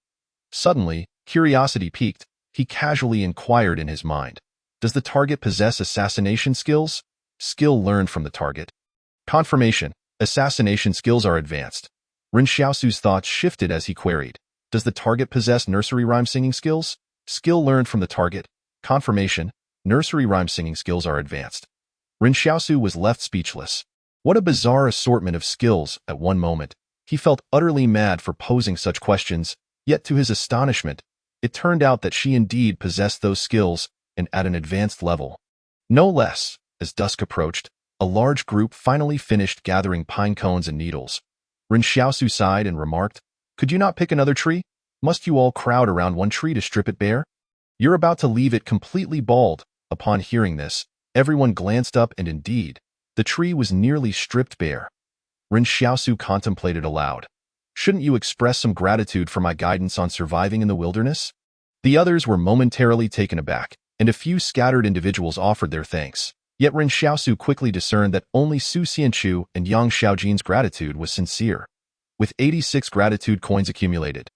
Suddenly, curiosity piqued, he casually inquired in his mind, "Does the target possess assassination skills?" Skill learned from the target. Confirmation, assassination skills are advanced. Ren Xiaosu's thoughts shifted as he queried, "Does the target possess nursery rhyme singing skills?" Skill learned from the target. Confirmation, nursery rhyme singing skills are advanced. Ren Xiaosu was left speechless. What a bizarre assortment of skills. At one moment, he felt utterly mad for posing such questions, yet to his astonishment, it turned out that she indeed possessed those skills, and at an advanced level. No less. As dusk approached, a large group finally finished gathering pine cones and needles. Ren Xiaosu sighed and remarked, "Could you not pick another tree? Must you all crowd around one tree to strip it bare? You're about to leave it completely bald." Upon hearing this, everyone glanced up and indeed, the tree was nearly stripped bare. Ren Xiaosu contemplated aloud. "Shouldn't you express some gratitude for my guidance on surviving in the wilderness?" The others were momentarily taken aback, and a few scattered individuals offered their thanks. Yet Ren Xiaosu quickly discerned that only Su Xianchu and Yang Xiaojin's gratitude was sincere. With 86 gratitude coins accumulated,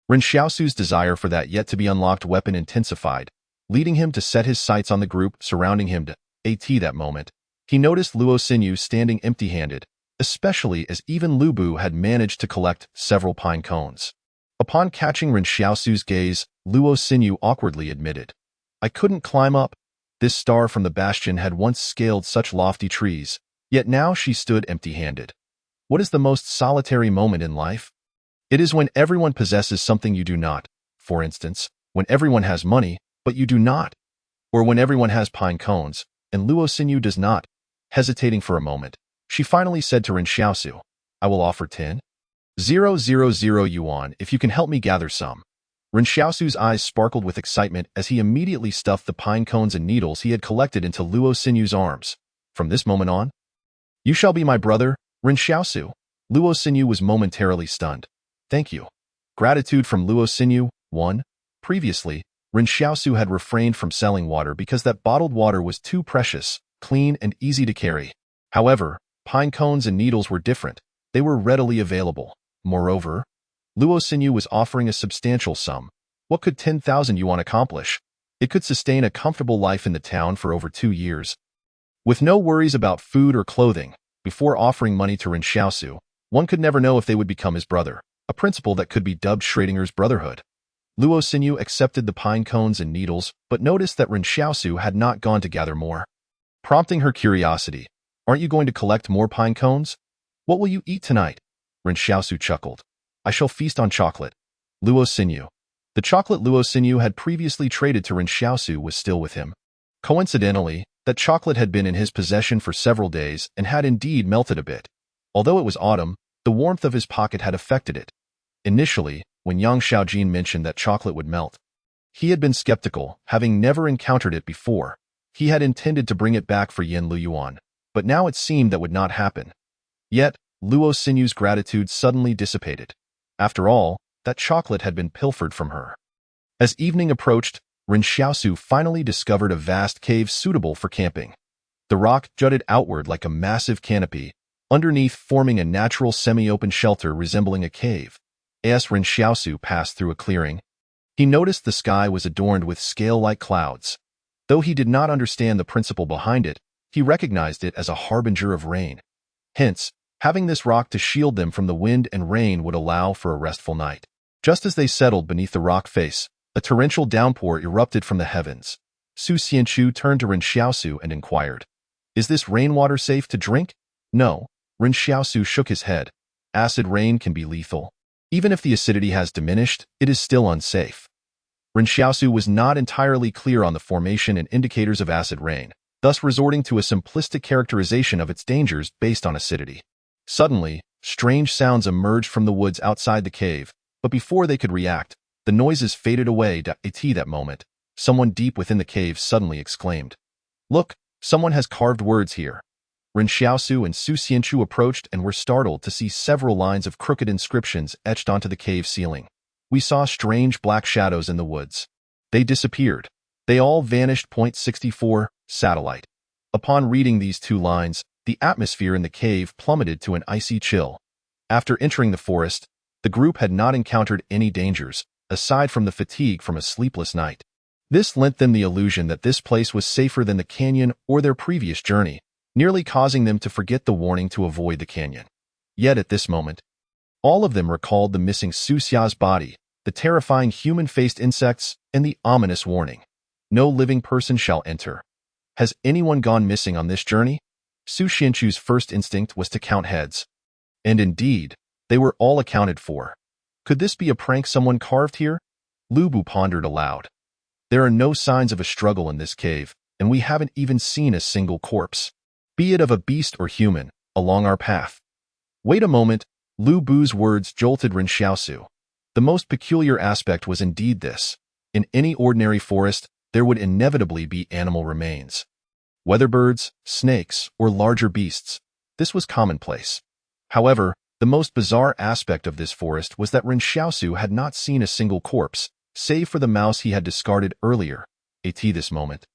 Ren Xiaosu's desire for that yet-to-be-unlocked weapon intensified, leading him to set his sights on the group surrounding him. That moment, he noticed Luo Xinyu standing empty-handed, especially as even Lu Bu had managed to collect several pine cones. Upon catching Ren Xiaosu's gaze, Luo Xinyu awkwardly admitted, "I couldn't climb up." This star from the bastion had once scaled such lofty trees, yet now she stood empty-handed. What is the most solitary moment in life? It is when everyone possesses something you do not. For instance, when everyone has money, but you do not. Or when everyone has pine cones, and Luo Xinyu does not. Hesitating for a moment, she finally said to Ren Xiaosu, "I will offer 10,000 yuan if you can help me gather some." Ren Xiaosu's eyes sparkled with excitement as he immediately stuffed the pine cones and needles he had collected into Luo Sinyu's arms. From this moment on, "You shall be my brother, Ren Xiaosu." Luo Sinyu was momentarily stunned. "Thank you." Gratitude from Luo Sinyu. 1. Previously, Ren Xiaosu had refrained from selling water because that bottled water was too precious, clean, and easy to carry. However, pine cones and needles were different. They were readily available. Moreover, Luo Sinyu was offering a substantial sum. What could 10,000 yuan accomplish? It could sustain a comfortable life in the town for over 2 years. With no worries about food or clothing, before offering money to Ren Xiaosu, one could never know if they would become his brother, a principle that could be dubbed Schrodinger's brotherhood. Luo Sinyu accepted the pine cones and needles, but noticed that Ren Xiaosu had not gone to gather more. Prompting her curiosity, "Aren't you going to collect more pine cones? What will you eat tonight?" Ren Xiaosu chuckled. "I shall feast on chocolate." Luo Sinyu. The chocolate Luo Sinyu had previously traded to Ren Xiaosu was still with him. Coincidentally, that chocolate had been in his possession for several days and had indeed melted a bit. Although it was autumn, the warmth of his pocket had affected it. Initially, when Yang Xiaojin mentioned that chocolate would melt, he had been skeptical, having never encountered it before. He had intended to bring it back for Yan Liuyuan, but now it seemed that would not happen. Yet, Luo Sinyu's gratitude suddenly dissipated. After all, that chocolate had been pilfered from her. As evening approached, Ren Xiaosu finally discovered a vast cave suitable for camping. The rock jutted outward like a massive canopy, underneath forming a natural semi-open shelter resembling a cave. As Ren Xiaosu passed through a clearing, he noticed the sky was adorned with scale-like clouds. Though he did not understand the principle behind it, he recognized it as a harbinger of rain. Hence, having this rock to shield them from the wind and rain would allow for a restful night. Just as they settled beneath the rock face, a torrential downpour erupted from the heavens. Su Xianchu turned to Ren Xiaosu and inquired, "Is this rainwater safe to drink?" "No." Ren Xiaosu shook his head. "Acid rain can be lethal. Even if the acidity has diminished, it is still unsafe." Ren Xiaosu was not entirely clear on the formation and indicators of acid rain, thus resorting to a simplistic characterization of its dangers based on acidity. Suddenly, strange sounds emerged from the woods outside the cave, but before they could react, the noises faded away. At that moment, someone deep within the cave suddenly exclaimed, "Look, someone has carved words here." Ren Xiaosu and Su Xianchu approached and were startled to see several lines of crooked inscriptions etched onto the cave ceiling. "We saw strange black shadows in the woods. They disappeared. They all vanished. 64, satellite." Upon reading these 2 lines, the atmosphere in the cave plummeted to an icy chill. After entering the forest, the group had not encountered any dangers, aside from the fatigue from a sleepless night. This lent them the illusion that this place was safer than the canyon or their previous journey, nearly causing them to forget the warning to avoid the canyon. Yet at this moment, all of them recalled the missing Su Xia's body, the terrifying human-faced insects, and the ominous warning, "No living person shall enter." Has anyone gone missing on this journey? Su Xianchu's first instinct was to count heads. And indeed, they were all accounted for. Could this be a prank someone carved here? Lu Bu pondered aloud. There are no signs of a struggle in this cave, and we haven't even seen a single corpse, be it of a beast or human, along our path. Wait a moment, Lu Bu's words jolted Ren Xiaosu. The most peculiar aspect was indeed this. In any ordinary forest, there would inevitably be animal remains. Whether birds, snakes, or larger beasts, this was commonplace. However, the most bizarre aspect of this forest was that Ren Xiaosu had not seen a single corpse, save for the mouse he had discarded earlier. At this moment,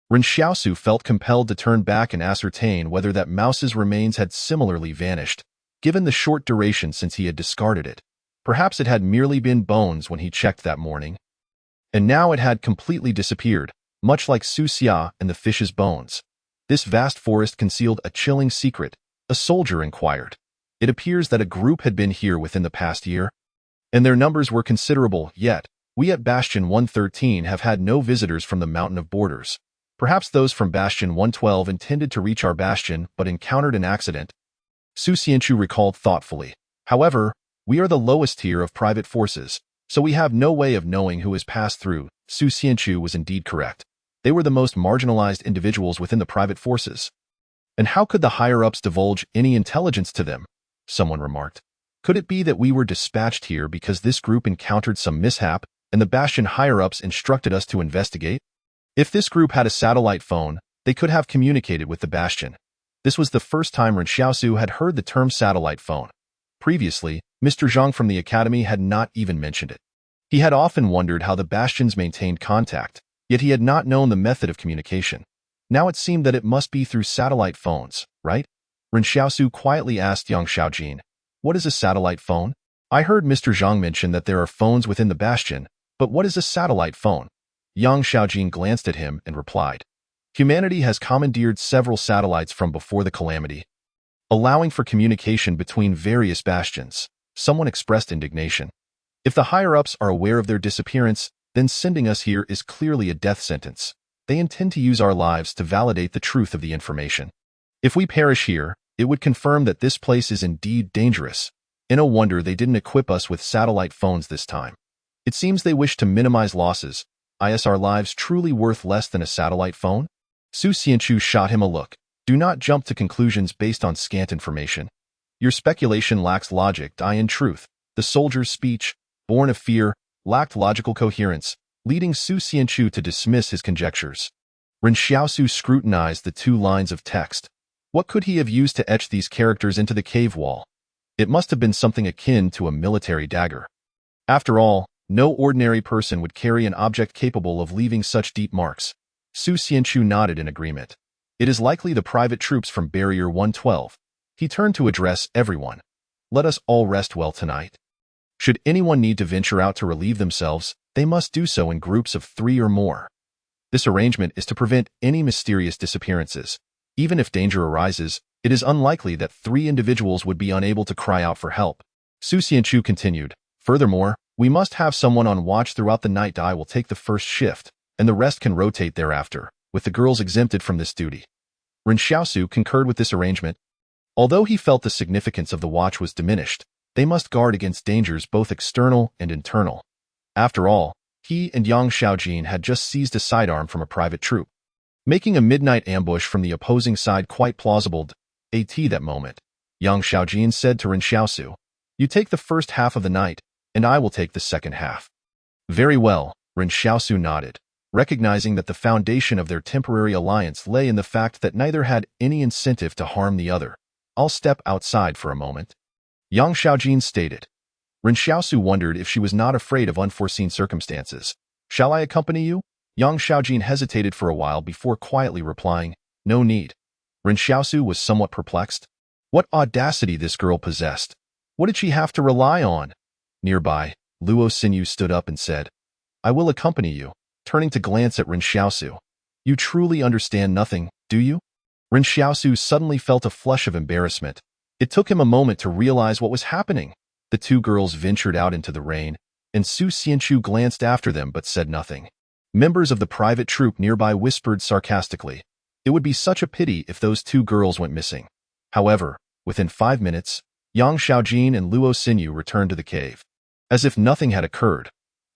Ren Xiaosu felt compelled to turn back and ascertain whether that mouse's remains had similarly vanished, given the short duration since he had discarded it. Perhaps it had merely been bones when he checked that morning. And now it had completely disappeared, much like Su Xia and the fish's bones. This vast forest concealed a chilling secret, a soldier inquired. It appears that a group had been here within the past year, and their numbers were considerable, yet we at Bastion 113 have had no visitors from the Mountain of Borders. Perhaps those from Bastion 112 intended to reach our bastion but encountered an accident. Su Xianchu recalled thoughtfully. However, we are the lowest tier of private forces, so we have no way of knowing who has passed through. Su Xianchu was indeed correct. They were the most marginalized individuals within the private forces. And how could the higher-ups divulge any intelligence to them? Someone remarked. Could it be that we were dispatched here because this group encountered some mishap, and the Bastion higher-ups instructed us to investigate? If this group had a satellite phone, they could have communicated with the Bastion. This was the first time Ren Xiaosu had heard the term satellite phone. Previously, Mr. Zhang from the academy had not even mentioned it. He had often wondered how the Bastions maintained contact, yet he had not known the method of communication. Now it seemed that it must be through satellite phones, right? Ren Xiaosu quietly asked Yang Xiaojin, "What is a satellite phone?" "I heard Mr. Zhang mention that there are phones within the Bastion, but what is a satellite phone?" Yang Xiaojin glanced at him and replied, "Humanity has commandeered several satellites from before the calamity, allowing for communication between various bastions." Someone expressed indignation. "If the higher-ups are aware of their disappearance, then sending us here is clearly a death sentence. They intend to use our lives to validate the truth of the information. If we perish here, it would confirm that this place is indeed dangerous. And no wonder they didn't equip us with satellite phones this time. It seems they wish to minimize losses. Is our lives truly worth less than a satellite phone?" Su Xianchu shot him a look. "Do not jump to conclusions based on scant information. Your speculation lacks logic. In truth, the soldier's speech, born of fear, lacked logical coherence, leading Su Xianchu to dismiss his conjectures." Ren Xiaosu scrutinized the 2 lines of text. What could he have used to etch these characters into the cave wall? It must have been something akin to a military dagger. After all, no ordinary person would carry an object capable of leaving such deep marks. Su Xianchu nodded in agreement. "It is likely the private troops from Barrier 112. He turned to address everyone. "Let us all rest well tonight. Should anyone need to venture out to relieve themselves, they must do so in groups of 3 or more. This arrangement is to prevent any mysterious disappearances. Even if danger arises, it is unlikely that 3 individuals would be unable to cry out for help." Su Xianchu continued, "Furthermore, we must have someone on watch throughout the night. I will take the first shift, and the rest can rotate thereafter, with the girls exempted from this duty." Ren Xiaosu concurred with this arrangement. Although he felt the significance of the watch was diminished, they must guard against dangers both external and internal. After all, he and Yang Xiaojin had just seized a sidearm from a private troop, making a midnight ambush from the opposing side quite plausible. At that moment, Yang Xiaojin said to Ren Xiaosu, "You take the first half of the night, and I will take the second half." "Very well," Ren Xiaosu nodded, recognizing that the foundation of their temporary alliance lay in the fact that neither had any incentive to harm the other. "I'll step outside for a moment," Yang Xiaojin stated. Ren Xiaosu wondered if she was not afraid of unforeseen circumstances. "Shall I accompany you?" Yang Xiaojin hesitated for a while before quietly replying, "No need." Ren Xiaosu was somewhat perplexed. What audacity this girl possessed. What did she have to rely on? Nearby, Luo Xinyu stood up and said, "I will accompany you," turning to glance at Ren Xiaosu. "You truly understand nothing, do you?" Ren Xiaosu suddenly felt a flush of embarrassment. It took him a moment to realize what was happening. The 2 girls ventured out into the rain, and Su Xianchu glanced after them but said nothing. Members of the private troop nearby whispered sarcastically, "It would be such a pity if those 2 girls went missing." However, within 5 minutes, Yang Xiaojin and Luo Xinyu returned to the cave, as if nothing had occurred.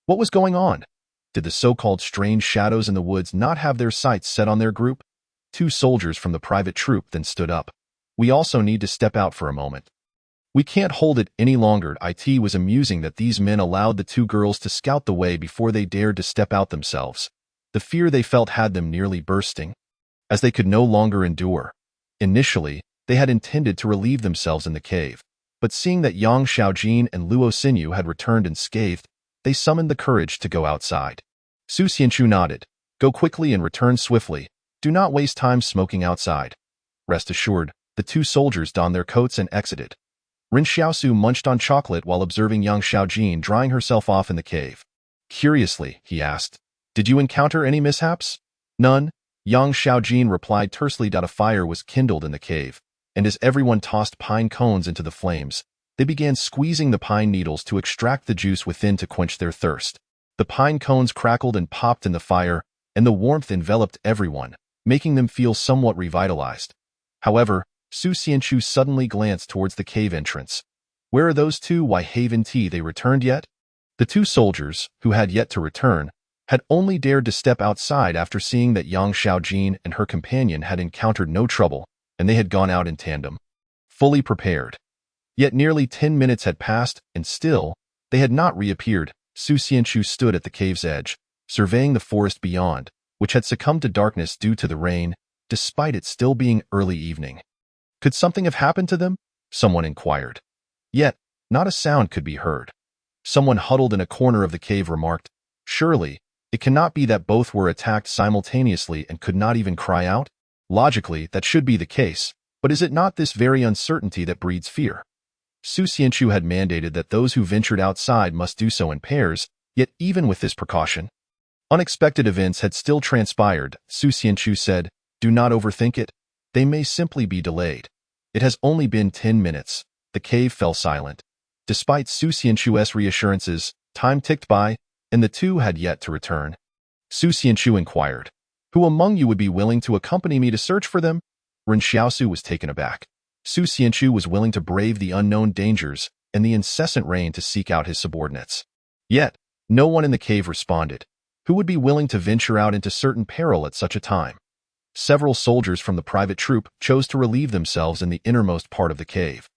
What was going on? Did the so-called strange shadows in the woods not have their sights set on their group? 2 soldiers from the private troop then stood up. "We also need to step out for a moment. We can't hold it any longer." It was amusing that these men allowed the 2 girls to scout the way before they dared to step out themselves. The fear they felt had them nearly bursting, as they could no longer endure. Initially, they had intended to relieve themselves in the cave, but seeing that Yang Xiaojin and Luo Xinyu had returned unscathed, they summoned the courage to go outside. Su Xianchu nodded. "Go quickly and return swiftly. Do not waste time smoking outside." Rest assured, the 2 soldiers donned their coats and exited. Ren Xiaosu munched on chocolate while observing Yang Xiaojin drying herself off in the cave. Curiously, he asked, "Did you encounter any mishaps?" "None," Yang Xiaojin replied tersely. A fire was kindled in the cave, and as everyone tossed pine cones into the flames, they began squeezing the pine needles to extract the juice within to quench their thirst. The pine cones crackled and popped in the fire, and the warmth enveloped everyone, making them feel somewhat revitalized. However, Su Xianchu suddenly glanced towards the cave entrance. "Where are those 2? Why haven't they returned yet?" The 2 soldiers, who had yet to return, had only dared to step outside after seeing that Yang Xiaojin and her companion had encountered no trouble, and they had gone out in tandem, fully prepared. Yet nearly 10 minutes had passed, and still, they had not reappeared. Su Xianchu stood at the cave's edge, surveying the forest beyond, which had succumbed to darkness due to the rain, despite it still being early evening. Could something have happened to them? Someone inquired. Yet, not a sound could be heard. Someone huddled in a corner of the cave remarked, "Surely, it cannot be that both were attacked simultaneously and could not even cry out? Logically, that should be the case, but is it not this very uncertainty that breeds fear?" Su Xianchu had mandated that those who ventured outside must do so in pairs, yet even with this precaution, unexpected events had still transpired. Su Xianchu said, "Do not overthink it. They may simply be delayed. It has only been 10 minutes. The cave fell silent. Despite Su Xianchu's reassurances, time ticked by, and the two had yet to return. Su Xianchu inquired, "Who among you would be willing to accompany me to search for them?" Ren Xiaosu was taken aback. Su Xianchu was willing to brave the unknown dangers and the incessant rain to seek out his subordinates. Yet, no one in the cave responded. Who would be willing to venture out into certain peril at such a time? Several soldiers from the private troop chose to relieve themselves in the innermost part of the cave,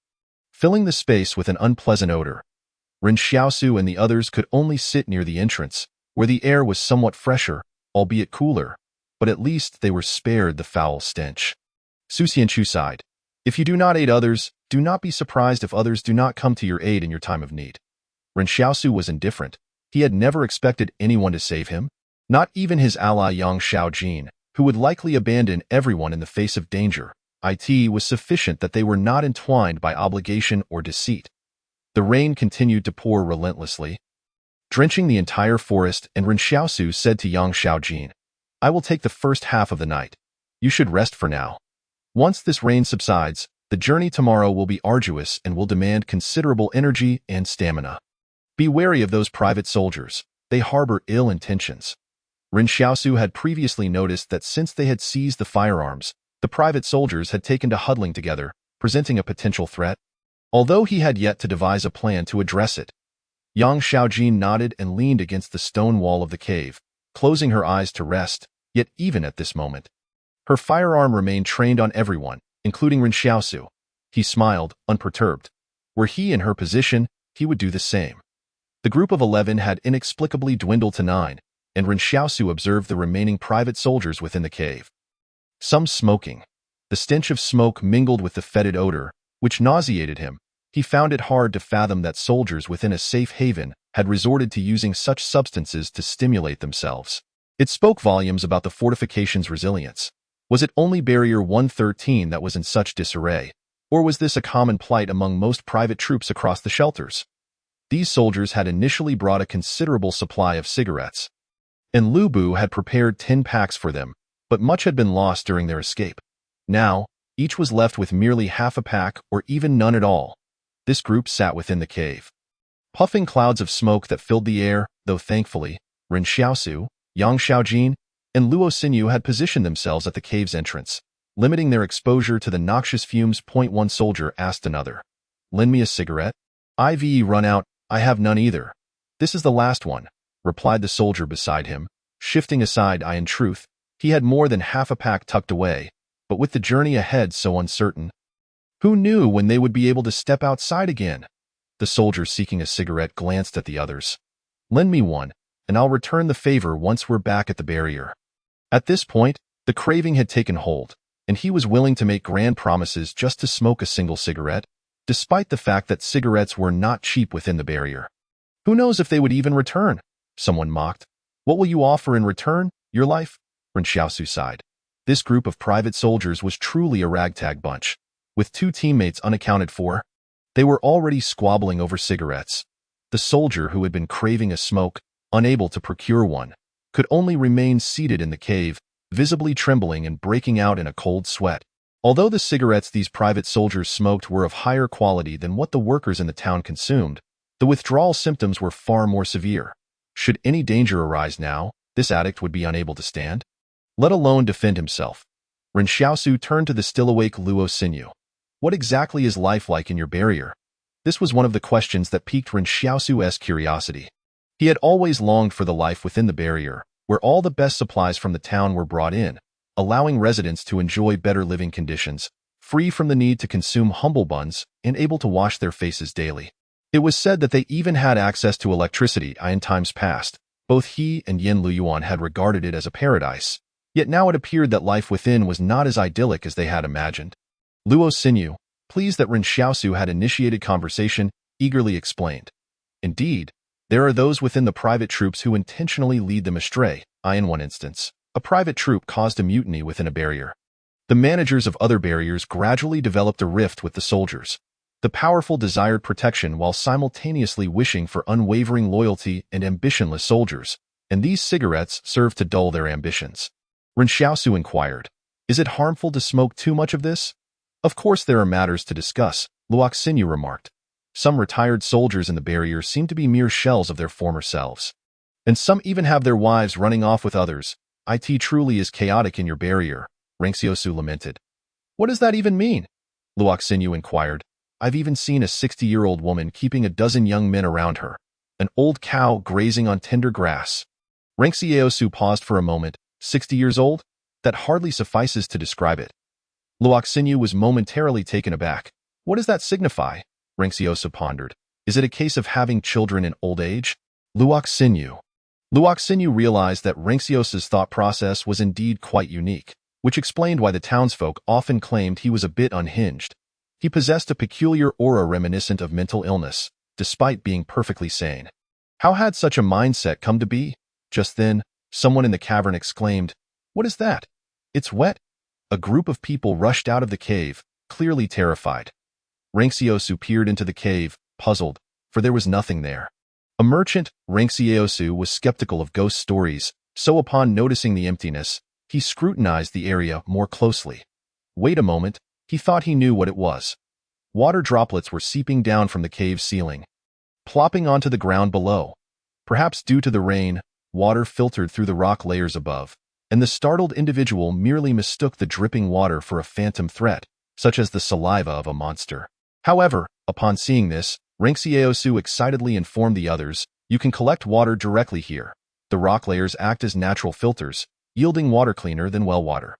filling the space with an unpleasant odor. Ren Xiaosu and the others could only sit near the entrance, where the air was somewhat fresher, albeit cooler, but at least they were spared the foul stench. Su Xianchu sighed. "If you do not aid others, do not be surprised if others do not come to your aid in your time of need." Ren Xiaosu was indifferent. He had never expected anyone to save him, not even his ally Yang Xiaojin, who would likely abandon everyone in the face of danger. It was sufficient that they were not entwined by obligation or deceit. The rain continued to pour relentlessly, drenching the entire forest, and Ren Xiaosu said to Yang Xiaojin, "I will take the first half of the night. You should rest for now. Once this rain subsides, the journey tomorrow will be arduous and will demand considerable energy and stamina. Be wary of those private soldiers. They harbor ill intentions." Ren Xiaosu had previously noticed that since they had seized the firearms, the private soldiers had taken to huddling together, presenting a potential threat, although he had yet to devise a plan to address it. Yang Xiaojin nodded and leaned against the stone wall of the cave, closing her eyes to rest, yet even at this moment, her firearm remained trained on everyone, including Ren Xiaosu. He smiled, unperturbed. Were he in her position, he would do the same. The group of 11 had inexplicably dwindled to 9, and Ren Xiaosu observed the remaining private soldiers within the cave. Some smoking. The stench of smoke mingled with the fetid odor, which nauseated him. He found it hard to fathom that soldiers within a safe haven had resorted to using such substances to stimulate themselves. It spoke volumes about the fortification's resilience. Was it only Barrier 113 that was in such disarray, or was this a common plight among most private troops across the shelters? These soldiers had initially brought a considerable supply of cigarettes, and Lu Bu had prepared 10 packs for them, but much had been lost during their escape. Now, each was left with merely half a pack or even none at all. This group sat within the cave, puffing clouds of smoke that filled the air, though thankfully, Ren Xiaosu, Yang Xiaojin, and Luo Xinyu had positioned themselves at the cave's entrance, limiting their exposure to the noxious fumes. One soldier asked another, "Lend me a cigarette?" "I've run out, I have none either." "This is the last one," replied the soldier beside him, shifting aside. In truth, he had more than half a pack tucked away, but with the journey ahead so uncertain, who knew when they would be able to step outside again? The soldier seeking a cigarette glanced at the others. "Lend me one, and I'll return the favor once we're back at the barrier." At this point, the craving had taken hold, and he was willing to make grand promises just to smoke a single cigarette, despite the fact that cigarettes were not cheap within the barrier. "Who knows if they would even return?" someone mocked. "What will you offer in return? Your life?" Ren Xiaosu sighed. This group of private soldiers was truly a ragtag bunch. With 2 teammates unaccounted for, they were already squabbling over cigarettes. The soldier who had been craving a smoke, unable to procure one, could only remain seated in the cave, visibly trembling and breaking out in a cold sweat. Although the cigarettes these private soldiers smoked were of higher quality than what the workers in the town consumed, the withdrawal symptoms were far more severe. Should any danger arise now, this addict would be unable to stand, let alone defend himself. Ren Xiaosu turned to the still-awake Luo Xinyu. "What exactly is life like in your barrier?" This was one of the questions that piqued Ren Xiaosu's curiosity. He had always longed for the life within the barrier, where all the best supplies from the town were brought in, allowing residents to enjoy better living conditions, free from the need to consume humble buns, and able to wash their faces daily. It was said that they even had access to electricity in times past. Both he and Yan Liuyuan had regarded it as a paradise, yet now it appeared that life within was not as idyllic as they had imagined. Luo Xinyu, pleased that Ren Xiaosu had initiated conversation, eagerly explained. Indeed, there are those within the private troops who intentionally lead them astray. In one instance, a private troop caused a mutiny within a barrier. The managers of other barriers gradually developed a rift with the soldiers. The powerful desired protection while simultaneously wishing for unwavering loyalty and ambitionless soldiers, and these cigarettes served to dull their ambitions. Ren Xiaosu inquired, "Is it harmful to smoke too much of this?" "Of course there are matters to discuss," Luo Xinyu remarked. "Some retired soldiers in the barrier seem to be mere shells of their former selves. And some even have their wives running off with others. It truly is chaotic in your barrier," Ren Xiaosu lamented. "What does that even mean?" Luo Xinyu inquired. "I've even seen a 60-year-old woman keeping a dozen young men around her. An old cow grazing on tender grass." Ren Xiaosu paused for a moment. 60 years old? That hardly suffices to describe it. Luo Xinyu was momentarily taken aback. "What does that signify?" Ren Xiaosu pondered. "Is it a case of having children in old age?" Luo Xinyu realized that Ren Xiaosu's thought process was indeed quite unique, which explained why the townsfolk often claimed he was a bit unhinged. He possessed a peculiar aura reminiscent of mental illness, despite being perfectly sane. How had such a mindset come to be? Just then, someone in the cavern exclaimed, "What is that? It's wet." A group of people rushed out of the cave, clearly terrified. Ren Xiaosu peered into the cave, puzzled, for there was nothing there. A merchant, Ren Xiaosu was skeptical of ghost stories, so upon noticing the emptiness, he scrutinized the area more closely. Wait a moment, he thought he knew what it was. Water droplets were seeping down from the cave ceiling, plopping onto the ground below. Perhaps due to the rain, water filtered through the rock layers above, and the startled individual merely mistook the dripping water for a phantom threat, such as the saliva of a monster. However, upon seeing this, Ren Xiaosu excitedly informed the others, "You can collect water directly here. The rock layers act as natural filters, yielding water cleaner than well water.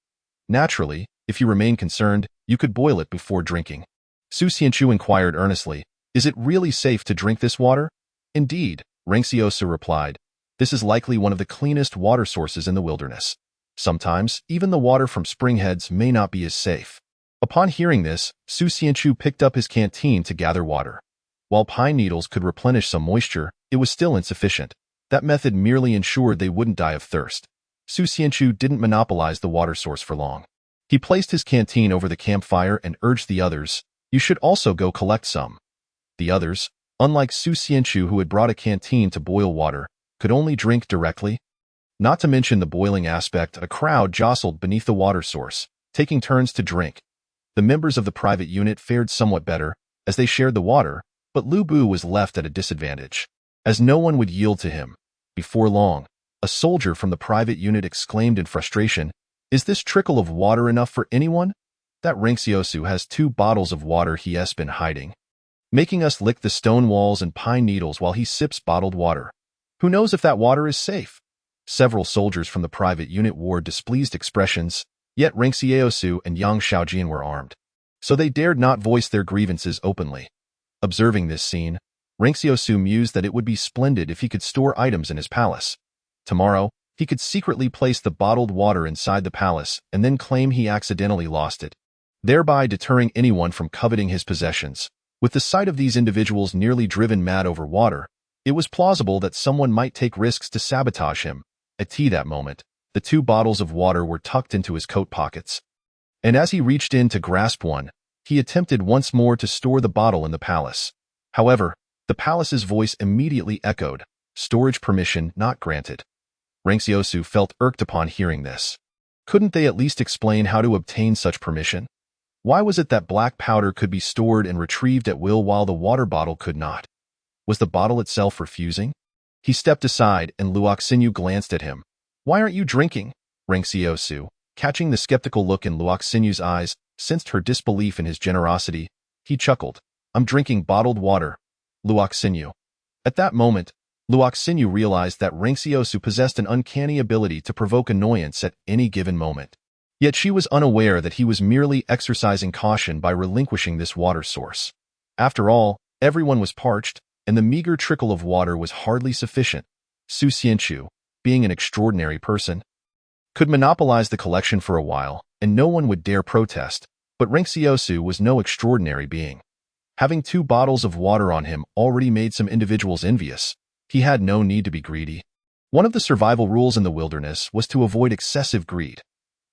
Naturally, if you remain concerned, you could boil it before drinking." Su Xianchu inquired earnestly, "Is it really safe to drink this water?" "Indeed," Ren Xiaosu replied. "This is likely one of the cleanest water sources in the wilderness. Sometimes, even the water from springheads may not be as safe." Upon hearing this, Su Xianchu picked up his canteen to gather water. While pine needles could replenish some moisture, it was still insufficient. That method merely ensured they wouldn't die of thirst. Su Xianchu didn't monopolize the water source for long. He placed his canteen over the campfire and urged the others, "You should also go collect some." The others, unlike Su Xianchu who had brought a canteen to boil water, could only drink directly. Not to mention the boiling aspect, a crowd jostled beneath the water source, taking turns to drink. The members of the private unit fared somewhat better, as they shared the water, but Lu Bu was left at a disadvantage, as no one would yield to him. Before long, a soldier from the private unit exclaimed in frustration, "Is this trickle of water enough for anyone? That Ren Xiaosu has 2 bottles of water he has been hiding, making us lick the stone walls and pine needles while he sips bottled water. Who knows if that water is safe?" Several soldiers from the private unit wore displeased expressions, yet Ren Xiaosu and Yang Shaojin were armed, so they dared not voice their grievances openly. Observing this scene, Ren Xiaosu mused that it would be splendid if he could store items in his palace. Tomorrow, he could secretly place the bottled water inside the palace and then claim he accidentally lost it, thereby deterring anyone from coveting his possessions. With the sight of these individuals nearly driven mad over water, it was plausible that someone might take risks to sabotage him. At that moment, the 2 bottles of water were tucked into his coat pockets. And as he reached in to grasp one, he attempted once more to store the bottle in the palace. However, the palace's voice immediately echoed, "Storage permission not granted." Ren Xiaosu felt irked upon hearing this. Couldn't they at least explain how to obtain such permission? Why was it that black powder could be stored and retrieved at will while the water bottle could not? Was the bottle itself refusing? He stepped aside and Luo Xinyu glanced at him. "Why aren't you drinking?" Ren Xiaosu, catching the skeptical look in Luo Xinyu's eyes, sensed her disbelief in his generosity. He chuckled. "I'm drinking bottled water, Luo Xinyu." At that moment, Luo Xinyu realized that Ren Xiaosu possessed an uncanny ability to provoke annoyance at any given moment. Yet she was unaware that he was merely exercising caution by relinquishing this water source. After all, Everyone was parched, and the meager trickle of water was hardly sufficient. Su Xianchu, being an extraordinary person, could monopolize the collection for a while, and no one would dare protest, but Ringxiaosu was no extraordinary being. Having 2 bottles of water on him already made some individuals envious. He had no need to be greedy. One of the survival rules in the wilderness was to avoid excessive greed.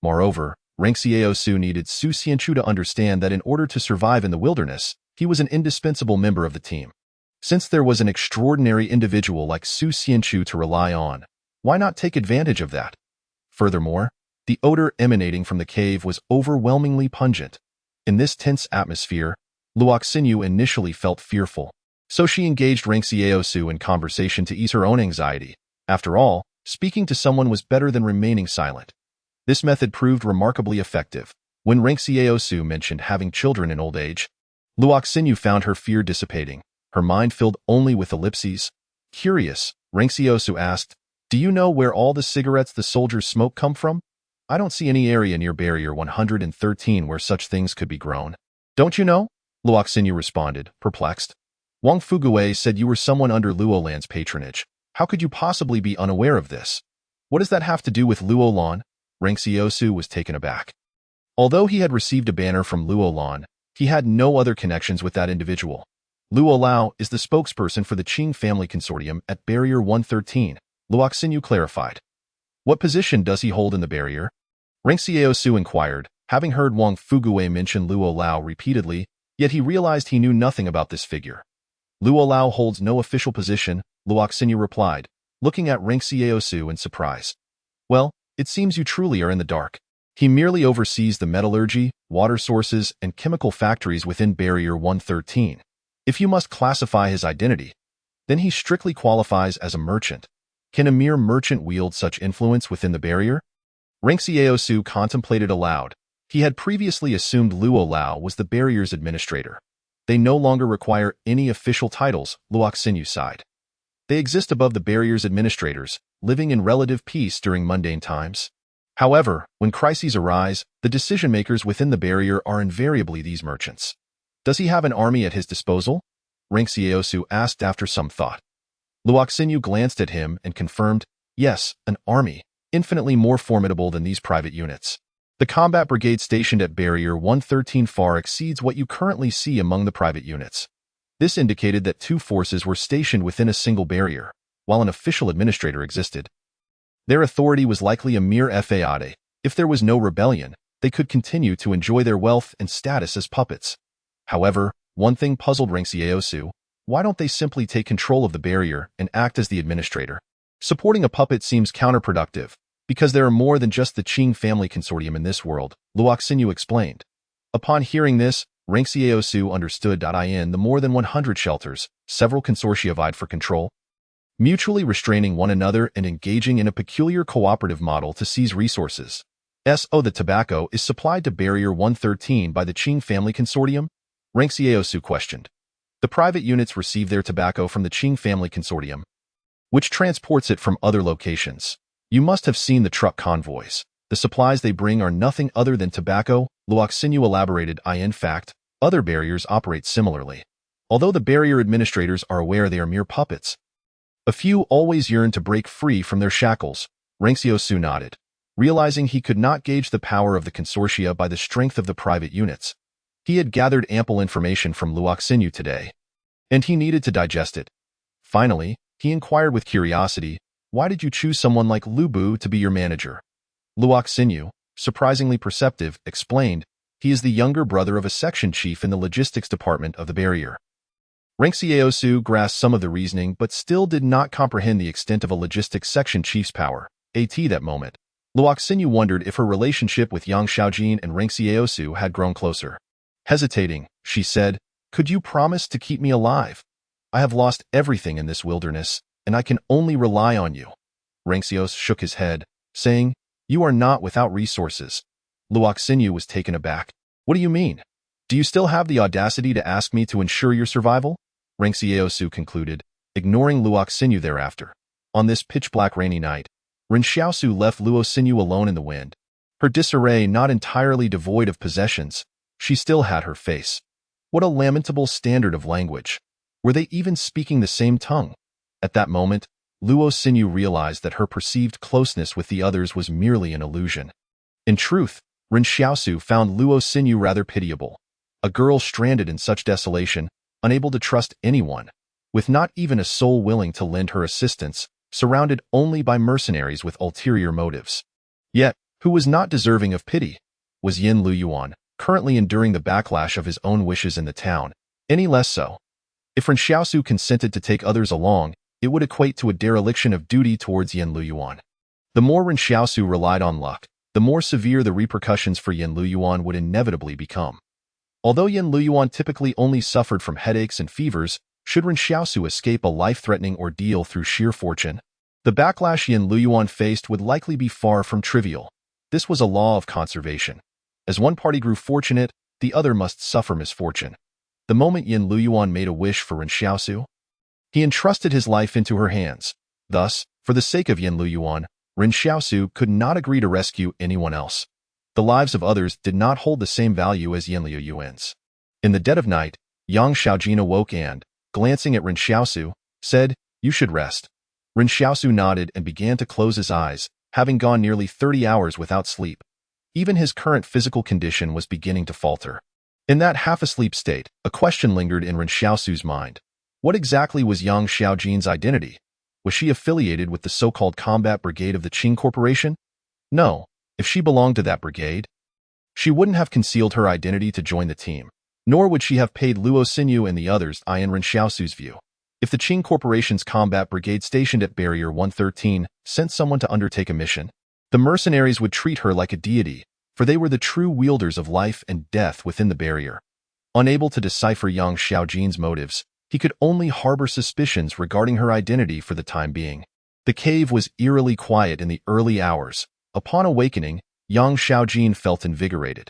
Moreover, Ringxiaosu needed Su Xianchu to understand that in order to survive in the wilderness, he was an indispensable member of the team. Since there was an extraordinary individual like Su Xianchu to rely on, why not take advantage of that? Furthermore, the odor emanating from the cave was overwhelmingly pungent. In this tense atmosphere, Luoxinyu initially felt fearful, so she engaged Ringxiaosu in conversation to ease her own anxiety. After all, speaking to someone was better than remaining silent. This method proved remarkably effective. When Ringxiaosu mentioned having children in old age, Luoxinyu found her fear dissipating, her mind filled only with ellipses. Curious, Ringxiaosu asked, "Do you know where all the cigarettes the soldiers smoke come from? I don't see any area near Barrier 113 where such things could be grown." "Don't you know?" Luoxinyu responded, perplexed. "Wang Fuguwei said you were someone under Luolan's patronage. How could you possibly be unaware of this?" "What does that have to do with Luolan?" Ringxiaosu was taken aback. Although he had received a banner from Luolan, he had no other connections with that individual. Luo Lao is the spokesperson for the Qing family consortium at Barrier 113, Luoxinyu clarified. "What position does he hold in the barrier?" Ringxiaosu inquired, having heard Wang Fuguwei mention Luo Lao repeatedly, yet he realized he knew nothing about this figure. "Luo Lao holds no official position," Luoxinyu replied, looking at Ringxiaosu in surprise. "Well, it seems you truly are in the dark. He merely oversees the metallurgy, water sources, and chemical factories within Barrier 113. If you must classify his identity, then he strictly qualifies as a merchant. Can a mere merchant wield such influence within the barrier?" Ringxiaosu contemplated aloud. He had previously assumed Luo Lao was the barrier's administrator. "They no longer require any official titles," Luoxinyu sighed. "They exist above the barrier's administrators, living in relative peace during mundane times. However, when crises arise, the decision-makers within the barrier are invariably these merchants." "Does he have an army at his disposal?" Ringxiaosu asked after some thought. Luoxinyu glanced at him and confirmed, "Yes, an army, infinitely more formidable than these private units. The combat brigade stationed at Barrier 113 far exceeds what you currently see among the private units." This indicated that 2 forces were stationed within a single barrier, while an official administrator existed. Their authority was likely a mere fade. If there was no rebellion, they could continue to enjoy their wealth and status as puppets. However, one thing puzzled Ringxiaosu: why don't they simply take control of the barrier and act as the administrator? Supporting a puppet seems counterproductive, because there are more than just the Qing family consortium in this world, Luoxinyu explained. Upon hearing this, Ringxiaosu understood. In the more than 100 shelters, several consortia vied for control, mutually restraining one another and engaging in a peculiar cooperative model to seize resources. The tobacco is supplied to Barrier 113 by the Qing family consortium? Ringxiaosu questioned. The private units receive their tobacco from the Qing family consortium, which transports it from other locations. You must have seen the truck convoys. The supplies they bring are nothing other than tobacco, Luoxinyu elaborated. In fact, other barriers operate similarly. Although the barrier administrators are aware they are mere puppets, a few always yearn to break free from their shackles. Ringxiaosu nodded, realizing he could not gauge the power of the consortia by the strength of the private units. He had gathered ample information from Luoxinyu today, and he needed to digest it. Finally, he inquired with curiosity, "Why did you choose someone like Lu Bu to be your manager?" Luoxinyu, surprisingly perceptive, explained, "He is the younger brother of a section chief in the logistics department of the barrier." Ringxiaosu grasped some of the reasoning but still did not comprehend the extent of a logistics section chief's power. That moment, Luoxinyu wondered if her relationship with Yang Shaojin and Ringxiaosu had grown closer. Hesitating, she said, "Could you promise to keep me alive? I have lost everything in this wilderness, and I can only rely on you." Ringxiaosu shook his head, saying, "You are not without resources." Luoxinyu was taken aback. "What do you mean? Do you still have the audacity to ask me to ensure your survival?" Ringxiaosu concluded, ignoring Luoxinyu thereafter. On this pitch-black rainy night, Rinxiaosu left Luoxinyu alone in the wind. Her disarray not entirely devoid of possessions, she still had her face. What a lamentable standard of language. Were they even speaking the same tongue? At that moment, Luo Xinyu realized that her perceived closeness with the others was merely an illusion. In truth, Ren Xiaosu found Luo Xinyu rather pitiable. A girl stranded in such desolation, unable to trust anyone, with not even a soul willing to lend her assistance, surrounded only by mercenaries with ulterior motives. Yet, who was not deserving of pity was Yan Liuyuan, currently enduring the backlash of his own wishes in the town, any less so. If Ren Xiaosu consented to take others along, it would equate to a dereliction of duty towards Yan Liuyuan. The more Ren Xiaosu relied on luck, the more severe the repercussions for Yan Liuyuan would inevitably become. Although Yan Liuyuan typically only suffered from headaches and fevers, should Ren Xiaosu escape a life-threatening ordeal through sheer fortune, the backlash Yan Liuyuan faced would likely be far from trivial. This was a law of conservation. As one party grew fortunate, the other must suffer misfortune. The moment Yan Liuyuan made a wish for Ren Xiaosu, he entrusted his life into her hands. Thus, for the sake of Yan Liuyuan, Ren Xiaosu could not agree to rescue anyone else. The lives of others did not hold the same value as Yan Liuyuan's. In the dead of night, Yang Xiaojin awoke and, glancing at Ren Xiaosu, said, "You should rest." Ren Xiaosu nodded and began to close his eyes, having gone nearly 30 hours without sleep. Even his current physical condition was beginning to falter. In that half-asleep state, a question lingered in Ren Xiaosu's mind. What exactly was Yang Xiaojin's identity? Was she affiliated with the so-called combat brigade of the Qing Corporation? No. If she belonged to that brigade, she wouldn't have concealed her identity to join the team, nor would she have paid Luo Xinyu and the others in Ren Xiaosu's view. If the Qing Corporation's combat brigade stationed at Barrier 113 sent someone to undertake a mission, the mercenaries would treat her like a deity, for they were the true wielders of life and death within the barrier. Unable to decipher Yang Xiaojin's motives, he could only harbor suspicions regarding her identity for the time being. The cave was eerily quiet in the early hours. Upon awakening, Yang Xiaojin felt invigorated.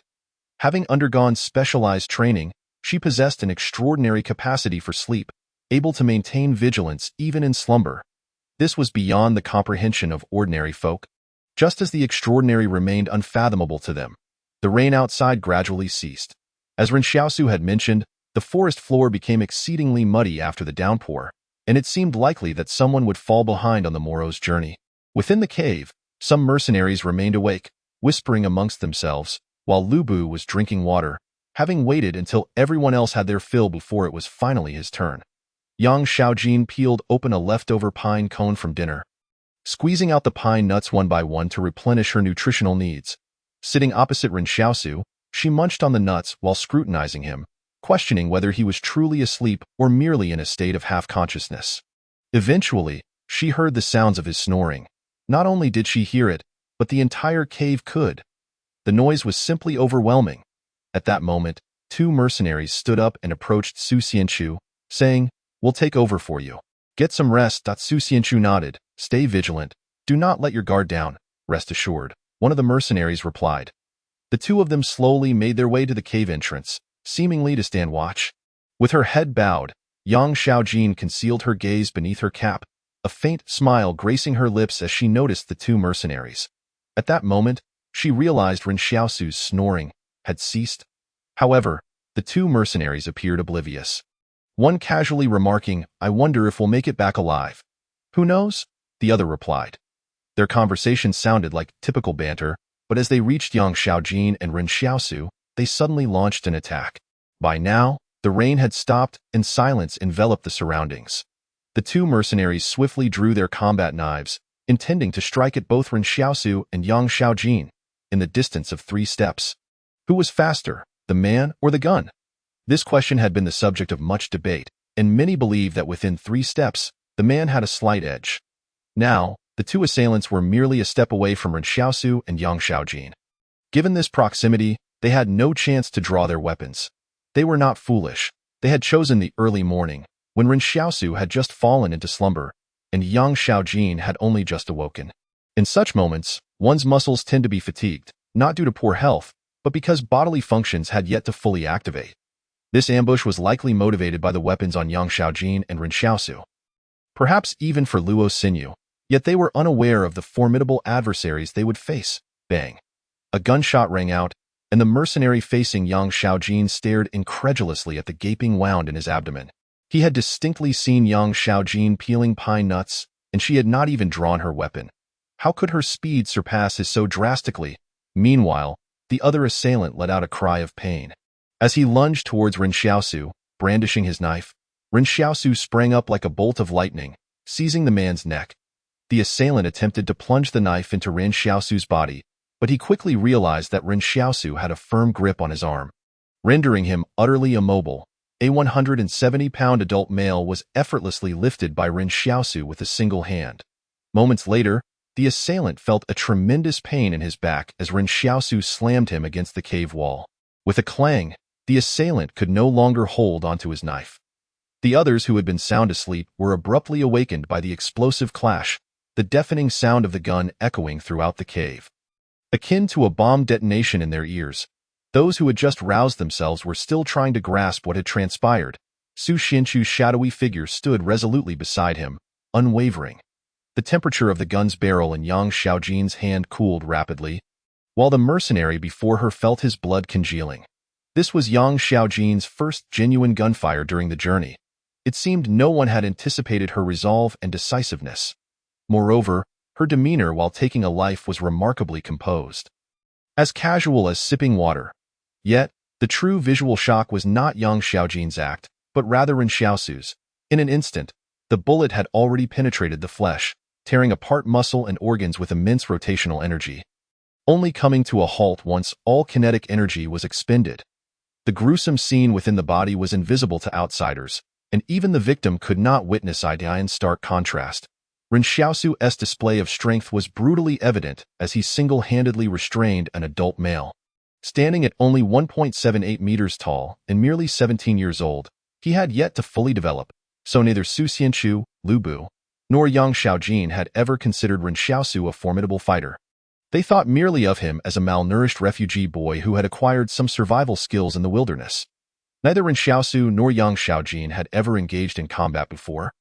Having undergone specialized training, she possessed an extraordinary capacity for sleep, able to maintain vigilance even in slumber. This was beyond the comprehension of ordinary folk. Just as the extraordinary remained unfathomable to them, the rain outside gradually ceased. As Ren Xiaosu had mentioned, the forest floor became exceedingly muddy after the downpour, and it seemed likely that someone would fall behind on the morrow's journey. Within the cave, some mercenaries remained awake, whispering amongst themselves, while Lu Bu was drinking water, having waited until everyone else had their fill before it was finally his turn. Yang Xiaojin peeled open a leftover pine cone from dinner, squeezing out the pine nuts one by one to replenish her nutritional needs. Sitting opposite Ren Xiaosu, she munched on the nuts while scrutinizing him, questioning whether he was truly asleep or merely in a state of half-consciousness. Eventually, she heard the sounds of his snoring. Not only did she hear it, but the entire cave could. The noise was simply overwhelming. At that moment, two mercenaries stood up and approached Su Xianchu, saying, "We'll take over for you. Get some rest." Su Xianchu nodded. "Stay vigilant. Do not let your guard down, rest assured," one of the mercenaries replied. The two of them slowly made their way to the cave entrance, seemingly to stand watch. With her head bowed, Yang Xiaojin concealed her gaze beneath her cap, a faint smile gracing her lips as she noticed the two mercenaries. At that moment, she realized Ren Xiaosu's snoring had ceased. However, the two mercenaries appeared oblivious. One casually remarking, "I wonder if we'll make it back alive." "Who knows?" the other replied. Their conversation sounded like typical banter, but as they reached Yang Xiaojin and Ren Xiaosu, they suddenly launched an attack. By now, the rain had stopped and silence enveloped the surroundings. The two mercenaries swiftly drew their combat knives, intending to strike at both Ren Xiaosu and Yang Xiaojin, in the distance of 3 steps. Who was faster, the man or the gun? This question had been the subject of much debate, and many believed that within 3 steps, the man had a slight edge. Now, the two assailants were merely a step away from Ren Xiaosu and Yang Xiaojin. Given this proximity, they had no chance to draw their weapons. They were not foolish. They had chosen the early morning, when Ren Xiaosu had just fallen into slumber, and Yang Xiaojin had only just awoken. In such moments, one's muscles tend to be fatigued, not due to poor health, but because bodily functions had yet to fully activate. This ambush was likely motivated by the weapons on Yang Xiaojin and Ren Xiaosu. Perhaps even for Luo Xinyu, yet they were unaware of the formidable adversaries they would face. Bang! A gunshot rang out, and the mercenary facing Yang Xiaojin stared incredulously at the gaping wound in his abdomen. He had distinctly seen Yang Xiaojin peeling pine nuts, and she had not even drawn her weapon. How could her speed surpass his so drastically? Meanwhile, the other assailant let out a cry of pain. As he lunged towards Ren Xiaosu, brandishing his knife, Ren Xiaosu sprang up like a bolt of lightning, seizing the man's neck. The assailant attempted to plunge the knife into Ren Xiaosu's body, but he quickly realized that Ren Xiaosu had a firm grip on his arm, rendering him utterly immobile. A 170-pound adult male was effortlessly lifted by Ren Xiaosu with a single hand. Moments later, the assailant felt a tremendous pain in his back as Ren Xiaosu slammed him against the cave wall. With a clang, the assailant could no longer hold onto his knife. The others who had been sound asleep were abruptly awakened by the explosive clash, the deafening sound of the gun echoing throughout the cave. Akin to a bomb detonation in their ears, those who had just roused themselves were still trying to grasp what had transpired. Su Xianchu's shadowy figure stood resolutely beside him, unwavering. The temperature of the gun's barrel in Yang Xiaojin's hand cooled rapidly, while the mercenary before her felt his blood congealing. This was Yang Xiaojin's first genuine gunfire during the journey. It seemed no one had anticipated her resolve and decisiveness. Moreover, her demeanor while taking a life was remarkably composed. As casual as sipping water. Yet, the true visual shock was not Yang Xiaojin's act, but rather Ren Xiaosu's. In an instant, the bullet had already penetrated the flesh, tearing apart muscle and organs with immense rotational energy, only coming to a halt once all kinetic energy was expended. The gruesome scene within the body was invisible to outsiders, and even the victim could not witness it in stark contrast. Ren Xiaosu's display of strength was brutally evident as he single-handedly restrained an adult male. Standing at only 1.78 meters tall and merely 17 years old, he had yet to fully develop, so neither Su Xianchu, Lu Bu, nor Yang Xiaojin had ever considered Ren Xiaosu a formidable fighter. They thought merely of him as a malnourished refugee boy who had acquired some survival skills in the wilderness. Neither Ren Xiaosu nor Yang Xiaojin had ever engaged in combat before,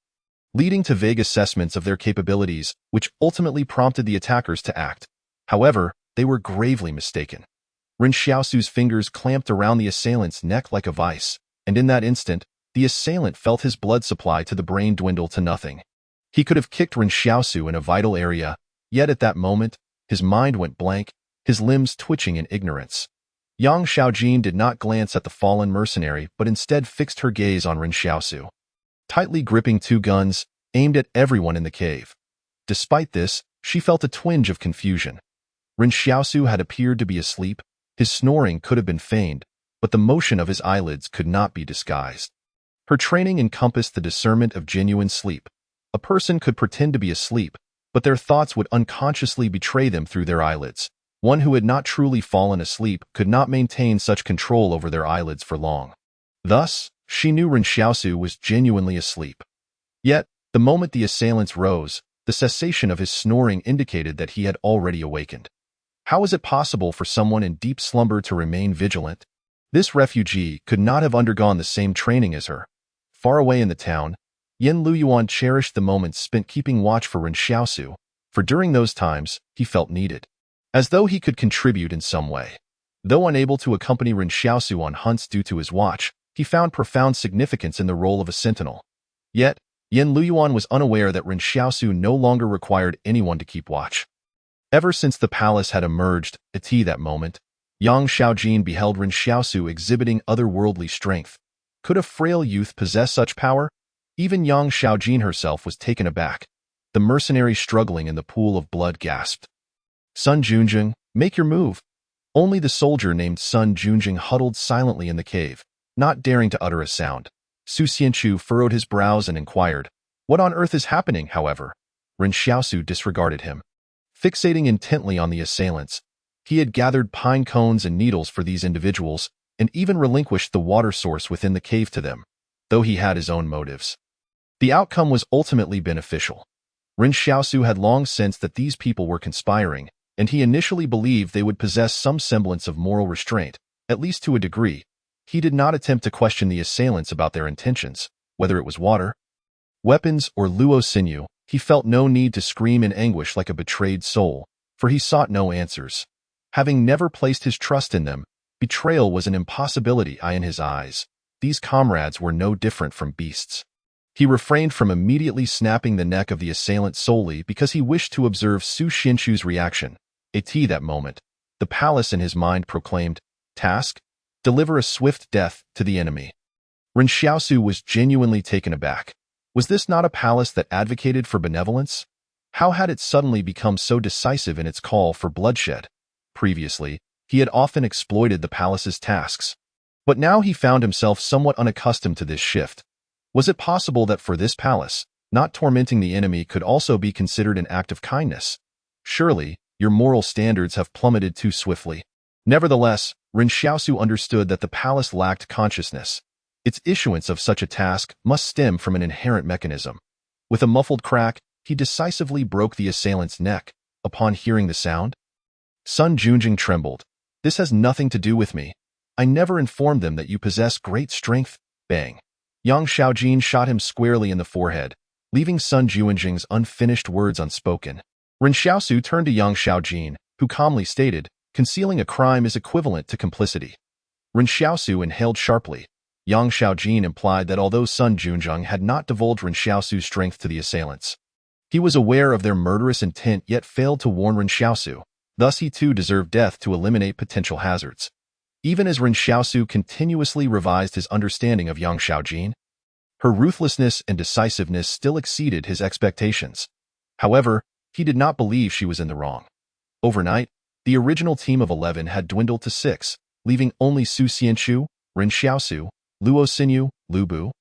leading to vague assessments of their capabilities, which ultimately prompted the attackers to act. However, they were gravely mistaken. Ren Xiaosu's fingers clamped around the assailant's neck like a vice, and in that instant, the assailant felt his blood supply to the brain dwindle to nothing. He could have kicked Ren Xiaosu in a vital area, yet at that moment, his mind went blank, his limbs twitching in ignorance. Yang Xiaojin did not glance at the fallen mercenary but instead fixed her gaze on Ren Xiaosu, tightly gripping two guns, aimed at everyone in the cave. Despite this, she felt a twinge of confusion. Ren Xiaosu had appeared to be asleep, his snoring could have been feigned, but the motion of his eyelids could not be disguised. Her training encompassed the discernment of genuine sleep. A person could pretend to be asleep, but their thoughts would unconsciously betray them through their eyelids. One who had not truly fallen asleep could not maintain such control over their eyelids for long. Thus, she knew Ren Xiaosu was genuinely asleep. Yet, the moment the assailants rose, the cessation of his snoring indicated that he had already awakened. How was it possible for someone in deep slumber to remain vigilant? This refugee could not have undergone the same training as her. Far away in the town, Yan Liuyuan cherished the moments spent keeping watch for Ren Xiaosu, for during those times, he felt needed. As though he could contribute in some way. Though unable to accompany Ren Xiaosu on hunts due to his watch, he found profound significance in the role of a sentinel. Yet, Yan Liuyuan was unaware that Ren Xiaosu no longer required anyone to keep watch. Ever since the palace had emerged, at that moment, Yang Xiaojin beheld Ren Xiaosu exhibiting otherworldly strength. Could a frail youth possess such power? Even Yang Xiaojin herself was taken aback. The mercenary struggling in the pool of blood gasped. Sun Junjing, make your move. Only the soldier named Sun Junjing huddled silently in the cave, not daring to utter a sound. Su Xianchu furrowed his brows and inquired, "What on earth is happening?" However, Ren Xiaosu disregarded him. Fixating intently on the assailants, he had gathered pine cones and needles for these individuals, and even relinquished the water source within the cave to them, though he had his own motives. The outcome was ultimately beneficial. Ren Xiaosu had long sensed that these people were conspiring, and he initially believed they would possess some semblance of moral restraint, at least to a degree. He did not attempt to question the assailants about their intentions, whether it was water, weapons, or luo sinew. He felt no need to scream in anguish like a betrayed soul, for he sought no answers. Having never placed his trust in them, betrayal was an impossibility in his eyes. these comrades were no different from beasts. He refrained from immediately snapping the neck of the assailant solely because he wished to observe Su Xianqu's reaction. That moment, the palace in his mind proclaimed, "Task? Deliver a swift death to the enemy." Ren Xiaosu was genuinely taken aback. Was this not a palace that advocated for benevolence? How had it suddenly become so decisive in its call for bloodshed? Previously, he had often exploited the palace's tasks. But now he found himself somewhat unaccustomed to this shift. Was it possible that for this palace, not tormenting the enemy could also be considered an act of kindness? Surely, your moral standards have plummeted too swiftly. Nevertheless, Ren Xiaosu understood that the palace lacked consciousness. Its issuance of such a task must stem from an inherent mechanism. With a muffled crack, he decisively broke the assailant's neck. Upon hearing the sound, Sun Junjing trembled. "This has nothing to do with me. I never informed them that you possess great strength." Bang. Yang Xiaojin shot him squarely in the forehead, leaving Sun Junjing's unfinished words unspoken. Ren Xiaosu turned to Yang Xiaojin, who calmly stated, "Concealing a crime is equivalent to complicity." Ren Xiaosu inhaled sharply. Yang Xiaojin implied that although Sun Junjing had not divulged Ren Xiaosu's strength to the assailants, he was aware of their murderous intent yet failed to warn Ren Xiaosu. Thus he too deserved death to eliminate potential hazards. Even as Ren Xiaosu continuously revised his understanding of Yang Xiaojin, her ruthlessness and decisiveness still exceeded his expectations. However, he did not believe she was in the wrong. Overnight, the original team of 11 had dwindled to 6, leaving only Su Xianqiu, Ren Xiaosu, Luo Xinyu, Lu Bu,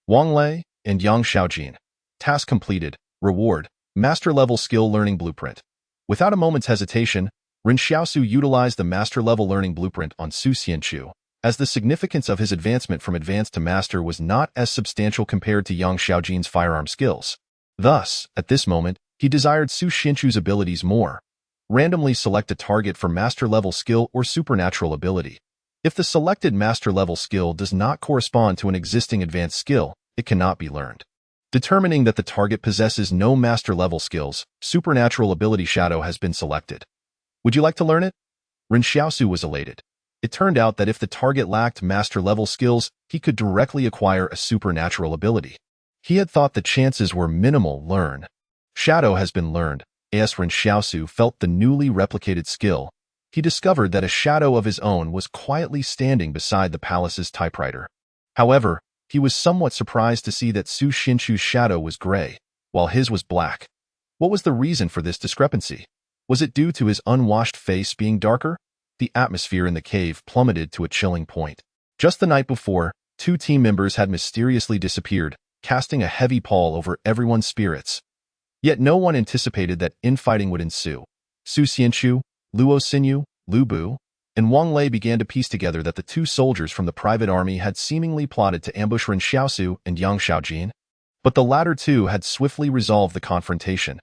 Wang Lei, and Yang Xiaojin. Task completed. Reward: Master-level skill learning blueprint. Without a moment's hesitation, Ren Xiaosu utilized the master-level learning blueprint on Su Xianqiu, as the significance of his advancement from advanced to master was not as substantial compared to Yang Xiaojin's firearm skills. Thus, at this moment, he desired Su Xianqiu's abilities more. Randomly select a target for master-level skill or supernatural ability. If the selected master-level skill does not correspond to an existing advanced skill, it cannot be learned. Determining that the target possesses no master-level skills, supernatural ability shadow has been selected. Would you like to learn it? Ren Xiaosu was elated. It turned out that if the target lacked master-level skills, he could directly acquire a supernatural ability. He had thought the chances were minimal. Learn. Shadow has been learned. As Ren Xiaosu felt the newly replicated skill, he discovered that a shadow of his own was quietly standing beside the palace's typewriter. However, he was somewhat surprised to see that Su Xianqiu's shadow was gray, while his was black. What was the reason for this discrepancy? Was it due to his unwashed face being darker? The atmosphere in the cave plummeted to a chilling point. Just the night before, 2 team members had mysteriously disappeared, casting a heavy pall over everyone's spirits. Yet no one anticipated that infighting would ensue. Su Xianqiu, Luo Xinyu, Lu Bu, and Wang Lei began to piece together that the 2 soldiers from the private army had seemingly plotted to ambush Ren Xiaosu and Yang Xiaojin. But the latter 2 had swiftly resolved the confrontation.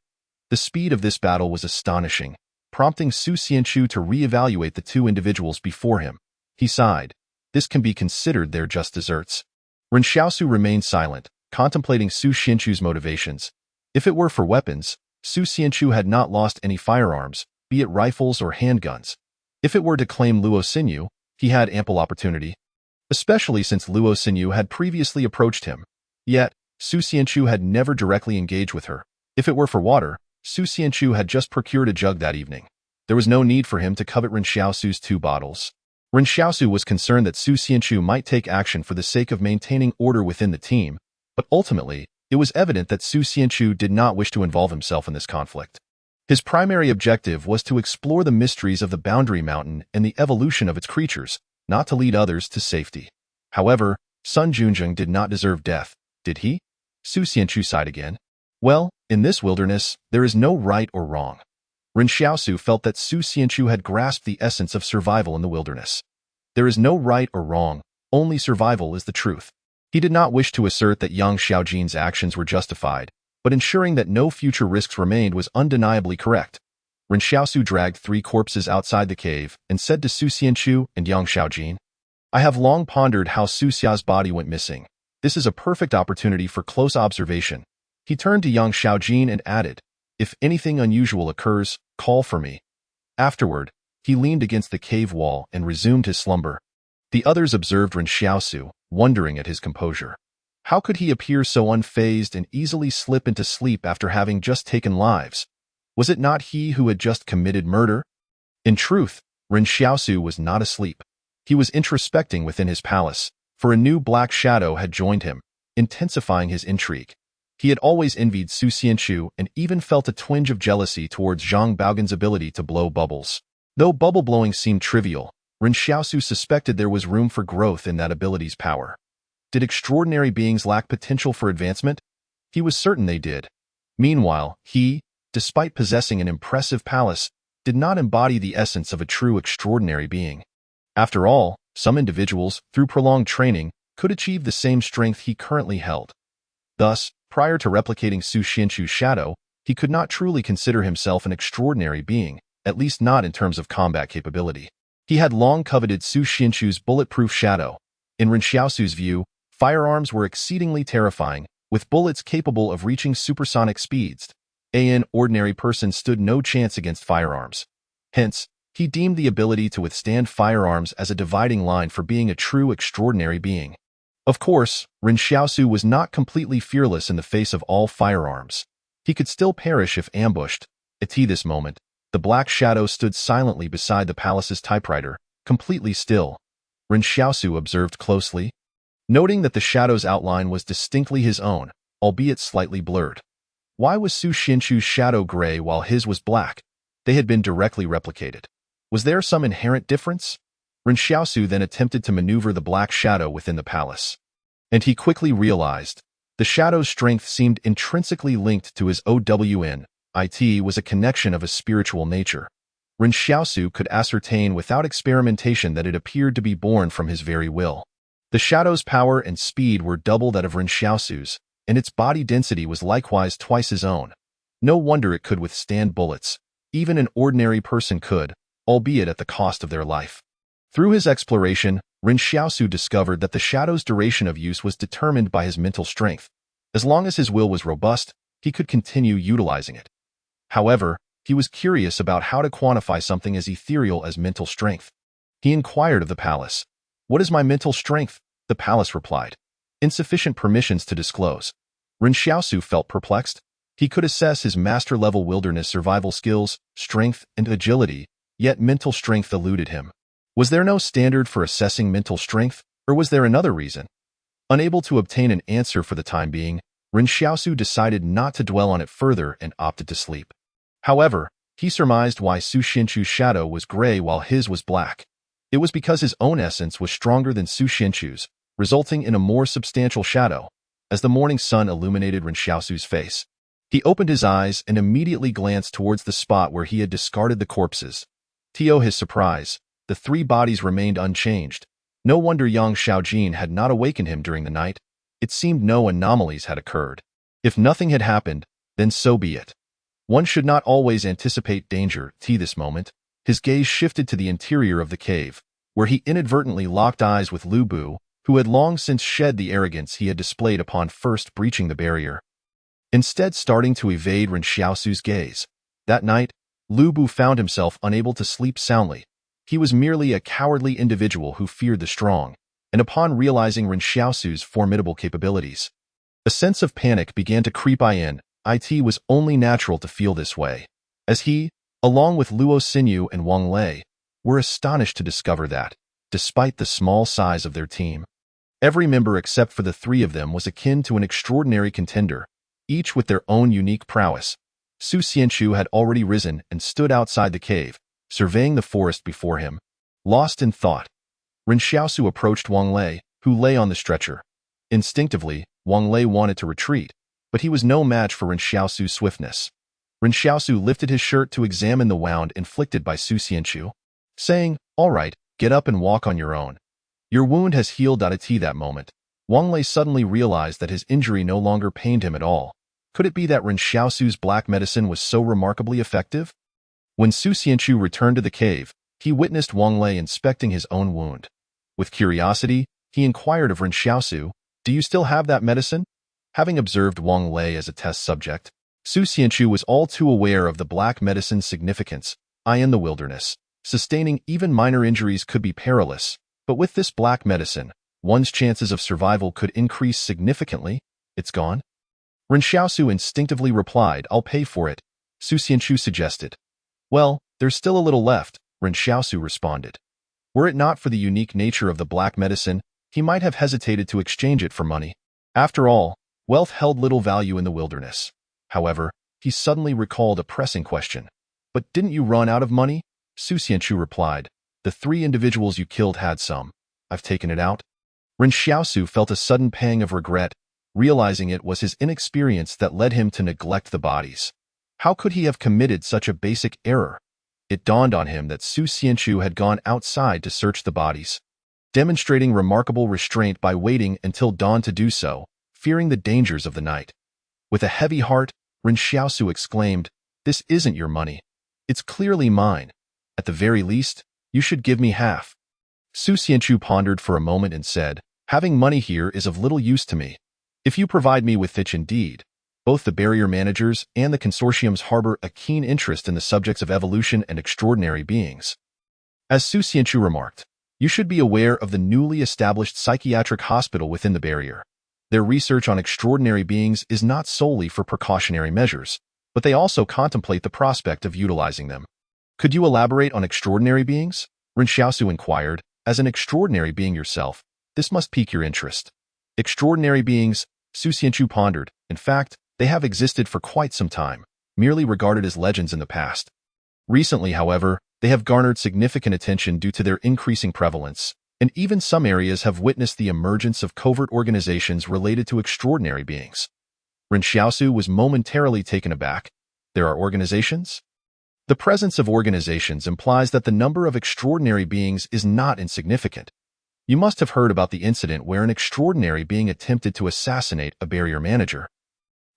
The speed of this battle was astonishing, prompting Su Xianqiu to re-evaluate the 2 individuals before him. He sighed. This can be considered their just desserts. Ren Xiaosu remained silent, contemplating Su Xianqiu's motivations. If it were for weapons, Su Xianqiu had not lost any firearms, be it rifles or handguns. If it were to claim Luo Xinyu, he had ample opportunity, especially since Luo Xinyu had previously approached him. Yet, Su Xianqiu had never directly engaged with her. If it were for water, Su Xianqiu had just procured a jug that evening. There was no need for him to covet Ren Xiaosu's 2 bottles. Ren Xiaosu was concerned that Su Xianqiu might take action for the sake of maintaining order within the team, but ultimately, it was evident that Su Xianqiu did not wish to involve himself in this conflict. His primary objective was to explore the mysteries of the Boundary Mountain and the evolution of its creatures, not to lead others to safety. However, Sun Junjing did not deserve death, did he? Su Xianqiu sighed again. Well, in this wilderness, there is no right or wrong. Ren Xiaosu felt that Su Xianqiu had grasped the essence of survival in the wilderness. There is no right or wrong, only survival is the truth. He did not wish to assert that Yang Xiaojin's actions were justified, but ensuring that no future risks remained was undeniably correct. Ren Xiaosu dragged 3 corpses outside the cave and said to Su Xianqiu and Yang Xiaojin, "I have long pondered how Su Xia's body went missing. This is a perfect opportunity for close observation." He turned to Yang Xiaojin and added, "If anything unusual occurs, call for me." Afterward, he leaned against the cave wall and resumed his slumber. The others observed Ren Xiaosu, wondering at his composure. How could he appear so unfazed and easily slip into sleep after having just taken lives? Was it not he who had just committed murder? In truth, Ren Xiaosu was not asleep. He was introspecting within his palace, for a new black shadow had joined him, intensifying his intrigue. He had always envied Su Xianchu and even felt a twinge of jealousy towards Zhang Baogan's ability to blow bubbles. Though bubble blowing seemed trivial, Ren Xiaosu suspected there was room for growth in that ability's power. Did extraordinary beings lack potential for advancement? He was certain they did. Meanwhile, he, despite possessing an impressive palace, did not embody the essence of a true extraordinary being. After all, some individuals, through prolonged training, could achieve the same strength he currently held. Thus, prior to replicating Su Xianchu's shadow, he could not truly consider himself an extraordinary being, at least not in terms of combat capability. He had long coveted Su Xianchu's bulletproof shadow. In Ren Xiaosu's view, firearms were exceedingly terrifying, with bullets capable of reaching supersonic speeds. An ordinary person stood no chance against firearms. Hence, he deemed the ability to withstand firearms as a dividing line for being a true extraordinary being. Of course, Ren Xiaosu was not completely fearless in the face of all firearms. He could still perish if ambushed. At this moment, the black shadow stood silently beside the palace's typewriter, completely still. Ren Xiaosu observed closely, noting that the shadow's outline was distinctly his own, albeit slightly blurred. Why was Su Xianchu's shadow gray while his was black? They had been directly replicated. Was there some inherent difference? Ren Xiaosu then attempted to maneuver the black shadow within the palace. And he quickly realized, the shadow's strength seemed intrinsically linked to his OWN. It was a connection of a spiritual nature. Ren Xiaosu could ascertain without experimentation that it appeared to be born from his very will. The shadow's power and speed were double that of Ren Xiaosu's, and its body density was likewise twice his own. No wonder it could withstand bullets. Even an ordinary person could, albeit at the cost of their life. Through his exploration, Ren Xiaosu discovered that the shadow's duration of use was determined by his mental strength. As long as his will was robust, he could continue utilizing it. However, he was curious about how to quantify something as ethereal as mental strength. He inquired of the palace. "What is my mental strength?" The palace replied. "Insufficient permissions to disclose." Ren Xiaosu felt perplexed. He could assess his master-level wilderness survival skills, strength, and agility, yet mental strength eluded him. Was there no standard for assessing mental strength, or was there another reason? Unable to obtain an answer for the time being, Ren Xiaosu decided not to dwell on it further and opted to sleep. However, he surmised why Su Xianchu's shadow was gray while his was black. It was because his own essence was stronger than Su Xianchu's, resulting in a more substantial shadow. As the morning sun illuminated Ren Xiaosu's face, he opened his eyes and immediately glanced towards the spot where he had discarded the corpses. To his surprise, the three bodies remained unchanged. No wonder Yang Xiaojin had not awakened him during the night. It seemed no anomalies had occurred. If nothing had happened, then so be it. One should not always anticipate danger. This moment, his gaze shifted to the interior of the cave, where he inadvertently locked eyes with Lu Bu, who had long since shed the arrogance he had displayed upon first breaching the barrier. Instead starting to evade Ren Xiaosu's gaze. That night, Lu Bu found himself unable to sleep soundly. He was merely a cowardly individual who feared the strong, and upon realizing Ren Xiaosu's formidable capabilities, a sense of panic began to creep in. It was only natural to feel this way, as he, along with Luo Xinyu and Wang Lei, were astonished to discover that, despite the small size of their team, every member except for the three of them was akin to an extraordinary contender, each with their own unique prowess. Su Xianchu had already risen and stood outside the cave, surveying the forest before him, lost in thought. Ren Xiaosu approached Wang Lei, who lay on the stretcher. Instinctively, Wang Lei wanted to retreat, but he was no match for Ren Xiaosu's swiftness. Ren Xiaosu lifted his shirt to examine the wound inflicted by Su Xianchu, saying, "All right, get up and walk on your own. Your wound has healed." At that moment, Wang Lei suddenly realized that his injury no longer pained him at all. Could it be that Ren Xiaosu's black medicine was so remarkably effective? When Su Xianchu returned to the cave, he witnessed Wang Lei inspecting his own wound. With curiosity, he inquired of Ren Xiaosu, "Do you still have that medicine?" Having observed Wang Lei as a test subject, Su Xianchu was all too aware of the black medicine's significance. In the wilderness, sustaining even minor injuries could be perilous, but with this black medicine, one's chances of survival could increase significantly. It's gone? Ren Xiaosu instinctively replied, I'll pay for it. Su Xianchu suggested. Well, there's still a little left, Ren Xiaosu responded. Were it not for the unique nature of the black medicine, he might have hesitated to exchange it for money. After all, wealth held little value in the wilderness. However, he suddenly recalled a pressing question. But didn't you run out of money? Su Xianchu replied. The 3 individuals you killed had some. I've taken it out. Ren Xiaosu felt a sudden pang of regret, realizing it was his inexperience that led him to neglect the bodies. How could he have committed such a basic error? It dawned on him that Su Xianchu had gone outside to search the bodies, demonstrating remarkable restraint by waiting until dawn to do so, fearing the dangers of the night. With a heavy heart, Ren Xiaosu exclaimed, This isn't your money. It's clearly mine. At the very least, you should give me half. Su Xianchu pondered for a moment and said, Having money here is of little use to me. If you provide me with it indeed. Both the barrier managers and the consortiums harbor a keen interest in the subjects of evolution and extraordinary beings. As Su Xianchu remarked, you should be aware of the newly established psychiatric hospital within the barrier. Their research on extraordinary beings is not solely for precautionary measures, but they also contemplate the prospect of utilizing them. Could you elaborate on extraordinary beings? Ren Xiaosu inquired. As an extraordinary being yourself, this must pique your interest. Extraordinary beings, Su Xianchu pondered. In fact, they have existed for quite some time, merely regarded as legends in the past. Recently, however, they have garnered significant attention due to their increasing prevalence, and even some areas have witnessed the emergence of covert organizations related to extraordinary beings. Ren Xiaosu was momentarily taken aback. There are organizations? The presence of organizations implies that the number of extraordinary beings is not insignificant. You must have heard about the incident where an extraordinary being attempted to assassinate a barrier manager.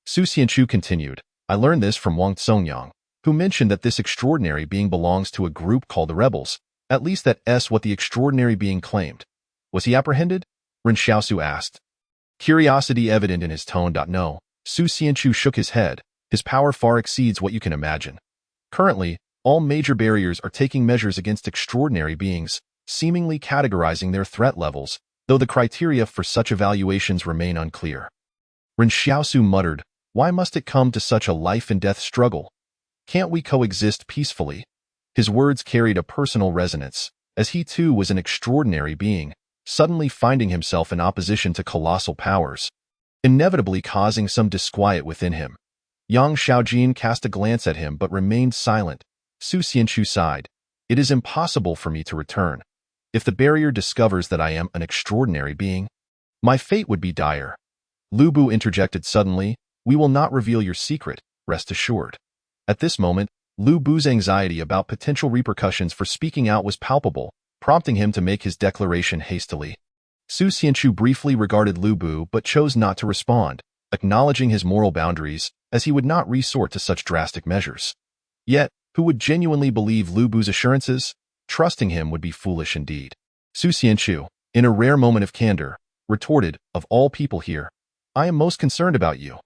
Su Xianchu continued, I learned this from Wang Songyang, who mentioned that this extraordinary being belongs to a group called the Rebels. At least that's what the extraordinary being claimed. Was he apprehended? Ren Xiaosu asked. Curiosity evident in his tone. No. Su Xianchu shook his head. His power far exceeds what you can imagine. Currently, all major barriers are taking measures against extraordinary beings, seemingly categorizing their threat levels, though the criteria for such evaluations remain unclear. Ren Xiaosu muttered, Why must it come to such a life-and-death struggle? Can't we coexist peacefully? His words carried a personal resonance, as he too was an extraordinary being, suddenly finding himself in opposition to colossal powers, inevitably causing some disquiet within him. Yang Xiaojin cast a glance at him but remained silent. Su Xianchu sighed. It is impossible for me to return. If the barrier discovers that I am an extraordinary being, my fate would be dire. Lu Bu interjected suddenly, We will not reveal your secret, rest assured. At this moment, Lu Bu's anxiety about potential repercussions for speaking out was palpable, prompting him to make his declaration hastily. Su Xianchu briefly regarded Lu Bu but chose not to respond, acknowledging his moral boundaries, as he would not resort to such drastic measures. Yet, who would genuinely believe Lu Bu's assurances? Trusting him would be foolish indeed. Su Xianchu, in a rare moment of candor, retorted, Of all people here, I am most concerned about you.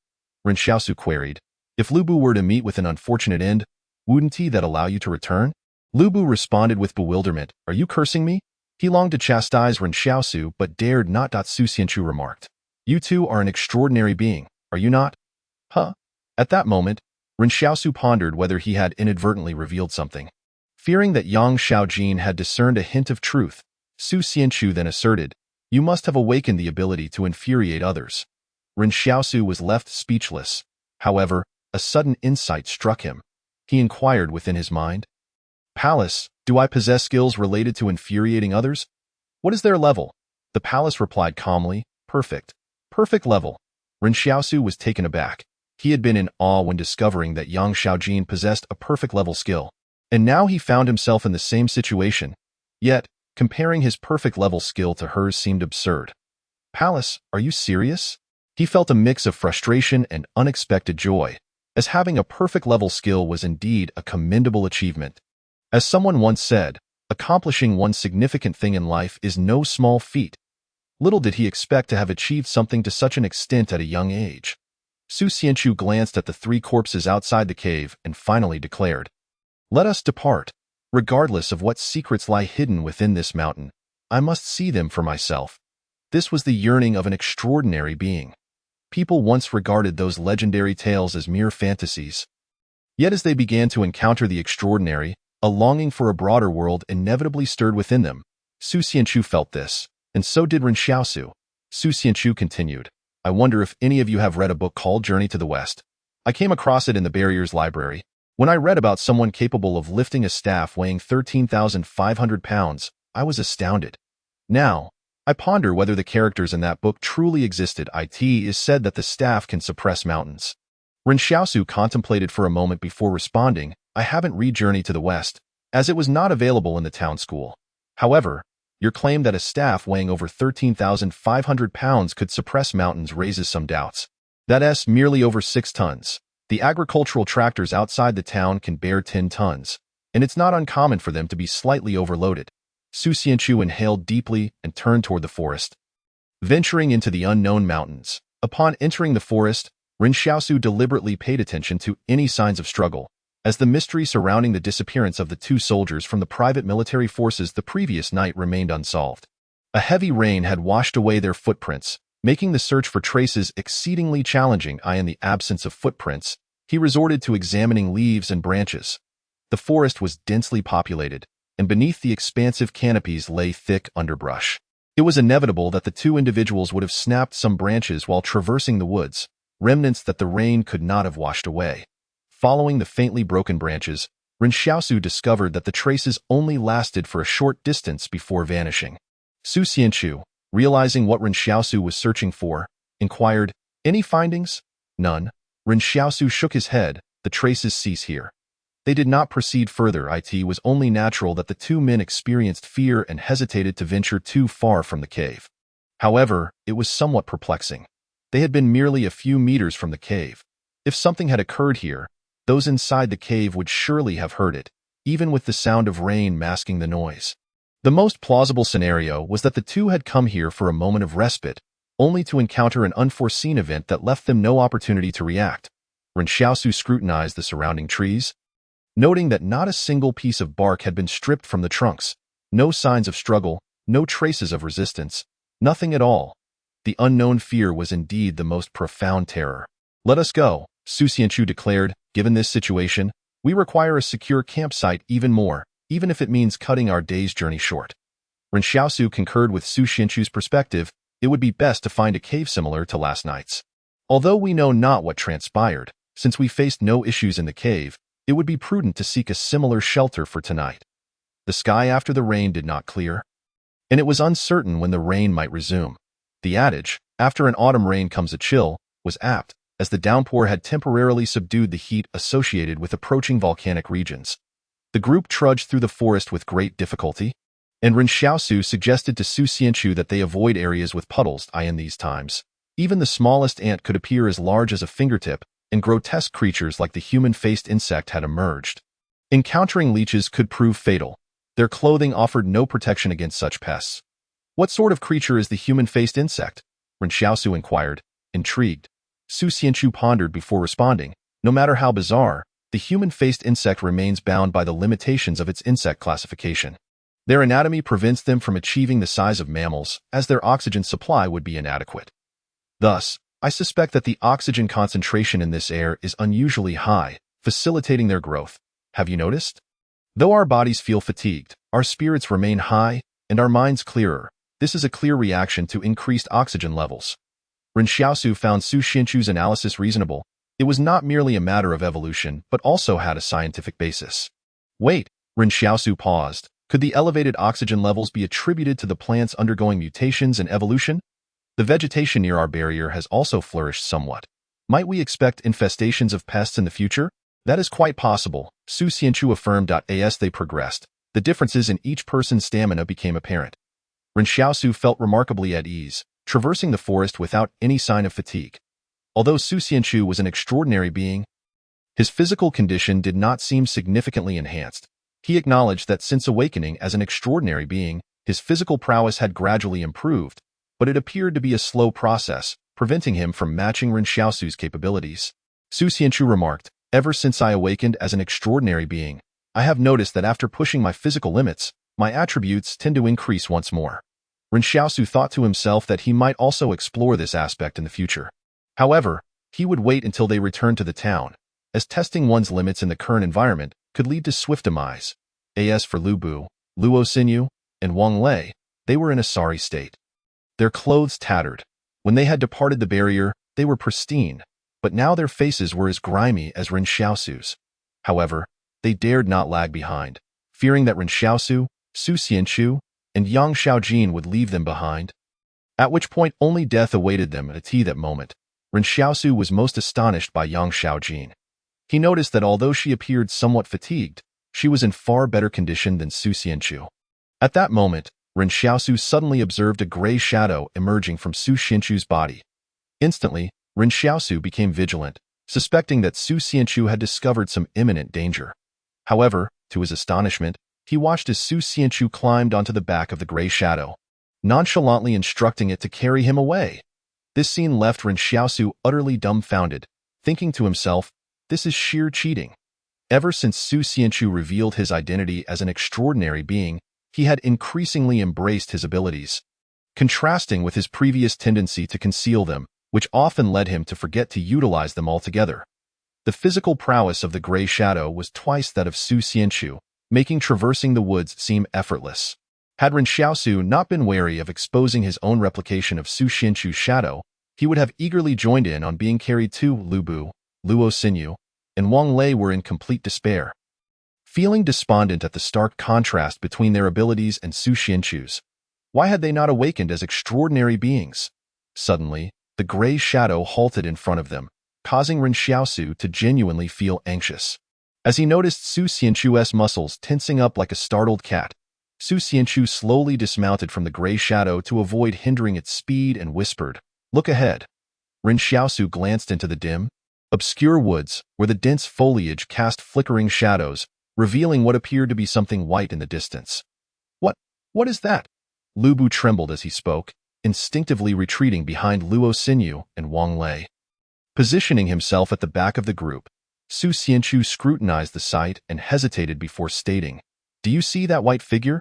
Ren Xiaosu queried, If Lu Bu were to meet with an unfortunate end, wouldn't he that allow you to return? Lu Bu responded with bewilderment, Are you cursing me? He longed to chastise Ren Xiaosu but dared not. Su Xianchu remarked, You too are an extraordinary being, are you not? Huh? At that moment, Ren Xiaosu pondered whether he had inadvertently revealed something. Fearing that Yang Xiaojin had discerned a hint of truth, Su Xianchu then asserted, You must have awakened the ability to infuriate others. Ren Xiaosu was left speechless. However, a sudden insight struck him. He inquired within his mind, Palace, do I possess skills related to infuriating others? What is their level? The palace replied calmly, Perfect. Perfect level. Ren Xiaosu was taken aback. He had been in awe when discovering that Yang Xiaojin possessed a perfect level skill, and now he found himself in the same situation. Yet, comparing his perfect level skill to hers seemed absurd. Palace, are you serious? He felt a mix of frustration and unexpected joy, as having a perfect level skill was indeed a commendable achievement. As someone once said, accomplishing one significant thing in life is no small feat. Little did he expect to have achieved something to such an extent at a young age. Su Xianchu glanced at the 3 corpses outside the cave and finally declared, Let us depart. Regardless of what secrets lie hidden within this mountain, I must see them for myself. This was the yearning of an extraordinary being. People once regarded those legendary tales as mere fantasies. Yet as they began to encounter the extraordinary, a longing for a broader world inevitably stirred within them. Su Xianchu felt this, and so did Ren Xiaosu. Su Xianchu continued, I wonder if any of you have read a book called Journey to the West. I came across it in the Barrier's library. When I read about someone capable of lifting a staff weighing 13,500 pounds, I was astounded. Now, I ponder whether the characters in that book truly existed. It is said that the staff can suppress mountains. Ren Xiaosu contemplated for a moment before responding, I haven't read Journey to the West, as it was not available in the town school. However, your claim that a staff weighing over 13,500 pounds could suppress mountains raises some doubts. That's merely over 6 tons. The agricultural tractors outside the town can bear 10 tons, and it's not uncommon for them to be slightly overloaded. Su Xianchu inhaled deeply and turned toward the forest. Venturing into the unknown mountains. Upon entering the forest, Ren Xiaosu deliberately paid attention to any signs of struggle, as the mystery surrounding the disappearance of the 2 soldiers from the private military forces the previous night remained unsolved. A heavy rain had washed away their footprints, making the search for traces exceedingly challenging. In the absence of footprints, he resorted to examining leaves and branches. The forest was densely populated, and beneath the expansive canopies lay thick underbrush. It was inevitable that the 2 individuals would have snapped some branches while traversing the woods, remnants that the rain could not have washed away. Following the faintly broken branches, Ren Xiaosu discovered that the traces only lasted for a short distance before vanishing. Su Xianchu, realizing what Ren Xiaosu was searching for, inquired, Any findings? None. Ren Xiaosu shook his head, the traces cease here. They did not proceed further. It was only natural that the 2 men experienced fear and hesitated to venture too far from the cave. However, it was somewhat perplexing. They had been merely a few meters from the cave. If something had occurred here, those inside the cave would surely have heard it, even with the sound of rain masking the noise. The most plausible scenario was that the 2 had come here for a moment of respite, only to encounter an unforeseen event that left them no opportunity to react. Ren Xiaosu scrutinized the surrounding trees, noting that not a single piece of bark had been stripped from the trunks, no signs of struggle, no traces of resistance, nothing at all. The unknown fear was indeed the most profound terror. Let us go, Su Xianchu declared. Given this situation, we require a secure campsite even if it means cutting our day's journey short. Ren Xiaosu concurred with Su Xianchu's perspective. It would be best to find a cave similar to last night's. Although we know not what transpired, since we faced no issues in the cave, it would be prudent to seek a similar shelter for tonight. The sky after the rain did not clear, and it was uncertain when the rain might resume. The adage, after an autumn rain comes a chill, was apt, as the downpour had temporarily subdued the heat associated with approaching volcanic regions. The group trudged through the forest with great difficulty, and Ren Xiaosu suggested to Su Xianchu that they avoid areas with puddles. In these times, even the smallest ant could appear as large as a fingertip, and grotesque creatures like the human-faced insect had emerged. Encountering leeches could prove fatal. Their clothing offered no protection against such pests. What sort of creature is the human-faced insect? Ren Xiaosu inquired, intrigued. Su Xianchu pondered before responding. No matter how bizarre, the human-faced insect remains bound by the limitations of its insect classification. Their anatomy prevents them from achieving the size of mammals, as their oxygen supply would be inadequate. Thus, I suspect that the oxygen concentration in this air is unusually high, facilitating their growth. Have you noticed? Though our bodies feel fatigued, our spirits remain high, and our minds clearer. This is a clear reaction to increased oxygen levels. Ren Xiaosu found Su Xianchu's analysis reasonable. It was not merely a matter of evolution, but also had a scientific basis. Wait, Ren Xiaosu paused. Could the elevated oxygen levels be attributed to the plants undergoing mutations and evolution? The vegetation near our barrier has also flourished somewhat. Might we expect infestations of pests in the future? That is quite possible, Su Xianchu affirmed. As they progressed, the differences in each person's stamina became apparent. Ren Xiaosu felt remarkably at ease, traversing the forest without any sign of fatigue. Although Su Xianchu was an extraordinary being, his physical condition did not seem significantly enhanced. He acknowledged that since awakening as an extraordinary being, his physical prowess had gradually improved, but it appeared to be a slow process, preventing him from matching Ren Xiaosu's capabilities. Su Xianchu remarked, ever since I awakened as an extraordinary being, I have noticed that after pushing my physical limits, my attributes tend to increase once more. Ren Xiaosu thought to himself that he might also explore this aspect in the future. However, he would wait until they returned to the town, as testing one's limits in the current environment could lead to swift demise. As for Lu Bu, Luo Xinyu, and Wang Lei, they were in a sorry state. Their clothes tattered. When they had departed the barrier, they were pristine, but now their faces were as grimy as Ren Xiaosu's. However, they dared not lag behind, fearing that Ren Xiaosu, Su Xianchu, and Yang Xiaojin would leave them behind. At which point only death awaited them at that moment. Ren Xiaosu was most astonished by Yang Xiaojin. He noticed that although she appeared somewhat fatigued, she was in far better condition than Su Xianchu. At that moment, Ren Xiaosu suddenly observed a gray shadow emerging from Su Xianchu's body. Instantly, Ren Xiaosu became vigilant, suspecting that Su Xianchu had discovered some imminent danger. However, to his astonishment, he watched as Su Xianchu climbed onto the back of the gray shadow, nonchalantly instructing it to carry him away. This scene left Ren Xiaosu utterly dumbfounded, thinking to himself, this is sheer cheating. Ever since Su Xianchu revealed his identity as an extraordinary being, he had increasingly embraced his abilities, contrasting with his previous tendency to conceal them, which often led him to forget to utilize them altogether. The physical prowess of the gray shadow was twice that of Su Xianchu, making traversing the woods seem effortless. Had Ren Xiaosu not been wary of exposing his own replication of Su Xianchu's shadow, he would have eagerly joined in on being carried to Lu Bu, Luo Xinyu, and Wang Lei were in complete despair. Feeling despondent at the stark contrast between their abilities and Su Xianchu's, why had they not awakened as extraordinary beings? Suddenly, the gray shadow halted in front of them, causing Ren Xiaosu to genuinely feel anxious. As he noticed Su Xianchu's muscles tensing up like a startled cat, Su Xianchu slowly dismounted from the gray shadow to avoid hindering its speed and whispered, "Look ahead." Ren Xiaosu glanced into the dim, obscure woods where the dense foliage cast flickering shadows, revealing what appeared to be something white in the distance. What is that?" Lu Bu trembled as he spoke, instinctively retreating behind Luo Xinyu and Wang Lei. Positioning himself at the back of the group, Su Xianchu scrutinized the sight and hesitated before stating, "Do you see that white figure?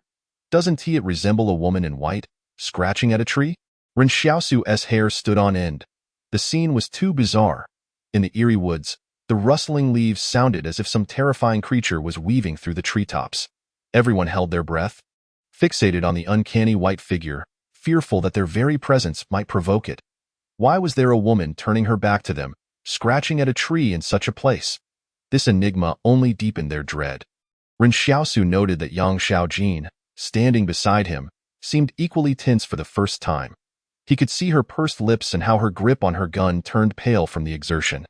Doesn't it resemble a woman in white, scratching at a tree?" Ren Xiaosu's hair stood on end. The scene was too bizarre. In the eerie woods, the rustling leaves sounded as if some terrifying creature was weaving through the treetops. Everyone held their breath, fixated on the uncanny white figure, fearful that their very presence might provoke it. Why was there a woman turning her back to them, scratching at a tree in such a place? This enigma only deepened their dread. Ren Xiaosu noted that Yang Xiaojin, standing beside him, seemed equally tense for the first time. He could see her pursed lips and how her grip on her gun turned pale from the exertion.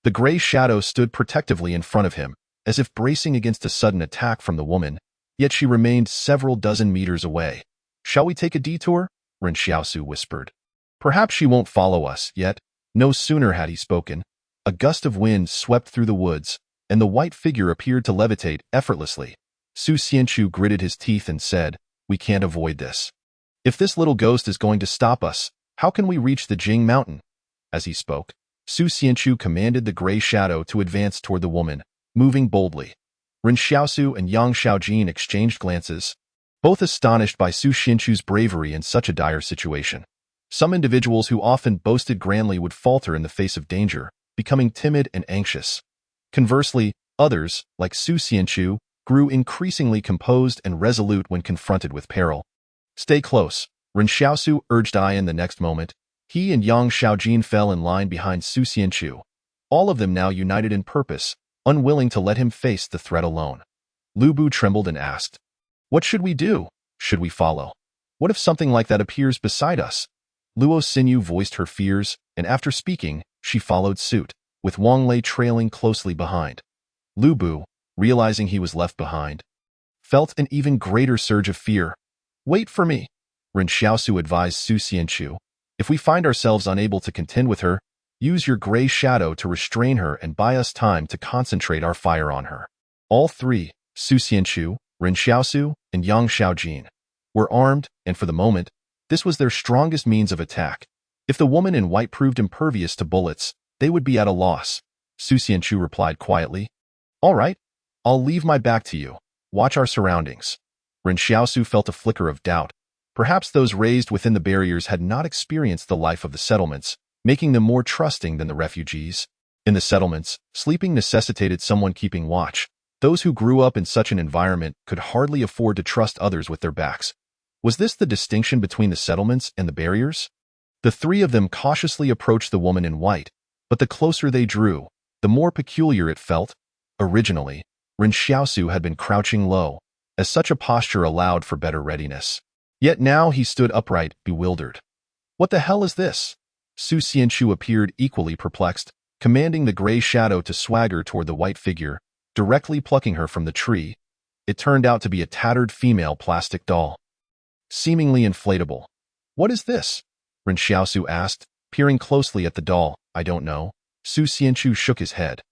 The gray shadow stood protectively in front of him, as if bracing against a sudden attack from the woman, yet she remained several dozen meters away. "Shall we take a detour?" Ren Xiaosu whispered. "Perhaps she won't follow us yet." No sooner had he spoken, a gust of wind swept through the woods, and the white figure appeared to levitate effortlessly. Su Xianchu gritted his teeth and said, "We can't avoid this. If this little ghost is going to stop us, how can we reach the Jing Mountain?" As he spoke, Su Xianchu commanded the gray shadow to advance toward the woman, moving boldly. Ren Xiaosu and Yang Xiaojin exchanged glances, both astonished by Su Xianchu's bravery in such a dire situation. Some individuals who often boasted grandly would falter in the face of danger, becoming timid and anxious. Conversely, others, like Su Xianchu, grew increasingly composed and resolute when confronted with peril. "Stay close," Ren Xiaosu urged Yan the next moment. He and Yang Xiaojin fell in line behind Su Xianchu, all of them now united in purpose, unwilling to let him face the threat alone. Lu Bu trembled and asked, "What should we do? Should we follow? What if something like that appears beside us?" Luo Xinyu voiced her fears, and after speaking, she followed suit, with Wang Lei trailing closely behind. Lu Bu, realizing he was left behind, felt an even greater surge of fear. "Wait for me," Ren Xiaosu advised Su Xianchu. "If we find ourselves unable to contend with her, use your gray shadow to restrain her and buy us time to concentrate our fire on her." All three, Su Xianchu, Ren Xiaosu, and Yang Xiaojin, were armed, and for the moment, this was their strongest means of attack. If the woman in white proved impervious to bullets, they would be at a loss. Su Xianchu replied quietly, "All right, I'll leave my back to you. Watch our surroundings." Ren Xiaosu felt a flicker of doubt. Perhaps those raised within the barriers had not experienced the life of the settlements, making them more trusting than the refugees. In the settlements, sleeping necessitated someone keeping watch. Those who grew up in such an environment could hardly afford to trust others with their backs. Was this the distinction between the settlements and the barriers? The three of them cautiously approached the woman in white, but the closer they drew, the more peculiar it felt. Originally, Ren Xiaosu had been crouching low, as such a posture allowed for better readiness. Yet now he stood upright, bewildered. What the hell is this? Su Xianchu appeared equally perplexed, commanding the gray shadow to swagger toward the white figure, directly plucking her from the tree. It turned out to be a tattered female plastic doll, seemingly inflatable. What is this? Ren Xiaosu asked, peering closely at the doll. I don't know. Su Xianchu shook his head.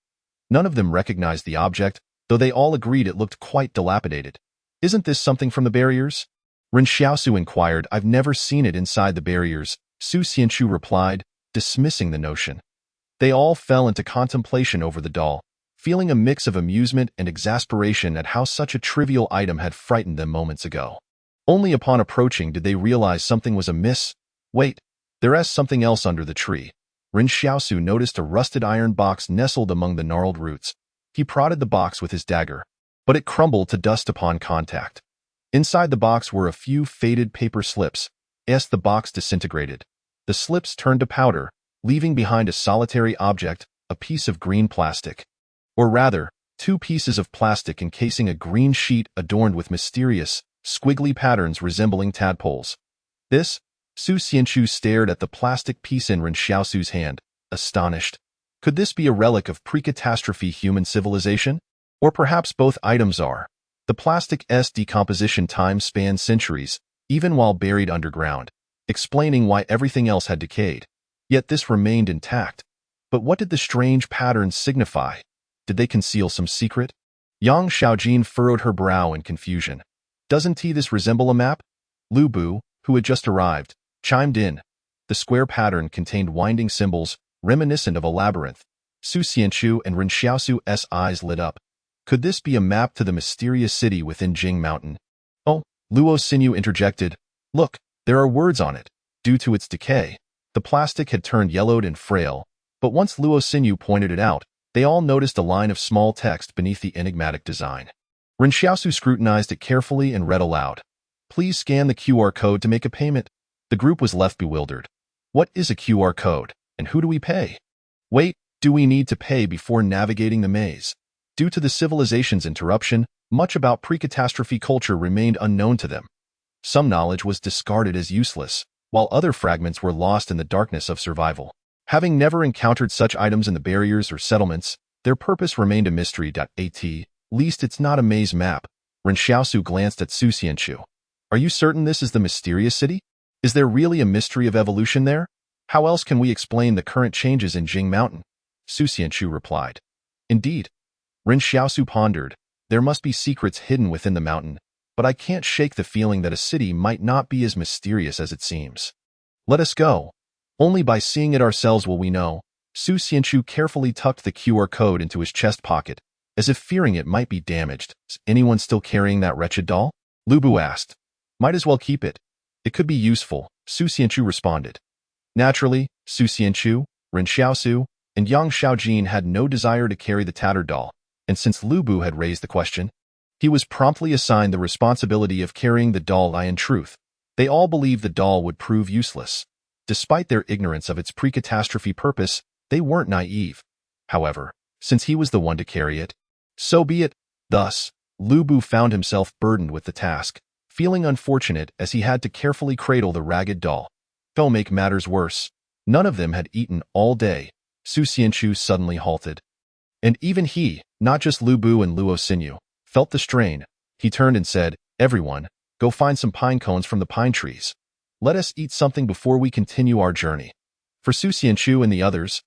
None of them recognized the object, though they all agreed it looked quite dilapidated. Isn't this something from the barriers? Ren Xiaosu inquired. I've never seen it inside the barriers, Su Xianchu replied, dismissing the notion. They all fell into contemplation over the doll, feeling a mix of amusement and exasperation at how such a trivial item had frightened them moments ago. Only upon approaching did they realize something was amiss. Wait, there's something else under the tree. Ren Xiaosu noticed a rusted iron box nestled among the gnarled roots. He prodded the box with his dagger, but it crumbled to dust upon contact. Inside the box were a few faded paper slips. As the box disintegrated, the slips turned to powder, leaving behind a solitary object, a piece of green plastic. Or rather, two pieces of plastic encasing a green sheet adorned with mysterious, squiggly patterns resembling tadpoles. This? Su Xianchu stared at the plastic piece in Ren Xiaosu's hand, astonished. Could this be a relic of pre-catastrophe human civilization? Or perhaps both items are. The plastic's decomposition time spanned centuries, even while buried underground, explaining why everything else had decayed. Yet this remained intact. But what did the strange patterns signify? Did they conceal some secret? Yang Xiaojin furrowed her brow in confusion. Doesn't this resemble a map? Lu Bu, who had just arrived, chimed in. The square pattern contained winding symbols, reminiscent of a labyrinth. Su Xianchu and Ren Xiaosu's eyes lit up. Could this be a map to the mysterious city within Jing Mountain? Oh, Luo Xinyu interjected. Look, there are words on it. Due to its decay, the plastic had turned yellowed and frail, but once Luo Xinyu pointed it out, they all noticed a line of small text beneath the enigmatic design. Ren Xiaosu scrutinized it carefully and read aloud. Please scan the QR code to make a payment. The group was left bewildered. What is a QR code, and who do we pay? Wait, do we need to pay before navigating the maze? Due to the civilization's interruption, much about pre-catastrophe culture remained unknown to them. Some knowledge was discarded as useless, while other fragments were lost in the darkness of survival. Having never encountered such items in the barriers or settlements, their purpose remained a mystery. At least it's not a maze map. Ren Xiaosu glanced at Su Xianchu. Are you certain this is the mysterious city? Is there really a mystery of evolution there? How else can we explain the current changes in Jing Mountain? Su Xianchu replied. Indeed. Ren Xiaosu pondered. There must be secrets hidden within the mountain, but I can't shake the feeling that a city might not be as mysterious as it seems. Let us go. Only by seeing it ourselves will we know. Su Xianchu carefully tucked the QR code into his chest pocket, as if fearing it might be damaged. Is anyone still carrying that wretched doll? Lu Bu asked. Might as well keep it. It could be useful, Su Xianchu responded. Naturally, Su Xianchu, Ren Xiaosu, and Yang Xiaojin had no desire to carry the tattered doll, and since Lu Bu had raised the question, he was promptly assigned the responsibility of carrying the doll. In truth, they all believed the doll would prove useless. Despite their ignorance of its pre-catastrophe purpose, they weren't naive. However, since he was the one to carry it, so be it. Thus, Lu Bu found himself burdened with the task, feeling unfortunate as he had to carefully cradle the ragged doll. To make matters worse, none of them had eaten all day. Su Xianchu suddenly halted. And even he, not just Lu Bu and Luo Xinyu, felt the strain. He turned and said, Everyone, go find some pine cones from the pine trees. Let us eat something before we continue our journey. For Su Xianchu and the others,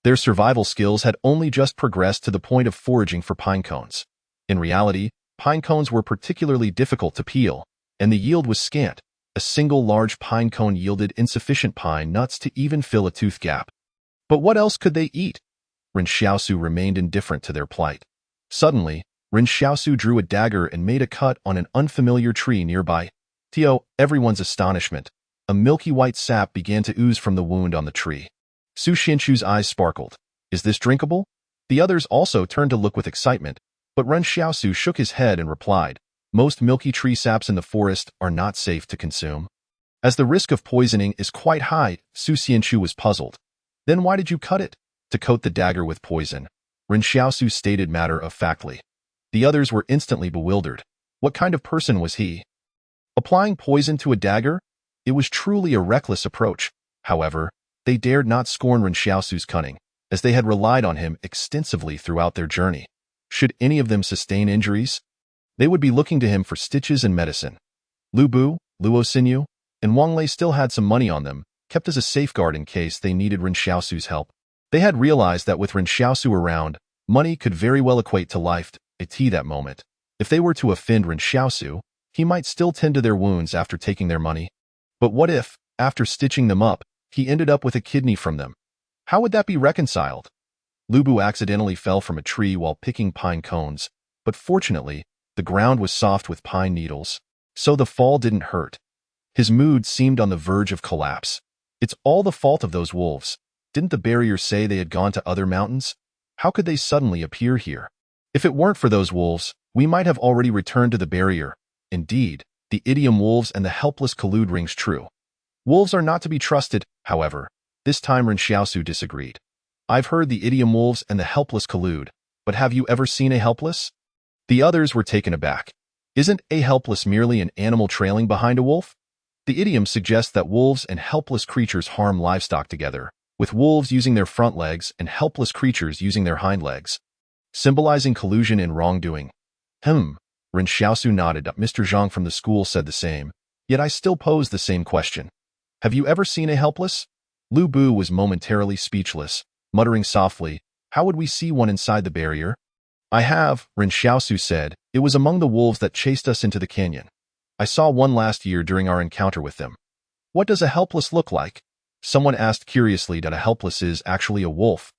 their survival skills had only just progressed to the point of foraging for pine cones. In reality, pine cones were particularly difficult to peel, and the yield was scant. A single large pine cone yielded insufficient pine nuts to even fill a tooth gap. But what else could they eat? Ren Xiaosu remained indifferent to their plight. Suddenly, Ren Xiaosu drew a dagger and made a cut on an unfamiliar tree nearby. To everyone's astonishment, a milky white sap began to ooze from the wound on the tree. Su Xianchu's eyes sparkled. Is this drinkable? The others also turned to look with excitement, but Ren Xiaosu shook his head and replied, most milky tree saps in the forest are not safe to consume. As the risk of poisoning is quite high, Su Xianchu was puzzled. Then why did you cut it? To coat the dagger with poison. Ren Xiaosu stated matter-of-factly. The others were instantly bewildered. What kind of person was he? Applying poison to a dagger? It was truly a reckless approach. However, they dared not scorn Ren Xiaosu's cunning, as they had relied on him extensively throughout their journey. Should any of them sustain injuries, they would be looking to him for stitches and medicine. Lu Bu, Luo Xinyu, and Wang Lei still had some money on them, kept as a safeguard in case they needed Ren Xiaosu's help. They had realized that with Ren Xiaosu around, money could very well equate to life at that moment. If they were to offend Ren Xiaosu, he might still tend to their wounds after taking their money. But what if, after stitching them up, he ended up with a kidney from them? How would that be reconciled? Lu Bu accidentally fell from a tree while picking pine cones, but fortunately, the ground was soft with pine needles, so the fall didn't hurt. His mood seemed on the verge of collapse. It's all the fault of those wolves. Didn't the barrier say they had gone to other mountains? How could they suddenly appear here? If it weren't for those wolves, we might have already returned to the barrier. Indeed, the idiom wolves and the helpless collude rings true. Wolves are not to be trusted, however. This time Ren Xiaosu disagreed. I've heard the idiom wolves and the helpless collude, but have you ever seen a helpless? The others were taken aback. Isn't a helpless merely an animal trailing behind a wolf? The idiom suggests that wolves and helpless creatures harm livestock together, with wolves using their front legs and helpless creatures using their hind legs, symbolizing collusion and wrongdoing. Ren Xiaosu nodded. Mr. Zhang from the school said the same, yet I still pose the same question. Have you ever seen a helpless? Lu Bu was momentarily speechless, muttering softly, how would we see one inside the barrier? I have, Ren Xiaosu said. It was among the wolves that chased us into the canyon. I saw one last year during our encounter with them. What does a helpless look like? Someone asked curiously that a helpless is actually a wolf.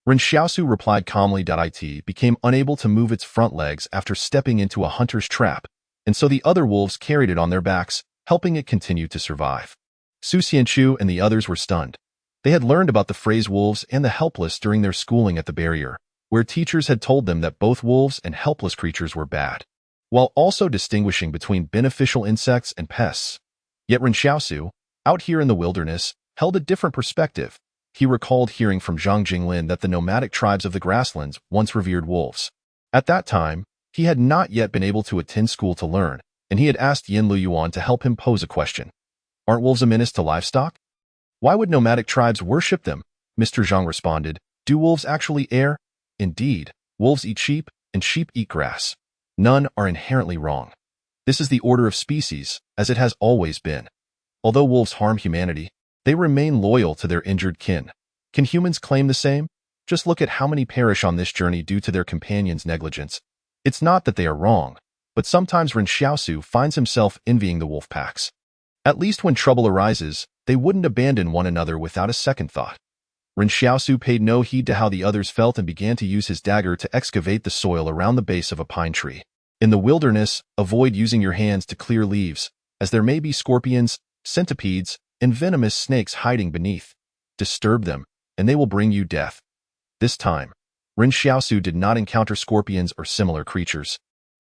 Ren Xiaosu replied calmly. It became unable to move its front legs after stepping into a hunter's trap, and so the other wolves carried it on their backs, helping it continue to survive. Su Xianchu and the others were stunned. They had learned about the phrase wolves and the helpless during their schooling at the barrier, where teachers had told them that both wolves and helpless creatures were bad, while also distinguishing between beneficial insects and pests. Yet Ren Xiaosu, out here in the wilderness, held a different perspective. He recalled hearing from Zhang Jinglin that the nomadic tribes of the grasslands once revered wolves. At that time, he had not yet been able to attend school to learn, and he had asked Yan Liuyuan to help him pose a question. Aren't wolves a menace to livestock? Why would nomadic tribes worship them? Mr. Zhang responded. Do wolves actually err? Indeed, wolves eat sheep, and sheep eat grass. None are inherently wrong. This is the order of species, as it has always been. Although wolves harm humanity, they remain loyal to their injured kin. Can humans claim the same? Just look at how many perish on this journey due to their companions' negligence. It's not that they are wrong, but sometimes Ren Xiaosu finds himself envying the wolf packs. At least when trouble arises, they wouldn't abandon one another without a second thought. Ren Xiaosu paid no heed to how the others felt and began to use his dagger to excavate the soil around the base of a pine tree. In the wilderness, avoid using your hands to clear leaves, as there may be scorpions, centipedes, and venomous snakes hiding beneath. Disturb them, and they will bring you death. This time, Ren Xiaosu did not encounter scorpions or similar creatures,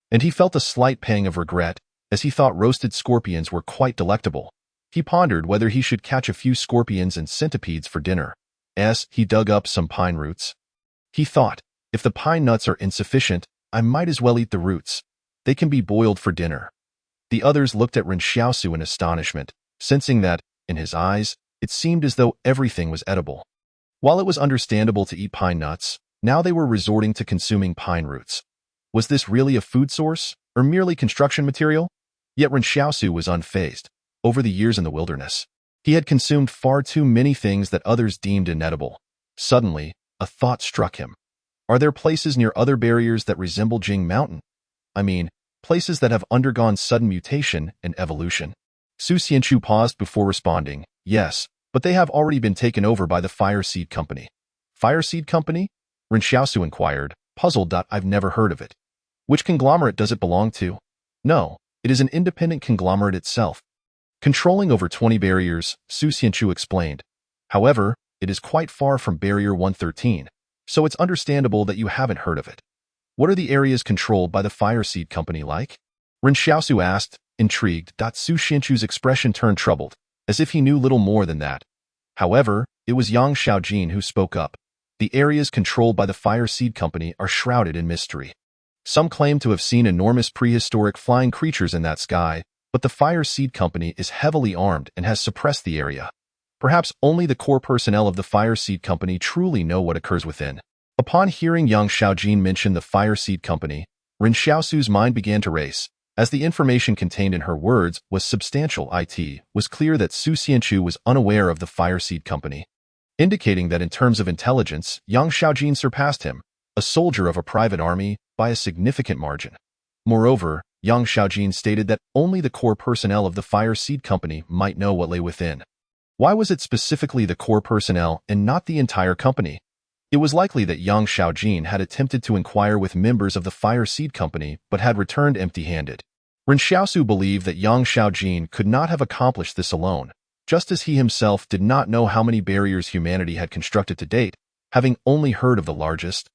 and he felt a slight pang of regret, as he thought roasted scorpions were quite delectable. He pondered whether he should catch a few scorpions and centipedes for dinner. As he dug up some pine roots, he thought, if the pine nuts are insufficient, I might as well eat the roots. They can be boiled for dinner. The others looked at Ren Xiaosu in astonishment, sensing that, in his eyes, it seemed as though everything was edible. While it was understandable to eat pine nuts, now they were resorting to consuming pine roots. Was this really a food source, or merely construction material? Yet Ren Xiaosu was unfazed. Over the years in the wilderness, he had consumed far too many things that others deemed inedible. Suddenly, a thought struck him. Are there places near other barriers that resemble Jing Mountain? I mean, places that have undergone sudden mutation and evolution. Su Xianchu paused before responding, yes, but they have already been taken over by the Fire Seed Company. Fire Seed Company? Ren Xiaosu inquired, puzzled. I've never heard of it. Which conglomerate does it belong to? No, It is an independent conglomerate itself, controlling over 20 barriers, Su Xianchu explained. However, it is quite far from Barrier 113, so it's understandable that you haven't heard of it. What are the areas controlled by the Fire Seed Company like? Ren Xiaosu asked, intrigued. Su Xianchu's expression turned troubled, as if he knew little more than that. However, it was Yang Xiaojin who spoke up. The areas controlled by the Fire Seed Company are shrouded in mystery. Some claim to have seen enormous prehistoric flying creatures in that sky, but the Fire Seed Company is heavily armed and has suppressed the area. Perhaps only the core personnel of the Fire Seed Company truly know what occurs within. Upon hearing Yang Xiaojin mention the Fire Seed Company, Ren Xiaosu's mind began to race. As the information contained in her words was substantial, it was clear that Su Xianchu was unaware of the Fire Seed Company, indicating that in terms of intelligence, Yang Xiaojin surpassed him, a soldier of a private army, by a significant margin. Moreover, Yang Xiaojin stated that only the core personnel of the Fire Seed Company might know what lay within. Why was it specifically the core personnel and not the entire company? It was likely that Yang Xiaojin had attempted to inquire with members of the Fire Seed Company but had returned empty-handed. Ren Xiaosu believed that Yang Xiaojin could not have accomplished this alone, just as he himself did not know how many barriers humanity had constructed to date, having only heard of the largest.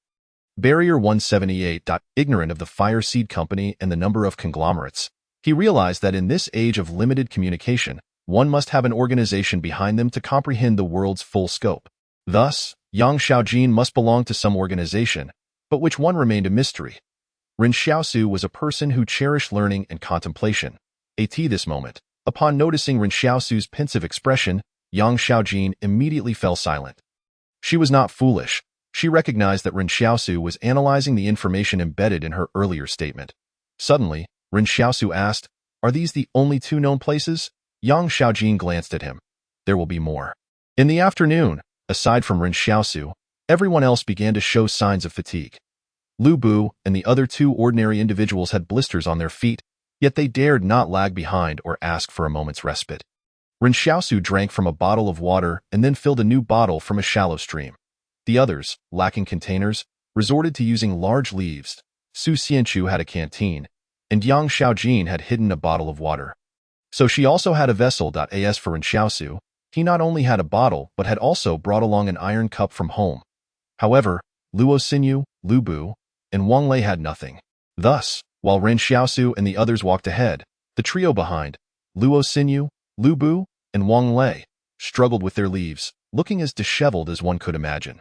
Barrier 178. Ignorant of the Fire Seed Company and the number of conglomerates, he realized that in this age of limited communication, one must have an organization behind them to comprehend the world's full scope. Thus, Yang Xiaojin must belong to some organization, but which one remained a mystery. Ren Xiaosu was a person who cherished learning and contemplation. At this moment, upon noticing Ren Xiaosu's pensive expression, Yang Xiaojin immediately fell silent. She was not foolish. She recognized that Ren Xiaosu was analyzing the information embedded in her earlier statement. Suddenly, Ren Xiaosu asked, "Are these the only two known places?" Yang Xiaojin glanced at him. "There will be more." In the afternoon, aside from Ren Xiaosu, everyone else began to show signs of fatigue. Lu Bu and the other two ordinary individuals had blisters on their feet, yet they dared not lag behind or ask for a moment's respite. Ren Xiaosu drank from a bottle of water and then filled a new bottle from a shallow stream. The others, lacking containers, resorted to using large leaves. Su Xianchu had a canteen, and Yang Xiaojin had hidden a bottle of water. So she also had a vessel. As for Ren Xiaosu, he not only had a bottle but had also brought along an iron cup from home. However, Luo Xinyu, Lu Bu, and Wang Lei had nothing. Thus, while Ren Xiaosu and the others walked ahead, the trio behind, Luo Xinyu, Lu Bu, and Wang Lei, struggled with their leaves, looking as disheveled as one could imagine.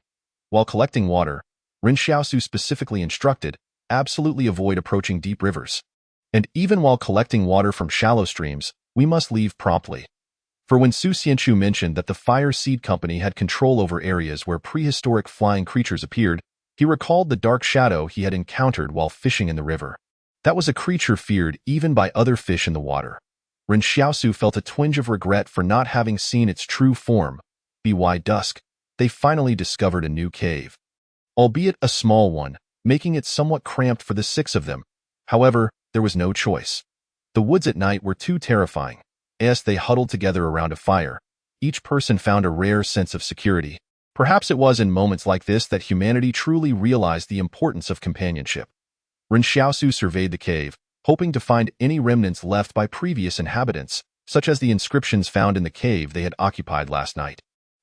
While collecting water, Ren Xiaosu specifically instructed, absolutely avoid approaching deep rivers. And even while collecting water from shallow streams, we must leave promptly. For when Su Xianchu mentioned that the Fire Seed Company had control over areas where prehistoric flying creatures appeared, he recalled the dark shadow he had encountered while fishing in the river. That was a creature feared even by other fish in the water. Ren Xiaosu felt a twinge of regret for not having seen its true form. By dusk, they finally discovered a new cave. Albeit a small one, making it somewhat cramped for the six of them. However, there was no choice. The woods at night were too terrifying. As they huddled together around a fire, each person found a rare sense of security. Perhaps it was in moments like this that humanity truly realized the importance of companionship. Ren Xiaosu surveyed the cave, hoping to find any remnants left by previous inhabitants, such as the inscriptions found in the cave they had occupied last night.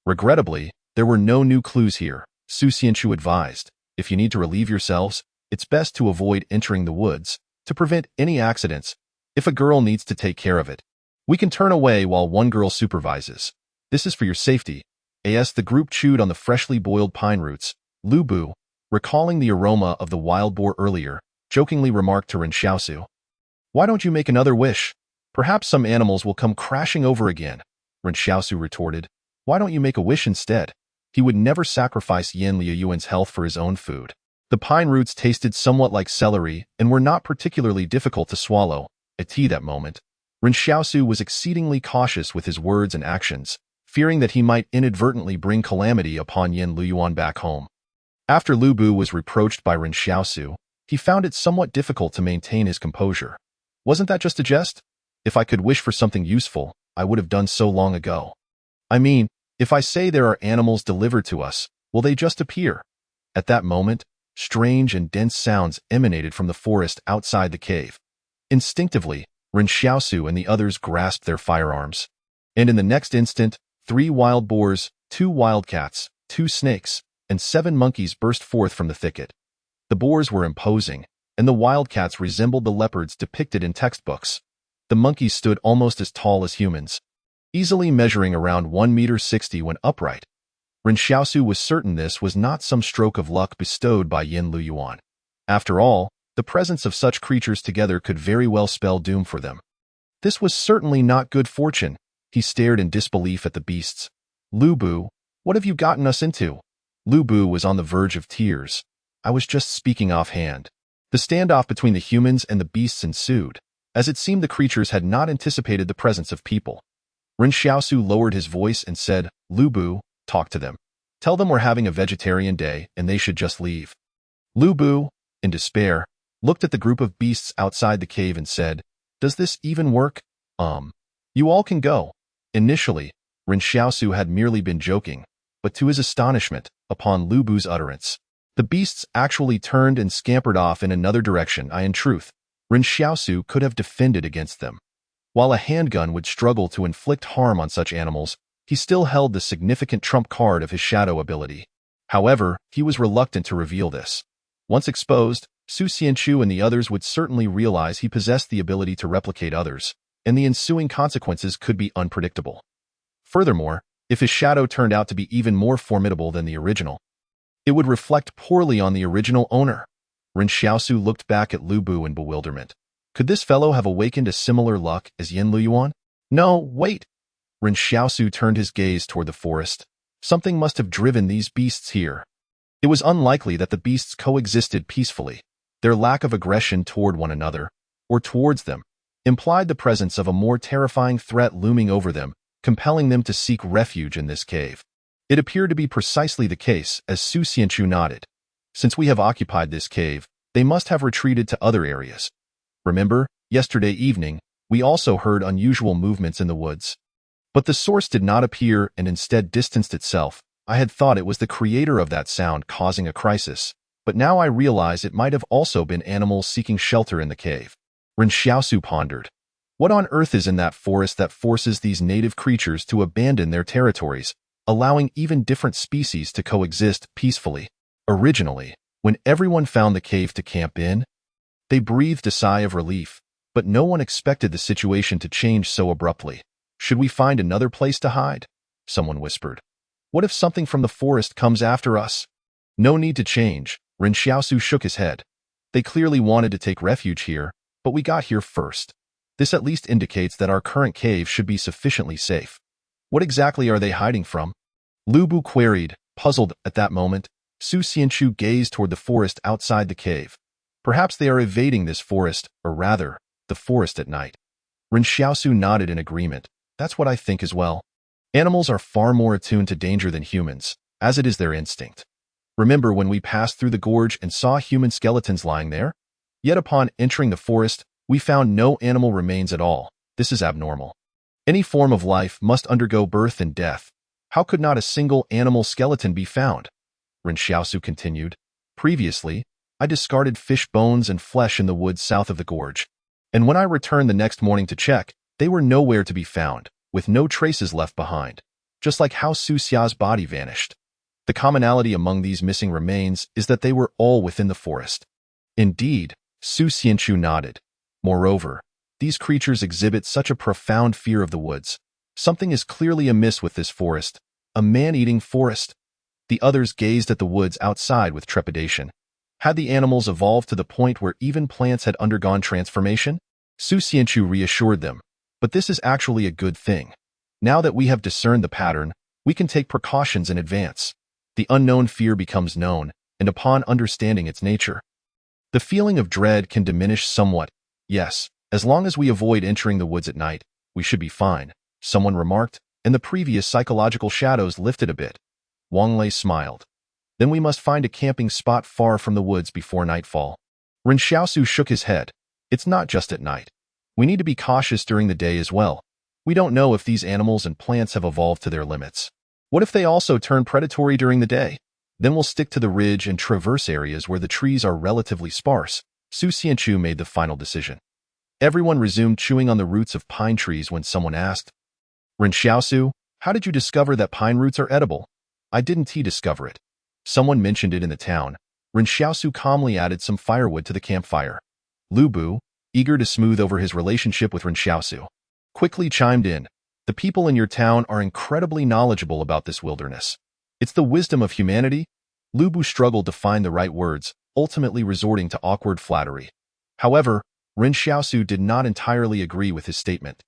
Regrettably, there were no new clues here. Su Xianchu advised, if you need to relieve yourselves, it's best to avoid entering the woods, to prevent any accidents. If a girl needs to take care of it, we can turn away while one girl supervises. This is for your safety. As the group chewed on the freshly boiled pine roots, Lu Bu, recalling the aroma of the wild boar earlier, jokingly remarked to Ren Xiaosu, "Why don't you make another wish? Perhaps some animals will come crashing over again." Ren Xiaosu retorted, "Why don't you make a wish instead?" He would never sacrifice Yan Liuyuan's health for his own food. The pine roots tasted somewhat like celery and were not particularly difficult to swallow. At that moment, Ren Xiaosu was exceedingly cautious with his words and actions, fearing that he might inadvertently bring calamity upon Yan Liuyuan back home. After Lu Bu was reproached by Ren Xiaosu, he found it somewhat difficult to maintain his composure. Wasn't that just a jest? If I could wish for something useful, I would have done so long ago. I mean, if I say there are animals delivered to us, will they just appear? At that moment, strange and dense sounds emanated from the forest outside the cave. Instinctively, Ren Xiaosu and the others grasped their firearms. And in the next instant, 3 wild boars, 2 wildcats, 2 snakes, and 7 monkeys burst forth from the thicket. The boars were imposing, and the wildcats resembled the leopards depicted in textbooks. The monkeys stood almost as tall as humans, easily measuring around 1.60 meters when upright. Ren Xiaosu was certain this was not some stroke of luck bestowed by Yan Liuyuan. After all, the presence of such creatures together could very well spell doom for them. This was certainly not good fortune. He stared in disbelief at the beasts. Lu Bu, what have you gotten us into? Lu Bu was on the verge of tears. I was just speaking offhand. The standoff between the humans and the beasts ensued, as it seemed the creatures had not anticipated the presence of people. Ren Xiaosu lowered his voice and said, Lu Bu, talk to them. Tell them we're having a vegetarian day and they should just leave. Lu Bu, in despair, looked at the group of beasts outside the cave and said, Does this even work? You all can go. Initially, Ren Xiaosu had merely been joking, but to his astonishment, upon Lu Bu's utterance, the beasts actually turned and scampered off in another direction. In truth, Ren Xiaosu could have defended against them. While a handgun would struggle to inflict harm on such animals, he still held the significant trump card of his shadow ability. However, he was reluctant to reveal this. Once exposed, Su Xianchu and the others would certainly realize he possessed the ability to replicate others, and the ensuing consequences could be unpredictable. Furthermore, if his shadow turned out to be even more formidable than the original, it would reflect poorly on the original owner. Ren Xiaosu looked back at Lu Bu in bewilderment. Could this fellow have awakened a similar luck as Yan Liuyuan? No, wait! Ren Xiaosu turned his gaze toward the forest. Something must have driven these beasts here. It was unlikely that the beasts coexisted peacefully. Their lack of aggression toward one another, or towards them, implied the presence of a more terrifying threat looming over them, compelling them to seek refuge in this cave. It appeared to be precisely the case, as Su Xianchu nodded. Since we have occupied this cave, they must have retreated to other areas. Remember, yesterday evening, we also heard unusual movements in the woods. But the source did not appear and instead distanced itself. I had thought it was the creator of that sound causing a crisis, but now I realize it might have also been animals seeking shelter in the cave. Ren Xiaosu pondered. What on earth is in that forest that forces these native creatures to abandon their territories, allowing even different species to coexist peacefully? Originally, when everyone found the cave to camp in, they breathed a sigh of relief, but no one expected the situation to change so abruptly. Should we find another place to hide? Someone whispered. What if something from the forest comes after us? No need to change. Ren Xiaosu shook his head. They clearly wanted to take refuge here, but we got here first. This at least indicates that our current cave should be sufficiently safe. What exactly are they hiding from? Lu Bu queried, puzzled at that moment. Su Xianchu gazed toward the forest outside the cave. Perhaps they are evading this forest, or rather, the forest at night. Ren Xiaosu nodded in agreement. That's what I think as well. Animals are far more attuned to danger than humans, as it is their instinct. Remember when we passed through the gorge and saw human skeletons lying there? Yet upon entering the forest, we found no animal remains at all. This is abnormal. Any form of life must undergo birth and death. How could not a single animal skeleton be found? Ren Xiaosu continued. Previously, I discarded fish bones and flesh in the woods south of the gorge, and when I returned the next morning to check, they were nowhere to be found, with no traces left behind, just like how Su Xia's body vanished. The commonality among these missing remains is that they were all within the forest. Indeed, Su Xianchu nodded. Moreover, these creatures exhibit such a profound fear of the woods. Something is clearly amiss with this forest, a man-eating forest. The others gazed at the woods outside with trepidation. Had the animals evolved to the point where even plants had undergone transformation? Su Xianchu reassured them. But this is actually a good thing. Now that we have discerned the pattern, we can take precautions in advance. The unknown fear becomes known, and upon understanding its nature, the feeling of dread can diminish somewhat. Yes, as long as we avoid entering the woods at night, we should be fine, someone remarked, and the previous psychological shadows lifted a bit. Wang Lei smiled. Then we must find a camping spot far from the woods before nightfall. Ren Xiaosu shook his head. It's not just at night. We need to be cautious during the day as well. We don't know if these animals and plants have evolved to their limits. What if they also turn predatory during the day? Then we'll stick to the ridge and traverse areas where the trees are relatively sparse. Su Xianchu made the final decision. Everyone resumed chewing on the roots of pine trees when someone asked, "Ren Xiaosu, how did you discover that pine roots are edible?" "I didn't discover it. Someone mentioned it in the town." Ren Xiaosu calmly added some firewood to the campfire. Lu Bu, eager to smooth over his relationship with Ren Xiaosu, quickly chimed in, "The people in your town are incredibly knowledgeable about this wilderness. It's the wisdom of humanity." Lu Bu struggled to find the right words, ultimately resorting to awkward flattery. However, Ren Xiaosu did not entirely agree with his statement.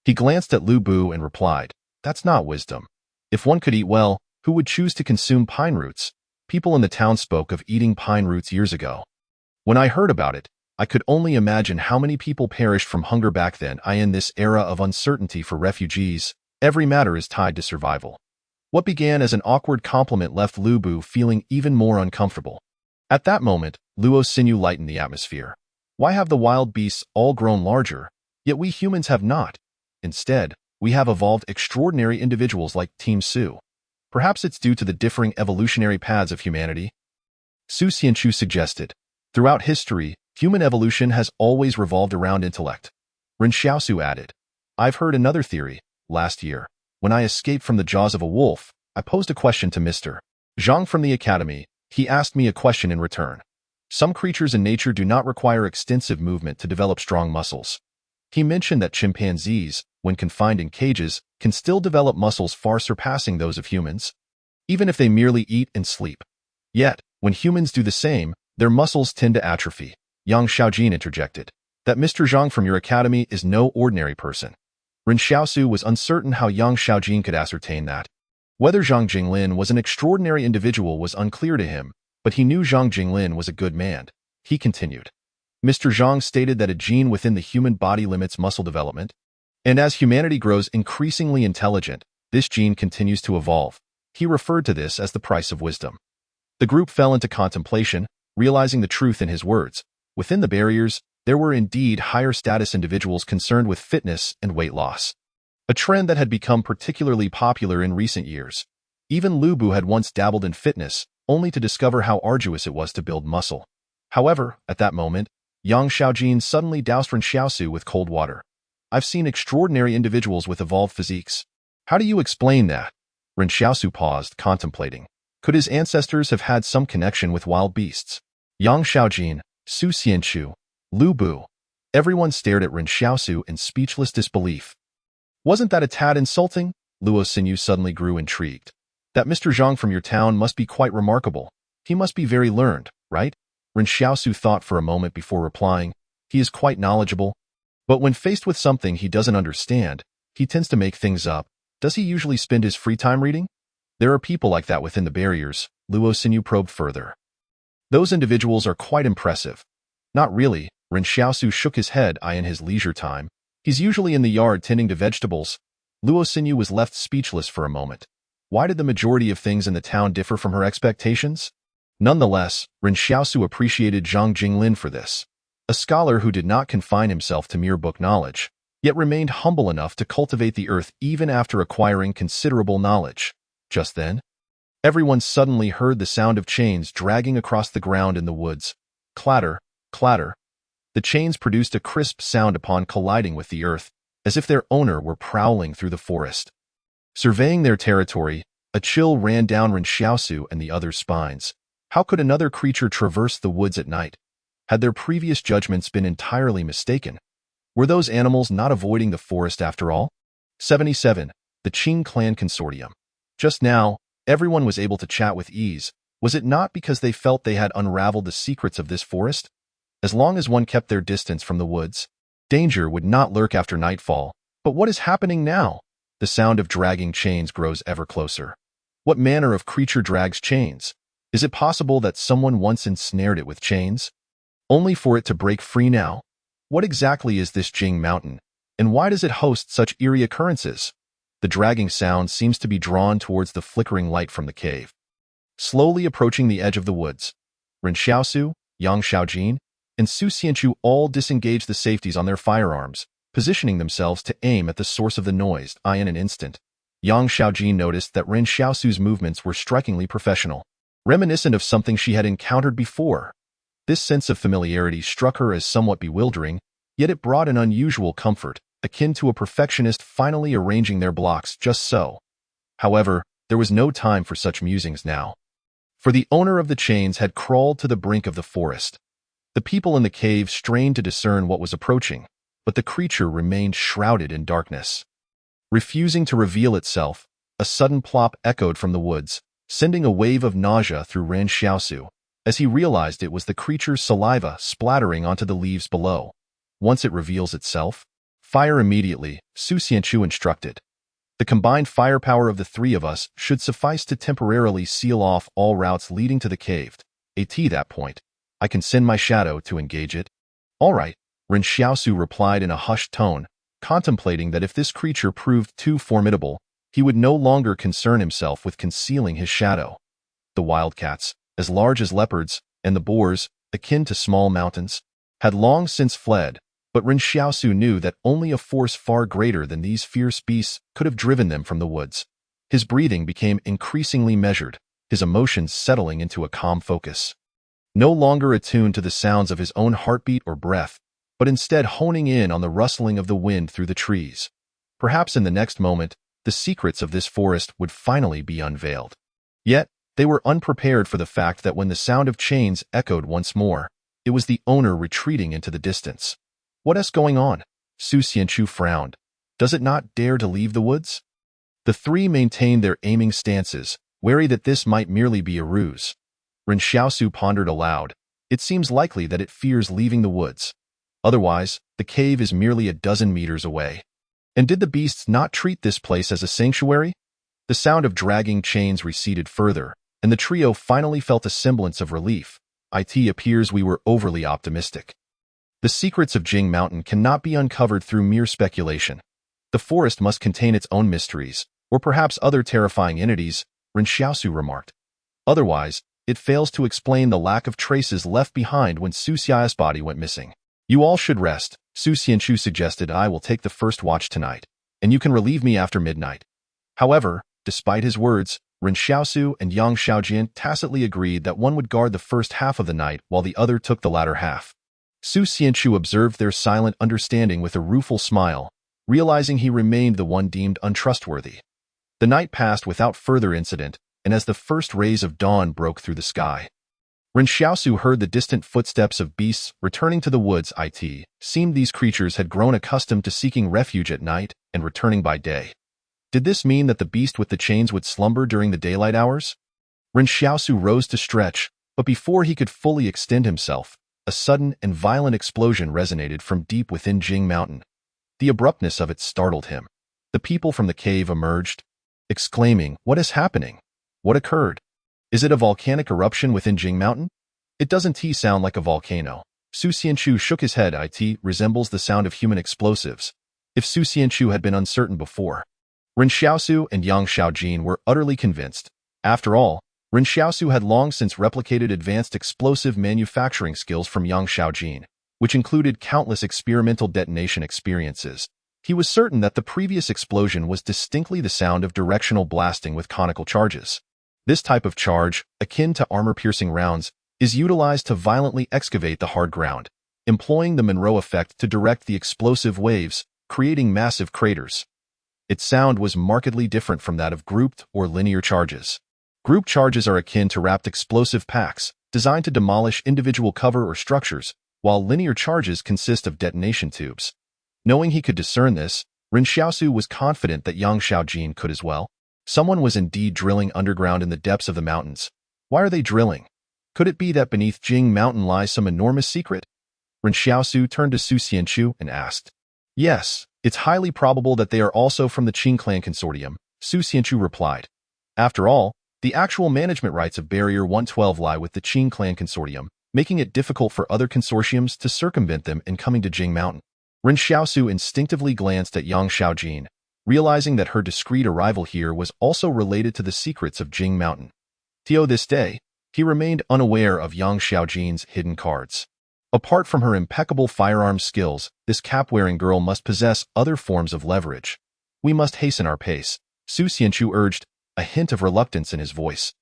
He glanced at Lu Bu and replied, "That's not wisdom. If one could eat well, who would choose to consume pine roots? People in the town spoke of eating pine roots years ago. When I heard about it, I could only imagine how many people perished from hunger back then. In this era of uncertainty for refugees, every matter is tied to survival." What began as an awkward compliment left Lu Bu feeling even more uncomfortable. At that moment, Luo's sinew lightened the atmosphere. Why have the wild beasts all grown larger, yet we humans have not? Instead, we have evolved extraordinary individuals like Team Su. Perhaps it's due to the differing evolutionary paths of humanity? Su Xianchu suggested. Throughout history, human evolution has always revolved around intellect. Ren Xiaosu added, "I've heard another theory. Last year, when I escaped from the jaws of a wolf, I posed a question to Mr. Zhang from the academy. He asked me a question in return. Some creatures in nature do not require extensive movement to develop strong muscles. He mentioned that chimpanzees, when confined in cages, can still develop muscles far surpassing those of humans, even if they merely eat and sleep. Yet, when humans do the same, their muscles tend to atrophy." Yang Xiaojin interjected, "That Mr. Zhang from your academy is no ordinary person." Ren Xiaosu was uncertain how Yang Xiaojin could ascertain that. Whether Zhang Jinglin was an extraordinary individual was unclear to him, but he knew Zhang Jinglin was a good man. He continued, "Mr. Zhang stated that a gene within the human body limits muscle development, and as humanity grows increasingly intelligent, this gene continues to evolve. He referred to this as the price of wisdom." The group fell into contemplation, realizing the truth in his words. Within the barriers, there were indeed higher status individuals concerned with fitness and weight loss, a trend that had become particularly popular in recent years. Even Lu Bu had once dabbled in fitness, only to discover how arduous it was to build muscle. However, at that moment, Yang Xiaojin suddenly doused Ren Xiaosu with cold water. "I've seen extraordinary individuals with evolved physiques. How do you explain that?" Ren Xiaosu paused, contemplating. Could his ancestors have had some connection with wild beasts? Yang Xiaojin, Su Xianchu, Lu Bu. Everyone stared at Ren Xiaosu in speechless disbelief. "Wasn't that a tad insulting?" Luo Xinyu suddenly grew intrigued. "That Mr. Zhang from your town must be quite remarkable. He must be very learned, right?" Ren Xiaosu thought for a moment before replying. "He is quite knowledgeable. But when faced with something he doesn't understand, he tends to make things up. Does he usually spend his free time reading?" "There are people like that within the barriers," Luo Xinyu probed further. "Those individuals are quite impressive." "Not really," Ren Xiaosu shook his head. In his leisure time, he's usually in the yard tending to vegetables." Luo Xinyu was left speechless for a moment. Why did the majority of things in the town differ from her expectations? Nonetheless, Ren Xiaosu appreciated Zhang Jinglin for this. A scholar who did not confine himself to mere book knowledge, yet remained humble enough to cultivate the earth even after acquiring considerable knowledge. Just then, everyone suddenly heard the sound of chains dragging across the ground in the woods. Clatter, clatter. The chains produced a crisp sound upon colliding with the earth, as if their owner were prowling through the forest. Surveying their territory, a chill ran down Ren Xiaosu and the others' spines. How could another creature traverse the woods at night? Had their previous judgments been entirely mistaken? Were those animals not avoiding the forest after all? 77. The Qing Clan Consortium. Just now, everyone was able to chat with ease. Was it not because they felt they had unraveled the secrets of this forest? As long as one kept their distance from the woods, danger would not lurk after nightfall. But what is happening now? The sound of dragging chains grows ever closer. What manner of creature drags chains? Is it possible that someone once ensnared it with chains, only for it to break free now? What exactly is this Jing Mountain, and why does it host such eerie occurrences? The dragging sound seems to be drawn towards the flickering light from the cave. Slowly approaching the edge of the woods, Ren Xiaosu, Yang Xiaojin, and Su Xianchu all disengaged the safeties on their firearms, positioning themselves to aim at the source of the noise. In an instant, Yang Xiaojin noticed that Ren Xiaosu's movements were strikingly professional, reminiscent of something she had encountered before. This sense of familiarity struck her as somewhat bewildering, yet it brought an unusual comfort, akin to a perfectionist finally arranging their blocks just so. However, there was no time for such musings now. For the owner of the chains had crawled to the brink of the forest. The people in the cave strained to discern what was approaching, but the creature remained shrouded in darkness. Refusing to reveal itself, a sudden plop echoed from the woods, sending a wave of nausea through Ren Xiaosu, as he realized it was the creature's saliva splattering onto the leaves below. Once it reveals itself, fire immediately, Su Xianchu instructed. The combined firepower of the three of us should suffice to temporarily seal off all routes leading to the cave. At that point, I can send my shadow to engage it. All right, Ren Xiaosu replied in a hushed tone, contemplating that if this creature proved too formidable, he would no longer concern himself with concealing his shadow. The wildcats, as large as leopards, and the boars, akin to small mountains, had long since fled, but Ren Xiaosu knew that only a force far greater than these fierce beasts could have driven them from the woods. His breathing became increasingly measured, his emotions settling into a calm focus. No longer attuned to the sounds of his own heartbeat or breath, but instead honing in on the rustling of the wind through the trees. Perhaps in the next moment, the secrets of this forest would finally be unveiled. Yet, they were unprepared for the fact that when the sound of chains echoed once more, it was the owner retreating into the distance. What is going on? Su Xianchu frowned. Does it not dare to leave the woods? The three maintained their aiming stances, wary that this might merely be a ruse. Ren Xiaosu pondered aloud. It seems likely that it fears leaving the woods. Otherwise, the cave is merely a dozen meters away. And did the beasts not treat this place as a sanctuary? The sound of dragging chains receded further, and the trio finally felt a semblance of relief. It appears we were overly optimistic. The secrets of Jing Mountain cannot be uncovered through mere speculation. The forest must contain its own mysteries, or perhaps other terrifying entities, Ren Xiaosu remarked. Otherwise, it fails to explain the lack of traces left behind when Su Xia's body went missing. You all should rest, Su Xianchu suggested. I will take the first watch tonight, and you can relieve me after midnight. However, despite his words, Ren Xiaosu and Yang Xiaojian tacitly agreed that one would guard the first half of the night while the other took the latter half. Su Xianchu observed their silent understanding with a rueful smile, realizing he remained the one deemed untrustworthy. The night passed without further incident, and as the first rays of dawn broke through the sky, Ren Xiaosu heard the distant footsteps of beasts returning to the woods. It seemed these creatures had grown accustomed to seeking refuge at night and returning by day. Did this mean that the beast with the chains would slumber during the daylight hours? Ren Xiaosu rose to stretch, but before he could fully extend himself, a sudden and violent explosion resonated from deep within Jing Mountain. The abruptness of it startled him. The people from the cave emerged, exclaiming, "What is happening? What occurred? Is it a volcanic eruption within Jing Mountain? It doesn't sound like a volcano." Su Xianchu shook his head. It resembles the sound of human explosives. If Su Xianchu had been uncertain before, Ren Xiaosu and Yang Xiaojin were utterly convinced. After all, Ren Xiaosu had long since replicated advanced explosive manufacturing skills from Yang Xiaojin, which included countless experimental detonation experiences. He was certain that the previous explosion was distinctly the sound of directional blasting with conical charges. This type of charge, akin to armor-piercing rounds, is utilized to violently excavate the hard ground, employing the Monroe effect to direct the explosive waves, creating massive craters. Its sound was markedly different from that of grouped or linear charges. Group charges are akin to wrapped explosive packs, designed to demolish individual cover or structures, while linear charges consist of detonation tubes. Knowing he could discern this, Ren Xiaosu was confident that Yang Xiaojin could as well. Someone was indeed drilling underground in the depths of the mountains. Why are they drilling? Could it be that beneath Jing Mountain lies some enormous secret? Ren Xiaosu turned to Su Xianchu and asked. Yes, it's highly probable that they are also from the Qing clan consortium, Su Xianchu replied. After all, the actual management rights of Barrier 112 lie with the Qing clan consortium, making it difficult for other consortiums to circumvent them in coming to Jing Mountain. Ren Xiaosu instinctively glanced at Yang Xiaojin, realizing that her discreet arrival here was also related to the secrets of Jing Mountain. Till this day, he remained unaware of Yang Xiaojin's hidden cards. Apart from her impeccable firearm skills, this cap-wearing girl must possess other forms of leverage. We must hasten our pace, Su Xianchu urged, a hint of reluctance in his voice.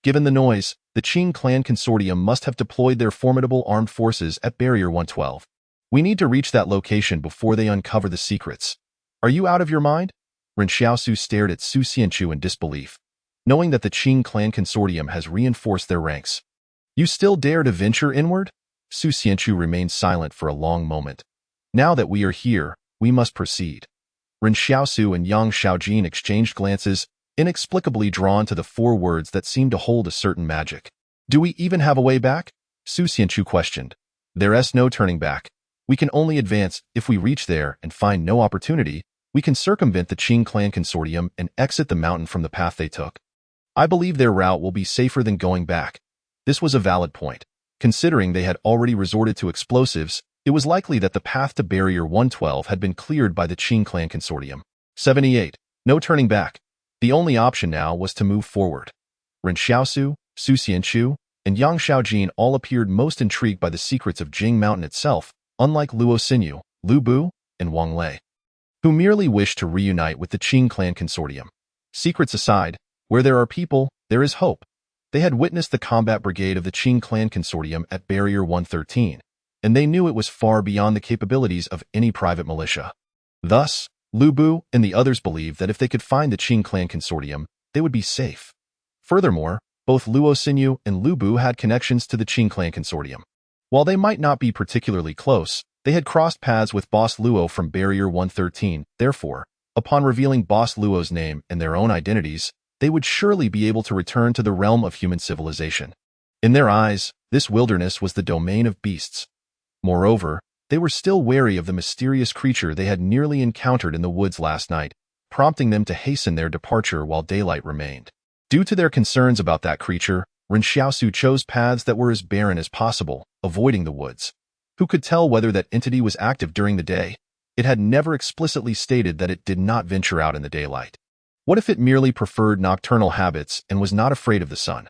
Given the noise, the Qing clan consortium must have deployed their formidable armed forces at Barrier 112. We need to reach that location before they uncover the secrets. Are you out of your mind? Ren Xiaosu stared at Su Xianchu in disbelief, knowing that the Qing clan consortium has reinforced their ranks. You still dare to venture inward? Su Xianchu remained silent for a long moment. Now that we are here, we must proceed. Ren Xiaosu and Yang Xiaojin exchanged glances, inexplicably drawn to the four words that seemed to hold a certain magic. Do we even have a way back? Su Xianchu questioned. There's no turning back. We can only advance. If we reach there and find no opportunity, we can circumvent the Qing clan consortium and exit the mountain from the path they took. I believe their route will be safer than going back. This was a valid point. Considering they had already resorted to explosives, it was likely that the path to Barrier 112 had been cleared by the Qing clan consortium. 78. No turning back. The only option now was to move forward. Ren Xiaosu, Su Xianchu, and Yang Xiaojin all appeared most intrigued by the secrets of Jing Mountain itself, unlike Luo Xinyu, Lu Bu, and Wang Lei, who merely wished to reunite with the Qing clan consortium. Secrets aside, where there are people, there is hope. They had witnessed the combat brigade of the Qing clan consortium at Barrier 113, and they knew it was far beyond the capabilities of any private militia. Thus, Lu Bu and the others believed that if they could find the Qing clan consortium, they would be safe. Furthermore, both Luo Xinyu and Lu Bu had connections to the Qing clan consortium. While they might not be particularly close, they had crossed paths with Boss Luo from Barrier 113. Therefore, upon revealing Boss Luo's name and their own identities, they would surely be able to return to the realm of human civilization. In their eyes, this wilderness was the domain of beasts. Moreover, they were still wary of the mysterious creature they had nearly encountered in the woods last night, prompting them to hasten their departure while daylight remained. Due to their concerns about that creature, Ren Xiaosu chose paths that were as barren as possible, avoiding the woods. Who could tell whether that entity was active during the day? It had never explicitly stated that it did not venture out in the daylight. What if it merely preferred nocturnal habits and was not afraid of the sun?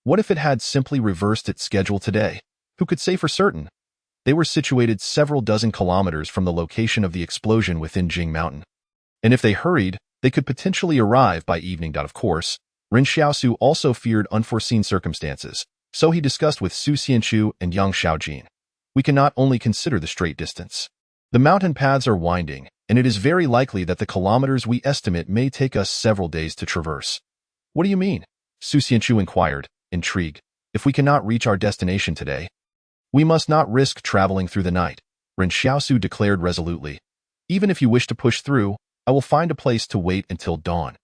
What if it had simply reversed its schedule today? Who could say for certain? They were situated several dozen kilometers from the location of the explosion within Jing Mountain. And if they hurried, they could potentially arrive by evening. Of course, Ren Xiaosu also feared unforeseen circumstances, so he discussed with Su Xianchu and Yang Xiaojin. We cannot only consider the straight distance. The mountain paths are winding, and it is very likely that the kilometers we estimate may take us several days to traverse. What do you mean? Su Xianchu inquired, intrigued. If we cannot reach our destination today, we must not risk traveling through the night, Ren Xiaosu declared resolutely. Even if you wish to push through, I will find a place to wait until dawn.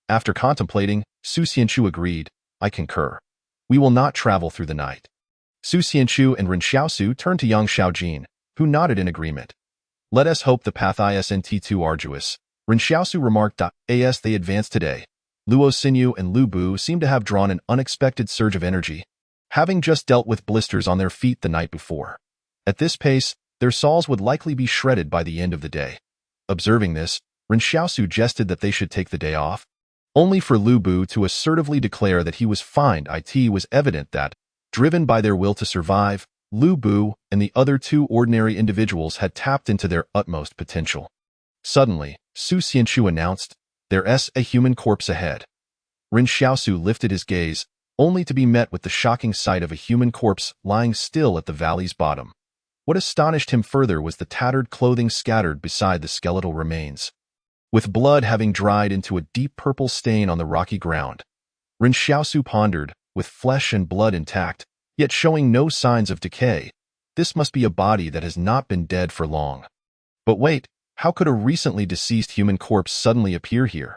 After contemplating, Su Xianchu agreed. I concur. We will not travel through the night. Su Xianchu and Ren Xiaosu turned to Yang Xiaojin, who nodded in agreement. Let us hope the path isn't too arduous, Ren Xiaosu remarked. As they advanced today, Luo Xinyu and Lu Bu seemed to have drawn an unexpected surge of energy, having just dealt with blisters on their feet the night before. At this pace, their soles would likely be shredded by the end of the day. Observing this, Ren Xiaosu suggested that they should take the day off, only for Lu Bu to assertively declare that he was fine. It was evident that, driven by their will to survive, Lu Bu and the other two ordinary individuals had tapped into their utmost potential. Suddenly, Su Xianchu announced, "There's a human corpse ahead." Ren Xiaosu lifted his gaze, only to be met with the shocking sight of a human corpse lying still at the valley's bottom. What astonished him further was the tattered clothing scattered beside the skeletal remains, with blood having dried into a deep purple stain on the rocky ground. Ren Xiaosu pondered, with flesh and blood intact, yet showing no signs of decay. This must be a body that has not been dead for long. But wait, how could a recently deceased human corpse suddenly appear here?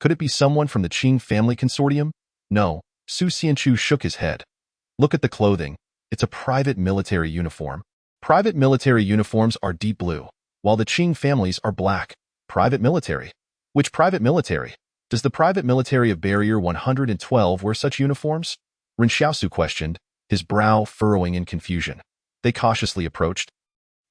Could it be someone from the Qing family consortium? No, Su Xianchu shook his head. Look at the clothing. It's a private military uniform. Private military uniforms are deep blue, while the Qing families are black. Private military? Which private military? Does the private military of Barrier 112 wear such uniforms? Ren Xiaosu questioned, his brow furrowing in confusion. They cautiously approached,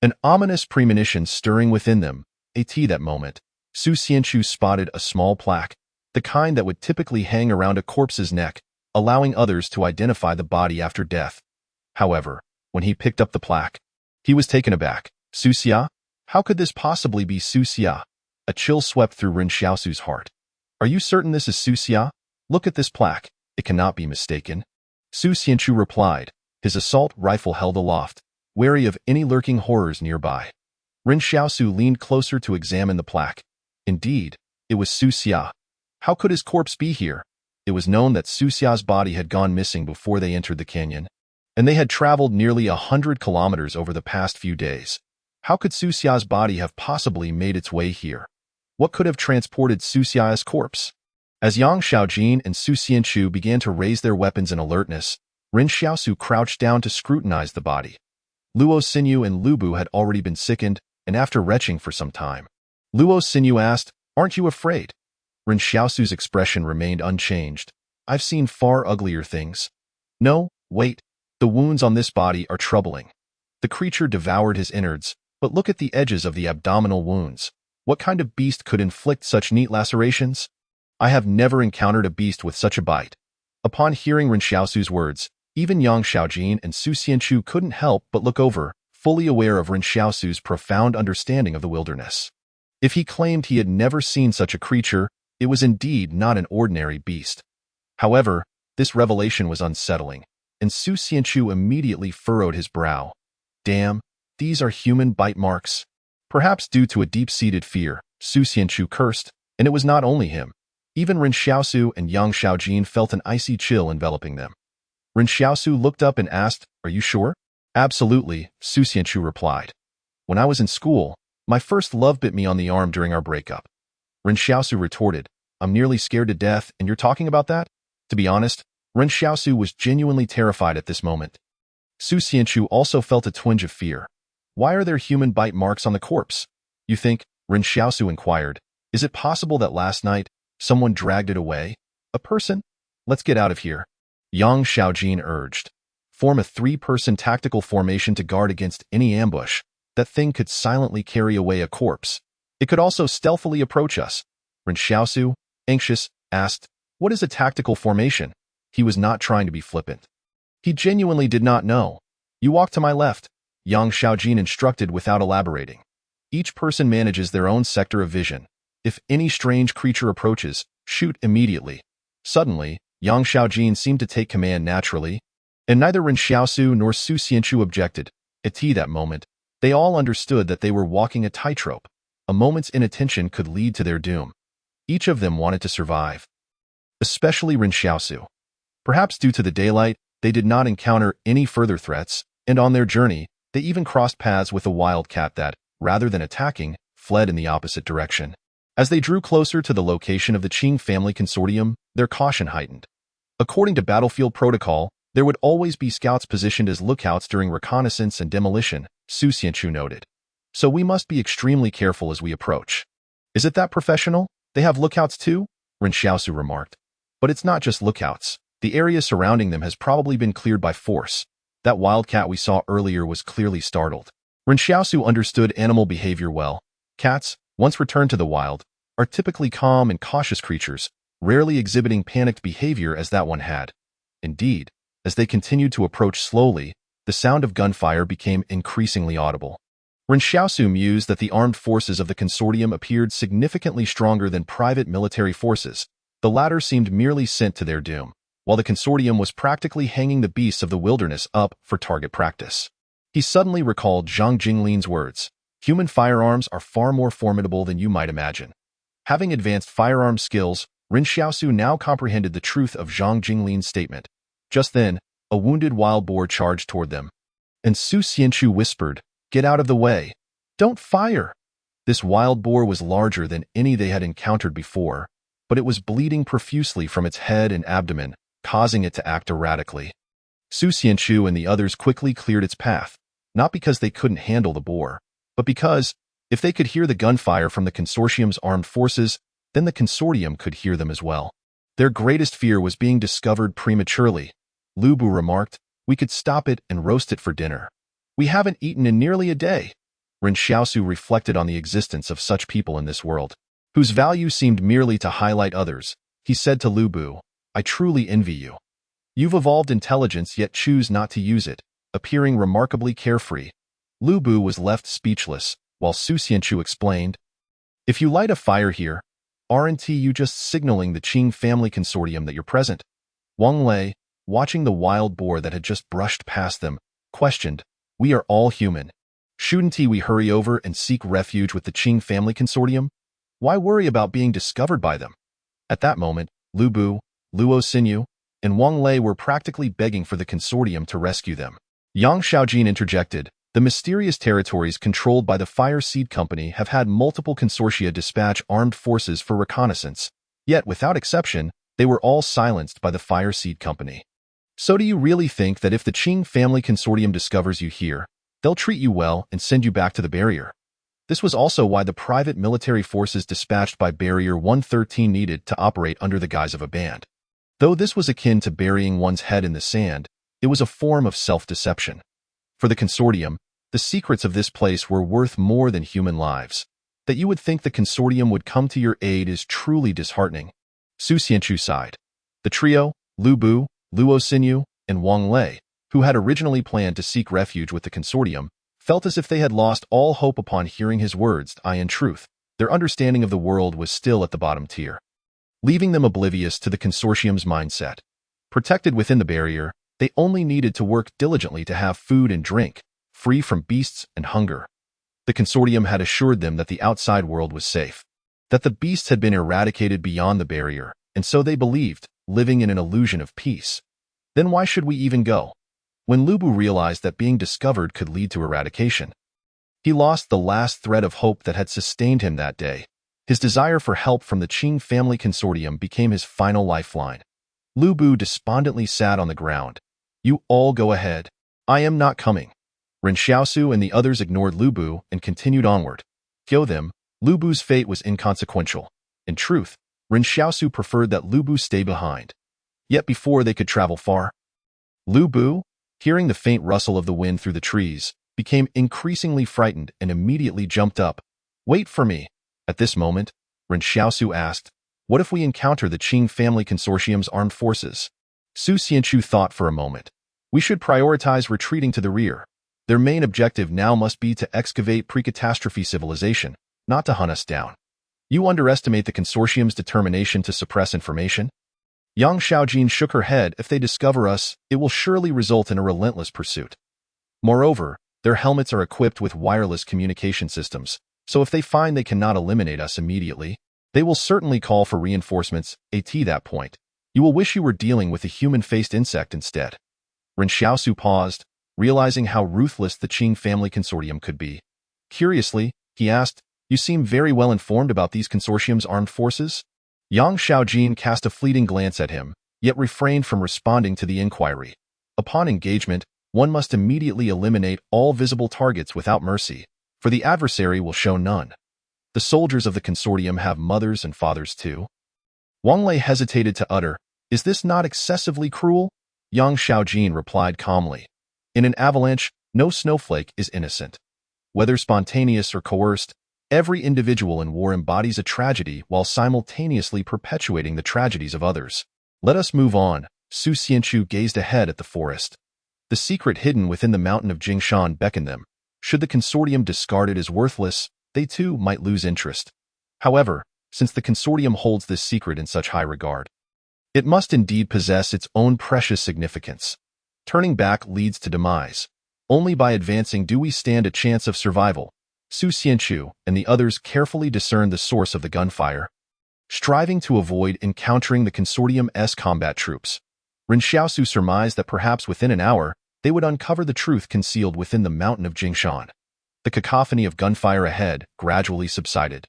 an ominous premonition stirring within them. At that moment, Su Xianchu spotted a small plaque, the kind that would typically hang around a corpse's neck, allowing others to identify the body after death. However, when he picked up the plaque, he was taken aback. Su Xia? How could this possibly be Su Xia? A chill swept through Ren Xiaosu's heart. Are you certain this is Su Xia? Look at this plaque. It cannot be mistaken. Su Xianchu replied, his assault rifle held aloft. wary of any lurking horrors nearby. Ren Xiaosu leaned closer to examine the plaque. Indeed, it was Su Xia. How could his corpse be here? It was known that Su Xia's body had gone missing before they entered the canyon, and they had traveled nearly 100 kilometers over the past few days. How could Su Xia's body have possibly made its way here? What could have transported Su Xia's corpse? As Yang Xiaojin and Su Xianchu began to raise their weapons in alertness, Ren Xiaosu crouched down to scrutinize the body. Luo Xinyu and Lu Bu had already been sickened, and after retching for some time, Luo Xinyu asked, "Aren't you afraid?" Ren Xiaosu's expression remained unchanged. "I've seen far uglier things." "No, wait. The wounds on this body are troubling." The creature devoured his innards, but look at the edges of the abdominal wounds. What kind of beast could inflict such neat lacerations? I have never encountered a beast with such a bite. Upon hearing Ren Xiaosu's words, even Yang Xiaojin and Su Xianchu couldn't help but look over, fully aware of Ren Xiaosu's profound understanding of the wilderness. If he claimed he had never seen such a creature, it was indeed not an ordinary beast. However, this revelation was unsettling, and Su Xianchu immediately furrowed his brow. Damn, these are human bite marks. Perhaps due to a deep-seated fear, Su Xianchu cursed, and it was not only him. Even Ren Xiaosu and Yang Xiaojin felt an icy chill enveloping them. Ren Xiaosu looked up and asked, "Are you sure?" "Absolutely," Su Xianchu replied. "When I was in school, my first love bit me on the arm during our breakup." Ren Xiaosu retorted, "I'm nearly scared to death, and you're talking about that?" To be honest, Ren Xiaosu was genuinely terrified at this moment. Su Xianchu also felt a twinge of fear. "Why are there human bite marks on the corpse?" "You think," Ren Xiaosu inquired, "is it possible that last night someone dragged it away? A person? Let's get out of here." Yang Xiaojin urged. "Form a 3-person tactical formation to guard against any ambush. That thing could silently carry away a corpse. It could also stealthily approach us." Ren Xiaosu, anxious, asked, "What is a tactical formation?" He was not trying to be flippant. He genuinely did not know. "You walk to my left," Yang Xiaojin instructed without elaborating. "Each person manages their own sector of vision. If any strange creature approaches, shoot immediately." Suddenly, Yang Xiaojin seemed to take command naturally, and neither Ren Xiaosu nor Su Xianchu objected. At that moment, they all understood that they were walking a tightrope. A moment's inattention could lead to their doom. Each of them wanted to survive. Especially Ren Xiaosu. Perhaps due to the daylight, they did not encounter any further threats, and on their journey, they even crossed paths with a wildcat that, rather than attacking, fled in the opposite direction. As they drew closer to the location of the Qing family consortium, their caution heightened. According to battlefield protocol, there would always be scouts positioned as lookouts during reconnaissance and demolition, Su Xianchu noted. "So we must be extremely careful as we approach." "Is it that professional? They have lookouts too?" Ren Xiaosu remarked. "But it's not just lookouts. The area surrounding them has probably been cleared by force. That wildcat we saw earlier was clearly startled." Ren Xiaosu understood animal behavior well. Cats, once returned to the wild, are typically calm and cautious creatures, rarely exhibiting panicked behavior as that one had. Indeed, as they continued to approach slowly, the sound of gunfire became increasingly audible. Ren Xiaosu mused that the armed forces of the consortium appeared significantly stronger than private military forces. The latter seemed merely sent to their doom, while the consortium was practically hanging the beasts of the wilderness up for target practice. He suddenly recalled Zhang Jinglin's words, "Human firearms are far more formidable than you might imagine." Having advanced firearm skills, Ren Xiaosu now comprehended the truth of Zhang Jinglin's statement. Just then, a wounded wild boar charged toward them, and Su Xianchu whispered, "Get out of the way. Don't fire." This wild boar was larger than any they had encountered before, but it was bleeding profusely from its head and abdomen, causing it to act erratically. Su Xianchu and the others quickly cleared its path, not because they couldn't handle the boar, but because, if they could hear the gunfire from the consortium's armed forces, then the consortium could hear them as well. Their greatest fear was being discovered prematurely. Lu Bu remarked, "We could stop it and roast it for dinner. We haven't eaten in nearly a day." Ren Xiaosu reflected on the existence of such people in this world, whose value seemed merely to highlight others. He said to Lu Bu, "I truly envy you. You've evolved intelligence yet choose not to use it," appearing remarkably carefree. Lu Bu was left speechless, while Su Xianchu explained, "If you light a fire here, aren't you just signaling the Qing family consortium that you're present?" Wang Lei, watching the wild boar that had just brushed past them, questioned, We are all human. Shouldn't we hurry over and seek refuge with the Qing family consortium? Why worry about being discovered by them? At that moment, Lu Bu, Luo Xinyu, and Wang Lei were practically begging for the consortium to rescue them. Yang Xiaojin interjected, the mysterious territories controlled by the Fire Seed Company have had multiple consortia dispatch armed forces for reconnaissance, yet without exception, they were all silenced by the Fire Seed Company. So do you really think that if the Qing family consortium discovers you here, they'll treat you well and send you back to the barrier? This was also why the private military forces dispatched by Barrier 113 needed to operate under the guise of a band. Though this was akin to burying one's head in the sand, it was a form of self-deception. For the consortium, the secrets of this place were worth more than human lives. That you would think the consortium would come to your aid is truly disheartening. Su Xianchu sighed. The trio, Lu Bu, Luo Xinyu, and Wang Lei, who had originally planned to seek refuge with the consortium, felt as if they had lost all hope upon hearing his words. In truth, their understanding of the world was still at the bottom tier, leaving them oblivious to the consortium's mindset. Protected within the barrier, they only needed to work diligently to have food and drink, free from beasts and hunger. The consortium had assured them that the outside world was safe, that the beasts had been eradicated beyond the barrier, and so they believed, living in an illusion of peace. Then why should we even go? When Lu Bu realized that being discovered could lead to eradication, he lost the last thread of hope that had sustained him that day. His desire for help from the Qing family consortium became his final lifeline. Lu Bu despondently sat on the ground. You all go ahead. I am not coming. Ren Xiaosu and the others ignored Lu Bu and continued onward. Kill them, Lu Bu's fate was inconsequential. In truth, Ren Xiaosu preferred that Lu Bu stay behind. Yet before they could travel far, Lu Bu, hearing the faint rustle of the wind through the trees, became increasingly frightened and immediately jumped up. Wait for me. At this moment, Ren Xiaosu asked, what if we encounter the Qing family consortium's armed forces? Su Xianchu thought for a moment. We should prioritize retreating to the rear. Their main objective now must be to excavate pre-catastrophe civilization, not to hunt us down. You underestimate the consortium's determination to suppress information? Yang Xiaojin shook her head. If they discover us, it will surely result in a relentless pursuit. Moreover, their helmets are equipped with wireless communication systems, so if they find they cannot eliminate us immediately, they will certainly call for reinforcements. At that point, you will wish you were dealing with a human-faced insect instead. Ren Xiaosu paused, realizing how ruthless the Qing family consortium could be. Curiously, he asked, you seem very well informed about these consortium's armed forces? Yang Xiaojin cast a fleeting glance at him, yet refrained from responding to the inquiry. Upon engagement, one must immediately eliminate all visible targets without mercy, for the adversary will show none. The soldiers of the consortium have mothers and fathers too. Wang Lei hesitated to utter, is this not excessively cruel? Yang Xiaojin replied calmly. In an avalanche, no snowflake is innocent. Whether spontaneous or coerced, every individual in war embodies a tragedy while simultaneously perpetuating the tragedies of others. Let us move on. Su Xianchu gazed ahead at the forest. The secret hidden within the mountain of Jingshan beckoned them. Should the consortium discard it as worthless, they too might lose interest. However, since the consortium holds this secret in such high regard, it must indeed possess its own precious significance. Turning back leads to demise. Only by advancing do we stand a chance of survival. Su Xianchu and the others carefully discerned the source of the gunfire, striving to avoid encountering the consortium's combat troops. Ren Xiaosu surmised that perhaps within an hour, they would uncover the truth concealed within the mountain of Jingshan. The cacophony of gunfire ahead gradually subsided,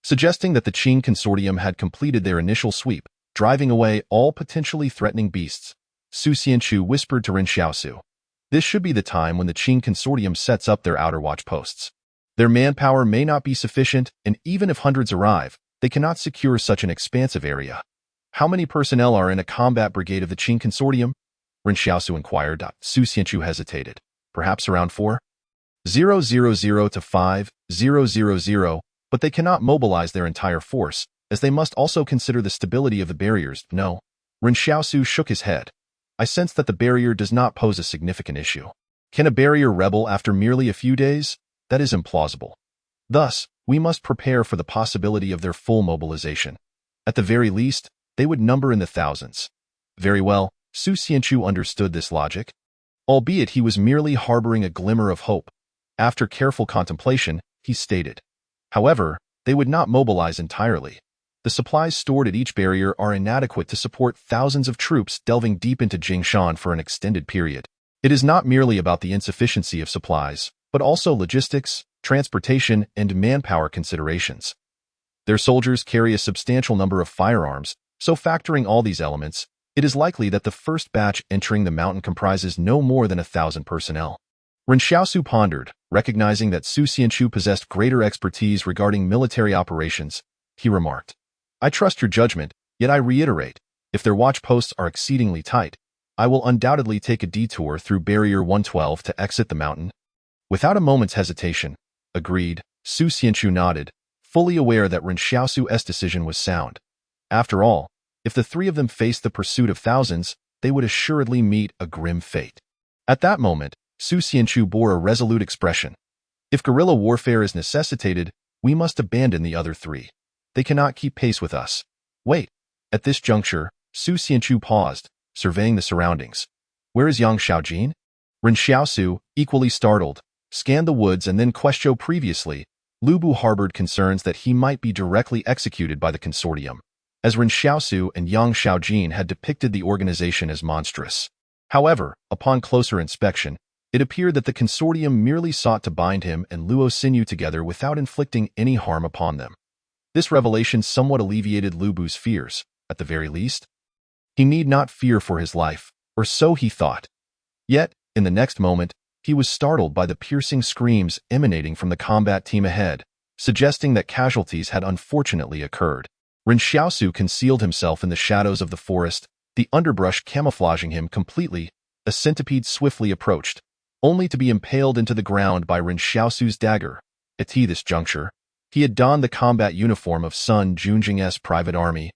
suggesting that the Qing consortium had completed their initial sweep, driving away all potentially threatening beasts. Su Xianchu whispered to Ren Xiaosu, this should be the time when the Qing consortium sets up their outer watch posts. Their manpower may not be sufficient, and even if hundreds arrive, they cannot secure such an expansive area. How many personnel are in a combat brigade of the Qing consortium? Ren Xiaosu inquired. Su Xianchu hesitated. Perhaps around 4,000 to 5,000, but they cannot mobilize their entire force, as they must also consider the stability of the barriers. No. Ren Xiaosu shook his head. I sense that the barrier does not pose a significant issue. Can a barrier rebel after merely a few days? That is implausible. Thus, we must prepare for the possibility of their full mobilization. At the very least, they would number in the thousands. Very well, Su Xianchu understood this logic. albeit he was merely harboring a glimmer of hope. After careful contemplation, he stated. However, they would not mobilize entirely. The supplies stored at each barrier are inadequate to support thousands of troops delving deep into Jingshan for an extended period. It is not merely about the insufficiency of supplies, but also logistics, transportation, and manpower considerations. Their soldiers carry a substantial number of firearms, so factoring all these elements, it is likely that the first batch entering the mountain comprises no more than 1,000 personnel. Ren Xiaosu pondered, recognizing that Su Xianchu possessed greater expertise regarding military operations. He remarked, I trust your judgment, yet I reiterate, if their watch posts are exceedingly tight, I will undoubtedly take a detour through Barrier 112 to exit the mountain. Without a moment's hesitation, agreed, Su Xianchu nodded, fully aware that Ren Xiaosu's decision was sound. After all, if the three of them faced the pursuit of thousands, they would assuredly meet a grim fate. At that moment, Su Xianchu bore a resolute expression. If guerrilla warfare is necessitated, we must abandon the other three. They cannot keep pace with us. Wait. At this juncture, Su Xianchu paused, surveying the surroundings. Where is Yang Xiaojin? Ren Xiaosu, equally startled, scanned the woods and then questioned previously. Lu Bu harbored concerns that he might be directly executed by the consortium, as Ren Xiaosu and Yang Xiaojin had depicted the organization as monstrous. However, upon closer inspection, it appeared that the consortium merely sought to bind him and Luo Xinyu together without inflicting any harm upon them. This revelation somewhat alleviated Lu Bu's fears, at the very least. He need not fear for his life, or so he thought. Yet, in the next moment, he was startled by the piercing screams emanating from the combat team ahead, suggesting that casualties had unfortunately occurred. Ren Xiaosu concealed himself in the shadows of the forest, the underbrush camouflaging him completely. A centipede swiftly approached, only to be impaled into the ground by Ren Xiaosu's dagger. At this juncture, he had donned the combat uniform of Sun Junjing's private army.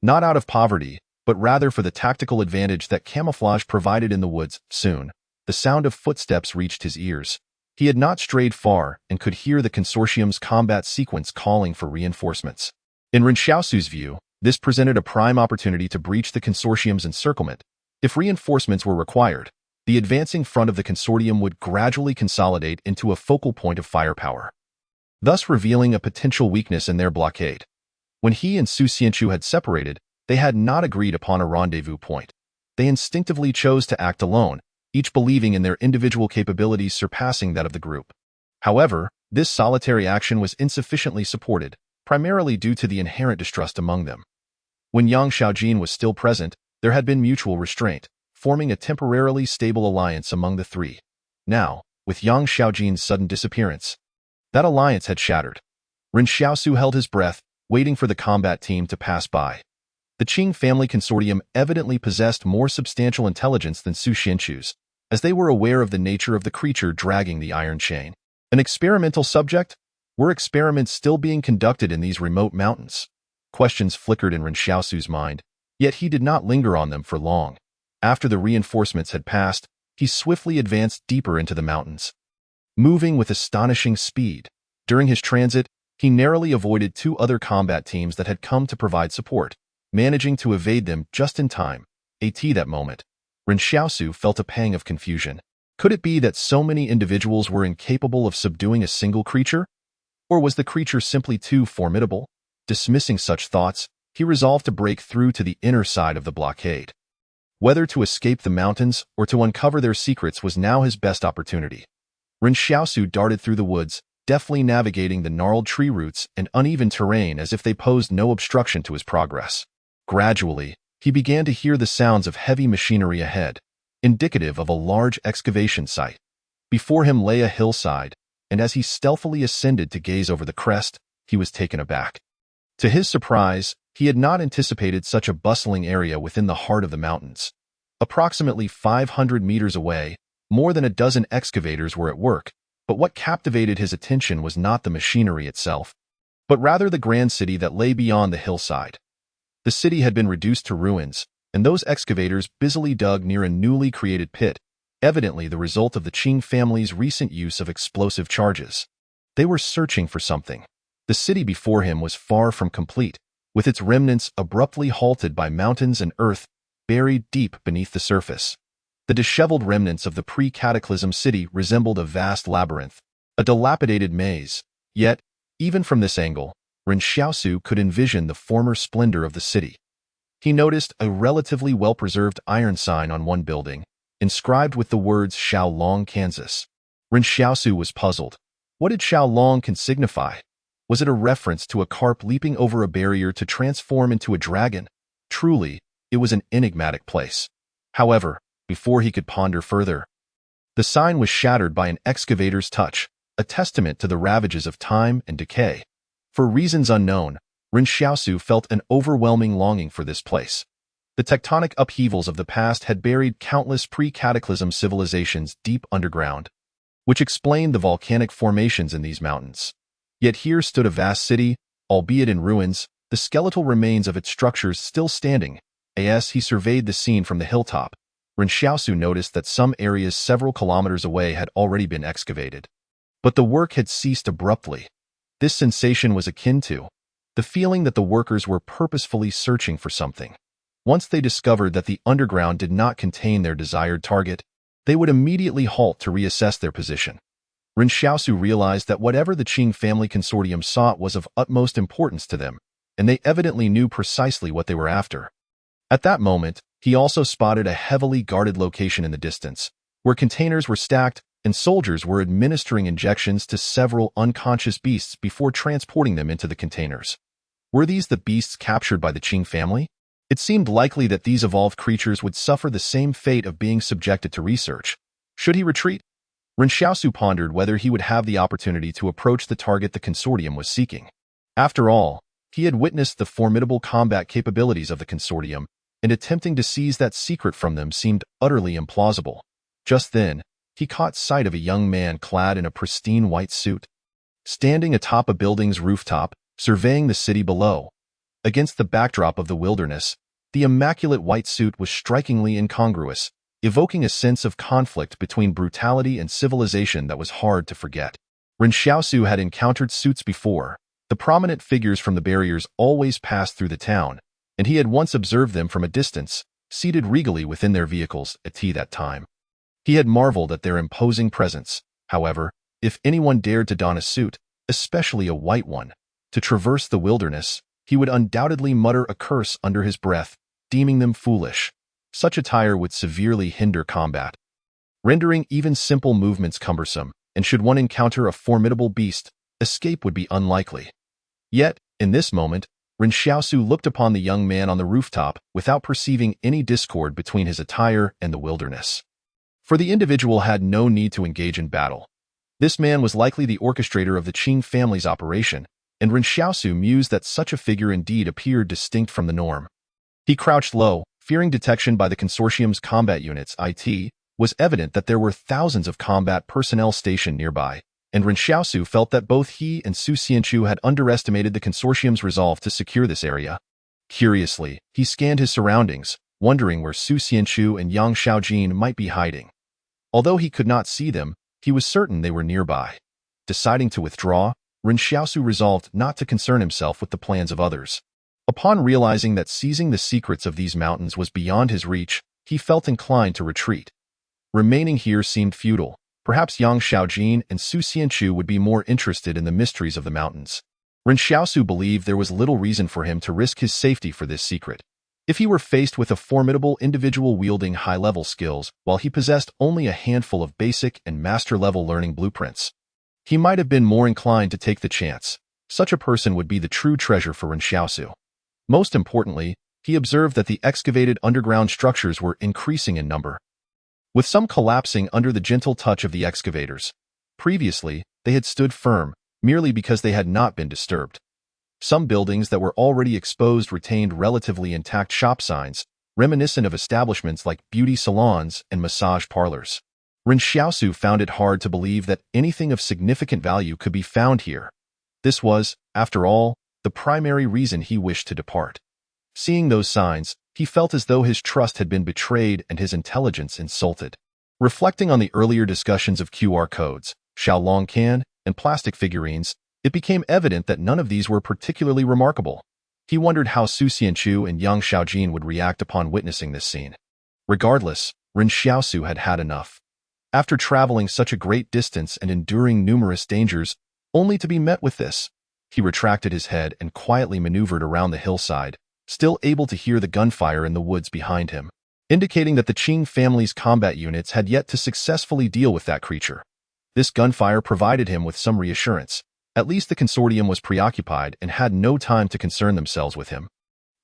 Not out of poverty, but rather for the tactical advantage that camouflage provided in the woods. Soon, the sound of footsteps reached his ears. He had not strayed far and could hear the consortium's combat sequence calling for reinforcements. In Ren Xiaosu's view, this presented a prime opportunity to breach the consortium's encirclement. If reinforcements were required, the advancing front of the consortium would gradually consolidate into a focal point of firepower, thus revealing a potential weakness in their blockade. When he and Su Xianchu had separated, they had not agreed upon a rendezvous point. They instinctively chose to act alone, each believing in their individual capabilities surpassing that of the group. However, this solitary action was insufficiently supported, primarily due to the inherent distrust among them. When Yang Xiaojin was still present, there had been mutual restraint, forming a temporarily stable alliance among the three. Now, with Yang Xiaojin's sudden disappearance, that alliance had shattered. Ren Xiaosu held his breath, waiting for the combat team to pass by. The Qing family consortium evidently possessed more substantial intelligence than Su Xianchu's, as they were aware of the nature of the creature dragging the iron chain. An experimental subject? Were experiments still being conducted in these remote mountains? Questions flickered in Ren Xiaosu's mind, yet he did not linger on them for long. After the reinforcements had passed, he swiftly advanced deeper into the mountains, moving with astonishing speed. During his transit, he narrowly avoided two other combat teams that had come to provide support, managing to evade them just in time. At that moment, Ren Xiaosu felt a pang of confusion. Could it be that so many individuals were incapable of subduing a single creature? Or was the creature simply too formidable? Dismissing such thoughts, he resolved to break through to the inner side of the blockade. Whether to escape the mountains or to uncover their secrets was now his best opportunity. Ren Xiaosu darted through the woods, deftly navigating the gnarled tree roots and uneven terrain as if they posed no obstruction to his progress. Gradually, he began to hear the sounds of heavy machinery ahead, indicative of a large excavation site. Before him lay a hillside, and as he stealthily ascended to gaze over the crest, he was taken aback. To his surprise, he had not anticipated such a bustling area within the heart of the mountains. Approximately 500 meters away, more than a dozen excavators were at work, but what captivated his attention was not the machinery itself, but rather the grand city that lay beyond the hillside. The city had been reduced to ruins, and those excavators busily dug near a newly created pit, evidently the result of the Qing family's recent use of explosive charges. They were searching for something. The city before him was far from complete, with its remnants abruptly halted by mountains and earth buried deep beneath the surface. The disheveled remnants of the pre-cataclysm city resembled a vast labyrinth, a dilapidated maze. Yet, even from this angle, Ren Xiaosu could envision the former splendor of the city. He noticed a relatively well-preserved iron sign on one building, inscribed with the words Xiaolong, Kansas. Ren Xiaosu was puzzled. What did Xiaolong can signify? Was it a reference to a carp leaping over a barrier to transform into a dragon? Truly, it was an enigmatic place. However, before he could ponder further, the sign was shattered by an excavator's touch, a testament to the ravages of time and decay. For reasons unknown, Ren Xiaosu felt an overwhelming longing for this place. The tectonic upheavals of the past had buried countless pre-cataclysm civilizations deep underground, which explained the volcanic formations in these mountains. Yet here stood a vast city, albeit in ruins, the skeletal remains of its structures still standing. As he surveyed the scene from the hilltop, Ren Xiaosu noticed that some areas several kilometers away had already been excavated. But the work had ceased abruptly. This sensation was akin to the feeling that the workers were purposefully searching for something. Once they discovered that the underground did not contain their desired target, they would immediately halt to reassess their position. Ren Xiaosu realized that whatever the Qing family consortium sought was of utmost importance to them, and they evidently knew precisely what they were after. At that moment, he also spotted a heavily guarded location in the distance, where containers were stacked and soldiers were administering injections to several unconscious beasts before transporting them into the containers. Were these the beasts captured by the Qing family? It seemed likely that these evolved creatures would suffer the same fate of being subjected to research. Should he retreat? Ren Xiaosu pondered whether he would have the opportunity to approach the target the consortium was seeking. After all, he had witnessed the formidable combat capabilities of the consortium, and attempting to seize that secret from them seemed utterly implausible. Just then, he caught sight of a young man clad in a pristine white suit, standing atop a building's rooftop, surveying the city below. Against the backdrop of the wilderness, the immaculate white suit was strikingly incongruous, evoking a sense of conflict between brutality and civilization that was hard to forget. Ren Xiaosu had encountered suits before. The prominent figures from the barriers always passed through the town, and he had once observed them from a distance, seated regally within their vehicles at that time. He had marveled at their imposing presence. However, if anyone dared to don a suit, especially a white one, to traverse the wilderness, he would undoubtedly mutter a curse under his breath, deeming them foolish. Such attire would severely hinder combat, rendering even simple movements cumbersome, and should one encounter a formidable beast, escape would be unlikely. Yet, in this moment, Ren Xiaosu looked upon the young man on the rooftop without perceiving any discord between his attire and the wilderness. For the individual had no need to engage in battle. This man was likely the orchestrator of the Qing family's operation, and Ren Xiaosu mused that such a figure indeed appeared distinct from the norm. He crouched low, fearing detection by the consortium's combat units. It was evident that there were thousands of combat personnel stationed nearby, and Ren Xiaosu felt that both he and Su Xianchu had underestimated the consortium's resolve to secure this area. Curiously, he scanned his surroundings, wondering where Su Xianchu and Yang Shaojin might be hiding. Although he could not see them, he was certain they were nearby. Deciding to withdraw, Ren Xiaosu resolved not to concern himself with the plans of others. Upon realizing that seizing the secrets of these mountains was beyond his reach, he felt inclined to retreat. Remaining here seemed futile. Perhaps Yang Shaojin and Su Xianchu would be more interested in the mysteries of the mountains. Ren Xiaosu believed there was little reason for him to risk his safety for this secret. If he were faced with a formidable individual wielding high-level skills, while he possessed only a handful of basic and master-level learning blueprints, he might have been more inclined to take the chance. Such a person would be the true treasure for Ren Xiaosu. Most importantly, he observed that the excavated underground structures were increasing in number, with some collapsing under the gentle touch of the excavators. Previously, they had stood firm, merely because they had not been disturbed. Some buildings that were already exposed retained relatively intact shop signs, reminiscent of establishments like beauty salons and massage parlors. Ren Xiaosu found it hard to believe that anything of significant value could be found here. This was, after all, the primary reason he wished to depart. Seeing those signs, he felt as though his trust had been betrayed and his intelligence insulted. Reflecting on the earlier discussions of QR codes, Xiaolong can, and plastic figurines, it became evident that none of these were particularly remarkable. He wondered how Su Xianchu and Yang Shaojin would react upon witnessing this scene. Regardless, Ren Xiaosu had had enough. After traveling such a great distance and enduring numerous dangers, only to be met with this, he retracted his head and quietly maneuvered around the hillside, still able to hear the gunfire in the woods behind him, indicating that the Qing family's combat units had yet to successfully deal with that creature. This gunfire provided him with some reassurance. At least the consortium was preoccupied and had no time to concern themselves with him.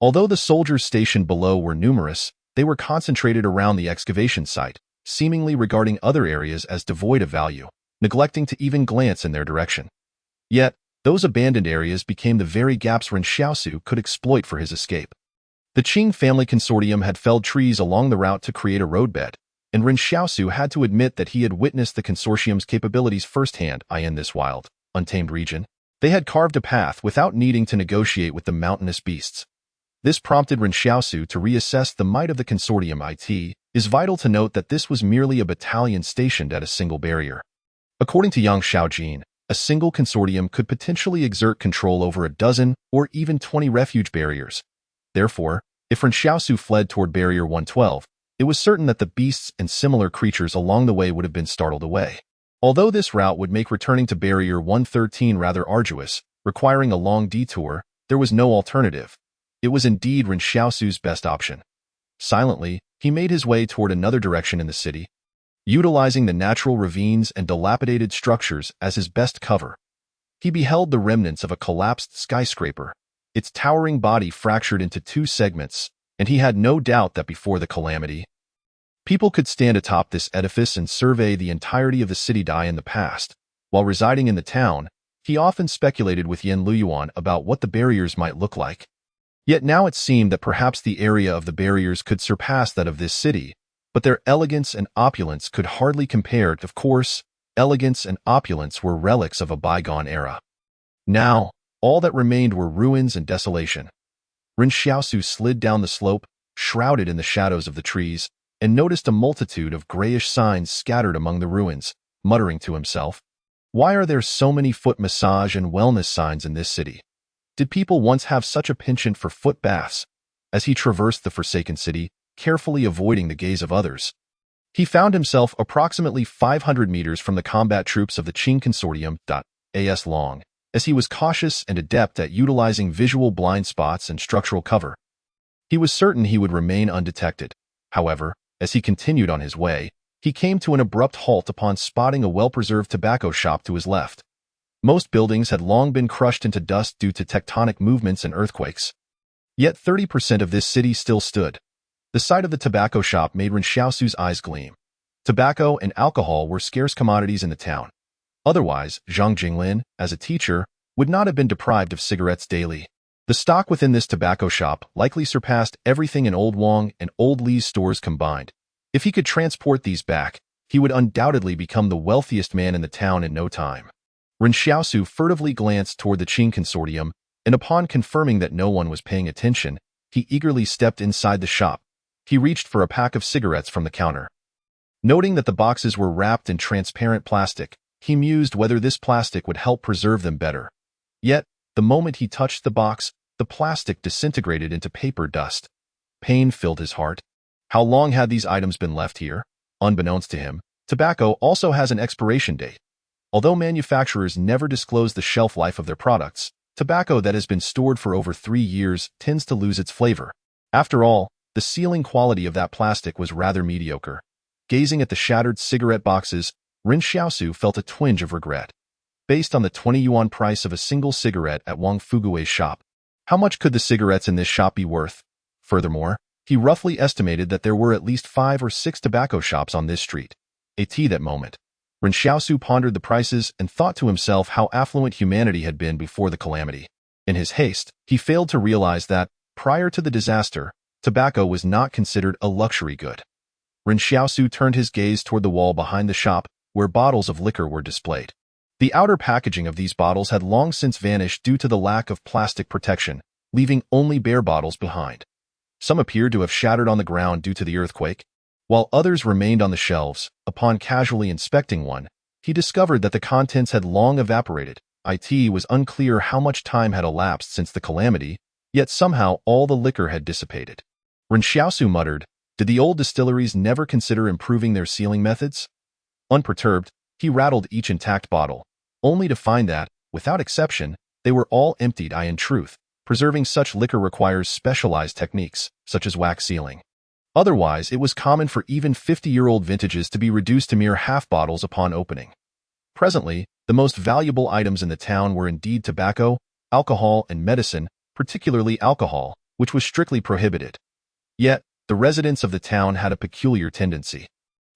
Although the soldiers stationed below were numerous, they were concentrated around the excavation site, seemingly regarding other areas as devoid of value, neglecting to even glance in their direction. Yet, those abandoned areas became the very gaps Ren Xiaosu could exploit for his escape. The Qing family consortium had felled trees along the route to create a roadbed, and Ren Xiaosu had to admit that he had witnessed the consortium's capabilities firsthand. In this wild, untamed region, they had carved a path without needing to negotiate with the mountainous beasts. This prompted Ren Xiaosu to reassess the might of the consortium. It is vital to note that this was merely a battalion stationed at a single barrier. According to Yang Shaojin, a single consortium could potentially exert control over a dozen or even 20 refuge barriers. Therefore, if Ren Xiaosu fled toward Barrier 112, it was certain that the beasts and similar creatures along the way would have been startled away. Although this route would make returning to Barrier 113 rather arduous, requiring a long detour, there was no alternative. It was indeed Ren Xiaosu's best option. Silently, he made his way toward another direction in the city, utilizing the natural ravines and dilapidated structures as his best cover. He beheld the remnants of a collapsed skyscraper, its towering body fractured into two segments, and he had no doubt that before the calamity, people could stand atop this edifice and survey the entirety of the city. In the past, while residing in the town, he often speculated with Yan Liuyuan about what the barriers might look like. Yet now it seemed that perhaps the area of the barriers could surpass that of this city, but their elegance and opulence could hardly compare. Of course, elegance and opulence were relics of a bygone era. Now, all that remained were ruins and desolation. Ren Xiaosu slid down the slope, shrouded in the shadows of the trees, and noticed a multitude of grayish signs scattered among the ruins, muttering to himself, "Why are there so many foot massage and wellness signs in this city? Did people once have such a penchant for foot baths?" As he traversed the forsaken city, carefully avoiding the gaze of others, he found himself approximately 500 meters from the combat troops of the Qing Consortium. As long as he was cautious and adept at utilizing visual blind spots and structural cover, he was certain he would remain undetected. However, as he continued on his way, he came to an abrupt halt upon spotting a well-preserved tobacco shop to his left. Most buildings had long been crushed into dust due to tectonic movements and earthquakes. Yet 30% of this city still stood. The sight of the tobacco shop made Ren Xiaosu's eyes gleam. Tobacco and alcohol were scarce commodities in the town. Otherwise, Zhang Jinglin, as a teacher, would not have been deprived of cigarettes daily. The stock within this tobacco shop likely surpassed everything in Old Wang and Old Li's stores combined. If he could transport these back, he would undoubtedly become the wealthiest man in the town in no time. Ren Xiaosu furtively glanced toward the Qing Consortium, and upon confirming that no one was paying attention, he eagerly stepped inside the shop. He reached for a pack of cigarettes from the counter. Noting that the boxes were wrapped in transparent plastic, he mused whether this plastic would help preserve them better. Yet, the moment he touched the box, the plastic disintegrated into paper dust. Pain filled his heart. How long had these items been left here? Unbeknownst to him, tobacco also has an expiration date. Although manufacturers never disclose the shelf life of their products, tobacco that has been stored for over 3 years tends to lose its flavor. After all, the sealing quality of that plastic was rather mediocre. Gazing at the shattered cigarette boxes, Ren Xiaosu felt a twinge of regret. Based on the 20 yuan price of a single cigarette at Wang Fugui's shop, how much could the cigarettes in this shop be worth? Furthermore, he roughly estimated that there were at least 5 or 6 tobacco shops on this street. That moment, Ren Xiaosu pondered the prices and thought to himself how affluent humanity had been before the calamity. In his haste, he failed to realize that, prior to the disaster, tobacco was not considered a luxury good. Ren Xiaosu turned his gaze toward the wall behind the shop, where bottles of liquor were displayed. The outer packaging of these bottles had long since vanished due to the lack of plastic protection, leaving only bare bottles behind. Some appeared to have shattered on the ground due to the earthquake, while others remained on the shelves. Upon casually inspecting one, he discovered that the contents had long evaporated. It was unclear how much time had elapsed since the calamity, yet somehow all the liquor had dissipated. Ren Xiaosu muttered, Did the old distilleries never consider improving their sealing methods? Unperturbed, he rattled each intact bottle, only to find that, without exception, they were all emptied. In truth, preserving such liquor requires specialized techniques, such as wax sealing. Otherwise, it was common for even 50-year-old vintages to be reduced to mere half bottles upon opening. Presently, the most valuable items in the town were indeed tobacco, alcohol, and medicine, particularly alcohol, which was strictly prohibited. Yet, the residents of the town had a peculiar tendency.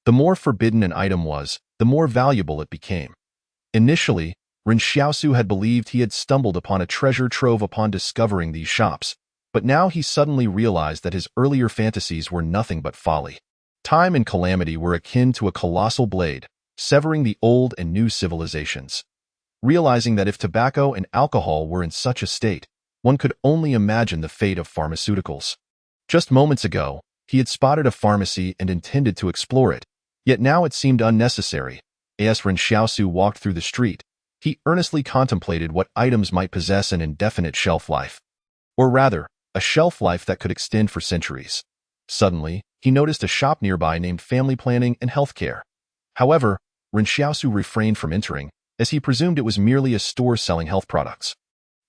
The more forbidden an item was, the more valuable it became. Initially, Ren Xiaosu had believed he had stumbled upon a treasure trove upon discovering these shops, but now he suddenly realized that his earlier fantasies were nothing but folly. Time and calamity were akin to a colossal blade, severing the old and new civilizations. Realizing that if tobacco and alcohol were in such a state, one could only imagine the fate of pharmaceuticals. Just moments ago, he had spotted a pharmacy and intended to explore it, yet now it seemed unnecessary. As Ren Xiaosu walked through the street, he earnestly contemplated what items might possess an indefinite shelf life. Or rather, a shelf life that could extend for centuries. Suddenly, he noticed a shop nearby named Family Planning and Healthcare. However, Ren Xiaosu refrained from entering, as he presumed it was merely a store selling health products,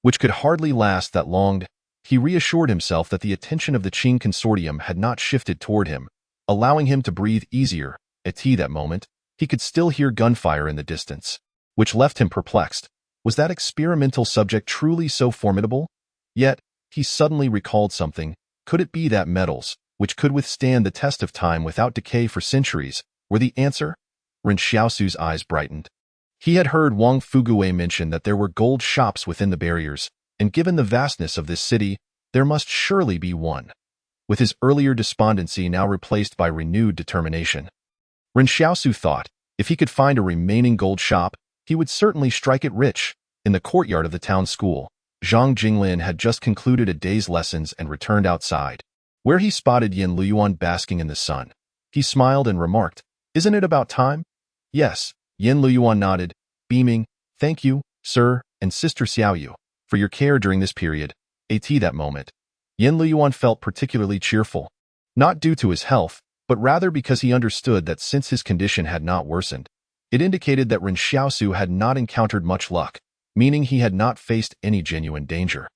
which could hardly last that long. He reassured himself that the attention of the Qing consortium had not shifted toward him, allowing him to breathe easier. At that moment, he could still hear gunfire in the distance, which left him perplexed. Was that experimental subject truly so formidable? Yet, he suddenly recalled something. Could it be that metals, which could withstand the test of time without decay for centuries, were the answer? Ren Xiaosu's eyes brightened. He had heard Wang Fuguwei mention that there were gold shops within the barriers, and given the vastness of this city, there must surely be one. With his earlier despondency now replaced by renewed determination, Ren Xiaosu thought, if he could find a remaining gold shop, he would certainly strike it rich. In the courtyard of the town school, Zhang Jinglin had just concluded a day's lessons and returned outside, where he spotted Yan Liuyuan basking in the sun. He smiled and remarked, "Isn't it about time?" "Yes," Yan Liuyuan nodded, beaming, "Thank you, sir, and Sister Xiaoyu, for your care during this period." At that moment, Yan Liuyuan felt particularly cheerful, not due to his health, but rather because he understood that since his condition had not worsened, it indicated that Ren Xiaosu had not encountered much luck, meaning he had not faced any genuine danger.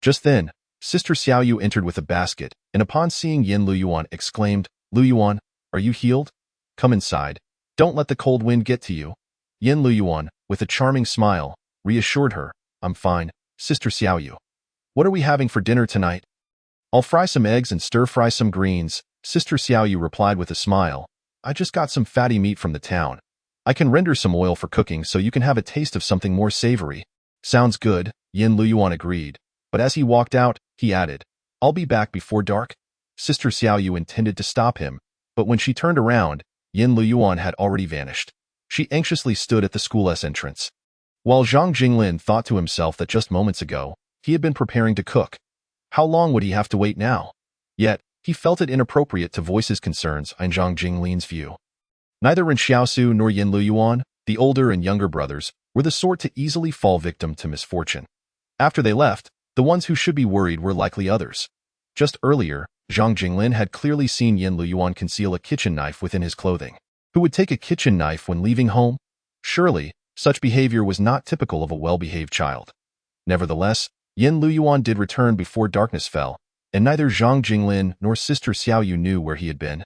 Just then, Sister Xiaoyu entered with a basket, and upon seeing Yan Liuyuan exclaimed, "Liuyuan, are you healed? Come inside. Don't let the cold wind get to you." Yan Liuyuan, with a charming smile, reassured her, "I'm fine, Sister Xiaoyu. What are we having for dinner tonight?" "I'll fry some eggs and stir-fry some greens," Sister Xiaoyu replied with a smile. "I just got some fatty meat from the town. I can render some oil for cooking so you can have a taste of something more savory." "Sounds good," Yan Liuyuan agreed, but as he walked out, he added, "I'll be back before dark." Sister Xiaoyu intended to stop him, but when she turned around, Yan Liuyuan had already vanished. She anxiously stood at the school's entrance, while Zhang Jinglin thought to himself that just moments ago, he had been preparing to cook. How long would he have to wait now? Yet, he felt it inappropriate to voice his concerns in Zhang Jinglin's view. Neither Ren Xiaosu nor Yan Liuyuan, the older and younger brothers, were the sort to easily fall victim to misfortune. After they left, the ones who should be worried were likely others. Just earlier, Zhang Jinglin had clearly seen Yan Liuyuan conceal a kitchen knife within his clothing. Who would take a kitchen knife when leaving home? Surely, such behavior was not typical of a well-behaved child. Nevertheless, Yan Liuyuan did return before darkness fell, and neither Zhang Jinglin nor Sister Xiaoyu knew where he had been.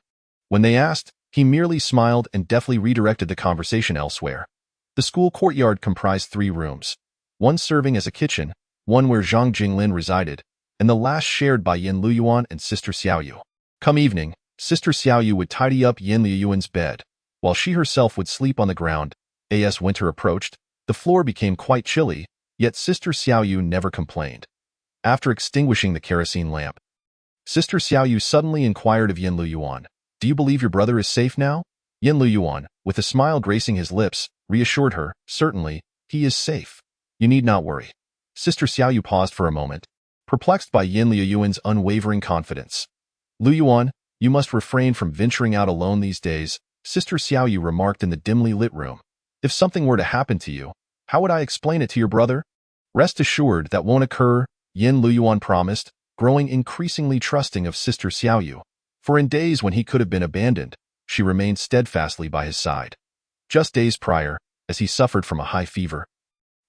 When they asked, he merely smiled and deftly redirected the conversation elsewhere. The school courtyard comprised 3 rooms, one serving as a kitchen, one where Zhang Jinglin resided, and the last shared by Yan Liuyuan and Sister Xiaoyu. Come evening, Sister Xiaoyu would tidy up Yan Liuyuan's bed, while she herself would sleep on the ground. As winter approached, the floor became quite chilly, yet Sister Xiaoyu never complained. After extinguishing the kerosene lamp, Sister Xiaoyu suddenly inquired of Yan Liuyuan, "Do you believe your brother is safe now?" Yan Liuyuan, with a smile gracing his lips, reassured her, "Certainly, he is safe. You need not worry." Sister Xiaoyu paused for a moment, perplexed by Yan Liuyuan's unwavering confidence. "Liuyuan, you must refrain from venturing out alone these days," Sister Xiaoyu remarked in the dimly lit room. "If something were to happen to you, how would I explain it to your brother?" "Rest assured that won't occur," Yan Liuyuan promised, growing increasingly trusting of Sister Xiaoyu. For in days when he could have been abandoned, she remained steadfastly by his side. Just days prior, as he suffered from a high fever,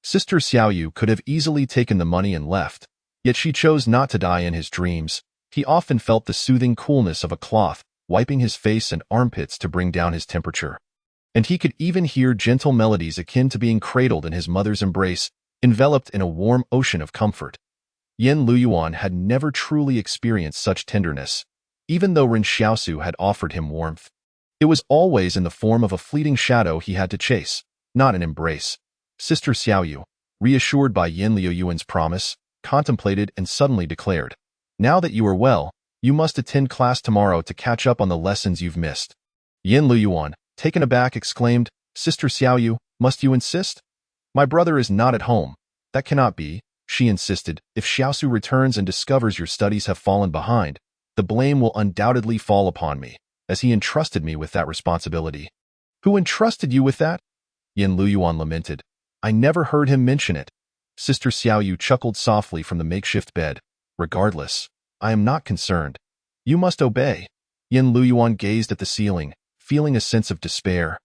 Sister Xiaoyu could have easily taken the money and left, yet she chose not to die in his dreams. He often felt the soothing coolness of a cloth, wiping his face and armpits to bring down his temperature. And he could even hear gentle melodies akin to being cradled in his mother's embrace, enveloped in a warm ocean of comfort. Yan Liuyuan had never truly experienced such tenderness, even though Ren Xiaosu had offered him warmth. It was always in the form of a fleeting shadow he had to chase, not an embrace. Sister Xiaoyu, reassured by Yan Liuyuan's promise, contemplated and suddenly declared, "Now that you are well, you must attend class tomorrow to catch up on the lessons you've missed." Yan Liuyuan, taken aback, exclaimed, "Sister Xiaoyu, must you insist? My brother is not at home." "That cannot be," she insisted. "If Xiaosu returns and discovers your studies have fallen behind, the blame will undoubtedly fall upon me, as he entrusted me with that responsibility." "Who entrusted you with that?" Yan Liuyuan lamented. "I never heard him mention it." Sister Xiaoyu chuckled softly from the makeshift bed. "Regardless, I am not concerned. You must obey." Yan Liuyuan gazed at the ceiling, feeling a sense of despair.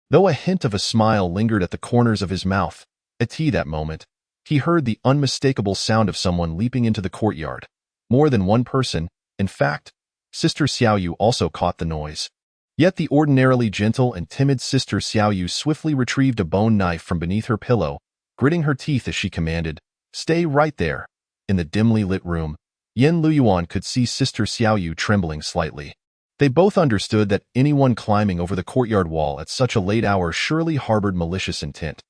Though a hint of a smile lingered at the corners of his mouth, at that moment, he heard the unmistakable sound of someone leaping into the courtyard. More than one person, in fact. Sister Xiaoyu also caught the noise. Yet the ordinarily gentle and timid Sister Xiaoyu swiftly retrieved a bone knife from beneath her pillow, gritting her teeth as she commanded, "Stay right there." In the dimly lit room, Yan Liuyuan could see Sister Xiaoyu trembling slightly. They both understood that anyone climbing over the courtyard wall at such a late hour surely harbored malicious intent.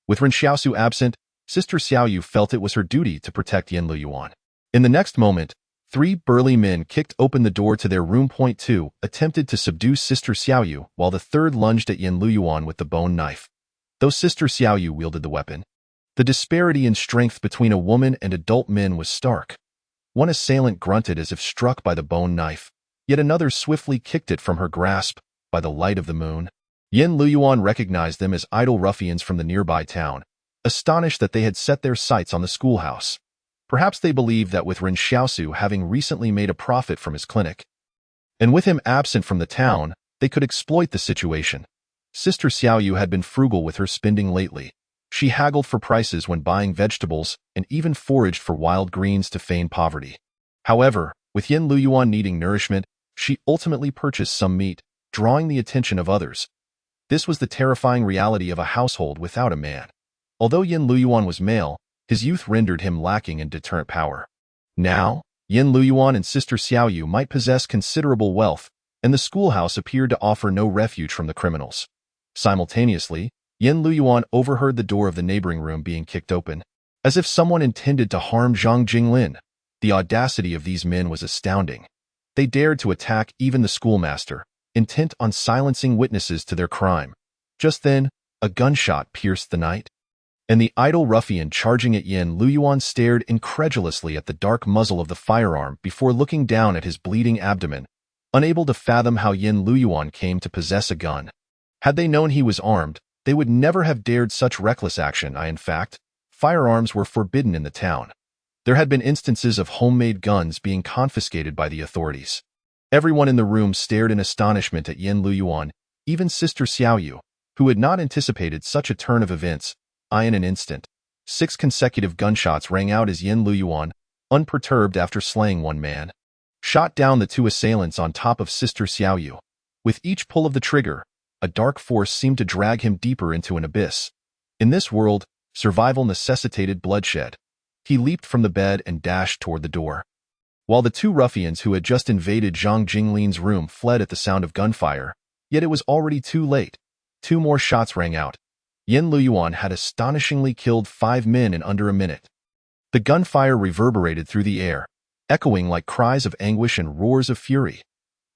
With Ren Xiaosu absent, Sister Xiaoyu felt it was her duty to protect Yan Liuyuan. In the next moment, 3 burly men kicked open the door to their room. 2 attempted to subdue Sister Xiaoyu, while the third lunged at Yan Liuyuan with the bone knife. Though Sister Xiaoyu wielded the weapon, the disparity in strength between a woman and adult men was stark. One assailant grunted as if struck by the bone knife, yet another swiftly kicked it from her grasp. By the light of the moon, Yan Liuyuan recognized them as idle ruffians from the nearby town, astonished that they had set their sights on the schoolhouse. Perhaps they believed that with Ren Xiaosu having recently made a profit from his clinic, and with him absent from the town, they could exploit the situation. Sister Xiaoyu had been frugal with her spending lately. She haggled for prices when buying vegetables and even foraged for wild greens to feign poverty. However, with Yan Liuyuan needing nourishment, she ultimately purchased some meat, drawing the attention of others. This was the terrifying reality of a household without a man. Although Yan Liuyuan was male, his youth rendered him lacking in deterrent power. Now, Yan Liuyuan and Sister Xiaoyu might possess considerable wealth, and the schoolhouse appeared to offer no refuge from the criminals. Simultaneously, Yan Liuyuan overheard the door of the neighboring room being kicked open, as if someone intended to harm Zhang Jinglin. The audacity of these men was astounding. They dared to attack even the schoolmaster, intent on silencing witnesses to their crime. Just then, a gunshot pierced the night, and the idle ruffian charging at Yan Liuyuan stared incredulously at the dark muzzle of the firearm before looking down at his bleeding abdomen, unable to fathom how Yan Liuyuan came to possess a gun. Had they known he was armed, they would never have dared such reckless action. In fact, firearms were forbidden in the town. There had been instances of homemade guns being confiscated by the authorities. Everyone in the room stared in astonishment at Yan Liuyuan, even Sister Xiaoyu, who had not anticipated such a turn of events. In an instant, 6 consecutive gunshots rang out as Yan Liuyuan, unperturbed after slaying one man, shot down the 2 assailants on top of Sister Xiaoyu. With each pull of the trigger, a dark force seemed to drag him deeper into an abyss. In this world, survival necessitated bloodshed. He leaped from the bed and dashed toward the door, while the 2 ruffians who had just invaded Zhang Jinglin's room fled at the sound of gunfire. Yet it was already too late. 2 more shots rang out. Yan Liuyuan had astonishingly killed 5 men in under a minute. The gunfire reverberated through the air, echoing like cries of anguish and roars of fury.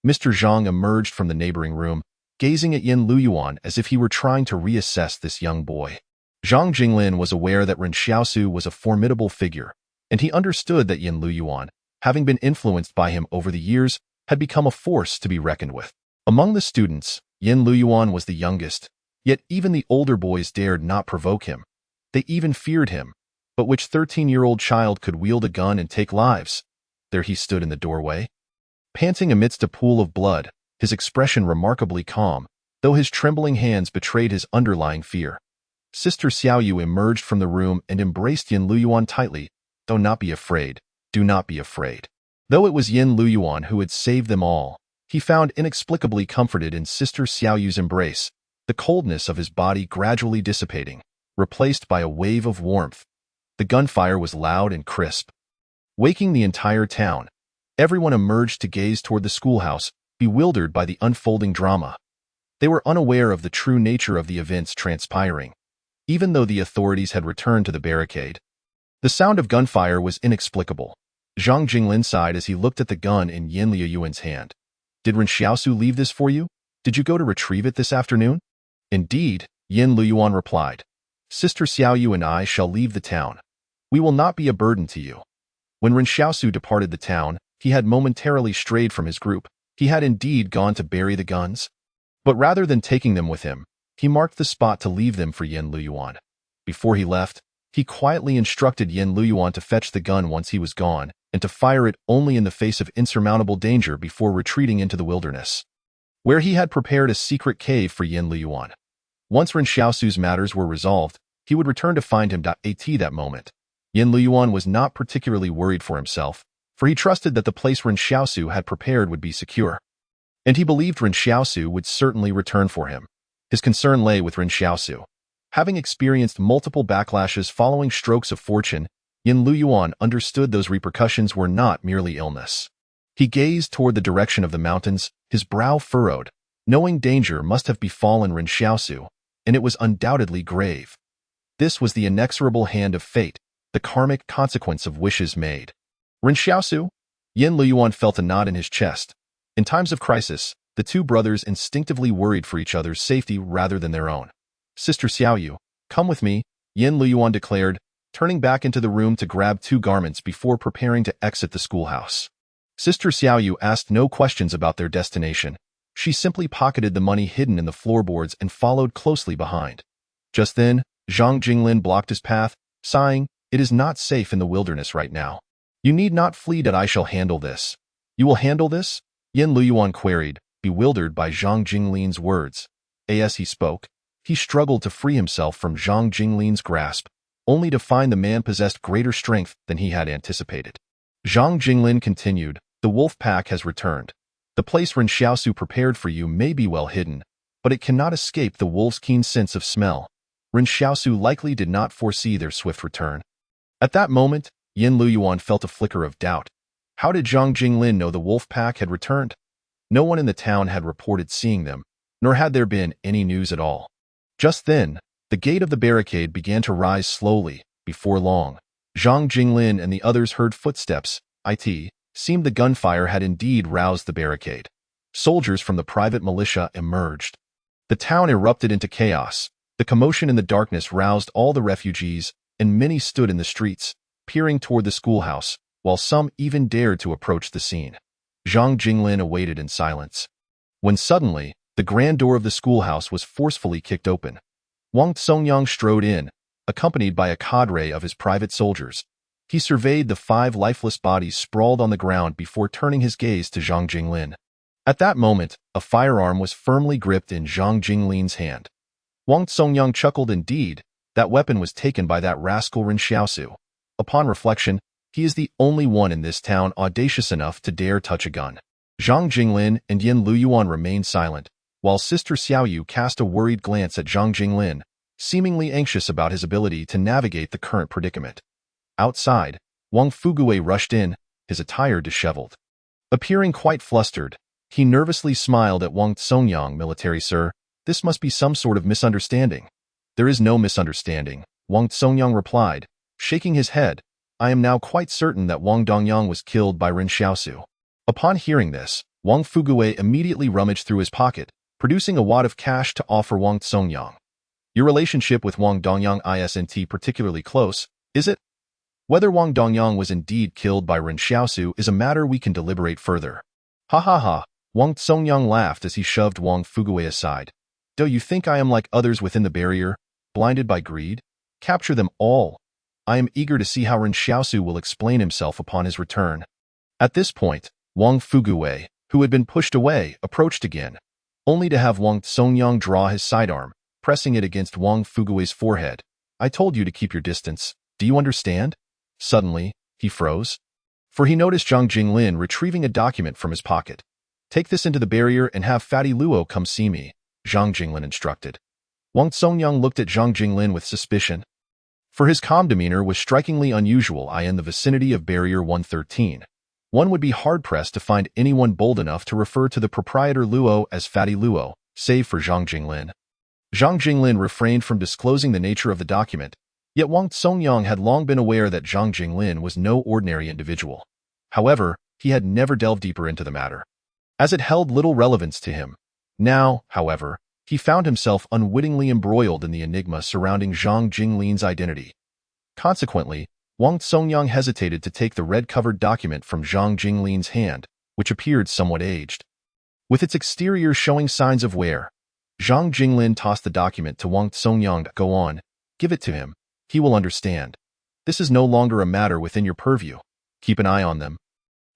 Mr. Zhang emerged from the neighboring room, gazing at Yan Liuyuan as if he were trying to reassess this young boy. Zhang Jinglin was aware that Ren Xiaosu was a formidable figure, and he understood that Yan Liuyuan, having been influenced by him over the years, had become a force to be reckoned with. Among the students, Yan Liuyuan was the youngest, yet even the older boys dared not provoke him. They even feared him. But which 13-year-old child could wield a gun and take lives? There he stood in the doorway, Panting amidst a pool of blood, his expression remarkably calm, though his trembling hands betrayed his underlying fear. Sister Xiaoyu emerged from the room and embraced Yan Liuyuan tightly. "Do not be afraid. Do not be afraid." Though it was Yan Liuyuan who had saved them all, he found inexplicably comforted in Sister Xiaoyu's embrace, the coldness of his body gradually dissipating, replaced by a wave of warmth. The gunfire was loud and crisp. Waking the entire town, everyone emerged to gaze toward the schoolhouse, bewildered by the unfolding drama. They were unaware of the true nature of the events transpiring, even though the authorities had returned to the barricade. The sound of gunfire was inexplicable. Zhang Jinglin sighed as he looked at the gun in Yan Liuyuan's hand. "Did Ren Xiaosu leave this for you? Did you go to retrieve it this afternoon?" "Indeed," Yan Liuyuan replied. "Sister Xiaoyu and I shall leave the town. We will not be a burden to you." When Ren Xiaosu departed the town, he had momentarily strayed from his group. He had indeed gone to bury the guns. But rather than taking them with him, he marked the spot to leave them for Yan Liuyuan. Before he left, he quietly instructed Yan Liuyuan to fetch the gun once he was gone, and to fire it only in the face of insurmountable danger before retreating into the wilderness, where he had prepared a secret cave for Yan Liuyuan. Once Ren Xiaosu's matters were resolved, he would return to find him. At that moment, Yan Liuyuan was not particularly worried for himself, for he trusted that the place Ren Xiaosu had prepared would be secure. And he believed Ren Xiaosu would certainly return for him. His concern lay with Ren Xiaosu. Having experienced multiple backlashes following strokes of fortune, Yan Liuyuan understood those repercussions were not merely illness. He gazed toward the direction of the mountains, his brow furrowed, knowing danger must have befallen Ren Xiaosu, and it was undoubtedly grave. This was the inexorable hand of fate, the karmic consequence of wishes made. Ren Xiaosu? Yan Liuyuan felt a knot in his chest. In times of crisis, the two brothers instinctively worried for each other's safety rather than their own. "Sister Xiaoyu, come with me," Yan Liuyuan declared, turning back into the room to grab 2 garments before preparing to exit the schoolhouse. Sister Xiaoyu asked no questions about their destination. She simply pocketed the money hidden in the floorboards and followed closely behind. Just then, Zhang Jinglin blocked his path, sighing, "It is not safe in the wilderness right now. You need not flee. I shall handle this." "You will handle this?" Yan Liuyuan queried, bewildered by Zhang Jinglin's words. As he spoke, he struggled to free himself from Zhang Jinglin's grasp, only to find the man possessed greater strength than he had anticipated. Zhang Jinglin continued, "The wolf pack has returned. The place Ren Xiaosu prepared for you may be well hidden, but it cannot escape the wolf's keen sense of smell. Ren Xiaosu likely did not foresee their swift return." At that moment, Yan Liuyuan felt a flicker of doubt. How did Zhang Jinglin know the wolf pack had returned? No one in the town had reported seeing them, nor had there been any news at all. Just then, the gate of the barricade began to rise slowly. Before long, Zhang Jinglin and the others heard footsteps. It seemed the gunfire had indeed roused the barricade. Soldiers from the private militia emerged. The town erupted into chaos. The commotion in the darkness roused all the refugees, and many stood in the streets, peering toward the schoolhouse, while some even dared to approach the scene. Zhang Jinglin awaited in silence. When suddenly, the grand door of the schoolhouse was forcefully kicked open. Wang Songyang strode in, accompanied by a cadre of his private soldiers. He surveyed the 5 lifeless bodies sprawled on the ground before turning his gaze to Zhang Jinglin. At that moment, a firearm was firmly gripped in Zhang Jinglin's hand. Wang Songyang chuckled. Indeed, that weapon was taken by that rascal Ren Xiaosu. Upon reflection, he is the only one in this town audacious enough to dare touch a gun. Zhang Jinglin and Yan Liuyuan remained silent, while Sister Xiaoyu cast a worried glance at Zhang Jinglin, seemingly anxious about his ability to navigate the current predicament. Outside, Wang Fuguwei rushed in, his attire disheveled. Appearing quite flustered, he nervously smiled at Wang Songyang. "Military sir, this must be some sort of misunderstanding." "There is no misunderstanding," Wang Songyang replied, shaking his head. "I am now quite certain that Wang Dongyang was killed by Ren Xiaosu." Upon hearing this, Wang Fuguwei immediately rummaged through his pocket, producing a wad of cash to offer Wang Songyang. "Your relationship with Wang Dongyang isn't particularly close, is it? Whether Wang Dongyang was indeed killed by Ren Xiaosu is a matter we can deliberate further." "Ha ha ha," Wang Songyang laughed as he shoved Wang Fuguwei aside. "Do you think I am like others within the barrier, blinded by greed? Capture them all. I am eager to see how Ren Xiaosu will explain himself upon his return." At this point, Wang Fugui, who had been pushed away, approached again, only to have Wang Songyang draw his sidearm, pressing it against Wang Fugui's forehead. I told you to keep your distance. Do you understand? Suddenly, he froze, for he noticed Zhang Jinglin retrieving a document from his pocket. Take this into the barrier and have Fatty Luo come see me, Zhang Jinglin instructed. Wang Songyang looked at Zhang Jinglin with suspicion, for his calm demeanor was strikingly unusual. In the vicinity of Barrier 113. One would be hard-pressed to find anyone bold enough to refer to the proprietor Luo as Fatty Luo, save for Zhang Jinglin. Zhang Jinglin refrained from disclosing the nature of the document, yet Wang Songyang had long been aware that Zhang Jinglin was no ordinary individual. However, he had never delved deeper into the matter, as it held little relevance to him. Now, however, he found himself unwittingly embroiled in the enigma surrounding Zhang Jinglin's identity. Consequently, Wang Songyang hesitated to take the red-covered document from Zhang Jinglin's hand, which appeared somewhat aged, with its exterior showing signs of wear. Zhang Jinglin tossed the document to Wang Songyang. Go on, give it to him. He will understand. This is no longer a matter within your purview. Keep an eye on them.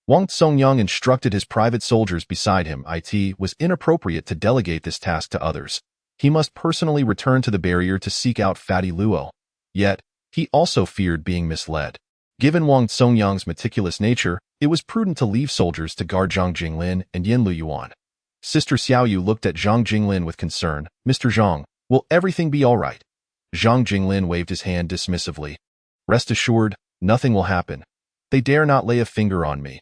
Wang Songyang instructed his private soldiers beside him. It was inappropriate to delegate this task to others. He must personally return to the barrier to seek out Fatty Luo. Yet, he also feared being misled. Given Wang Songyang's meticulous nature, it was prudent to leave soldiers to guard Zhang Jinglin and Yan Liuyuan. Sister Xiaoyu looked at Zhang Jinglin with concern. Mr. Zhang, will everything be all right? Zhang Jinglin waved his hand dismissively. Rest assured, nothing will happen. They dare not lay a finger on me.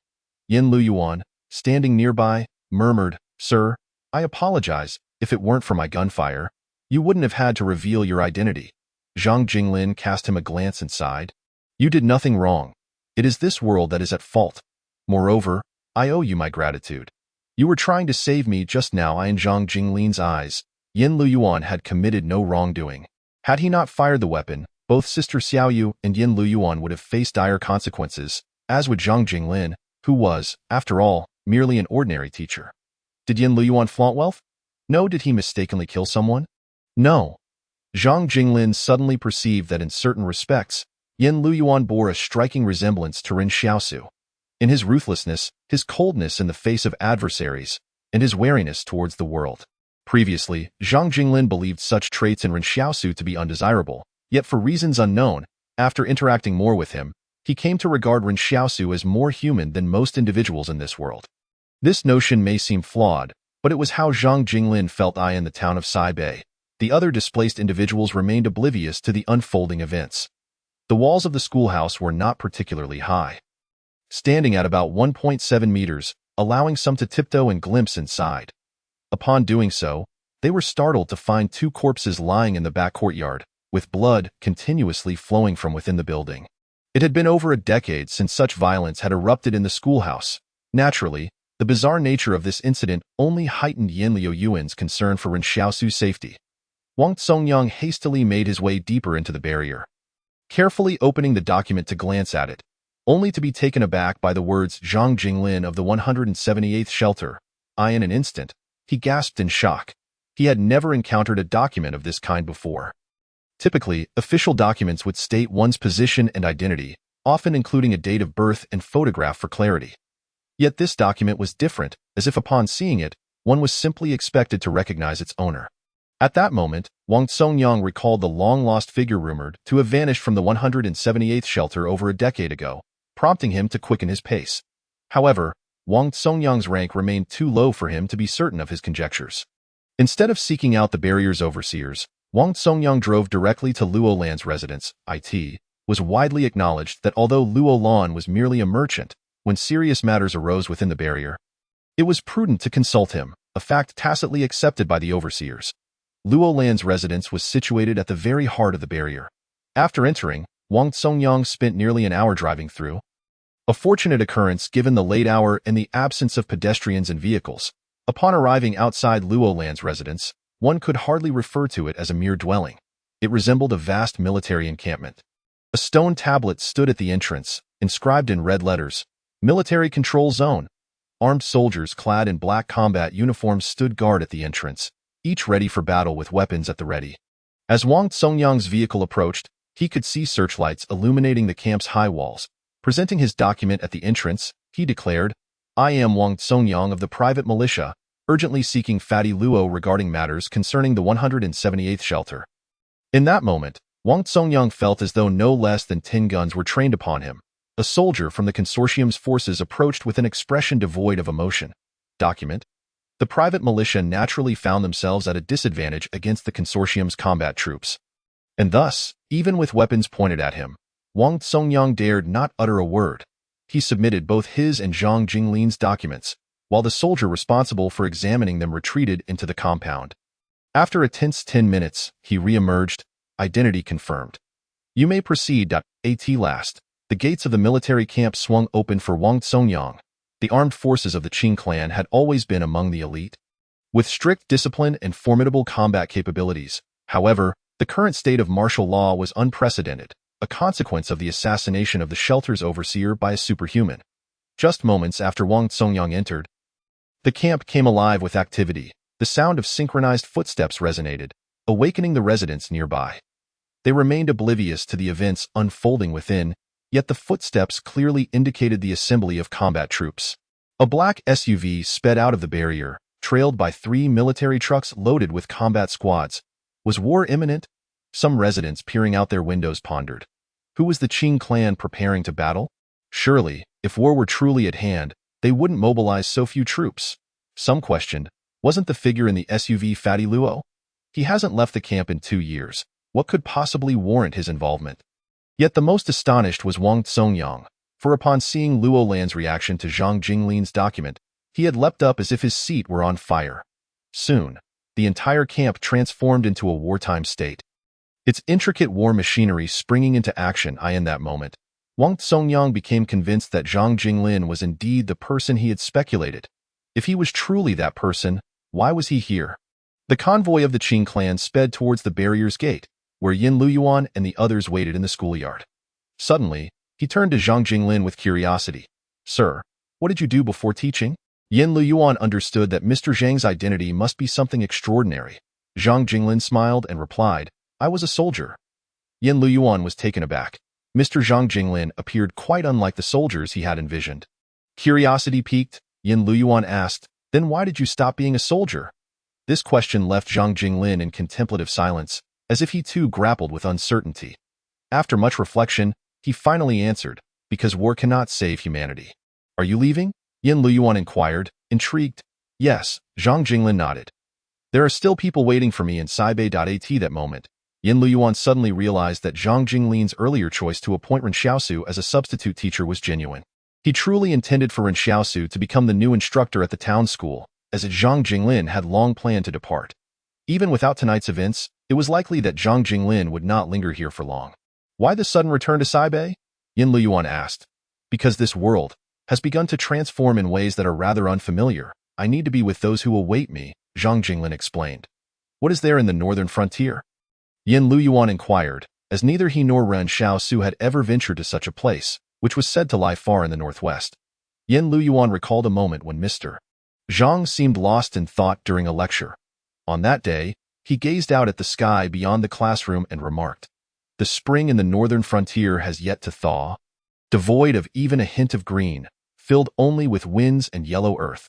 Yan Liuyuan, standing nearby, murmured, Sir, I apologize. If it weren't for my gunfire, you wouldn't have had to reveal your identity. Zhang Jinglin cast him a glance and sighed. You did nothing wrong. It is this world that is at fault. Moreover, I owe you my gratitude. You were trying to save me just now. In Zhang Jinglin's eyes, Yan Liuyuan had committed no wrongdoing. Had he not fired the weapon, both Sister Xiaoyu and Yan Liuyuan would have faced dire consequences, as would Zhang Jinglin, who was, after all, merely an ordinary teacher. Did Yan Liuyuan flaunt wealth? No. Did he mistakenly kill someone? No. Zhang Jinglin suddenly perceived that in certain respects, Yan Liuyuan bore a striking resemblance to Ren Xiaosu. In his ruthlessness, his coldness in the face of adversaries, and his wariness towards the world. Previously, Zhang Jinglin believed such traits in Ren Xiaosu to be undesirable, yet for reasons unknown, after interacting more with him, he came to regard Ren Xiaosu as more human than most individuals in this world. This notion may seem flawed, but it was how Zhang Jinglin felt. In the town of Saibei, the other displaced individuals remained oblivious to the unfolding events. The walls of the schoolhouse were not particularly high, standing at about 1.7 meters, allowing some to tiptoe and glimpse inside. Upon doing so, they were startled to find two corpses lying in the back courtyard, with blood continuously flowing from within the building. It had been over a decade since such violence had erupted in the schoolhouse. Naturally, the bizarre nature of this incident only heightened Yan Liuyuan's concern for Ren Xiaosu's safety. Wang Songyang hastily made his way deeper into the barrier, carefully opening the document to glance at it, only to be taken aback by the words Zhang Jinglin of the 178th Shelter. In an instant, he gasped in shock. He had never encountered a document of this kind before. Typically, official documents would state one's position and identity, often including a date of birth and photograph for clarity. Yet this document was different, as if upon seeing it, one was simply expected to recognize its owner. At that moment, Wang Songyang recalled the long-lost figure rumored to have vanished from the 178th Shelter over a decade ago, prompting him to quicken his pace. However, Wang Songyang's rank remained too low for him to be certain of his conjectures. Instead of seeking out the barrier's overseers, Wang Songyang drove directly to Luo Lan's residence. It was widely acknowledged that although Luo Lan was merely a merchant, when serious matters arose within the barrier, it was prudent to consult him, a fact tacitly accepted by the overseers. Luo Lan's residence was situated at the very heart of the barrier. After entering, Wang Songyang spent nearly an hour driving through. A fortunate occurrence given the late hour and the absence of pedestrians and vehicles. Upon arriving outside Luo Lan's residence, one could hardly refer to it as a mere dwelling. It resembled a vast military encampment. A stone tablet stood at the entrance, inscribed in red letters, Military Control Zone. Armed soldiers clad in black combat uniforms stood guard at the entrance, each ready for battle with weapons at the ready. As Wang Songyang's vehicle approached, he could see searchlights illuminating the camp's high walls. Presenting his document at the entrance, he declared, I am Wang Songyang of the private militia, urgently seeking Fatty Luo regarding matters concerning the 178th shelter. In that moment, Wang Songyang felt as though no less than 10 guns were trained upon him. A soldier from the consortium's forces approached with an expression devoid of emotion. Document. The private militia naturally found themselves at a disadvantage against the consortium's combat troops. And thus, even with weapons pointed at him, Wang Songyang dared not utter a word. He submitted both his and Zhang Jinglin's documents, while the soldier responsible for examining them retreated into the compound. After a tense 10 minutes, he re-emerged, identity confirmed. You may proceed. At last, the gates of the military camp swung open for Wang Songyang. The armed forces of the Qing clan had always been among the elite. With strict discipline and formidable combat capabilities, however, the current state of martial law was unprecedented, a consequence of the assassination of the shelter's overseer by a superhuman. Just moments after Wang Songyang entered, the camp came alive with activity. The sound of synchronized footsteps resonated, awakening the residents nearby. They remained oblivious to the events unfolding within, yet the footsteps clearly indicated the assembly of combat troops. A black SUV sped out of the barrier, trailed by 3 military trucks loaded with combat squads. Was war imminent? Some residents peering out their windows pondered. Who was the Qing clan preparing to battle? Surely, if war were truly at hand, they wouldn't mobilize so few troops. Some questioned, wasn't the figure in the SUV Fatty Luo? He hasn't left the camp in 2 years. What could possibly warrant his involvement? Yet the most astonished was Wang Songyang, for upon seeing Luo Lan's reaction to Zhang Jinglin's document, he had leapt up as if his seat were on fire. Soon, the entire camp transformed into a wartime state. Its intricate war machinery springing into action. In that moment, Wang Songyang became convinced that Zhang Jinglin was indeed the person he had speculated. If he was truly that person, why was he here? The convoy of the Qing clan sped towards the barrier's gate, where Yan Liuyuan and the others waited in the schoolyard. Suddenly, he turned to Zhang Jinglin with curiosity. Sir, what did you do before teaching? Yan Liuyuan understood that Mr. Zhang's identity must be something extraordinary. Zhang Jinglin smiled and replied, I was a soldier. Yan Liuyuan was taken aback. Mr. Zhang Jinglin appeared quite unlike the soldiers he had envisioned. Curiosity piqued, Yan Liuyuan asked, then why did you stop being a soldier? This question left Zhang Jinglin in contemplative silence, as if he too grappled with uncertainty. After much reflection, he finally answered, because war cannot save humanity. Are you leaving? Yan Liuyuan inquired, intrigued. Yes, Zhang Jinglin nodded. There are still people waiting for me in Saibei.at that moment. Yan Liuyuan suddenly realized that Zhang Jinglin's earlier choice to appoint Ren Xiaosu as a substitute teacher was genuine. He truly intended for Ren Xiaosu to become the new instructor at the town school, as Zhang Jinglin had long planned to depart. Even without tonight's events, it was likely that Zhang Jinglin would not linger here for long. Why the sudden return to Saibei? Yan Liuyuan asked. Because this world has begun to transform in ways that are rather unfamiliar. I need to be with those who await me, Zhang Jinglin explained. What is there in the northern frontier? Yan Liuyuan inquired, as neither he nor Ren Xiaosu had ever ventured to such a place, which was said to lie far in the northwest. Yan Liuyuan recalled a moment when Mr. Zhang seemed lost in thought during a lecture. On that day, he gazed out at the sky beyond the classroom and remarked, the spring in the northern frontier has yet to thaw, devoid of even a hint of green, filled only with winds and yellow earth.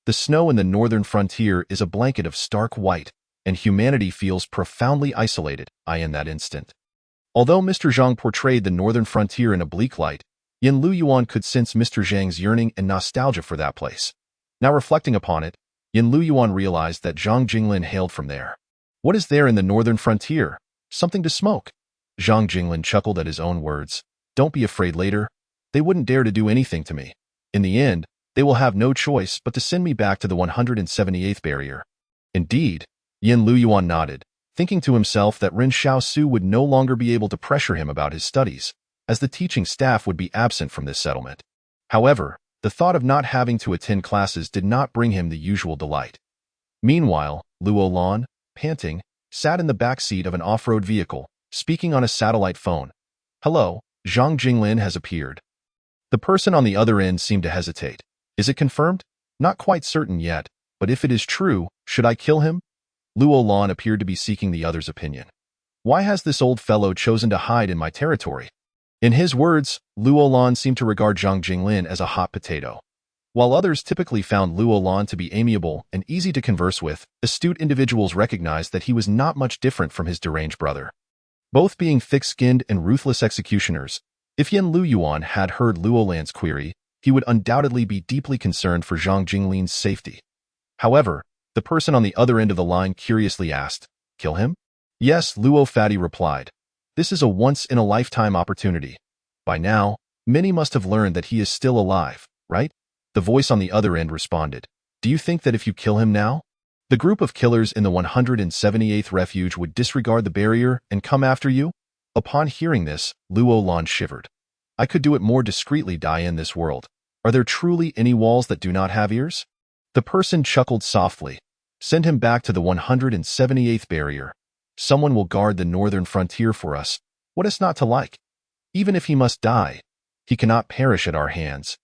The snow in the northern frontier is a blanket of stark white, and humanity feels profoundly isolated, in that instant. Although Mr. Zhang portrayed the northern frontier in a bleak light, Yan Liuyuan could sense Mr. Zhang's yearning and nostalgia for that place. Now reflecting upon it, Yan Liuyuan realized that Zhang Jinglin hailed from there. What is there in the northern frontier? Something to smoke. Zhang Jinglin chuckled at his own words. Don't be afraid later. They wouldn't dare to do anything to me. In the end, they will have no choice but to send me back to the 178th barrier. Indeed, Yan Liuyuan nodded, thinking to himself that Ren Xiaosu would no longer be able to pressure him about his studies, as the teaching staff would be absent from this settlement. However, the thought of not having to attend classes did not bring him the usual delight. Meanwhile, Luo Lan, panting, sat in the back seat of an off-road vehicle, speaking on a satellite phone. Hello, Zhang Jinglin has appeared. The person on the other end seemed to hesitate. Is it confirmed? Not quite certain yet, but if it is true, should I kill him? Luo Lan appeared to be seeking the other's opinion. Why has this old fellow chosen to hide in my territory? In his words, Luo Lan seemed to regard Zhang Jinglin as a hot potato. While others typically found Liuyuan to be amiable and easy to converse with, astute individuals recognized that he was not much different from his deranged brother. Both being thick-skinned and ruthless executioners, if Yan Liuyuan had heard Liuyuan's query, he would undoubtedly be deeply concerned for Zhang Jinglin's safety. However, the person on the other end of the line curiously asked, "Kill him?" "Yes," Luo Fatty replied. "This is a once-in-a-lifetime opportunity. By now, many must have learned that he is still alive, right?" The voice on the other end responded, "Do you think that if you kill him now, the group of killers in the 178th Refuge would disregard the barrier and come after you?" Upon hearing this, Liuyuan shivered. "I could do it more discreetly, die in this world. Are there truly any walls that do not have ears?" The person chuckled softly. "Send him back to the 178th barrier. Someone will guard the northern frontier for us. What is not to like? Even if he must die, he cannot perish at our hands,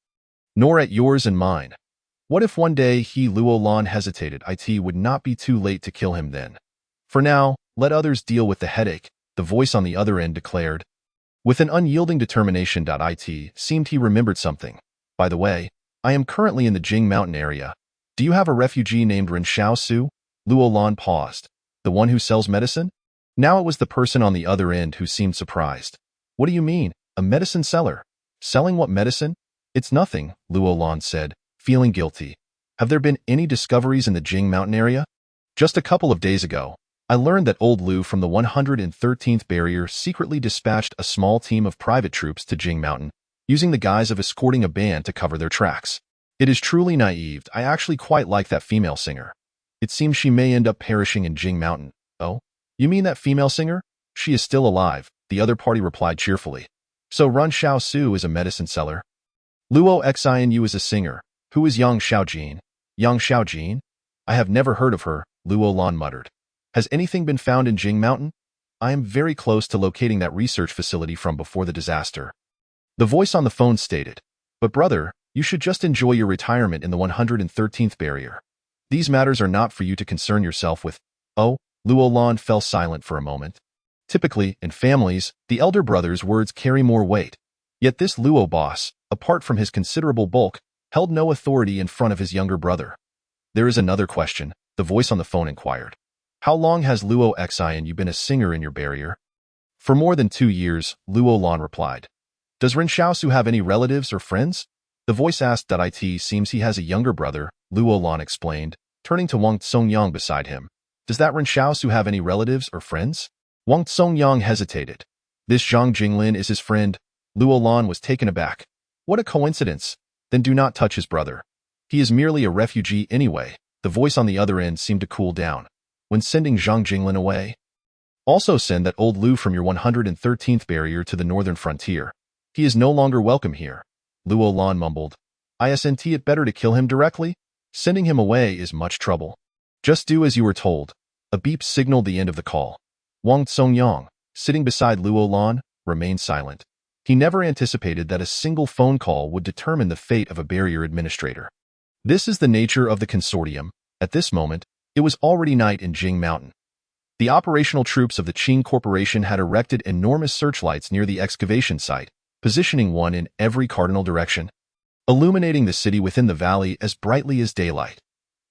nor at yours and mine. What if one day Liuyuan hesitated? It would not be too late to kill him then. For now, let others deal with the headache," the voice on the other end declared. With an unyielding determination. It seemed he remembered something. "By the way, I am currently in the Jing Mountain area. Do you have a refugee named Ren Xiaosu?" Liuyuan paused. "The one who sells medicine?" Now it was the person on the other end who seemed surprised. "What do you mean, a medicine seller? Selling what medicine?" "It's nothing," Liuyuan said, feeling guilty. "Have there been any discoveries in the Jing Mountain area?" "Just a couple of days ago, I learned that old Lu from the 113th barrier secretly dispatched a small team of private troops to Jing Mountain, using the guise of escorting a band to cover their tracks. It is truly naive. I actually quite like that female singer. It seems she may end up perishing in Jing Mountain." "Oh? You mean that female singer? She is still alive," the other party replied cheerfully. "So Ren Xiaosu is a medicine seller? Luo Xianu is a singer. Who is Yang Xiaojin?" "Yang Xiaojin? I have never heard of her," Liuyuan muttered. "Has anything been found in Jing Mountain? I am very close to locating that research facility from before the disaster." The voice on the phone stated, "But brother, you should just enjoy your retirement in the 113th barrier. These matters are not for you to concern yourself with." "Oh," Liuyuan fell silent for a moment. Typically, in families, the elder brother's words carry more weight. Yet this Luo boss, apart from his considerable bulk, held no authority in front of his younger brother. "There is another question," the voice on the phone inquired. "How long has Luo Xianu been a singer in your barrier?" "For more than 2 years," Liuyuan replied. "Does Ren Xiaosu have any relatives or friends?" The voice asked. "It seems he has a younger brother," Liuyuan explained, turning to Wang Songyang beside him. "Does that Ren Xiaosu have any relatives or friends?" Wang Songyang hesitated. "This Zhang Jinglin is his friend." Liuyuan was taken aback. "What a coincidence. Then do not touch his brother. He is merely a refugee anyway." The voice on the other end seemed to cool down. "When sending Zhang Jinglin away, also send that old Lu from your 113th barrier to the northern frontier. He is no longer welcome here." Liuyuan mumbled. "Isn't it better to kill him directly? Sending him away is much trouble." "Just do as you were told." A beep signaled the end of the call. Wang Songyang, sitting beside Liuyuan, remained silent. He never anticipated that a single phone call would determine the fate of a barrier administrator. This is the nature of the consortium. At this moment, it was already night in Jing Mountain. The operational troops of the Qing Corporation had erected enormous searchlights near the excavation site, positioning one in every cardinal direction, illuminating the city within the valley as brightly as daylight.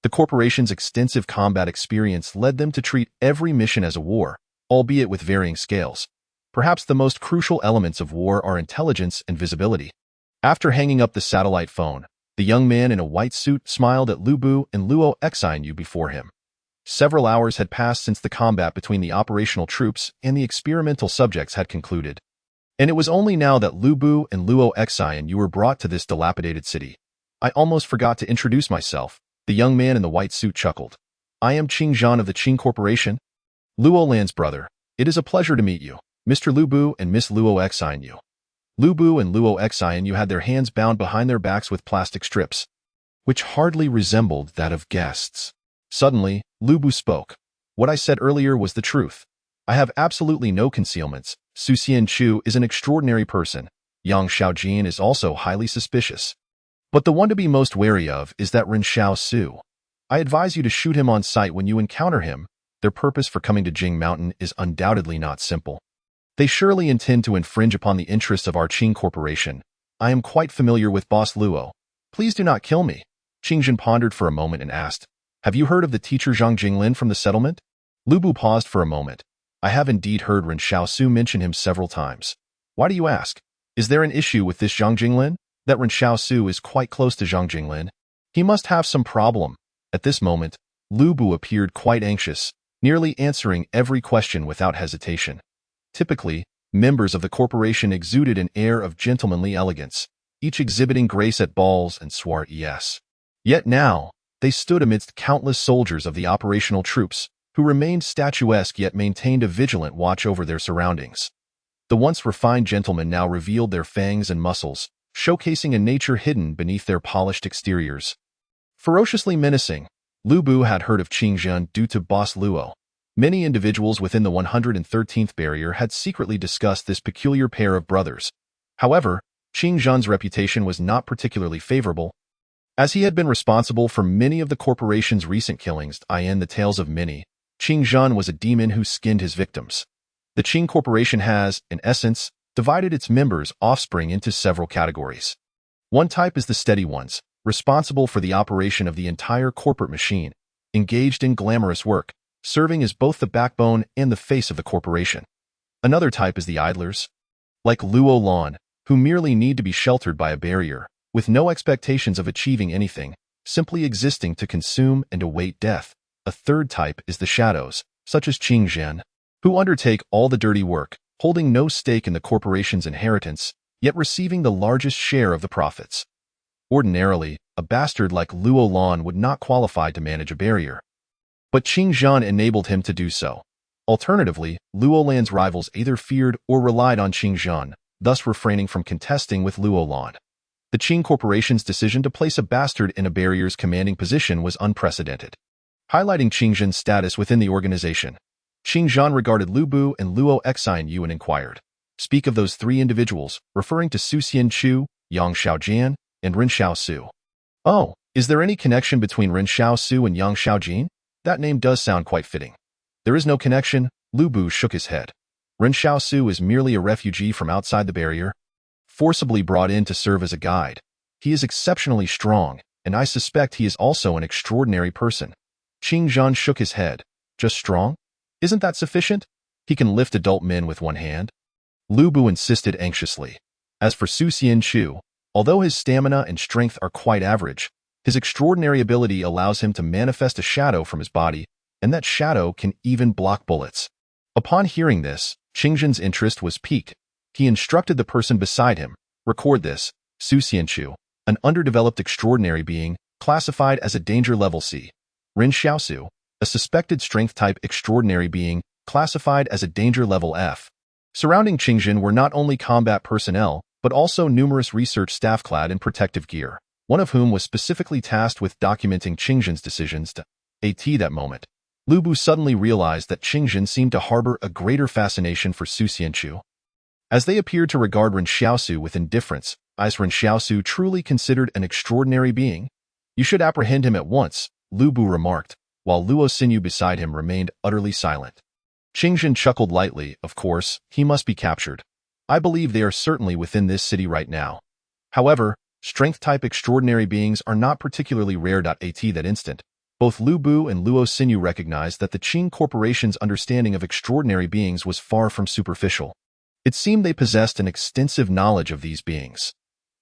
The corporation's extensive combat experience led them to treat every mission as a war, albeit with varying scales. Perhaps the most crucial elements of war are intelligence and visibility. After hanging up the satellite phone, the young man in a white suit smiled at Lu Bu and Luo Xianu before him. Several hours had passed since the combat between the operational troops and the experimental subjects had concluded. And it was only now that Lu Bu and Luo Xianu were brought to this dilapidated city. "I almost forgot to introduce myself," the young man in the white suit chuckled. "I am Qing Zhan of the Qing Corporation, Luolan's brother. It is a pleasure to meet you, Mr. Lu Bu and Miss Luo Xianu." Lu Bu and Luo Xianu had their hands bound behind their backs with plastic strips, which hardly resembled that of guests. Suddenly, Lu Bu spoke. "What I said earlier was the truth. I have absolutely no concealments. Su Xianchu is an extraordinary person. Yang Xiaojin is also highly suspicious. But the one to be most wary of is that Ren Xiaosu. I advise you to shoot him on sight when you encounter him. Their purpose for coming to Jing Mountain is undoubtedly not simple. They surely intend to infringe upon the interests of our Qing Corporation. I am quite familiar with Boss Luo. Please do not kill me. Qingjin pondered for a moment and asked, Have you heard of the teacher Zhang Jinglin from the settlement? Lu Bu paused for a moment. I have indeed heard Ren Xiaosu mention him several times. Why do you ask? Is there an issue with this Zhang Jinglin? That Ren Xiaosu is quite close to Zhang Jinglin. He must have some problem. At this moment, Lu Bu appeared quite anxious, nearly answering every question without hesitation. Typically, members of the corporation exuded an air of gentlemanly elegance, each exhibiting grace at balls and soirees. Yet now, they stood amidst countless soldiers of the operational troops, who remained statuesque yet maintained a vigilant watch over their surroundings. The once refined gentlemen now revealed their fangs and muscles, showcasing a nature hidden beneath their polished exteriors. Ferociously menacing, Lu Bu had heard of Qingjun due to Boss Luo. Many individuals within the 113th barrier had secretly discussed this peculiar pair of brothers. However, Qingjun's reputation was not particularly favorable, as he had been responsible for many of the corporation's recent killings. In the tales of many, Qingjun was a demon who skinned his victims. The Qing Corporation has, in essence, divided its members' offspring into several categories. One type is the steady ones, responsible for the operation of the entire corporate machine, engaged in glamorous work, serving as both the backbone and the face of the corporation. Another type is the idlers, like Luo Lan, who merely need to be sheltered by a barrier, with no expectations of achieving anything, simply existing to consume and await death. A third type is the shadows, such as Qingzhen, who undertake all the dirty work, holding no stake in the corporation's inheritance, yet receiving the largest share of the profits. Ordinarily, a bastard like Luo Lan would not qualify to manage a barrier, but Qingzhen enabled him to do so. Alternatively, Luo Lan's rivals either feared or relied on Qingzhen, thus refraining from contesting with Luo Lan. The Qing Corporation's decision to place a bastard in a barrier's commanding position was unprecedented, highlighting Qingzhen's status within the organization. Qingzhen regarded Lu Bu and Luo Xian and inquired, Speak of those three individuals, referring to Su Xianchu, Yang Xiaojian, and Ren Xiaosu. Oh, is there any connection between Ren Xiaosu and Yang Xiaojin? That name does sound quite fitting. There is no connection, Lu Bu shook his head. Ren Xiaosu is merely a refugee from outside the barrier, forcibly brought in to serve as a guide. He is exceptionally strong, and I suspect he is also an extraordinary person. Qingzhen shook his head. Just strong? Isn't that sufficient? He can lift adult men with one hand. Lu Bu insisted anxiously. As for Su Xianchu, although his stamina and strength are quite average, his extraordinary ability allows him to manifest a shadow from his body, and that shadow can even block bullets. Upon hearing this, Qingzhen's interest was piqued. He instructed the person beside him, Record this, Su Xianchu, an underdeveloped extraordinary being, classified as a danger level C. Ren Xiaosu, a suspected strength-type extraordinary being, classified as a danger level F. Surrounding Qingzhen were not only combat personnel, but also numerous research staff clad in protective gear, one of whom was specifically tasked with documenting Qingzhen's decisions to at that moment. Lu Bu suddenly realized that Qingzhen seemed to harbor a greater fascination for Su Xianchu. As they appeared to regard Ren Xiaosu with indifference, is Ren Xiaosu truly considered an extraordinary being? You should apprehend him at once, Lu Bu remarked, while Luo Xinyu beside him remained utterly silent. Qingzhen chuckled lightly. Of course, he must be captured. I believe they are certainly within this city right now. However, strength-type extraordinary beings are not particularly rare. At that instant, both Lu Bu and Luo Xinyu recognized that the Qing Corporation's understanding of extraordinary beings was far from superficial. It seemed they possessed an extensive knowledge of these beings.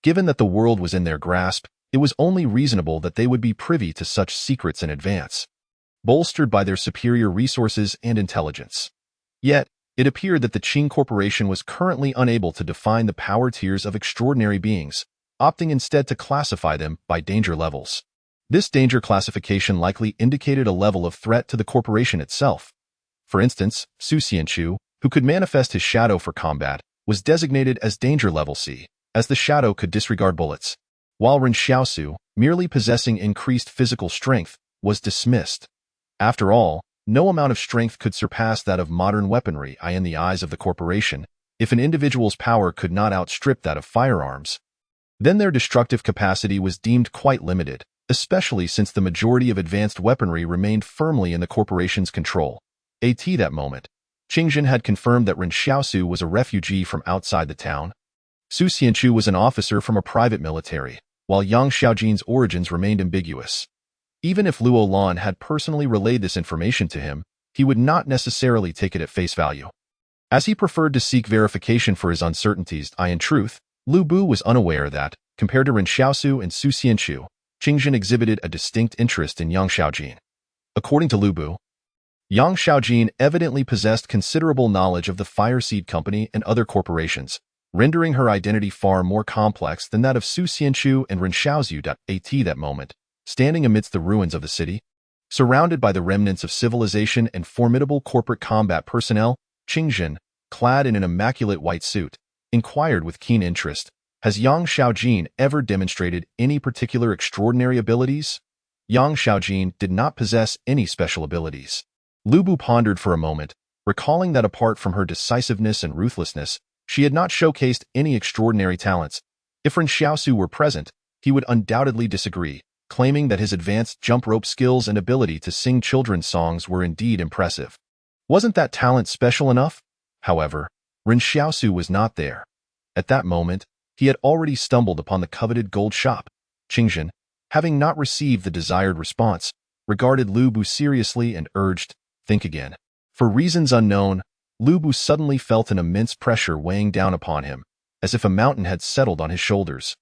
Given that the world was in their grasp, it was only reasonable that they would be privy to such secrets in advance, bolstered by their superior resources and intelligence. Yet, it appeared that the Qing Corporation was currently unable to define the power tiers of extraordinary beings, opting instead to classify them by danger levels. This danger classification likely indicated a level of threat to the corporation itself. For instance, Su Xianchu, who could manifest his shadow for combat, was designated as danger level C, as the shadow could disregard bullets, while Ren Xiaosu, merely possessing increased physical strength, was dismissed. After all, no amount of strength could surpass that of modern weaponry in the eyes of the corporation. If an individual's power could not outstrip that of firearms, then their destructive capacity was deemed quite limited, especially since the majority of advanced weaponry remained firmly in the corporation's control. At that moment, Qingzhen had confirmed that Ren Xiaosu was a refugee from outside the town. Su Xianchu was an officer from a private military, while Yang Xiaojin's origins remained ambiguous. Even if Luo Lan had personally relayed this information to him, he would not necessarily take it at face value. As he preferred to seek verification for his uncertainties, in truth, Lu Bu was unaware that, compared to Ren Xiaosu and Su Xianchu, Qingzhen exhibited a distinct interest in Yang Xiaojin. According to Lu Bu, Yang Xiaojin evidently possessed considerable knowledge of the Fireseed Company and other corporations, rendering her identity far more complex than that of Su Xianchu and Ren Xiaozu. At that moment, standing amidst the ruins of the city, surrounded by the remnants of civilization and formidable corporate combat personnel, Qingzhen, clad in an immaculate white suit, inquired with keen interest, "Has Yang Xiaojin ever demonstrated any particular extraordinary abilities?" Yang Xiaojin did not possess any special abilities. Lu Bu pondered for a moment, recalling that apart from her decisiveness and ruthlessness, she had not showcased any extraordinary talents. If Ren Xiaosu were present, he would undoubtedly disagree, claiming that his advanced jump rope skills and ability to sing children's songs were indeed impressive. Wasn't that talent special enough? However, Ren Xiaosu was not there. At that moment, he had already stumbled upon the coveted gold shop. Qingzhen, having not received the desired response, regarded Lu Bu seriously and urged, "Think again." For reasons unknown, Lu Bu suddenly felt an immense pressure weighing down upon him, as if a mountain had settled on his shoulders.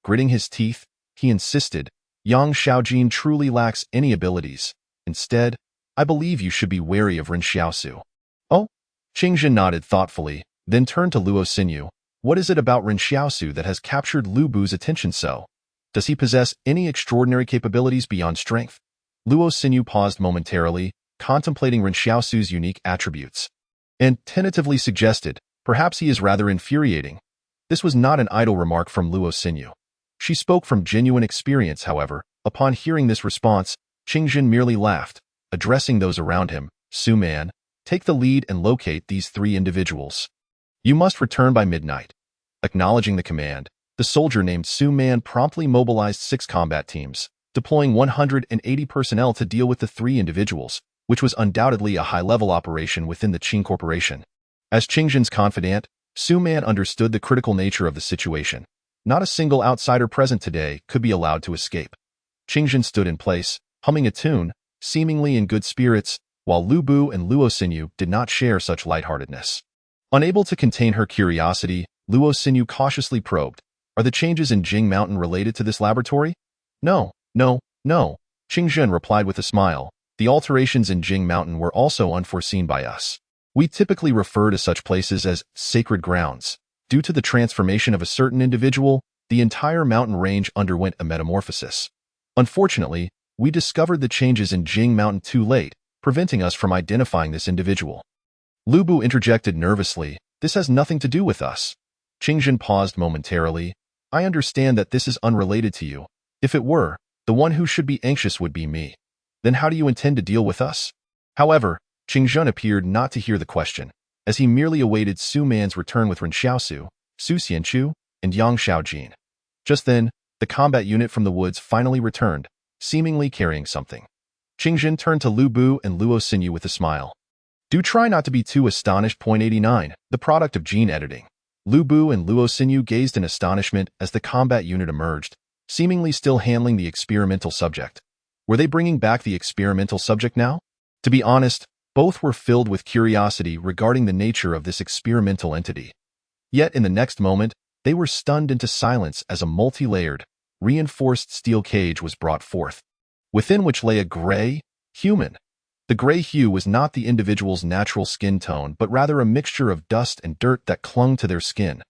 Gritting his teeth, he insisted, "Yang Xiaojin truly lacks any abilities. Instead, I believe you should be wary of Ren Xiaosu." "Oh?" Qingzhen nodded thoughtfully, then turned to Luo Xinyu. "What is it about Ren Xiaosu that has captured Lu Bu's attention so? Does he possess any extraordinary capabilities beyond strength?" Luo Xinyu paused momentarily, contemplating Ren Xiaosu's unique attributes, and tentatively suggested, "Perhaps he is rather infuriating." This was not an idle remark from Luo Xinyu. She spoke from genuine experience, however. Upon hearing this response, Qingzhen merely laughed, addressing those around him. "Su Man, take the lead and locate these 3 individuals. You must return by midnight." Acknowledging the command, the soldier named Su Man promptly mobilized 6 combat teams, deploying 180 personnel to deal with the 3 individuals, which was undoubtedly a high-level operation within the Qing Corporation. As Qingzhen's confidant, Su Man understood the critical nature of the situation. Not a single outsider present today could be allowed to escape. Qingzhen stood in place, humming a tune, seemingly in good spirits, while Lu Bu and Luo Xinyu did not share such lightheartedness. Unable to contain her curiosity, Luo Xinyu cautiously probed, "Are the changes in Jing Mountain related to this laboratory?" No, Qingzhen replied with a smile. "The alterations in Jing Mountain were also unforeseen by us. We typically refer to such places as sacred grounds. Due to the transformation of a certain individual, the entire mountain range underwent a metamorphosis. Unfortunately, we discovered the changes in Jing Mountain too late, preventing us from identifying this individual." Lu Bu interjected nervously, "This has nothing to do with us." Qingzhen paused momentarily. "I understand that this is unrelated to you. If it were, the one who should be anxious would be me. Then how do you intend to deal with us?" However, Qingzhen appeared not to hear the question, as he merely awaited Su Man's return with Ren Xiaosu, Su Xianchu, and Yang Xiaojin. Just then, the combat unit from the woods finally returned, seemingly carrying something. Qingzhen turned to Lu Bu and Luo Xinyu with a smile. "Do try not to be too astonished." 89, the product of gene editing. Lu Bu and Luo Xinyu gazed in astonishment as the combat unit emerged, seemingly still handling the experimental subject. Were they bringing back the experimental subject now? To be honest, both were filled with curiosity regarding the nature of this experimental entity. Yet in the next moment, they were stunned into silence as a multi-layered, reinforced steel cage was brought forth, within which lay a gray human. The gray hue was not the individual's natural skin tone, but rather a mixture of dust and dirt that clung to their skin.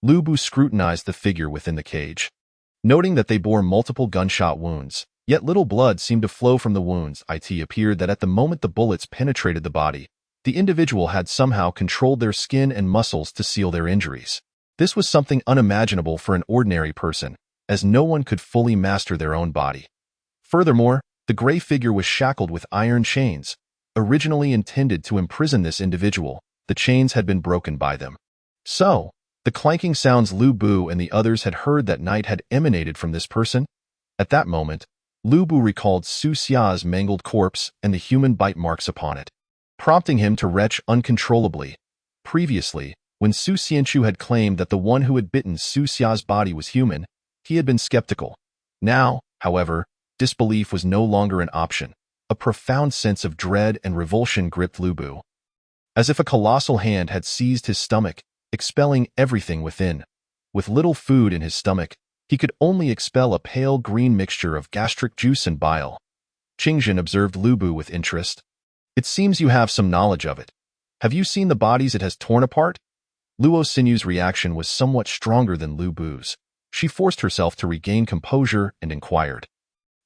Lu Bu scrutinized the figure within the cage, noting that they bore multiple gunshot wounds, yet little blood seemed to flow from the wounds. It appeared that at the moment the bullets penetrated the body, the individual had somehow controlled their skin and muscles to seal their injuries. This was something unimaginable for an ordinary person, as no one could fully master their own body. Furthermore, the gray figure was shackled with iron chains. Originally intended to imprison this individual, the chains had been broken by them. So, the clanking sounds Lu Bu and the others had heard that night had emanated from this person? At that moment, Lu Bu recalled Su Xia's mangled corpse and the human bite marks upon it, prompting him to retch uncontrollably. Previously, when Su Xianchu had claimed that the one who had bitten Su Xia's body was human, he had been skeptical, Now, however, disbelief was no longer an option. A profound sense of dread and revulsion gripped Lu Bu, as if a colossal hand had seized his stomach, expelling everything within. With little food in his stomach, he could only expel a pale green mixture of gastric juice and bile. Qingjin observed Lu Bu with interest. "It seems you have some knowledge of it. Have you seen the bodies it has torn apart?" Luo Sinyu's reaction was somewhat stronger than Lu Bu's. She forced herself to regain composure and inquired,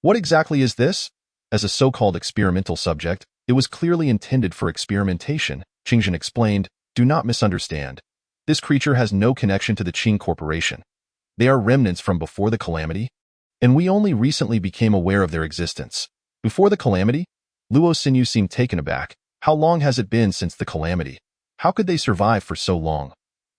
"What exactly is this?" As a so-called experimental subject, it was clearly intended for experimentation, Qingjin explained. "Do not misunderstand. This creature has no connection to the Qing Corporation. They are remnants from before the calamity, and we only recently became aware of their existence." "Before the calamity?" Luo Sinyu seemed taken aback. "How long has it been since the calamity? How could they survive for so long?"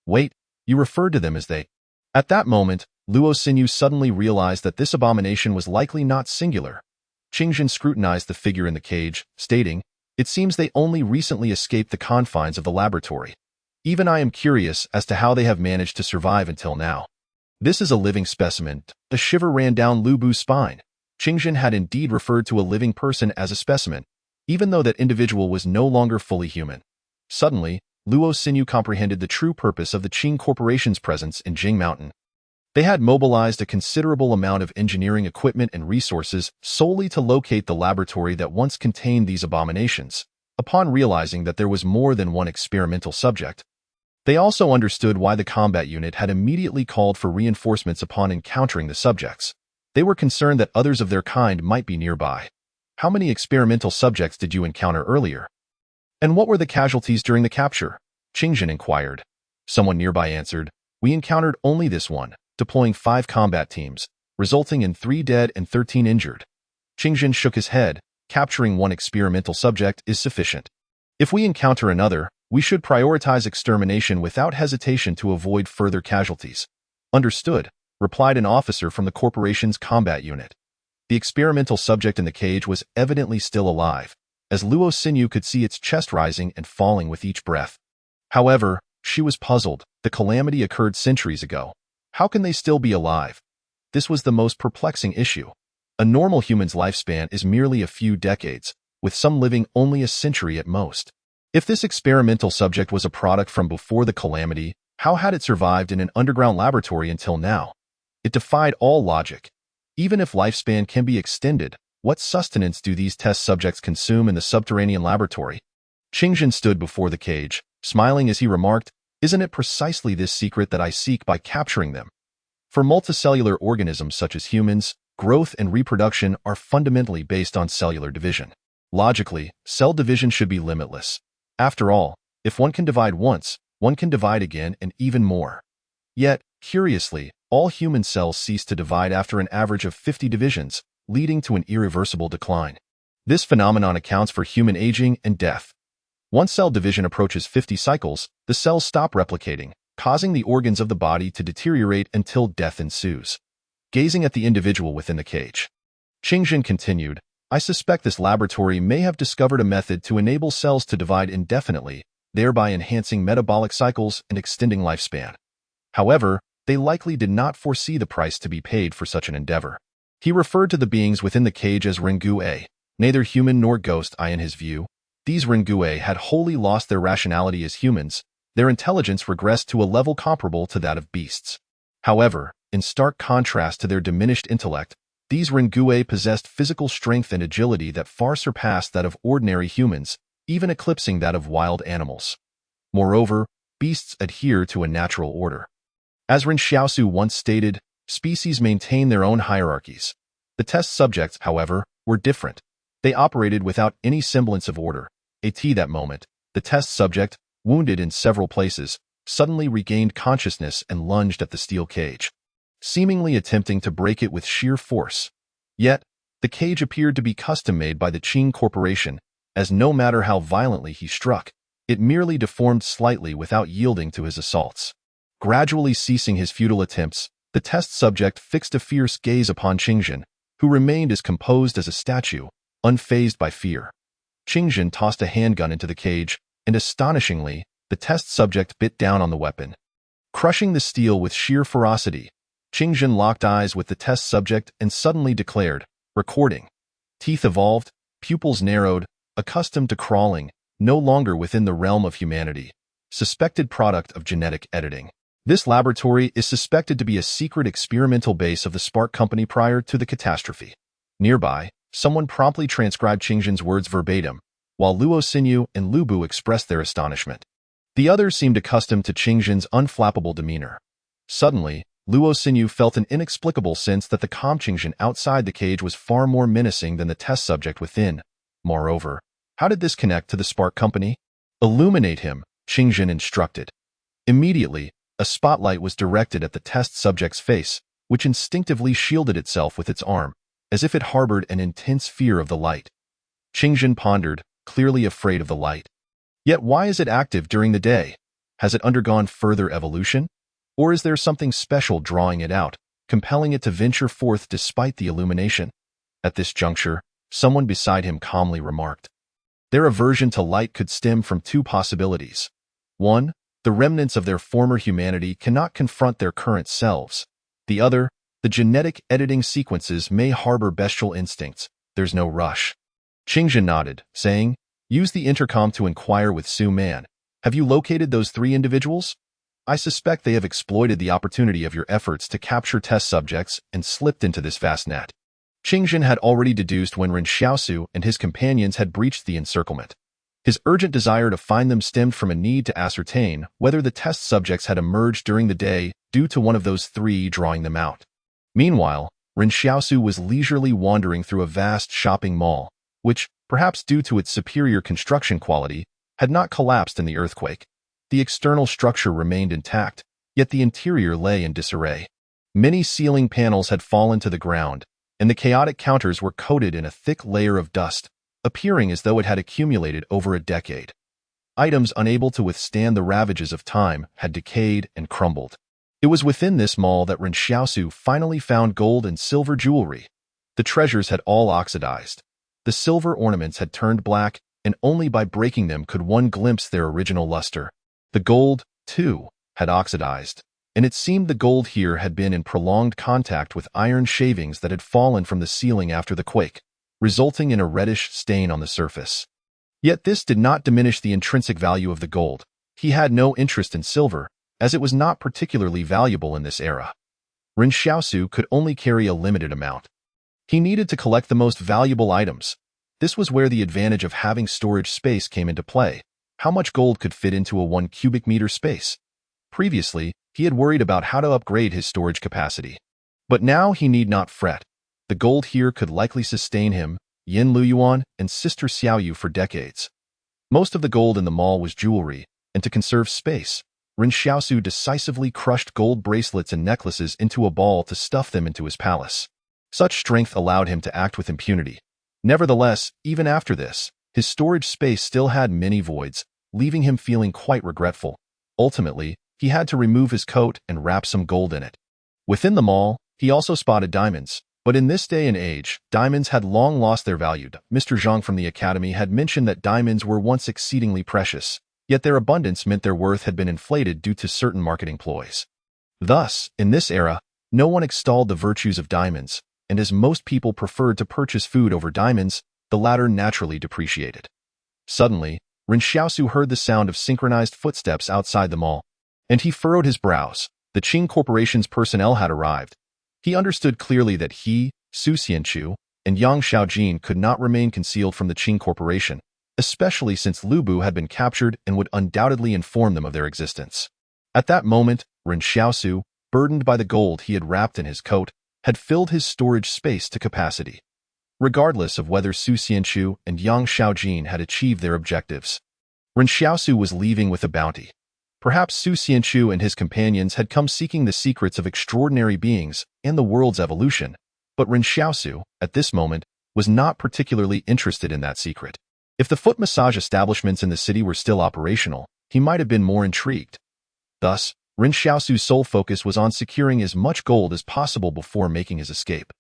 "Wait, you referred to them as they." At that moment, Luo Sinyu suddenly realized that this abomination was likely not singular. Qingjin scrutinized the figure in the cage, stating, "It seems they only recently escaped the confines of the laboratory. Even I am curious as to how they have managed to survive until now." "This is a living specimen." A shiver ran down Lu Bu's spine. Qingjin had indeed referred to a living person as a specimen, even though that individual was no longer fully human. Suddenly, Luo Sinyu comprehended the true purpose of the Qing Corporation's presence in Jing Mountain. They had mobilized a considerable amount of engineering equipment and resources solely to locate the laboratory that once contained these abominations. Upon realizing that there was more than one experimental subject, they also understood why the combat unit had immediately called for reinforcements upon encountering the subjects. They were concerned that others of their kind might be nearby. "How many experimental subjects did you encounter earlier? And what were the casualties during the capture?" Qingjin inquired. Someone nearby answered, "We encountered only this one, deploying 5 combat teams, resulting in 3 dead and 13 injured." Qingjin shook his head. "Capturing one experimental subject is sufficient. If we encounter another, we should prioritize extermination without hesitation to avoid further casualties." "Understood," replied an officer from the corporation's combat unit. The experimental subject in the cage was evidently still alive, as Luo Sinyu could see its chest rising and falling with each breath. However, she was puzzled. The calamity occurred centuries ago. How can they still be alive? This was the most perplexing issue. A normal human's lifespan is merely a few decades, with some living only a century at most. If this experimental subject was a product from before the calamity, how had it survived in an underground laboratory until now? It defied all logic. Even if lifespan can be extended, what sustenance do these test subjects consume in the subterranean laboratory? Qingjin stood before the cage, smiling as he remarked, "Isn't it precisely this secret that I seek by capturing them?" For multicellular organisms such as humans, growth and reproduction are fundamentally based on cellular division. Logically, cell division should be limitless. After all, if one can divide once, one can divide again and even more. Yet, curiously, all human cells cease to divide after an average of 50 divisions, leading to an irreversible decline. This phenomenon accounts for human aging and death. Once cell division approaches 50 cycles, the cells stop replicating, causing the organs of the body to deteriorate until death ensues. Gazing at the individual within the cage, Qingjin continued, "I suspect this laboratory may have discovered a method to enable cells to divide indefinitely, thereby enhancing metabolic cycles and extending lifespan. However, they likely did not foresee the price to be paid for such an endeavor." He referred to the beings within the cage as Ringue, neither human nor ghost in his view. These Ringue had wholly lost their rationality as humans. Their intelligence regressed to a level comparable to that of beasts. However, in stark contrast to their diminished intellect, these Ringue possessed physical strength and agility that far surpassed that of ordinary humans, even eclipsing that of wild animals. Moreover, beasts adhere to a natural order. As Ren Xiaosu once stated, species maintain their own hierarchies. The test subjects, however, were different. They operated without any semblance of order. At that moment, the test subject, wounded in several places, suddenly regained consciousness and lunged at the steel cage, seemingly attempting to break it with sheer force. Yet, the cage appeared to be custom-made by the Qing Corporation, as no matter how violently he struck, it merely deformed slightly without yielding to his assaults. Gradually ceasing his futile attempts, the test subject fixed a fierce gaze upon Qingjin, who remained as composed as a statue, unfazed by fear. Qingjin tossed a handgun into the cage, and astonishingly, the test subject bit down on the weapon, crushing the steel with sheer ferocity. Qingjin locked eyes with the test subject and suddenly declared, recording. Teeth evolved, pupils narrowed, accustomed to crawling, no longer within the realm of humanity. Suspected product of genetic editing. This laboratory is suspected to be a secret experimental base of the Spark Company prior to the catastrophe. Nearby, someone promptly transcribed Qingjin's words verbatim, while Luo Xinyu and Lu Bu expressed their astonishment. The others seemed accustomed to Qingjin's unflappable demeanor. Suddenly, Luo Xinyu felt an inexplicable sense that the calm Qingjin outside the cage was far more menacing than the test subject within. Moreover, how did this connect to the Spark Company? Illuminate him, Qingjin instructed. Immediately, a spotlight was directed at the test subject's face, which instinctively shielded itself with its arm, as if it harbored an intense fear of the light. Qingjin pondered, clearly afraid of the light. Yet why is it active during the day? Has it undergone further evolution? Or is there something special drawing it out, compelling it to venture forth despite the illumination? At this juncture, someone beside him calmly remarked. Their aversion to light could stem from two possibilities. 1. The remnants of their former humanity cannot confront their current selves. The other, the genetic editing sequences may harbor bestial instincts. There's no rush. Qingjin nodded, saying, use the intercom to inquire with Su Man. Have you located those 3 individuals? I suspect they have exploited the opportunity of your efforts to capture test subjects and slipped into this vast net. Qingjin had already deduced when Ren Xiaosu and his companions had breached the encirclement. His urgent desire to find them stemmed from a need to ascertain whether the test subjects had emerged during the day due to one of those 3 drawing them out. Meanwhile, Ren Xiaosu was leisurely wandering through a vast shopping mall, which, perhaps due to its superior construction quality, had not collapsed in the earthquake. The external structure remained intact, yet the interior lay in disarray. Many ceiling panels had fallen to the ground, and the chaotic counters were coated in a thick layer of dust, appearing as though it had accumulated over a decade. Items unable to withstand the ravages of time had decayed and crumbled. It was within this mall that Ren Xiaosu finally found gold and silver jewelry. The treasures had all oxidized. The silver ornaments had turned black, and only by breaking them could one glimpse their original luster. The gold, too, had oxidized, and it seemed the gold here had been in prolonged contact with iron shavings that had fallen from the ceiling after the quake, resulting in a reddish stain on the surface. Yet this did not diminish the intrinsic value of the gold. He had no interest in silver, as it was not particularly valuable in this era. Ren Xiaosu could only carry a limited amount. He needed to collect the most valuable items. This was where the advantage of having storage space came into play. How much gold could fit into a 1 cubic meter space? Previously, he had worried about how to upgrade his storage capacity. But now he need not fret. The gold here could likely sustain him, Yan Liuyuan, and Sister Xiaoyu for decades. Most of the gold in the mall was jewelry, and to conserve space, Ren Xiaosu decisively crushed gold bracelets and necklaces into a ball to stuff them into his palace. Such strength allowed him to act with impunity. Nevertheless, even after this, his storage space still had many voids, leaving him feeling quite regretful. Ultimately, he had to remove his coat and wrap some gold in it. Within the mall, he also spotted diamonds, but in this day and age, diamonds had long lost their value. Mr. Zhang from the academy had mentioned that diamonds were once exceedingly precious, yet their abundance meant their worth had been inflated due to certain marketing ploys. Thus, in this era, no one extolled the virtues of diamonds, and as most people preferred to purchase food over diamonds, the latter naturally depreciated. Suddenly, Ren Xiaosu heard the sound of synchronized footsteps outside the mall, and he furrowed his brows. The Qing Corporation's personnel had arrived. He understood clearly that he, Su Xianchu, and Yang Xiaojin could not remain concealed from the Qing Corporation, especially since Lu Bu had been captured and would undoubtedly inform them of their existence. At that moment, Ren Xiaosu, burdened by the gold he had wrapped in his coat, had filled his storage space to capacity. Regardless of whether Su Xianchu and Yang Xiaojin had achieved their objectives, Ren Xiaosu was leaving with a bounty. Perhaps Su Xianchu and his companions had come seeking the secrets of extraordinary beings and the world's evolution, but Ren Xiaosu, at this moment, was not particularly interested in that secret. If the foot massage establishments in the city were still operational, he might have been more intrigued. Thus, Ren Xiaosu's sole focus was on securing as much gold as possible before making his escape.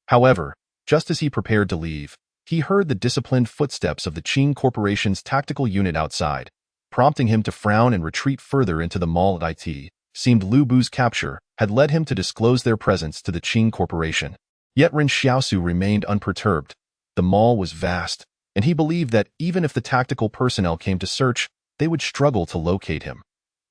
However, just as he prepared to leave, he heard the disciplined footsteps of the Qing Corporation's tactical unit outside, prompting him to frown and retreat further into the mall at IT. seemed Lu Bu's capture had led him to disclose their presence to the Qing Corporation. Yet Ren Xiaosu remained unperturbed. The mall was vast, and he believed that even if the tactical personnel came to search, they would struggle to locate him.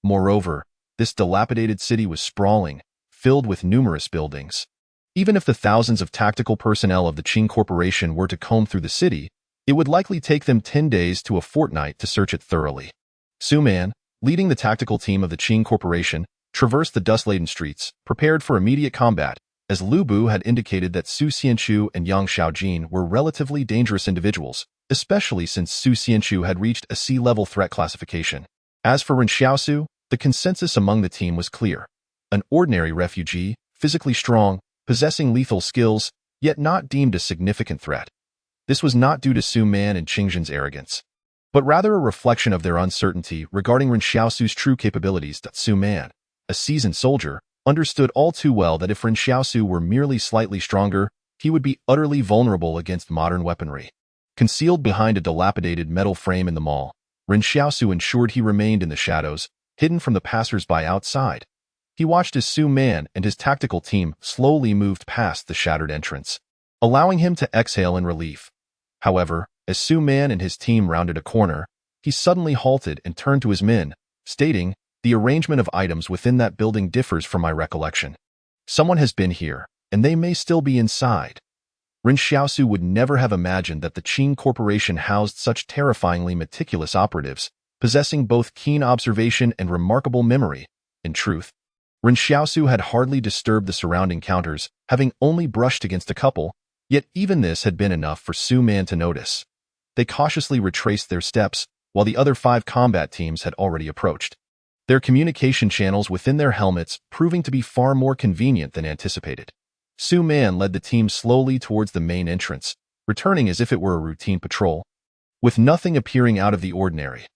Moreover, this dilapidated city was sprawling, filled with numerous buildings. Even if the thousands of tactical personnel of the Qing Corporation were to comb through the city, it would likely take them 10 days to a fortnight to search it thoroughly. Su Man, leading the tactical team of the Qing Corporation, traversed the dust-laden streets, prepared for immediate combat, as Lu Bu had indicated that Su Xianchu and Yang Xiaojin were relatively dangerous individuals, especially since Su Xianchu had reached a C-level threat classification. As for Ren Xiaosu, the consensus among the team was clear. An ordinary refugee, physically strong, possessing lethal skills, yet not deemed a significant threat. This was not due to Su Man and Qingjin's arrogance, but rather a reflection of their uncertainty regarding Ren Xiaosu's true capabilities. Su Man, a seasoned soldier, understood all too well that if Ren Xiaosu were merely slightly stronger, he would be utterly vulnerable against modern weaponry. Concealed behind a dilapidated metal frame in the mall, Ren Xiaosu ensured he remained in the shadows, hidden from the passers-by outside. He watched as Su Man and his tactical team slowly moved past the shattered entrance, allowing him to exhale in relief. However, as Su Man and his team rounded a corner, he suddenly halted and turned to his men, stating, "The arrangement of items within that building differs from my recollection. Someone has been here, and they may still be inside." Ren Xiaosu would never have imagined that the Qing Corporation housed such terrifyingly meticulous operatives, possessing both keen observation and remarkable memory. In truth, Ren Xiaosu had hardly disturbed the surrounding counters, having only brushed against a couple, yet even this had been enough for Su Man to notice. They cautiously retraced their steps, while the other 5 combat teams had already approached, their communication channels within their helmets proving to be far more convenient than anticipated. Su Man led the team slowly towards the main entrance, returning as if it were a routine patrol, with nothing appearing out of the ordinary.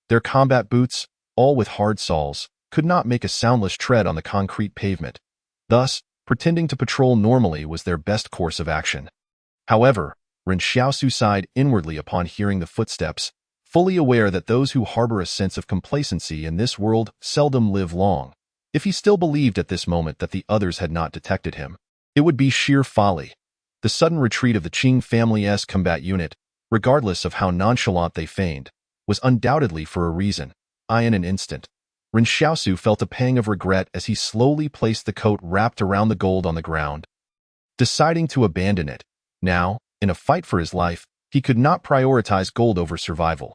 Their combat boots, all with hard soles, could not make a soundless tread on the concrete pavement. Thus, pretending to patrol normally was their best course of action. However, Ren Xiaosu sighed inwardly upon hearing the footsteps, fully aware that those who harbor a sense of complacency in this world seldom live long. If he still believed at this moment that the others had not detected him, it would be sheer folly. The sudden retreat of the Qing family's combat unit, regardless of how nonchalant they feigned, was undoubtedly for a reason. In an instant, Ren Xiaosu felt a pang of regret as he slowly placed the coat wrapped around the gold on the ground, deciding to abandon it. Now, in a fight for his life, he could not prioritize gold over survival.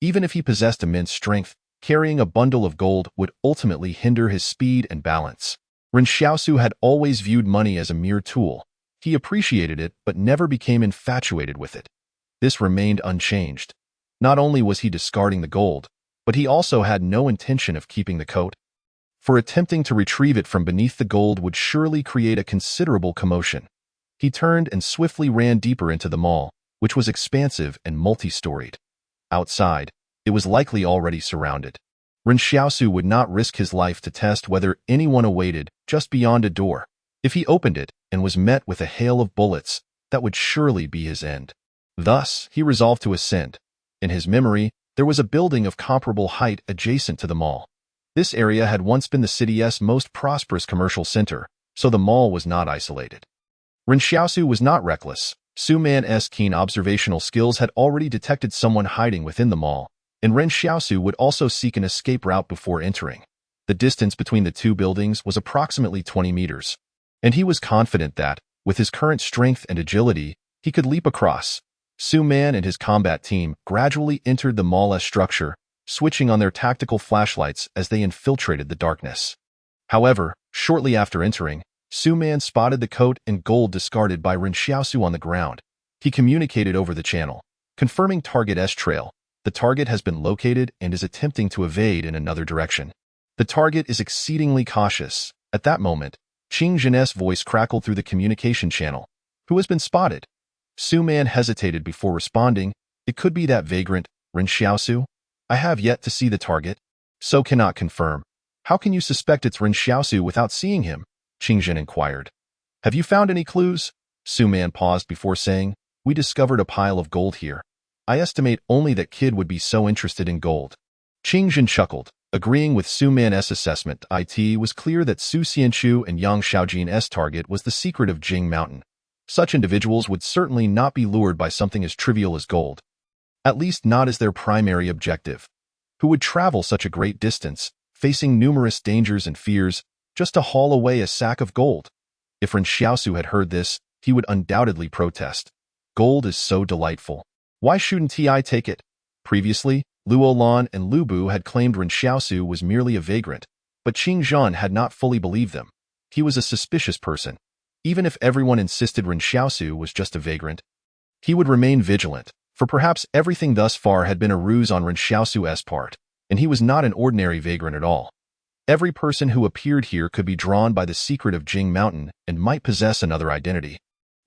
Even if he possessed immense strength, carrying a bundle of gold would ultimately hinder his speed and balance. Ren Xiaosu had always viewed money as a mere tool. He appreciated it but never became infatuated with it. This remained unchanged. Not only was he discarding the gold, but he also had no intention of keeping the coat, for attempting to retrieve it from beneath the gold would surely create a considerable commotion. He turned and swiftly ran deeper into the mall, which was expansive and multi-storied. Outside, it was likely already surrounded. Ren Xiaosu would not risk his life to test whether anyone awaited just beyond a door. If he opened it and was met with a hail of bullets, that would surely be his end. Thus, he resolved to ascend. In his memory, there was a building of comparable height adjacent to the mall. This area had once been the city's most prosperous commercial center, so the mall was not isolated. Ren Xiaosu was not reckless. Su Man's keen observational skills had already detected someone hiding within the mall, and Ren Xiaosu would also seek an escape route before entering. The distance between the two buildings was approximately 20 meters, and he was confident that, with his current strength and agility, he could leap across. Su Man and his combat team gradually entered the mall's structure, switching on their tactical flashlights as they infiltrated the darkness. However, shortly after entering, Su Man spotted the coat and gold discarded by Ren Xiaosu on the ground. He communicated over the channel, confirming target's trail. The target has been located and is attempting to evade in another direction. The target is exceedingly cautious. At that moment, Qingjin's voice crackled through the communication channel. Who has been spotted? Su Man hesitated before responding. It could be that vagrant, Ren Xiaosu. I have yet to see the target, so cannot confirm. How can you suspect it's Ren Xiaosu without seeing him? Qingjin inquired. Have you found any clues? Su Man paused before saying, we discovered a pile of gold here. I estimate only that kid would be so interested in gold. Qingjin chuckled. Agreeing with Su Man's assessment, it was clear that Su Xianchu and Yang Xiaojin's target was the secret of Jing Mountain. Such individuals would certainly not be lured by something as trivial as gold. At least not as their primary objective. Who would travel such a great distance, facing numerous dangers and fears, just to haul away a sack of gold? If Ren Xiaosu had heard this, he would undoubtedly protest. Gold is so delightful. Why shouldn't I take it? Previously, Luo Lan and Lu Bu had claimed Ren Xiaosu was merely a vagrant, but Qing Zhan had not fully believed them. He was a suspicious person. Even if everyone insisted Ren Xiaosu was just a vagrant, he would remain vigilant, for perhaps everything thus far had been a ruse on Ren Xiaosu's part, and he was not an ordinary vagrant at all. Every person who appeared here could be drawn by the secret of Jing Mountain and might possess another identity.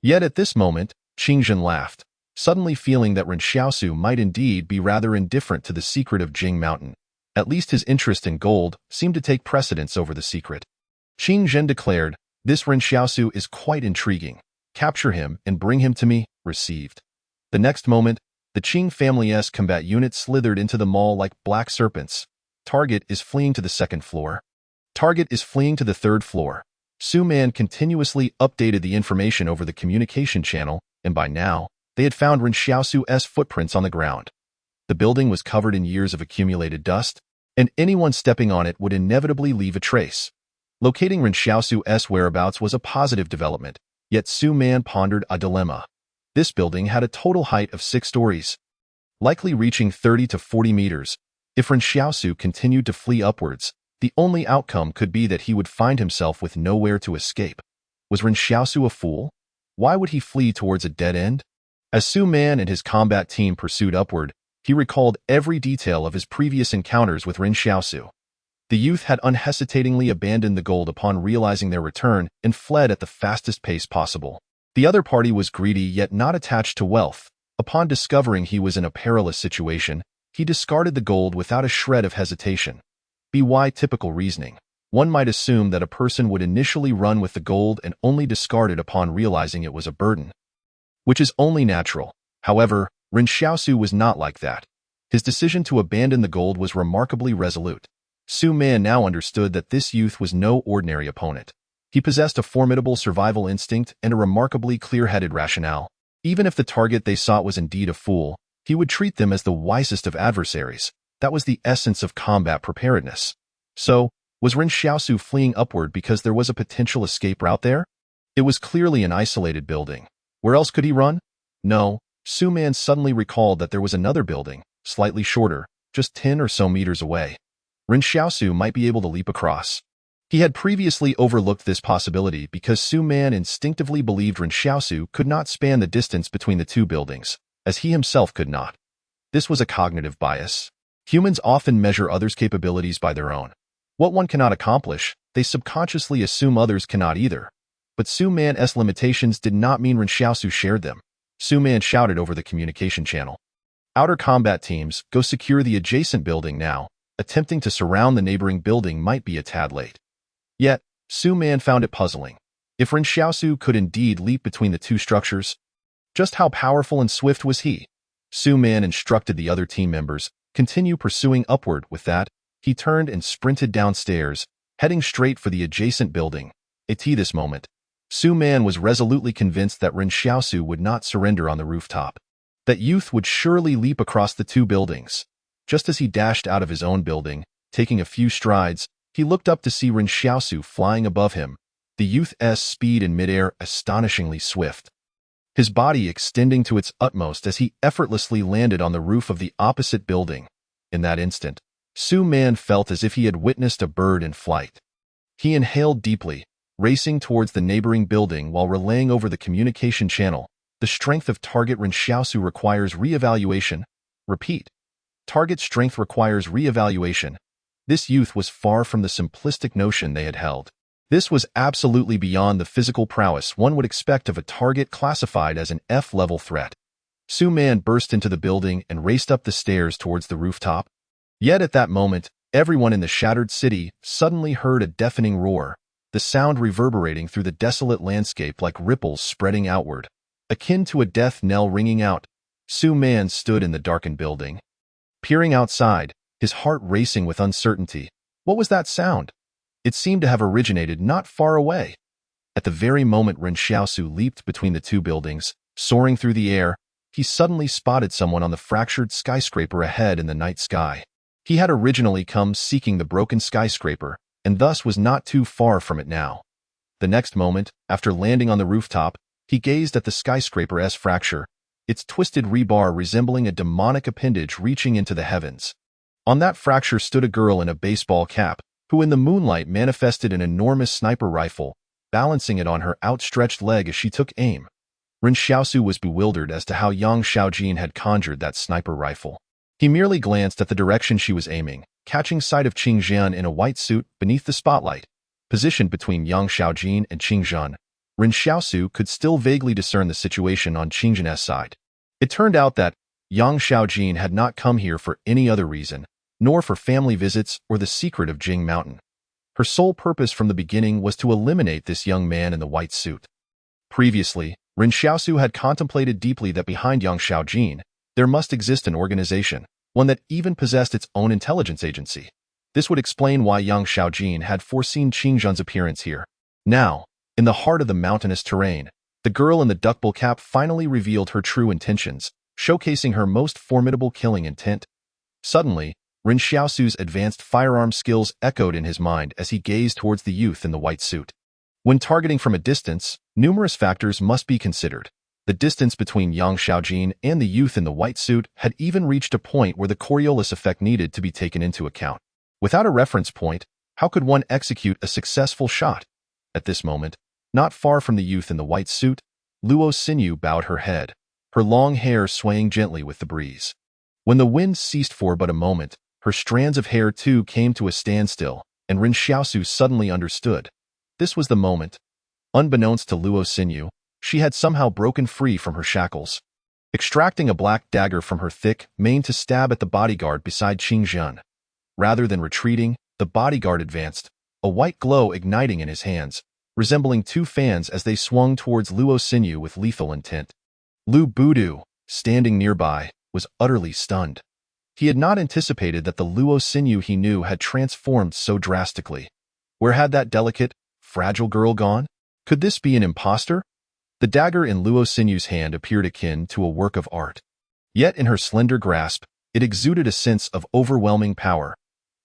Yet at this moment, Qing Zhan laughed, suddenly feeling that Ren Xiaosu might indeed be rather indifferent to the secret of Jing Mountain. At least his interest in gold seemed to take precedence over the secret. Qing Zhan declared, "This Ren Xiaosu is quite intriguing. Capture him and bring him to me." Received. The next moment, the Qing family's combat unit slithered into the mall like black serpents. Target is fleeing to the second floor. Target is fleeing to the third floor. Su Man continuously updated the information over the communication channel, and by now, they had found Ren Xiaosu's footprints on the ground. The building was covered in years of accumulated dust, and anyone stepping on it would inevitably leave a trace. Locating Ren Xiaosu's whereabouts was a positive development, yet Su Man pondered a dilemma. This building had a total height of 6 stories, likely reaching 30 to 40 meters. If Ren Xiaosu continued to flee upwards, the only outcome could be that he would find himself with nowhere to escape. Was Ren Xiaosu a fool? Why would he flee towards a dead end? As Su Man and his combat team pursued upward, he recalled every detail of his previous encounters with Ren Xiaosu. The youth had unhesitatingly abandoned the gold upon realizing their return and fled at the fastest pace possible. The other party was greedy yet not attached to wealth. Upon discovering he was in a perilous situation, he discarded the gold without a shred of hesitation. By typical reasoning, one might assume that a person would initially run with the gold and only discard it upon realizing it was a burden, which is only natural. However, Ren Xiaosu was not like that. His decision to abandon the gold was remarkably resolute. Su Man now understood that this youth was no ordinary opponent. He possessed a formidable survival instinct and a remarkably clear-headed rationale. Even if the target they sought was indeed a fool, he would treat them as the wisest of adversaries. That was the essence of combat preparedness. So, was Ren Xiaosu fleeing upward because there was a potential escape route there? It was clearly an isolated building. Where else could he run? No, Su Man suddenly recalled that there was another building, slightly shorter, just 10 or so meters away. Ren Xiaosu might be able to leap across. He had previously overlooked this possibility because Su Man instinctively believed Ren Xiaosu could not span the distance between the two buildings, as he himself could not. This was a cognitive bias. Humans often measure others' capabilities by their own. What one cannot accomplish, they subconsciously assume others cannot either. But Su Man's limitations did not mean Ren Xiaosu shared them. Su Man shouted over the communication channel. Outer combat teams, go secure the adjacent building now. Attempting to surround the neighboring building might be a tad late. Yet, Su Man found it puzzling. If Ren Xiaosu could indeed leap between the two structures, just how powerful and swift was he? Su Man instructed the other team members, continue pursuing upward. With that, he turned and sprinted downstairs, heading straight for the adjacent building. At this moment, Su Man was resolutely convinced that Ren Xiaosu would not surrender on the rooftop. That youth would surely leap across the two buildings. Just as he dashed out of his own building, taking a few strides, he looked up to see Ren Xiaosu flying above him, the youth's speed in midair astonishingly swift. His body extending to its utmost as he effortlessly landed on the roof of the opposite building. In that instant, Su Man felt as if he had witnessed a bird in flight. He inhaled deeply, racing towards the neighboring building while relaying over the communication channel. The strength of target Ren Xiaosu requires re-evaluation. Repeat. Target strength requires re-evaluation. This youth was far from the simplistic notion they had held. This was absolutely beyond the physical prowess one would expect of a target classified as an F-level threat. Su Man burst into the building and raced up the stairs towards the rooftop. Yet at that moment, everyone in the shattered city suddenly heard a deafening roar, the sound reverberating through the desolate landscape like ripples spreading outward. Akin to a death knell ringing out, Su Man stood in the darkened building. Peering outside, his heart racing with uncertainty. What was that sound? It seemed to have originated not far away. At the very moment Ren Xiaosu leaped between the two buildings, soaring through the air, he suddenly spotted someone on the fractured skyscraper ahead in the night sky. He had originally come seeking the broken skyscraper, and thus was not too far from it now. The next moment, after landing on the rooftop, he gazed at the skyscraper's fracture, its twisted rebar resembling a demonic appendage reaching into the heavens. On that fracture stood a girl in a baseball cap, who in the moonlight manifested an enormous sniper rifle, balancing it on her outstretched leg as she took aim. Ren Xiaosu was bewildered as to how Yang Xiaojin had conjured that sniper rifle. He merely glanced at the direction she was aiming, catching sight of Qing Zhan in a white suit beneath the spotlight. Positioned between Yang Xiaojin and Qing Zhan, Ren Xiaosu could still vaguely discern the situation on Qing Zhan's side. It turned out that Yang Xiaojin had not come here for any other reason, nor for family visits or the secret of Jing Mountain. Her sole purpose from the beginning was to eliminate this young man in the white suit. Previously, Ren Xiaosu had contemplated deeply that behind Yang Xiaojin, there must exist an organization, one that even possessed its own intelligence agency. This would explain why Yang Xiaojin had foreseen Qing Zhan's appearance here. Now, in the heart of the mountainous terrain, the girl in the duckbill cap finally revealed her true intentions, showcasing her most formidable killing intent. Suddenly, Ren Xiaosu's advanced firearm skills echoed in his mind as he gazed towards the youth in the white suit. When targeting from a distance, numerous factors must be considered. The distance between Yang Xiaojin and the youth in the white suit had even reached a point where the Coriolis effect needed to be taken into account. Without a reference point, how could one execute a successful shot? At this moment, not far from the youth in the white suit, Luo Xinyu bowed her head, her long hair swaying gently with the breeze. When the wind ceased for but a moment, her strands of hair too came to a standstill, and Ren Xiaosu suddenly understood. This was the moment. Unbeknownst to Luo Xinyu, she had somehow broken free from her shackles. Extracting a black dagger from her thick mane to stab at the bodyguard beside Qing Zhan. Rather than retreating, the bodyguard advanced, a white glow igniting in his hands, resembling two fans as they swung towards Luo Xinyu with lethal intent. Lu Budu, standing nearby, was utterly stunned. He had not anticipated that the Luo Xinyu he knew had transformed so drastically. Where had that delicate, fragile girl gone? Could this be an impostor? The dagger in Luo Xinyu's hand appeared akin to a work of art. Yet in her slender grasp, it exuded a sense of overwhelming power.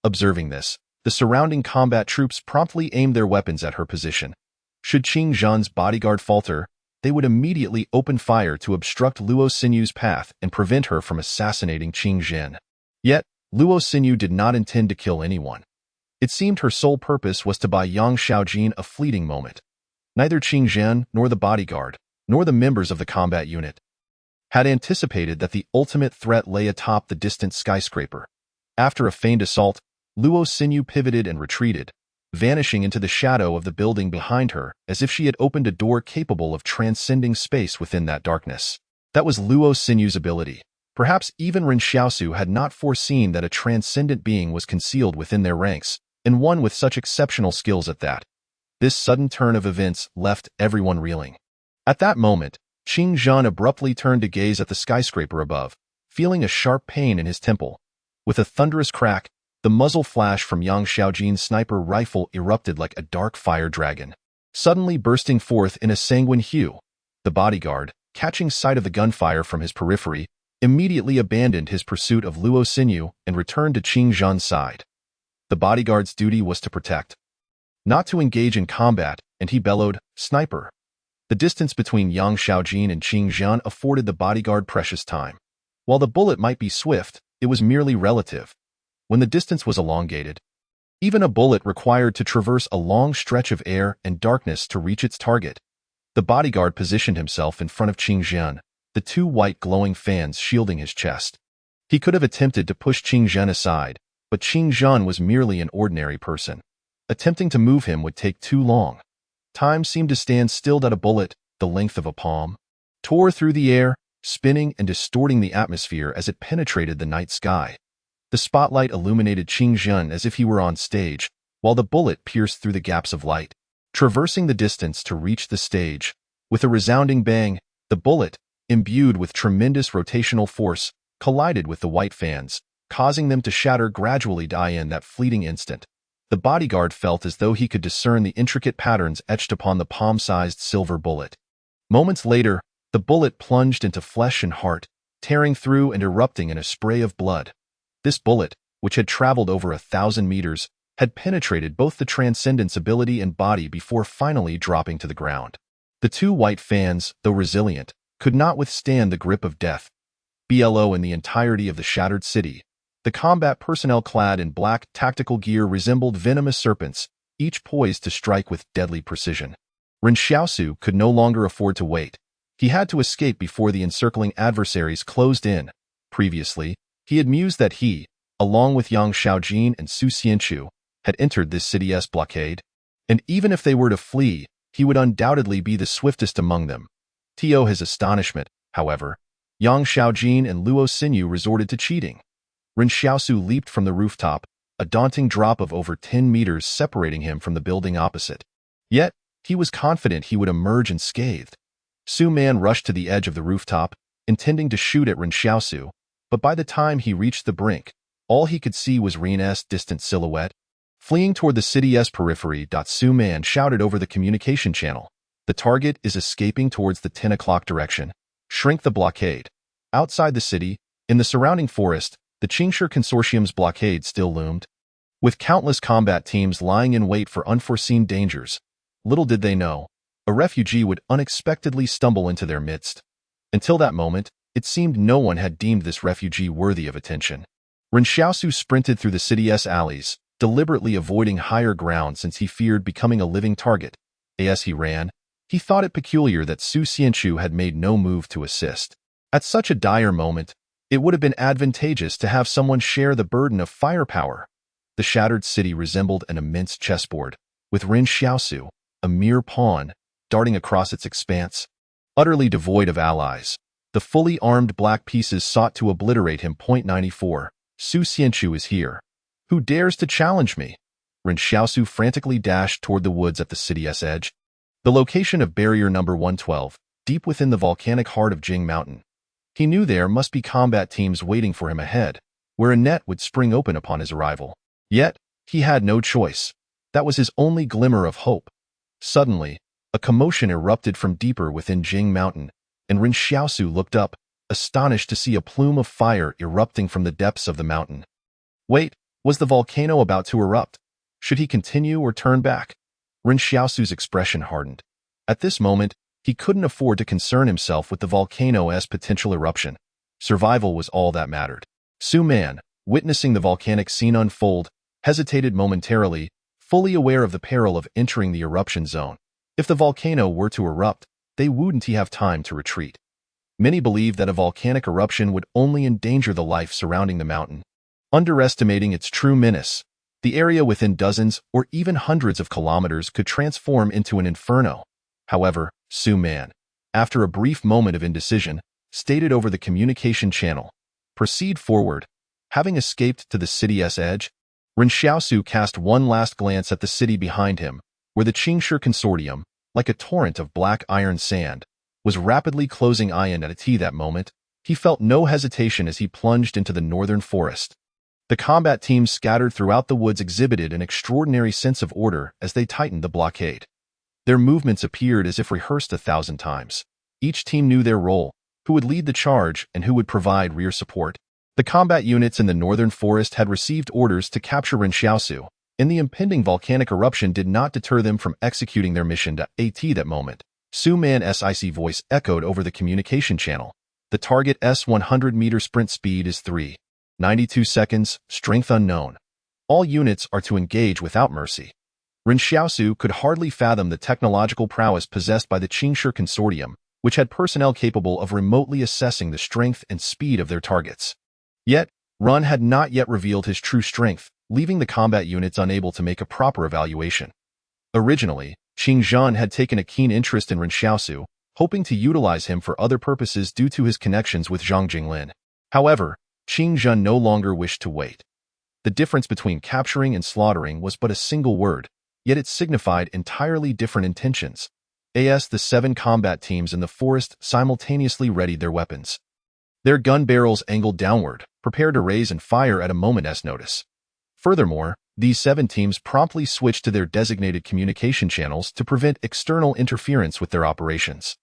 Observing this, the surrounding combat troops promptly aimed their weapons at her position. Should Qing Zhan's bodyguard falter, they would immediately open fire to obstruct Luo Xinyu's path and prevent her from assassinating Qing Zhan. Yet, Luo Xinyu did not intend to kill anyone. It seemed her sole purpose was to buy Yang Xiaojin a fleeting moment. Neither Qing Zhan, nor the bodyguard, nor the members of the combat unit had anticipated that the ultimate threat lay atop the distant skyscraper. After a feigned assault, Luo Xinyu pivoted and retreated, vanishing into the shadow of the building behind her as if she had opened a door capable of transcending space within that darkness. That was Luo Xinyu's ability. Perhaps even Ren Xiaosu had not foreseen that a transcendent being was concealed within their ranks, and one with such exceptional skills at that. This sudden turn of events left everyone reeling. At that moment, Qing Zhan abruptly turned to gaze at the skyscraper above, feeling a sharp pain in his temple. With a thunderous crack, the muzzle flash from Yang Xiaojin's sniper rifle erupted like a dark fire dragon, suddenly bursting forth in a sanguine hue. The bodyguard, catching sight of the gunfire from his periphery, immediately abandoned his pursuit of Luo Xinyu and returned to Qing Zhan's side. The bodyguard's duty was to protect, not to engage in combat, and he bellowed, "Sniper!" The distance between Yang Xiaojin and Qing Zhan afforded the bodyguard precious time. While the bullet might be swift, it was merely relative. When the distance was elongated, even a bullet required to traverse a long stretch of air and darkness to reach its target. The bodyguard positioned himself in front of Qing Zhan, the two white glowing fans shielding his chest. He could have attempted to push Qing Zhan aside, but Qing Zhan was merely an ordinary person. Attempting to move him would take too long. Time seemed to stand still at a bullet, the length of a palm, tore through the air, spinning and distorting the atmosphere as it penetrated the night sky. The spotlight illuminated Qing Zhan as if he were on stage, while the bullet pierced through the gaps of light, traversing the distance to reach the stage. With a resounding bang, the bullet, imbued with tremendous rotational force, collided with the white fans, causing them to shatter gradually die in that fleeting instant. The bodyguard felt as though he could discern the intricate patterns etched upon the palm-sized silver bullet. Moments later, the bullet plunged into flesh and heart, tearing through and erupting in a spray of blood. This bullet, which had traveled over 1,000 meters, had penetrated both the Transcendent's ability and body before finally dropping to the ground. The two white fans, though resilient, could not withstand the grip of death. Below in the entirety of the shattered city, the combat personnel clad in black tactical gear resembled venomous serpents, each poised to strike with deadly precision. Ren Xiaosu could no longer afford to wait. He had to escape before the encircling adversaries closed in. Previously, he had mused that he, along with Yang Xiaojin and Su Xianchu, had entered this city's blockade, and even if they were to flee, he would undoubtedly be the swiftest among them. To his astonishment, however, Yang Xiaojin and Luo Xinyu resorted to cheating. Ren Xiaosu leaped from the rooftop, a daunting drop of over 10 meters separating him from the building opposite. Yet, he was confident he would emerge unscathed. Su Man rushed to the edge of the rooftop, intending to shoot at Ren Xiaosu, but by the time he reached the brink, all he could see was Ren's distant silhouette. Fleeing toward the city's periphery, Su Man shouted over the communication channel. The target is escaping towards the 10 o'clock direction. Shrink the blockade. Outside the city, in the surrounding forest, the Qingshi Consortium's blockade still loomed. With countless combat teams lying in wait for unforeseen dangers, little did they know, a refugee would unexpectedly stumble into their midst. Until that moment, it seemed no one had deemed this refugee worthy of attention. Ren Xiaosu sprinted through the city's alleys, deliberately avoiding higher ground since he feared becoming a living target. As he ran, he thought it peculiar that Su Xianchu had made no move to assist. At such a dire moment, it would have been advantageous to have someone share the burden of firepower. The shattered city resembled an immense chessboard, with Ren Xiaosu, a mere pawn, darting across its expanse. Utterly devoid of allies, the fully armed black pieces sought to obliterate him. 94. Su Xianchu is here. Who dares to challenge me? Ren Xiaosu frantically dashed toward the woods at the city's edge. The location of barrier number 112, deep within the volcanic heart of Jing Mountain. He knew there must be combat teams waiting for him ahead, where a net would spring open upon his arrival. Yet, he had no choice. That was his only glimmer of hope. Suddenly, a commotion erupted from deeper within Jing Mountain, and Ren Xiaosu looked up, astonished to see a plume of fire erupting from the depths of the mountain. Wait, was the volcano about to erupt? Should he continue or turn back? Ren Xiaosu's expression hardened. At this moment, he couldn't afford to concern himself with the volcano's potential eruption. Survival was all that mattered. Su Man, witnessing the volcanic scene unfold, hesitated momentarily, fully aware of the peril of entering the eruption zone. If the volcano were to erupt, they wouldn't have time to retreat. Many believed that a volcanic eruption would only endanger the life surrounding the mountain. Underestimating its true menace, the area within dozens or even hundreds of kilometers could transform into an inferno. However, Su Man, after a brief moment of indecision, stated over the communication channel, "Proceed forward." Having escaped to the city's edge, Ren Xiaosu cast one last glance at the city behind him, where the Qingshi Consortium, like a torrent of black iron sand, was rapidly closing in at that moment. He felt no hesitation as he plunged into the northern forest. The combat teams scattered throughout the woods exhibited an extraordinary sense of order as they tightened the blockade. Their movements appeared as if rehearsed 1,000 times. Each team knew their role, who would lead the charge and who would provide rear support. The combat units in the northern forest had received orders to capture Ren Xiaosu, and the impending volcanic eruption did not deter them from executing their mission. At that moment, Su Man's icy voice echoed over the communication channel. The target's 100-meter sprint speed is 3.92 seconds, strength unknown. All units are to engage without mercy. Ren Xiaosu could hardly fathom the technological prowess possessed by the Qingshi Consortium, which had personnel capable of remotely assessing the strength and speed of their targets. Yet, Ren had not yet revealed his true strength, leaving the combat units unable to make a proper evaluation. Originally, Qing Zhan had taken a keen interest in Ren Xiaosu, hoping to utilize him for other purposes due to his connections with Zhang Jinglin. However, Qing Zhan no longer wished to wait. The difference between capturing and slaughtering was but a single word, yet it signified entirely different intentions. The 7 combat teams in the forest simultaneously readied their weapons. Their gun barrels angled downward, prepare to raise and fire at a moment's notice. Furthermore, these 7 teams promptly switched to their designated communication channels to prevent external interference with their operations.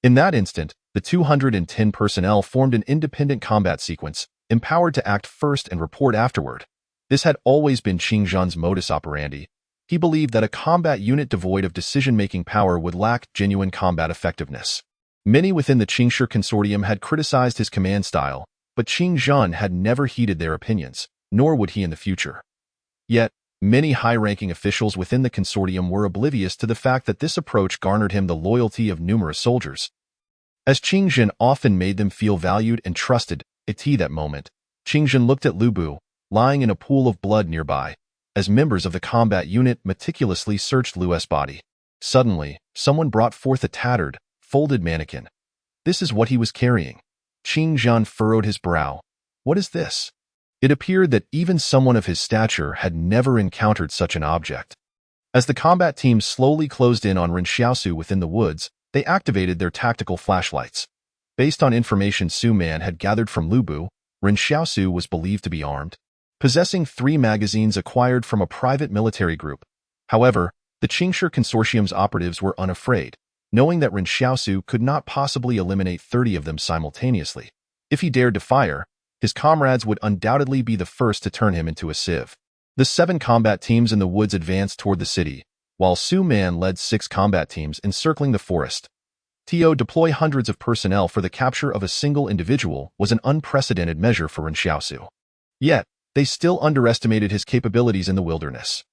In that instant, the 210 personnel formed an independent combat sequence, empowered to act first and report afterward. This had always been Qing Zhan's modus operandi. He believed that a combat unit devoid of decision-making power would lack genuine combat effectiveness. Many within the Qingshi consortium had criticized his command style, but Qing Zhan had never heeded their opinions, nor would he in the future. Yet, many high-ranking officials within the consortium were oblivious to the fact that this approach garnered him the loyalty of numerous soldiers. As Qing Zhan often made them feel valued and trusted, at that moment, Qing Zhan looked at Lu Bu, lying in a pool of blood nearby, as members of the combat unit meticulously searched Lu's body. Suddenly, someone brought forth a tattered, folded mannequin. This is what he was carrying. Qing Zhan furrowed his brow. What is this? It appeared that even someone of his stature had never encountered such an object. As the combat team slowly closed in on Ren Xiaosu within the woods, they activated their tactical flashlights. Based on information Su Man had gathered from Lu Bu, Ren Xiaosu was believed to be armed, possessing 3 magazines acquired from a private military group. However, the Qingshi Consortium's operatives were unafraid, knowing that Ren Xiaosu could not possibly eliminate 30 of them simultaneously. If he dared to fire, his comrades would undoubtedly be the first to turn him into a sieve. The 7 combat teams in the woods advanced toward the city, while Su Man led 6 combat teams encircling the forest. To deploy hundreds of personnel for the capture of a single individual was an unprecedented measure for Ren Xiaosu. Yet, they still underestimated his capabilities in the wilderness.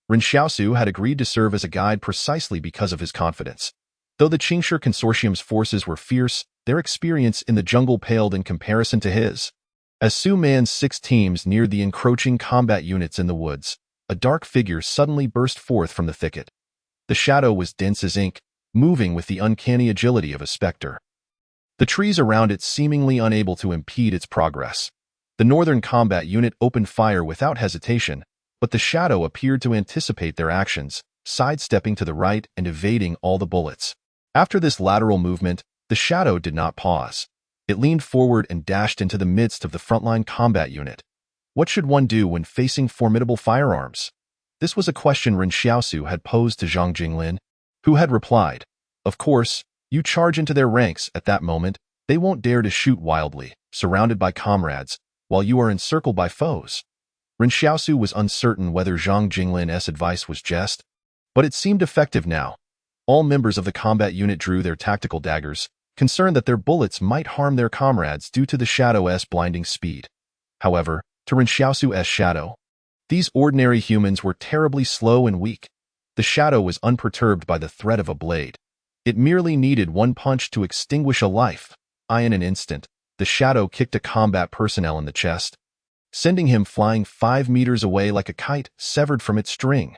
Ren Xiaosu had agreed to serve as a guide precisely because of his confidence. Though the Qingshi Consortium's forces were fierce, their experience in the jungle paled in comparison to his. As Su Man's 6 teams neared the encroaching combat units in the woods, a dark figure suddenly burst forth from the thicket. The shadow was dense as ink, moving with the uncanny agility of a specter. The trees around it seemingly unable to impede its progress. The northern combat unit opened fire without hesitation, but the shadow appeared to anticipate their actions, sidestepping to the right and evading all the bullets. After this lateral movement, the shadow did not pause. It leaned forward and dashed into the midst of the frontline combat unit. What should one do when facing formidable firearms? This was a question Ren Xiaosu had posed to Zhang Jinglin, who had replied, "Of course, you charge into their ranks at that moment. They won't dare to shoot wildly, surrounded by comrades, while you are encircled by foes." Ren Xiaosu was uncertain whether Zhang Jinglin's advice was jest, but it seemed effective now. All members of the combat unit drew their tactical daggers, concerned that their bullets might harm their comrades due to the shadow's blinding speed. However, to Ren Xiaosu's shadow, these ordinary humans were terribly slow and weak. The shadow was unperturbed by the threat of a blade. It merely needed one punch to extinguish a life. In an instant, the shadow kicked a combat personnel in the chest, sending him flying 5 meters away like a kite severed from its string.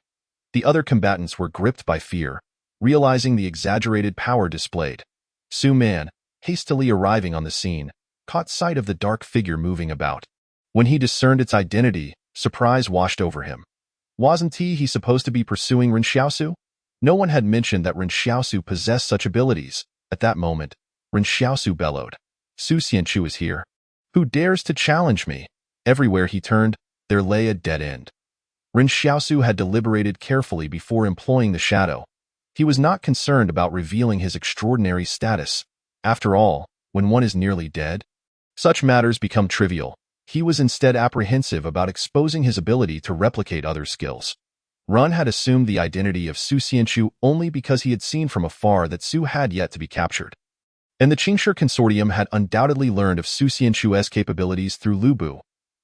The other combatants were gripped by fear, realizing the exaggerated power displayed. Su Man, hastily arriving on the scene, caught sight of the dark figure moving about. When he discerned its identity, surprise washed over him. Wasn't he supposed to be pursuing Ren Xiaosu? No one had mentioned that Ren Xiaosu possessed such abilities. At that moment, Ren Xiaosu bellowed, "Su Xianchu is here. Who dares to challenge me?" Everywhere he turned, there lay a dead end. Ren Xiaosu had deliberated carefully before employing the shadow. He was not concerned about revealing his extraordinary status. After all, when one is nearly dead, such matters become trivial. He was instead apprehensive about exposing his ability to replicate others' skills. Run had assumed the identity of Su Xianchu only because he had seen from afar that Su had yet to be captured. And the Qingshi Consortium had undoubtedly learned of Su Xianchu's capabilities through Lu Bu.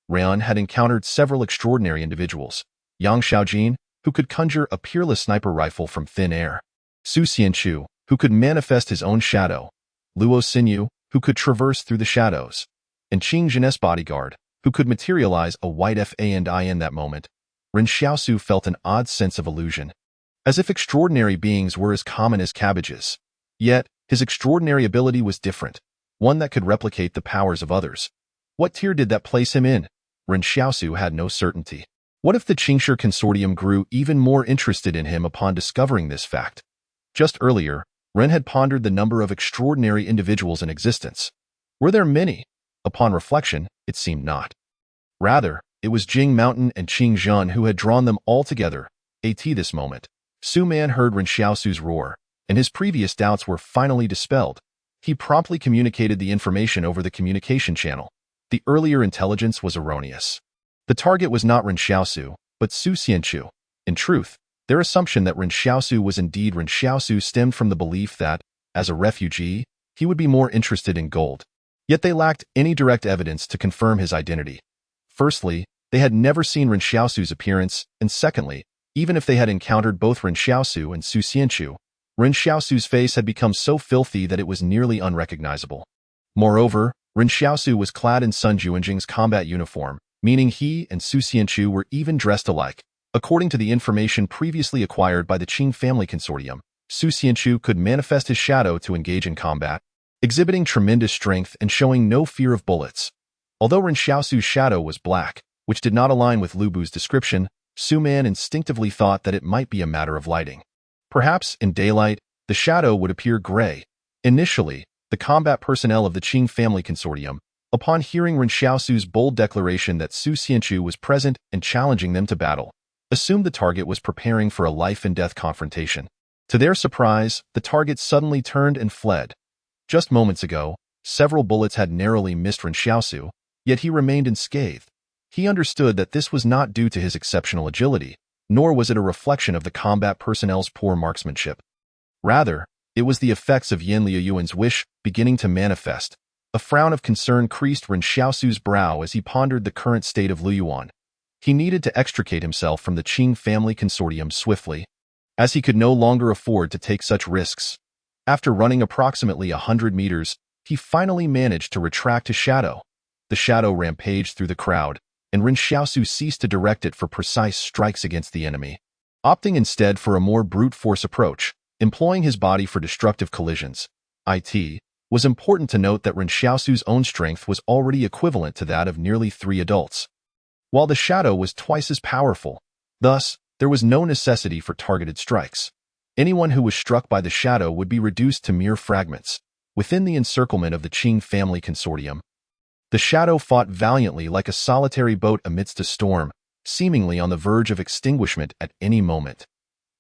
Run had encountered several extraordinary individuals. Yang Xiaojin, who could conjure a peerless sniper rifle from thin air. Su Xianchu, who could manifest his own shadow. Luo Xinyu, who could traverse through the shadows. And Qing Zhan's bodyguard, who could materialize a white Fa and I in that moment. Ren Xiaosu felt an odd sense of illusion, as if extraordinary beings were as common as cabbages. Yet, his extraordinary ability was different, one that could replicate the powers of others. What tier did that place him in? Ren Xiaosu had no certainty. What if the Qingshi Consortium grew even more interested in him upon discovering this fact? Just earlier, Ren had pondered the number of extraordinary individuals in existence. Were there many? Upon reflection, it seemed not. Rather, it was Jing Mountain and Qing Zhen who had drawn them all together. At this moment, Su Man heard Ren Xiaosu's roar, and his previous doubts were finally dispelled. He promptly communicated the information over the communication channel. The earlier intelligence was erroneous. The target was not Ren Xiaosu, but Su Xianchu. In truth, their assumption that Ren Xiaosu was indeed Ren Xiaosu stemmed from the belief that, as a refugee, he would be more interested in gold. Yet they lacked any direct evidence to confirm his identity. Firstly, they had never seen Ren Xiaosu's appearance, and secondly, even if they had encountered both Ren Xiaosu and Su Xianchu, Ren Xiaosu's face had become so filthy that it was nearly unrecognizable. Moreover, Ren Xiaosu was clad in Sun Juanjing's combat uniform, meaning he and Su Xianchu were even dressed alike. According to the information previously acquired by the Qing family consortium, Su Xianchu could manifest his shadow to engage in combat, exhibiting tremendous strength and showing no fear of bullets. Although Ren Xiaosu's shadow was black, which did not align with Lu Bu's description, Su Man instinctively thought that it might be a matter of lighting. Perhaps, in daylight, the shadow would appear gray. Initially, the combat personnel of the Qing family consortium, upon hearing Ren Xiaosu's bold declaration that Su Xianchu was present and challenging them to battle, assumed the target was preparing for a life-and-death confrontation. To their surprise, the target suddenly turned and fled. Just moments ago, several bullets had narrowly missed Ren Xiaosu, yet he remained unscathed. He understood that this was not due to his exceptional agility, nor was it a reflection of the combat personnel's poor marksmanship. Rather, it was the effects of Yan Liuyuan's wish beginning to manifest. A frown of concern creased Ren Xiaosu's brow as he pondered the current state of Liuyuan. He needed to extricate himself from the Qing family consortium swiftly, as he could no longer afford to take such risks. After running approximately 100 meters, he finally managed to retract his shadow. The shadow rampaged through the crowd, and Ren Xiaosu ceased to direct it for precise strikes against the enemy, opting instead for a more brute force approach, employing his body for destructive collisions. It was important to note that Ren Xiaosu's own strength was already equivalent to that of nearly 3 adults, while the shadow was twice as powerful. Thus, there was no necessity for targeted strikes. Anyone who was struck by the shadow would be reduced to mere fragments. Within the encirclement of the Qing family consortium, the shadow fought valiantly like a solitary boat amidst a storm, seemingly on the verge of extinguishment at any moment.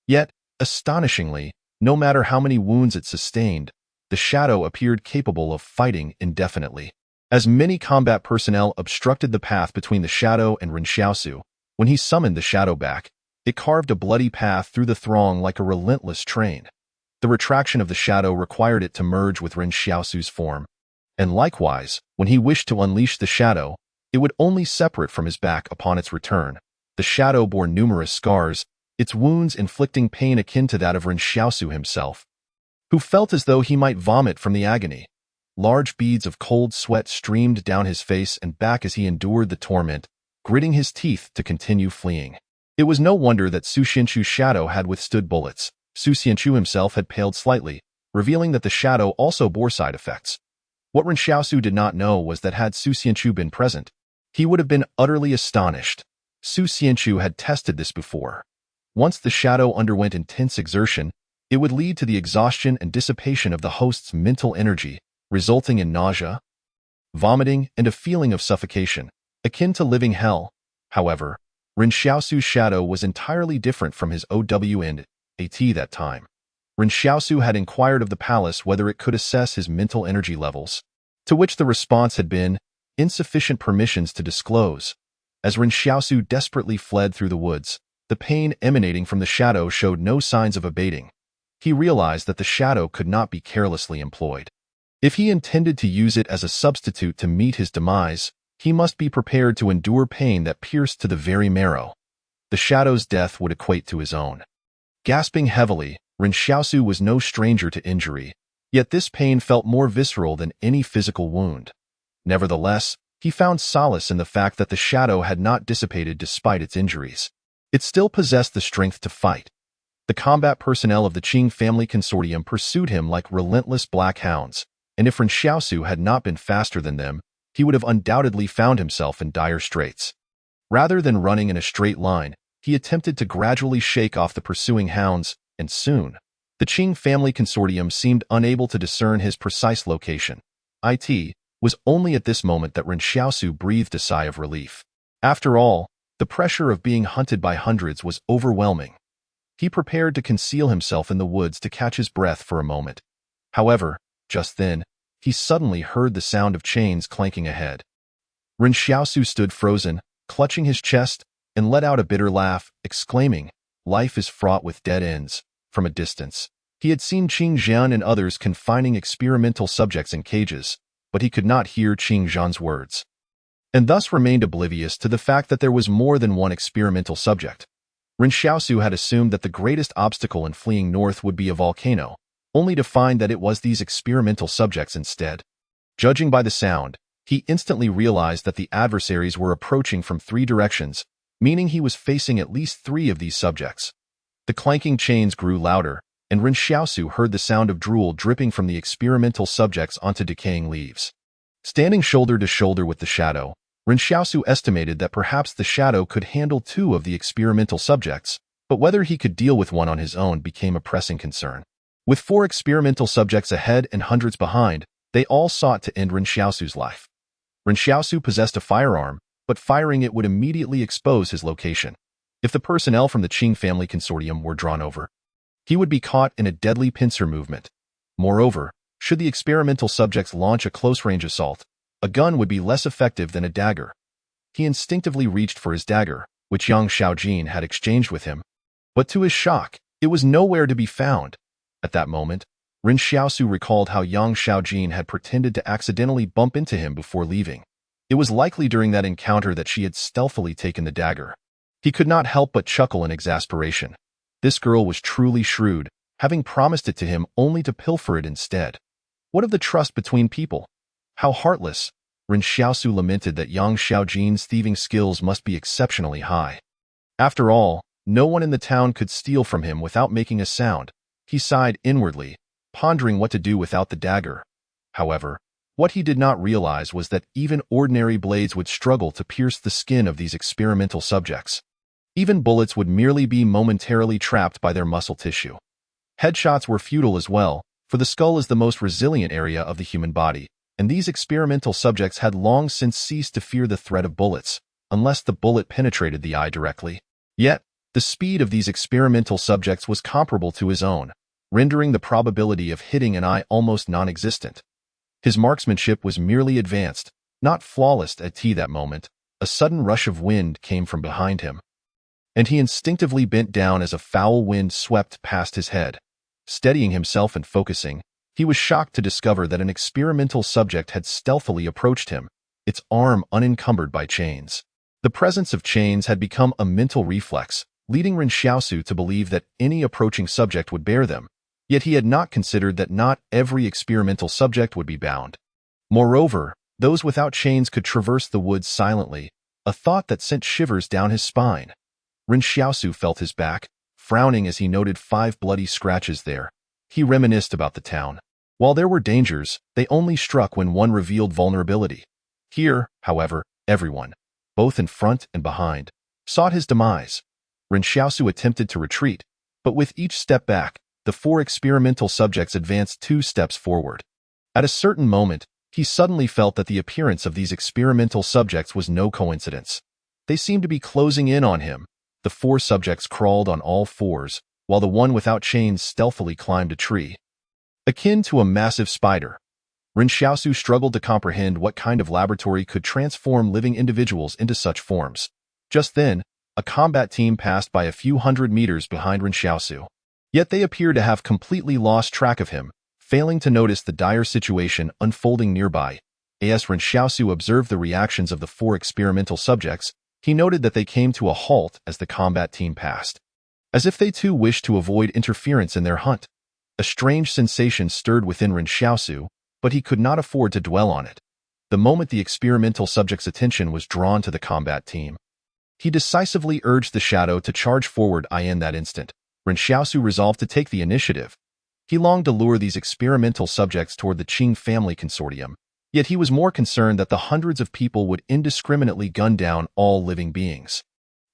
Yet, astonishingly, no matter how many wounds it sustained, the shadow appeared capable of fighting indefinitely. As many combat personnel obstructed the path between the shadow and Ren Xiaosu, when he summoned the shadow back, it carved a bloody path through the throng like a relentless train. The retraction of the shadow required it to merge with Ren Xiaosu's form. And likewise, when he wished to unleash the shadow, it would only separate from his back upon its return. The shadow bore numerous scars, its wounds inflicting pain akin to that of Ren Xiaosu himself, who felt as though he might vomit from the agony. Large beads of cold sweat streamed down his face and back as he endured the torment, gritting his teeth to continue fleeing. It was no wonder that Su Xianchu's shadow had withstood bullets. Su Xianchu himself had paled slightly, revealing that the shadow also bore side effects. What Ren Xiaosu did not know was that had Su Xianchu been present, he would have been utterly astonished. Su Xianchu had tested this before. Once the shadow underwent intense exertion, it would lead to the exhaustion and dissipation of the host's mental energy, resulting in nausea, vomiting, and a feeling of suffocation, akin to living hell. However, Ren Xiaosu's shadow was entirely different from his OW and AT that time. Ren Xiaosu had inquired of the palace whether it could assess his mental energy levels, to which the response had been, insufficient permissions to disclose. As Ren Xiaosu desperately fled through the woods, the pain emanating from the shadow showed no signs of abating. He realized that the shadow could not be carelessly employed. If he intended to use it as a substitute to meet his demise, he must be prepared to endure pain that pierced to the very marrow. The shadow's death would equate to his own. Gasping heavily, Ren Xiaosu was no stranger to injury, yet this pain felt more visceral than any physical wound. Nevertheless, he found solace in the fact that the shadow had not dissipated despite its injuries. It still possessed the strength to fight. The combat personnel of the Qing family consortium pursued him like relentless black hounds, and if Ren Xiaosu had not been faster than them, he would have undoubtedly found himself in dire straits. Rather than running in a straight line, he attempted to gradually shake off the pursuing hounds, and soon, the Qing family consortium seemed unable to discern his precise location. was only at this moment that Ren Xiaosu breathed a sigh of relief. After all, the pressure of being hunted by hundreds was overwhelming. He prepared to conceal himself in the woods to catch his breath for a moment. However, just then, he suddenly heard the sound of chains clanking ahead. Ren Xiaosu stood frozen, clutching his chest, and let out a bitter laugh, exclaiming, "Life is fraught with dead ends." From a distance, he had seen Qing Jian and others confining experimental subjects in cages, but he could not hear Qing Jian's words, and thus remained oblivious to the fact that there was more than one experimental subject. Ren Xiaosu had assumed that the greatest obstacle in fleeing north would be a volcano, only to find that it was these experimental subjects instead. Judging by the sound, he instantly realized that the adversaries were approaching from 3 directions, meaning he was facing at least 3 of these subjects. The clanking chains grew louder, and Ren Xiaosu heard the sound of drool dripping from the experimental subjects onto decaying leaves. Standing shoulder to shoulder with the shadow, Ren Xiaosu estimated that perhaps the shadow could handle 2 of the experimental subjects, but whether he could deal with one on his own became a pressing concern. With 4 experimental subjects ahead and hundreds behind, they all sought to end Ren Xiaosu's life. Ren Xiaosu possessed a firearm, but firing it would immediately expose his location. If the personnel from the Qing family consortium were drawn over, he would be caught in a deadly pincer movement. Moreover, should the experimental subjects launch a close-range assault, a gun would be less effective than a dagger. He instinctively reached for his dagger, which Yang Xiaojin had exchanged with him, but to his shock, it was nowhere to be found. At that moment, Ren Xiaosu recalled how Yang Xiaojin had pretended to accidentally bump into him before leaving. It was likely during that encounter that she had stealthily taken the dagger. He could not help but chuckle in exasperation. This girl was truly shrewd, having promised it to him only to pilfer it instead. What of the trust between people? How heartless! Ren Xiaosu lamented that Yang Xiaojin's thieving skills must be exceptionally high. After all, no one in the town could steal from him without making a sound. He sighed inwardly, pondering what to do without the dagger. However, what he did not realize was that even ordinary blades would struggle to pierce the skin of these experimental subjects. Even bullets would merely be momentarily trapped by their muscle tissue. Headshots were futile as well, for the skull is the most resilient area of the human body, and these experimental subjects had long since ceased to fear the threat of bullets, unless the bullet penetrated the eye directly. Yet, the speed of these experimental subjects was comparable to his own, rendering the probability of hitting an eye almost non-existent. His marksmanship was merely advanced, not flawless at that moment. A sudden rush of wind came from behind him, and he instinctively bent down as a foul wind swept past his head. Steadying himself and focusing, he was shocked to discover that an experimental subject had stealthily approached him, its arm unencumbered by chains. The presence of chains had become a mental reflex, leading Ren Xiaosu to believe that any approaching subject would bear them, yet he had not considered that not every experimental subject would be bound. Moreover, those without chains could traverse the woods silently, a thought that sent shivers down his spine. Ren Xiaosu felt his back, frowning as he noted 5 bloody scratches there. He reminisced about the town. While there were dangers, they only struck when one revealed vulnerability. Here, however, everyone, both in front and behind, sought his demise. Ren Xiaosu attempted to retreat, but with each step back, the 4 experimental subjects advanced 2 steps forward. At a certain moment, he suddenly felt that the appearance of these experimental subjects was no coincidence. They seemed to be closing in on him. The 4 subjects crawled on all 4s, while the one without chains stealthily climbed a tree, akin to a massive spider. Ren Xiaosu struggled to comprehend what kind of laboratory could transform living individuals into such forms. Just then, a combat team passed by a few hundred meters behind Ren Xiaosu. Yet they appeared to have completely lost track of him, failing to notice the dire situation unfolding nearby. As Ren Xiaosu observed the reactions of the 4 experimental subjects, he noted that they came to a halt as the combat team passed, as if they too wished to avoid interference in their hunt. A strange sensation stirred within Ren Xiaosu, but he could not afford to dwell on it. The moment the experimental subject's attention was drawn to the combat team, he decisively urged the shadow to charge forward. In that instant, Ren Xiaosu resolved to take the initiative. He longed to lure these experimental subjects toward the Qing family consortium, yet he was more concerned that the hundreds of people would indiscriminately gun down all living beings.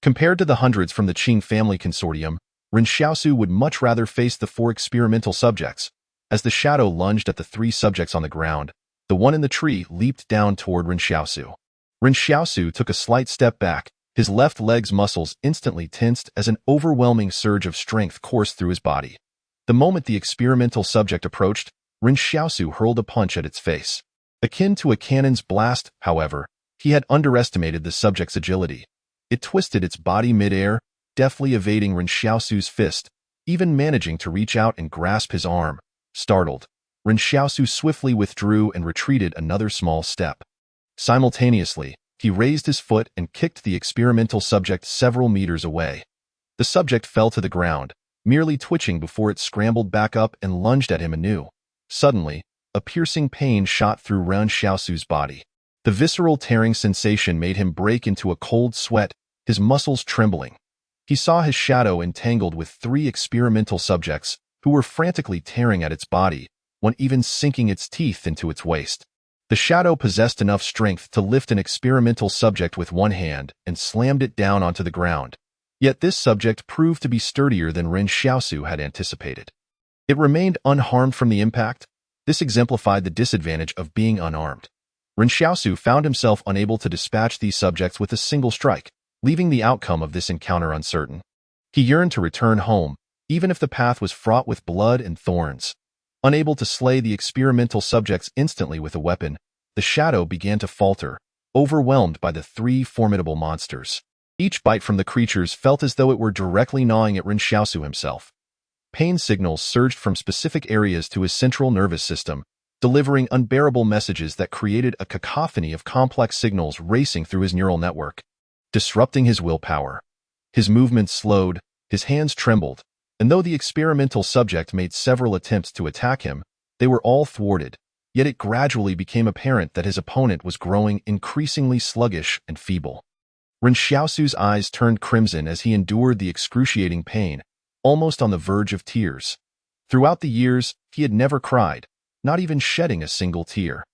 Compared to the hundreds from the Qing family consortium, Ren Xiaosu would much rather face the 4 experimental subjects. As the shadow lunged at the 3 subjects on the ground, The one in the tree leaped down toward Ren Xiaosu. Ren Xiaosu took a slight step back, his left leg's muscles instantly tensed as an overwhelming surge of strength coursed through his body. The moment the experimental subject approached, Ren Xiaosu hurled a punch at its face. Akin to a cannon's blast, however, he had underestimated the subject's agility. It twisted its body mid-air, deftly evading Ren Xiaosu's fist, even managing to reach out and grasp his arm. Startled, Ren Xiaosu swiftly withdrew and retreated another small step. Simultaneously, he raised his foot and kicked the experimental subject several meters away. The subject fell to the ground, merely twitching before it scrambled back up and lunged at him anew. Suddenly, a piercing pain shot through Ren Xiaosu's body. The visceral tearing sensation made him break into a cold sweat, his muscles trembling. He saw his shadow entangled with 3 experimental subjects who were frantically tearing at its body, one even sinking its teeth into its waist. The shadow possessed enough strength to lift an experimental subject with one hand and slammed it down onto the ground. Yet this subject proved to be sturdier than Ren Xiaosu had anticipated. It remained unharmed from the impact. This exemplified the disadvantage of being unarmed. Ren Xiaosu found himself unable to dispatch these subjects with a single strike, leaving the outcome of this encounter uncertain. He yearned to return home, even if the path was fraught with blood and thorns. Unable to slay the experimental subjects instantly with a weapon, the shadow began to falter, overwhelmed by the 3 formidable monsters. Each bite from the creatures felt as though it were directly gnawing at Ren Xiaosu himself. Pain signals surged from specific areas to his central nervous system, delivering unbearable messages that created a cacophony of complex signals racing through his neural network, disrupting his willpower. His movements slowed, his hands trembled, and though the experimental subject made several attempts to attack him, they were all thwarted, yet it gradually became apparent that his opponent was growing increasingly sluggish and feeble. Ren Xiaosu's eyes turned crimson as he endured the excruciating pain, almost on the verge of tears. Throughout the years, he had never cried, not even shedding a single tear.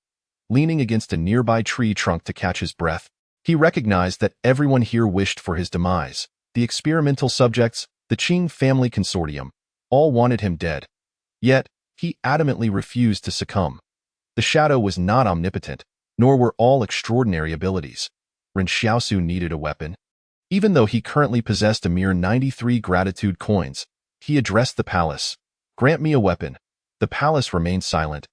Leaning against a nearby tree trunk to catch his breath, he recognized that everyone here wished for his demise. The experimental subjects, the Qing family consortium, all wanted him dead. Yet, he adamantly refused to succumb. The shadow was not omnipotent, nor were all extraordinary abilities. Ren Xiaosu needed a weapon. Even though he currently possessed a mere 93 gratitude coins, he addressed the palace. "Grant me a weapon." The palace remained silent.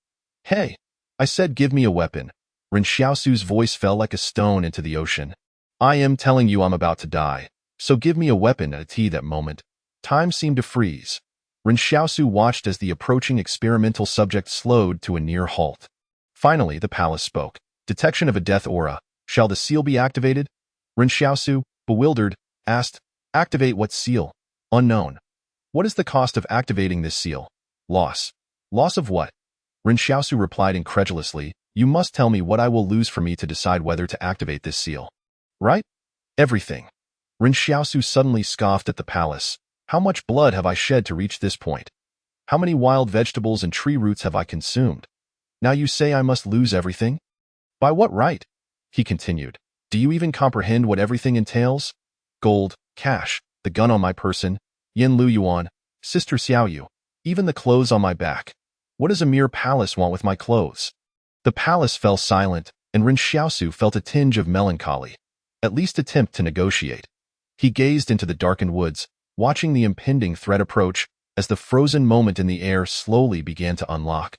"Hey, I said give me a weapon." Ren Xiaosu's voice fell like a stone into the ocean. "I am telling you I'm about to die, so give me a weapon." At that moment, time seemed to freeze. Ren Xiaosu watched as the approaching experimental subject slowed to a near halt. Finally, the palace spoke. "Detection of a death aura. Shall the seal be activated?" Ren Xiaosu, bewildered, asked, "Activate what seal?" "Unknown." "What is the cost of activating this seal?" "Loss." "Loss of what?" Ren Xiaosu replied incredulously, "You must tell me what I will lose for me to decide whether to activate this seal." "Right?" "Everything." Ren Xiaosu suddenly scoffed at the palace. "How much blood have I shed to reach this point? How many wild vegetables and tree roots have I consumed? Now you say I must lose everything? By what right?" He continued. "Do you even comprehend what everything entails? Gold, cash, the gun on my person, Yan Liuyuan, Sister Xiaoyu, even the clothes on my back. What does a mere palace want with my clothes?" The palace fell silent, and Ren Xiaosu felt a tinge of melancholy. At least attempt to negotiate. He gazed into the darkened woods, watching the impending threat approach as the frozen moment in the air slowly began to unlock.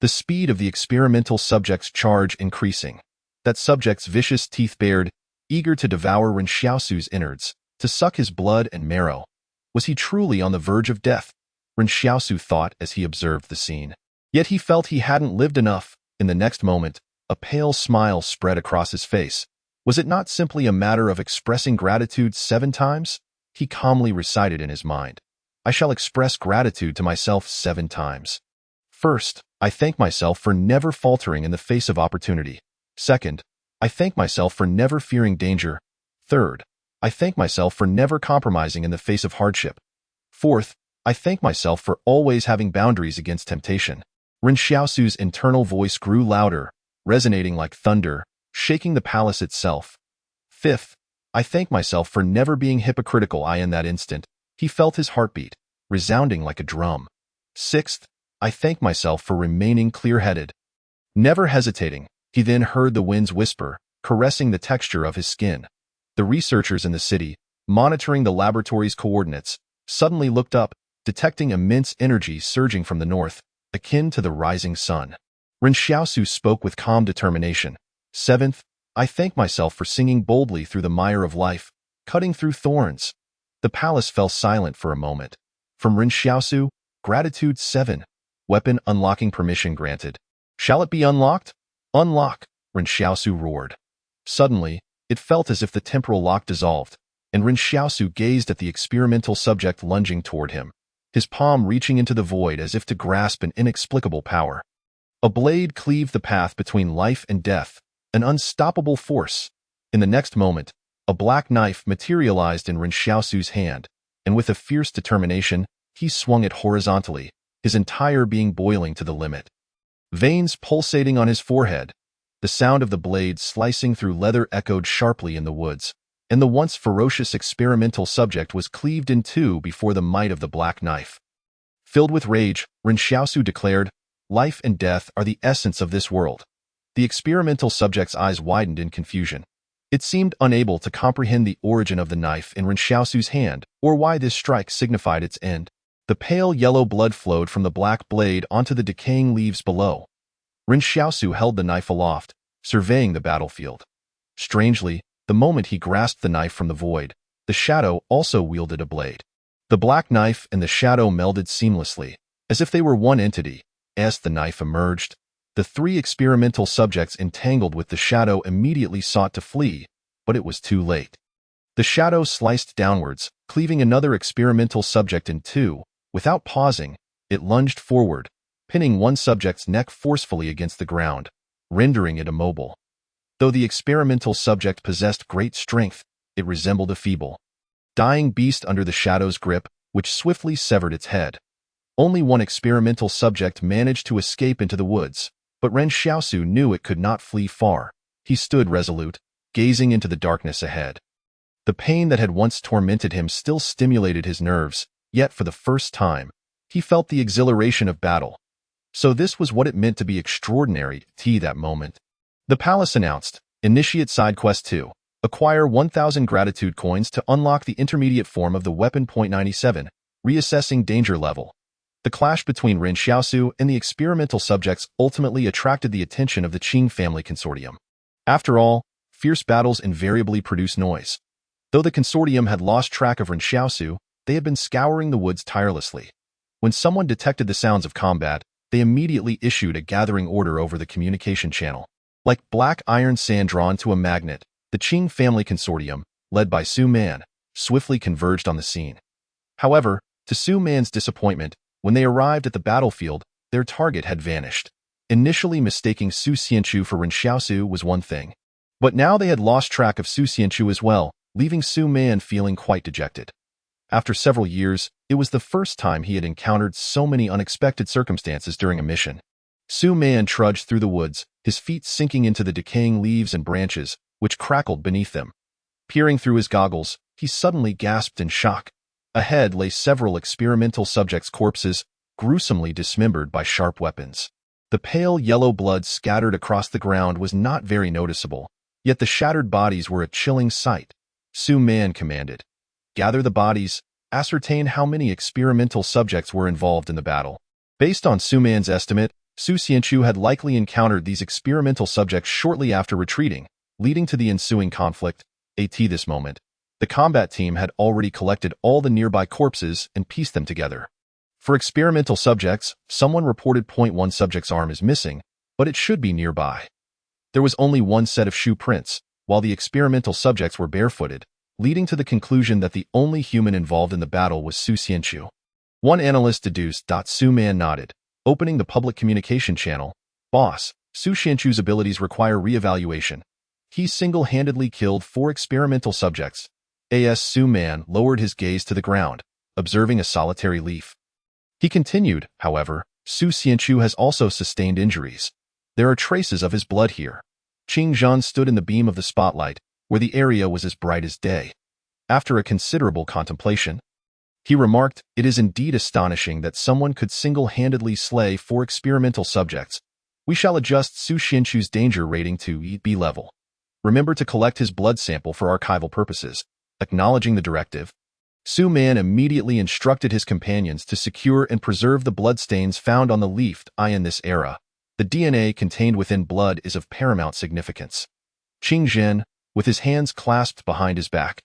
The speed of the experimental subject's charge increasing. That subject's vicious teeth bared, eager to devour Ren Xiaosu's innards, to suck his blood and marrow. Was he truly on the verge of death? Ren Xiaosu thought as he observed the scene. Yet he felt he hadn't lived enough. In the next moment, a pale smile spread across his face. Was it not simply a matter of expressing gratitude 7 times? He calmly recited in his mind, "I shall express gratitude to myself 7 times. First, I thank myself for never faltering in the face of opportunity. Second, I thank myself for never fearing danger. Third, I thank myself for never compromising in the face of hardship. Fourth, I thank myself for always having boundaries against temptation." Ren Xiaosu's internal voice grew louder, resonating like thunder, shaking the palace itself. Fifth, I thank myself for never being hypocritical. In that instant, he felt his heartbeat, resounding like a drum. Sixth, I thank myself for remaining clear-headed. Never hesitating, he then heard the winds whisper, caressing the texture of his skin. The researchers in the city, monitoring the laboratory's coordinates, suddenly looked up, detecting immense energy surging from the north, akin to the rising sun. Ren Xiaosu spoke with calm determination. Seventh, I thank myself for singing boldly through the mire of life, cutting through thorns. The palace fell silent for a moment. From Ren Xiaosu, gratitude 7. Weapon unlocking permission granted. Shall it be unlocked? Unlock, Ren Xiaosu roared. Suddenly, it felt as if the temporal lock dissolved, and Ren Xiaosu gazed at the experimental subject lunging toward him, his palm reaching into the void as if to grasp an inexplicable power. A blade cleaved the path between life and death, an unstoppable force. In the next moment, a black knife materialized in Ren Xiaosu's hand, and with a fierce determination, he swung it horizontally, his entire being boiling to the limit. Veins pulsating on his forehead, the sound of the blade slicing through leather echoed sharply in the woods, and the once ferocious experimental subject was cleaved in two before the might of the black knife. Filled with rage, Ren Xiaosu declared, "Life and death are the essence of this world." The experimental subject's eyes widened in confusion. It seemed unable to comprehend the origin of the knife in Ren Xiaosu's hand, or why this strike signified its end. The pale yellow blood flowed from the black blade onto the decaying leaves below. Ren Xiaosu held the knife aloft, surveying the battlefield. Strangely, the moment he grasped the knife from the void, the shadow also wielded a blade. The black knife and the shadow melded seamlessly, as if they were one entity. As the knife emerged, the three experimental subjects entangled with the shadow immediately sought to flee, but it was too late. The shadow sliced downwards, cleaving another experimental subject in two. Without pausing, it lunged forward, pinning one subject's neck forcefully against the ground, rendering it immobile. Though the experimental subject possessed great strength, it resembled a feeble, dying beast under the shadow's grip, which swiftly severed its head. Only one experimental subject managed to escape into the woods, but Ren Xiaosu knew it could not flee far. He stood resolute, gazing into the darkness ahead. The pain that had once tormented him still stimulated his nerves, yet for the first time, he felt the exhilaration of battle. So this was what it meant to be extraordinary that moment. The palace announced, Initiate Side Quest 2. Acquire 1,000 gratitude coins to unlock the intermediate form of the weapon. 97. Reassessing danger level. The clash between Ren Xiaosu and the experimental subjects ultimately attracted the attention of the Qing family consortium. After all, fierce battles invariably produce noise. Though the consortium had lost track of Ren Xiaosu, they had been scouring the woods tirelessly. When someone detected the sounds of combat, they immediately issued a gathering order over the communication channel. Like black iron sand drawn to a magnet, the Qing family consortium, led by Su Man, swiftly converged on the scene. However, to Su Man's disappointment, when they arrived at the battlefield, their target had vanished. Initially mistaking Su Xianchu for Ren Xiaosu was one thing, but now they had lost track of Su Xianchu as well, leaving Su Man feeling quite dejected. After several years, it was the first time he had encountered so many unexpected circumstances during a mission. Su Man trudged through the woods, his feet sinking into the decaying leaves and branches, which crackled beneath them. Peering through his goggles, he suddenly gasped in shock. Ahead lay several experimental subjects' corpses, gruesomely dismembered by sharp weapons. The pale yellow blood scattered across the ground was not very noticeable, yet the shattered bodies were a chilling sight. Su Man commanded, "Gather the bodies, ascertain how many experimental subjects were involved in the battle." Based on Su Man's estimate, Su Xianchu had likely encountered these experimental subjects shortly after retreating, leading to the ensuing conflict. At this moment, the combat team had already collected all the nearby corpses and pieced them together. For experimental subjects, someone reported .1 subject's arm is missing, but it should be nearby. There was only one set of shoe prints, while the experimental subjects were barefooted, leading to the conclusion that the only human involved in the battle was Su Xianchu. One analyst deduced. Su Man nodded, opening the public communication channel. "Boss, Su Xianchu's abilities require reevaluation. He single-handedly killed 4 experimental subjects." As Su Man lowered his gaze to the ground, observing a solitary leaf. He continued, "However, Su Xianchu has also sustained injuries. There are traces of his blood here." Qing Zhan stood in the beam of the spotlight, where the area was as bright as day. After a considerable contemplation, he remarked, "It is indeed astonishing that someone could single-handedly slay 4 experimental subjects. We shall adjust Su Xianchu's danger rating to B level. Remember to collect his blood sample for archival purposes. Acknowledging the directive, Su Man immediately instructed his companions to secure and preserve the bloodstains found on the leaf in this era. The DNA contained within blood is of paramount significance. Qing Zhen, with his hands clasped behind his back,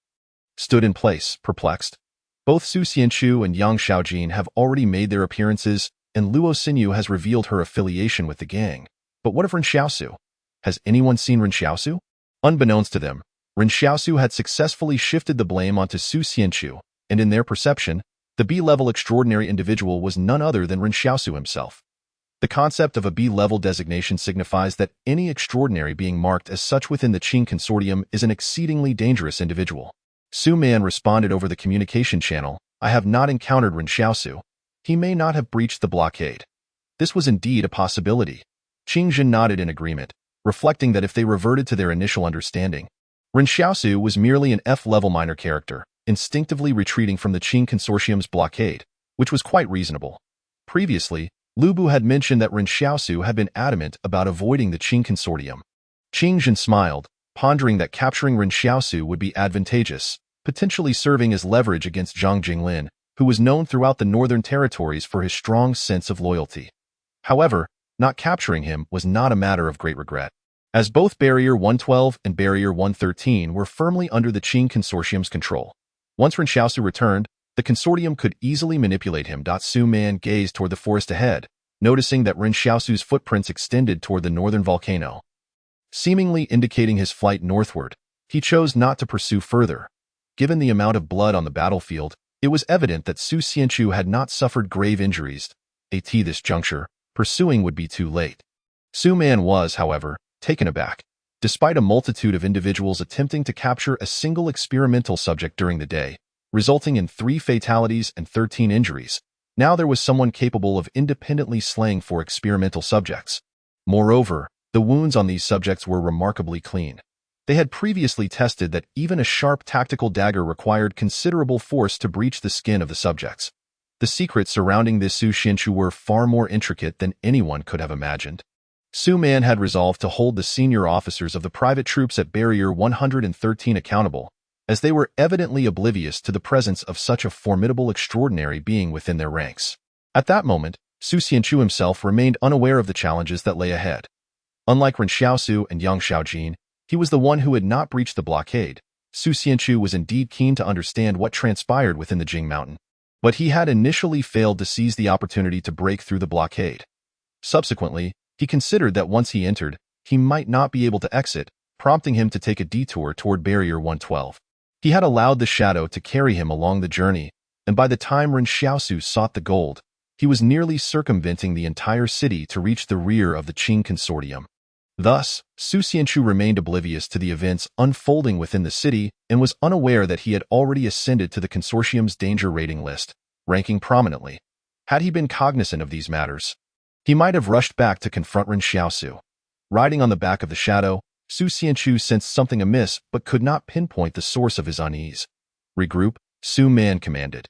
stood in place, perplexed. Both Su Xianchu and Yang Xiaojin have already made their appearances, and Luo Xinyu has revealed her affiliation with the gang. But what of Ren Xiaosu? Has anyone seen Ren Xiaosu? Unbeknownst to them, Ren Xiaosu had successfully shifted the blame onto Su Xianchu, and in their perception, the B-level extraordinary individual was none other than Ren Xiaosu himself. The concept of a B-level designation signifies that any extraordinary being marked as such within the Qing Consortium is an exceedingly dangerous individual. Su Man responded over the communication channel, I have not encountered Ren Xiaosu. He may not have breached the blockade. This was indeed a possibility. Qing Zhen nodded in agreement, reflecting that if they reverted to their initial understanding, Ren Xiaosu was merely an F-level minor character, instinctively retreating from the Qing Consortium's blockade, which was quite reasonable. Previously, Lu Bu had mentioned that Ren Xiaosu had been adamant about avoiding the Qing Consortium. Qing Zhen smiled, pondering that capturing Ren Xiaosu would be advantageous, potentially serving as leverage against Zhang Jinglin, who was known throughout the northern territories for his strong sense of loyalty. However, not capturing him was not a matter of great regret, as both Barrier 112 and Barrier 113 were firmly under the Qing Consortium's control. Once Ren Xiaosu returned, the consortium could easily manipulate him. Su Man gazed toward the forest ahead, noticing that Ren Xiaosu's footprints extended toward the northern volcano. Seemingly indicating his flight northward, he chose not to pursue further. Given the amount of blood on the battlefield, it was evident that Su Xianchu had not suffered grave injuries. At this juncture, pursuing would be too late. Su Man was, however, taken aback. Despite a multitude of individuals attempting to capture a single experimental subject during the day, resulting in 3 fatalities and 13 injuries, now there was someone capable of independently slaying 4 experimental subjects. Moreover, the wounds on these subjects were remarkably clean. They had previously tested that even a sharp tactical dagger required considerable force to breach the skin of the subjects. The secrets surrounding this Su Xianchu were far more intricate than anyone could have imagined. Su Man had resolved to hold the senior officers of the private troops at Barrier 113 accountable, as they were evidently oblivious to the presence of such a formidable extraordinary being within their ranks. At that moment, Su Xianchu himself remained unaware of the challenges that lay ahead. Unlike Ren Xiaosu and Yang Xiaojin, he was the one who had not breached the blockade. Su Xianchu was indeed keen to understand what transpired within the Jing Mountain, but he had initially failed to seize the opportunity to break through the blockade. Subsequently, he considered that once he entered, he might not be able to exit, prompting him to take a detour toward Barrier 112. He had allowed the shadow to carry him along the journey, and by the time Ren Xiaosu sought the gold, he was nearly circumventing the entire city to reach the rear of the Qing Consortium. Thus, Su Xianchu remained oblivious to the events unfolding within the city and was unaware that he had already ascended to the consortium's danger rating list, ranking prominently. Had he been cognizant of these matters, he might have rushed back to confront Ren Xiaosu. Riding on the back of the shadow, Su Xianchu sensed something amiss but could not pinpoint the source of his unease. Regroup, Su Man commanded.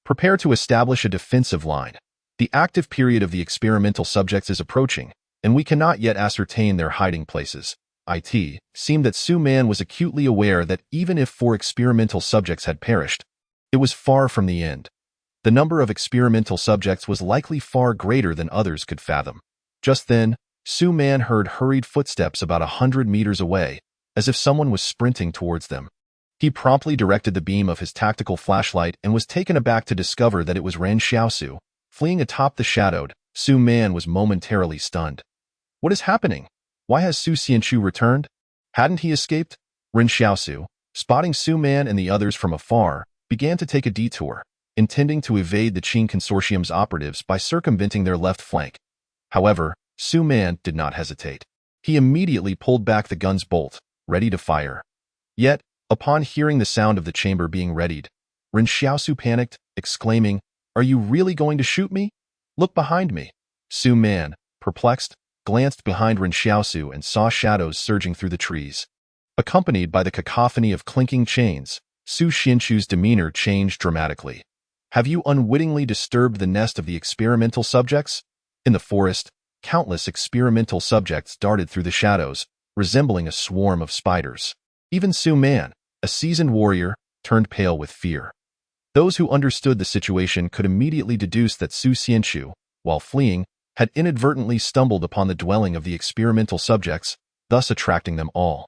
Prepare to establish a defensive line. The active period of the experimental subjects is approaching, and we cannot yet ascertain their hiding places. It seemed that Su Man was acutely aware that even if 4 experimental subjects had perished, it was far from the end. The number of experimental subjects was likely far greater than others could fathom. Just then, Su Man heard hurried footsteps about 100 meters away, as if someone was sprinting towards them. He promptly directed the beam of his tactical flashlight and was taken aback to discover that it was Ren Xiaosu. Fleeing atop the shadowed, Su Man was momentarily stunned. What is happening? Why has Su Xianchu returned? Hadn't he escaped? Ren Xiaosu, spotting Su Man and the others from afar, began to take a detour, intending to evade the Qing Consortium's operatives by circumventing their left flank. However, Su Man did not hesitate. He immediately pulled back the gun's bolt, ready to fire. Yet, upon hearing the sound of the chamber being readied, Ren Xiaosu panicked, exclaiming, "Are you really going to shoot me? Look behind me." Su Man, perplexed, glanced behind Ren Xiaosu and saw shadows surging through the trees. Accompanied by the cacophony of clinking chains, Su Xianchu's demeanor changed dramatically. "Have you unwittingly disturbed the nest of the experimental subjects?" In the forest, countless experimental subjects darted through the shadows, resembling a swarm of spiders. Even Su Man, a seasoned warrior, turned pale with fear. Those who understood the situation could immediately deduce that Su Xianchu, while fleeing, had inadvertently stumbled upon the dwelling of the experimental subjects, thus attracting them all.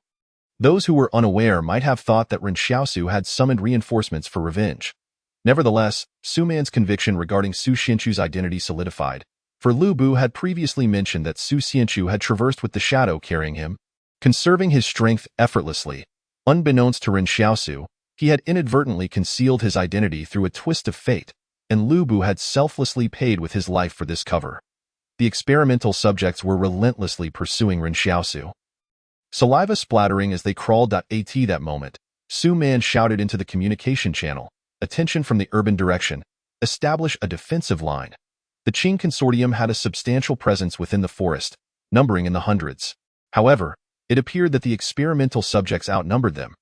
Those who were unaware might have thought that Ren Xiaosu had summoned reinforcements for revenge. Nevertheless, Su Man's conviction regarding Su Xianchu's identity solidified, for Lu Bu had previously mentioned that Su Xianchu had traversed with the shadow carrying him, conserving his strength effortlessly. Unbeknownst to Ren Xiaosu, he had inadvertently concealed his identity through a twist of fate, and Lu Bu had selflessly paid with his life for this cover. The experimental subjects were relentlessly pursuing Ren Xiaosu. Saliva splattering as they crawled. At that moment, Su Man shouted into the communication channel, "Attention from the urban direction. Establish a defensive line." The Qing Consortium had a substantial presence within the forest, numbering in the hundreds. However, it appeared that the experimental subjects outnumbered them.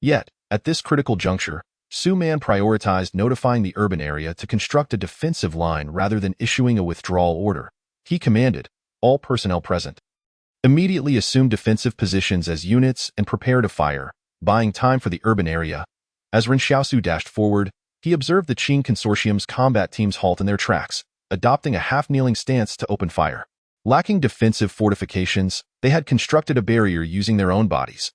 Yet, at this critical juncture, Su Man prioritized notifying the urban area to construct a defensive line rather than issuing a withdrawal order. He commanded, "All personnel present. Immediately assume defensive positions as units and prepare to fire," buying time for the urban area. As Ren Xiaosu dashed forward, he observed the Qing Consortium's combat teams halt in their tracks, adopting a half-kneeling stance to open fire. Lacking defensive fortifications, they had constructed a barrier using their own bodies.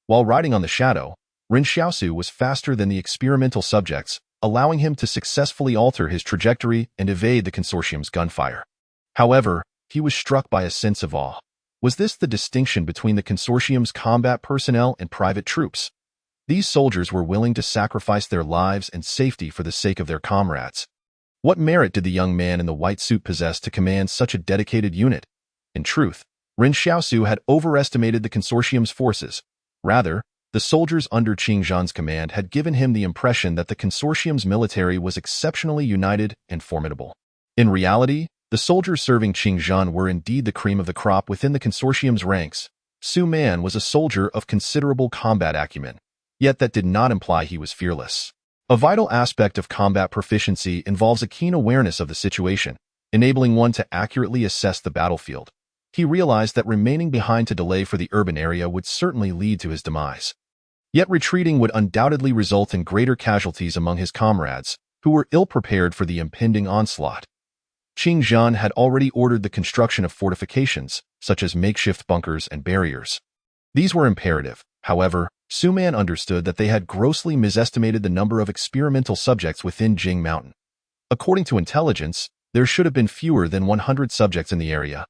While riding on the shadow, Ren Xiaosu was faster than the experimental subjects, allowing him to successfully alter his trajectory and evade the consortium's gunfire. However, he was struck by a sense of awe. Was this the distinction between the consortium's combat personnel and private troops? These soldiers were willing to sacrifice their lives and safety for the sake of their comrades. What merit did the young man in the white suit possess to command such a dedicated unit? In truth, Ren Xiaosu had overestimated the consortium's forces. Rather, the soldiers under Qing Zhan's command had given him the impression that the consortium's military was exceptionally united and formidable. In reality, the soldiers serving Qing Zhan were indeed the cream of the crop within the consortium's ranks. Su Man was a soldier of considerable combat acumen, yet that did not imply he was fearless. A vital aspect of combat proficiency involves a keen awareness of the situation, enabling one to accurately assess the battlefield. He realized that remaining behind to delay for the urban area would certainly lead to his demise. Yet retreating would undoubtedly result in greater casualties among his comrades, who were ill-prepared for the impending onslaught. Qing Zhan had already ordered the construction of fortifications, such as makeshift bunkers and barriers. These were imperative. However, Su Man understood that they had grossly misestimated the number of experimental subjects within Jing Mountain. According to intelligence, there should have been fewer than 100 subjects in the area.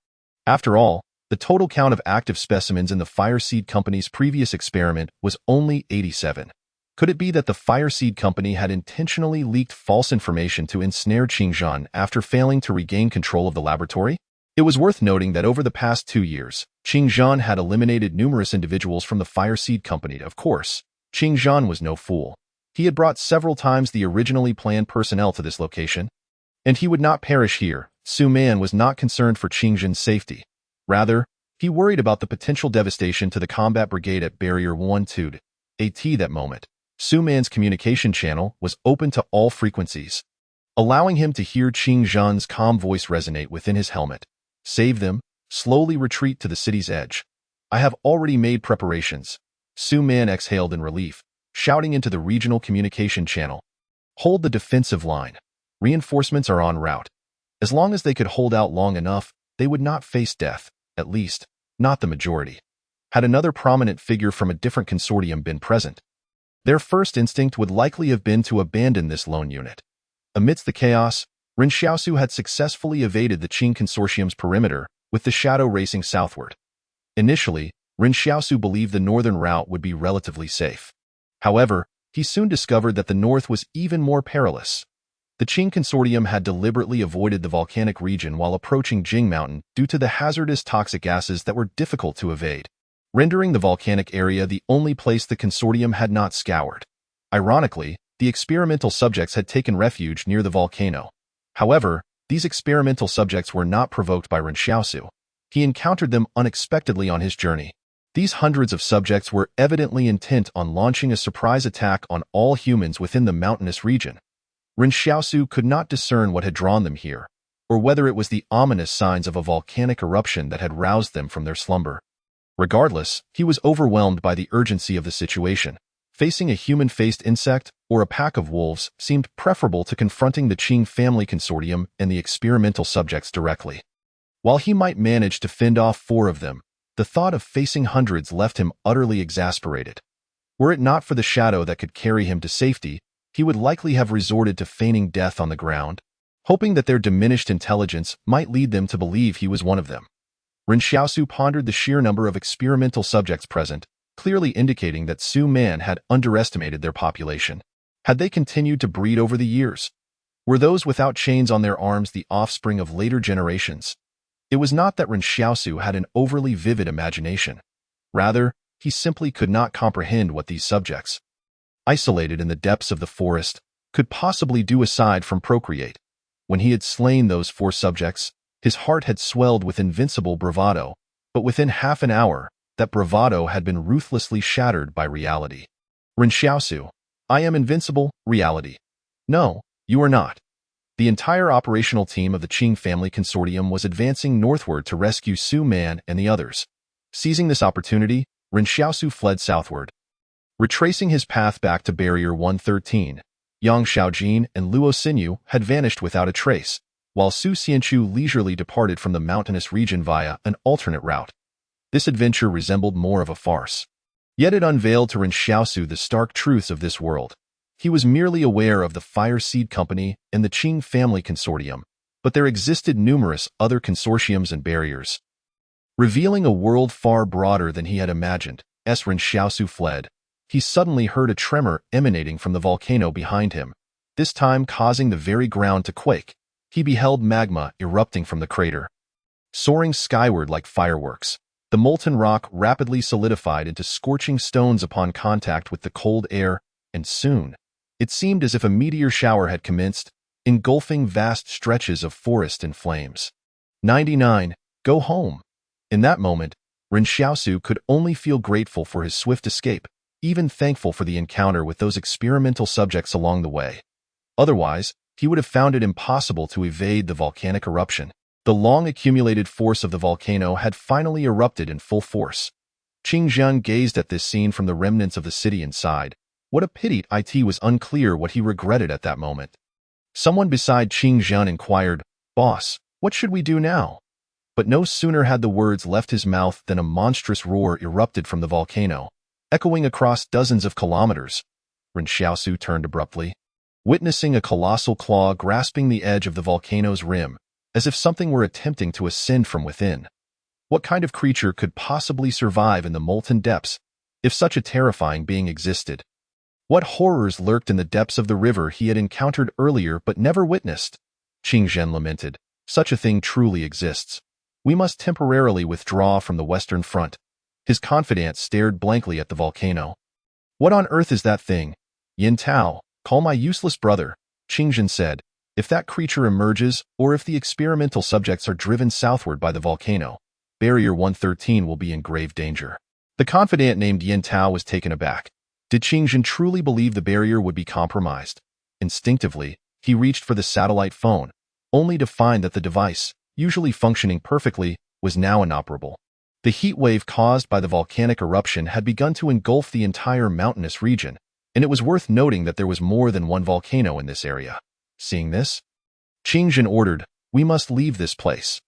After all, the total count of active specimens in the Fire Seed Company's previous experiment was only 87. Could it be that the Fire Seed Company had intentionally leaked false information to ensnare Qing Zhan after failing to regain control of the laboratory? It was worth noting that over the past 2 years, Qing Zhan had eliminated numerous individuals from the Fire Seed Company. Of course, Qing Zhan was no fool. He had brought several times the originally planned personnel to this location, and he would not perish here. Su Man was not concerned for Qing Zhan's safety. Rather, he worried about the potential devastation to the combat brigade at Barrier 1-2. At that moment, Su Man's communication channel was open to all frequencies, allowing him to hear Qing Zhan's calm voice resonate within his helmet. "Save them, slowly retreat to the city's edge. I have already made preparations." Su Man exhaled in relief, shouting into the regional communication channel. "Hold the defensive line. Reinforcements are en route." As long as they could hold out long enough, they would not face death, at least, not the majority. Had another prominent figure from a different consortium been present, their first instinct would likely have been to abandon this lone unit. Amidst the chaos, Ren Xiaosu had successfully evaded the Qing Consortium's perimeter, with the shadow racing southward. Initially, Ren Xiaosu believed the northern route would be relatively safe. However, he soon discovered that the north was even more perilous. The Qing Consortium had deliberately avoided the volcanic region while approaching Jing Mountain due to the hazardous toxic gases that were difficult to evade, rendering the volcanic area the only place the consortium had not scoured. Ironically, the experimental subjects had taken refuge near the volcano. However, these experimental subjects were not provoked by Ren Xiaosu. He encountered them unexpectedly on his journey. These hundreds of subjects were evidently intent on launching a surprise attack on all humans within the mountainous region. Ren Xiaosu could not discern what had drawn them here. or whether it was the ominous signs of a volcanic eruption that had roused them from their slumber. Regardless, he was overwhelmed by the urgency of the situation. Facing a human-faced insect or a pack of wolves seemed preferable to confronting the Qing family consortium and the experimental subjects directly. While he might manage to fend off 4 of them, the thought of facing hundreds left him utterly exasperated. Were it not for the shadow that could carry him to safety, he would likely have resorted to feigning death on the ground, hoping that their diminished intelligence might lead them to believe he was one of them. Ren Xiaosu pondered the sheer number of experimental subjects present, clearly indicating that Su Man had underestimated their population. Had they continued to breed over the years? Were those without chains on their arms the offspring of later generations? It was not that Ren Xiaosu had an overly vivid imagination. Rather, he simply could not comprehend what these subjects, isolated in the depths of the forest, could possibly do aside from procreate. When he had slain those 4 subjects, his heart had swelled with invincible bravado, but within half an hour, that bravado had been ruthlessly shattered by reality. Ren Xiaosu, I am invincible, reality. No, you are not. The entire operational team of the Qing family consortium was advancing northward to rescue Su Man and the others. Seizing this opportunity, Ren Xiaosu fled southward. Retracing his path back to Barrier 113, Yang Xiaojin and Luo Xinyu had vanished without a trace, while Su Xianchu leisurely departed from the mountainous region via an alternate route. This adventure resembled more of a farce. Yet it unveiled to Ren Xiaosu the stark truths of this world. He was merely aware of the Fire Seed Company and the Qing family consortium, but there existed numerous other consortiums and barriers, revealing a world far broader than he had imagined. As Ren Xiaosu fled, he suddenly heard a tremor emanating from the volcano behind him, this time causing the very ground to quake. He beheld magma erupting from the crater, soaring skyward like fireworks. The molten rock rapidly solidified into scorching stones upon contact with the cold air, and soon, it seemed as if a meteor shower had commenced, engulfing vast stretches of forest in flames. 99. Go home. In that moment, Ren Xiaosu could only feel grateful for his swift escape, even thankful for the encounter with those experimental subjects along the way. Otherwise, he would have found it impossible to evade the volcanic eruption. The long-accumulated force of the volcano had finally erupted in full force. Qing Zhen gazed at this scene from the remnants of the city and sighed. What a pity it was unclear what he regretted at that moment. Someone beside Qing Zhen inquired, "Boss, what should we do now?" But no sooner had the words left his mouth than a monstrous roar erupted from the volcano, echoing across dozens of kilometers. Ren Xiaosu turned abruptly, witnessing a colossal claw grasping the edge of the volcano's rim, as if something were attempting to ascend from within. What kind of creature could possibly survive in the molten depths, if such a terrifying being existed? What horrors lurked in the depths of the river he had encountered earlier but never witnessed? Qing Zhen lamented. Such a thing truly exists. We must temporarily withdraw from the western front. His confidant stared blankly at the volcano. What on earth is that thing? Yin Tao, call my useless brother, Qing Zhen said. If that creature emerges, or if the experimental subjects are driven southward by the volcano, Barrier 113 will be in grave danger. The confidant named Yin Tao was taken aback. Did Qing Zhen truly believe the barrier would be compromised? Instinctively, he reached for the satellite phone, only to find that the device, usually functioning perfectly, was now inoperable. The heat wave caused by the volcanic eruption had begun to engulf the entire mountainous region, and it was worth noting that there was more than one volcano in this area. Seeing this, Qing Zhen ordered, "We must leave this place."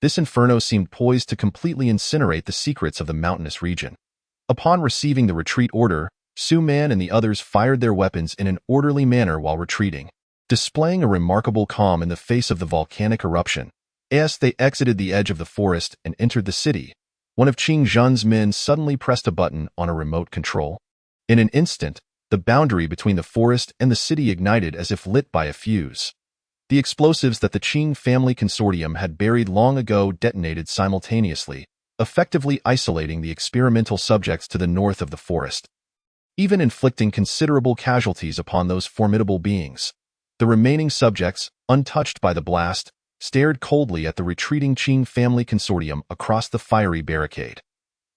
This inferno seemed poised to completely incinerate the secrets of the mountainous region. Upon receiving the retreat order, Su Man and the others fired their weapons in an orderly manner while retreating, displaying a remarkable calm in the face of the volcanic eruption. As they exited the edge of the forest and entered the city, one of Qing Zhen's men suddenly pressed a button on a remote control. In an instant, the boundary between the forest and the city ignited as if lit by a fuse. The explosives that the Qing family consortium had buried long ago detonated simultaneously, effectively isolating the experimental subjects to the north of the forest, even inflicting considerable casualties upon those formidable beings. The remaining subjects, untouched by the blast, stared coldly at the retreating Qing family consortium across the fiery barricade.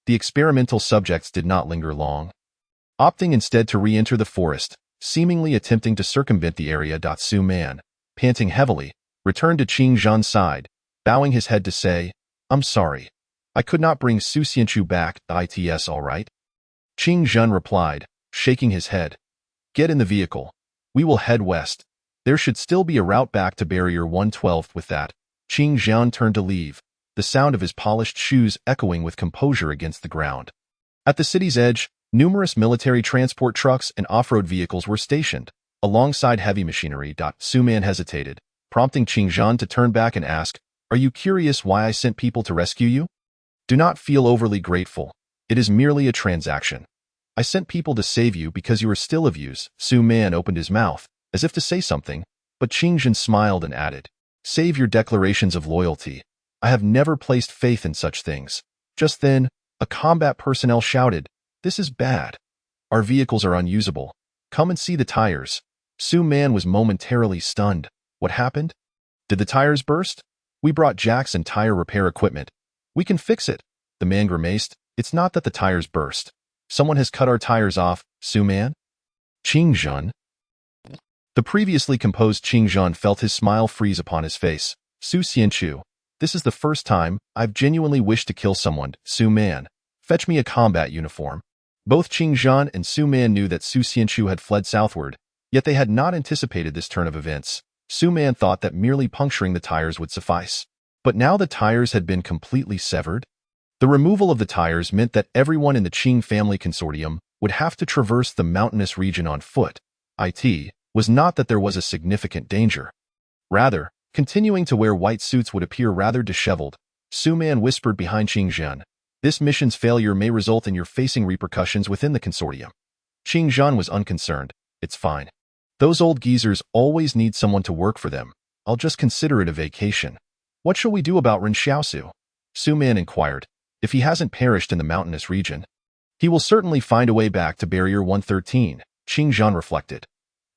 The experimental subjects did not linger long, opting instead to re-enter the forest, seemingly attempting to circumvent the area. Su Man, panting heavily, returned to Qing Zhan's side, bowing his head to say, "I'm sorry. I could not bring Su Xianchu back, it's all right." Qing Zhan replied, shaking his head, "Get in the vehicle. We will head west. There should still be a route back to Barrier 112." With that, Qing Zhan turned to leave, the sound of his polished shoes echoing with composure against the ground. At the city's edge, numerous military transport trucks and off-road vehicles were stationed, alongside heavy machinery. Su Man hesitated, prompting Qing Zhan to turn back and ask, "Are you curious why I sent people to rescue you?" "Do not feel overly grateful. It is merely a transaction. I sent people to save you because you are still of use." Su Man opened his mouth, as if to say something, but Qing Zhan smiled and added, "Save your declarations of loyalty. I have never placed faith in such things." Just then, a combat personnel shouted, "This is bad. Our vehicles are unusable. Come and see the tires." Su Man was momentarily stunned. What happened? Did the tires burst? "We brought jacks and tire repair equipment. We can fix it," the man grimaced. "It's not that the tires burst. Someone has cut our tires off." "Su Man?" "Qing Zhan?" The previously composed Qing Zhan felt his smile freeze upon his face. "Su Xianchu, this is the first time I've genuinely wished to kill someone. Su Man, fetch me a combat uniform." Both Qing Zhan and Su Man knew that Su Xianchu had fled southward, yet they had not anticipated this turn of events. Su Man thought that merely puncturing the tires would suffice. But now the tires had been completely severed. The removal of the tires meant that everyone in the Qing family consortium would have to traverse the mountainous region on foot. It was not that there was a significant danger. Rather, continuing to wear white suits would appear rather disheveled. Su Man whispered behind Qing Zhan, "This mission's failure may result in your facing repercussions within the consortium." Qing Zhan was unconcerned. "It's fine. Those old geezers always need someone to work for them. I'll just consider it a vacation." "What shall we do about Ren Xiaosu?" Su Man inquired. "If he hasn't perished in the mountainous region, he will certainly find a way back to Barrier 113, Qing Zhan reflected.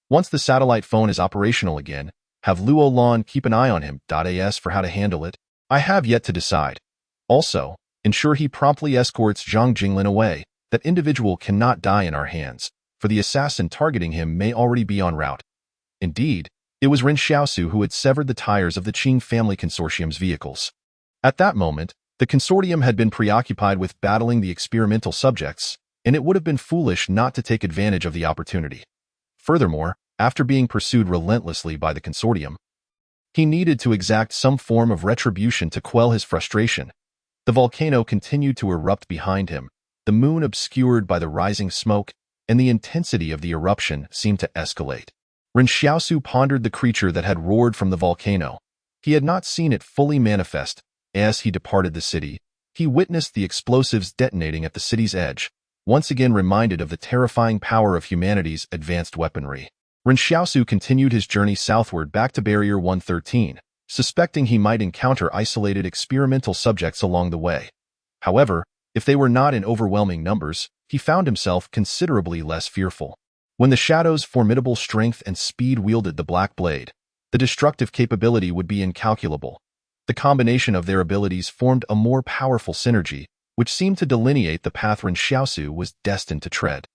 "Once the satellite phone is operational again, have Luo Lan keep an eye on him. As for how to handle it, I have yet to decide. Also, ensure he promptly escorts Zhang Jinglin away. That individual cannot die in our hands, for the assassin targeting him may already be en route." Indeed, it was Ren Xiaosu who had severed the tires of the Qing family consortium's vehicles. At that moment, the consortium had been preoccupied with battling the experimental subjects, and it would have been foolish not to take advantage of the opportunity. Furthermore, after being pursued relentlessly by the consortium, he needed to exact some form of retribution to quell his frustration. The volcano continued to erupt behind him, the moon obscured by the rising smoke, and the intensity of the eruption seemed to escalate. Ren Xiaosu pondered the creature that had roared from the volcano. He had not seen it fully manifest. As he departed the city, he witnessed the explosives detonating at the city's edge, once again reminded of the terrifying power of humanity's advanced weaponry. Ren Xiaosu continued his journey southward back to Barrier 113, suspecting he might encounter isolated experimental subjects along the way. However, if they were not in overwhelming numbers, he found himself considerably less fearful. When the Shadow's formidable strength and speed wielded the Black Blade, the destructive capability would be incalculable. The combination of their abilities formed a more powerful synergy, which seemed to delineate the path Ren Xiaosu was destined to tread.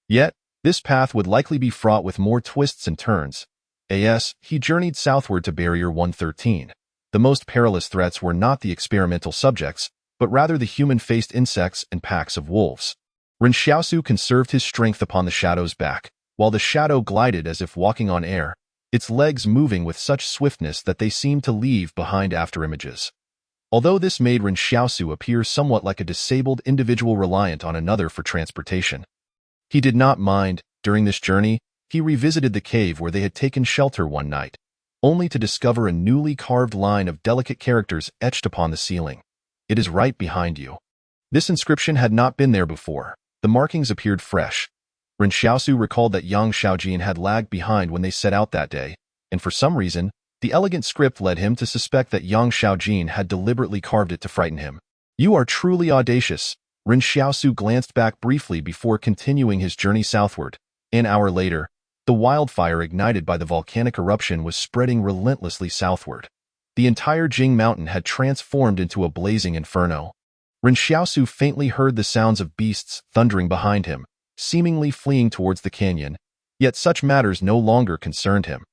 Yet, this path would likely be fraught with more twists and turns. He journeyed southward to Barrier 113. The most perilous threats were not the experimental subjects, but rather the human-faced insects and packs of wolves. Ren Xiaosu conserved his strength upon the Shadow's back, while the Shadow glided as if walking on air, its legs moving with such swiftness that they seemed to leave behind afterimages. Although this made Ren Xiaosu appear somewhat like a disabled individual reliant on another for transportation, he did not mind. During this journey, he revisited the cave where they had taken shelter one night, only to discover a newly carved line of delicate characters etched upon the ceiling. "It is right behind you." This inscription had not been there before. The markings appeared fresh. Ren Xiaosu recalled that Yang Xiaojin had lagged behind when they set out that day, and for some reason, the elegant script led him to suspect that Yang Xiaojin had deliberately carved it to frighten him. "You are truly audacious." Ren Xiaosu glanced back briefly before continuing his journey southward. An hour later, the wildfire ignited by the volcanic eruption was spreading relentlessly southward. The entire Jing Mountain had transformed into a blazing inferno. Ren Xiaosu faintly heard the sounds of beasts thundering behind him, seemingly fleeing towards the canyon, yet such matters no longer concerned him.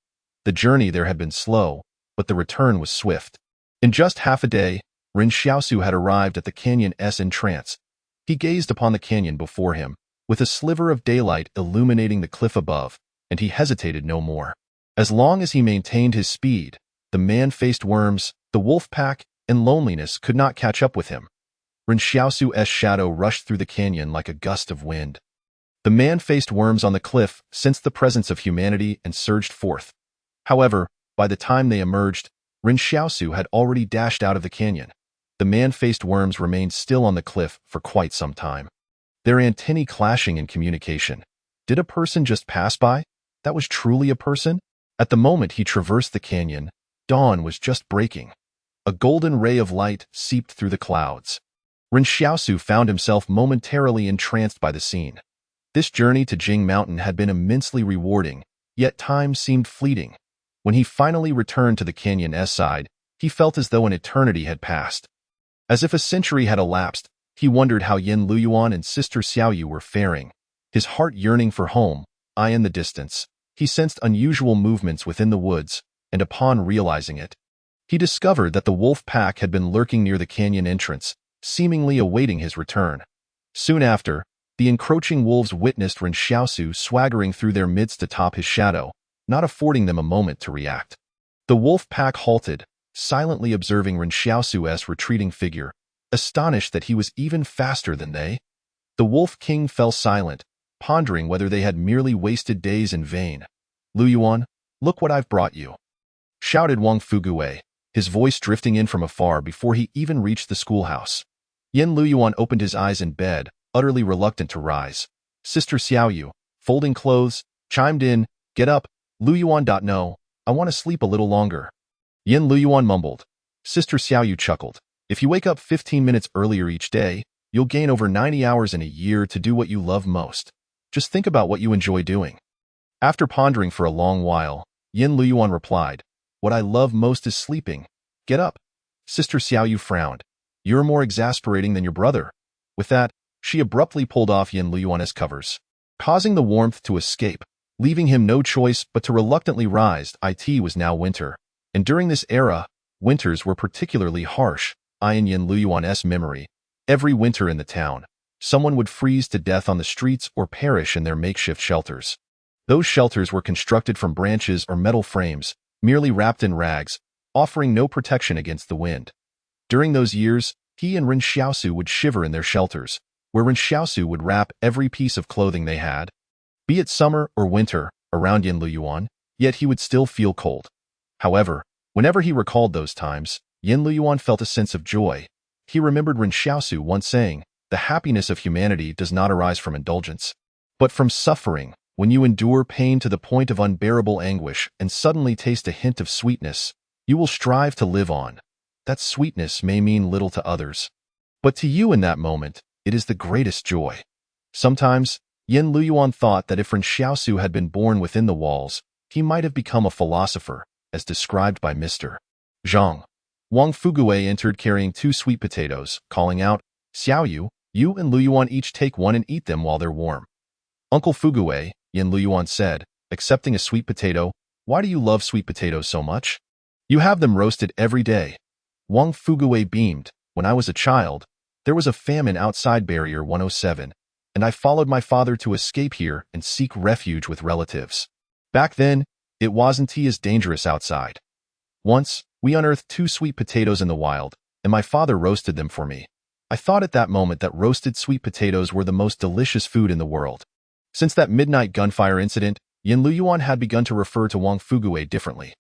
The journey there had been slow, but the return was swift. In just half a day, Ren Xiaosu had arrived at the canyon's entrance. He gazed upon the canyon before him, with a sliver of daylight illuminating the cliff above, and he hesitated no more. As long as he maintained his speed, the man-faced worms, the wolf pack, and loneliness could not catch up with him. Ren Xiaosu's shadow rushed through the canyon like a gust of wind. The man-faced worms on the cliff sensed the presence of humanity and surged forth. However, by the time they emerged, Ren Xiaosu had already dashed out of the canyon. The man-faced worms remained still on the cliff for quite some time, their antennae clashing in communication. Did a person just pass by? That was truly a person? At the moment he traversed the canyon, dawn was just breaking. A golden ray of light seeped through the clouds. Ren Xiaosu found himself momentarily entranced by the scene. This journey to Jing Mountain had been immensely rewarding, yet time seemed fleeting. When he finally returned to the canyon's side, he felt as though an eternity had passed. As if a century had elapsed, he wondered how Yan Liuyuan and Sister Xiaoyu were faring. His heart yearning for home, eye in the distance, he sensed unusual movements within the woods, and upon realizing it, he discovered that the wolf pack had been lurking near the canyon entrance, seemingly awaiting his return. Soon after, the encroaching wolves witnessed Ren Xiaosu swaggering through their midst atop his shadow, not affording them a moment to react. The wolf pack halted, silently observing Ren Xiaosu's retreating figure, astonished that he was even faster than they. The wolf king fell silent, pondering whether they had merely wasted days in vain. "Liuyuan, look what I've brought you," shouted Wang Fuguwei, his voice drifting in from afar before he even reached the schoolhouse. Yan Liuyuan opened his eyes in bed, utterly reluctant to rise. Sister Xiaoyu, folding clothes, chimed in, "Get up, Liuyuan. No, I want to sleep a little longer." Yan Liuyuan mumbled. Sister Xiaoyu chuckled. "If you wake up 15 minutes earlier each day, you'll gain over 90 hours in a year to do what you love most. Just think about what you enjoy doing." After pondering for a long while, Yan Liuyuan replied, "What I love most is sleeping. Get up." Sister Xiaoyu frowned. "You're more exasperating than your brother." With that, she abruptly pulled off Yan Liuyuan's covers, causing the warmth to escape, leaving him no choice but to reluctantly rise. It was now winter, and during this era, winters were particularly harsh. In Yan Liuyuan's memory, every winter in the town, someone would freeze to death on the streets or perish in their makeshift shelters. Those shelters were constructed from branches or metal frames, merely wrapped in rags, offering no protection against the wind. During those years, he and Ren Xiaosu would shiver in their shelters, where Ren Xiaosu would wrap every piece of clothing they had. Be it summer or winter, around Yan Liuyuan, yet he would still feel cold. However, whenever he recalled those times, Yan Liuyuan felt a sense of joy. He remembered Ren Xiaosu once saying, "The happiness of humanity does not arise from indulgence, but from suffering. When you endure pain to the point of unbearable anguish and suddenly taste a hint of sweetness, you will strive to live on. That sweetness may mean little to others, but to you in that moment, it is the greatest joy." Sometimes, Yan Liuyuan thought that if Ren Xiaosu had been born within the walls, he might have become a philosopher, as described by Mr. Zhang. Wang Fuguwei entered carrying 2 sweet potatoes, calling out, "Xiaoyu, you and Liuyuan each take one and eat them while they're warm." "Uncle Fuguwei," Yan Liuyuan said, accepting a sweet potato, "why do you love sweet potatoes so much? You have them roasted every day." Wang Fuguwei beamed. "When I was a child, there was a famine outside Barrier 107, and I followed my father to escape here and seek refuge with relatives. Back then, it wasn't as dangerous outside. Once, we unearthed 2 sweet potatoes in the wild, and my father roasted them for me. I thought at that moment that roasted sweet potatoes were the most delicious food in the world." Since that midnight gunfire incident, Yan Liuyuan had begun to refer to Wang Fuguwei differently.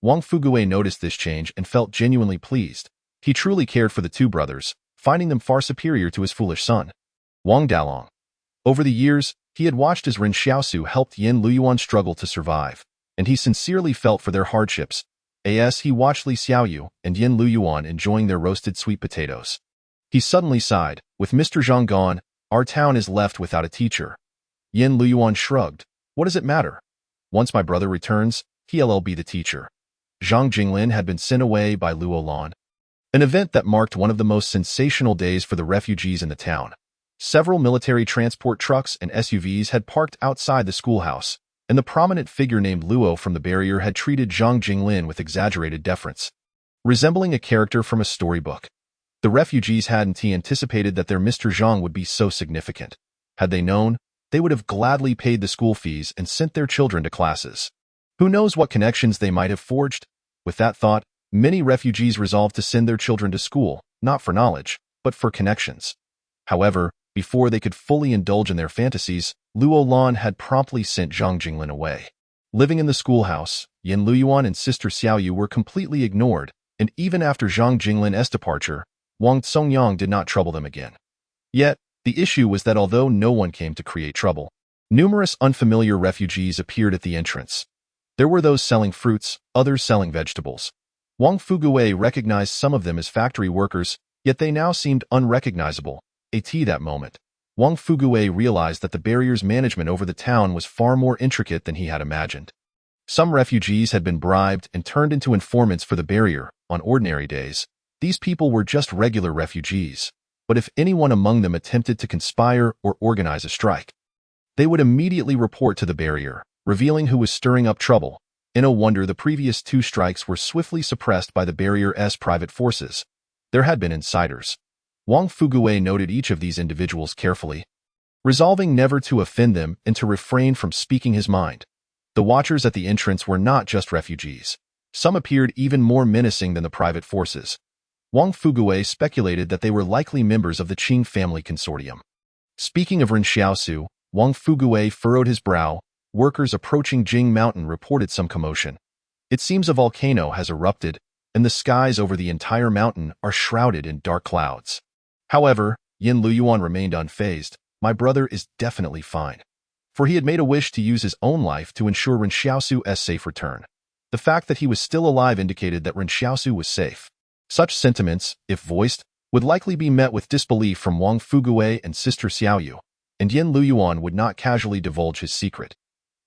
Wang Fuguwei noticed this change and felt genuinely pleased. He truly cared for the 2 brothers, finding them far superior to his foolish son, Wang Dalong. Over the years, he had watched as Ren Xiaosu helped Yan Liuyuan struggle to survive, and he sincerely felt for their hardships. As he watched Li Xiaoyu and Yan Liuyuan enjoying their roasted sweet potatoes, he suddenly sighed. "With Mr. Zhang gone, our town is left without a teacher." Yan Liuyuan shrugged. "What does it matter? Once my brother returns, he'll be the teacher." Zhang Jinglin had been sent away by Luo Lan, an event that marked one of the most sensational days for the refugees in the town. Several military transport trucks and SUVs had parked outside the schoolhouse, and the prominent figure named Luo from the barrier had treated Zhang Jinglin with exaggerated deference, resembling a character from a storybook. The refugees hadn't anticipated that their Mr. Zhang would be so significant. Had they known, they would have gladly paid the school fees and sent their children to classes. Who knows what connections they might have forged? With that thought, many refugees resolved to send their children to school, not for knowledge, but for connections. However, before they could fully indulge in their fantasies, Luo Lan had promptly sent Zhang Jinglin away. Living in the schoolhouse, Yan Liuyuan and Sister Xiaoyu were completely ignored, and even after Zhang Jinglin's departure, Wang Songyang did not trouble them again. Yet, the issue was that although no one came to create trouble, numerous unfamiliar refugees appeared at the entrance. There were those selling fruits, others selling vegetables. Wang Fuguwei recognized some of them as factory workers, yet they now seemed unrecognizable. At that moment, Wang Fuguwei realized that the barrier's management over the town was far more intricate than he had imagined. Some refugees had been bribed and turned into informants for the barrier. On ordinary days, these people were just regular refugees, but if anyone among them attempted to conspire or organize a strike, they would immediately report to the barrier, revealing who was stirring up trouble. No wonder the previous 2 strikes were swiftly suppressed by the barrier's private forces. There had been insiders. Wang Fuguwei noted each of these individuals carefully, resolving never to offend them and to refrain from speaking his mind. The watchers at the entrance were not just refugees. Some appeared even more menacing than the private forces. Wang Fuguwei speculated that they were likely members of the Qing family consortium. Speaking of Ren Xiaosu, Wang Fuguwei furrowed his brow. Workers approaching Jing Mountain reported some commotion. It seems a volcano has erupted, and the skies over the entire mountain are shrouded in dark clouds. However, Yan Liuyuan remained unfazed. My brother is definitely fine. For he had made a wish to use his own life to ensure Ren Xiaosu's safe return. The fact that he was still alive indicated that Ren Xiaosu was safe. Such sentiments, if voiced, would likely be met with disbelief from Wang Fuguwei and Sister Xiaoyu, and Yan Liuyuan would not casually divulge his secret.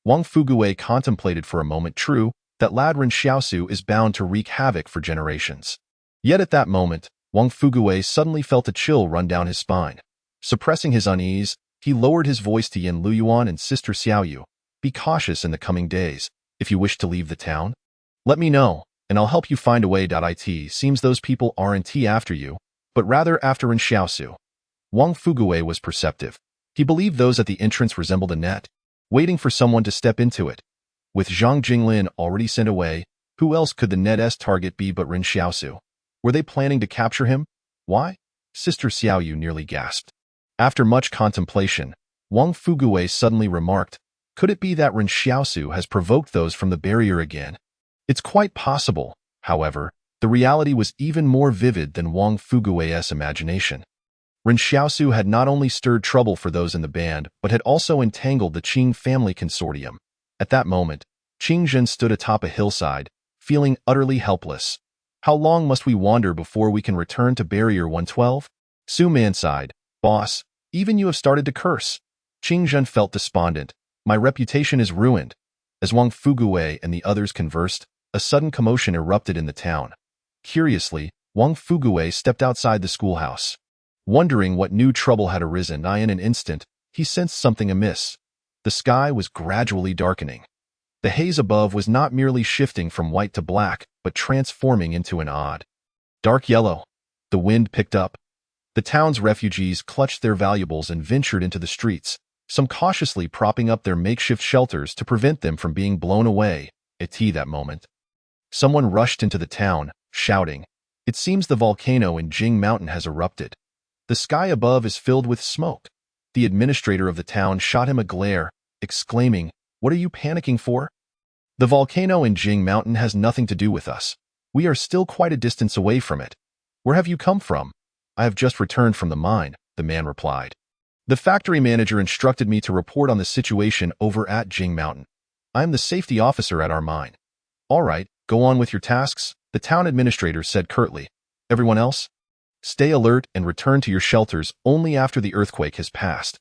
Wang Fuguwei contemplated for a moment. True, that lad Ren Xiaosu is bound to wreak havoc for generations. Yet at that moment, Wang Fuguwei suddenly felt a chill run down his spine. Suppressing his unease, he lowered his voice to Yan Liuyuan and Sister Xiaoyu. Be cautious in the coming days. If you wish to leave the town, let me know, and I'll help you find a way. It seems those people aren't after you, but rather after Ren Xiaosu. Wang Fuguwei was perceptive. He believed those at the entrance resembled a net, waiting for someone to step into it. With Zhang Jinglin already sent away, who else could the net's target be but Ren Xiaosu? Were they planning to capture him? Why? Sister Xiaoyu nearly gasped. After much contemplation, Wang Fuguwei suddenly remarked, could it be that Ren Xiaosu has provoked those from the barrier again? It's quite possible. However, the reality was even more vivid than Wang Fuguwei's imagination. Ren Xiaosu had not only stirred trouble for those in the band, but had also entangled the Qing family consortium. At that moment, Qing Zhen stood atop a hillside, feeling utterly helpless. How long must we wander before we can return to Barrier 112? Su Man sighed. Boss, even you have started to curse. Qing Zhen felt despondent. My reputation is ruined. As Wang Fuguwei and the others conversed, a sudden commotion erupted in the town. Curiously, Wang Fuguwei stepped outside the schoolhouse. Wondering what new trouble had arisen, in an instant, he sensed something amiss. The sky was gradually darkening. The haze above was not merely shifting from white to black, but transforming into an odd, dark yellow. The wind picked up. The town's refugees clutched their valuables and ventured into the streets, some cautiously propping up their makeshift shelters to prevent them from being blown away. At that moment, someone rushed into the town, shouting, "It seems the volcano in Jing Mountain has erupted. The sky above is filled with smoke." The administrator of the town shot him a glare, exclaiming, "What are you panicking for? The volcano in Jing Mountain has nothing to do with us. We are still quite a distance away from it. Where have you come from?" "I have just returned from the mine," the man replied. "The factory manager instructed me to report on the situation over at Jing Mountain. I am the safety officer at our mine." "All right, go on with your tasks," the town administrator said curtly. "Everyone else, stay alert and return to your shelters only after the earthquake has passed."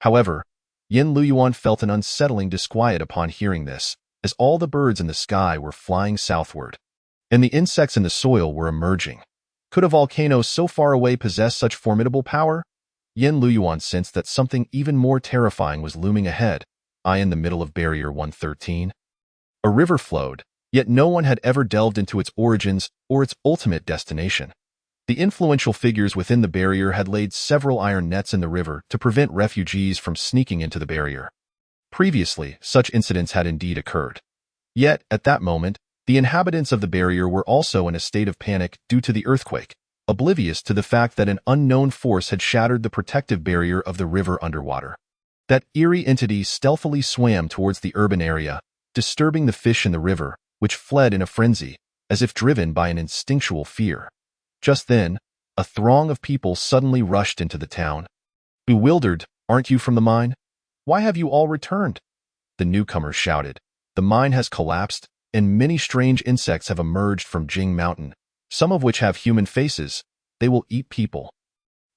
However, Yan Liuyuan felt an unsettling disquiet upon hearing this, as all the birds in the sky were flying southward, and the insects in the soil were emerging. Could a volcano so far away possess such formidable power? Yan Liuyuan sensed that something even more terrifying was looming ahead. eye in the middle of Barrier 113. A river flowed, yet no one had ever delved into its origins or its ultimate destination. The influential figures within the barrier had laid several iron nets in the river to prevent refugees from sneaking into the barrier. Previously, such incidents had indeed occurred. Yet, at that moment, the inhabitants of the barrier were also in a state of panic due to the earthquake, oblivious to the fact that an unknown force had shattered the protective barrier of the river underwater. That eerie entity stealthily swam towards the urban area, disturbing the fish in the river, which fled in a frenzy, as if driven by an instinctual fear. Just then, a throng of people suddenly rushed into the town. "Bewildered, aren't you from the mine? Why have you all returned?" The newcomers shouted. "The mine has collapsed, and many strange insects have emerged from Jing Mountain, some of which have human faces. They will eat people."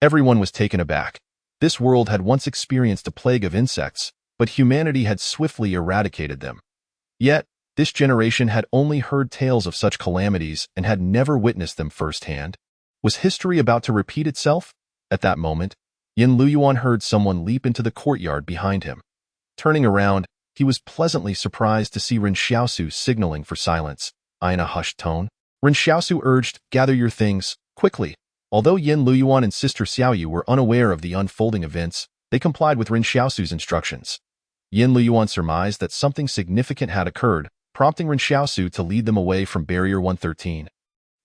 Everyone was taken aback. This world had once experienced a plague of insects, but humanity had swiftly eradicated them. Yet, this generation had only heard tales of such calamities and had never witnessed them firsthand. Was history about to repeat itself? At that moment, Yan Liuyuan heard someone leap into the courtyard behind him. Turning around, he was pleasantly surprised to see Ren Xiaosu signaling for silence. In a hushed tone, Ren Xiaosu urged, "Gather your things, quickly." Although Yan Liuyuan and Sister Xiaoyu were unaware of the unfolding events, they complied with Ren Xiaosu's instructions. Yan Liuyuan surmised that something significant had occurred, prompting Ren Xiaosu to lead them away from Barrier 113.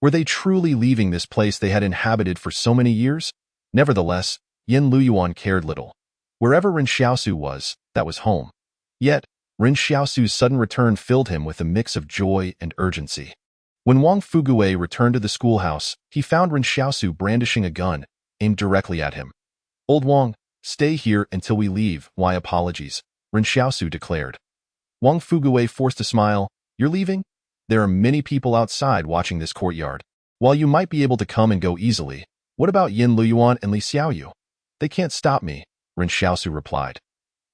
Were they truly leaving this place they had inhabited for so many years? Nevertheless, Yan Liuyuan cared little. Wherever Ren Xiaosu was, that was home. Yet, Ren Xiaosu's sudden return filled him with a mix of joy and urgency. When Wang Fugui returned to the schoolhouse, he found Ren Xiaosu brandishing a gun, aimed directly at him. "Old Wang, stay here until we leave." "Why apologies?" Ren Xiaosu declared. Wang Fugui forced a smile. "You're leaving? There are many people outside watching this courtyard. While you might be able to come and go easily, what about Yan Liuyuan and Li Xiaoyu?" "They can't stop me," Ren Xiaosu replied.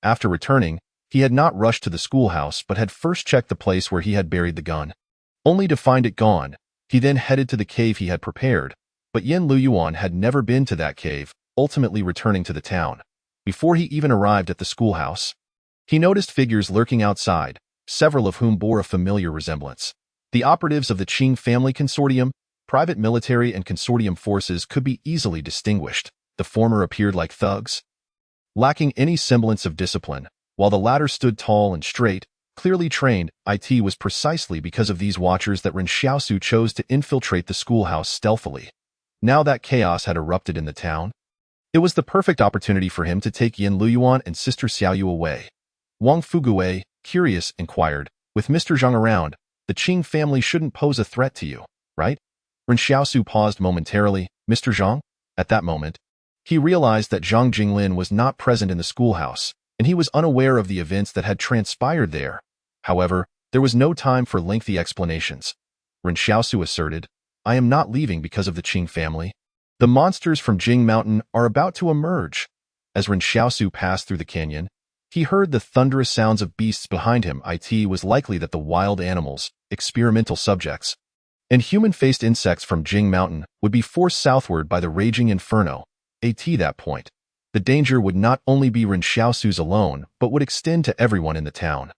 After returning, he had not rushed to the schoolhouse but had first checked the place where he had buried the gun. Only to find it gone, he then headed to the cave he had prepared, but Yan Liuyuan had never been to that cave, ultimately returning to the town. Before he even arrived at the schoolhouse, he noticed figures lurking outside, several of whom bore a familiar resemblance. The operatives of the Qing family consortium, private military and consortium forces could be easily distinguished. The former appeared like thugs, lacking any semblance of discipline, while the latter stood tall and straight, clearly trained. It was precisely because of these watchers that Ren Xiaosu chose to infiltrate the schoolhouse stealthily. Now that chaos had erupted in the town, it was the perfect opportunity for him to take Yan Liuyuan and Sister Xiaoyu away. Wang Fugui, curious, inquired, "With Mr. Zhang around, the Qing family shouldn't pose a threat to you, right?" Ren Xiaosu paused momentarily. "Mr. Zhang?" At that moment, he realized that Zhang Jinglin was not present in the schoolhouse, and he was unaware of the events that had transpired there. However, there was no time for lengthy explanations. Ren Xiaosu asserted, "I am not leaving because of the Qing family. The monsters from Jing Mountain are about to emerge." As Ren Xiaosu passed through the canyon, he heard the thunderous sounds of beasts behind him. It was likely that the wild animals, experimental subjects, and human-faced insects from Jing Mountain would be forced southward by the raging inferno. At that point, the danger would not only be Ren Xiaosu's alone, but would extend to everyone in the town.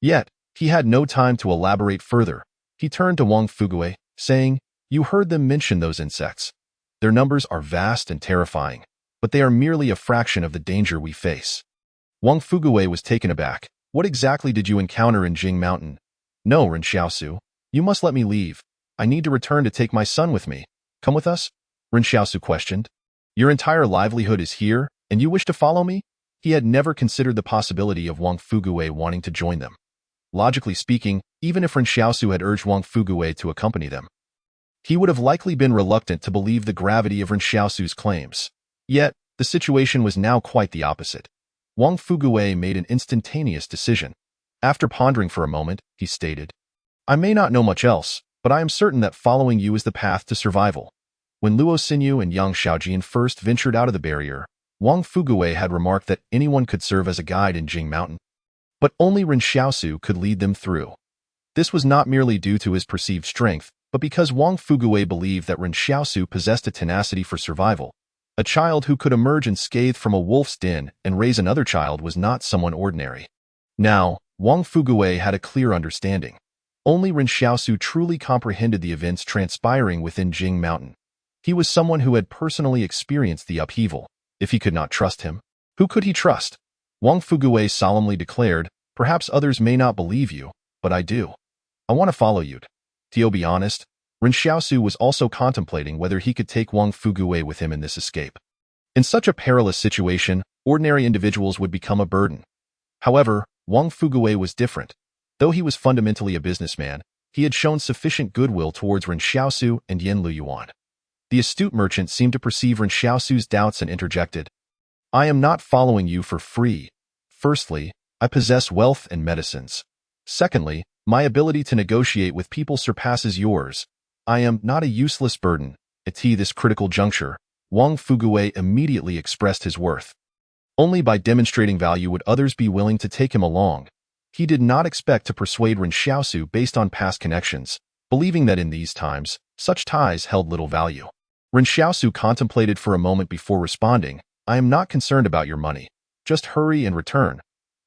Yet, he had no time to elaborate further. He turned to Wang Fugui, saying, "You heard them mention those insects. Their numbers are vast and terrifying, but they are merely a fraction of the danger we face." Wang Fugui was taken aback. "What exactly did you encounter in Jing Mountain?" "No, Ren Xiaosu. You must let me leave. I need to return to take my son with me." "Come with us?" Ren Xiaosu questioned. "Your entire livelihood is here, and you wish to follow me?" He had never considered the possibility of Wang Fugui wanting to join them. Logically speaking, even if Ren Xiaosu had urged Wang Fugui to accompany them, he would have likely been reluctant to believe the gravity of Ren Xiaosu's claims. Yet, the situation was now quite the opposite. Wang Fugui made an instantaneous decision. After pondering for a moment, he stated, "I may not know much else, but I am certain that following you is the path to survival." When Luo Xinyu and Yang Xiaojin first ventured out of the barrier, Wang Fugui had remarked that anyone could serve as a guide in Jing Mountain, but only Ren Xiaosu could lead them through. This was not merely due to his perceived strength, but because Wang Fugui believed that Ren Xiaosu possessed a tenacity for survival. A child who could emerge unscathed from a wolf's den and raise another child was not someone ordinary. Now, Wang Fugui had a clear understanding. Only Ren Xiaosu truly comprehended the events transpiring within Jing Mountain. He was someone who had personally experienced the upheaval. If he could not trust him, who could he trust? Wang Fugui solemnly declared, "Perhaps others may not believe you, but I do. I want to follow you." To be honest, Ren Xiaosu was also contemplating whether he could take Wang Fugui with him in this escape. In such a perilous situation, ordinary individuals would become a burden. However, Wang Fugui was different. Though he was fundamentally a businessman, he had shown sufficient goodwill towards Ren Xiaosu and Yan Liuyuan. The astute merchant seemed to perceive Ren Xiaosu's doubts and interjected, "I am not following you for free. Firstly, I possess wealth and medicines. Secondly, my ability to negotiate with people surpasses yours. I am not a useless burden." At this critical juncture, Wang Fugui immediately expressed his worth. Only by demonstrating value would others be willing to take him along. He did not expect to persuade Ren Xiaosu based on past connections, believing that in these times, such ties held little value. Ren Xiaosu contemplated for a moment before responding, "I am not concerned about your money. Just hurry and return."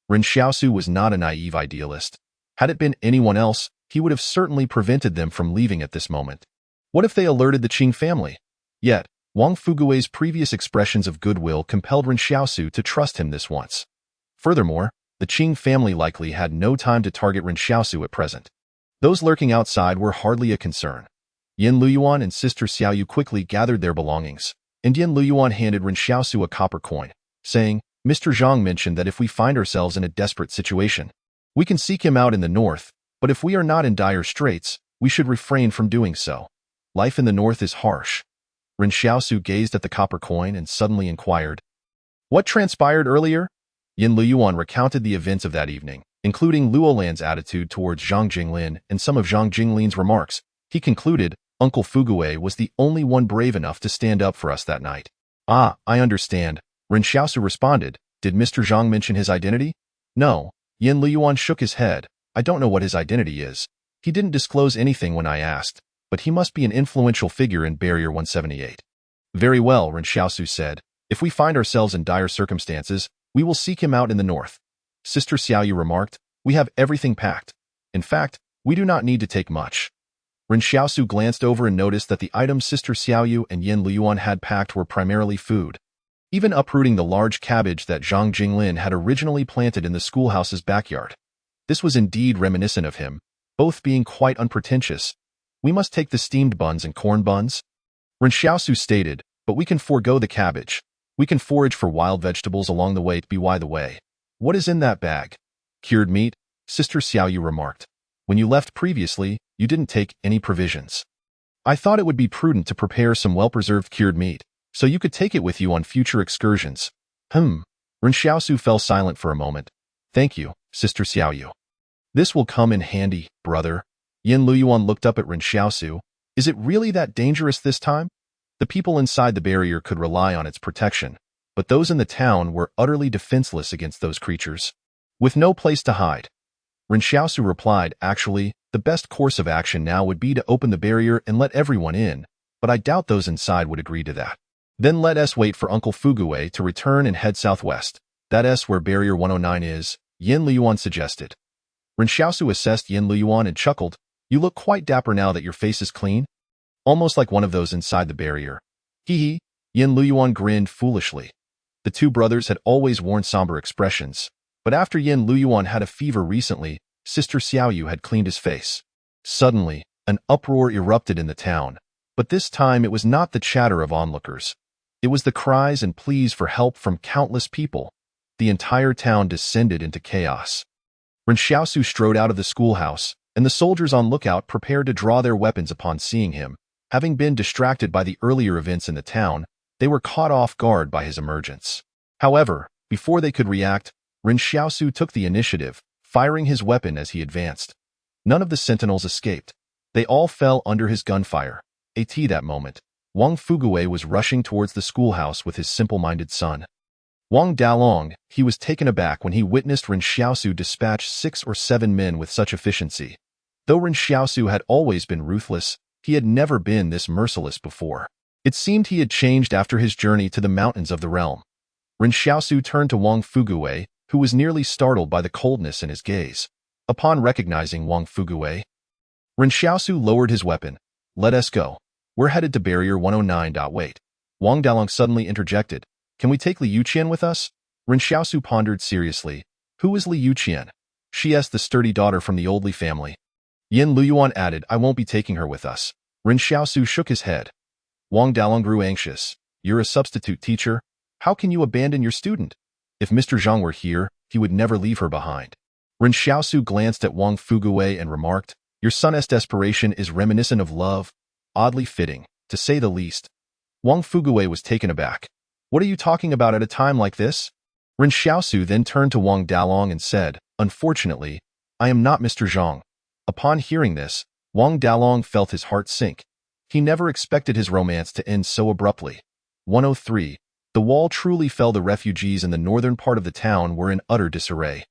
Ren Xiaosu was not a naive idealist. Had it been anyone else, he would have certainly prevented them from leaving at this moment. What if they alerted the Qing family? Yet, Wang Fugui's previous expressions of goodwill compelled Ren Xiaosu to trust him this once. Furthermore, the Qing family likely had no time to target Ren Xiaosu at present. Those lurking outside were hardly a concern. Yan Liuyuan and Sister Xiaoyu quickly gathered their belongings, and Yan Liuyuan handed Ren Xiaosu a copper coin, saying, "Mr. Zhang mentioned that if we find ourselves in a desperate situation, we can seek him out in the north, but if we are not in dire straits, we should refrain from doing so. Life in the north is harsh." Ren Xiaosu gazed at the copper coin and suddenly inquired, "What transpired earlier?" Yan Liuyuan recounted the events of that evening, including Luolan's attitude towards Zhang Jinglin and some of Zhang Jinglin's remarks. He concluded, "Uncle Fugui was the only one brave enough to stand up for us that night." "Ah, I understand," Ren Xiaosu responded. "Did Mr. Zhang mention his identity?" "No." Yan Liuyuan shook his head. "I don't know what his identity is. He didn't disclose anything when I asked, but he must be an influential figure in Barrier 178. "Very well," Ren Xiaosu said. "If we find ourselves in dire circumstances, we will seek him out in the north." Sister Xiaoyu remarked, "We have everything packed. In fact, we do not need to take much." Ren Xiaosu glanced over and noticed that the items Sister Xiaoyu and Yan Liuyuan had packed were primarily food. Even uprooting the large cabbage that Zhang Jinglin had originally planted in the schoolhouse's backyard. This was indeed reminiscent of him, both being quite unpretentious. "We must take the steamed buns and corn buns," Ren Xiaosu stated, "but we can forego the cabbage. We can forage for wild vegetables along the way. By the way, what is in that bag?" "Cured meat," Sister Xiaoyu remarked. "When you left previously, you didn't take any provisions. I thought it would be prudent to prepare some well-preserved cured meat, so you could take it with you on future excursions." Ren Xiaosu fell silent for a moment. "Thank you, Sister Xiaoyu. This will come in handy, brother." Yan Liuyuan looked up at Ren Xiaosu. "Is it really that dangerous this time?" The people inside the barrier could rely on its protection, but those in the town were utterly defenseless against those creatures. With no place to hide, Ren Xiaosu replied, "Actually, the best course of action now would be to open the barrier and let everyone in, but I doubt those inside would agree to that. Then let us wait for Uncle Fugui to return and head southwest. That's where Barrier 109 is," Yan Liuyuan suggested. Ren Xiaosu assessed Yan Liuyuan and chuckled, "You look quite dapper now that your face is clean. Almost like one of those inside the barrier." Hee. Yan Liuyuan grinned foolishly. The two brothers had always worn somber expressions, but after Yan Liuyuan had a fever recently, Sister Xiaoyu had cleaned his face. Suddenly, an uproar erupted in the town, but this time it was not the chatter of onlookers. It was the cries and pleas for help from countless people. The entire town descended into chaos. Ren Xiaosu strode out of the schoolhouse, and the soldiers on lookout prepared to draw their weapons upon seeing him. Having been distracted by the earlier events in the town, they were caught off guard by his emergence. However, before they could react, Ren Xiaosu took the initiative, firing his weapon as he advanced. None of the sentinels escaped. They all fell under his gunfire. At that moment, Wang Fugui was rushing towards the schoolhouse with his simple-minded son. Wang Dalong, he was taken aback when he witnessed Ren Xiaosu dispatch 6 or 7 men with such efficiency. Though Ren Xiaosu had always been ruthless, he had never been this merciless before. It seemed he had changed after his journey to the mountains of the realm. Ren Xiaosu turned to Wang Fugui, who was nearly startled by the coldness in his gaze. Upon recognizing Wang Fuguwei, Ren Xiaosu lowered his weapon. Let us go. We're headed to Barrier 109. Wait. Wang Dalong suddenly interjected. Can we take Li Yuqian with us? Ren Xiaosu pondered seriously. Who is Li Yuqian? She is the sturdy daughter from the old Li family. Yan Liuyuan added, I won't be taking her with us. Ren Xiaosu shook his head. Wang Dalong grew anxious. You're a substitute teacher? How can you abandon your student? If Mr. Zhang were here, he would never leave her behind. Ren Xiaosu glanced at Wang Fuguwei and remarked, Your son's desperation is reminiscent of love. Oddly fitting, to say the least. Wang Fuguwei was taken aback. What are you talking about at a time like this? Ren Xiaosu then turned to Wang Dalong and said, Unfortunately, I am not Mr. Zhang. Upon hearing this, Wang Dalong felt his heart sink. He never expected his romance to end so abruptly. 103. The wall truly fell. The refugees in the northern part of the town were in utter disarray.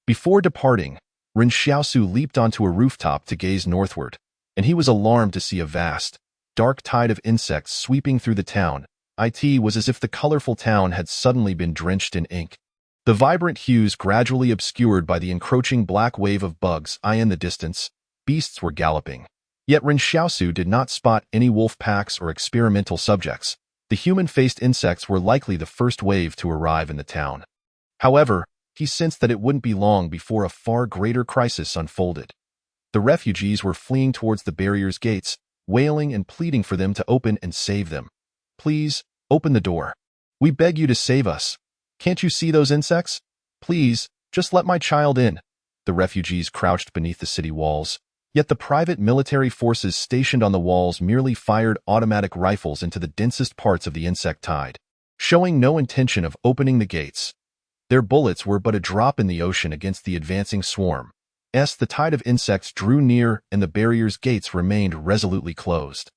Before departing, Ren Xiaosu leaped onto a rooftop to gaze northward, and he was alarmed to see a vast, dark tide of insects sweeping through the town. It was as if the colorful town had suddenly been drenched in ink. The vibrant hues gradually obscured by the encroaching black wave of bugs. In the distance, beasts were galloping. Yet Ren Xiaosu did not spot any wolf packs or experimental subjects. The human-faced insects were likely the first wave to arrive in the town. However, he sensed that it wouldn't be long before a far greater crisis unfolded. The refugees were fleeing towards the barrier's gates, wailing and pleading for them to open and save them. Please, open the door. We beg you to save us. Can't you see those insects? Please, just let my child in. The refugees crouched beneath the city walls, yet the private military forces stationed on the walls merely fired automatic rifles into the densest parts of the insect tide, showing no intention of opening the gates. Their bullets were but a drop in the ocean against the advancing swarm. The tide of insects drew near and the barrier's gates remained resolutely closed.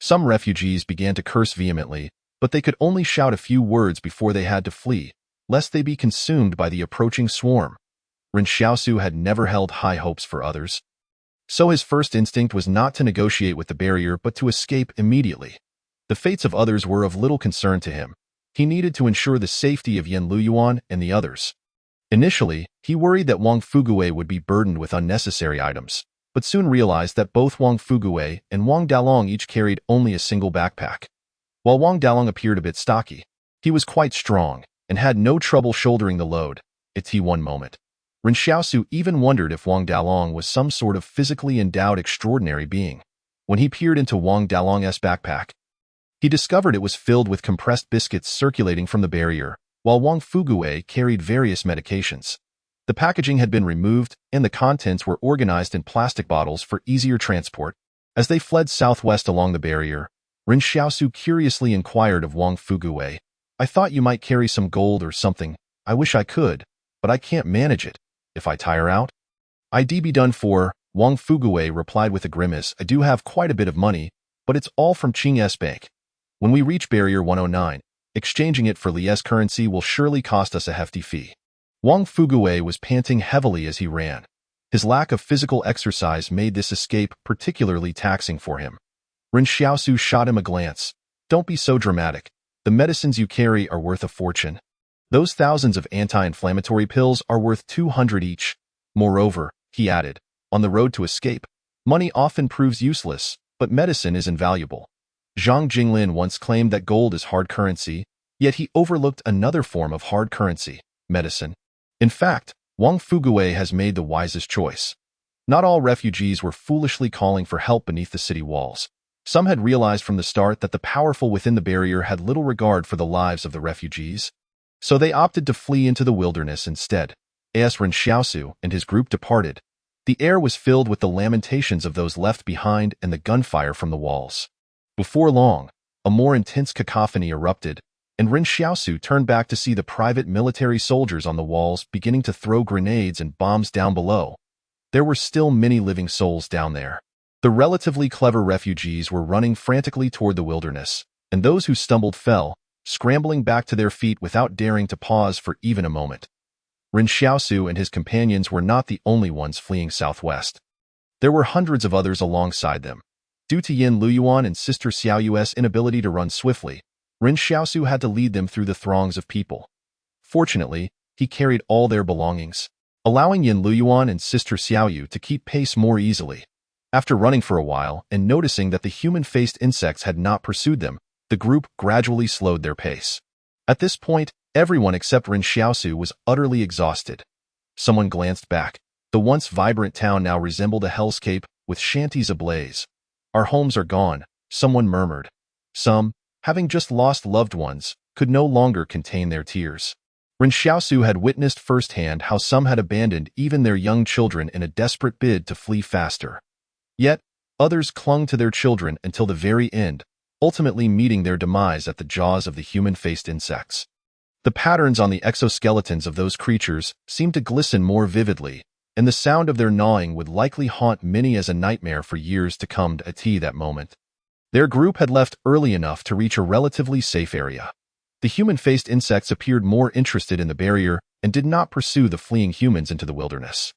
Some refugees began to curse vehemently, but they could only shout a few words before they had to flee, lest they be consumed by the approaching swarm. Ren Xiaosu had never held high hopes for others, so his first instinct was not to negotiate with the barrier but to escape immediately. The fates of others were of little concern to him. He needed to ensure the safety of Yan Liuyuan and the others. Initially, he worried that Wang Fuguwei would be burdened with unnecessary items, but soon realized that both Wang Fuguwei and Wang Dalong each carried only a single backpack. While Wang Dalong appeared a bit stocky, he was quite strong and had no trouble shouldering the load. It's one moment. Ren Xiaosu even wondered if Wang Dalong was some sort of physically endowed extraordinary being. When he peered into Wang Dalong's backpack, he discovered it was filled with compressed biscuits circulating from the barrier, while Wang Fuguwei carried various medications. The packaging had been removed, and the contents were organized in plastic bottles for easier transport. As they fled southwest along the barrier, Ren Xiaosu curiously inquired of Wang Fuguwei, I thought you might carry some gold or something. I wish I could, but I can't manage it. If I tire out, I'd be done for. Wang Fuguwei replied with a grimace, I do have quite a bit of money, but it's all from Qing's bank. When we reach Barrier 109, exchanging it for Li's currency will surely cost us a hefty fee. Wang Fuguwei was panting heavily as he ran. His lack of physical exercise made this escape particularly taxing for him. Ren Xiaosu shot him a glance. Don't be so dramatic. The medicines you carry are worth a fortune. Those thousands of anti-inflammatory pills are worth 200 each. Moreover, he added, on the road to escape, money often proves useless, but medicine is invaluable. Zhang Jinglin once claimed that gold is hard currency, yet he overlooked another form of hard currency, medicine. In fact, Wang Fuguwei has made the wisest choice. Not all refugees were foolishly calling for help beneath the city walls. Some had realized from the start that the powerful within the barrier had little regard for the lives of the refugees, so they opted to flee into the wilderness instead. As Ren Xiaosu and his group departed, the air was filled with the lamentations of those left behind and the gunfire from the walls. Before long, a more intense cacophony erupted, and Ren Xiaosu turned back to see the private military soldiers on the walls beginning to throw grenades and bombs down below. There were still many living souls down there. The relatively clever refugees were running frantically toward the wilderness, and those who stumbled fell, scrambling back to their feet without daring to pause for even a moment. Ren Xiaosu and his companions were not the only ones fleeing southwest. There were hundreds of others alongside them. Due to Yan Liuyuan and Sister Xiaoyu's inability to run swiftly, Ren Xiaosu had to lead them through the throngs of people. Fortunately, he carried all their belongings, allowing Yan Liuyuan and Sister Xiaoyu to keep pace more easily. After running for a while and noticing that the human-faced insects had not pursued them, the group gradually slowed their pace. At this point, everyone except Ren Xiaosu was utterly exhausted. Someone glanced back. The once vibrant town now resembled a hellscape with shanties ablaze. "Our homes are gone," someone murmured. Some, having just lost loved ones, could no longer contain their tears. Ren Xiaosu had witnessed firsthand how some had abandoned even their young children in a desperate bid to flee faster. Yet, others clung to their children until the very end, ultimately meeting their demise at the jaws of the human-faced insects. The patterns on the exoskeletons of those creatures seemed to glisten more vividly, and the sound of their gnawing would likely haunt many as a nightmare for years to come at that moment. Their group had left early enough to reach a relatively safe area. The human-faced insects appeared more interested in the barrier and did not pursue the fleeing humans into the wilderness.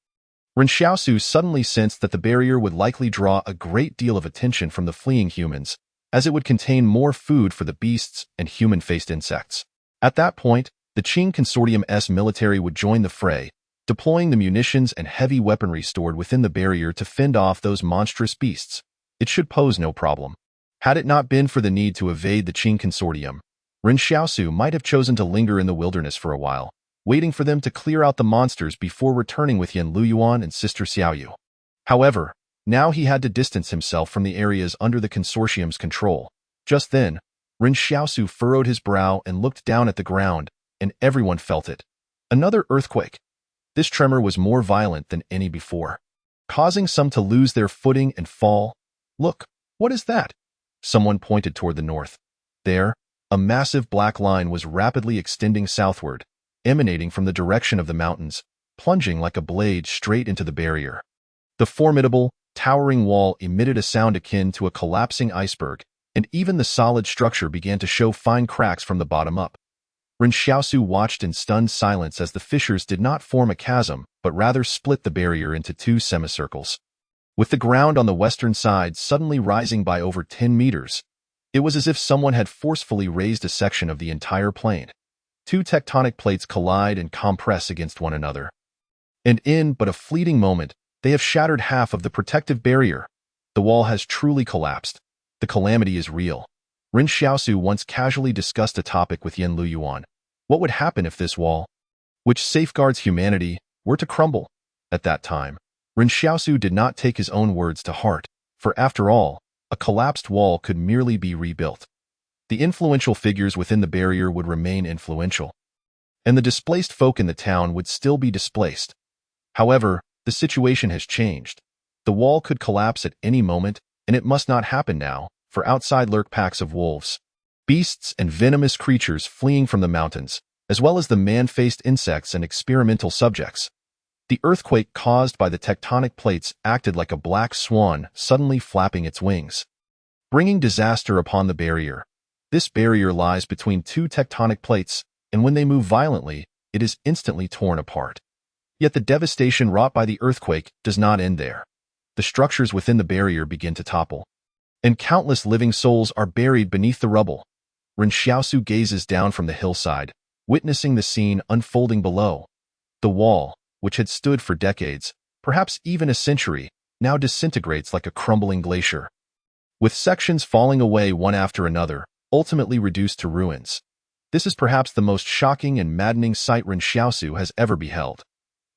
Ren Xiaosu suddenly sensed that the barrier would likely draw a great deal of attention from the fleeing humans, as it would contain more food for the beasts and human-faced insects. At that point, the Qing Consortium's military would join the fray, deploying the munitions and heavy weaponry stored within the barrier to fend off those monstrous beasts. It should pose no problem. Had it not been for the need to evade the Qing Consortium, Ren Xiaosu might have chosen to linger in the wilderness for a while, waiting for them to clear out the monsters before returning with Yan Liuyuan and Sister Xiaoyu. However, now he had to distance himself from the areas under the consortium's control. Just then, Ren Xiaosu furrowed his brow and looked down at the ground, and everyone felt it. Another earthquake. This tremor was more violent than any before, causing some to lose their footing and fall. "Look, what is that?" Someone pointed toward the north. There, a massive black line was rapidly extending southward, emanating from the direction of the mountains, plunging like a blade straight into the barrier. The formidable, towering wall emitted a sound akin to a collapsing iceberg, and even the solid structure began to show fine cracks from the bottom up. Ren Xiaosu watched in stunned silence as the fissures did not form a chasm, but rather split the barrier into two semicircles. With the ground on the western side suddenly rising by over 10 meters, it was as if someone had forcefully raised a section of the entire plain. Two tectonic plates collide and compress against one another. And in but a fleeting moment, they have shattered half of the protective barrier. The wall has truly collapsed. The calamity is real. Ren Xiaosu once casually discussed a topic with Yan Liuyuan. What would happen if this wall, which safeguards humanity, were to crumble? At that time, Ren Xiaosu did not take his own words to heart, for after all, a collapsed wall could merely be rebuilt. The influential figures within the barrier would remain influential, and the displaced folk in the town would still be displaced. However, the situation has changed. The wall could collapse at any moment, and it must not happen now, for outside lurk packs of wolves, beasts and venomous creatures fleeing from the mountains, as well as the man-faced insects and experimental subjects. The earthquake caused by the tectonic plates acted like a black swan suddenly flapping its wings, bringing disaster upon the barrier. This barrier lies between two tectonic plates, and when they move violently, it is instantly torn apart. Yet the devastation wrought by the earthquake does not end there. The structures within the barrier begin to topple, and countless living souls are buried beneath the rubble. Ren Xiaosu gazes down from the hillside, witnessing the scene unfolding below. The wall, which had stood for decades, perhaps even a century, now disintegrates like a crumbling glacier, with sections falling away one after another, ultimately reduced to ruins. This is perhaps the most shocking and maddening sight Ren Xiaosu has ever beheld.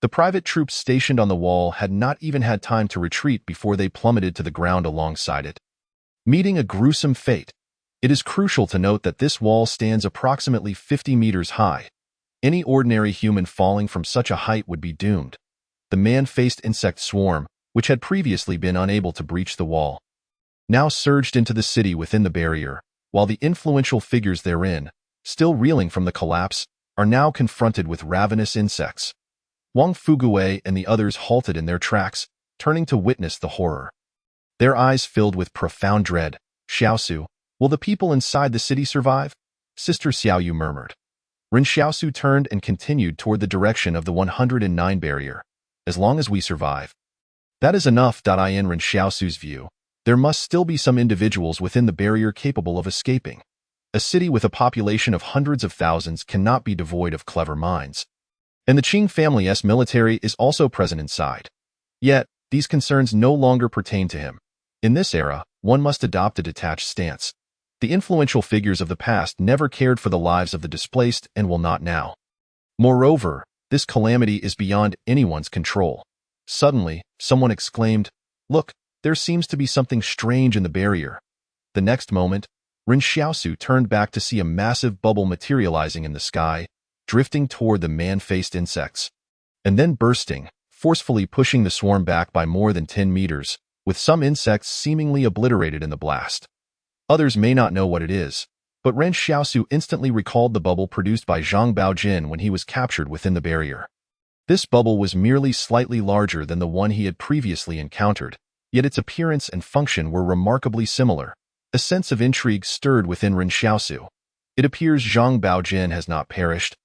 The private troops stationed on the wall had not even had time to retreat before they plummeted to the ground alongside it, meeting a gruesome fate. It is crucial to note that this wall stands approximately 50 meters high. Any ordinary human falling from such a height would be doomed. The man-faced insect swarm, which had previously been unable to breach the wall, now surged into the city within the barrier, while the influential figures therein, still reeling from the collapse, are now confronted with ravenous insects. Wang Fuguwei and the others halted in their tracks, turning to witness the horror. Their eyes filled with profound dread. "Xiaosu, will the people inside the city survive?" Sister Xiaoyu murmured. Ren Xiaosu turned and continued toward the direction of the 109 barrier. "As long as we survive." That is enough. In Ren Xiaosu's view, there must still be some individuals within the barrier capable of escaping. A city with a population of hundreds of thousands cannot be devoid of clever minds. and the Qing family's military is also present inside. Yet, these concerns no longer pertain to him. In this era, one must adopt a detached stance. The influential figures of the past never cared for the lives of the displaced and will not now. Moreover, this calamity is beyond anyone's control. Suddenly, someone exclaimed, "Look, there seems to be something strange in the barrier." The next moment, Ren Xiaosu turned back to see a massive bubble materializing in the sky, drifting toward the man-faced insects, and then bursting, forcefully pushing the swarm back by more than 10 meters, with some insects seemingly obliterated in the blast. Others may not know what it is, but Ren Xiaosu instantly recalled the bubble produced by Zhang Baojin when he was captured within the barrier. This bubble was merely slightly larger than the one he had previously encountered, yet its appearance and function were remarkably similar. A sense of intrigue stirred within Ren Xiaosu. It appears Zhang Baojin has not perished,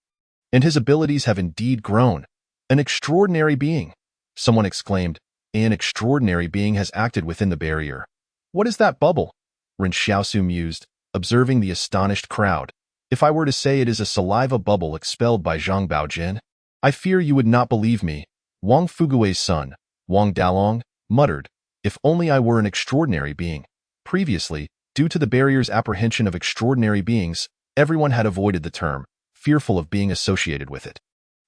and his abilities have indeed grown. An extraordinary being, someone exclaimed. An extraordinary being has acted within the barrier. What is that bubble? Ren Xiaosu mused, observing the astonished crowd. If I were to say it is a saliva bubble expelled by Zhang Baojin, I fear you would not believe me. Wang Fugui's son, Wang Dalong, muttered, if only I were an extraordinary being. Previously, due to the barrier's apprehension of extraordinary beings, everyone had avoided the term, fearful of being associated with it.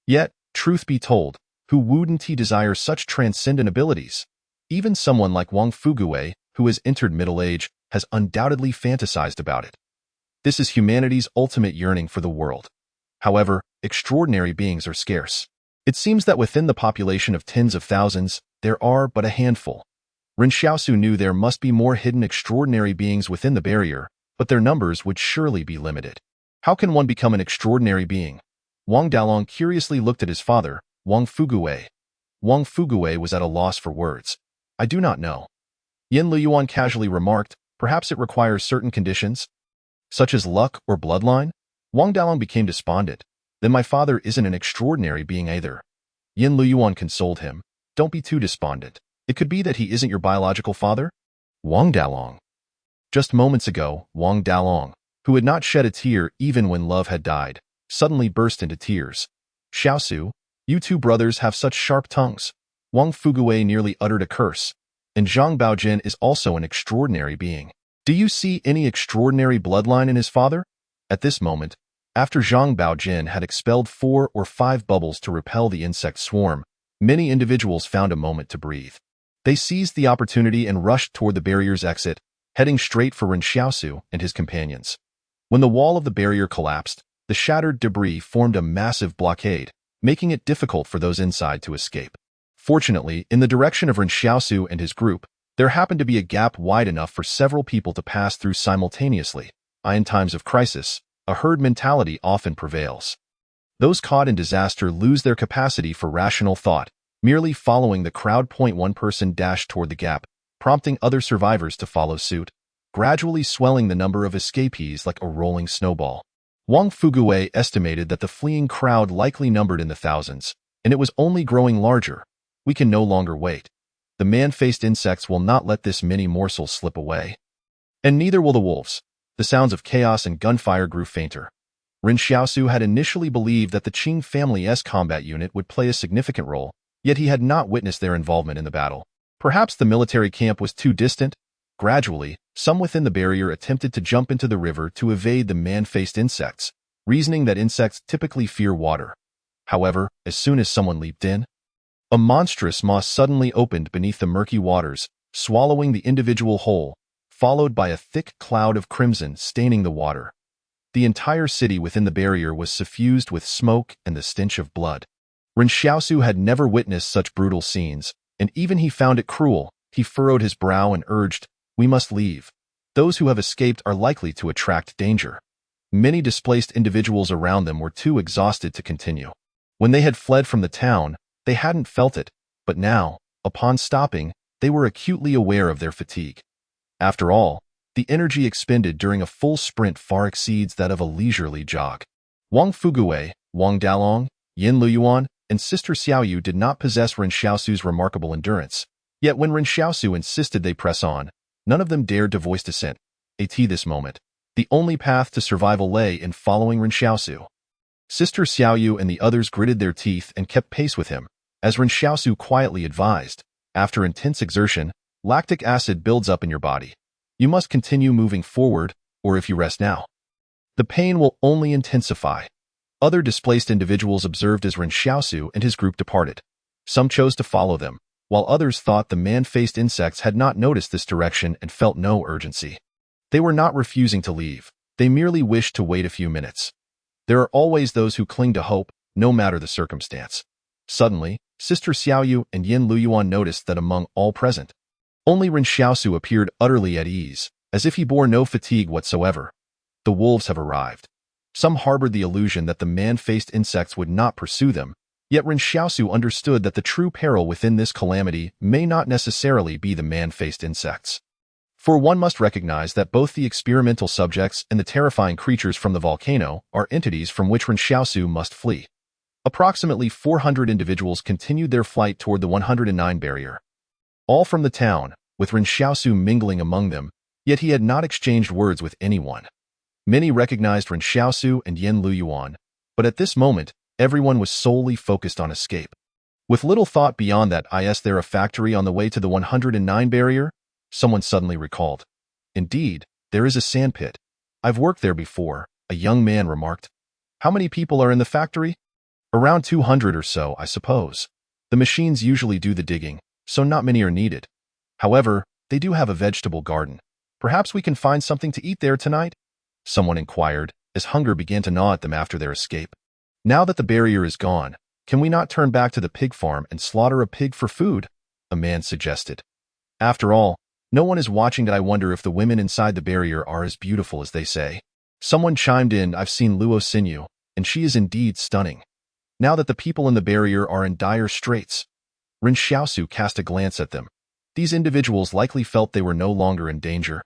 Yet, truth be told, who wouldn't he desire such transcendent abilities? Even someone like Wang Fugui, who has entered middle age, has undoubtedly fantasized about it. This is humanity's ultimate yearning for the world. However, extraordinary beings are scarce. It seems that within the population of tens of thousands, there are but a handful. Ren Xiaosu knew there must be more hidden extraordinary beings within the barrier, but their numbers would surely be limited. How can one become an extraordinary being? Wang Dalong curiously looked at his father, Wang Fugui. Wang Fugui was at a loss for words. I do not know. Yan Liuyuan casually remarked, perhaps it requires certain conditions, such as luck or bloodline? Wang Dalong became despondent. Then my father isn't an extraordinary being either. Yan Liuyuan consoled him. Don't be too despondent. It could be that he isn't your biological father? Wang Dalong. Just moments ago, Wang Dalong, who had not shed a tear even when love had died, suddenly burst into tears. Xiaosu, you two brothers have such sharp tongues. Wang Fugui nearly uttered a curse. And Zhang Baojin is also an extraordinary being. Do you see any extraordinary bloodline in his father? At this moment, after Zhang Baojin had expelled 4 or 5 bubbles to repel the insect swarm, many individuals found a moment to breathe. They seized the opportunity and rushed toward the barrier's exit, heading straight for Ren Xiaosu and his companions. When the wall of the barrier collapsed, the shattered debris formed a massive blockade, making it difficult for those inside to escape. Fortunately, in the direction of Ren Xiaosu and his group, there happened to be a gap wide enough for several people to pass through simultaneously. In times of crisis, a herd mentality often prevails. Those caught in disaster lose their capacity for rational thought, merely following the crowd. One person dashed toward the gap, prompting other survivors to follow suit, gradually swelling the number of escapees like a rolling snowball. Wang Fugui estimated that the fleeing crowd likely numbered in the thousands, and it was only growing larger. We can no longer wait. The man-faced insects will not let this mini morsel slip away. And neither will the wolves. The sounds of chaos and gunfire grew fainter. Ren Xiaosu had initially believed that the Qing family's combat unit would play a significant role, yet he had not witnessed their involvement in the battle. Perhaps the military camp was too distant. Gradually, some within the barrier attempted to jump into the river to evade the man-faced insects, reasoning that insects typically fear water. However, as soon as someone leaped in, a monstrous maw suddenly opened beneath the murky waters, swallowing the individual whole, followed by a thick cloud of crimson staining the water. The entire city within the barrier was suffused with smoke and the stench of blood. Ren Xiaosu had never witnessed such brutal scenes, and even he found it cruel. He furrowed his brow and urged, "We must leave. Those who have escaped are likely to attract danger." Many displaced individuals around them were too exhausted to continue. When they had fled from the town, they hadn't felt it, but now, upon stopping, they were acutely aware of their fatigue. After all, the energy expended during a full sprint far exceeds that of a leisurely jog. Wang Fugui, Wang Dalong, Yan Liuyuan, and Sister Xiaoyu did not possess Ren Xiaosu's remarkable endurance. Yet when Ren Xiaosu insisted they press on, none of them dared to voice dissent. At this moment, the only path to survival lay in following Ren Xiaosu. Sister Xiaoyu and the others gritted their teeth and kept pace with him, as Ren Xiaosu quietly advised. After intense exertion, lactic acid builds up in your body. You must continue moving forward, or if you rest now, the pain will only intensify. Other displaced individuals observed as Ren Xiaosu and his group departed. Some chose to follow them, while others thought the man-faced insects had not noticed this direction and felt no urgency. They were not refusing to leave. They merely wished to wait a few minutes. There are always those who cling to hope, no matter the circumstance. Suddenly, Sister Xiaoyu and Yan Liuyuan noticed that among all present, only Ren Xiaosu appeared utterly at ease, as if he bore no fatigue whatsoever. The wolves have arrived. Some harbored the illusion that the man-faced insects would not pursue them, yet Ren Xiaosu understood that the true peril within this calamity may not necessarily be the man-faced insects. For one must recognize that both the experimental subjects and the terrifying creatures from the volcano are entities from which Ren Xiaosu must flee. Approximately 400 individuals continued their flight toward the 109 barrier. All from the town, with Ren Xiaosu mingling among them, yet he had not exchanged words with anyone. Many recognized Ren Xiaosu and Yan Liuyuan, but at this moment, everyone was solely focused on escape. With little thought beyond that, is there a factory on the way to the 109 barrier? Someone suddenly recalled. Indeed, there is a sandpit. I've worked there before, a young man remarked. How many people are in the factory? Around 200 or so, I suppose. The machines usually do the digging, so not many are needed. However, they do have a vegetable garden. Perhaps we can find something to eat there tonight? Someone inquired, as hunger began to gnaw at them after their escape. Now that the barrier is gone, can we not turn back to the pig farm and slaughter a pig for food? A man suggested. After all, no one is watching, and I wonder if the women inside the barrier are as beautiful as they say. Someone chimed in, I've seen Luo Xinyu, and she is indeed stunning. Now that the people in the barrier are in dire straits. Ren Xiaosu cast a glance at them. These individuals likely felt they were no longer in danger.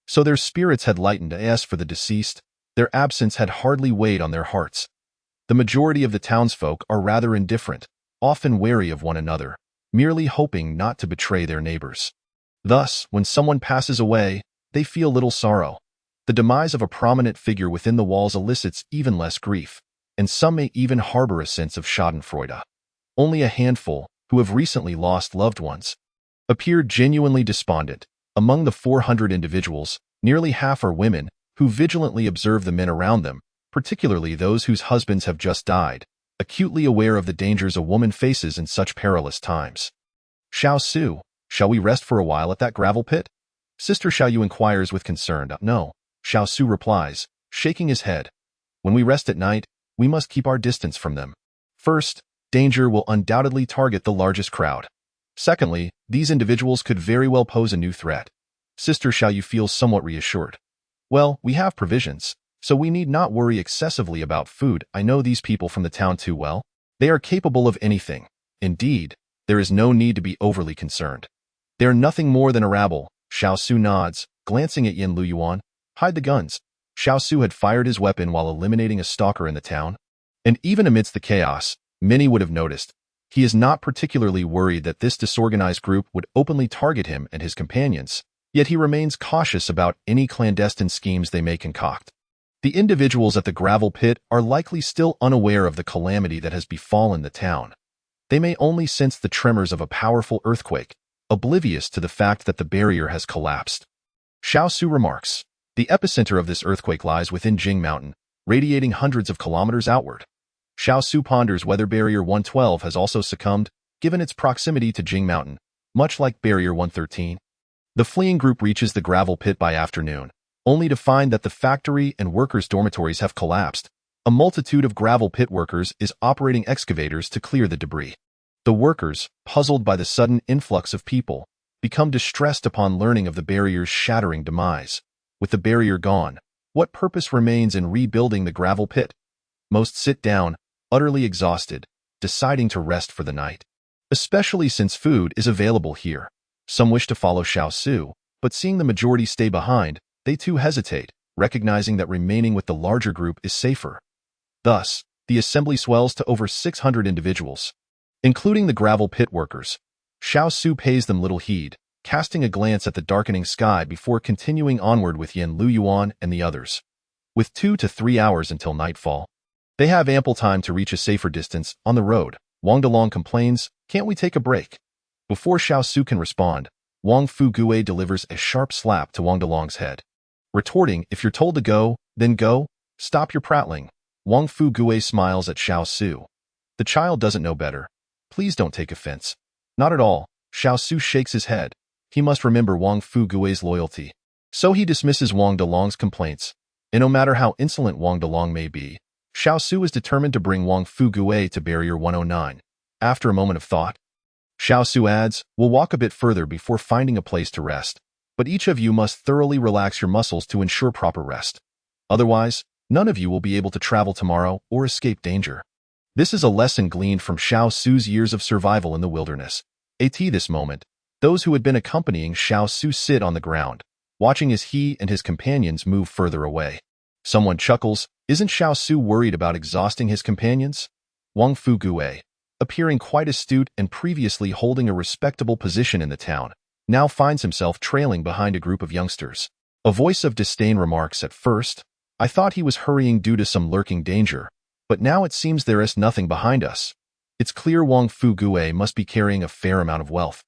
So their spirits had lightened. As for the deceased, their absence had hardly weighed on their hearts. The majority of the townsfolk are rather indifferent, often wary of one another, merely hoping not to betray their neighbors. Thus, when someone passes away, they feel little sorrow. The demise of a prominent figure within the walls elicits even less grief, and some may even harbor a sense of schadenfreude. Only a handful, who have recently lost loved ones, appeared genuinely despondent. Among the 400 individuals, nearly half are women, who vigilantly observe the men around them, particularly those whose husbands have just died, acutely aware of the dangers a woman faces in such perilous times. Xiaosu, shall we rest for a while at that gravel pit? Sister Xiaoyu inquires with concern. No, Xiaosu replies, shaking his head. When we rest at night, we must keep our distance from them. First, danger will undoubtedly target the largest crowd. Secondly, these individuals could very well pose a new threat. Sister Xiaoyu feels somewhat reassured. Well, we have provisions, so we need not worry excessively about food. I know these people from the town too well. They are capable of anything. Indeed, there is no need to be overly concerned. They are nothing more than a rabble. Xiaosu nods, glancing at Yan Liuyuan. Hide the guns. Xiaosu had fired his weapon while eliminating a stalker in the town. And even amidst the chaos, many would have noticed. He is not particularly worried that this disorganized group would openly target him and his companions, yet he remains cautious about any clandestine schemes they may concoct. The individuals at the gravel pit are likely still unaware of the calamity that has befallen the town. They may only sense the tremors of a powerful earthquake, oblivious to the fact that the barrier has collapsed. Xiaosu remarks, the epicenter of this earthquake lies within Jing Mountain, radiating hundreds of kilometers outward. Xiaosu ponders whether Barrier 112 has also succumbed, given its proximity to Jing Mountain, much like Barrier 113. The fleeing group reaches the gravel pit by afternoon, only to find that the factory and workers' dormitories have collapsed. A multitude of gravel pit workers is operating excavators to clear the debris. The workers, puzzled by the sudden influx of people, become distressed upon learning of the barrier's shattering demise. With the barrier gone, what purpose remains in rebuilding the gravel pit? Most sit down, utterly exhausted, deciding to rest for the night. Especially since food is available here. Some wish to follow Xiaosu, but seeing the majority stay behind, they too hesitate, recognizing that remaining with the larger group is safer. Thus, the assembly swells to over 600 individuals, including the gravel pit workers. Xiaosu pays them little heed, casting a glance at the darkening sky before continuing onward with Yan Liuyuan and the others. With 2 to 3 hours until nightfall, They have ample time to reach a safer distance on the road. Wang Delong complains, "Can't we take a break?" Before Xiao Su can respond, Wang Fugue delivers a sharp slap to Wang Delong's head. Retorting, "If you're told to go, then go. Stop your prattling." Wang Fugue smiles at Xiao Su. "The child doesn't know better. Please don't take offense." "Not at all." Xiao Su shakes his head. He must remember Wang Fugue's loyalty. So he dismisses Wang Delong's complaints. And no matter how insolent Wang Delong may be, Xiao Su is determined to bring Wang Fugue to Barrier 109. After a moment of thought, Xiao Su adds, "We'll walk a bit further before finding a place to rest, but each of you must thoroughly relax your muscles to ensure proper rest. Otherwise, none of you will be able to travel tomorrow or escape danger." This is a lesson gleaned from Xiao Su's years of survival in the wilderness. At this moment, those who had been accompanying Xiao Su sit on the ground, watching as he and his companions move further away. Someone chuckles, "Isn't Xiao Su worried about exhausting his companions?" Wang Fugue, appearing quite astute and previously holding a respectable position in the town, now finds himself trailing behind a group of youngsters. A voice of disdain remarks, "At first, I thought he was hurrying due to some lurking danger, but now it seems there is nothing behind us." It's clear Wang Fugue must be carrying a fair amount of wealth.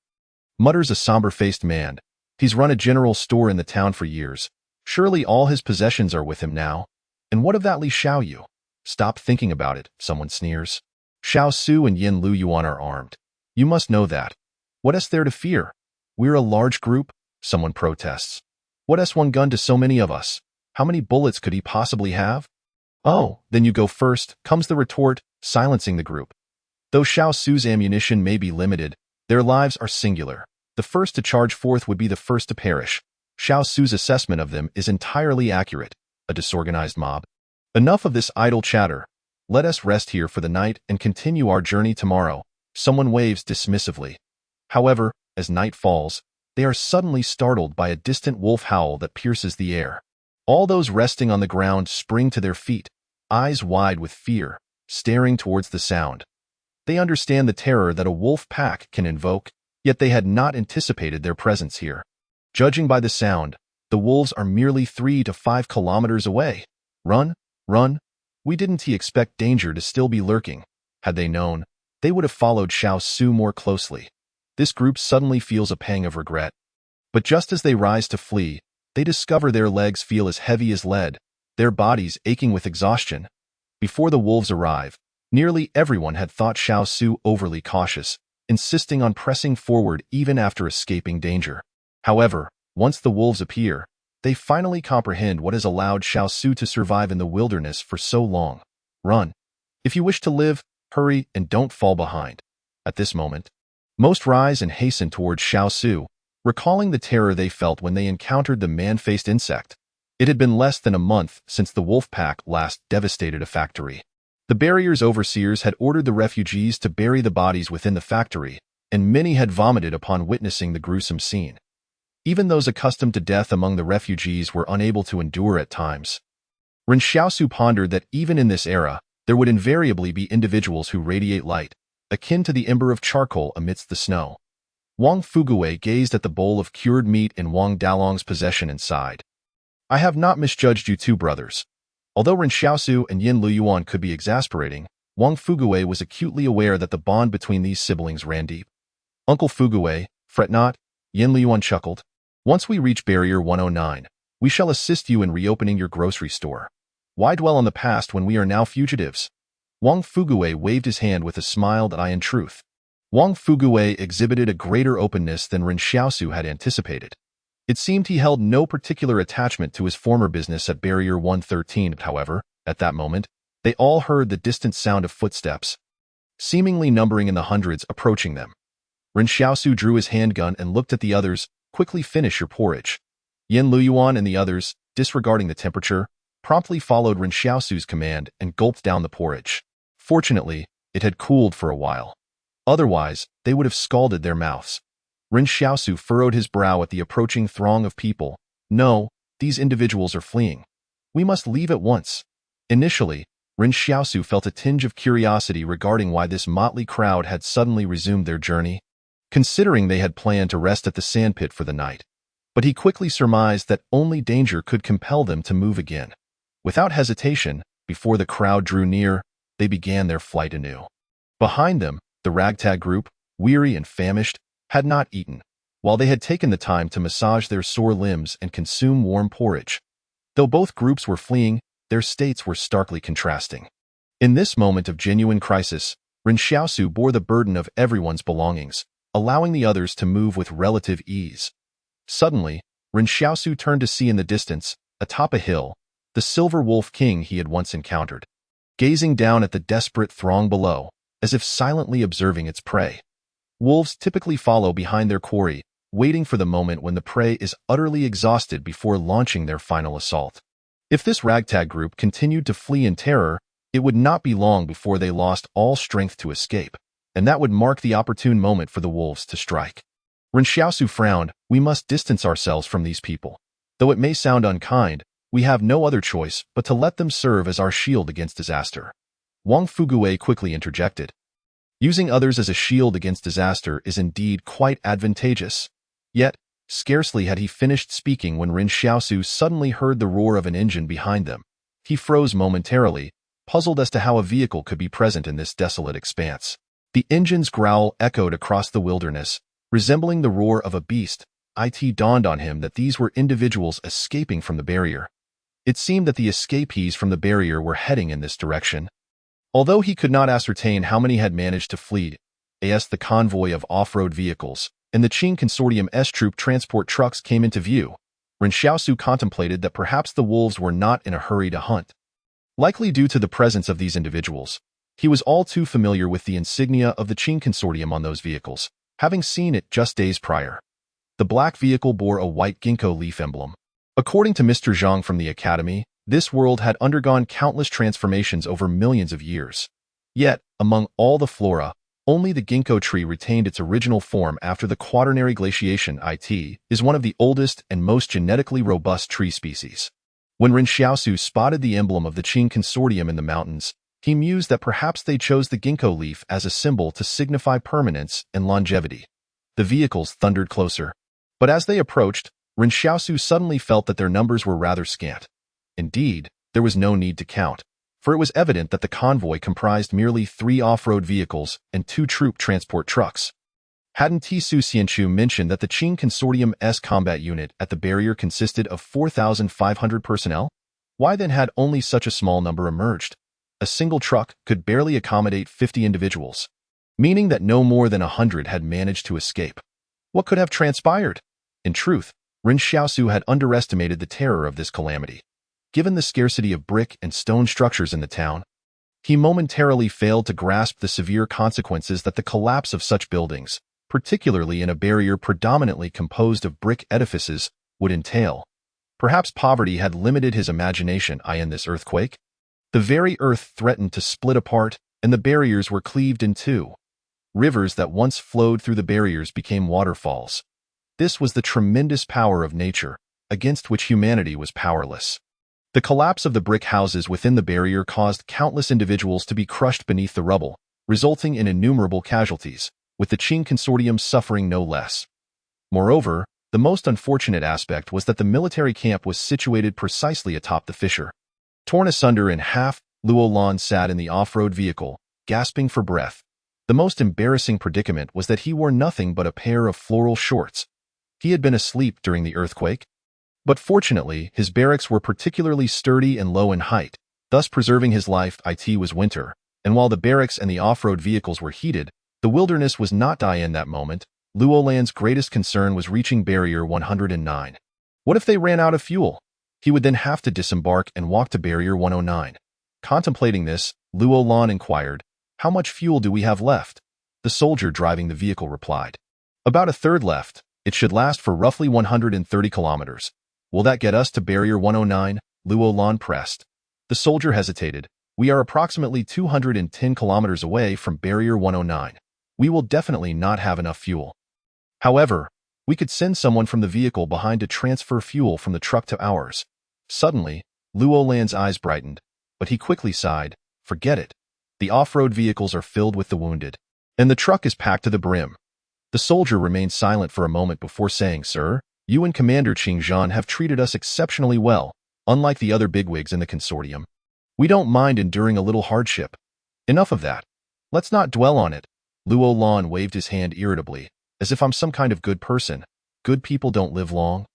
Mutters a somber-faced man. He's run a general store in the town for years. Surely all his possessions are with him now. And what of that Li Xiaoyu? "Stop thinking about it," someone sneers. "Xiao Su and Yan Liuyuan are armed. You must know that. What is there to fear? We're a large group," someone protests. "What is one gun to so many of us? How many bullets could he possibly have?" "Oh, then you go first," comes the retort, silencing the group. Though Xiao Su's ammunition may be limited, their lives are singular. The first to charge forth would be the first to perish. Xiao Su's assessment of them is entirely accurate. A disorganized mob. "Enough of this idle chatter. Let us rest here for the night and continue our journey tomorrow," someone waves dismissively. However, as night falls, they are suddenly startled by a distant wolf howl that pierces the air. All those resting on the ground spring to their feet, eyes wide with fear, staring towards the sound. They understand the terror that a wolf pack can invoke, yet they had not anticipated their presence here. Judging by the sound, the wolves are merely 3 to 5 kilometers away. Run, run. We didn't expect danger to still be lurking. Had they known, they would have followed Xiao Su more closely. This group suddenly feels a pang of regret. But just as they rise to flee, they discover their legs feel as heavy as lead, their bodies aching with exhaustion. Before the wolves arrive, nearly everyone had thought Xiao Su overly cautious, insisting on pressing forward even after escaping danger. However, once the wolves appear, they finally comprehend what has allowed Xiao Su to survive in the wilderness for so long. Run. If you wish to live, hurry and don't fall behind. At this moment, most rise and hasten towards Xiao Su, recalling the terror they felt when they encountered the man-faced insect. It had been less than a month since the wolf pack last devastated a factory. The barrier's overseers had ordered the refugees to bury the bodies within the factory, and many had vomited upon witnessing the gruesome scene. Even those accustomed to death among the refugees were unable to endure at times. Ren Xiaosu pondered that even in this era, there would invariably be individuals who radiate light, akin to the ember of charcoal amidst the snow. Wang Fugue gazed at the bowl of cured meat in Wang Dalong's possession and sighed. "I have not misjudged you two brothers." Although Ren Xiaosu and Yan Liuyuan could be exasperating, Wang Fugue was acutely aware that the bond between these siblings ran deep. "Uncle Fugue, fret not," Yan Liuyuan chuckled. "Once we reach Barrier 109, we shall assist you in reopening your grocery store. Why dwell on the past when we are now fugitives?" Wang Fugue waved his hand with a smile that in truth. Wang Fugue exhibited a greater openness than Ren Xiaosu had anticipated. It seemed he held no particular attachment to his former business at Barrier 113, however, at that moment, they all heard the distant sound of footsteps, seemingly numbering in the hundreds, approaching them. Ren Xiaosu drew his handgun and looked at the others. "Quickly finish your porridge." Yan Liuyuan and the others, disregarding the temperature, promptly followed Ren Xiaosu's command and gulped down the porridge. Fortunately, it had cooled for a while. Otherwise, they would have scalded their mouths. Ren Xiaosu furrowed his brow at the approaching throng of people. "No, these individuals are fleeing. We must leave at once." Initially, Ren Xiaosu felt a tinge of curiosity regarding why this motley crowd had suddenly resumed their journey, considering they had planned to rest at the sandpit for the night. But he quickly surmised that only danger could compel them to move again. Without hesitation, before the crowd drew near, they began their flight anew. Behind them, the ragtag group, weary and famished, had not eaten, while they had taken the time to massage their sore limbs and consume warm porridge. Though both groups were fleeing, their states were starkly contrasting. In this moment of genuine crisis, Ren Xiaosu bore the burden of everyone's belongings, allowing the others to move with relative ease. Suddenly, Ren Xiaosu turned to see in the distance, atop a hill, the silver wolf king he had once encountered, gazing down at the desperate throng below, as if silently observing its prey. Wolves typically follow behind their quarry, waiting for the moment when the prey is utterly exhausted before launching their final assault. If this ragtag group continued to flee in terror, it would not be long before they lost all strength to escape, and that would mark the opportune moment for the wolves to strike. Ren Xiaosu frowned. We must distance ourselves from these people. Though it may sound unkind, we have no other choice but to let them serve as our shield against disaster. Wang Fuguei quickly interjected. Using others as a shield against disaster is indeed quite advantageous. Yet, scarcely had he finished speaking when Ren Xiaosu suddenly heard the roar of an engine behind them. He froze momentarily, puzzled as to how a vehicle could be present in this desolate expanse. The engine's growl echoed across the wilderness, resembling the roar of a beast. It dawned on him that these were individuals escaping from the barrier. It seemed that the escapees from the barrier were heading in this direction. Although he could not ascertain how many had managed to flee, as the convoy of off-road vehicles and the Qing Consortium's troop transport trucks came into view, Ren Xiaosu contemplated that perhaps the wolves were not in a hurry to hunt. Likely due to the presence of these individuals, he was all too familiar with the insignia of the Qing Consortium on those vehicles, having seen it just days prior. The black vehicle bore a white ginkgo leaf emblem. According to Mr. Zhang from the Academy, this world had undergone countless transformations over millions of years. Yet, among all the flora, only the ginkgo tree retained its original form after the Quaternary glaciation. It is one of the oldest and most genetically robust tree species. When Ren Xiaosu spotted the emblem of the Qing Consortium in the mountains, he mused that perhaps they chose the ginkgo leaf as a symbol to signify permanence and longevity. The vehicles thundered closer. But as they approached, Ren Xiaosu suddenly felt that their numbers were rather scant. Indeed, there was no need to count, for it was evident that the convoy comprised merely 3 off-road vehicles and 2 troop transport trucks. Hadn't Su Xianchu mentioned that the Qing Consortium's combat unit at the barrier consisted of 4,500 personnel? Why then had only such a small number emerged? A single truck could barely accommodate 50 individuals, meaning that no more than 100 had managed to escape. What could have transpired? In truth, Ren Xiaosu had underestimated the terror of this calamity. Given the scarcity of brick and stone structures in the town, he momentarily failed to grasp the severe consequences that the collapse of such buildings, particularly in a barrier predominantly composed of brick edifices, would entail. Perhaps poverty had limited his imagination in this earthquake. The very earth threatened to split apart, and the barriers were cleaved in 2. Rivers that once flowed through the barriers became waterfalls. This was the tremendous power of nature, against which humanity was powerless. The collapse of the brick houses within the barrier caused countless individuals to be crushed beneath the rubble, resulting in innumerable casualties, with the Qing Consortium suffering no less. Moreover, the most unfortunate aspect was that the military camp was situated precisely atop the fissure. Torn asunder in half, Liuyuan sat in the off-road vehicle, gasping for breath. The most embarrassing predicament was that he wore nothing but a pair of floral shorts. He had been asleep during the earthquake. But fortunately, his barracks were particularly sturdy and low in height, thus preserving his life. It was winter, and while the barracks and the off-road vehicles were heated, the wilderness was not in that moment. Liuyuan's greatest concern was reaching Barrier 109. What if they ran out of fuel? He would then have to disembark and walk to Barrier 109. Contemplating this, Liuyuan inquired, "How much fuel do we have left?" The soldier driving the vehicle replied, "About a third left. It should last for roughly 130 kilometers. Will that get us to Barrier 109? Liuyuan pressed. The soldier hesitated. We are approximately 210 kilometers away from Barrier 109. We will definitely not have enough fuel. However, we could send someone from the vehicle behind to transfer fuel from the truck to ours." Suddenly, Liuyuan's eyes brightened, but he quickly sighed. "Forget it. The off-road vehicles are filled with the wounded, and the truck is packed to the brim." The soldier remained silent for a moment before saying, "Sir, you and Commander Qingzhan have treated us exceptionally well, unlike the other bigwigs in the consortium. We don't mind enduring a little hardship. Enough of that. Let's not dwell on it. Luolan waved his hand irritably, as if I'm some kind of good person. Good people don't live long.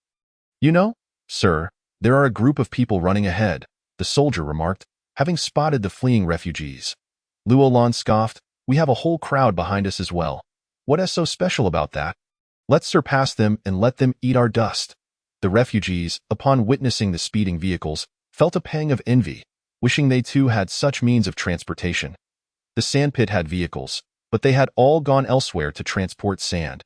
You know, sir, there are a group of people running ahead, the soldier remarked, having spotted the fleeing refugees. Luolan scoffed, we have a whole crowd behind us as well. What is so special about that? Let's surpass them and let them eat our dust. The refugees, upon witnessing the speeding vehicles, felt a pang of envy, wishing they too had such means of transportation. The sandpit had vehicles, but they had all gone elsewhere to transport sand,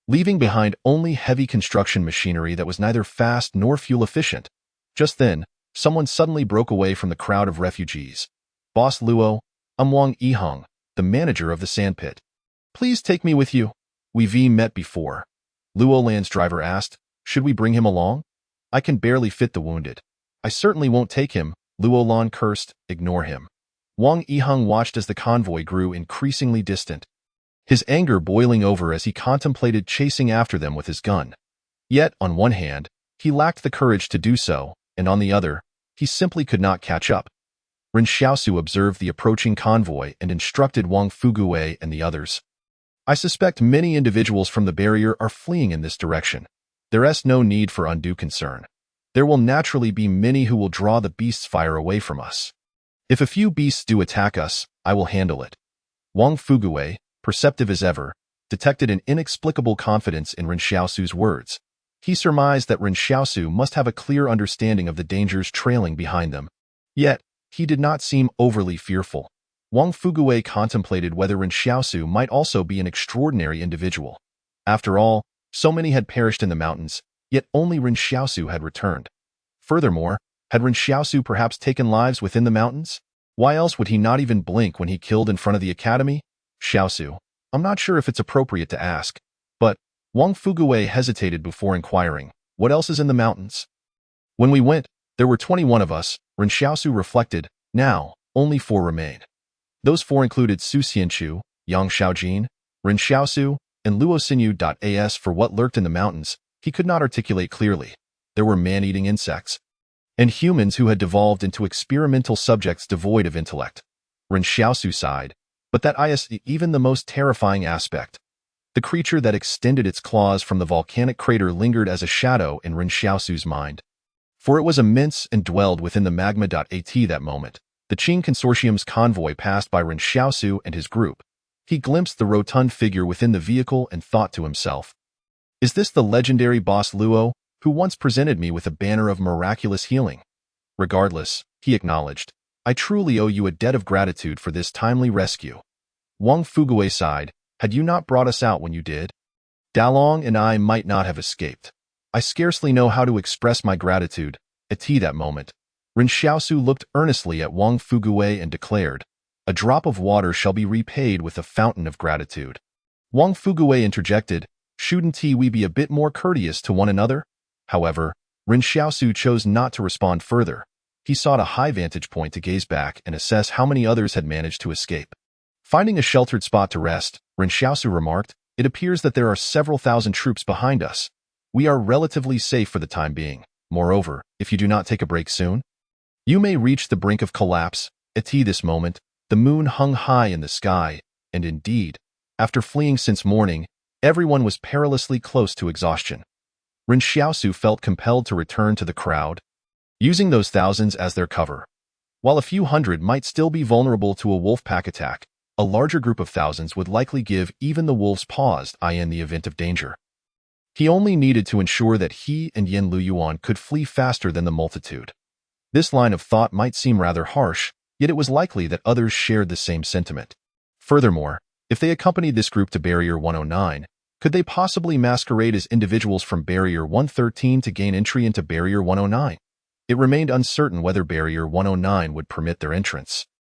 leaving behind only heavy construction machinery that was neither fast nor fuel efficient. Just then, someone suddenly broke away from the crowd of refugees. Boss Luo, I'm Wang Yiheng, the manager of the sandpit. Please take me with you. We've met before. Luolan's driver asked, should we bring him along? I can barely fit the wounded. I certainly won't take him, Luolan cursed, ignore him. Wang Yiheng watched as the convoy grew increasingly distant, his anger boiling over as he contemplated chasing after them with his gun. Yet, on one hand, he lacked the courage to do so, and on the other, he simply could not catch up. Ren Xiaosu observed the approaching convoy and instructed Wang Fuguwei and the others. I suspect many individuals from the barrier are fleeing in this direction. There is no need for undue concern. There will naturally be many who will draw the beast's fire away from us. If a few beasts do attack us, I will handle it. Wang Fuguwei, perceptive as ever, detected an inexplicable confidence in Ren Xiaosu's words. He surmised that Ren Xiaosu must have a clear understanding of the dangers trailing behind them. Yet, he did not seem overly fearful. Wang Fuguwei contemplated whether Ren Xiaosu might also be an extraordinary individual. After all, so many had perished in the mountains, yet only Ren Xiaosu had returned. Furthermore, had Ren Xiaosu perhaps taken lives within the mountains? Why else would he not even blink when he killed in front of the academy? Xiaosu, I'm not sure if it's appropriate to ask, but Wang Fuguwei hesitated before inquiring, what else is in the mountains? When we went, there were 21 of us, Ren Xiaosu reflected. Now, only 4 remain. Those 4 included Su Xianchu, Yang Xiaojin, Ren Xiaosu, and Luo Xinyu. For what lurked in the mountains, he could not articulate clearly. There were man-eating insects, and humans who had devolved into experimental subjects devoid of intellect. Ren Xiaosu sighed, but that is even the most terrifying aspect. The creature that extended its claws from the volcanic crater lingered as a shadow in Ren Xiaosu's mind. For it was immense and dwelled within the magma.at that moment. The Qing Consortium's convoy passed by Ren Xiaosu and his group. He glimpsed the rotund figure within the vehicle and thought to himself, is this the legendary boss Luo, who once presented me with a banner of miraculous healing? Regardless, he acknowledged, I truly owe you a debt of gratitude for this timely rescue. Wang Fuguwei sighed, had you not brought us out when you did? Dalong and I might not have escaped. I scarcely know how to express my gratitude. At that moment, Ren Xiaosu looked earnestly at Wang Fuguwei and declared, a drop of water shall be repaid with a fountain of gratitude. Wang Fuguwei interjected, shouldn't we be a bit more courteous to one another? However, Ren Xiaosu chose not to respond further. He sought a high vantage point to gaze back and assess how many others had managed to escape. Finding a sheltered spot to rest, Ren Xiaosu remarked, it appears that there are several thousand troops behind us. We are relatively safe for the time being. Moreover, if you do not take a break soon, you may reach the brink of collapse. At this moment, the moon hung high in the sky, and indeed, after fleeing since morning, everyone was perilously close to exhaustion. Ren Xiaosu felt compelled to return to the crowd, using those thousands as their cover. While a few hundred might still be vulnerable to a wolf pack attack, a larger group of thousands would likely give even the wolves pause in the event of danger. He only needed to ensure that he and Yan Liuyuan could flee faster than the multitude. This line of thought might seem rather harsh, yet it was likely that others shared the same sentiment. Furthermore, if they accompanied this group to Barrier 109, could they possibly masquerade as individuals from Barrier 113 to gain entry into Barrier 109? It remained uncertain whether Barrier 109 would permit their entrance.